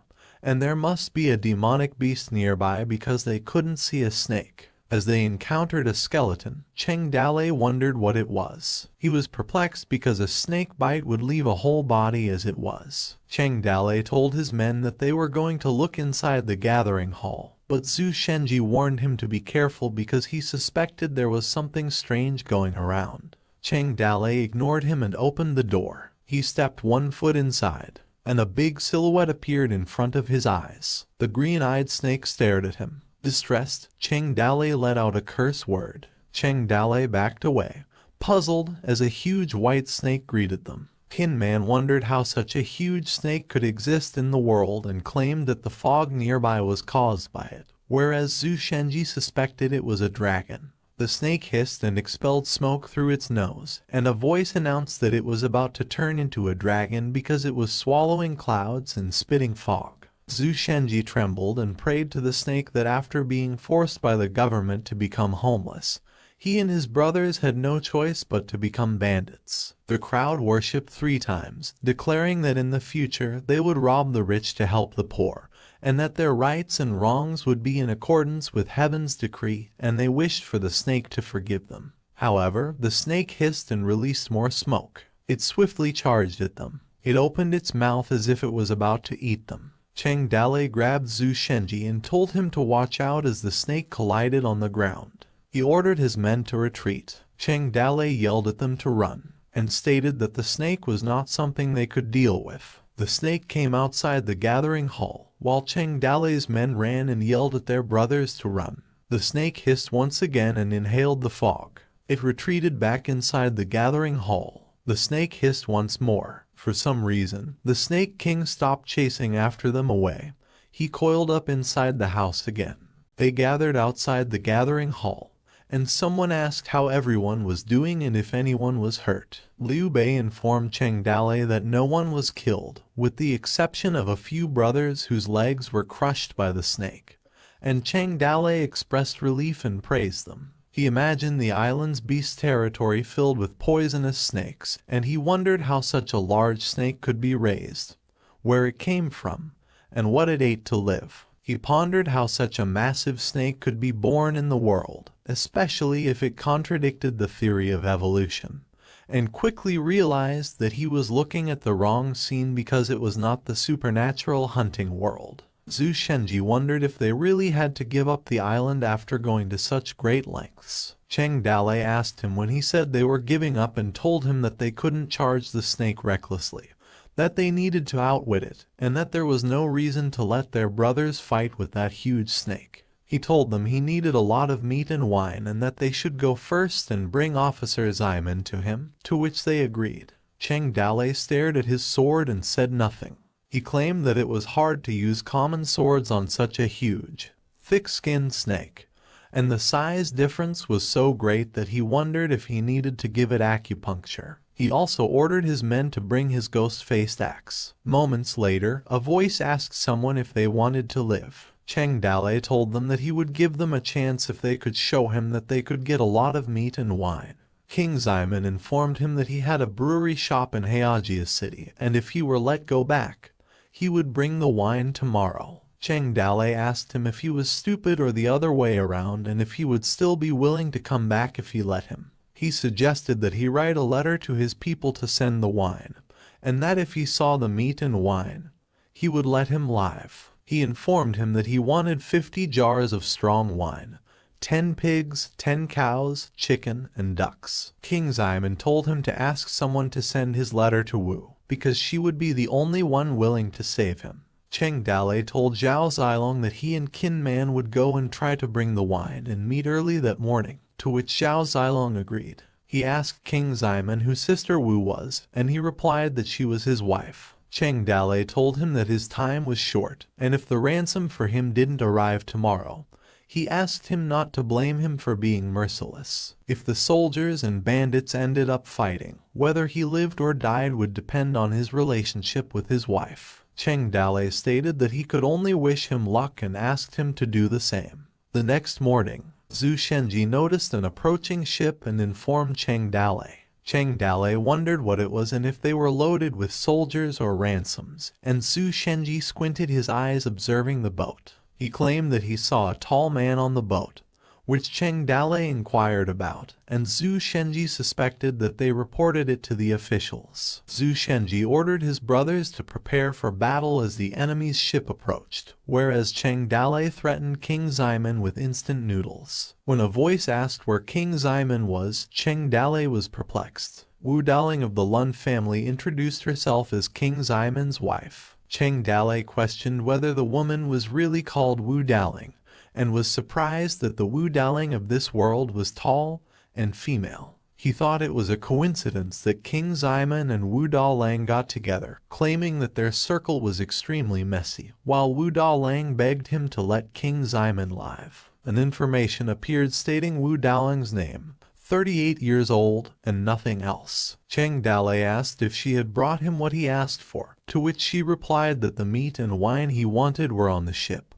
and there must be a demonic beast nearby because they couldn't see a snake. As they encountered a skeleton, Cheng Dale wondered what it was. He was perplexed because a snake bite would leave a whole body as it was. Cheng Dale told his men that they were going to look inside the gathering hall, but Zhu Shenji warned him to be careful because he suspected there was something strange going around. Cheng Dale ignored him and opened the door. He stepped 1 foot inside, and a big silhouette appeared in front of his eyes. The green-eyed snake stared at him. Distressed, Cheng Dale let out a curse word. Cheng Dale backed away, puzzled, as a huge white snake greeted them. Kinman wondered how such a huge snake could exist in the world and claimed that the fog nearby was caused by it, whereas Zhu Shenji suspected it was a dragon. The snake hissed and expelled smoke through its nose, and a voice announced that it was about to turn into a dragon because it was swallowing clouds and spitting fog. Zhu Shenji trembled and prayed to the snake that after being forced by the government to become homeless, he and his brothers had no choice but to become bandits. The crowd worshipped 3 times, declaring that in the future they would rob the rich to help the poor, and that their rights and wrongs would be in accordance with heaven's decree, and they wished for the snake to forgive them. However, the snake hissed and released more smoke. It swiftly charged at them. It opened its mouth as if it was about to eat them. Cheng Dale grabbed Zhu Shenji and told him to watch out as the snake collided on the ground. He ordered his men to retreat. Cheng Dalei yelled at them to run, and stated that the snake was not something they could deal with. The snake came outside the gathering hall, while Cheng Dalei's men ran and yelled at their brothers to run. The snake hissed once again and inhaled the fog. It retreated back inside the gathering hall. The snake hissed once more. For some reason, the Snake King stopped chasing after them away. He coiled up inside the house again. They gathered outside the gathering hall, and someone asked how everyone was doing and if anyone was hurt. Liu Bei informed Cheng Dalei that no one was killed, with the exception of a few brothers whose legs were crushed by the snake, and Cheng Dalei expressed relief and praised them. He imagined the island's beast territory filled with poisonous snakes, and he wondered how such a large snake could be raised, where it came from, and what it ate to live. He pondered how such a massive snake could be born in the world, especially if it contradicted the theory of evolution, and quickly realized that he was looking at the wrong scene because it was not the supernatural hunting world. Zhu Shenji wondered if they really had to give up the island after going to such great lengths. Cheng Dalei asked him when he said they were giving up and told him that they couldn't charge the snake recklessly, that they needed to outwit it, and that there was no reason to let their brothers fight with that huge snake. He told them he needed a lot of meat and wine and that they should go first and bring Officer Ximen to him, to which they agreed. Cheng Dalei stared at his sword and said nothing. He claimed that it was hard to use common swords on such a huge, thick-skinned snake, and the size difference was so great that he wondered if he needed to give it acupuncture. He also ordered his men to bring his ghost-faced axe. Moments later, a voice asked someone if they wanted to live. Cheng Dalei told them that he would give them a chance if they could show him that they could get a lot of meat and wine. King Ximen informed him that he had a brewery shop in Heijia City, and if he were let go back, he would bring the wine tomorrow. Cheng Dalei asked him if he was stupid or the other way around and if he would still be willing to come back if he let him. He suggested that he write a letter to his people to send the wine, and that if he saw the meat and wine, he would let him live. He informed him that he wanted 50 jars of strong wine, 10 pigs, 10 cows, chicken, and ducks. King Ximen told him to ask someone to send his letter to Wu, because she would be the only one willing to save him. Cheng Dalei told Zhao Zilong that he and Qin Man would go and try to bring the wine and meet early that morning, to which Zhao Zilong agreed. He asked King Ximen whose sister Wu was, and he replied that she was his wife. Cheng Dalei told him that his time was short, and if the ransom for him didn't arrive tomorrow, he asked him not to blame him for being merciless. If the soldiers and bandits ended up fighting, whether he lived or died would depend on his relationship with his wife. Cheng Dalei stated that he could only wish him luck and asked him to do the same. The next morning, Zhu Shenji noticed an approaching ship and informed Cheng Dalei. Cheng Dalei wondered what it was and if they were loaded with soldiers or ransoms, and Zhu Shenji squinted his eyes observing the boat. He claimed that he saw a tall man on the boat, which Cheng Dalei inquired about, and Zhu Shenji suspected that they reported it to the officials. Zhu Shenji ordered his brothers to prepare for battle as the enemy's ship approached, whereas Cheng Dalei threatened King Ximen with instant noodles. When a voice asked where King Ximen was, Cheng Dalei was perplexed. Wu Daling of the Lun family introduced herself as King Ximen's wife. Cheng Dalei questioned whether the woman was really called Wu Daling, and was surprised that the Wu Daling of this world was tall and female. He thought it was a coincidence that King Ximen and Wu Dalang got together, claiming that their circle was extremely messy, while Wu Dalang begged him to let King Ximen live. An information appeared stating Wu Dalang's name, 38 years old, and nothing else. Cheng Dalei asked if she had brought him what he asked for, to which she replied that the meat and wine he wanted were on the ship,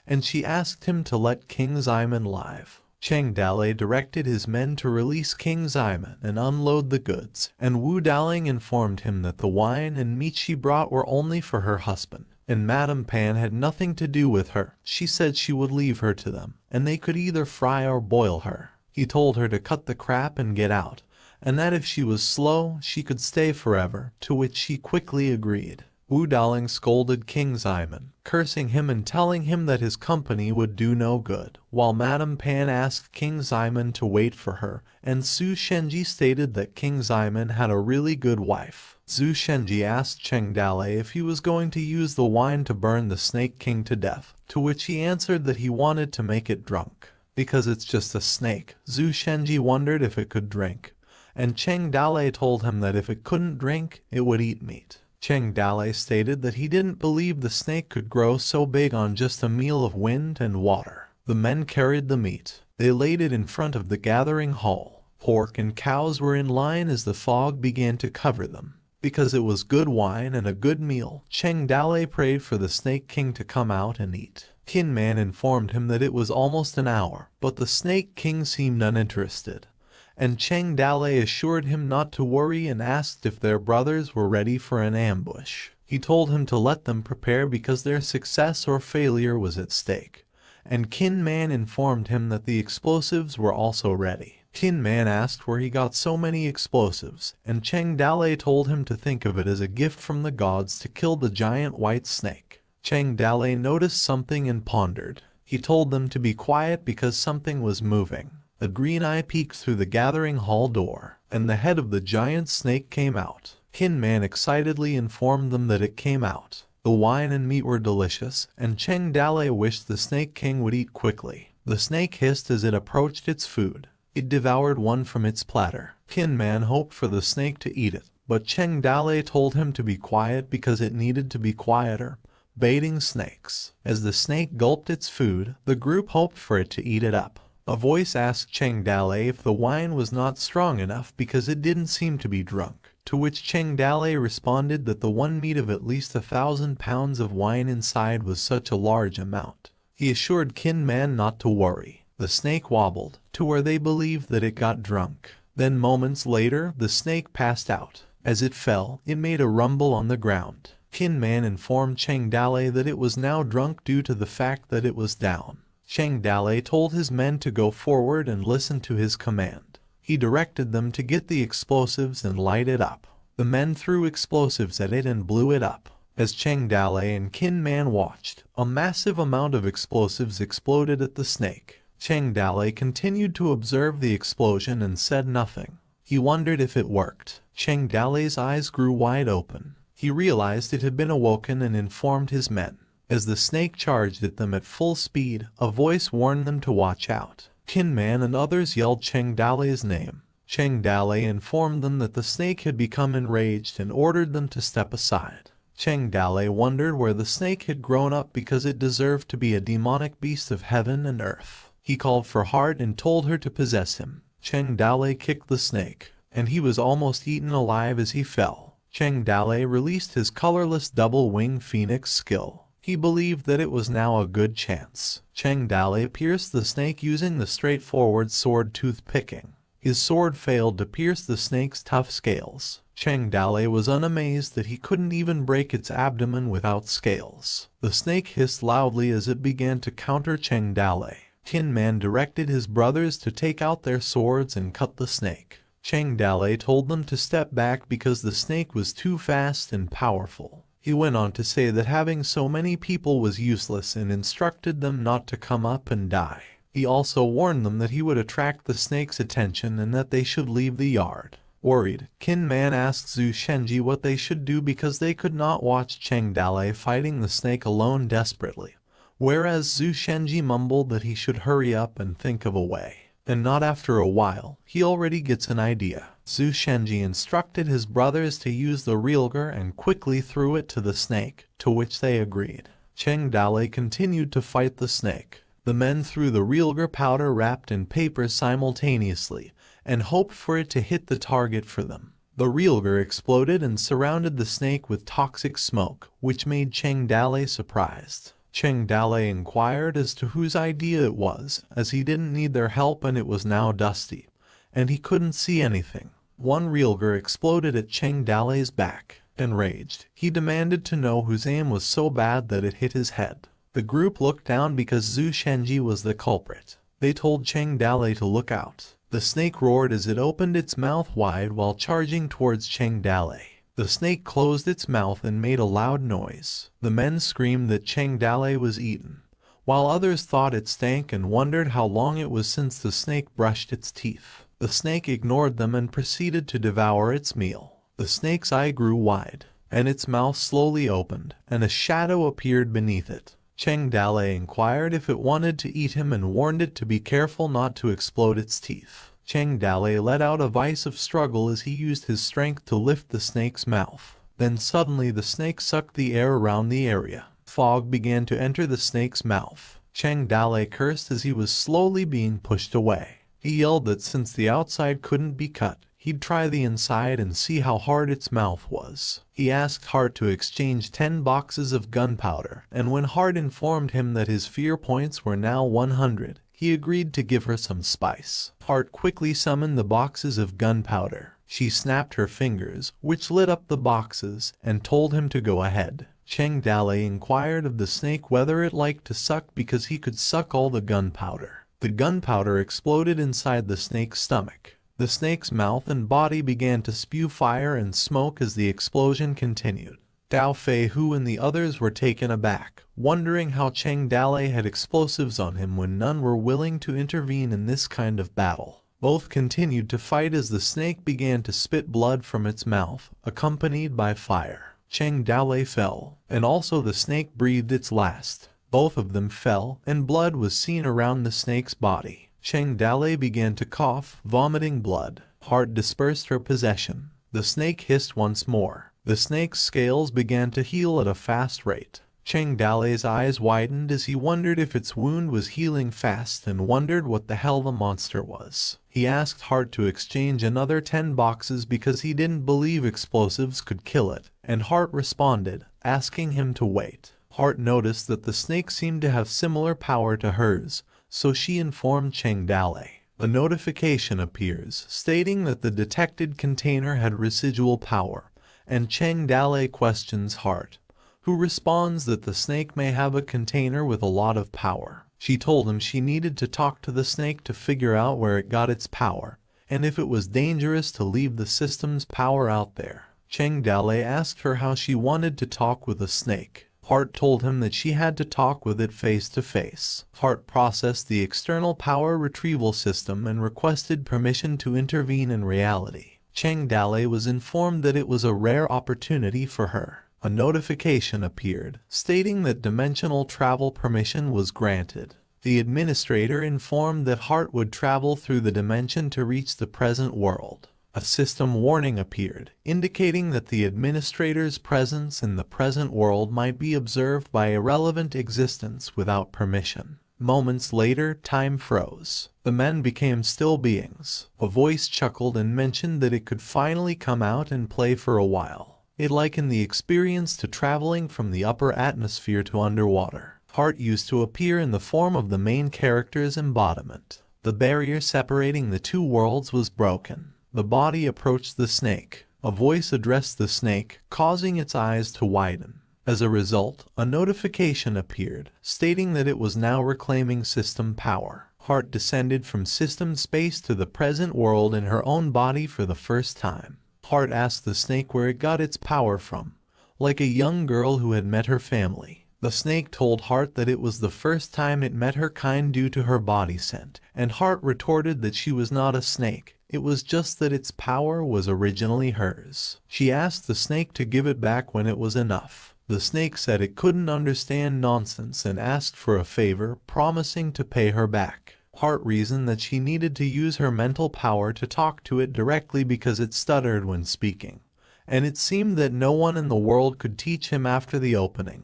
and she asked him to let King Ximen live. Cheng Dalei directed his men to release King Ximen and unload the goods, and Wu Daling informed him that the wine and meat she brought were only for her husband, and Madame Pan had nothing to do with her. She said she would leave her to them, and they could either fry or boil her. He told her to cut the crap and get out, and that if she was slow, she could stay forever, to which she quickly agreed. Wu Daling scolded King Ximon, cursing him and telling him that his company would do no good, while Madame Pan asked King Ximon to wait for her, and Su Shenji stated that King Ximon had a really good wife. Zhu Shenji asked Cheng Dalei if he was going to use the wine to burn the Snake King to death, to which he answered that he wanted to make it drunk. Because it's just a snake, Zhu Shenji wondered if it could drink, and Cheng Dalei told him that if it couldn't drink, it would eat meat. Cheng Dalei stated that he didn't believe the snake could grow so big on just a meal of wind and water. The men carried the meat. They laid it in front of the gathering hall. Pork and cows were in line as the fog began to cover them. Because it was good wine and a good meal, Cheng Dalei prayed for the Snake King to come out and eat. Tin Man informed him that it was almost an hour, but the Snake King seemed uninterested, and Cheng Dalei assured him not to worry and asked if their brothers were ready for an ambush. He told him to let them prepare because their success or failure was at stake, and Tin Man informed him that the explosives were also ready. Tin Man asked where he got so many explosives, and Cheng Dalei told him to think of it as a gift from the gods to kill the giant white snake. Cheng Dalei noticed something and pondered. He told them to be quiet because something was moving. A green eye peeked through the gathering hall door, and the head of the giant snake came out. Tin Man excitedly informed them that it came out. The wine and meat were delicious, and Cheng Dalei wished the Snake King would eat quickly. The snake hissed as it approached its food. It devoured one from its platter. Tin Man hoped for the snake to eat it, but Cheng Dalei told him to be quiet because it needed to be quieter, baiting snakes. As the snake gulped its food, the group hoped for it to eat it up. A voice asked Cheng Dalei if the wine was not strong enough because it didn't seem to be drunk, to which Cheng Dalei responded that the one meat of at least 1,000 pounds of wine inside was such a large amount. He assured Tin Man not to worry. The snake wobbled to where they believed that it got drunk. Then moments later, the snake passed out. As it fell, it made a rumble on the ground. Tin Man informed Cheng Dalei that it was now drunk due to the fact that it was down. Cheng Dalei told his men to go forward and listen to his command. He directed them to get the explosives and light it up. The men threw explosives at it and blew it up. As Cheng Dalei and Tin Man watched, a massive amount of explosives exploded at the snake. Cheng Dalei continued to observe the explosion and said nothing. He wondered if it worked. Cheng Dalei's eyes grew wide open. He realized it had been awoken and informed his men. As the snake charged at them at full speed, a voice warned them to watch out. Tin Man and others yelled Cheng Dalei's name. Cheng Dalei informed them that the snake had become enraged and ordered them to step aside. Cheng Dalei wondered where the snake had grown up because it deserved to be a demonic beast of heaven and earth. He called for Heart and told her to possess him. Cheng Dalei kicked the snake, and he was almost eaten alive as he fell. Cheng Dalei released his colorless double-wing phoenix skill. He believed that it was now a good chance. Cheng Dalei pierced the snake using the straightforward sword tooth picking. His sword failed to pierce the snake's tough scales. Cheng Dalei was unamazed that he couldn't even break its abdomen without scales. The snake hissed loudly as it began to counter Cheng Dalei. Tin Man directed his brothers to take out their swords and cut the snake. Cheng Dalei told them to step back because the snake was too fast and powerful. He went on to say that having so many people was useless and instructed them not to come up and die. He also warned them that he would attract the snake's attention and that they should leave the yard. Worried, Tin Man asked Zhu Shenji what they should do because they could not watch Cheng Dalei fighting the snake alone desperately. Whereas Zhu Shenji mumbled that he should hurry up and think of a way. And not after a while, he already gets an idea. Zhu Shenji instructed his brothers to use the realger and quickly threw it to the snake, to which they agreed. Cheng Dalei continued to fight the snake. The men threw the realger powder wrapped in paper simultaneously, and hoped for it to hit the target for them. The realger exploded and surrounded the snake with toxic smoke, which made Cheng Dalei surprised. Cheng Dalei inquired as to whose idea it was, as he didn't need their help and it was now dusty, and he couldn't see anything. One realger exploded at Cheng Dalei's back. Enraged, he demanded to know whose aim was so bad that it hit his head. The group looked down because Zhu Shenji was the culprit. They told Cheng Dalei to look out. The snake roared as it opened its mouth wide while charging towards Cheng Dalei. The snake closed its mouth and made a loud noise. The men screamed that Cheng Dale was eaten, while others thought it stank and wondered how long it was since the snake brushed its teeth. The snake ignored them and proceeded to devour its meal. The snake's eye grew wide, and its mouth slowly opened, and a shadow appeared beneath it. Cheng Dale inquired if it wanted to eat him and warned it to be careful not to explode its teeth. Cheng Dale let out a voice of struggle as he used his strength to lift the snake's mouth. Then suddenly the snake sucked the air around the area. Fog began to enter the snake's mouth. Cheng Dale cursed as he was slowly being pushed away. He yelled that since the outside couldn't be cut, he'd try the inside and see how hard its mouth was. He asked Hart to exchange 10 boxes of gunpowder, and when Hart informed him that his fear points were now 100, he agreed to give her some spice. Hart quickly summoned the boxes of gunpowder. She snapped her fingers, which lit up the boxes, and told him to go ahead. Cheng Dale inquired of the snake whether it liked to suck because he could suck all the gunpowder. The gunpowder exploded inside the snake's stomach. The snake's mouth and body began to spew fire and smoke as the explosion continued. Dao Fei Hu and the others were taken aback, wondering how Cheng Dale had explosives on him when none were willing to intervene in this kind of battle. Both continued to fight as the snake began to spit blood from its mouth, accompanied by fire. Cheng Dale fell, and also the snake breathed its last. Both of them fell, and blood was seen around the snake's body. Cheng Dale began to cough, vomiting blood. Hart dispersed her possession. The snake hissed once more. The snake's scales began to heal at a fast rate. Cheng Dale's eyes widened as he wondered if its wound was healing fast and wondered what the hell the monster was. He asked Hart to exchange another 10 boxes because he didn't believe explosives could kill it, and Hart responded, asking him to wait. Hart noticed that the snake seemed to have similar power to hers, so she informed Cheng Dale. A notification appears stating that the detected container had residual power, and Cheng Dale questions Hart, who responds that the snake may have a container with a lot of power. She told him she needed to talk to the snake to figure out where it got its power, and if it was dangerous to leave the system's power out there. Cheng Dale asked her how she wanted to talk with the snake. Hart told him that she had to talk with it face to face. Hart processed the external power retrieval system and requested permission to intervene in reality. Cheng Dale was informed that it was a rare opportunity for her. A notification appeared, stating that dimensional travel permission was granted. The administrator informed that Hart would travel through the dimension to reach the present world. A system warning appeared, indicating that the administrator's presence in the present world might be observed by irrelevant existence without permission. Moments later, time froze. The men became still beings. A voice chuckled and mentioned that it could finally come out and play for a while. It likened the experience to traveling from the upper atmosphere to underwater. Hart used to appear in the form of the main character's embodiment. The barrier separating the two worlds was broken. The body approached the snake. A voice addressed the snake, causing its eyes to widen. As a result, a notification appeared, stating that it was now reclaiming system power. Hart descended from system space to the present world in her own body for the first time. Hart asked the snake where it got its power from, like a young girl who had met her family. The snake told Hart that it was the first time it met her kind due to her body scent, and Hart retorted that she was not a snake. It was just that its power was originally hers. She asked the snake to give it back when it was enough. The snake said it couldn't understand nonsense and asked for a favor, promising to pay her back. Hart reasoned that she needed to use her mental power to talk to it directly because it stuttered when speaking, and it seemed that no one in the world could teach him after the opening,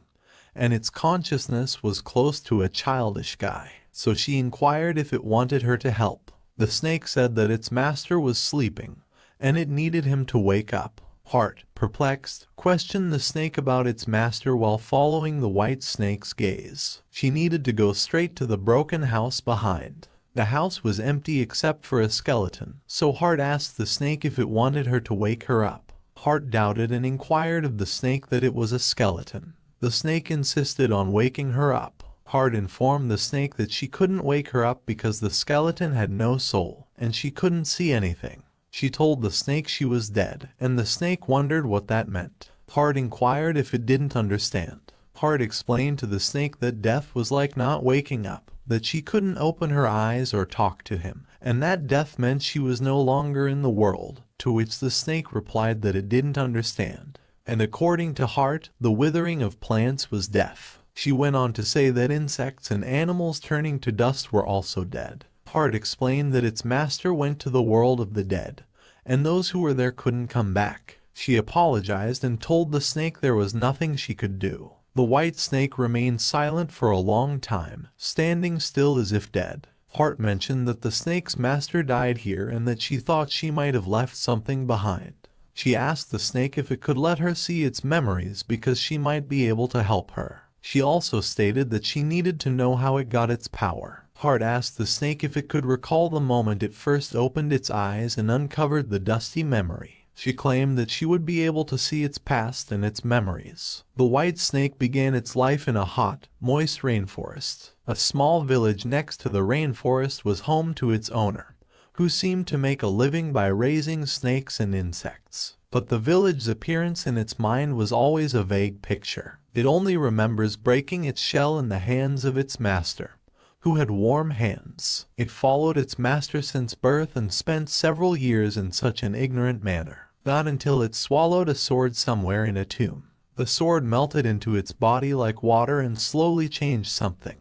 and its consciousness was close to a childish guy, so she inquired if it wanted her to help. The snake said that its master was sleeping, and it needed him to wake up. Hart, perplexed, questioned the snake about its master while following the white snake's gaze. She needed to go straight to the broken house behind. The house was empty except for a skeleton, so Hart asked the snake if it wanted her to wake her up. Hart doubted and inquired of the snake that it was a skeleton. The snake insisted on waking her up. Hart informed the snake that she couldn't wake her up because the skeleton had no soul, and she couldn't see anything. She told the snake she was dead, and the snake wondered what that meant. Heart inquired if it didn't understand. Heart explained to the snake that death was like not waking up, that she couldn't open her eyes or talk to him, and that death meant she was no longer in the world, to which the snake replied that it didn't understand. And according to Heart, the withering of plants was death. She went on to say that insects and animals turning to dust were also dead. Heart explained that its master went to the world of the dead, and those who were there couldn't come back. She apologized and told the snake there was nothing she could do. The white snake remained silent for a long time, standing still as if dead. Heart mentioned that the snake's master died here and that she thought she might have left something behind. She asked the snake if it could let her see its memories because she might be able to help her. She also stated that she needed to know how it got its power. Heart asked the snake if it could recall the moment it first opened its eyes and uncovered the dusty memory. She claimed that she would be able to see its past and its memories. The white snake began its life in a hot, moist rainforest. A small village next to the rainforest was home to its owner, who seemed to make a living by raising snakes and insects. But the village's appearance in its mind was always a vague picture. It only remembers breaking its shell in the hands of its master, who had warm hands. It followed its master since birth and spent several years in such an ignorant manner. Not until it swallowed a sword somewhere in a tomb. The sword melted into its body like water and slowly changed something.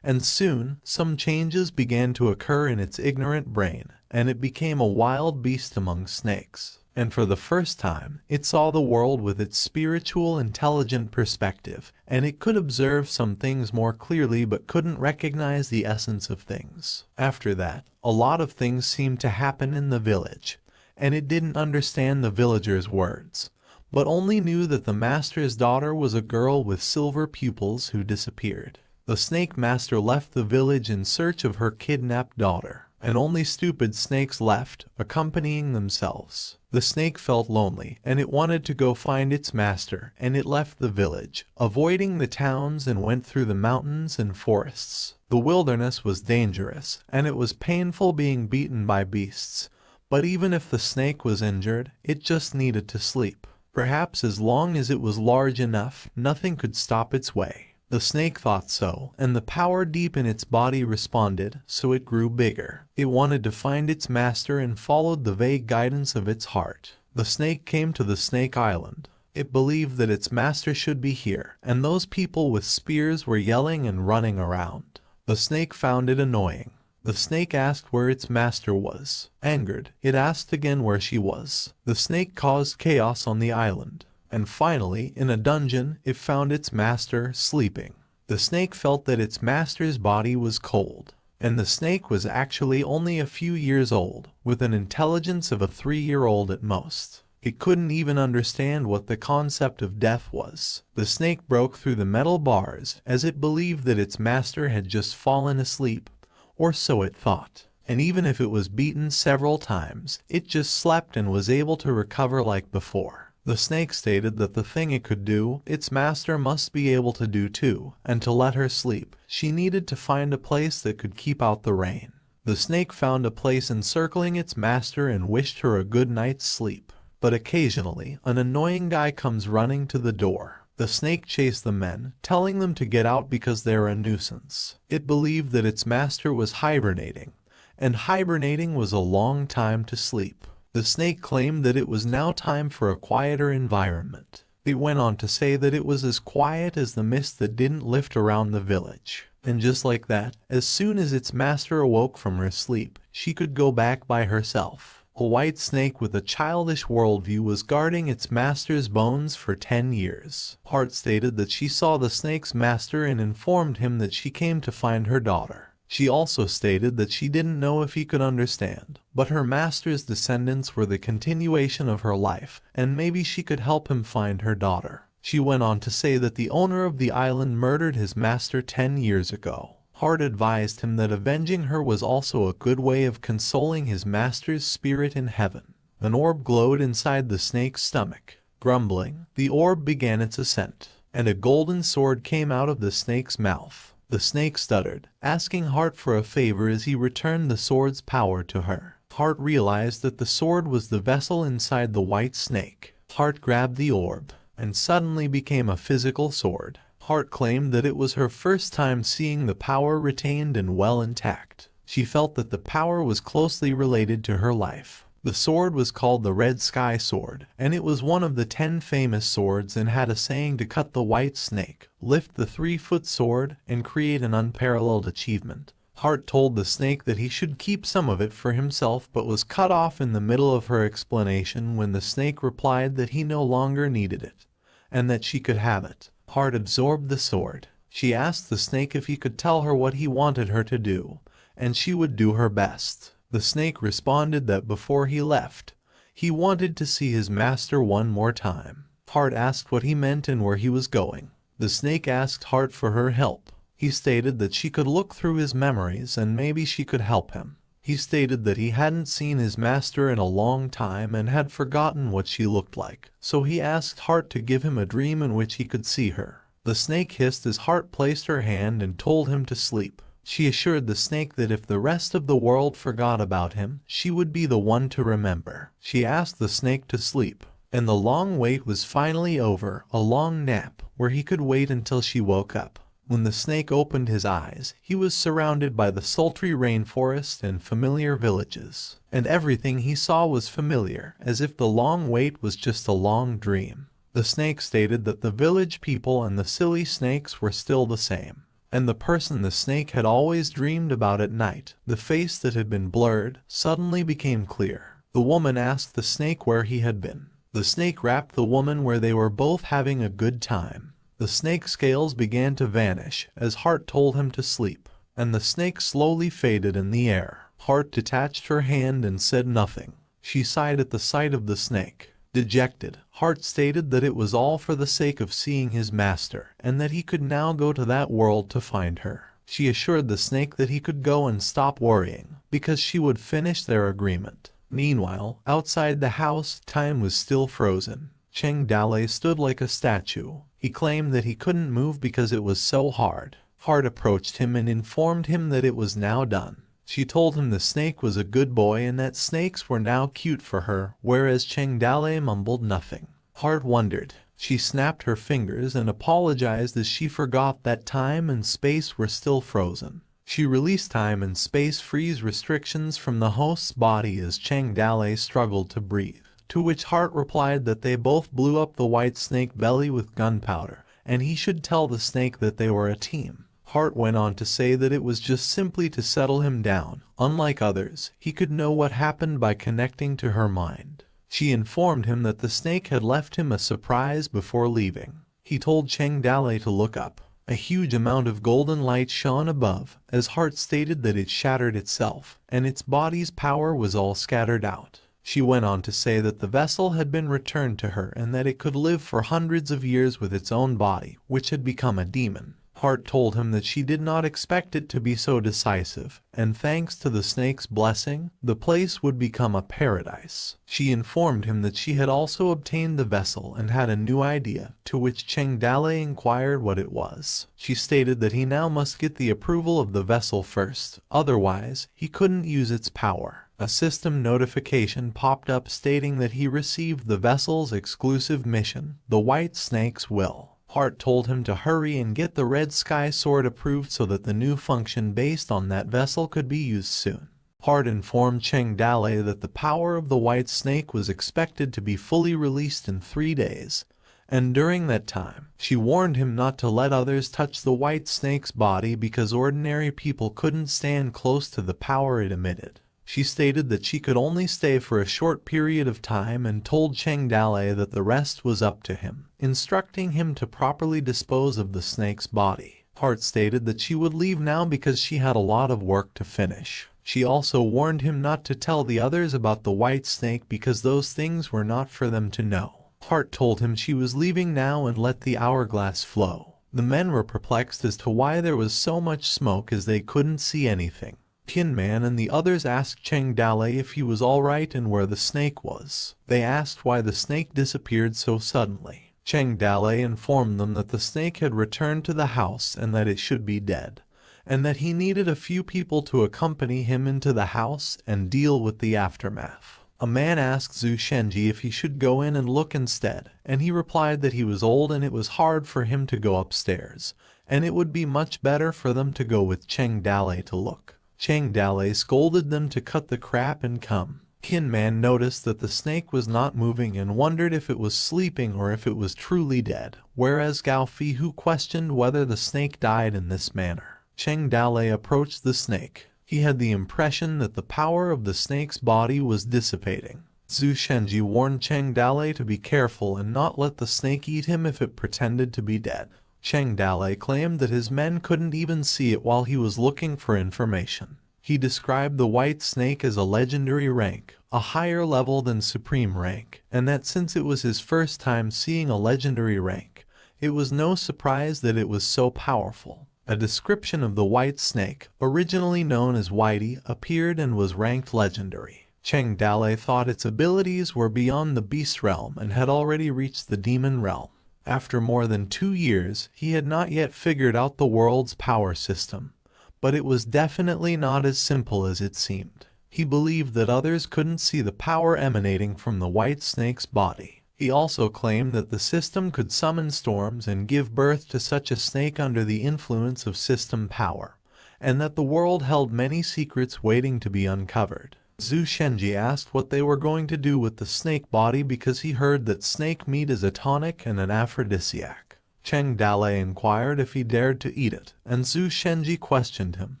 And soon, some changes began to occur in its ignorant brain, and it became a wild beast among snakes. And for the first time, it saw the world with its spiritual, intelligent perspective, and it could observe some things more clearly but couldn't recognize the essence of things. After that, a lot of things seemed to happen in the village, and it didn't understand the villagers' words, but only knew that the master's daughter was a girl with silver pupils who disappeared. The snake master left the village in search of her kidnapped daughter, and only stupid snakes left, accompanying themselves. The snake felt lonely, and it wanted to go find its master, and it left the village, avoiding the towns, and went through the mountains and forests. The wilderness was dangerous, and it was painful being beaten by beasts. But even if the snake was injured, it just needed to sleep. Perhaps as long as it was large enough, nothing could stop its way. The snake thought so, and the power deep in its body responded, so it grew bigger. It wanted to find its master and followed the vague guidance of its heart. The snake came to the Snake Island. It believed that its master should be here, and those people with spears were yelling and running around. The snake found it annoying. The snake asked where its master was. Angered, it asked again where she was. The snake caused chaos on the island. And finally, in a dungeon, it found its master sleeping. The snake felt that its master's body was cold. And the snake was actually only a few years old, with an intelligence of a 3-year-old at most. It couldn't even understand what the concept of death was. The snake broke through the metal bars, as it believed that its master had just fallen asleep. Or so it thought. And even if it was beaten several times, it just slept and was able to recover like before. The snake stated that the thing it could do, its master must be able to do too, and to let her sleep, she needed to find a place that could keep out the rain. The snake found a place encircling its master and wished her a good night's sleep. But occasionally, an annoying guy comes running to the door. The snake chased the men, telling them to get out because they're a nuisance. It believed that its master was hibernating, and hibernating was a long time to sleep. The snake claimed that it was now time for a quieter environment. It went on to say that it was as quiet as the mist that didn't lift around the village. And just like that, as soon as its master awoke from her sleep, she could go back by herself. A white snake with a childish worldview was guarding its master's bones for 10 years. Heart stated that she saw the snake's master and informed him that she came to find her daughter. She also stated that she didn't know if he could understand, but her master's descendants were the continuation of her life, and maybe she could help him find her daughter. She went on to say that the owner of the island murdered his master 10 years ago. Heart advised him that avenging her was also a good way of consoling his master's spirit in heaven. An orb glowed inside the snake's stomach. Grumbling, the orb began its ascent, and a golden sword came out of the snake's mouth. The snake stuttered, asking Heart for a favor as he returned the sword's power to her. Hart realized that the sword was the vessel inside the white snake. Hart grabbed the orb, and suddenly became a physical sword. Hart claimed that it was her first time seeing the power retained and well intact. She felt that the power was closely related to her life. The sword was called the Red Sky Sword, and it was one of the 10 famous swords and had a saying to cut the white snake, lift the 3-foot sword, and create an unparalleled achievement. Hart told the snake that he should keep some of it for himself, but was cut off in the middle of her explanation when the snake replied that he no longer needed it, and that she could have it. Hart absorbed the sword. She asked the snake if he could tell her what he wanted her to do, and she would do her best. The snake responded that before he left, he wanted to see his master one more time. Hart asked what he meant and where he was going. The snake asked Hart for her help. He stated that she could look through his memories and maybe she could help him. He stated that he hadn't seen his master in a long time and had forgotten what she looked like, so he asked Hart to give him a dream in which he could see her. The snake hissed as Hart placed her hand and told him to sleep. She assured the snake that if the rest of the world forgot about him, she would be the one to remember. She asked the snake to sleep, and the long wait was finally over, a long nap, where he could wait until she woke up. When the snake opened his eyes, he was surrounded by the sultry rainforest and familiar villages, and everything he saw was familiar, as if the long wait was just a long dream. The snake stated that the village people and the silly snakes were still the same, and the person the snake had always dreamed about at night, the face that had been blurred, suddenly became clear. The woman asked the snake where he had been. The snake rapped the woman where they were both having a good time. The snake's scales began to vanish as Hart told him to sleep, and the snake slowly faded in the air. Hart detached her hand and said nothing. She sighed at the sight of the snake. Dejected, Hart stated that it was all for the sake of seeing his master, and that he could now go to that world to find her. She assured the snake that he could go and stop worrying, because she would finish their agreement. Meanwhile, outside the house, time was still frozen. Cheng Dalei stood like a statue. He claimed that he couldn't move because it was so hard. Hart approached him and informed him that it was now done. She told him the snake was a good boy and that snakes were now cute for her, whereas Cheng Dalei mumbled nothing. Hart wondered. She snapped her fingers and apologized as she forgot that time and space were still frozen. She released time and space freeze restrictions from the host's body as Cheng Dalei struggled to breathe, to which Hart replied that they both blew up the white snake belly with gunpowder, and he should tell the snake that they were a team. Hart went on to say that it was just simply to settle him down. Unlike others, he could know what happened by connecting to her mind. She informed him that the snake had left him a surprise before leaving. He told Cheng Dalei to look up. A huge amount of golden light shone above, as Hart stated that it shattered itself, and its body's power was all scattered out. She went on to say that the vessel had been returned to her and that it could live for hundreds of years with its own body, which had become a demon. Hart told him that she did not expect it to be so decisive, and thanks to the snake's blessing, the place would become a paradise. She informed him that she had also obtained the vessel and had a new idea, to which Cheng Dalei inquired what it was. She stated that he now must get the approval of the vessel first, otherwise, he couldn't use its power. A system notification popped up stating that he received the vessel's exclusive mission, the White Snake's Will. Hart told him to hurry and get the Red Sky Sword approved so that the new function based on that vessel could be used soon. Hart informed Cheng Dalei that the power of the White Snake was expected to be fully released in 3 days, and during that time, she warned him not to let others touch the White Snake's body because ordinary people couldn't stand close to the power it emitted. She stated that she could only stay for a short period of time and told Cheng Dalei that the rest was up to him, instructing him to properly dispose of the snake's body. Hart stated that she would leave now because she had a lot of work to finish. She also warned him not to tell the others about the white snake because those things were not for them to know. Hart told him she was leaving now and let the hourglass flow. The men were perplexed as to why there was so much smoke as they couldn't see anything. Tin Man and the others asked Cheng Dalei if he was alright and where the snake was. They asked why the snake disappeared so suddenly. Cheng Dalei informed them that the snake had returned to the house and that it should be dead, and that he needed a few people to accompany him into the house and deal with the aftermath. A man asked Zhu Shenji if he should go in and look instead, and he replied that he was old and it was hard for him to go upstairs, and it would be much better for them to go with Cheng Dalei to look. Cheng Dalei scolded them to cut the crap and come. Qin Man noticed that the snake was not moving and wondered if it was sleeping or if it was truly dead, whereas Gao Fihu questioned whether the snake died in this manner. Cheng Dalei approached the snake. He had the impression that the power of the snake's body was dissipating. Zhu Shenji warned Cheng Dalei to be careful and not let the snake eat him if it pretended to be dead. Cheng Dalei claimed that his men couldn't even see it while he was looking for information. He described the white snake as a legendary rank, a higher level than supreme rank, and that since it was his first time seeing a legendary rank, it was no surprise that it was so powerful. A description of the white snake, originally known as Whitey, appeared and was ranked legendary. Cheng Dalei thought its abilities were beyond the beast realm and had already reached the demon realm. After more than 2 years, he had not yet figured out the world's power system, but it was definitely not as simple as it seemed. He believed that others couldn't see the power emanating from the white snake's body. He also claimed that the system could summon storms and give birth to such a snake under the influence of system power, and that the world held many secrets waiting to be uncovered. Zhu Shenji asked what they were going to do with the snake body because he heard that snake meat is a tonic and an aphrodisiac. Cheng Dalei inquired if he dared to eat it, and Zhu Shenji questioned him,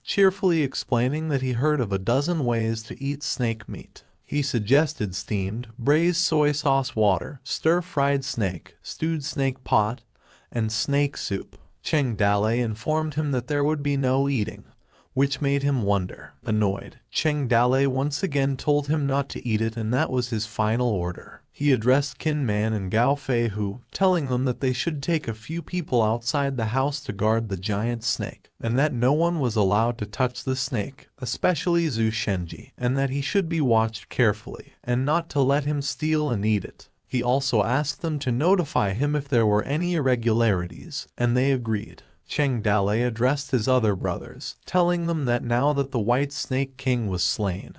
cheerfully explaining that he heard of a dozen ways to eat snake meat. He suggested steamed, braised soy sauce water, stir-fried snake, stewed snake pot, and snake soup. Cheng Dalei informed him that there would be no eating, which made him wonder. Annoyed, Cheng Dalei once again told him not to eat it, and that was his final order. He addressed Qin Man and Gao Feihu, telling them that they should take a few people outside the house to guard the giant snake, and that no one was allowed to touch the snake, especially Zhu Shenji, and that he should be watched carefully, and not to let him steal and eat it. He also asked them to notify him if there were any irregularities, and they agreed. Cheng Dalei addressed his other brothers, telling them that now that the White Snake King was slain,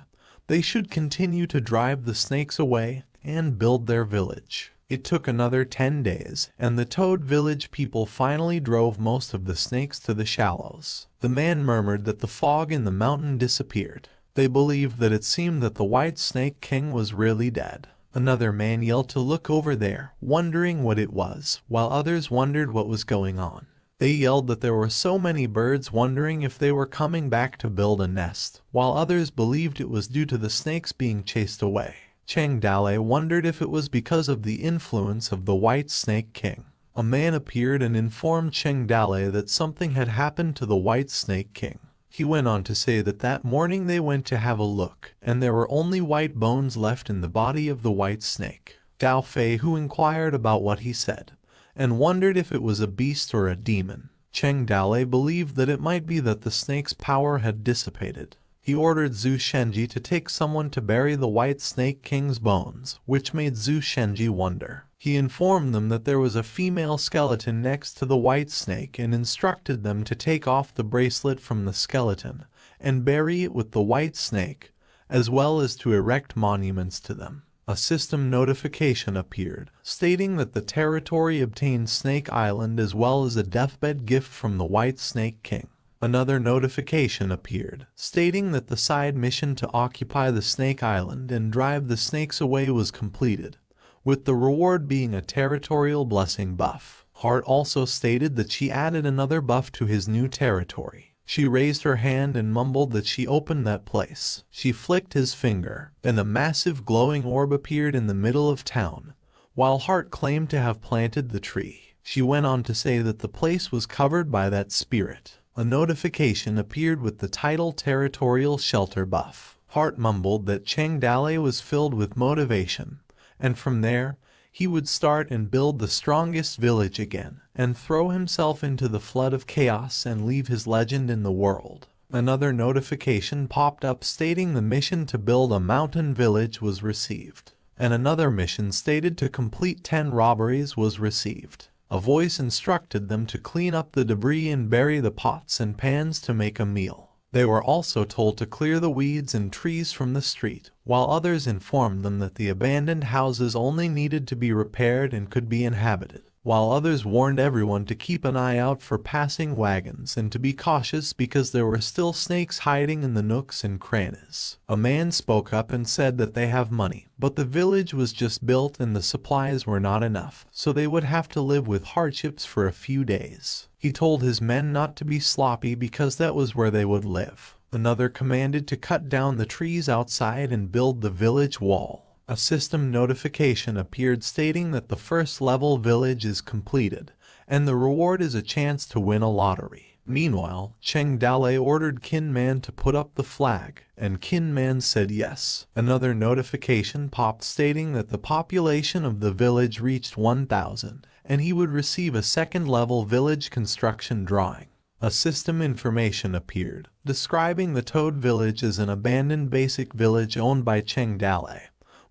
they should continue to drive the snakes away and build their village. It took another 10 days, and the Toad Village people finally drove most of the snakes to the shallows. The man murmured that the fog in the mountain disappeared. They believed that it seemed that the White Snake King was really dead. Another man yelled to look over there, wondering what it was, while others wondered what was going on. They yelled that there were so many birds, wondering if they were coming back to build a nest, while others believed it was due to the snakes being chased away. Cheng Dalei wondered if it was because of the influence of the White Snake King. A man appeared and informed Cheng Dalei that something had happened to the White Snake King. He went on to say that that morning they went to have a look, and there were only white bones left in the body of the white snake. Gao Feihu inquired about what he said, and wondered if it was a beast or a demon. Cheng Dalei believed that it might be that the snake's power had dissipated. He ordered Zhu Shenji to take someone to bury the White Snake King's bones, which made Zhu Shenji wonder. He informed them that there was a female skeleton next to the white snake and instructed them to take off the bracelet from the skeleton and bury it with the white snake, as well as to erect monuments to them. A system notification appeared, stating that the territory obtained Snake Island as well as a deathbed gift from the White Snake King. Another notification appeared, stating that the side mission to occupy the Snake Island and drive the snakes away was completed, with the reward being a territorial blessing buff. Heart also stated that she added another buff to his new territory. She raised her hand and mumbled that she opened that place. She flicked his finger, and a massive glowing orb appeared in the middle of town, while Heart claimed to have planted the tree. She went on to say that the place was covered by that spirit. A notification appeared with the title Territorial Shelter buff. Heart mumbled that Cheng Dalei was filled with motivation, and from there, he would start and build the strongest village again, and throw himself into the flood of chaos and leave his legend in the world. Another notification popped up stating the mission to build a mountain village was received, and another mission stated to complete 10 robberies was received. A voice instructed them to clean up the debris and bury the pots and pans to make a meal. They were also told to clear the weeds and trees from the street, while others informed them that the abandoned houses only needed to be repaired and could be inhabited, while others warned everyone to keep an eye out for passing wagons and to be cautious because there were still snakes hiding in the nooks and crannies. A man spoke up and said that they have money, but the village was just built and the supplies were not enough, so they would have to live with hardships for a few days. He told his men not to be sloppy because that was where they would live. Another commanded to cut down the trees outside and build the village wall. A system notification appeared stating that the first level village is completed, and the reward is a chance to win a lottery. Meanwhile, Cheng Dale ordered Kin Man to put up the flag, and Kin Man said yes. Another notification popped stating that the population of the village reached 1,000, and he would receive a second-level village construction drawing. A system information appeared, describing the Toad Village as an abandoned basic village owned by Cheng Dale,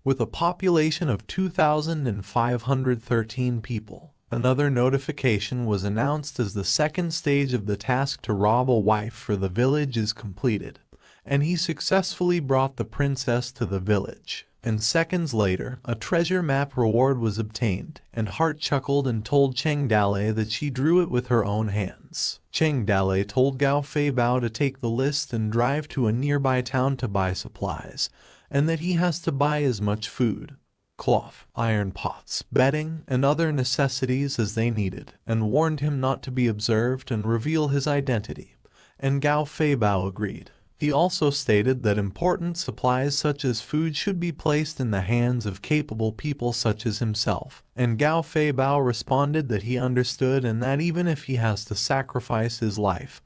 with a population of 2,513 people. Another notification was announced as the second stage of the task to rob a wife for the village is completed, and he successfully brought the princess to the village. And seconds later, a treasure map reward was obtained, and Heart chuckled and told Cheng Dale that she drew it with her own hands. Cheng Dale told Gao Fei Bao to take the list and drive to a nearby town to buy supplies, and that he has to buy as much food, cloth, iron pots, bedding, and other necessities as they needed, and warned him not to be observed and reveal his identity, and Gao Fei Bao agreed. He also stated that important supplies such as food should be placed in the hands of capable people such as himself, and Gao Fei Bao responded that he understood and that even if he has to sacrifice his life,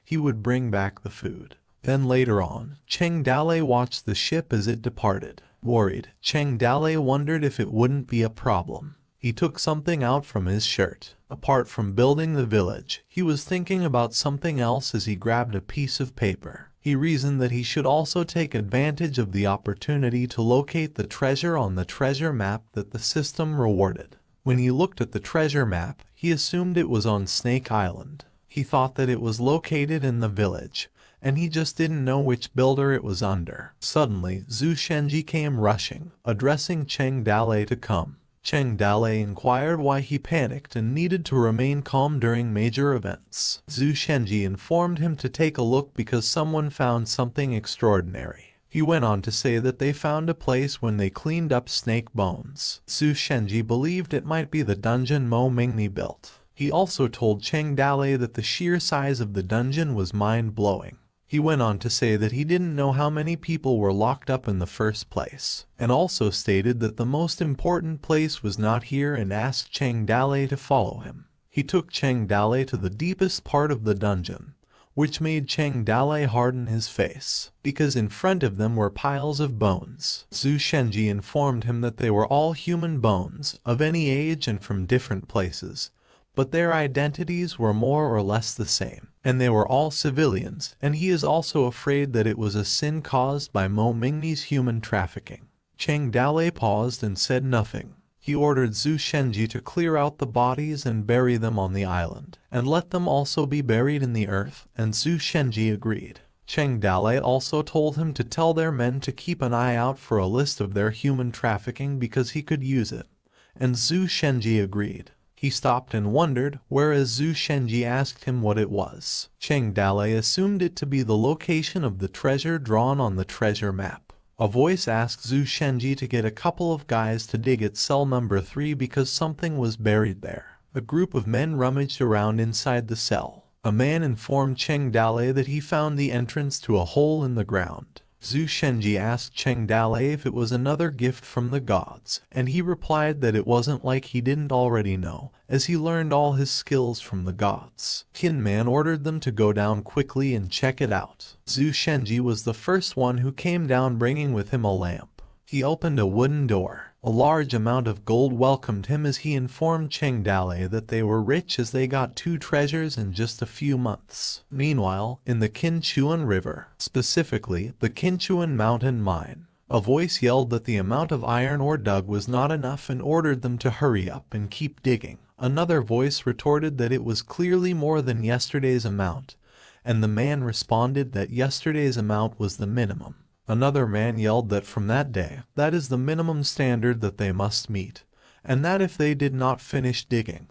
he would bring back the food. Then later on, Cheng Dale watched the ship as it departed. Worried, Cheng Dale wondered if it wouldn't be a problem. He took something out from his shirt. Apart from building the village, he was thinking about something else as he grabbed a piece of paper. He reasoned that he should also take advantage of the opportunity to locate the treasure on the treasure map that the system rewarded. When he looked at the treasure map, he assumed it was on Snake Island. He thought that it was located in the village, and he just didn't know which builder it was under. Suddenly, Zhu Shenji came rushing, addressing Cheng Dale to come. Cheng Dale inquired why he panicked and needed to remain calm during major events. Zhu Shenji informed him to take a look because someone found something extraordinary. He went on to say that they found a place when they cleaned up snake bones. Zhu Shenji believed it might be the dungeon Mo Mingni built. He also told Cheng Dale that the sheer size of the dungeon was mind-blowing. He went on to say that he didn't know how many people were locked up in the first place, and also stated that the most important place was not here and asked Cheng Dale to follow him. He took Cheng Dale to the deepest part of the dungeon, which made Cheng Dale harden his face, because in front of them were piles of bones. Zhu Shenji informed him that they were all human bones, of any age and from different places, but their identities were more or less the same, and they were all civilians, and he is also afraid that it was a sin caused by Mo Mingni's human trafficking. Cheng Dale paused and said nothing. He ordered Zhu Shenji to clear out the bodies and bury them on the island, and let them also be buried in the earth, and Zhu Shenji agreed. Cheng Dale also told him to tell their men to keep an eye out for a list of their human trafficking because he could use it, and Zhu Shenji agreed. He stopped and wondered, whereas Zhu Shenji asked him what it was. Cheng Dale assumed it to be the location of the treasure drawn on the treasure map. A voice asked Zhu Shenji to get a couple of guys to dig at cell number 3 because something was buried there. A group of men rummaged around inside the cell. A man informed Cheng Dale that he found the entrance to a hole in the ground. Zhu Shenji asked Cheng Dale if it was another gift from the gods, and he replied that it wasn't like he didn't already know, as he learned all his skills from the gods. Kin Man ordered them to go down quickly and check it out. Zhu Shenji was the first one who came down bringing with him a lamp. He opened a wooden door. A large amount of gold welcomed him as he informed Cheng Dale that they were rich as they got 2 treasures in just a few months. Meanwhile, in the Qinchuan River, specifically the Qinchuan Mountain Mine, A voice yelled that the amount of iron ore dug was not enough and ordered them to hurry up and keep digging. Another voice retorted that it was clearly more than yesterday's amount, and the man responded that yesterday's amount was the minimum. Another man yelled that from that day, that is the minimum standard that they must meet, and that if they did not finish digging,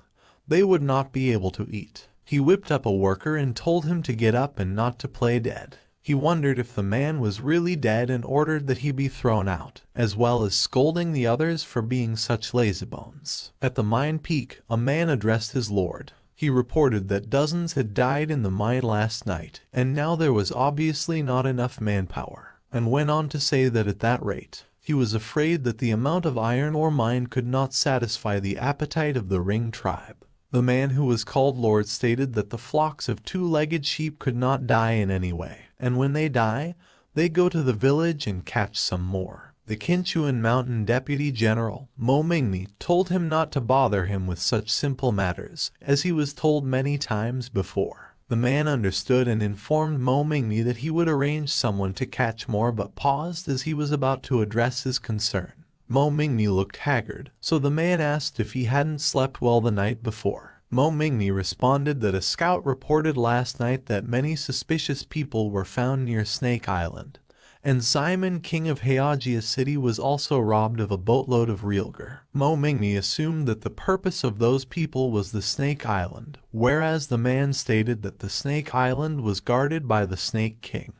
they would not be able to eat. He whipped up a worker and told him to get up and not to play dead. He wondered if the man was really dead and ordered that he be thrown out, as well as scolding the others for being such lazybones. At the mine peak, a man addressed his lord. He reported that dozens had died in the mine last night, and now there was obviously not enough manpower, and went on to say that at that rate, he was afraid that the amount of iron ore mined could not satisfy the appetite of the Ring tribe. The man who was called Lord stated that the flocks of two-legged sheep could not die in any way, and when they die, they go to the village and catch some more. The Kinchuan Mountain Deputy General, Mo Mingni, told him not to bother him with such simple matters, as he was told many times before. The man understood and informed Mo Mingni that he would arrange someone to catch more, but paused as he was about to address his concern. Mo Mingni looked haggard, so the man asked if he hadn't slept well the night before. Mo Mingni responded that a scout reported last night that many suspicious people were found near Snake Island, and Simon, king of Heagia City, was also robbed of a boatload of realgar. Mo Mingni assumed that the purpose of those people was the Snake Island, whereas the man stated that the Snake Island was guarded by the Snake King,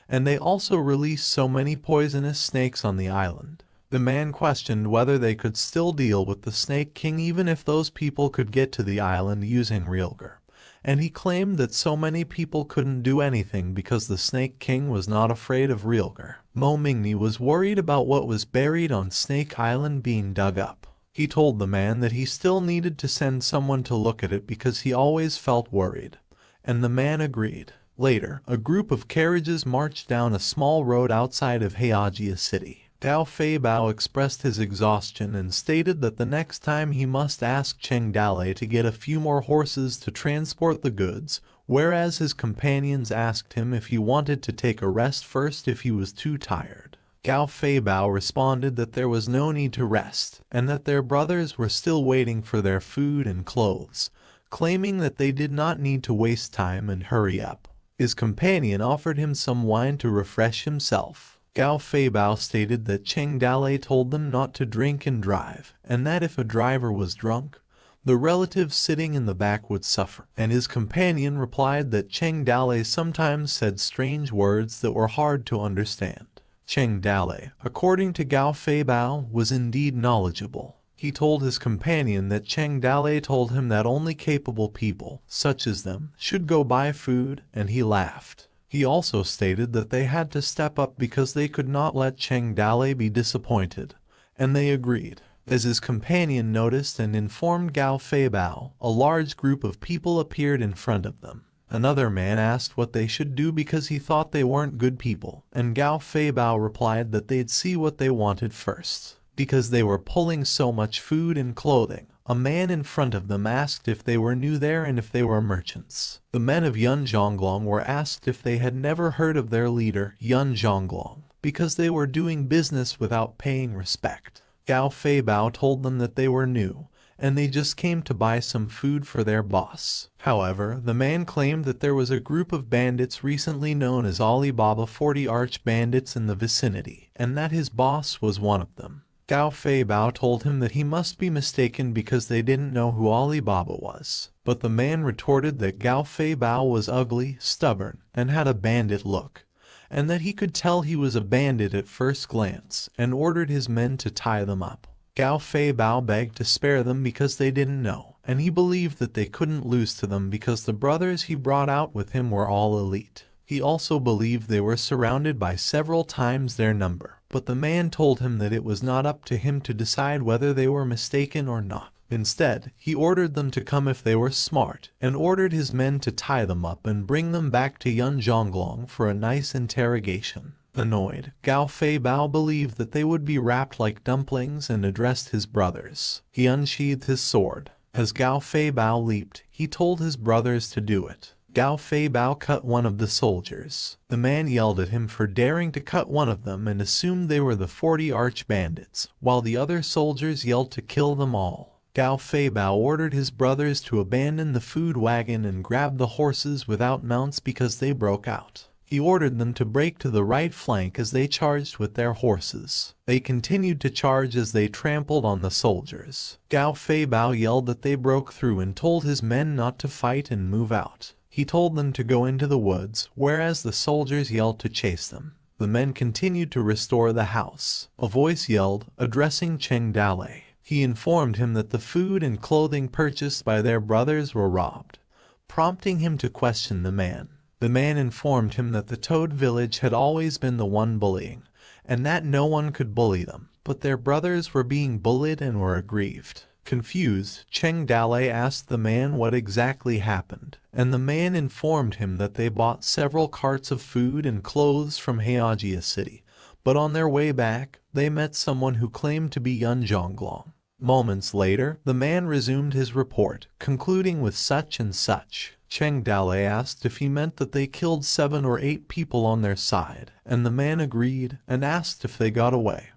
and they also released so many poisonous snakes on the island. The man questioned whether they could still deal with the Snake King even if those people could get to the island using realgar, and he claimed that so many people couldn't do anything because the Snake King was not afraid of realgar. Mo Mingni was worried about what was buried on Snake Island being dug up. He told the man that he still needed to send someone to look at it because he always felt worried, and the man agreed. Later, a group of carriages marched down a small road outside of Heagia City. Gao Fei Bao expressed his exhaustion and stated that the next time he must ask Cheng Dale to get a few more horses to transport the goods, whereas his companions asked him if he wanted to take a rest first if he was too tired. Gao Fei Bao responded that there was no need to rest, and that their brothers were still waiting for their food and clothes, claiming that they did not need to waste time and hurry up. His companion offered him some wine to refresh himself. Gao Fei Bao stated that Cheng Dale told them not to drink and drive, and that if a driver was drunk, the relative sitting in the back would suffer, and his companion replied that Cheng Dale sometimes said strange words that were hard to understand. Cheng Dale, according to Gao Fei Bao, was indeed knowledgeable. He told his companion that Cheng Dale told him that only capable people, such as them, should go buy food, and he laughed. He also stated that they had to step up because they could not let Cheng Dale be disappointed, and they agreed. As his companion noticed and informed Gao Fei Bao, a large group of people appeared in front of them. Another man asked what they should do because he thought they weren't good people, and Gao Fei Bao replied that they'd see what they wanted first, because they were pulling so much food and clothing. A man in front of them asked if they were new there and if they were merchants. The men of Yun Zhonglong were asked if they had never heard of their leader, Yun Zhonglong, because they were doing business without paying respect. Gao Fei Bao told them that they were new, and they just came to buy some food for their boss. However, the man claimed that there was a group of bandits recently known as Alibaba 40 Arch Bandits in the vicinity, and that his boss was one of them. Gao Fei Bao told him that he must be mistaken because they didn't know who Alibaba was. But the man retorted that Gao Fei Bao was ugly, stubborn, and had a bandit look, and that he could tell he was a bandit at first glance, and ordered his men to tie them up. Gao Fei Bao begged to spare them because they didn't know, and he believed that they couldn't lose to them because the brothers he brought out with him were all elite. He also believed they were surrounded by several times their number, but the man told him that it was not up to him to decide whether they were mistaken or not. Instead, he ordered them to come if they were smart, and ordered his men to tie them up and bring them back to Yun Zhonglong for a nice interrogation. Annoyed, Gao Fei Bao believed that they would be wrapped like dumplings and addressed his brothers. He unsheathed his sword. As Gao Fei Bao leaped, he told his brothers to do it. Gao Fei Bao cut one of the soldiers. The man yelled at him for daring to cut one of them and assumed they were the 40 arch bandits, while the other soldiers yelled to kill them all. Gao Fei Bao ordered his brothers to abandon the food wagon and grab the horses without mounts because they broke out. He ordered them to break to the right flank as they charged with their horses. They continued to charge as they trampled on the soldiers. Gao Fei Bao yelled that they broke through and told his men not to fight and move out. He told them to go into the woods, whereas the soldiers yelled to chase them. The men continued to restore the house. A voice yelled, addressing Cheng Dalei. He informed him that the food and clothing purchased by their brothers were robbed, prompting him to question the man. The man informed him that the Toad village had always been the one bullying, and that no one could bully them, but their brothers were being bullied and were aggrieved. Confused, Cheng Dalei asked the man what exactly happened, and the man informed him that they bought several carts of food and clothes from Heijia City, but on their way back, they met someone who claimed to be Yun Zhonglong. Moments later, the man resumed his report, concluding with such and such. Cheng Dalei asked if he meant that they killed 7 or 8 people on their side, and the man agreed, and asked if they got away,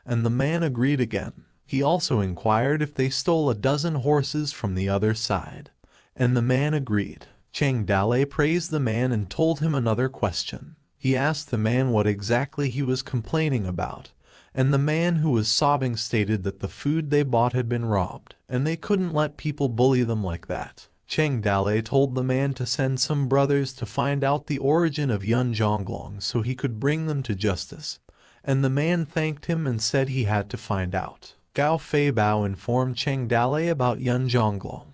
and the man agreed again. He also inquired if they stole a dozen horses from the other side, and the man agreed. Cheng Dalei praised the man and told him another question. He asked the man what exactly he was complaining about, and the man who was sobbing stated that the food they bought had been robbed, and they couldn't let people bully them like that. Cheng Dalei told the man to send some brothers to find out the origin of Yun Zhonglong so he could bring them to justice, and the man thanked him and said he had to find out. Gao Fei Bao informed Cheng Dalei about Yun Zhonglong,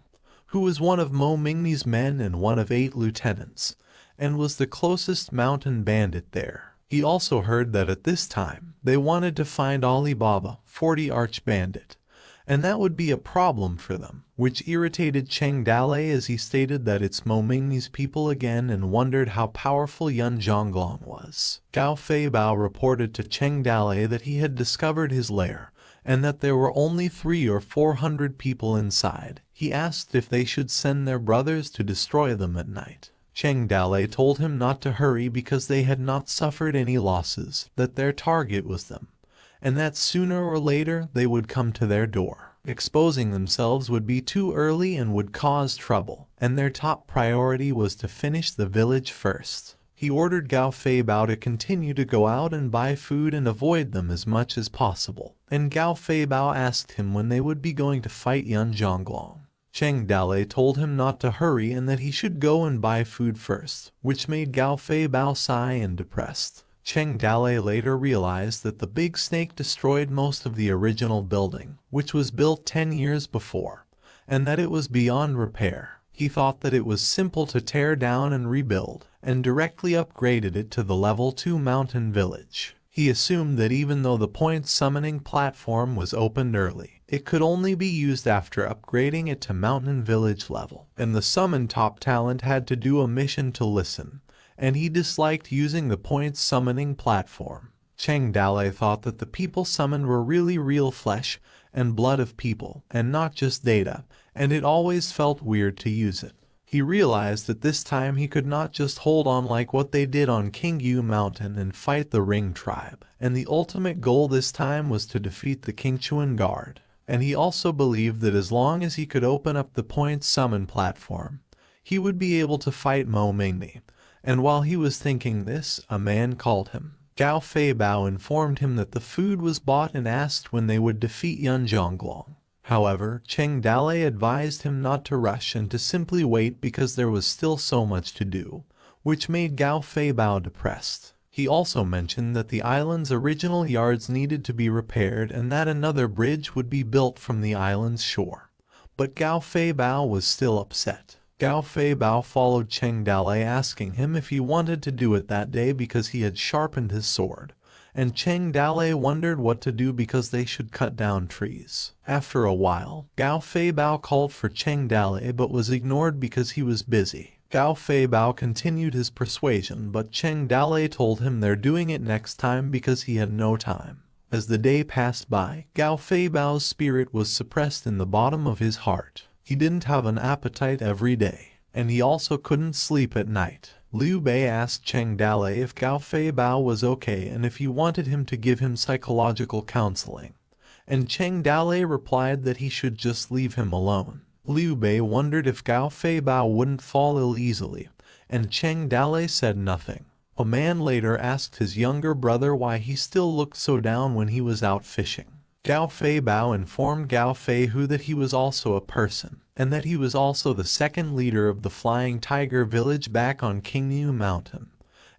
who was one of Mo Mingni's men and one of 8 lieutenants, and was the closest mountain bandit there. He also heard that at this time, they wanted to find Alibaba, 40 arch bandit, and that would be a problem for them, which irritated Cheng Dalei as he stated that it's Mo Mingni's people again and wondered how powerful Yun Zhonglong was. Gao Fei Bao reported to Cheng Dalei that he had discovered his lair, and that there were only 300 or 400 people inside. He asked if they should send their brothers to destroy them at night. Cheng Dalei told him not to hurry because they had not suffered any losses, that their target was them, and that sooner or later they would come to their door. Exposing themselves would be too early and would cause trouble, and their top priority was to finish the village first. He ordered Gao Fei Bao to continue to go out and buy food and avoid them as much as possible, and Gao Fei Bao asked him when they would be going to fight Yun Zhonglong. Cheng Dalei told him not to hurry and that he should go and buy food first, which made Gao Fei Bao sigh and depressed. Cheng Dalei later realized that the big snake destroyed most of the original building, which was built 10 years before, and that it was beyond repair. He thought that it was simple to tear down and rebuild, and directly upgraded it to the level 2 mountain village. He assumed that even though the point summoning platform was opened early, it could only be used after upgrading it to mountain village level, and the summon top talent had to do a mission to listen, and he disliked using the point summoning platform. Cheng Dalei thought that the people summoned were really real flesh and blood of people, and not just data, and it always felt weird to use it. He realized that this time he could not just hold on like what they did on Qingyu Mountain and fight the Ring tribe, and the ultimate goal this time was to defeat the Qingchuan Guard. And he also believed that as long as he could open up the point summon platform, he would be able to fight Mo Mingni. And while he was thinking this, a man called him. Gao Fei Bao informed him that the food was bought and asked when they would defeat Yun Zhonglong. However, Cheng Dalei advised him not to rush and to simply wait because there was still so much to do, which made Gao Fei Bao depressed. He also mentioned that the island's original yards needed to be repaired and that another bridge would be built from the island's shore. But Gao Fei Bao was still upset. Gao Fei Bao followed Cheng Dalei asking him if he wanted to do it that day because he had sharpened his sword, and Cheng Dalei wondered what to do because they should cut down trees. After a while, Gao Fei Bao called for Cheng Dalei but was ignored because he was busy. Gao Fei Bao continued his persuasion, but Cheng Dalei told him they're doing it next time because he had no time. As the day passed by, Gao Fei Bao's spirit was suppressed in the bottom of his heart. He didn't have an appetite every day, and he also couldn't sleep at night. Liu Bei asked Cheng Dalei if Gao Fei Bao was okay and if he wanted him to give him psychological counseling, and Cheng Dalei replied that he should just leave him alone. Liu Bei wondered if Gao Fei Bao wouldn't fall ill easily, and Cheng Dalei said nothing. A man later asked his younger brother why he still looked so down when he was out fishing. Gao Fei Bao informed Gao Fei Hu that he was also a person, and that he was also the second leader of the Flying Tiger village back on Qingyu Mountain,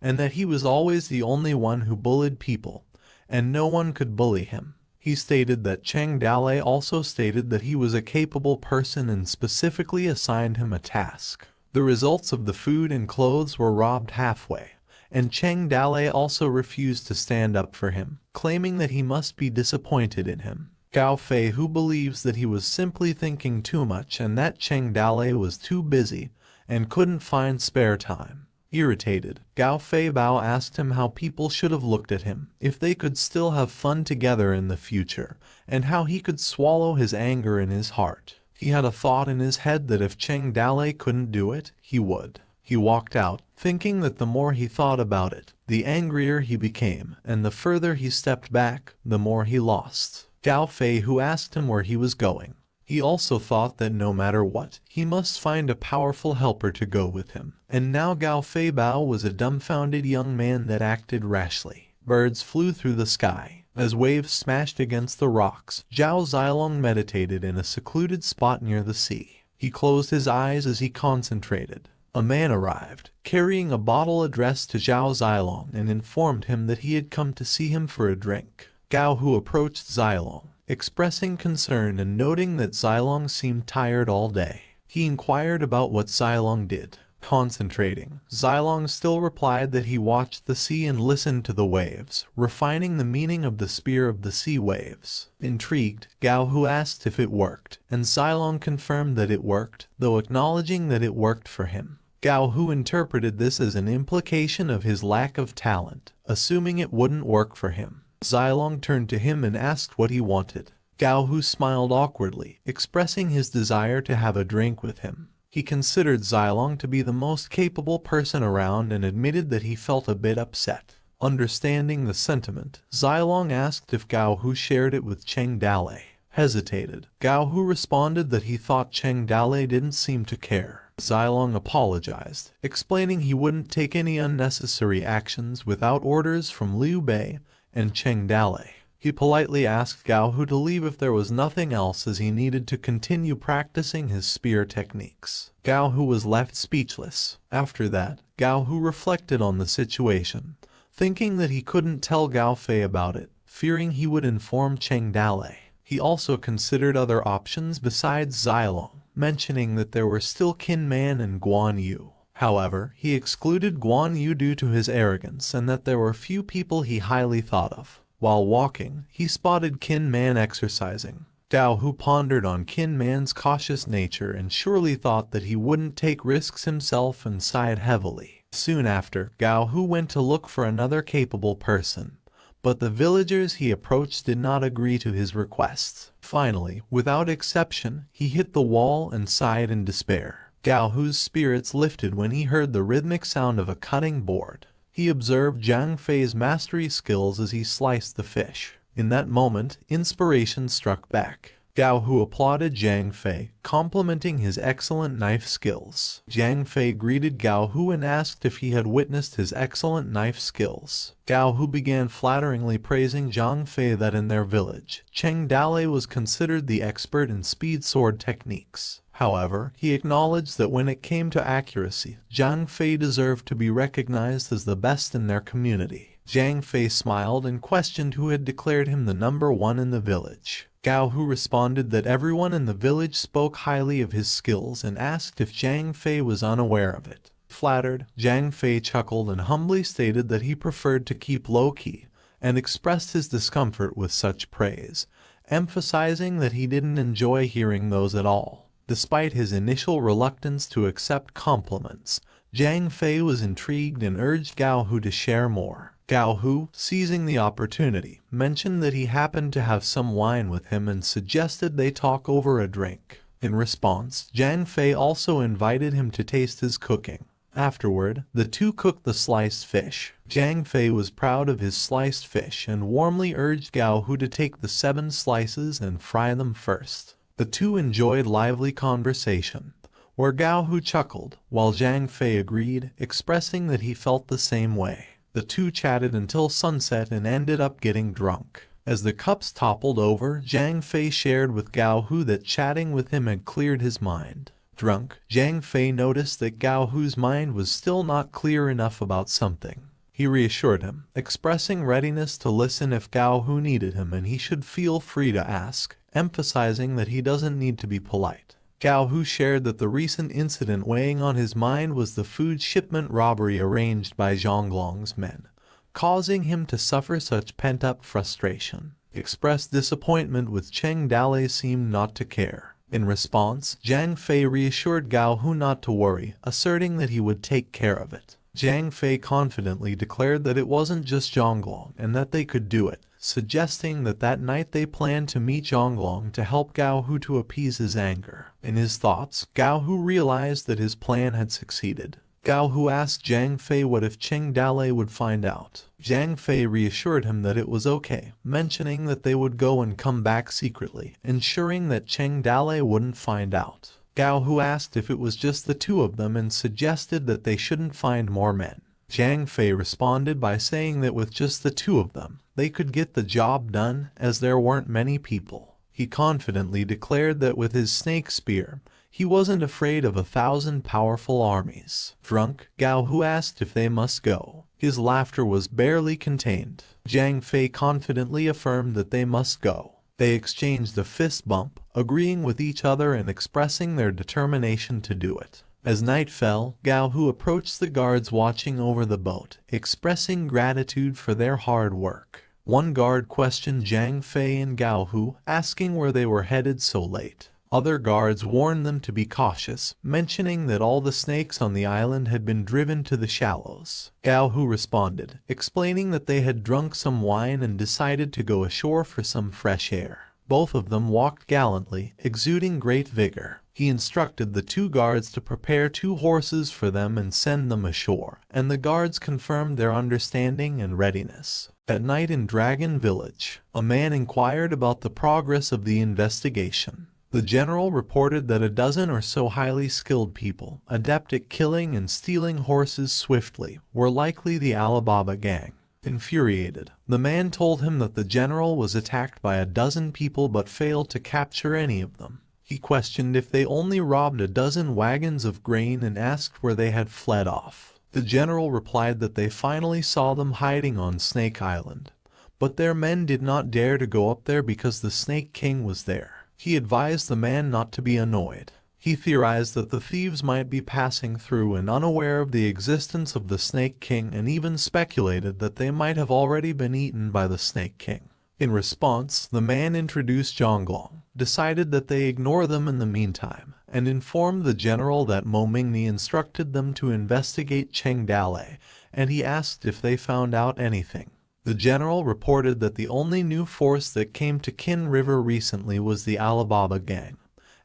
and that he was always the only one who bullied people, and no one could bully him. He stated that Cheng Dalei also stated that he was a capable person and specifically assigned him a task. The results of the food and clothes were robbed halfway, and Cheng Dalei also refused to stand up for him, claiming that he must be disappointed in him. Gao Fei Hu believes that he was simply thinking too much and that Cheng Dalei was too busy and couldn't find spare time. Irritated, Gao Fei Bao asked him how people should have looked at him, if they could still have fun together in the future, and how he could swallow his anger in his heart. He had a thought in his head that if Cheng Dalei couldn't do it, he would. He walked out, thinking that the more he thought about it, the angrier he became, and the further he stepped back, the more he lost. Gao Fei Hu asked him where he was going. He also thought that no matter what, he must find a powerful helper to go with him. And now Gao Fei Bao was a dumbfounded young man that acted rashly. Birds flew through the sky. As waves smashed against the rocks, Zhao Zilong meditated in a secluded spot near the sea. He closed his eyes as he concentrated. A man arrived, carrying a bottle addressed to Zhao Zilong and informed him that he had come to see him for a drink. Gao Hu approached Zilong, expressing concern and noting that Zilong seemed tired all day. He inquired about what Zilong did. Concentrating, Zilong still replied that he watched the sea and listened to the waves, refining the meaning of the spear of the sea waves. Intrigued, Gao Hu asked if it worked, and Zilong confirmed that it worked, though acknowledging that it worked for him. Gao Hu interpreted this as an implication of his lack of talent, assuming it wouldn't work for him. Zilong turned to him and asked what he wanted. Gao Hu smiled awkwardly, expressing his desire to have a drink with him. He considered Zilong to be the most capable person around and admitted that he felt a bit upset. Understanding the sentiment, Zilong asked if Gao Hu shared it with Cheng Dalei. Hesitated. Gao Hu responded that he thought Cheng Dalei didn't seem to care. Zilong apologized, explaining he wouldn't take any unnecessary actions without orders from Liu Bei and Cheng Dalei. He politely asked Gao Hu to leave if there was nothing else, as he needed to continue practicing his spear techniques. Gao Hu was left speechless. After that, Gao Hu reflected on the situation, thinking that he couldn't tell Gao Fei about it, fearing he would inform Cheng Dalei. He also considered other options besides Zilong, mentioning that there were still Qin Man and Guan Yu. However, he excluded Guan Yu due to his arrogance and that there were few people he highly thought of. While walking, he spotted Qin Man exercising. Gao Hu pondered on Qin Man's cautious nature and surely thought that he wouldn't take risks himself and sighed heavily. Soon after, Gao Hu went to look for another capable person, but the villagers he approached did not agree to his requests. Finally, without exception, he hit the wall and sighed in despair. Gao Hu's spirits lifted when he heard the rhythmic sound of a cutting board. He observed Zhang Fei's mastery skills as he sliced the fish. In that moment, inspiration struck back. Gao Hu applauded Zhang Fei, complimenting his excellent knife skills. Zhang Fei greeted Gao Hu and asked if he had witnessed his excellent knife skills. Gao Hu began flatteringly praising Zhang Fei that in their village, Cheng Dalei was considered the expert in speed sword techniques. However, he acknowledged that when it came to accuracy, Zhang Fei deserved to be recognized as the best in their community. Zhang Fei smiled and questioned who had declared him the number one in the village. Gao Hu responded that everyone in the village spoke highly of his skills and asked if Zhang Fei was unaware of it. Flattered, Zhang Fei chuckled and humbly stated that he preferred to keep low-key, and expressed his discomfort with such praise, emphasizing that he didn't enjoy hearing those at all. Despite his initial reluctance to accept compliments, Zhang Fei was intrigued and urged Gao Hu to share more. Gao Hu, seizing the opportunity, mentioned that he happened to have some wine with him and suggested they talk over a drink. In response, Jiang Fei also invited him to taste his cooking. Afterward, the two cooked the sliced fish. Jiang Fei was proud of his sliced fish and warmly urged Gao Hu to take the 7 slices and fry them first. The two enjoyed lively conversation, where Gao Hu chuckled, while Jiang Fei agreed, expressing that he felt the same way. The two chatted until sunset and ended up getting drunk. As the cups toppled over, Jiang Fei shared with Gao Hu that chatting with him had cleared his mind. Drunk, Jiang Fei noticed that Gao Hu's mind was still not clear enough about something. He reassured him, expressing readiness to listen if Gao Hu needed him and he should feel free to ask, emphasizing that he doesn't need to be polite. Gao Hu shared that the recent incident weighing on his mind was the food shipment robbery arranged by Zhonglong's men, causing him to suffer such pent-up frustration. Expressed disappointment with Cheng Dalei seemed not to care. In response, Jiang Fei reassured Gao Hu not to worry, asserting that he would take care of it. Jiang Fei confidently declared that it wasn't just Zhonglong and that they could do it, suggesting that that night they planned to meet Zhonglong to help Gao Hu to appease his anger. In his thoughts, Gao Hu realized that his plan had succeeded. Gao Hu asked Jiang Fei what if Cheng Dalei would find out. Jiang Fei reassured him that it was okay, mentioning that they would go and come back secretly, ensuring that Cheng Dalei wouldn't find out. Gao Hu asked if it was just the two of them and suggested that they shouldn't find more men. Jiang Fei responded by saying that with just the two of them, they could get the job done as there weren't many people. He confidently declared that with his snake spear, he wasn't afraid of 1,000 powerful armies. Drunk, Gao Hu asked if they must go. His laughter was barely contained. Jiang Fei confidently affirmed that they must go. They exchanged a fist bump, agreeing with each other and expressing their determination to do it. As night fell, Gao Hu approached the guards watching over the boat, expressing gratitude for their hard work. One guard questioned Jiang Fei and Gao Hu, asking where they were headed so late. Other guards warned them to be cautious, mentioning that all the snakes on the island had been driven to the shallows. Gao Hu responded, explaining that they had drunk some wine and decided to go ashore for some fresh air. Both of them walked gallantly, exuding great vigor. He instructed the two guards to prepare 2 horses for them and send them ashore, and the guards confirmed their understanding and readiness. At night in Dragon Village, a man inquired about the progress of the investigation. The general reported that a dozen or so highly skilled people, adept at killing and stealing horses swiftly, were likely the Alibaba gang. Infuriated, the man told him that the general was attacked by a dozen people but failed to capture any of them. He questioned if they only robbed a dozen wagons of grain and asked where they had fled off. The general replied that they finally saw them hiding on Snake Island, but their men did not dare to go up there because the Snake King was there. He advised the man not to be annoyed. He theorized that the thieves might be passing through and unaware of the existence of the Snake King, and even speculated that they might have already been eaten by the Snake King. In response, the man introduced Zhonglong, decided that they ignore them in the meantime, and informed the general that Mo Mingni instructed them to investigate Cheng Dalei, and he asked if they found out anything. The general reported that the only new force that came to Qin River recently was the Alibaba gang,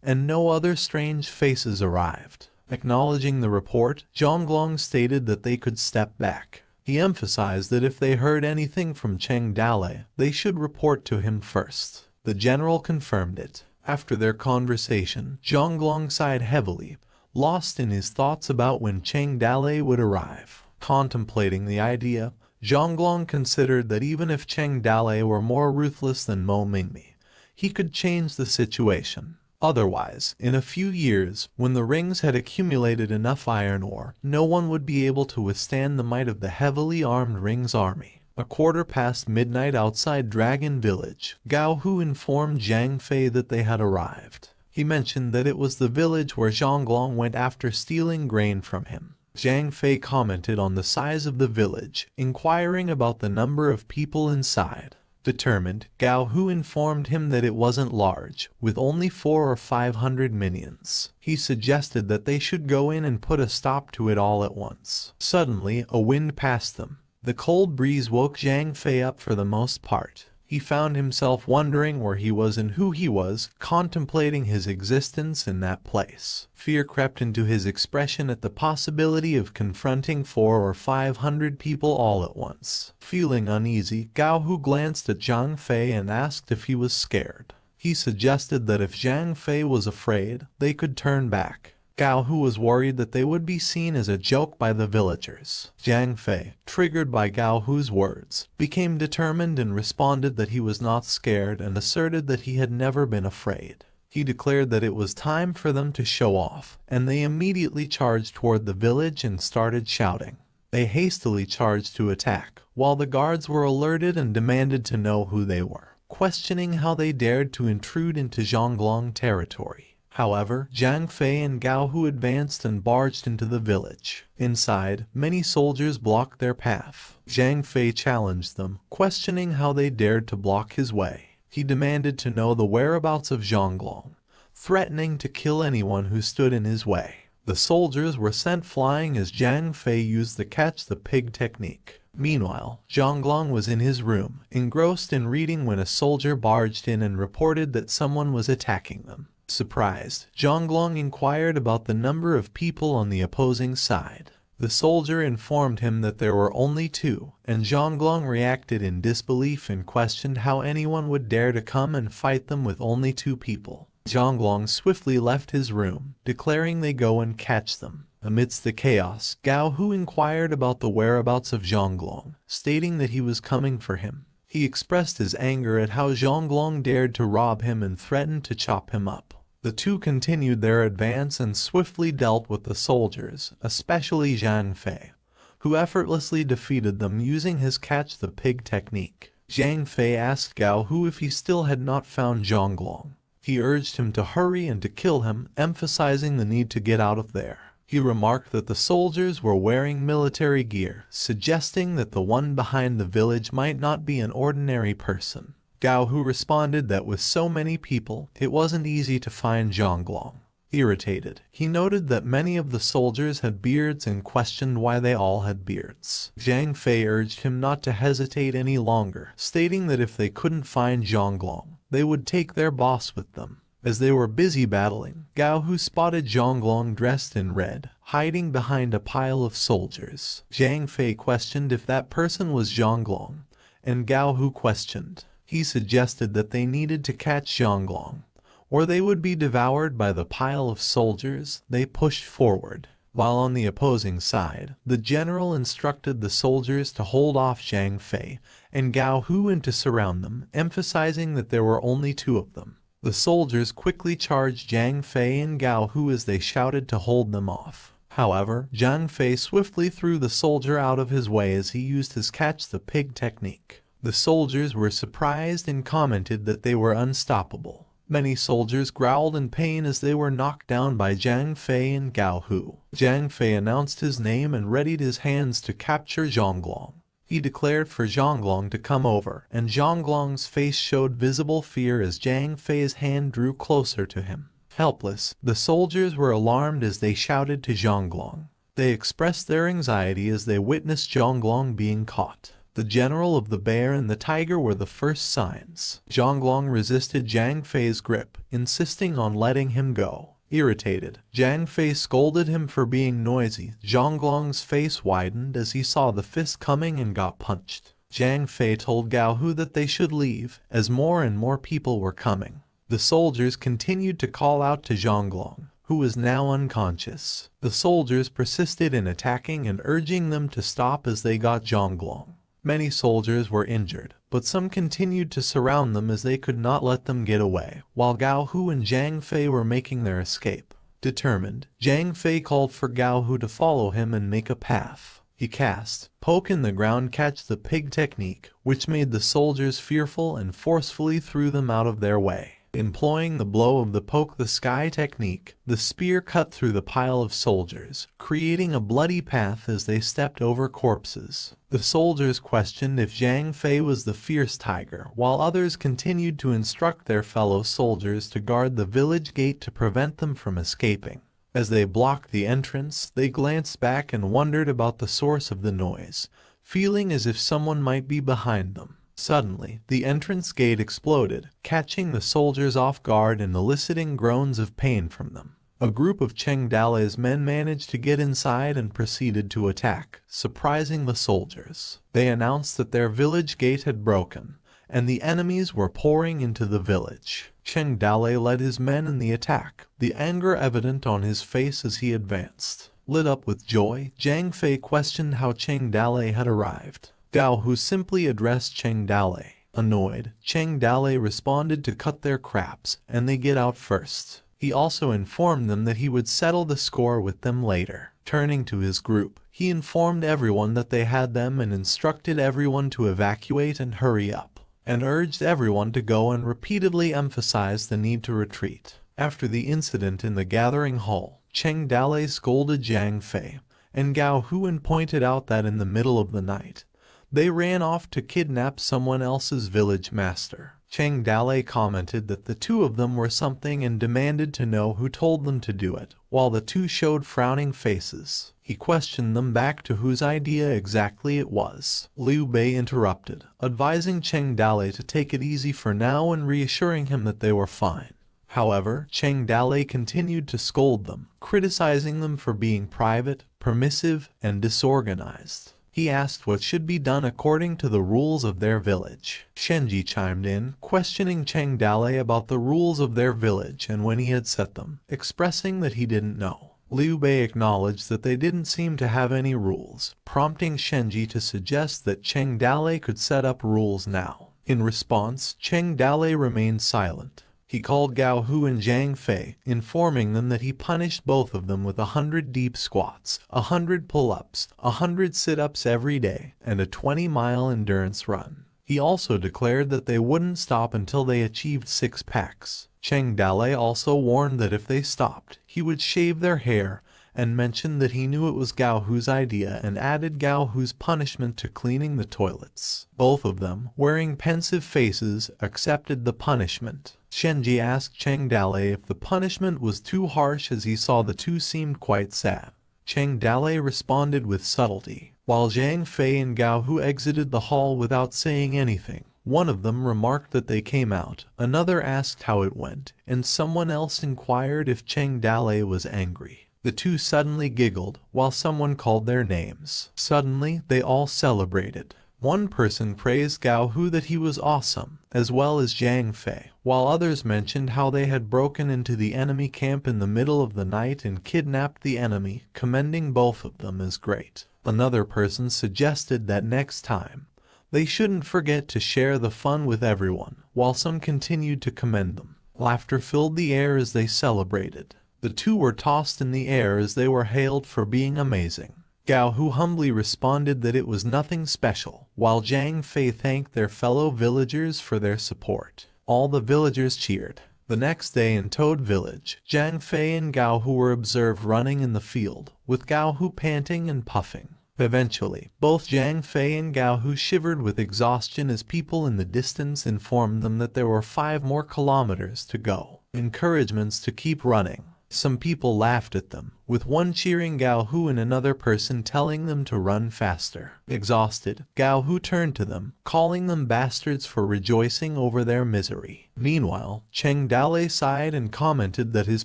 and no other strange faces arrived. Acknowledging the report, Zhonglong stated that they could step back. He emphasized that if they heard anything from Cheng Dalei, they should report to him first. The general confirmed it. After their conversation, Zhonglong sighed heavily, lost in his thoughts about when Cheng Dalei would arrive. Contemplating the idea, Zhonglong considered that even if Cheng Dalei were more ruthless than Mo Mingni, he could change the situation. Otherwise, in a few years, when the rings had accumulated enough iron ore, no one would be able to withstand the might of the heavily armed Ring's army. 1:15 midnight outside Dragon Village, Gao Hu informed Jiang Fei that they had arrived. He mentioned that it was the village where Zhonglong went after stealing grain from him. Jiang Fei commented on the size of the village, inquiring about the number of people inside. Determined, Gao Hu informed him that it wasn't large, with only 400 or 500 minions. He suggested that they should go in and put a stop to it all at once. Suddenly, a wind passed them. The cold breeze woke Jiang Fei up for the most part. He found himself wondering where he was and who he was, contemplating his existence in that place. Fear crept into his expression at the possibility of confronting 400 or 500 people all at once. Feeling uneasy, Gao Hu glanced at Zhang Fei and asked if he was scared. He suggested that if Zhang Fei was afraid, they could turn back. Gao Hu was worried that they would be seen as a joke by the villagers. Zhang Fei, triggered by Gao Hu's words, became determined and responded that he was not scared and asserted that he had never been afraid. He declared that it was time for them to show off, and they immediately charged toward the village and started shouting. They hastily charged to attack, while the guards were alerted and demanded to know who they were, questioning how they dared to intrude into Zhonglong territory. However, Zhang Fei and Gao Hu advanced and barged into the village. Inside, many soldiers blocked their path. Zhang Fei challenged them, questioning how they dared to block his way. He demanded to know the whereabouts of Zhonglong, threatening to kill anyone who stood in his way. The soldiers were sent flying as Zhang Fei used the catch-the-pig technique. Meanwhile, Zhonglong was in his room, engrossed in reading when a soldier barged in and reported that someone was attacking them. Surprised, Zhonglong inquired about the number of people on the opposing side. The soldier informed him that there were only 2, and Zhonglong reacted in disbelief and questioned how anyone would dare to come and fight them with only 2 people. Zhonglong swiftly left his room, declaring they go and catch them. Amidst the chaos, Gao Hu inquired about the whereabouts of Zhonglong, stating that he was coming for him. He expressed his anger at how Zhonglong dared to rob him and threatened to chop him up. The two continued their advance and swiftly dealt with the soldiers, especially Zhang Fei, who effortlessly defeated them using his catch-the-pig technique. Zhang Fei asked Gao Hu if he still had not found Zhonglong. He urged him to hurry and to kill him, emphasizing the need to get out of there. He remarked that the soldiers were wearing military gear, suggesting that the one behind the village might not be an ordinary person. Gao Hu responded that with so many people, it wasn't easy to find Zhonglong. Irritated, he noted that many of the soldiers had beards and questioned why they all had beards. Zhang Fei urged him not to hesitate any longer, stating that if they couldn't find Zhonglong, they would take their boss with them. As they were busy battling, Gao Hu spotted Zhonglong dressed in red, hiding behind a pile of soldiers. Zhang Fei questioned if that person was Zhonglong, and Gao Hu questioned. He suggested that they needed to catch Zhonglong, or they would be devoured by the pile of soldiers. They pushed forward. While on the opposing side, the general instructed the soldiers to hold off Zhang Fei and Gao Hu and to surround them, emphasizing that there were only 2 of them. The soldiers quickly charged Zhang Fei and Gao Hu as they shouted to hold them off. However, Zhang Fei swiftly threw the soldier out of his way as he used his catch-the-pig technique. The soldiers were surprised and commented that they were unstoppable. Many soldiers growled in pain as they were knocked down by Zhang Fei and Gao Hu. Zhang Fei announced his name and readied his hands to capture Zhonglong. He declared for Zhonglong to come over, and Zhonglong's face showed visible fear as Zhang Fei's hand drew closer to him. Helpless, the soldiers were alarmed as they shouted to Zhonglong. They expressed their anxiety as they witnessed Zhonglong being caught. The general of the bear and the tiger were the first signs. Zhonglong resisted Zhang Fei's grip, insisting on letting him go. Irritated, Zhang Fei scolded him for being noisy. Zhonglong's face widened as he saw the fist coming and got punched. Zhang Fei told Gao Hu that they should leave, as more and more people were coming. The soldiers continued to call out to Zhonglong, who was now unconscious. The soldiers persisted in attacking and urging them to stop as they got Zhonglong. Many soldiers were injured, but some continued to surround them as they could not let them get away, while Gao Hu and Zhang Fei were making their escape. Determined, Zhang Fei called for Gao Hu to follow him and make a path. He cast poke in the ground catch-the-pig technique, which made the soldiers fearful and forcefully threw them out of their way. Employing the blow of the poke-the-sky technique, the spear cut through the pile of soldiers, creating a bloody path as they stepped over corpses. The soldiers questioned if Zhang Fei was the fierce tiger, while others continued to instruct their fellow soldiers to guard the village gate to prevent them from escaping. As they blocked the entrance, they glanced back and wondered about the source of the noise, feeling as if someone might be behind them. Suddenly, the entrance gate exploded, catching the soldiers off guard and eliciting groans of pain from them. A group of Cheng Dalei's men managed to get inside and proceeded to attack, surprising the soldiers. They announced that their village gate had broken, and the enemies were pouring into the village. Cheng Dalei led his men in the attack, the anger evident on his face as he advanced. Lit up with joy, Zhang Fei questioned how Cheng Dalei had arrived. Gao Hu simply addressed Cheng Dalei. Annoyed, Cheng Dalei responded to cut their craps, and they get out first. He also informed them that he would settle the score with them later. Turning to his group, he informed everyone that they had them and instructed everyone to evacuate and hurry up, and urged everyone to go and repeatedly emphasized the need to retreat. After the incident in the gathering hall, Cheng Dalei scolded Zhang Fei and Gao Hu and pointed out that in the middle of the night, they ran off to kidnap someone else's village master. Cheng Dalei commented that the two of them were something and demanded to know who told them to do it, while the two showed frowning faces. He questioned them back to whose idea exactly it was. Liu Bei interrupted, advising Cheng Dalei to take it easy for now and reassuring him that they were fine. However, Cheng Dalei continued to scold them, criticizing them for being private, permissive, and disorganized. He asked what should be done according to the rules of their village. Shenji chimed in, questioning Cheng Dalei about the rules of their village and when he had set them, expressing that he didn't know. Liu Bei acknowledged that they didn't seem to have any rules, prompting Shenji to suggest that Cheng Dalei could set up rules now. In response, Cheng Dalei remained silent. He called Gao Hu and Zhang Fei, informing them that he punished both of them with 100 deep squats, 100 pull-ups, 100 sit-ups every day, and a 20-mile endurance run. He also declared that they wouldn't stop until they achieved 6 packs. Cheng Dalei also warned that if they stopped, he would shave their hair, and mentioned that he knew it was Gao Hu's idea and added Gao Hu's punishment to cleaning the toilets. Both of them, wearing pensive faces, accepted the punishment. Shenji asked Cheng Dalei if the punishment was too harsh as he saw the two seemed quite sad. Cheng Dalei responded with subtlety. While Zhang Fei and Gao Hu exited the hall without saying anything, one of them remarked that they came out, another asked how it went, and someone else inquired if Cheng Dalei was angry. The two suddenly giggled, while someone called their names. Suddenly, they all celebrated. One person praised Gao Hu that he was awesome, as well as Zhang Fei, while others mentioned how they had broken into the enemy camp in the middle of the night and kidnapped the enemy, commending both of them as great. Another person suggested that next time, they shouldn't forget to share the fun with everyone, while some continued to commend them. Laughter filled the air as they celebrated. The two were tossed in the air as they were hailed for being amazing. Gao Hu humbly responded that it was nothing special, while Zhang Fei thanked their fellow villagers for their support. All the villagers cheered. The next day in Toad Village, Zhang Fei and Gao Hu were observed running in the field, with Gao Hu panting and puffing. Eventually, both Zhang Fei and Gao Hu shivered with exhaustion as people in the distance informed them that there were 5 more kilometers to go. Encouragements to keep running. Some people laughed at them, with one cheering Gao Hu and another person telling them to run faster. Exhausted, Gao Hu turned to them, calling them bastards for rejoicing over their misery. Meanwhile, Cheng Dalei sighed and commented that his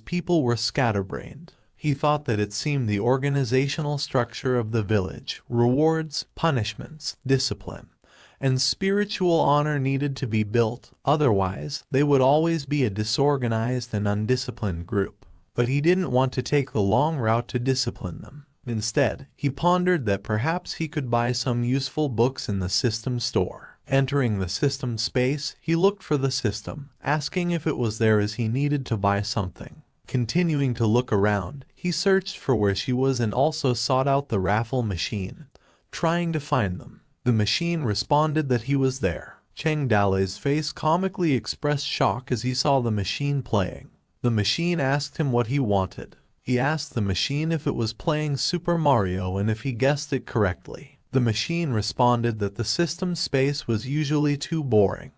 people were scatterbrained. He thought that it seemed the organizational structure of the village, rewards, punishments, discipline, and spiritual honor needed to be built, otherwise they would always be a disorganized and undisciplined group. But he didn't want to take the long route to discipline them. Instead, he pondered that perhaps he could buy some useful books in the system store. Entering the system space, he looked for the system, asking if it was there as he needed to buy something. Continuing to look around, he searched for where she was and also sought out the raffle machine, trying to find them. The machine responded that he was there. Cheng Dalei's face comically expressed shock as he saw the machine playing. The machine asked him what he wanted. He asked the machine if it was playing Super Mario and if he guessed it correctly. The machine responded that the system space was usually too boring,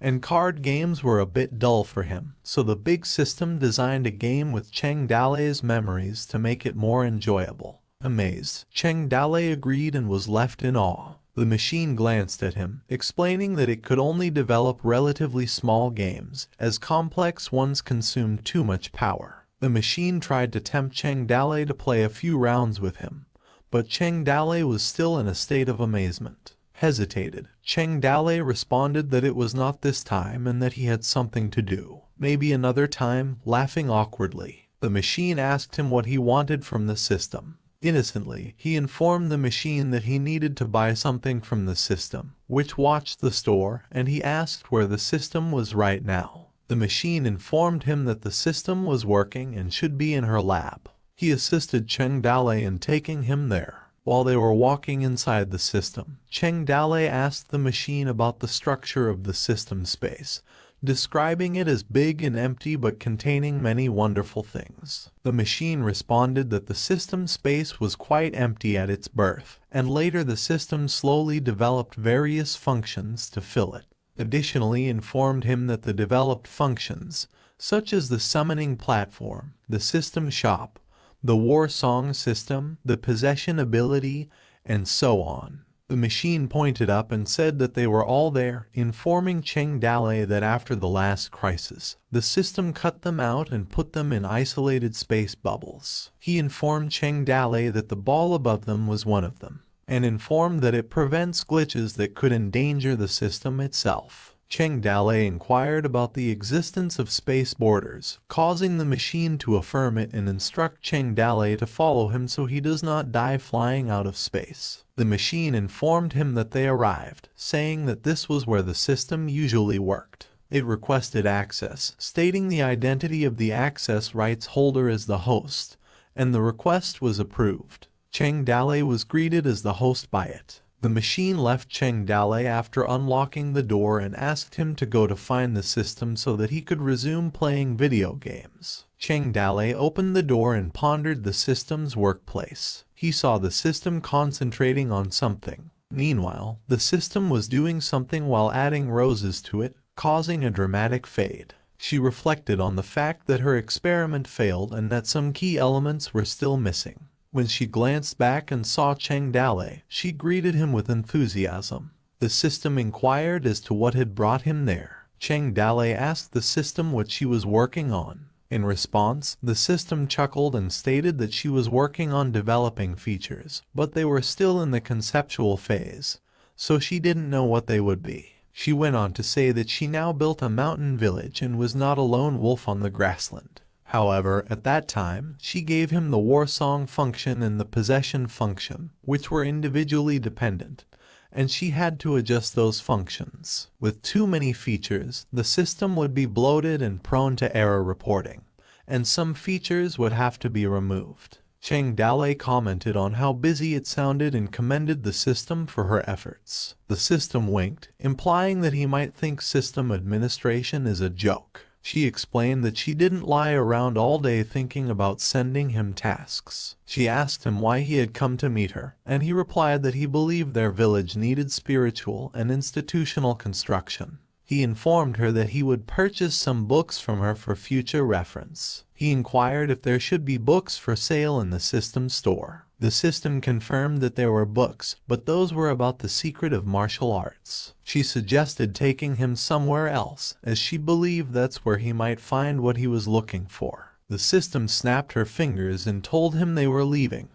and card games were a bit dull for him, so the big system designed a game with Cheng Dalei's memories to make it more enjoyable. Amazed, Cheng Dalei agreed and was left in awe. The machine glanced at him, explaining that it could only develop relatively small games, as complex ones consumed too much power. The machine tried to tempt Cheng Dale to play a few rounds with him, but Cheng Dale was still in a state of amazement. Hesitated. Cheng Dale responded that it was not this time and that he had something to do. Maybe another time, laughing awkwardly. The machine asked him what he wanted from the system. Innocently, he informed the machine that he needed to buy something from the system, which watched the store, and he asked where the system was right now. The machine informed him that the system was working and should be in her lab. He assisted Cheng Dale in taking him there. While they were walking inside the system, Cheng Dale asked the machine about the structure of the system space, describing it as big and empty but containing many wonderful things. The machine responded that the system space was quite empty at its birth, and later the system slowly developed various functions to fill it. Additionally, informed him that the developed functions, such as the summoning platform, the system shop, the war song system, the possession ability, and so on. The machine pointed up and said that they were all there, informing Cheng Dale that after the last crisis, the system cut them out and put them in isolated space bubbles. He informed Cheng Dale that the ball above them was one of them, and informed that it prevents glitches that could endanger the system itself. Cheng Dale inquired about the existence of space borders, causing the machine to affirm it and instruct Cheng Dale to follow him so he does not die flying out of space. The machine informed him that they arrived, saying that this was where the system usually worked. It requested access, stating the identity of the access rights holder as the host, and the request was approved. Cheng Dale was greeted as the host by it. The machine left Cheng Dale after unlocking the door and asked him to go to find the system so that he could resume playing video games. Cheng Dale opened the door and pondered the system's workplace. He saw the system concentrating on something. Meanwhile, the system was doing something while adding roses to it, causing a dramatic fade. She reflected on the fact that her experiment failed and that some key elements were still missing. When she glanced back and saw Cheng Dale, she greeted him with enthusiasm. The system inquired as to what had brought him there. Cheng Dale asked the system what she was working on. In response, the system chuckled and stated that she was working on developing features, but they were still in the conceptual phase, so she didn't know what they would be. She went on to say that she now built a mountain village and was not a lone wolf on the grassland. However, at that time, she gave him the war song function and the possession function, which were individually dependent, and she had to adjust those functions. With too many features, the system would be bloated and prone to error reporting, and some features would have to be removed. Cheng Dale commented on how busy it sounded and commended the system for her efforts. The system winked, implying that he might think system administration is a joke. She explained that she didn't lie around all day thinking about sending him tasks. She asked him why he had come to meet her, and he replied that he believed their village needed spiritual and institutional construction. He informed her that he would purchase some books from her for future reference. He inquired if there should be books for sale in the system store. The system confirmed that there were books, but those were about the secret of martial arts. She suggested taking him somewhere else, as she believed that's where he might find what he was looking for. The system snapped her fingers and told him they were leaving,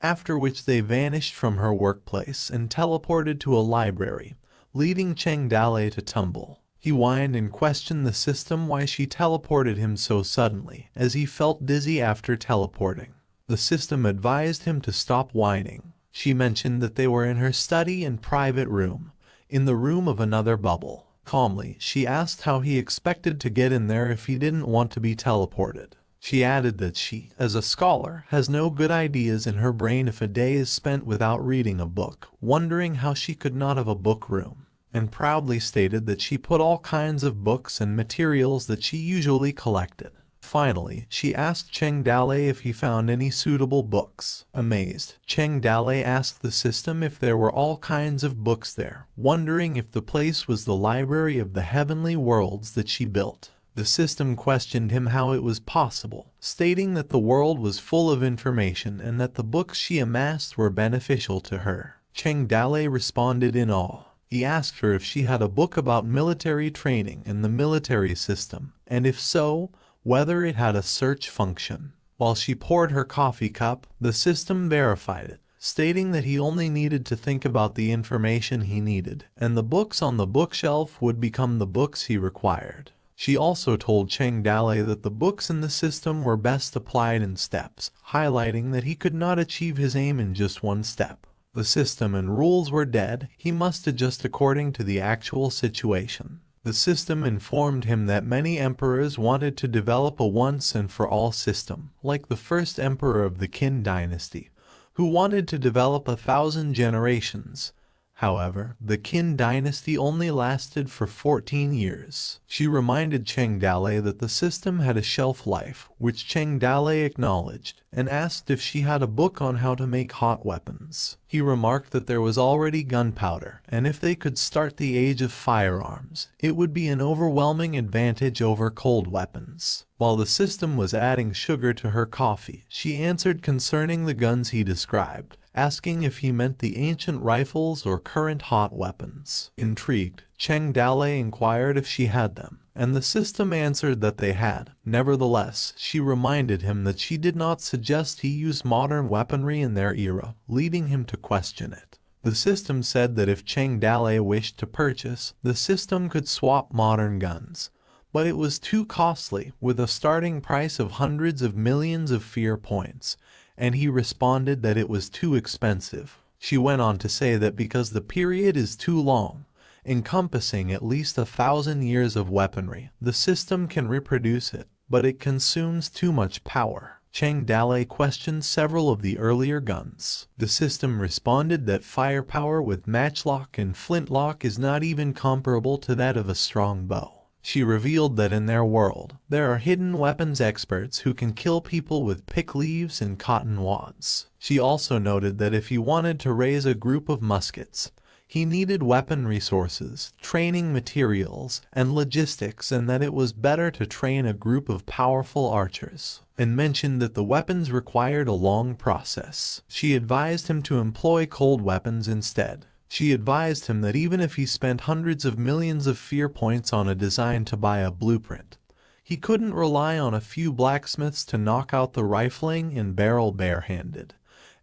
after which they vanished from her workplace and teleported to a library, leading Cheng Dale to tumble. He whined and questioned the system why she teleported him so suddenly, as he felt dizzy after teleporting. The system advised him to stop whining. She mentioned that they were in her study and private room, in the room of another bubble. Calmly, she asked how he expected to get in there if he didn't want to be teleported. She added that she, as a scholar, has no good ideas in her brain if a day is spent without reading a book, wondering how she could not have a book room, and proudly stated that she put all kinds of books and materials that she usually collected. Finally, she asked Cheng Dale if he found any suitable books. Amazed, Cheng Dale asked the system if there were all kinds of books there, wondering if the place was the library of the heavenly worlds that she built. The system questioned him how it was possible, stating that the world was full of information and that the books she amassed were beneficial to her. Cheng Dalei responded in awe. He asked her if she had a book about military training and the military system, and if so, whether it had a search function. While she poured her coffee cup, the system verified it, stating that he only needed to think about the information he needed, and the books on the bookshelf would become the books he required. She also told Cheng Dalei that the books in the system were best applied in steps, highlighting that he could not achieve his aim in just one step. The system and rules were dead, he must adjust according to the actual situation. The system informed him that many emperors wanted to develop a once-and-for-all system, like the first emperor of the Qin dynasty, who wanted to develop 1,000 generations. However, the Qin dynasty only lasted for 14 years. She reminded Cheng Dalei that the system had a shelf life, which Cheng Dalei acknowledged, and asked if she had a book on how to make hot weapons. He remarked that there was already gunpowder, and if they could start the age of firearms, it would be an overwhelming advantage over cold weapons. While the system was adding sugar to her coffee, she answered concerning the guns he described, asking if he meant the ancient rifles or current hot weapons. Intrigued, Cheng Dalei inquired if she had them, and the system answered that they had. Nevertheless, she reminded him that she did not suggest he use modern weaponry in their era, leading him to question it. The system said that if Cheng Dalei wished to purchase, the system could swap modern guns, but it was too costly, with a starting price of hundreds of millions of fear points, and he responded that it was too expensive. She went on to say that because the period is too long, encompassing at least 1,000 years of weaponry, the system can reproduce it, but it consumes too much power. Cheng Dalei questioned several of the earlier guns. The system responded that firepower with matchlock and flintlock is not even comparable to that of a strong bow. She revealed that in their world, there are hidden weapons experts who can kill people with pick leaves and cotton wads. She also noted that if he wanted to raise a group of muskets, he needed weapon resources, training materials, and logistics, and that it was better to train a group of powerful archers, and mentioned that the weapons required a long process. She advised him to employ cold weapons instead. She advised him that even if he spent hundreds of millions of fear points on a design to buy a blueprint, he couldn't rely on a few blacksmiths to knock out the rifling and barrel barehanded,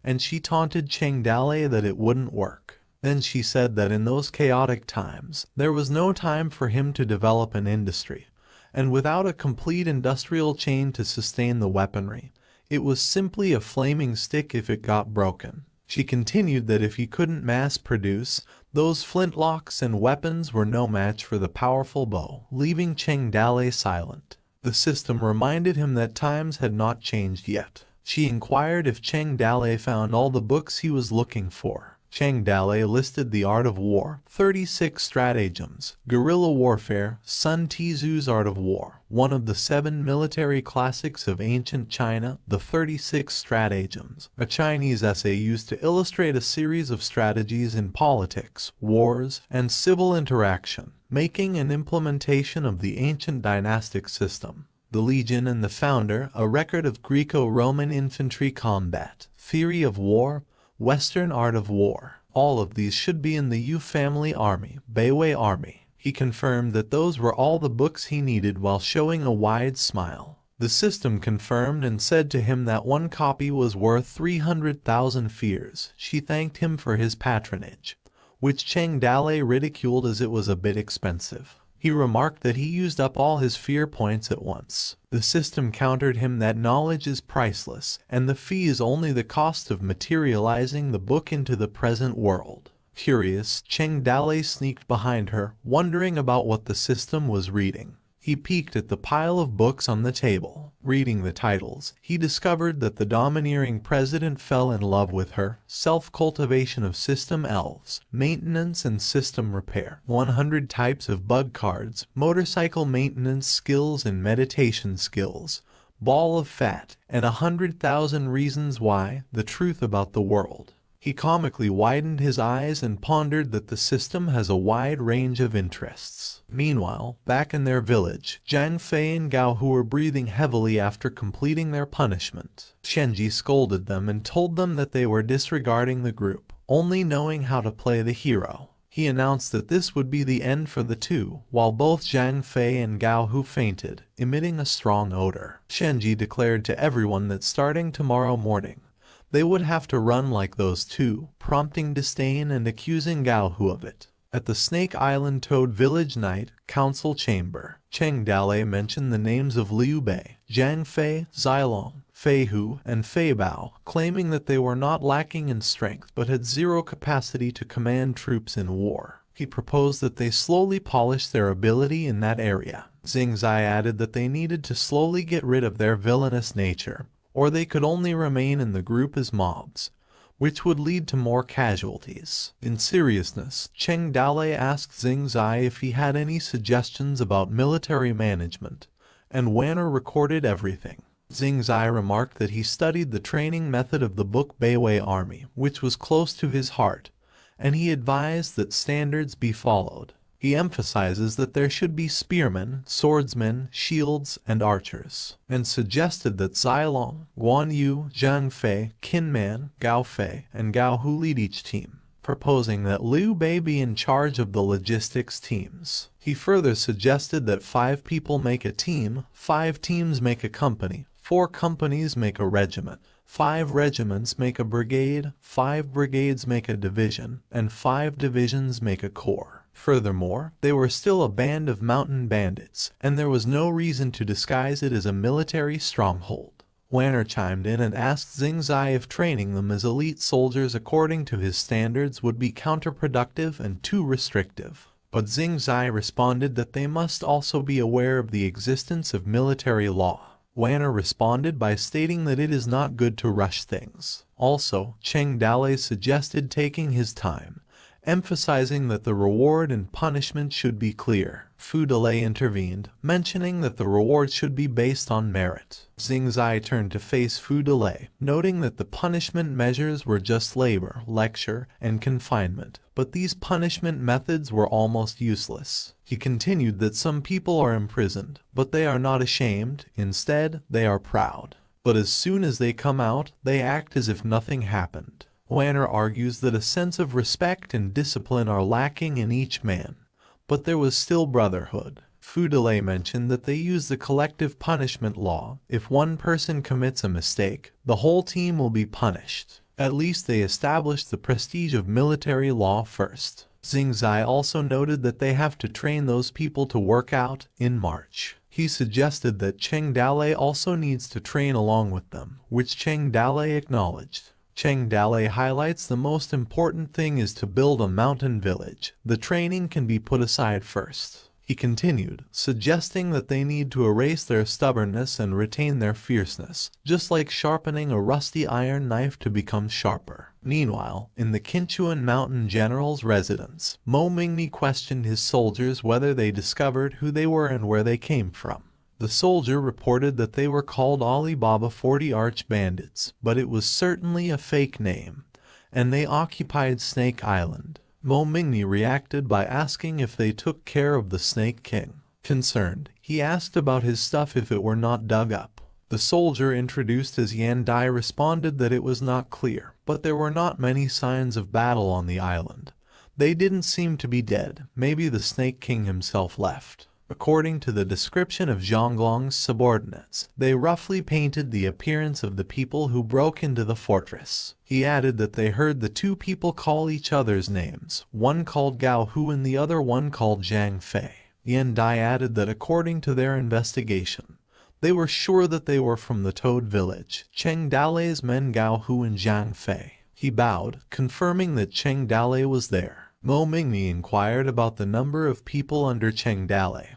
and she taunted Cheng Dalei that it wouldn't work. Then she said that in those chaotic times, there was no time for him to develop an industry, and without a complete industrial chain to sustain the weaponry, it was simply a flaming stick if it got broken. She continued that if he couldn't mass-produce, those flintlocks and weapons were no match for the powerful bow, leaving Cheng Dalei silent. The system reminded him that times had not changed yet. She inquired if Cheng Dalei found all the books he was looking for. Cheng Dalei listed The Art of War, 36 Stratagems, Guerrilla Warfare, Sun Tzu's Art of War, one of the 7 military classics of ancient China, The 36 Stratagems, a Chinese essay used to illustrate a series of strategies in politics, wars, and civil interaction, making an implementation of the ancient dynastic system. The Legion and the Founder, a record of Greco-Roman infantry combat, Theory of War, Western Art of War. All of these should be in the Yu family army, Beiwei army. He confirmed that those were all the books he needed while showing a wide smile. The system confirmed and said to him that one copy was worth 300,000 fears. She thanked him for his patronage, which Cheng Dalei ridiculed as it was a bit expensive. He remarked that he used up all his fear points at once. The system countered him that knowledge is priceless, and the fee is only the cost of materializing the book into the present world. Curious, Cheng Dalei sneaked behind her, wondering about what the system was reading. He peeked at the pile of books on the table. Reading the titles, he discovered that the domineering president fell in love with her, self-cultivation of system elves, maintenance and system repair, 100 types of bug cards, motorcycle maintenance skills and meditation skills, ball of fat, and 100,000 reasons why, the truth about the world. He comically widened his eyes and pondered that the system has a wide range of interests. Meanwhile, back in their village, Zhang Fei and Gao, who were breathing heavily after completing their punishment, Shenji scolded them and told them that they were disregarding the group. only knowing how to play the hero. He announced that this would be the end for the two, while both Zhang Fei and Gao Hu fainted, emitting a strong odor. Shenji declared to everyone that starting tomorrow morning, they would have to run like those two, prompting disdain and accusing Gao Hu of it. At the Snake Island Toad Village Night Council Chamber, Cheng Dalei mentioned the names of Liu Bei, Zhang Fei, Zilong, Fei Hu, and Fei Bao, claiming that they were not lacking in strength but had zero capacity to command troops in war. He proposed that they slowly polish their ability in that area. Xing Zai added that they needed to slowly get rid of their villainous nature, or they could only remain in the group as mobs, which would lead to more casualties. In seriousness, Cheng Dalei asked Xing Zai if he had any suggestions about military management, and Wanner recorded everything. Xing Zai remarked that he studied the training method of the Book Beiwei army, which was close to his heart, and he advised that standards be followed. He emphasizes that there should be spearmen, swordsmen, shields, and archers, and suggested that Zilong, Guan Yu, Zhang Fei, Qin Man, Gao Fei, and Gao Hu lead each team, proposing that Liu Bei be in charge of the logistics teams. He further suggested that 5 people make a team, 5 teams make a company, 4 companies make a regiment, 5 regiments make a brigade, 5 brigades make a division, and 5 divisions make a corps. Furthermore, they were still a band of mountain bandits, and there was no reason to disguise it as a military stronghold. Wanner chimed in and asked Xing Zai if training them as elite soldiers according to his standards would be counterproductive and too restrictive. But Xing Zai responded that they must also be aware of the existence of military law. Wanner responded by stating that it is not good to rush things. Also, Cheng Dalei suggested taking his time, emphasizing that the reward and punishment should be clear. Fu Delay intervened, mentioning that the reward should be based on merit. Xing Zai turned to face Fu Delay, noting that the punishment measures were just labor, lecture, and confinement, but these punishment methods were almost useless. He continued that some people are imprisoned, but they are not ashamed, instead, they are proud. But as soon as they come out, they act as if nothing happened. Wanner argues that a sense of respect and discipline are lacking in each man, but there was still brotherhood. Fu Delay mentioned that they use the collective punishment law. If one person commits a mistake, the whole team will be punished. At least they established the prestige of military law first. Xing Zai also noted that they have to train those people to work out in March. He suggested that Cheng Dalei also needs to train along with them, which Cheng Dalei acknowledged. Cheng Dalei highlights the most important thing is to build a mountain village. The training can be put aside first. He continued, suggesting that they need to erase their stubbornness and retain their fierceness, just like sharpening a rusty iron knife to become sharper. Meanwhile, in the Qinchuan Mountain General's residence, Mo Mingni questioned his soldiers whether they discovered who they were and where they came from. The soldier reported that they were called Alibaba 40 Arch Bandits, but it was certainly a fake name, and they occupied Snake Island. Mo Mingni reacted by asking if they took care of the Snake King. Concerned, he asked about his stuff if it were not dug up. The soldier introduced as Yan Dai responded that it was not clear, but there were not many signs of battle on the island. They didn't seem to be dead, maybe the Snake King himself left. According to the description of Zhonglong's subordinates, they roughly painted the appearance of the people who broke into the fortress. He added that they heard the 2 people call each other's names, one called Gao Hu and the other one called Zhang Fei. Yan Dai added that according to their investigation, they were sure that they were from the Toad Village, Cheng Dalei's men Gao Hu and Zhang Fei. He bowed, confirming that Cheng Dalei was there. Mo Mingni inquired about the number of people under Cheng Dalei,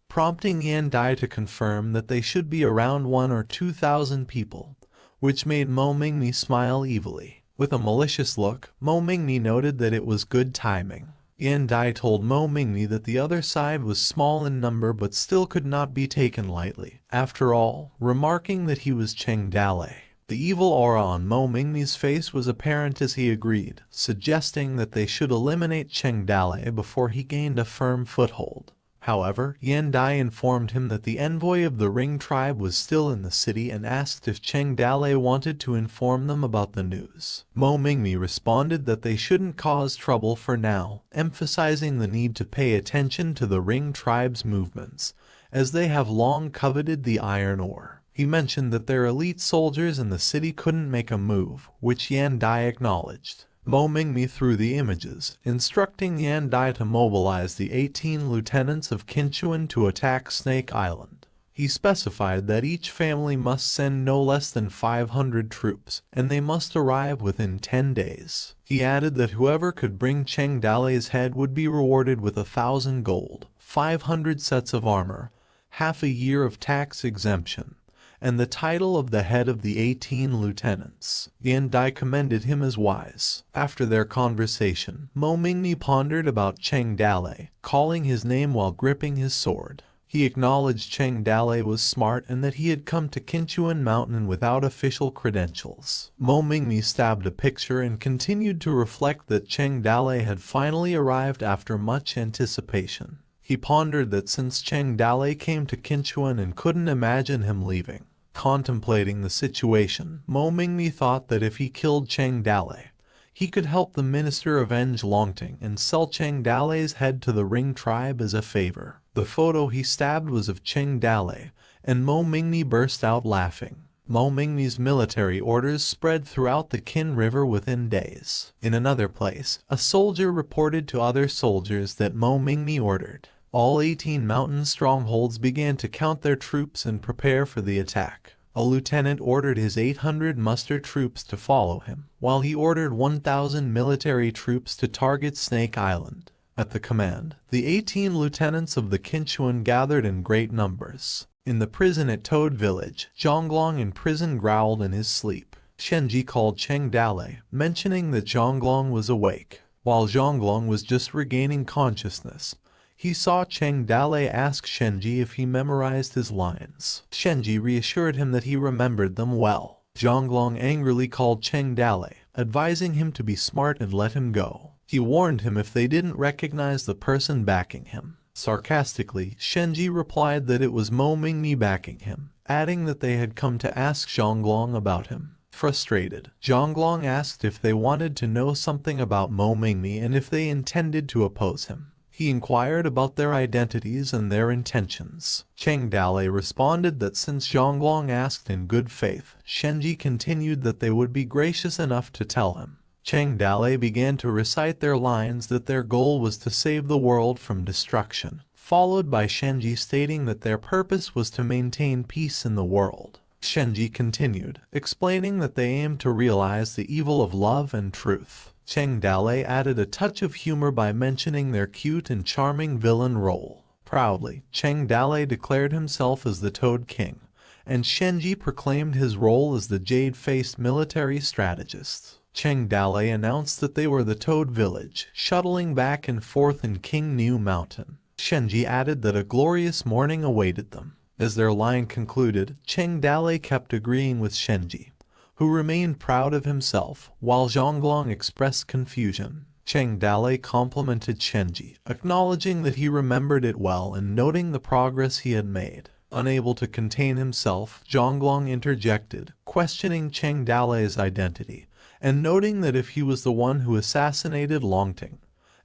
prompting Yan Dai to confirm that they should be around 1,000 or 2,000 people, which made Mo Mingni smile evilly. With a malicious look, Mo Mingni noted that it was good timing. Yan Dai told Mo Mingni that the other side was small in number but still could not be taken lightly, after all, remarking that he was Cheng Dalei. The evil aura on Mo Mingni's face was apparent as he agreed, suggesting that they should eliminate Cheng Dalei before he gained a firm foothold. However, Yan Dai informed him that the envoy of the Ring tribe was still in the city and asked if Cheng Dalei wanted to inform them about the news. Mo Mingmi responded that they shouldn't cause trouble for now, emphasizing the need to pay attention to the Ring tribe's movements, as they have long coveted the iron ore. He mentioned that their elite soldiers in the city couldn't make a move, which Yan Dai acknowledged. Mo Mingmi threw the images, instructing Yan Dai to mobilize the 18 lieutenants of Qinchuan to attack Snake Island. He specified that each family must send no less than 500 troops, and they must arrive within 10 days. He added that whoever could bring Cheng Dalei's head would be rewarded with 1,000 gold, 500 sets of armor, half a year of tax exemption, and the title of the head of the 18 lieutenants. Yan Dai commended him as wise. After their conversation, Mo Mingmi pondered about Cheng Dalei, calling his name while gripping his sword. He acknowledged Cheng Dalei was smart and that he had come to Qinchuan Mountain without official credentials. Mo Mingmi stabbed a picture and continued to reflect that Cheng Dalei had finally arrived after much anticipation. He pondered that since Cheng Dalei came to Qinchuan and couldn't imagine him leaving. Contemplating the situation, Mo Mingmi thought that if he killed Cheng Dalei, he could help the Minister avenge Longting and sell Cheng Dalei's head to the Ring tribe as a favor. The photo he stabbed was of Cheng Dalei, and Mo Mingmi burst out laughing. Mo Mingmi's military orders spread throughout the Qin River within days. In another place, a soldier reported to other soldiers that Mo Mingmi ordered. All 18 mountain strongholds began to count their troops and prepare for the attack. A lieutenant ordered his 800 muster troops to follow him, while he ordered 1,000 military troops to target Snake Island. At the command, the 18 lieutenants of the Qinchuan gathered in great numbers. In the prison at Toad Village, Zhonglong in prison growled in his sleep. Shenji called Cheng Dalei, mentioning that Zhonglong was awake. While Zhonglong was just regaining consciousness, he saw Cheng Dalei ask Shenji if he memorized his lines. Shenji reassured him that he remembered them well. Zhonglong angrily called Cheng Dalei, advising him to be smart and let him go. He warned him if they didn't recognize the person backing him. Sarcastically, Shenji replied that it was Mo Mingmi backing him, adding that they had come to ask Zhonglong about him. Frustrated, Zhonglong asked if they wanted to know something about Mo Mingmi and if they intended to oppose him. He inquired about their identities and their intentions. Cheng Dalei responded that since Zhonglong asked in good faith, Shenji continued that they would be gracious enough to tell him. Cheng Dalei began to recite their lines that their goal was to save the world from destruction, followed by Shenji stating that their purpose was to maintain peace in the world. Shenji continued, explaining that they aimed to realize the evil of love and truth. Cheng Dalei added a touch of humor by mentioning their cute and charming villain role. Proudly, Cheng Dalei declared himself as the Toad King, and Shenji proclaimed his role as the jade-faced military strategist. Cheng Dalei announced that they were the Toad Village, shuttling back and forth in King New Mountain. Shenji added that a glorious morning awaited them. As their line concluded, Cheng Dalei kept agreeing with Shenji, who remained proud of himself, while Zhonglong expressed confusion. Cheng Dalei complimented Shenji, acknowledging that he remembered it well and noting the progress he had made. Unable to contain himself, Zhonglong interjected, questioning Cheng Dalei's identity, and noting that if he was the one who assassinated Longting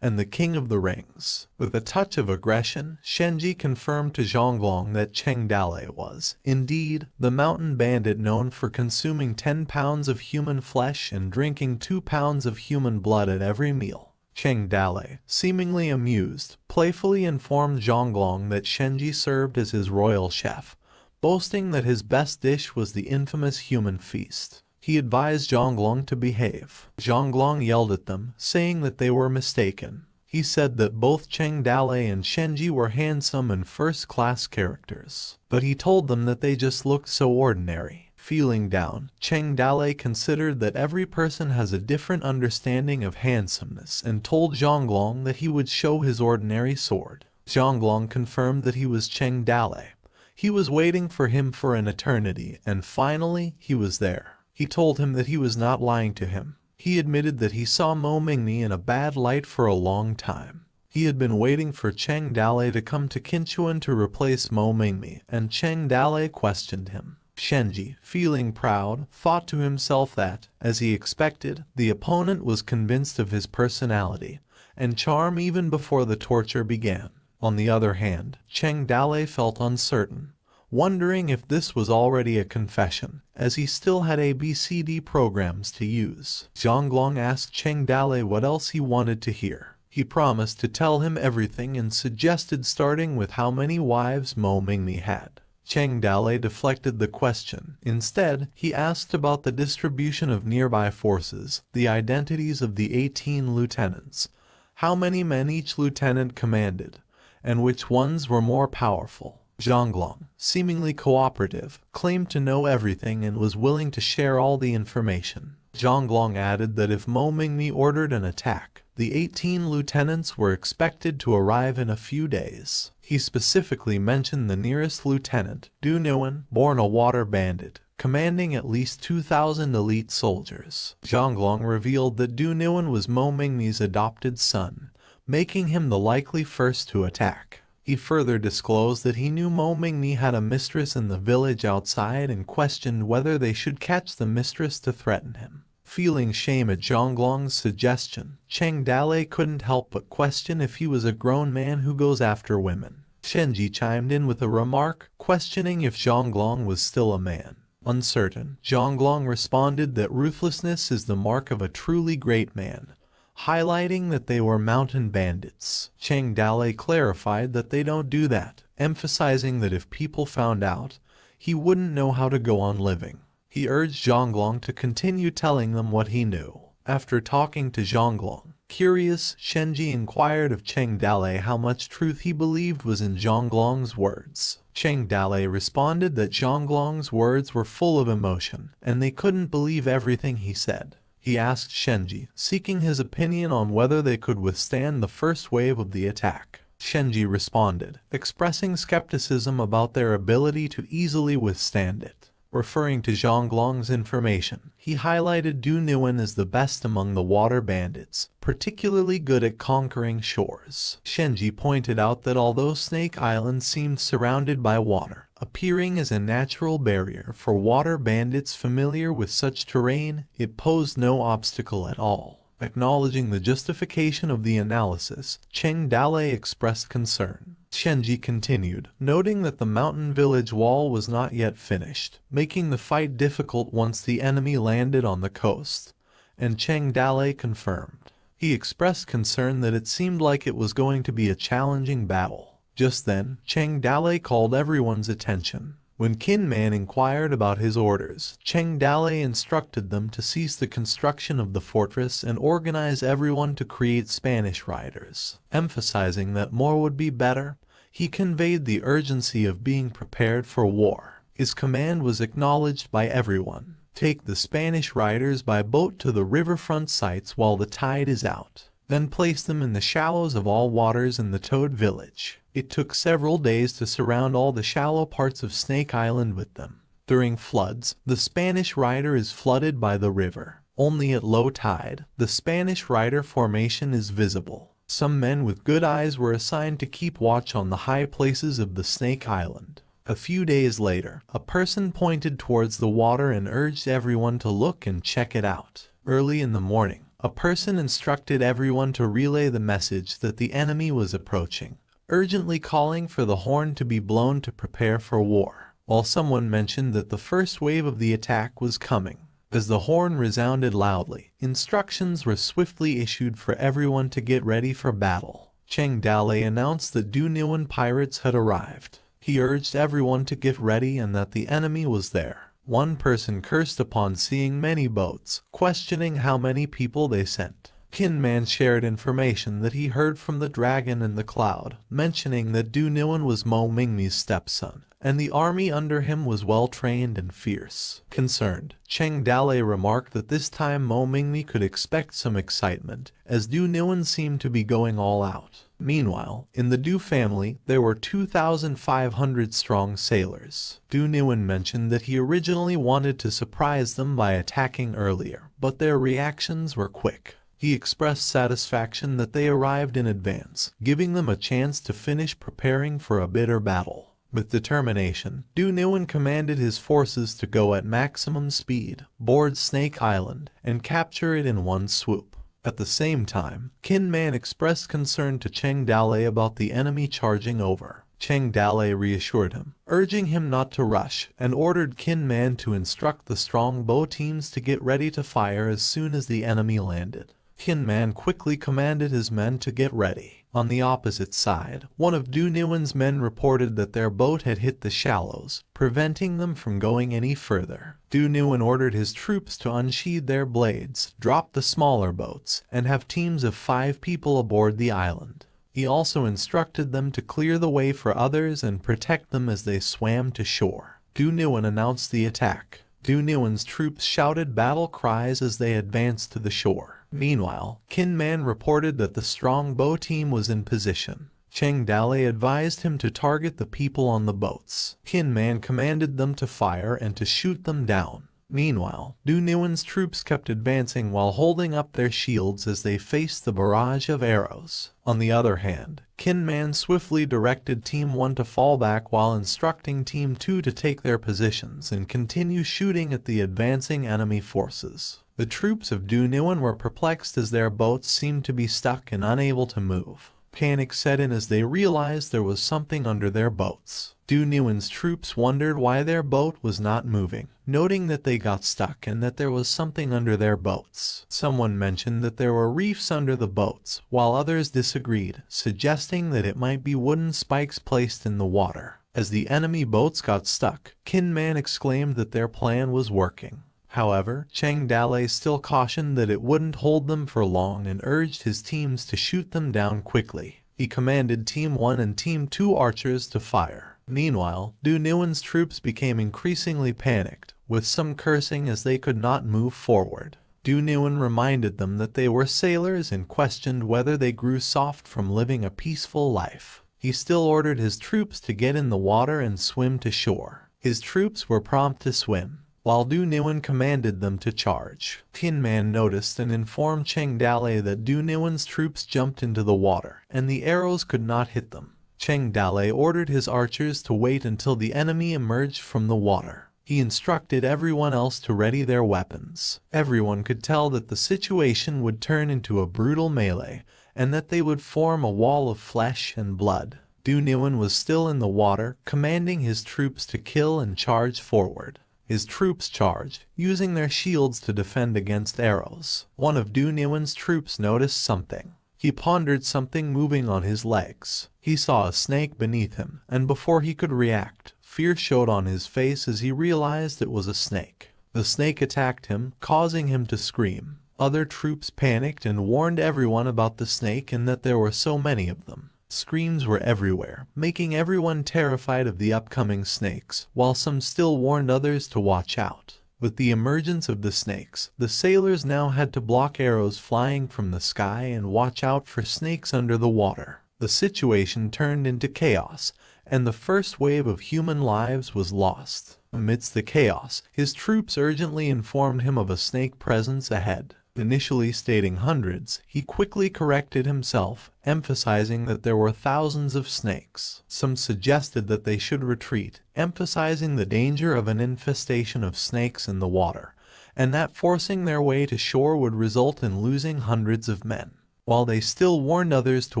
and the King of the Rings. With a touch of aggression, Shenji confirmed to Zhonglong that Cheng Dalei was, indeed, the mountain bandit known for consuming 10 pounds of human flesh and drinking 2 pounds of human blood at every meal. Cheng Dalei, seemingly amused, playfully informed Zhonglong that Shenji served as his royal chef, boasting that his best dish was the infamous human feast. He advised Zhonglong to behave. Zhonglong yelled at them, saying that they were mistaken. He said that both Cheng Dalei and Shenji were handsome and first-class characters, but he told them that they just looked so ordinary. Feeling down, Cheng Dalei considered that every person has a different understanding of handsomeness and told Zhonglong that he would show his ordinary sword. Zhonglong confirmed that he was Cheng Dalei. He was waiting for him for an eternity, and finally, he was there. He told him that he was not lying to him. He admitted that he saw Mo Mingmi in a bad light for a long time. He He had been waiting for Cheng Dalei to come to Qinchuan to replace Mo Mingmi, and Cheng Dalei questioned him. Shenji, feeling proud, thought to himself that, as he expected, the opponent was convinced of his personality and charm even before the torture began. On the other hand, Cheng Dalei felt uncertain, wondering if this was already a confession, as he still had ABCD programs to use. Zhonglong asked Cheng Dalei what else he wanted to hear. He promised to tell him everything and suggested starting with how many wives Mo Mingmi had. Cheng Dalei deflected the question. Instead, he asked about the distribution of nearby forces, the identities of the 18 lieutenants, how many men each lieutenant commanded, and which ones were more powerful. Zhonglong, seemingly cooperative, claimed to know everything and was willing to share all the information. Zhonglong added that if Mo Mingmi ordered an attack, the 18 lieutenants were expected to arrive in a few days. He specifically mentioned the nearest lieutenant, Du Nguyen, born a water bandit, commanding at least 2,000 elite soldiers. Zhonglong revealed that Du Nguyen was Mo Mingmi's adopted son, making him the likely first to attack. He further disclosed that he knew Mo Mingmi had a mistress in the village outside and questioned whether they should catch the mistress to threaten him. Feeling shame at Zhonglong's suggestion, Cheng Dalei couldn't help but question if he was a grown man who goes after women. Shenji chimed in with a remark, questioning if Zhonglong was still a man. Uncertain, Zhonglong responded that ruthlessness is the mark of a truly great man, highlighting that they were mountain bandits. Cheng Dalei clarified that they don't do that, emphasizing that if people found out, he wouldn't know how to go on living. He urged Zhonglong to continue telling them what he knew. After talking to Zhonglong, curious, Shenji inquired of Cheng Dalei how much truth he believed was in Zhonglong's words. Cheng Dalei responded that Zhonglong's words were full of emotion, and they couldn't believe everything he said. He asked Shenji, seeking his opinion on whether they could withstand the first wave of the attack. Shenji responded, expressing skepticism about their ability to easily withstand it. Referring to Zhonglong's information, he highlighted Du Nguyen as the best among the water bandits, particularly good at conquering shores. Shenji pointed out that although Snake Island seemed surrounded by water, appearing as a natural barrier for water bandits familiar with such terrain, it posed no obstacle at all. Acknowledging the justification of the analysis, Cheng Dalei expressed concern. Shenji continued, noting that the mountain village wall was not yet finished, making the fight difficult once the enemy landed on the coast, and Cheng Dalei confirmed. He expressed concern that it seemed like it was going to be a challenging battle. Just then, Cheng Dalei called everyone's attention. When Qin Man inquired about his orders, Cheng Dalei instructed them to cease the construction of the fortress and organize everyone to create Spanish riders. Emphasizing that more would be better, he conveyed the urgency of being prepared for war. His command was acknowledged by everyone. Take the Spanish riders by boat to the riverfront sites while the tide is out. Then place them in the shallows of all waters in the Toad Village. It took several days to surround all the shallow parts of Snake Island with them. During floods, the Spanish rider is flooded by the river. Only at low tide, the Spanish rider formation is visible. Some men with good eyes were assigned to keep watch on the high places of the Snake Island. A few days later, a person pointed towards the water and urged everyone to look and check it out. Early in the morning, a person instructed everyone to relay the message that the enemy was approaching, urgently calling for the horn to be blown to prepare for war, while someone mentioned that the first wave of the attack was coming. As the horn resounded loudly, instructions were swiftly issued for everyone to get ready for battle. Cheng Dalei announced that Du Nguyen pirates had arrived. He urged everyone to get ready and that the enemy was there. One person cursed upon seeing many boats, questioning how many people they sent. Qin Man shared information that he heard from the dragon in the cloud, mentioning that Du Nguyen was Mo Mingmi's stepson, and the army under him was well-trained and fierce. Concerned, Cheng Dalei remarked that this time Mo Mingmi could expect some excitement, as Du Nguyen seemed to be going all out. Meanwhile, in the Du family, there were 2,500 strong sailors. Du Nguyen mentioned that he originally wanted to surprise them by attacking earlier, but their reactions were quick. He expressed satisfaction that they arrived in advance, giving them a chance to finish preparing for a bitter battle. With determination, DYNASRY commanded his forces to go at maximum speed, board Snake Island, and capture it in one swoop. At the same time, Kinman expressed concern to Cheng Dalei about the enemy charging over. Cheng Dalei reassured him, urging him not to rush, and ordered Kinman to instruct the strongbow teams to get ready to fire as soon as the enemy landed. Kinman quickly commanded his men to get ready. On the opposite side, one of DYNASRY's men reported that their boat had hit the shallows, preventing them from going any further. DYNASRY ordered his troops to unsheathe their blades, drop the smaller boats, and have teams of 5 people aboard the island. He also instructed them to clear the way for others and protect them as they swam to shore. DYNASRY announced the attack. DYNASRY's troops shouted battle cries as they advanced to the shore. Meanwhile, Kinman reported that the strongbow team was in position. Cheng Dalei advised him to target the people on the boats. Kinman commanded them to fire and to shoot them down. Meanwhile, DYNASRY's troops kept advancing while holding up their shields as they faced the barrage of arrows. On the other hand, Kinman swiftly directed Team 1 to fall back while instructing Team 2 to take their positions and continue shooting at the advancing enemy forces. The troops of DYNASRY were perplexed as their boats seemed to be stuck and unable to move. Panic set in as they realized there was something under their boats. DYNASRY's troops wondered why their boat was not moving, noting that they got stuck and that there was something under their boats. Someone mentioned that there were reefs under the boats, while others disagreed, suggesting that it might be wooden spikes placed in the water. As the enemy boats got stuck, Kinman exclaimed that their plan was working. However, Cheng Dalei still cautioned that it wouldn't hold them for long and urged his teams to shoot them down quickly. He commanded Team 1 and Team 2 archers to fire. Meanwhile, DYNASRY's troops became increasingly panicked, with some cursing as they could not move forward. DYNASRY reminded them that they were sailors and questioned whether they grew soft from living a peaceful life. He still ordered his troops to get in the water and swim to shore. His troops were prompt to swim, while DYNASRY commanded them to charge. Kinman noticed and informed Cheng Dalei that DYNASRY's troops jumped into the water, and the arrows could not hit them. Cheng Dalei ordered his archers to wait until the enemy emerged from the water. He instructed everyone else to ready their weapons. Everyone could tell that the situation would turn into a brutal melee, and that they would form a wall of flesh and blood. DYNASRY was still in the water, commanding his troops to kill and charge forward. His troops charged, using their shields to defend against arrows. One of DYNASRY's troops noticed something. He pondered something moving on his legs. He saw a snake beneath him, and before he could react, fear showed on his face as he realized it was a snake. The snake attacked him, causing him to scream. Other troops panicked and warned everyone about the snake and that there were so many of them. Screams were everywhere, making everyone terrified of the upcoming snakes, while some still warned others to watch out. With the emergence of the snakes, the sailors now had to block arrows flying from the sky and watch out for snakes under the water. The situation turned into chaos, and the first wave of human lives was lost. Amidst the chaos, his troops urgently informed him of a snake presence ahead. Initially stating hundreds, he quickly corrected himself, emphasizing that there were thousands of snakes. Some suggested that they should retreat, emphasizing the danger of an infestation of snakes in the water, and that forcing their way to shore would result in losing hundreds of men. While they still warned others to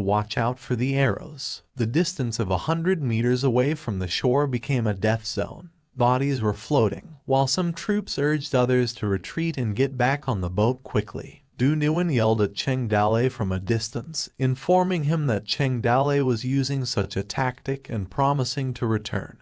watch out for the arrows, the distance of 100 meters away from the shore became a death zone. Bodies were floating, while some troops urged others to retreat and get back on the boat quickly. DYNASRY yelled at Cheng Dalei from a distance, informing him that Cheng Dalei was using such a tactic and promising to return,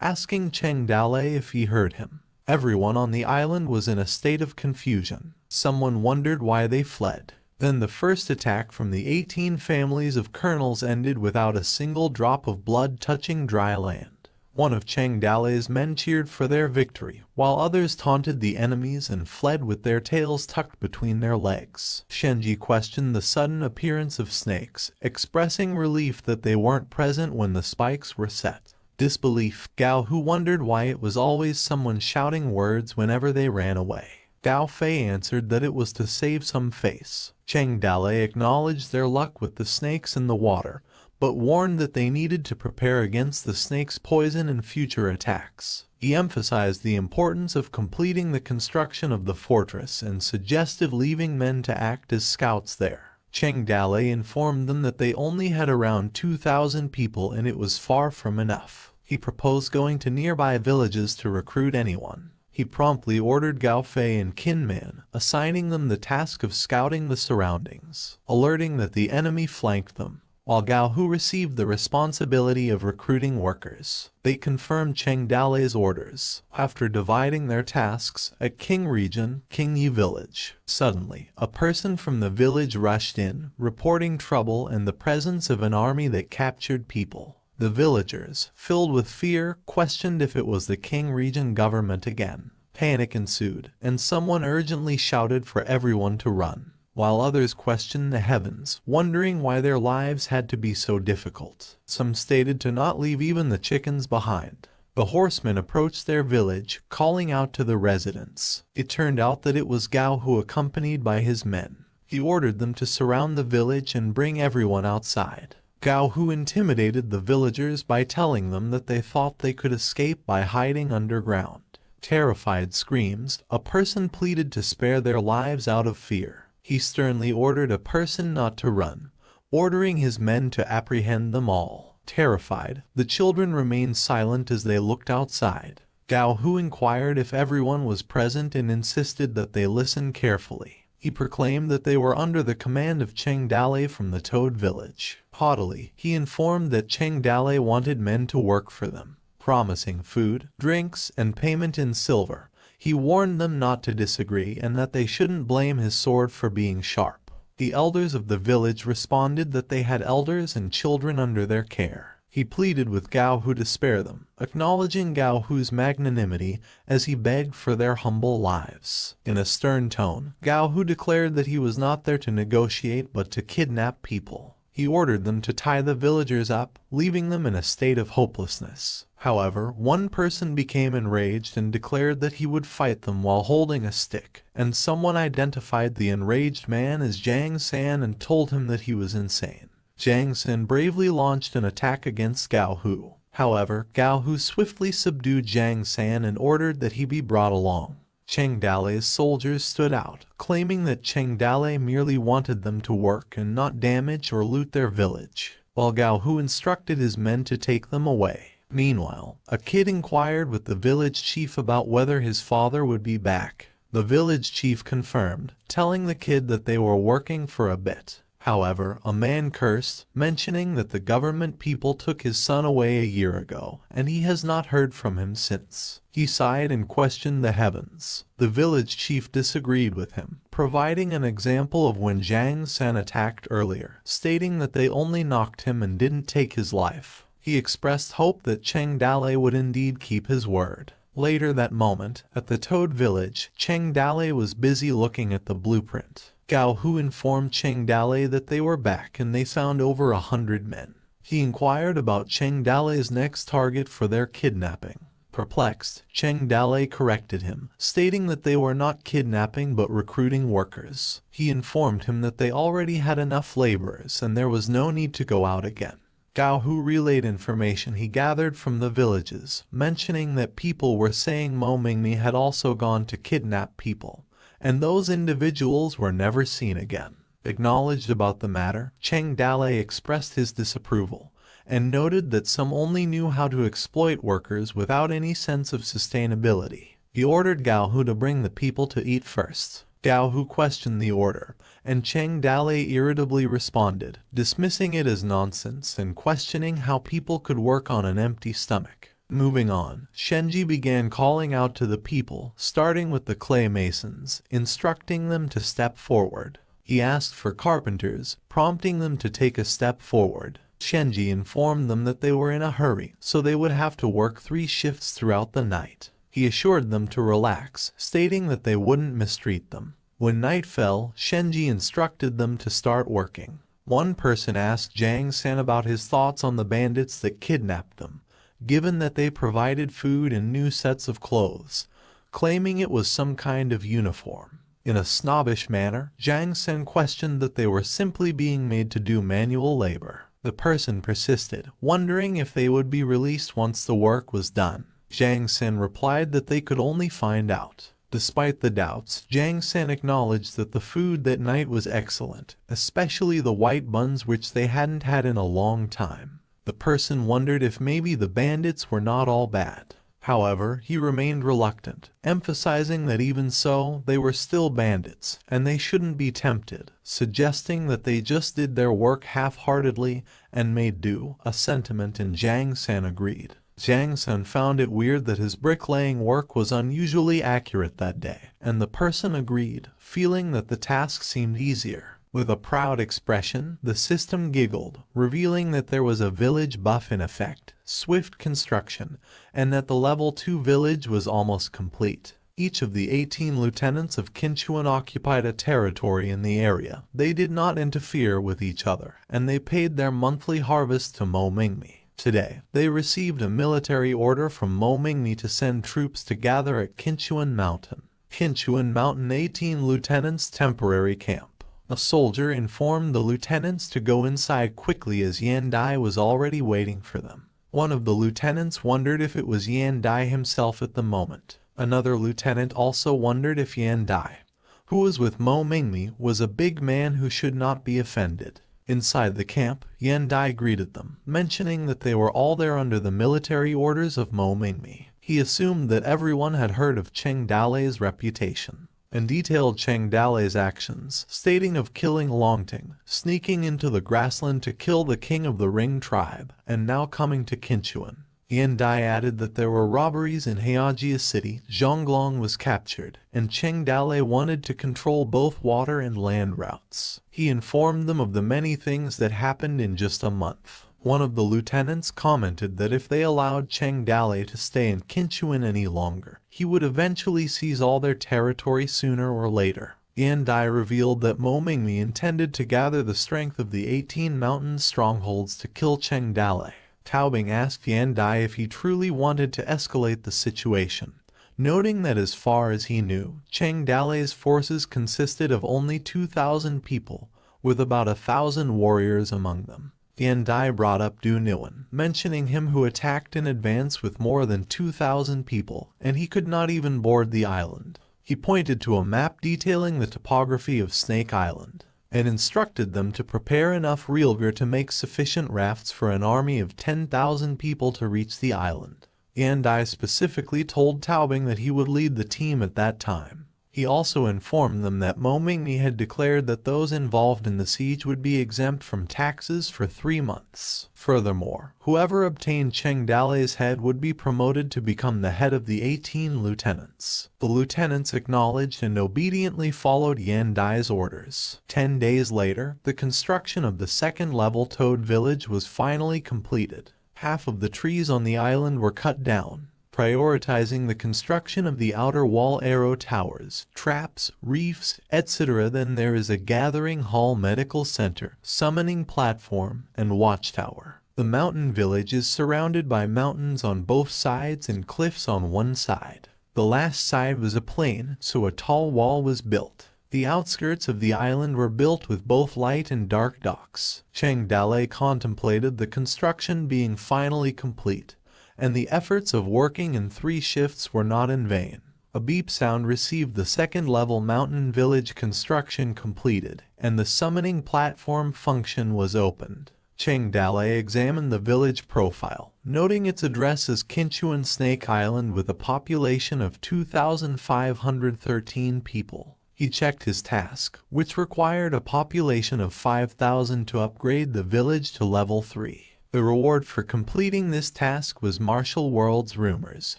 asking Cheng Dalei if he heard him. Everyone on the island was in a state of confusion. Someone wondered why they fled. Then the first attack from the 18 families of colonels ended without a single drop of blood touching dry land. One of Cheng Dalei's men cheered for their victory, while others taunted the enemies and fled with their tails tucked between their legs. Shenji questioned the sudden appearance of snakes, expressing relief that they weren't present when the spikes were set. Disbelief, Gao, who wondered why it was always someone shouting words whenever they ran away. Gao Fei answered that it was to save some face. Cheng Dalei acknowledged their luck with the snakes in the water, but warned that they needed to prepare against the snake's poison in future attacks. He emphasized the importance of completing the construction of the fortress and suggested leaving men to act as scouts there. Cheng Dalei informed them that they only had around 2,000 people and it was far from enough. He proposed going to nearby villages to recruit anyone. He promptly ordered Gao Fei and Qin Man, assigning them the task of scouting the surroundings, alerting that the enemy flanked them, while Gao Hu received the responsibility of recruiting workers. They confirmed Cheng Dalei's orders. After dividing their tasks at King Region, Qingyi Village, suddenly, a person from the village rushed in, reporting trouble and the presence of an army that captured people. The villagers, filled with fear, questioned if it was the King Region government again. Panic ensued, and someone urgently shouted for everyone to run, while others questioned the heavens, wondering why their lives had to be so difficult. Some stated to not leave even the chickens behind. The horsemen approached their village, calling out to the residents. It turned out that it was Gao Hu accompanied by his men. He ordered them to surround the village and bring everyone outside. Gao Hu intimidated the villagers by telling them that they thought they could escape by hiding underground. Terrified screams, a person pleaded to spare their lives out of fear. He sternly ordered a person not to run, ordering his men to apprehend them all. Terrified, the children remained silent as they looked outside. Gao Hu inquired if everyone was present and insisted that they listen carefully. He proclaimed that they were under the command of Cheng Dalei from the Toad Village. Haughtily, he informed that Cheng Dalei wanted men to work for them, promising food, drinks, and payment in silver. He warned them not to disagree and that they shouldn't blame his sword for being sharp. The elders of the village responded that they had elders and children under their care. He pleaded with Gao Hu to spare them, acknowledging Gao Hu's magnanimity as he begged for their humble lives. In a stern tone, Gao Hu declared that he was not there to negotiate but to kidnap people. He ordered them to tie the villagers up, leaving them in a state of hopelessness. However, one person became enraged and declared that he would fight them while holding a stick, and someone identified the enraged man as Jiang San and told him that he was insane. Jiang San bravely launched an attack against Gao Hu. However, Gao Hu swiftly subdued Jiang San and ordered that he be brought along. Cheng Dalei's soldiers stood out, claiming that Cheng Dalei merely wanted them to work and not damage or loot their village, while Gao Hu instructed his men to take them away. Meanwhile, a kid inquired with the village chief about whether his father would be back. The village chief confirmed, telling the kid that they were working for a bit. However, a man cursed, mentioning that the government people took his son away a year ago, and he has not heard from him since. He sighed and questioned the heavens. The village chief disagreed with him, providing an example of when Jiang San attacked earlier, stating that they only knocked him and didn't take his life. He expressed hope that Cheng Dalei would indeed keep his word. Later that moment, at the Toad Village, Cheng Dalei was busy looking at the blueprint. Gao Hu informed Cheng Dalei that they were back and they found over 100 men. He inquired about Cheng Dalei's next target for their kidnapping. Perplexed, Cheng Dalei corrected him, stating that they were not kidnapping but recruiting workers. He informed him that they already had enough laborers and there was no need to go out again. Gao Hu relayed information he gathered from the villages, mentioning that people were saying Mo Mingmi had also gone to kidnap people, and those individuals were never seen again. Acknowledged about the matter, Cheng Dalei expressed his disapproval, and noted that some only knew how to exploit workers without any sense of sustainability. He ordered Gao Hu to bring the people to eat first. Gao Hu questioned the order, and Cheng Dalei irritably responded, dismissing it as nonsense and questioning how people could work on an empty stomach. Moving on, Shenji began calling out to the people, starting with the clay masons, instructing them to step forward. He asked for carpenters, prompting them to take a step forward. Shenji informed them that they were in a hurry, so they would have to work 3 shifts throughout the night. He assured them to relax, stating that they wouldn't mistreat them. When night fell, Shenji instructed them to start working. One person asked Jiang San about his thoughts on the bandits that kidnapped them, given that they provided food and new sets of clothes, claiming it was some kind of uniform. In a snobbish manner, Zhang Sen questioned that they were simply being made to do manual labor. The person persisted, wondering if they would be released once the work was done. Zhang Sen replied that they could only find out. Despite the doubts, Zhang Sen acknowledged that the food that night was excellent, especially the white buns which they hadn't had in a long time. The person wondered if maybe the bandits were not all bad. However, he remained reluctant, emphasizing that even so, they were still bandits, and they shouldn't be tempted, suggesting that they just did their work half-heartedly and made do, a sentiment in Zhang Sen agreed. Zhang Sen found it weird that his bricklaying work was unusually accurate that day, and the person agreed, feeling that the task seemed easier. With a proud expression, the system giggled, revealing that there was a village buff in effect, swift construction, and that the level 2 village was almost complete. Each of the 18 lieutenants of Qinchuan occupied a territory in the area. They did not interfere with each other, and they paid their monthly harvest to Mo Mingmi. Today, they received a military order from Mo Mingmi to send troops to gather at Qinchuan Mountain. Qinchuan Mountain 18 lieutenants temporary camp. A soldier informed the lieutenants to go inside quickly as Yan Dai was already waiting for them. One of the lieutenants wondered if it was Yan Dai himself at the moment. Another lieutenant also wondered if Yan Dai, who was with Mo Mingmi, was a big man who should not be offended. Inside the camp, Yan Dai greeted them, mentioning that they were all there under the military orders of Mo Mingmi. He assumed that everyone had heard of Cheng Dalei's reputation, and detailed Cheng Dalei's actions, stating of killing Longting, sneaking into the grassland to kill the king of the Ring tribe, and now coming to Qinchuan. Yan Dai added that there were robberies in Heijia City, Zhonglong was captured, and Cheng Dalei wanted to control both water and land routes. He informed them of the many things that happened in just a month. One of the lieutenants commented that if they allowed Cheng Dalei to stay in Qinchuan any longer, he would eventually seize all their territory sooner or later. Yan Dai revealed that Mo Mingmi intended to gather the strength of the 18 mountain strongholds to kill Cheng Dalei. Tao Bing asked Yan Dai if he truly wanted to escalate the situation, noting that as far as he knew, Cheng Dalei's forces consisted of only 2,000 people, with about 1,000 warriors among them. Yan Dai brought up Du Niwen, mentioning him who attacked in advance with more than 2,000 people, and he could not even board the island. He pointed to a map detailing the topography of Snake Island, and instructed them to prepare enough realgear to make sufficient rafts for an army of 10,000 people to reach the island. Yan Dai specifically told Tao Bing that he would lead the team at that time. He also informed them that Mo Mingmi had declared that those involved in the siege would be exempt from taxes for 3 months. Furthermore, whoever obtained Cheng Dalei's head would be promoted to become the head of the 18 lieutenants. The lieutenants acknowledged and obediently followed Yan Dai's orders. 10 days later, the construction of the second-level Toad village was finally completed. Half of the trees on the island were cut down, prioritizing the construction of the outer wall arrow towers, traps, reefs, etc. Then there is a gathering hall, medical center, summoning platform, and watchtower. The mountain village is surrounded by mountains on both sides and cliffs on one side. The last side was a plain, so a tall wall was built. The outskirts of the island were built with both light and dark docks. Cheng Dalei contemplated the construction being finally complete, and the efforts of working in 3 shifts were not in vain. A beep sound received the second-level mountain village construction completed, and the summoning platform function was opened. Cheng Dalei examined the village profile, noting its address as Qinchuan Snake Island with a population of 2,513 people. He checked his task, which required a population of 5,000 to upgrade the village to level 3. The reward for completing this task was Martial World's Rumors,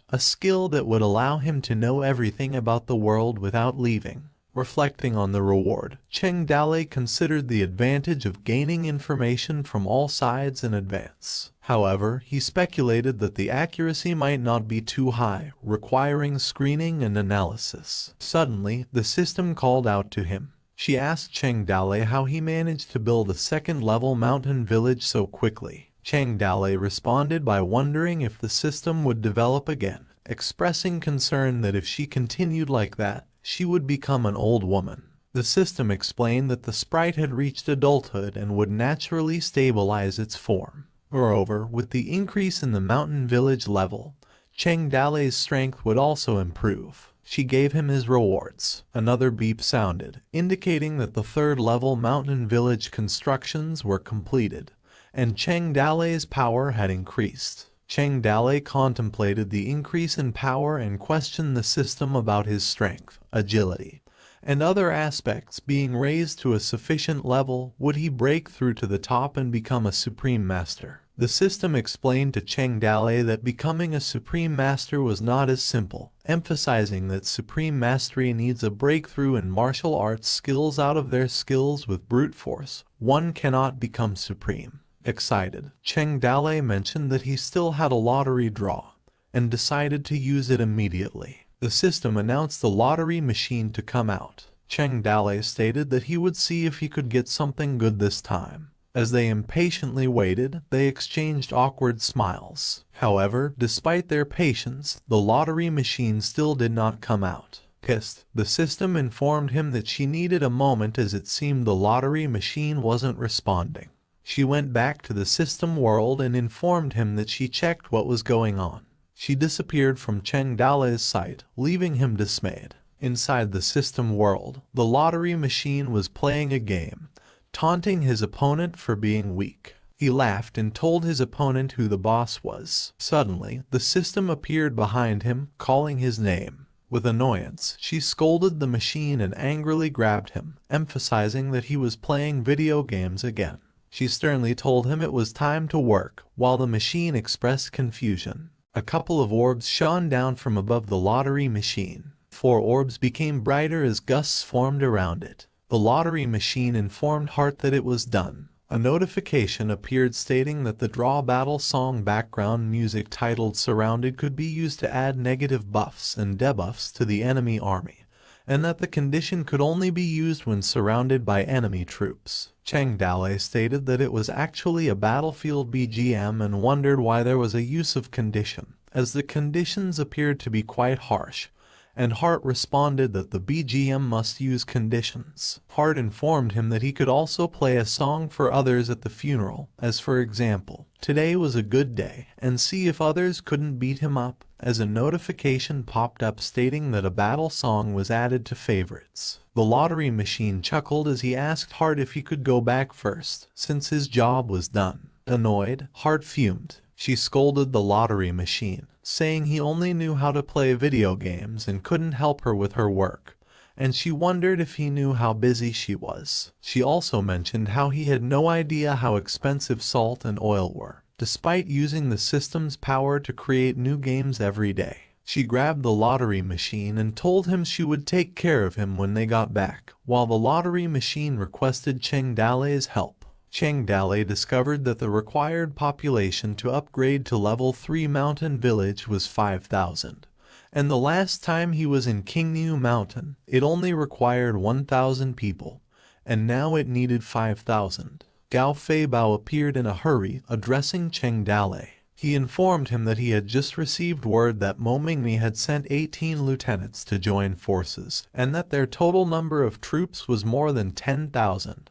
a skill that would allow him to know everything about the world without leaving. Reflecting on the reward, Cheng Dalei considered the advantage of gaining information from all sides in advance. However, he speculated that the accuracy might not be too high, requiring screening and analysis. Suddenly, the system called out to him. She asked Cheng Dalei how he managed to build a second-level mountain village so quickly. Cheng Dalei responded by wondering if the system would develop again, expressing concern that if she continued like that, she would become an old woman. The system explained that the sprite had reached adulthood and would naturally stabilize its form. Moreover, with the increase in the mountain village level, Cheng Dalei's strength would also improve. She gave him his rewards. Another beep sounded, indicating that the third-level mountain village constructions were completed, and Cheng Dalei's power had increased. Cheng Dalei contemplated the increase in power and questioned the system about his strength, agility, and other aspects being raised to a sufficient level. Would he break through to the top and become a supreme master? The system explained to Cheng Dalei that becoming a supreme master was not as simple, emphasizing that supreme mastery needs a breakthrough in martial arts skills out of their skills with brute force. One cannot become supreme. Excited, Cheng Dalei mentioned that he still had a lottery draw, and decided to use it immediately. The system announced the lottery machine to come out. Cheng Dalei stated that he would see if he could get something good this time. As they impatiently waited, they exchanged awkward smiles. However, despite their patience, the lottery machine still did not come out. Pissed, the system informed him that she needed a moment as it seemed the lottery machine wasn't responding. She went back to the system world and informed him that she checked what was going on. She disappeared from Cheng Dalei's sight, leaving him dismayed. Inside the system world, the lottery machine was playing a game, taunting his opponent for being weak. He laughed and told his opponent who the boss was. Suddenly, the system appeared behind him, calling his name. With annoyance, she scolded the machine and angrily grabbed him, emphasizing that he was playing video games again. She sternly told him it was time to work, while the machine expressed confusion. A couple of orbs shone down from above the lottery machine. 4 orbs became brighter as gusts formed around it. The lottery machine informed Hart that it was done. A notification appeared stating that the draw battle song background music titled Surrounded could be used to add negative buffs and debuffs to the enemy army, and that the condition could only be used when surrounded by enemy troops. Cheng Dalei stated that it was actually a battlefield BGM and wondered why there was a use of condition, as the conditions appeared to be quite harsh, and Hart responded that the BGM must use conditions. Hart informed him that he could also play a song for others at the funeral, as for example, "Today was a good day," and see if others couldn't beat him up, as a notification popped up stating that a battle song was added to favorites. The lottery machine chuckled as he asked Hart if he could go back first, since his job was done. Annoyed, Hart fumed. She scolded the lottery machine, saying he only knew how to play video games and couldn't help her with her work, and she wondered if he knew how busy she was. She also mentioned how he had no idea how expensive salt and oil were, despite using the system's power to create new games every day. She grabbed the lottery machine and told him she would take care of him when they got back, while the lottery machine requested Cheng Dalei's help. Cheng Dalei discovered that the required population to upgrade to level 3 mountain village was 5,000, and the last time he was in Qingniu Mountain, it only required 1,000 people, and now it needed 5,000. Gao Feibao appeared in a hurry, addressing Cheng Dalei. He informed him that he had just received word that Mo Mingmi had sent 18 lieutenants to join forces, and that their total number of troops was more than 10,000.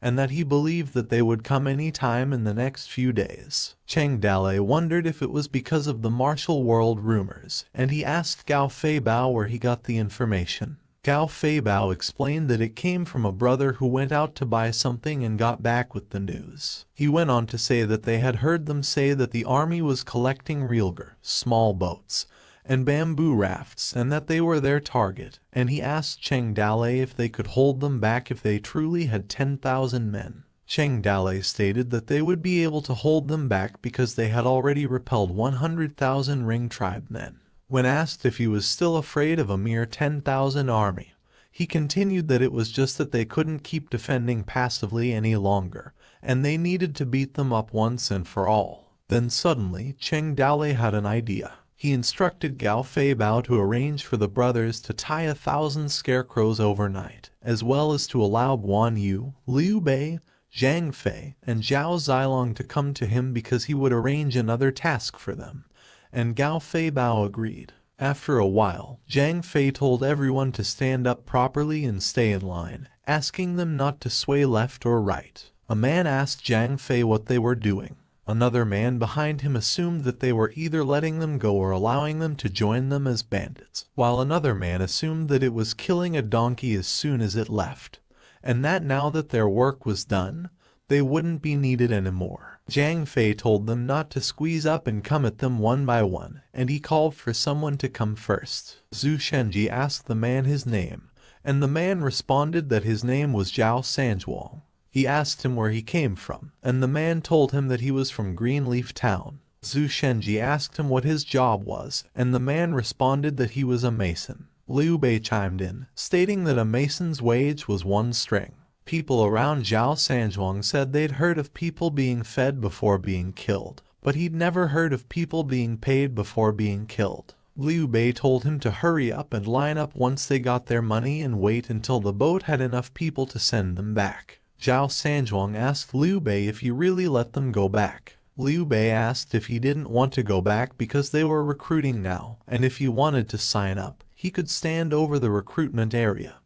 And that he believed that they would come any time in the next few days. Cheng Dalei wondered if it was because of the martial world rumors, and he asked Gao Feibao where he got the information. Gao Feibao explained that it came from a brother who went out to buy something and got back with the news. He went on to say that they had heard them say that the army was collecting reelger, small boats, and bamboo rafts, and that they were their target, and he asked Cheng Dalei if they could hold them back if they truly had 10,000 men. Cheng Dalei stated that they would be able to hold them back because they had already repelled 100,000 Ring tribe men. When asked if he was still afraid of a mere 10,000 army, he continued that it was just that they couldn't keep defending passively any longer, and they needed to beat them up once and for all. Then suddenly, Cheng Dalei had an idea. He instructed Gao Feibao to arrange for the brothers to tie 1,000 scarecrows overnight, as well as to allow Guan Yu, Liu Bei, Zhang Fei, and Zhao Zilong to come to him because he would arrange another task for them, and Gao Feibao agreed. After a while, Zhang Fei told everyone to stand up properly and stay in line, asking them not to sway left or right. A man asked Zhang Fei what they were doing. Another man behind him assumed that they were either letting them go or allowing them to join them as bandits, while another man assumed that it was killing a donkey as soon as it left, and that now that their work was done, they wouldn't be needed anymore. Zhang Fei told them not to squeeze up and come at them one by one, and he called for someone to come first. Zhu Shenji asked the man his name, and the man responded that his name was Zhao Sanjuang. He asked him where he came from, and the man told him that he was from Greenleaf Town. Zhu Shenji asked him what his job was, and the man responded that he was a mason. Liu Bei chimed in, stating that a mason's wage was 1 string. People around Zhao Sanjuang said they'd heard of people being fed before being killed, but he'd never heard of people being paid before being killed. Liu Bei told him to hurry up and line up once they got their money and wait until the boat had enough people to send them back. Zhao Sanjuang asked Liu Bei if he really let them go back. Liu Bei asked if he didn't want to go back because they were recruiting now, and if he wanted to sign up, he could stand over the recruitment area.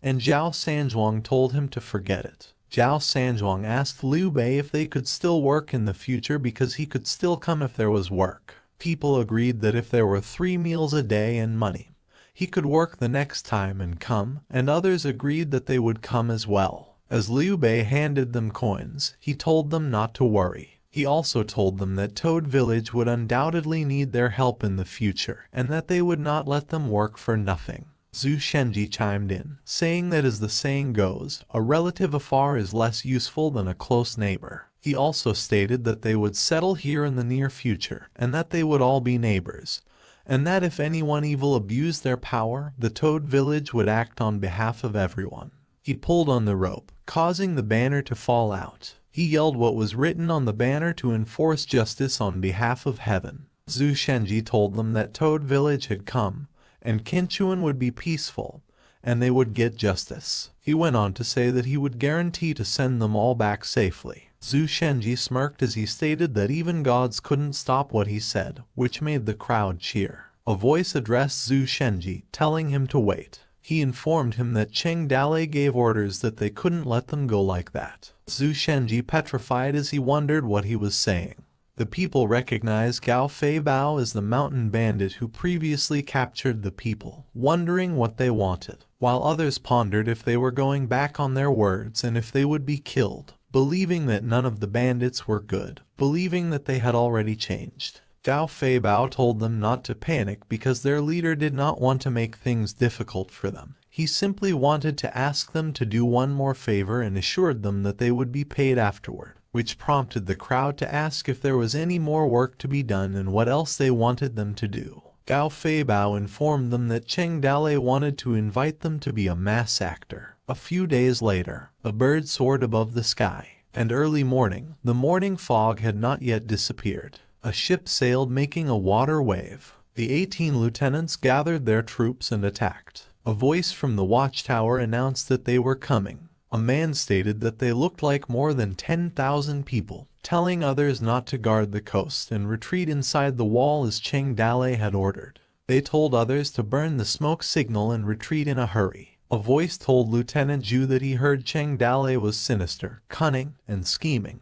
And Zhao Sanjuang told him to forget it. Zhao Sanjuang asked Liu Bei if they could still work in the future because he could still come if there was work. People agreed that if there were 3 meals a day and money, he could work the next time and come, and others agreed that they would come as well. As Liu Bei handed them coins, he told them not to worry. He also told them that Toad Village would undoubtedly need their help in the future, and that they would not let them work for nothing. Zhu Shenji chimed in, saying that as the saying goes, a relative afar is less useful than a close neighbor. He also stated that they would settle here in the near future, and that they would all be neighbors, and that if anyone evil abused their power, the Toad Village would act on behalf of everyone. He pulled on the rope, causing the banner to fall out. He yelled what was written on the banner to enforce justice on behalf of heaven. Zhu Shenji told them that Toad Village had come, and Qinchuan would be peaceful, and they would get justice. He went on to say that he would guarantee to send them all back safely. Zhu Shenji smirked as he stated that even gods couldn't stop what he said, which made the crowd cheer. A voice addressed Zhu Shenji, telling him to wait. He informed him that Cheng Dalei gave orders that they couldn't let them go like that. Zhu Shenji petrified as he wondered what he was saying. The people recognized Gao Fei Bao as the mountain bandit who previously captured the people, wondering what they wanted, while others pondered if they were going back on their words and if they would be killed, believing that none of the bandits were good, believing that they had already changed. Gao Fei Bao told them not to panic because their leader did not want to make things difficult for them. He simply wanted to ask them to do one more favor and assured them that they would be paid afterward, which prompted the crowd to ask if there was any more work to be done and what else they wanted them to do. Gao Fei Bao informed them that Cheng Dalei wanted to invite them to be a mass actor. A few days later, a bird soared above the sky, and early morning, the morning fog had not yet disappeared. A ship sailed making a water wave. The 18 lieutenants gathered their troops and attacked. A voice from the watchtower announced that they were coming. A man stated that they looked like more than 10,000 people, telling others not to guard the coast and retreat inside the wall as Cheng Dalei had ordered. They told others to burn the smoke signal and retreat in a hurry. A voice told Lieutenant Zhu that he heard Cheng Dalei was sinister, cunning, and scheming,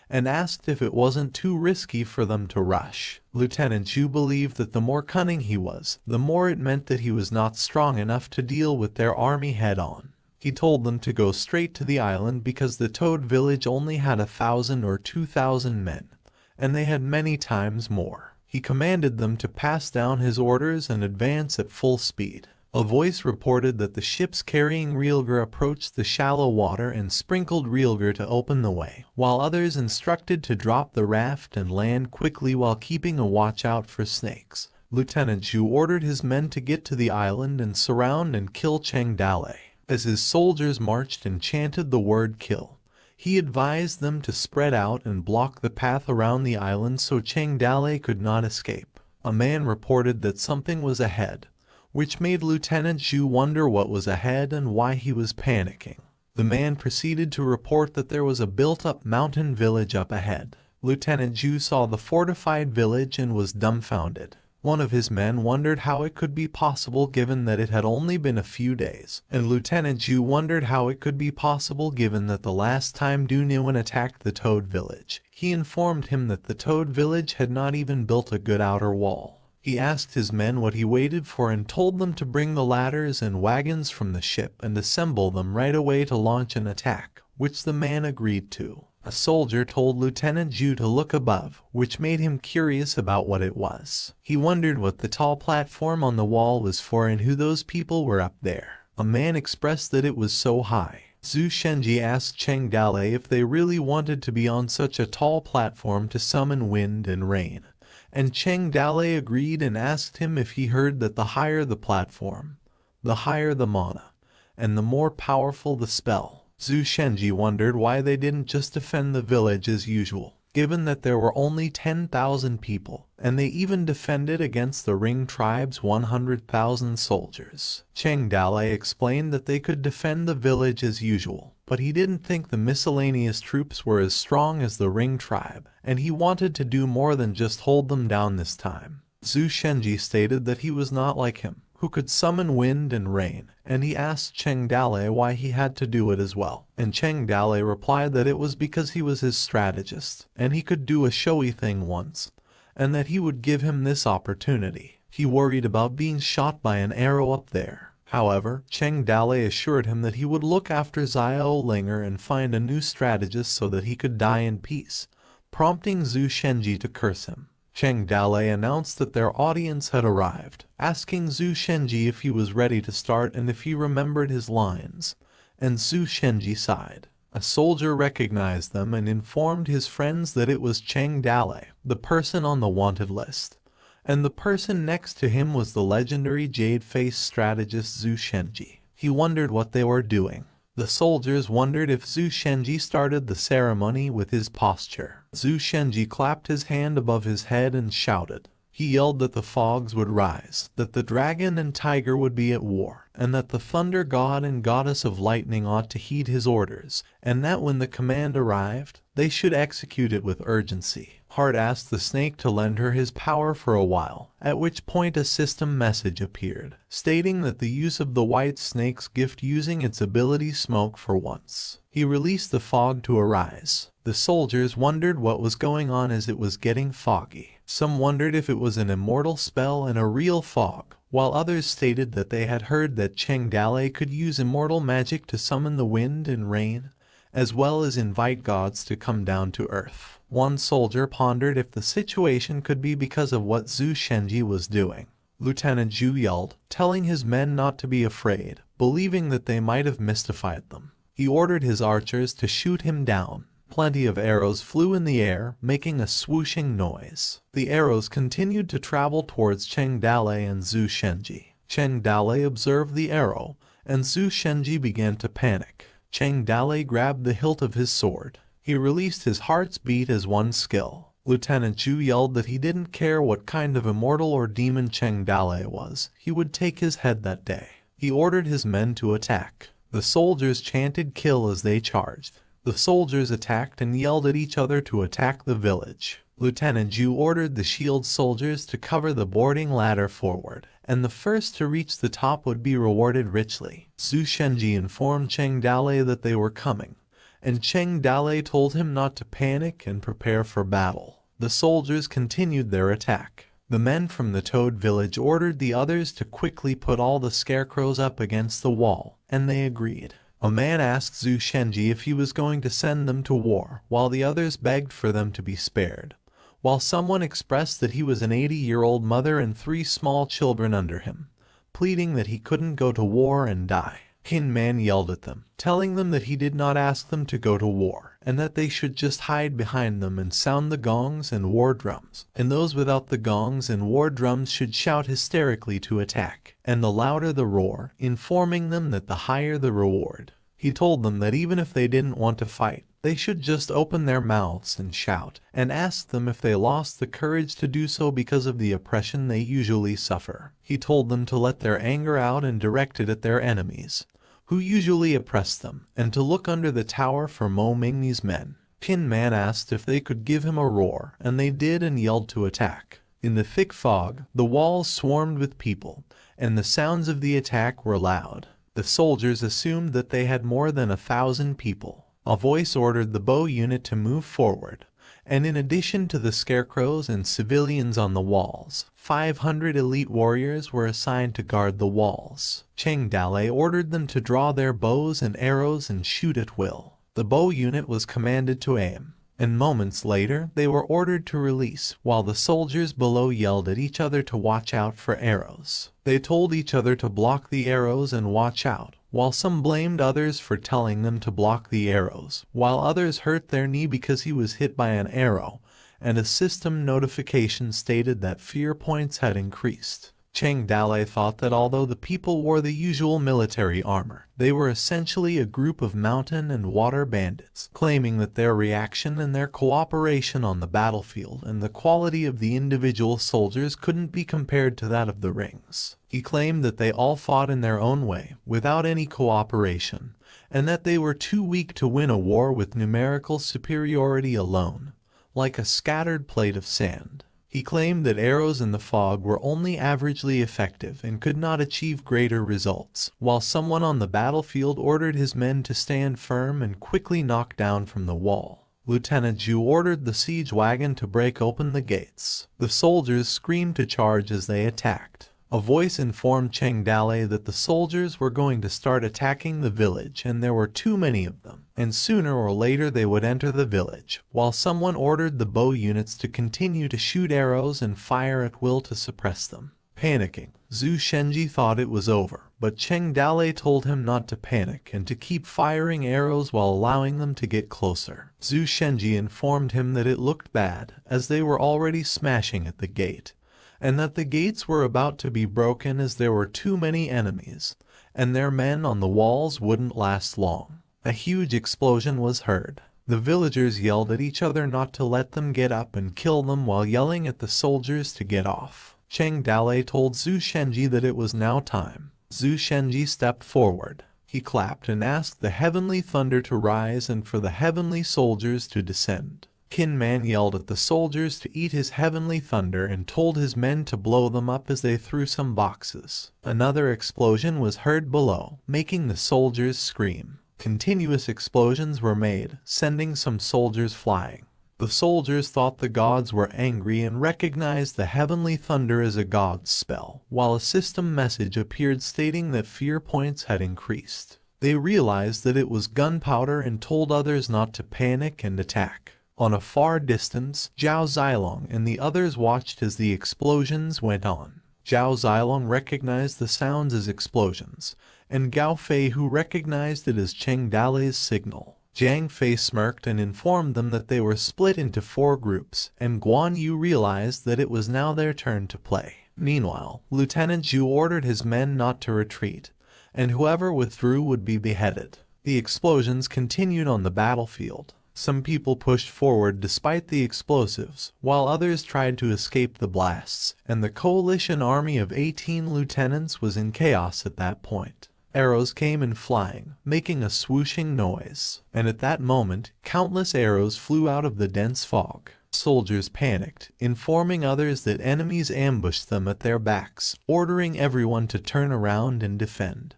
and asked if it wasn't too risky for them to rush. Lieutenant Zhu believed that the more cunning he was, the more it meant that he was not strong enough to deal with their army head-on. He told them to go straight to the island because the Toad Village only had 1,000 or 2,000 men, and they had many times more. He commanded them to pass down his orders and advance at full speed. A voice reported that the ships carrying Realgar approached the shallow water and sprinkled Realgar to open the way, while others instructed to drop the raft and land quickly while keeping a watch out for snakes. Lieutenant Zhu ordered his men to get to the island and surround and kill Cheng Dalei. As his soldiers marched and chanted the word kill, he advised them to spread out and block the path around the island so Cheng Dalei could not escape. A man reported that something was ahead, which made Lieutenant Zhu wonder what was ahead and why he was panicking. The man proceeded to report that there was a built-up mountain village up ahead. Lieutenant Zhu saw the fortified village and was dumbfounded. One of his men wondered how it could be possible given that it had only been a few days, and Lieutenant Zhu wondered how it could be possible given that the last time DYNASRY attacked the Toad Village, he informed him that the Toad Village had not even built a good outer wall. He asked his men what he waited for and told them to bring the ladders and wagons from the ship and assemble them right away to launch an attack, which the man agreed to. A soldier told Lieutenant Zhu to look above, which made him curious about what it was. He wondered what the tall platform on the wall was for and who those people were up there. A man expressed that it was so high. Zhu Shenji asked Cheng Dalei if they really wanted to be on such a tall platform to summon wind and rain, and Cheng Dalei agreed and asked him if he heard that the higher the platform, the higher the mana, and the more powerful the spell. Zhu Shenji wondered why they didn't just defend the village as usual, given that there were only 10,000 people, and they even defended against the Ring tribe's 100,000 soldiers. Cheng Dalei explained that they could defend the village as usual, but he didn't think the miscellaneous troops were as strong as the Ring tribe, and he wanted to do more than just hold them down this time. Zhu Shenji stated that he was not like him, who could summon wind and rain, and he asked Cheng Dalei why he had to do it as well. And Cheng Dalei replied that it was because he was his strategist, and he could do a showy thing once, and that he would give him this opportunity. He worried about being shot by an arrow up there. However, Cheng Dalei assured him that he would look after Xiao Linger and find a new strategist so that he could die in peace, prompting Zhu Shenji to curse him. Cheng Dalei announced that their audience had arrived, asking Zhu Shenji if he was ready to start and if he remembered his lines, and Zhu Shenji sighed. A soldier recognized them and informed his friends that it was Cheng Dalei, the person on the wanted list, and the person next to him was the legendary jade-faced strategist Zhu Shenji. He wondered what they were doing. The soldiers wondered if Zhu Shenji started the ceremony with his posture. Zhu Shenji clapped his hand above his head and shouted. He yelled that the fogs would rise, that the dragon and tiger would be at war, and that the thunder god and goddess of lightning ought to heed his orders, and that when the command arrived, they should execute it with urgency. Heart asked the snake to lend her his power for a while, at which point a system message appeared, stating that the use of the white snake's gift using its ability smoke for once. He released the fog to arise. The soldiers wondered what was going on as it was getting foggy. Some wondered if it was an immortal spell and a real fog, while others stated that they had heard that Cheng Dalei could use immortal magic to summon the wind and rain, as well as invite gods to come down to earth. One soldier pondered if the situation could be because of what Zhu Shenji was doing. Lieutenant Zhu yelled, telling his men not to be afraid, believing that they might have mystified them. He ordered his archers to shoot him down. Plenty of arrows flew in the air, making a swooshing noise. The arrows continued to travel towards Cheng Dalei and Zhu Shenji. Cheng Dalei observed the arrow, and Zhu Shenji began to panic. Cheng Dalei grabbed the hilt of his sword. He released his heart's beat as one skill. Lieutenant Zhu yelled that he didn't care what kind of immortal or demon Cheng Dalei was, he would take his head that day. He ordered his men to attack. The soldiers chanted kill as they charged. The soldiers attacked and yelled at each other to attack the village. Lieutenant Zhu ordered the shield soldiers to cover the boarding ladder forward, and the first to reach the top would be rewarded richly. Zhu Shenji informed Cheng Dalei that they were coming, and Cheng Dalei told him not to panic and prepare for battle. The soldiers continued their attack. The men from the Toad Village ordered the others to quickly put all the scarecrows up against the wall, and they agreed. A man asked Zhu Shenji if he was going to send them to war, while the others begged for them to be spared, while someone expressed that he was an 80-year-old mother and 3 small children under him, pleading that he couldn't go to war and die. Hin Man yelled at them, telling them that he did not ask them to go to war, and that they should just hide behind them and sound the gongs and war drums, and those without the gongs and war drums should shout hysterically to attack, and the louder the roar, informing them that the higher the reward. He told them that even if they didn't want to fight, they should just open their mouths and shout, and asked them if they lost the courage to do so because of the oppression they usually suffer. He told them to let their anger out and direct it at their enemies, who usually oppress them, and to look under the tower for Mo Mingmi's men. Tin Man asked if they could give him a roar, and they did and yelled to attack. In the thick fog, the walls swarmed with people, and the sounds of the attack were loud. The soldiers assumed that they had more than 1,000 people. A voice ordered the bow unit to move forward, and in addition to the scarecrows and civilians on the walls, 500 elite warriors were assigned to guard the walls. Cheng Dalei ordered them to draw their bows and arrows and shoot at will. The bow unit was commanded to aim, and moments later they were ordered to release, while the soldiers below yelled at each other to watch out for arrows. They told each other to block the arrows and watch out, while some blamed others for telling them to block the arrows, while others hurt their knee because he was hit by an arrow, and a system notification stated that fear points had increased. Cheng Dalei thought that although the people wore the usual military armor, they were essentially a group of mountain and water bandits, claiming that their reaction and their cooperation on the battlefield and the quality of the individual soldiers couldn't be compared to that of the rings. He claimed that they all fought in their own way, without any cooperation, and that they were too weak to win a war with numerical superiority alone, like a scattered plate of sand. He claimed that arrows in the fog were only averagely effective and could not achieve greater results, while someone on the battlefield ordered his men to stand firm and quickly knock down from the wall. Lieutenant Zhu ordered the siege wagon to break open the gates. The soldiers screamed to charge as they attacked. A voice informed Cheng Dalei that the soldiers were going to start attacking the village and there were too many of them, and sooner or later they would enter the village, while someone ordered the bow units to continue to shoot arrows and fire at will to suppress them. Panicking, Zhu Shenji thought it was over, but Cheng Dalei told him not to panic and to keep firing arrows while allowing them to get closer. Zhu Shenji informed him that it looked bad, as they were already smashing at the gate, and that the gates were about to be broken as there were too many enemies, and their men on the walls wouldn't last long. A huge explosion was heard. The villagers yelled at each other not to let them get up and kill them while yelling at the soldiers to get off. Cheng Dalei told Zhu Shenji that it was now time. Zhu Shenji stepped forward. He clapped and asked the heavenly thunder to rise and for the heavenly soldiers to descend. Qin Man yelled at the soldiers to eat his heavenly thunder and told his men to blow them up as they threw some boxes. Another explosion was heard below, making the soldiers scream. Continuous explosions were made, sending some soldiers flying. The soldiers thought the gods were angry and recognized the heavenly thunder as a god's spell, while a system message appeared stating that fear points had increased. They realized that it was gunpowder and told others not to panic and attack. On a far distance, Zhao Zilong and the others watched as the explosions went on. Zhao Zilong recognized the sounds as explosions, and Gao Fei who recognized it as Cheng Dalei's signal. Jiang Fei smirked and informed them that they were split into 4 groups, and Guan Yu realized that it was now their turn to play. Meanwhile, Lieutenant Zhu ordered his men not to retreat, and whoever withdrew would be beheaded. The explosions continued on the battlefield. Some people pushed forward despite the explosives, while others tried to escape the blasts, and the coalition army of 18 lieutenants was in chaos at that point. Arrows came in flying, making a swooshing noise, and at that moment, countless arrows flew out of the dense fog. Soldiers panicked, informing others that enemies ambushed them at their backs, ordering everyone to turn around and defend,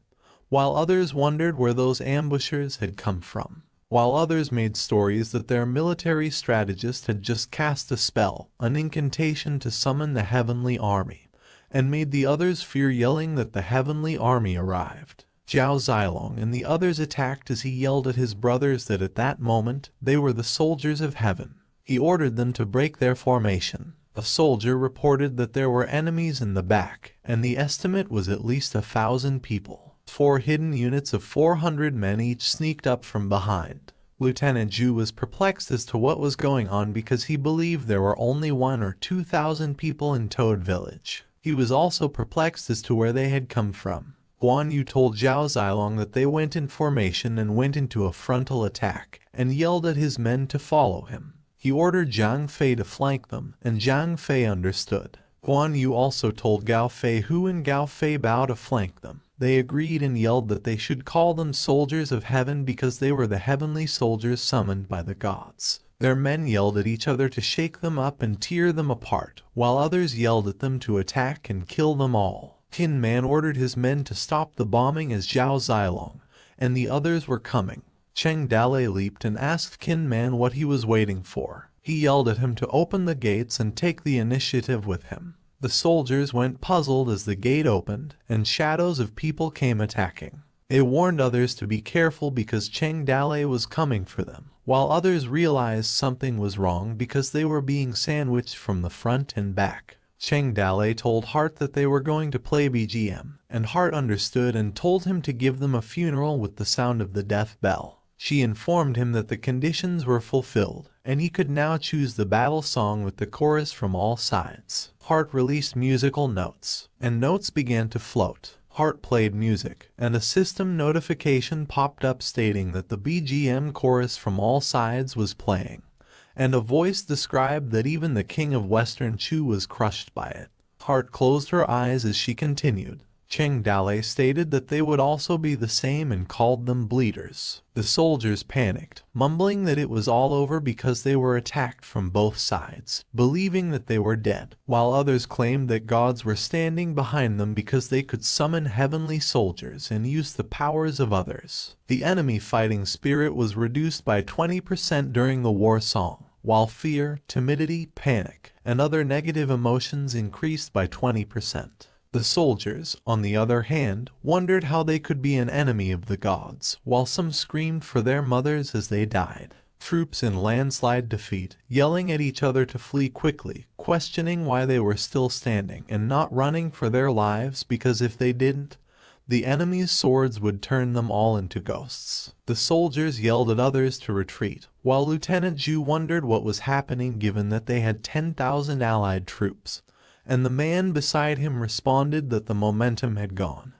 while others wondered where those ambushers had come from. While others made stories that their military strategist had just cast a spell, an incantation to summon the heavenly army, and made the others fear, yelling that the heavenly army arrived. Zhao Zilong and the others attacked as he yelled at his brothers that at that moment they were the soldiers of heaven. He ordered them to break their formation. A soldier reported that there were enemies in the back, and the estimate was at least 1,000 people. 4 hidden units of 400 men each sneaked up from behind. Lieutenant Zhu was perplexed as to what was going on because he believed there were only 1,000 or 2,000 people in Toad Village. He was also perplexed as to where they had come from. Guan Yu told Zhao Zilong that they went in formation and went into a frontal attack, and yelled at his men to follow him. He ordered Jiang Fei to flank them, and Jiang Fei understood. Guan Yu also told Gao Fei Hu and Gao Fei Bao to flank them. They agreed and yelled that they should call them soldiers of heaven because they were the heavenly soldiers summoned by the gods. Their men yelled at each other to shake them up and tear them apart, while others yelled at them to attack and kill them all. Qin Man ordered his men to stop the bombing as Zhao Zilong and the others were coming. Cheng Dalei leaped and asked Qin Man what he was waiting for. He yelled at him to open the gates and take the initiative with him. The soldiers went puzzled as the gate opened, and shadows of people came attacking. They warned others to be careful because Cheng Dalei was coming for them, while others realized something was wrong because they were being sandwiched from the front and back. Cheng Dalei told Hart that they were going to play BGM, and Hart understood and told him to give them a funeral with the sound of the death bell. She informed him that the conditions were fulfilled, and he could now choose the battle song with the chorus from all sides. Hart released musical notes, and notes began to float. Hart played music, and a system notification popped up stating that the BGM chorus from all sides was playing, and a voice described that even the king of Western Chu was crushed by it. Hart closed her eyes as she continued. Cheng Dalei stated that they would also be the same and called them bleeders. The soldiers panicked, mumbling that it was all over because they were attacked from both sides, believing that they were dead, while others claimed that gods were standing behind them because they could summon heavenly soldiers and use the powers of others. The enemy fighting spirit was reduced by 20% during the war song, while fear, timidity, panic, and other negative emotions increased by 20%. The soldiers, on the other hand, wondered how they could be an enemy of the gods, while some screamed for their mothers as they died. Troops in landslide defeat, yelling at each other to flee quickly, questioning why they were still standing and not running for their lives because if they didn't, the enemy's swords would turn them all into ghosts. The soldiers yelled at others to retreat, while Lieutenant Zhu wondered what was happening given that they had 10,000 allied troops. And the man beside him responded that the momentum had gone,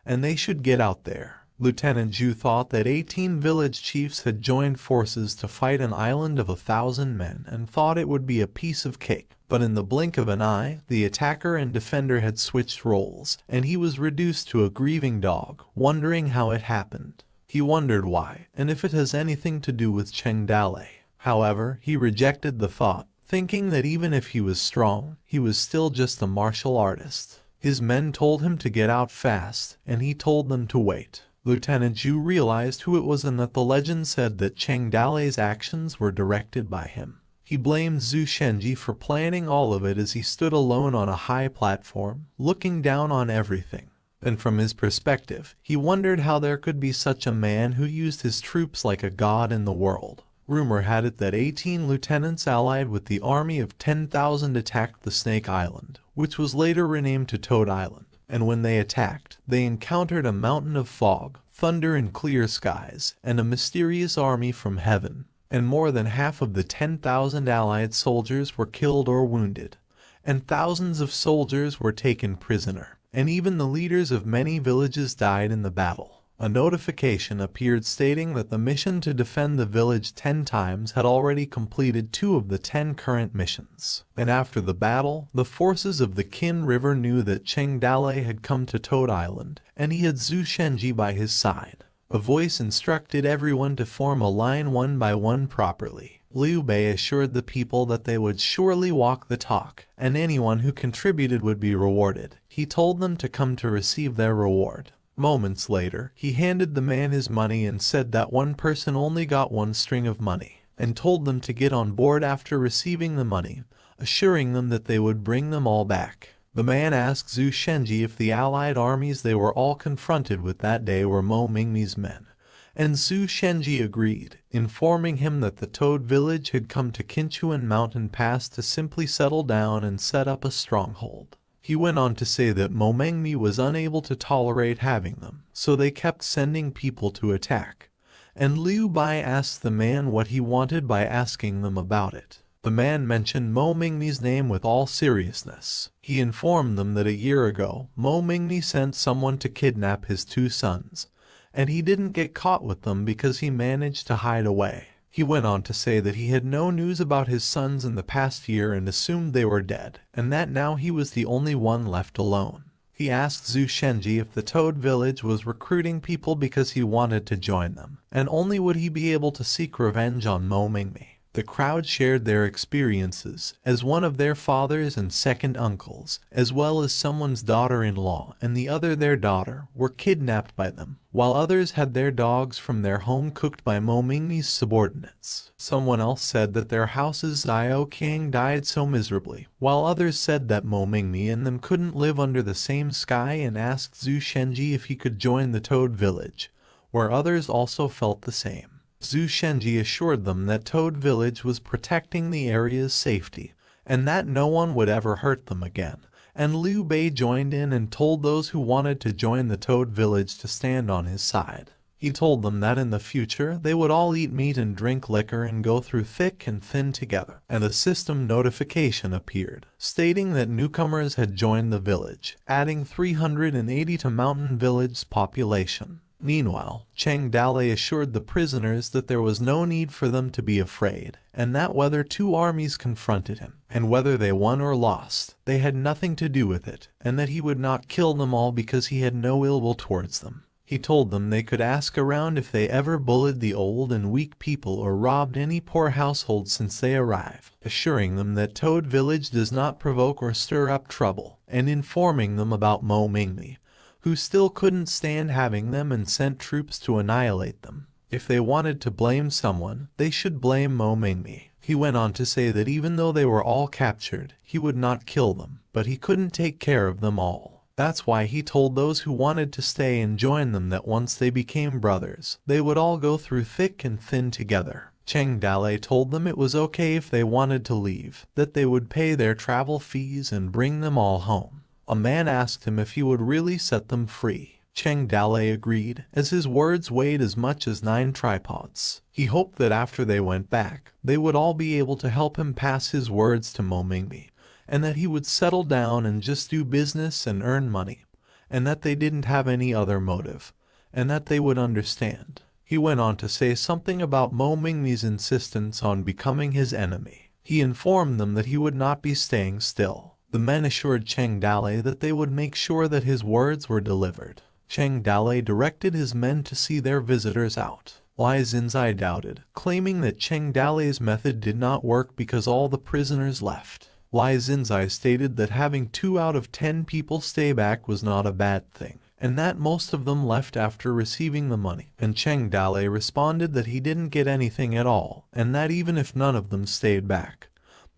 and they should get out there. Lieutenant Zhu thought that 18 village chiefs had joined forces to fight an island of 1,000 men and thought it would be a piece of cake. But in the blink of an eye, the attacker and defender had switched roles, and he was reduced to a grieving dog, wondering how it happened. He wondered why, and if it has anything to do with Cheng Dalei. However, he rejected the thought, thinking that even if he was strong, he was still just a martial artist. His men told him to get out fast, and he told them to wait. Lieutenant Zhu realized who it was and that the legend said that Cheng Dalei's actions were directed by him. He blamed Zhu Shenji for planning all of it as he stood alone on a high platform, looking down on everything. And from his perspective, he wondered how there could be such a man who used his troops like a god in the world. Rumor had it that 18 lieutenants allied with the army of 10,000 attacked the Snake Island, which was later renamed to Toad Island, and when they attacked, they encountered a mountain of fog, thunder and clear skies, and a mysterious army from heaven, and more than half of the 10,000 allied soldiers were killed or wounded, and thousands of soldiers were taken prisoner, and even the leaders of many villages died in the battle. A notification appeared stating that the mission to defend the village 10 times had already completed 2 of the 10 current missions. And after the battle, the forces of the Qin River knew that Cheng Dalei had come to Toad Island, and he had Zhu Shenji by his side. A voice instructed everyone to form a line one by one properly. Liu Bei assured the people that they would surely walk the talk, and anyone who contributed would be rewarded. He told them to come to receive their reward. Moments later, he handed the man his money and said that one person only got 1 string of money, and told them to get on board after receiving the money, assuring them that they would bring them all back. The man asked Zhu Shenji if the allied armies they were all confronted with that day were Mo Mingmi's men, and Zhu Shenji agreed, informing him that the Toad village had come to Qinchuan Mountain Pass to simply settle down and set up a stronghold. He went on to say that Mo Mengmi was unable to tolerate having them, so they kept sending people to attack, and Liu Bei asked the man what he wanted by asking them about it. The man mentioned Mo Mingmi's name with all seriousness. He informed them that a year ago, Mo Mingmi sent someone to kidnap his 2 sons, and he didn't get caught with them because he managed to hide away. He went on to say that he had no news about his sons in the past year and assumed they were dead, and that now he was the only one left alone. He asked Zhu Shenji if the Toad village was recruiting people because he wanted to join them, and only would he be able to seek revenge on Mo Mingmi. The crowd shared their experiences, as one of their fathers and second uncles, as well as someone's daughter-in-law and the other their daughter, were kidnapped by them, while others had their dogs from their home cooked by Momingmi's subordinates. Someone else said that their house's Zio king died so miserably, while others said that Momingmi and them couldn't live under the same sky and asked Zhu Shenji if he could join the Toad Village, where others also felt the same. Zhu Shenji assured them that Toad Village was protecting the area's safety, and that no one would ever hurt them again, and Liu Bei joined in and told those who wanted to join the Toad Village to stand on his side. He told them that in the future they would all eat meat and drink liquor and go through thick and thin together, and a system notification appeared, stating that newcomers had joined the village, adding 380 to Mountain Village's population. Meanwhile, Cheng Dalei assured the prisoners that there was no need for them to be afraid, and that whether two armies confronted him, and whether they won or lost, they had nothing to do with it, and that he would not kill them all because he had no ill will towards them. He told them they could ask around if they ever bullied the old and weak people or robbed any poor household since they arrived, assuring them that Toad Village does not provoke or stir up trouble, and informing them about Mo Mingmi, who still couldn't stand having them and sent troops to annihilate them. If they wanted to blame someone, they should blame Mo Mingmi. He went on to say that even though they were all captured, he would not kill them, but he couldn't take care of them all. That's why he told those who wanted to stay and join them that once they became brothers, they would all go through thick and thin together. Cheng Dalei told them it was okay if they wanted to leave, that they would pay their travel fees and bring them all home. A man asked him if he would really set them free. Cheng Dalei agreed, as his words weighed as much as 9 tripods. He hoped that after they went back, they would all be able to help him pass his words to Mo Mingmi, and that he would settle down and just do business and earn money, and that they didn't have any other motive, and that they would understand. He went on to say something about Mo Mingmi's insistence on becoming his enemy. He informed them that he would not be staying still. The men assured Cheng Dalei that they would make sure that his words were delivered. Cheng Dalei directed his men to see their visitors out. Lai Xinzai doubted, claiming that Cheng Dalei's method did not work because all the prisoners left. Lai Xinzai stated that having 2 out of 10 people stay back was not a bad thing, and that most of them left after receiving the money. And Cheng Dalei responded that he didn't get anything at all, and that even if none of them stayed back,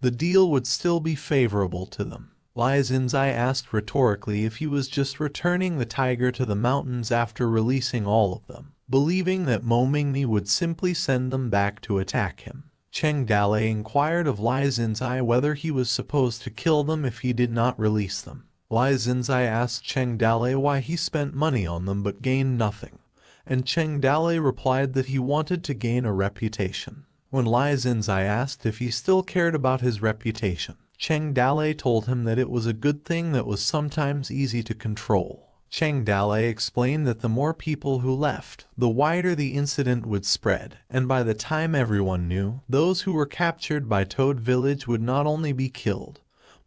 the deal would still be favorable to them. Lai Xinzai asked rhetorically if he was just returning the tiger to the mountains after releasing all of them, believing that Mo Mingmi would simply send them back to attack him. Cheng Dalei inquired of Lai Xinzai whether he was supposed to kill them if he did not release them. Lai Xinzai asked Cheng Dalei why he spent money on them but gained nothing, and Cheng Dalei replied that he wanted to gain a reputation. When Lai Xinzai asked if he still cared about his reputation, Cheng Dalei told him that it was a good thing that was sometimes easy to control. Cheng Dalei explained that the more people who left, the wider the incident would spread, and by the time everyone knew, those who were captured by Toad Village would not only be killed,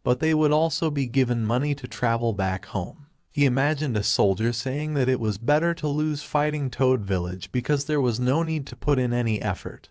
but they would also be given money to travel back home. He imagined a soldier saying that it was better to lose fighting Toad Village because there was no need to put in any effort,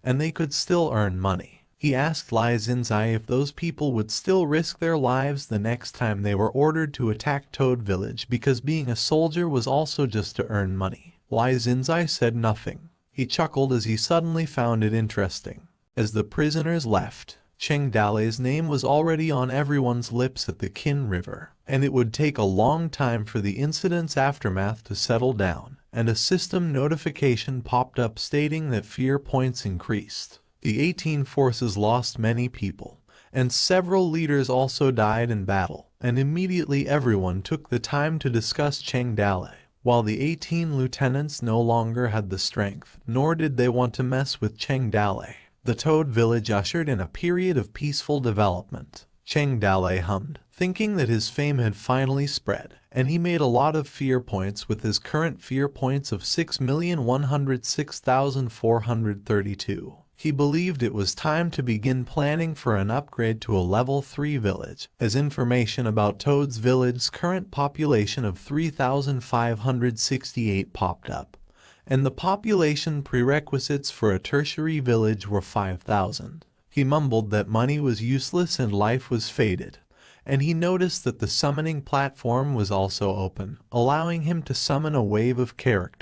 and they could still earn money. He asked Lai Xinzai if those people would still risk their lives the next time they were ordered to attack Toad Village because being a soldier was also just to earn money. Lai Xinzai said nothing. He chuckled as he suddenly found it interesting. As the prisoners left, Cheng Dalei's name was already on everyone's lips at the Qin River, and it would take a long time for the incident's aftermath to settle down, and a system notification popped up stating that fear points increased. The 18 forces lost many people, and several leaders also died in battle, and immediately everyone took the time to discuss Cheng Dalei, while the 18 lieutenants no longer had the strength, nor did they want to mess with Cheng Dalei. The Toad Village ushered in a period of peaceful development. Cheng Dalei hummed, thinking that his fame had finally spread, and he made a lot of fear points with his current fear points of 6,106,432. He believed it was time to begin planning for an upgrade to a level 3 village, as information about Toad's Village's current population of 3,568 popped up, and the population prerequisites for a tertiary village were 5,000. He mumbled that money was useless and life was fated, and he noticed that the summoning platform was also open, allowing him to summon a wave of characters.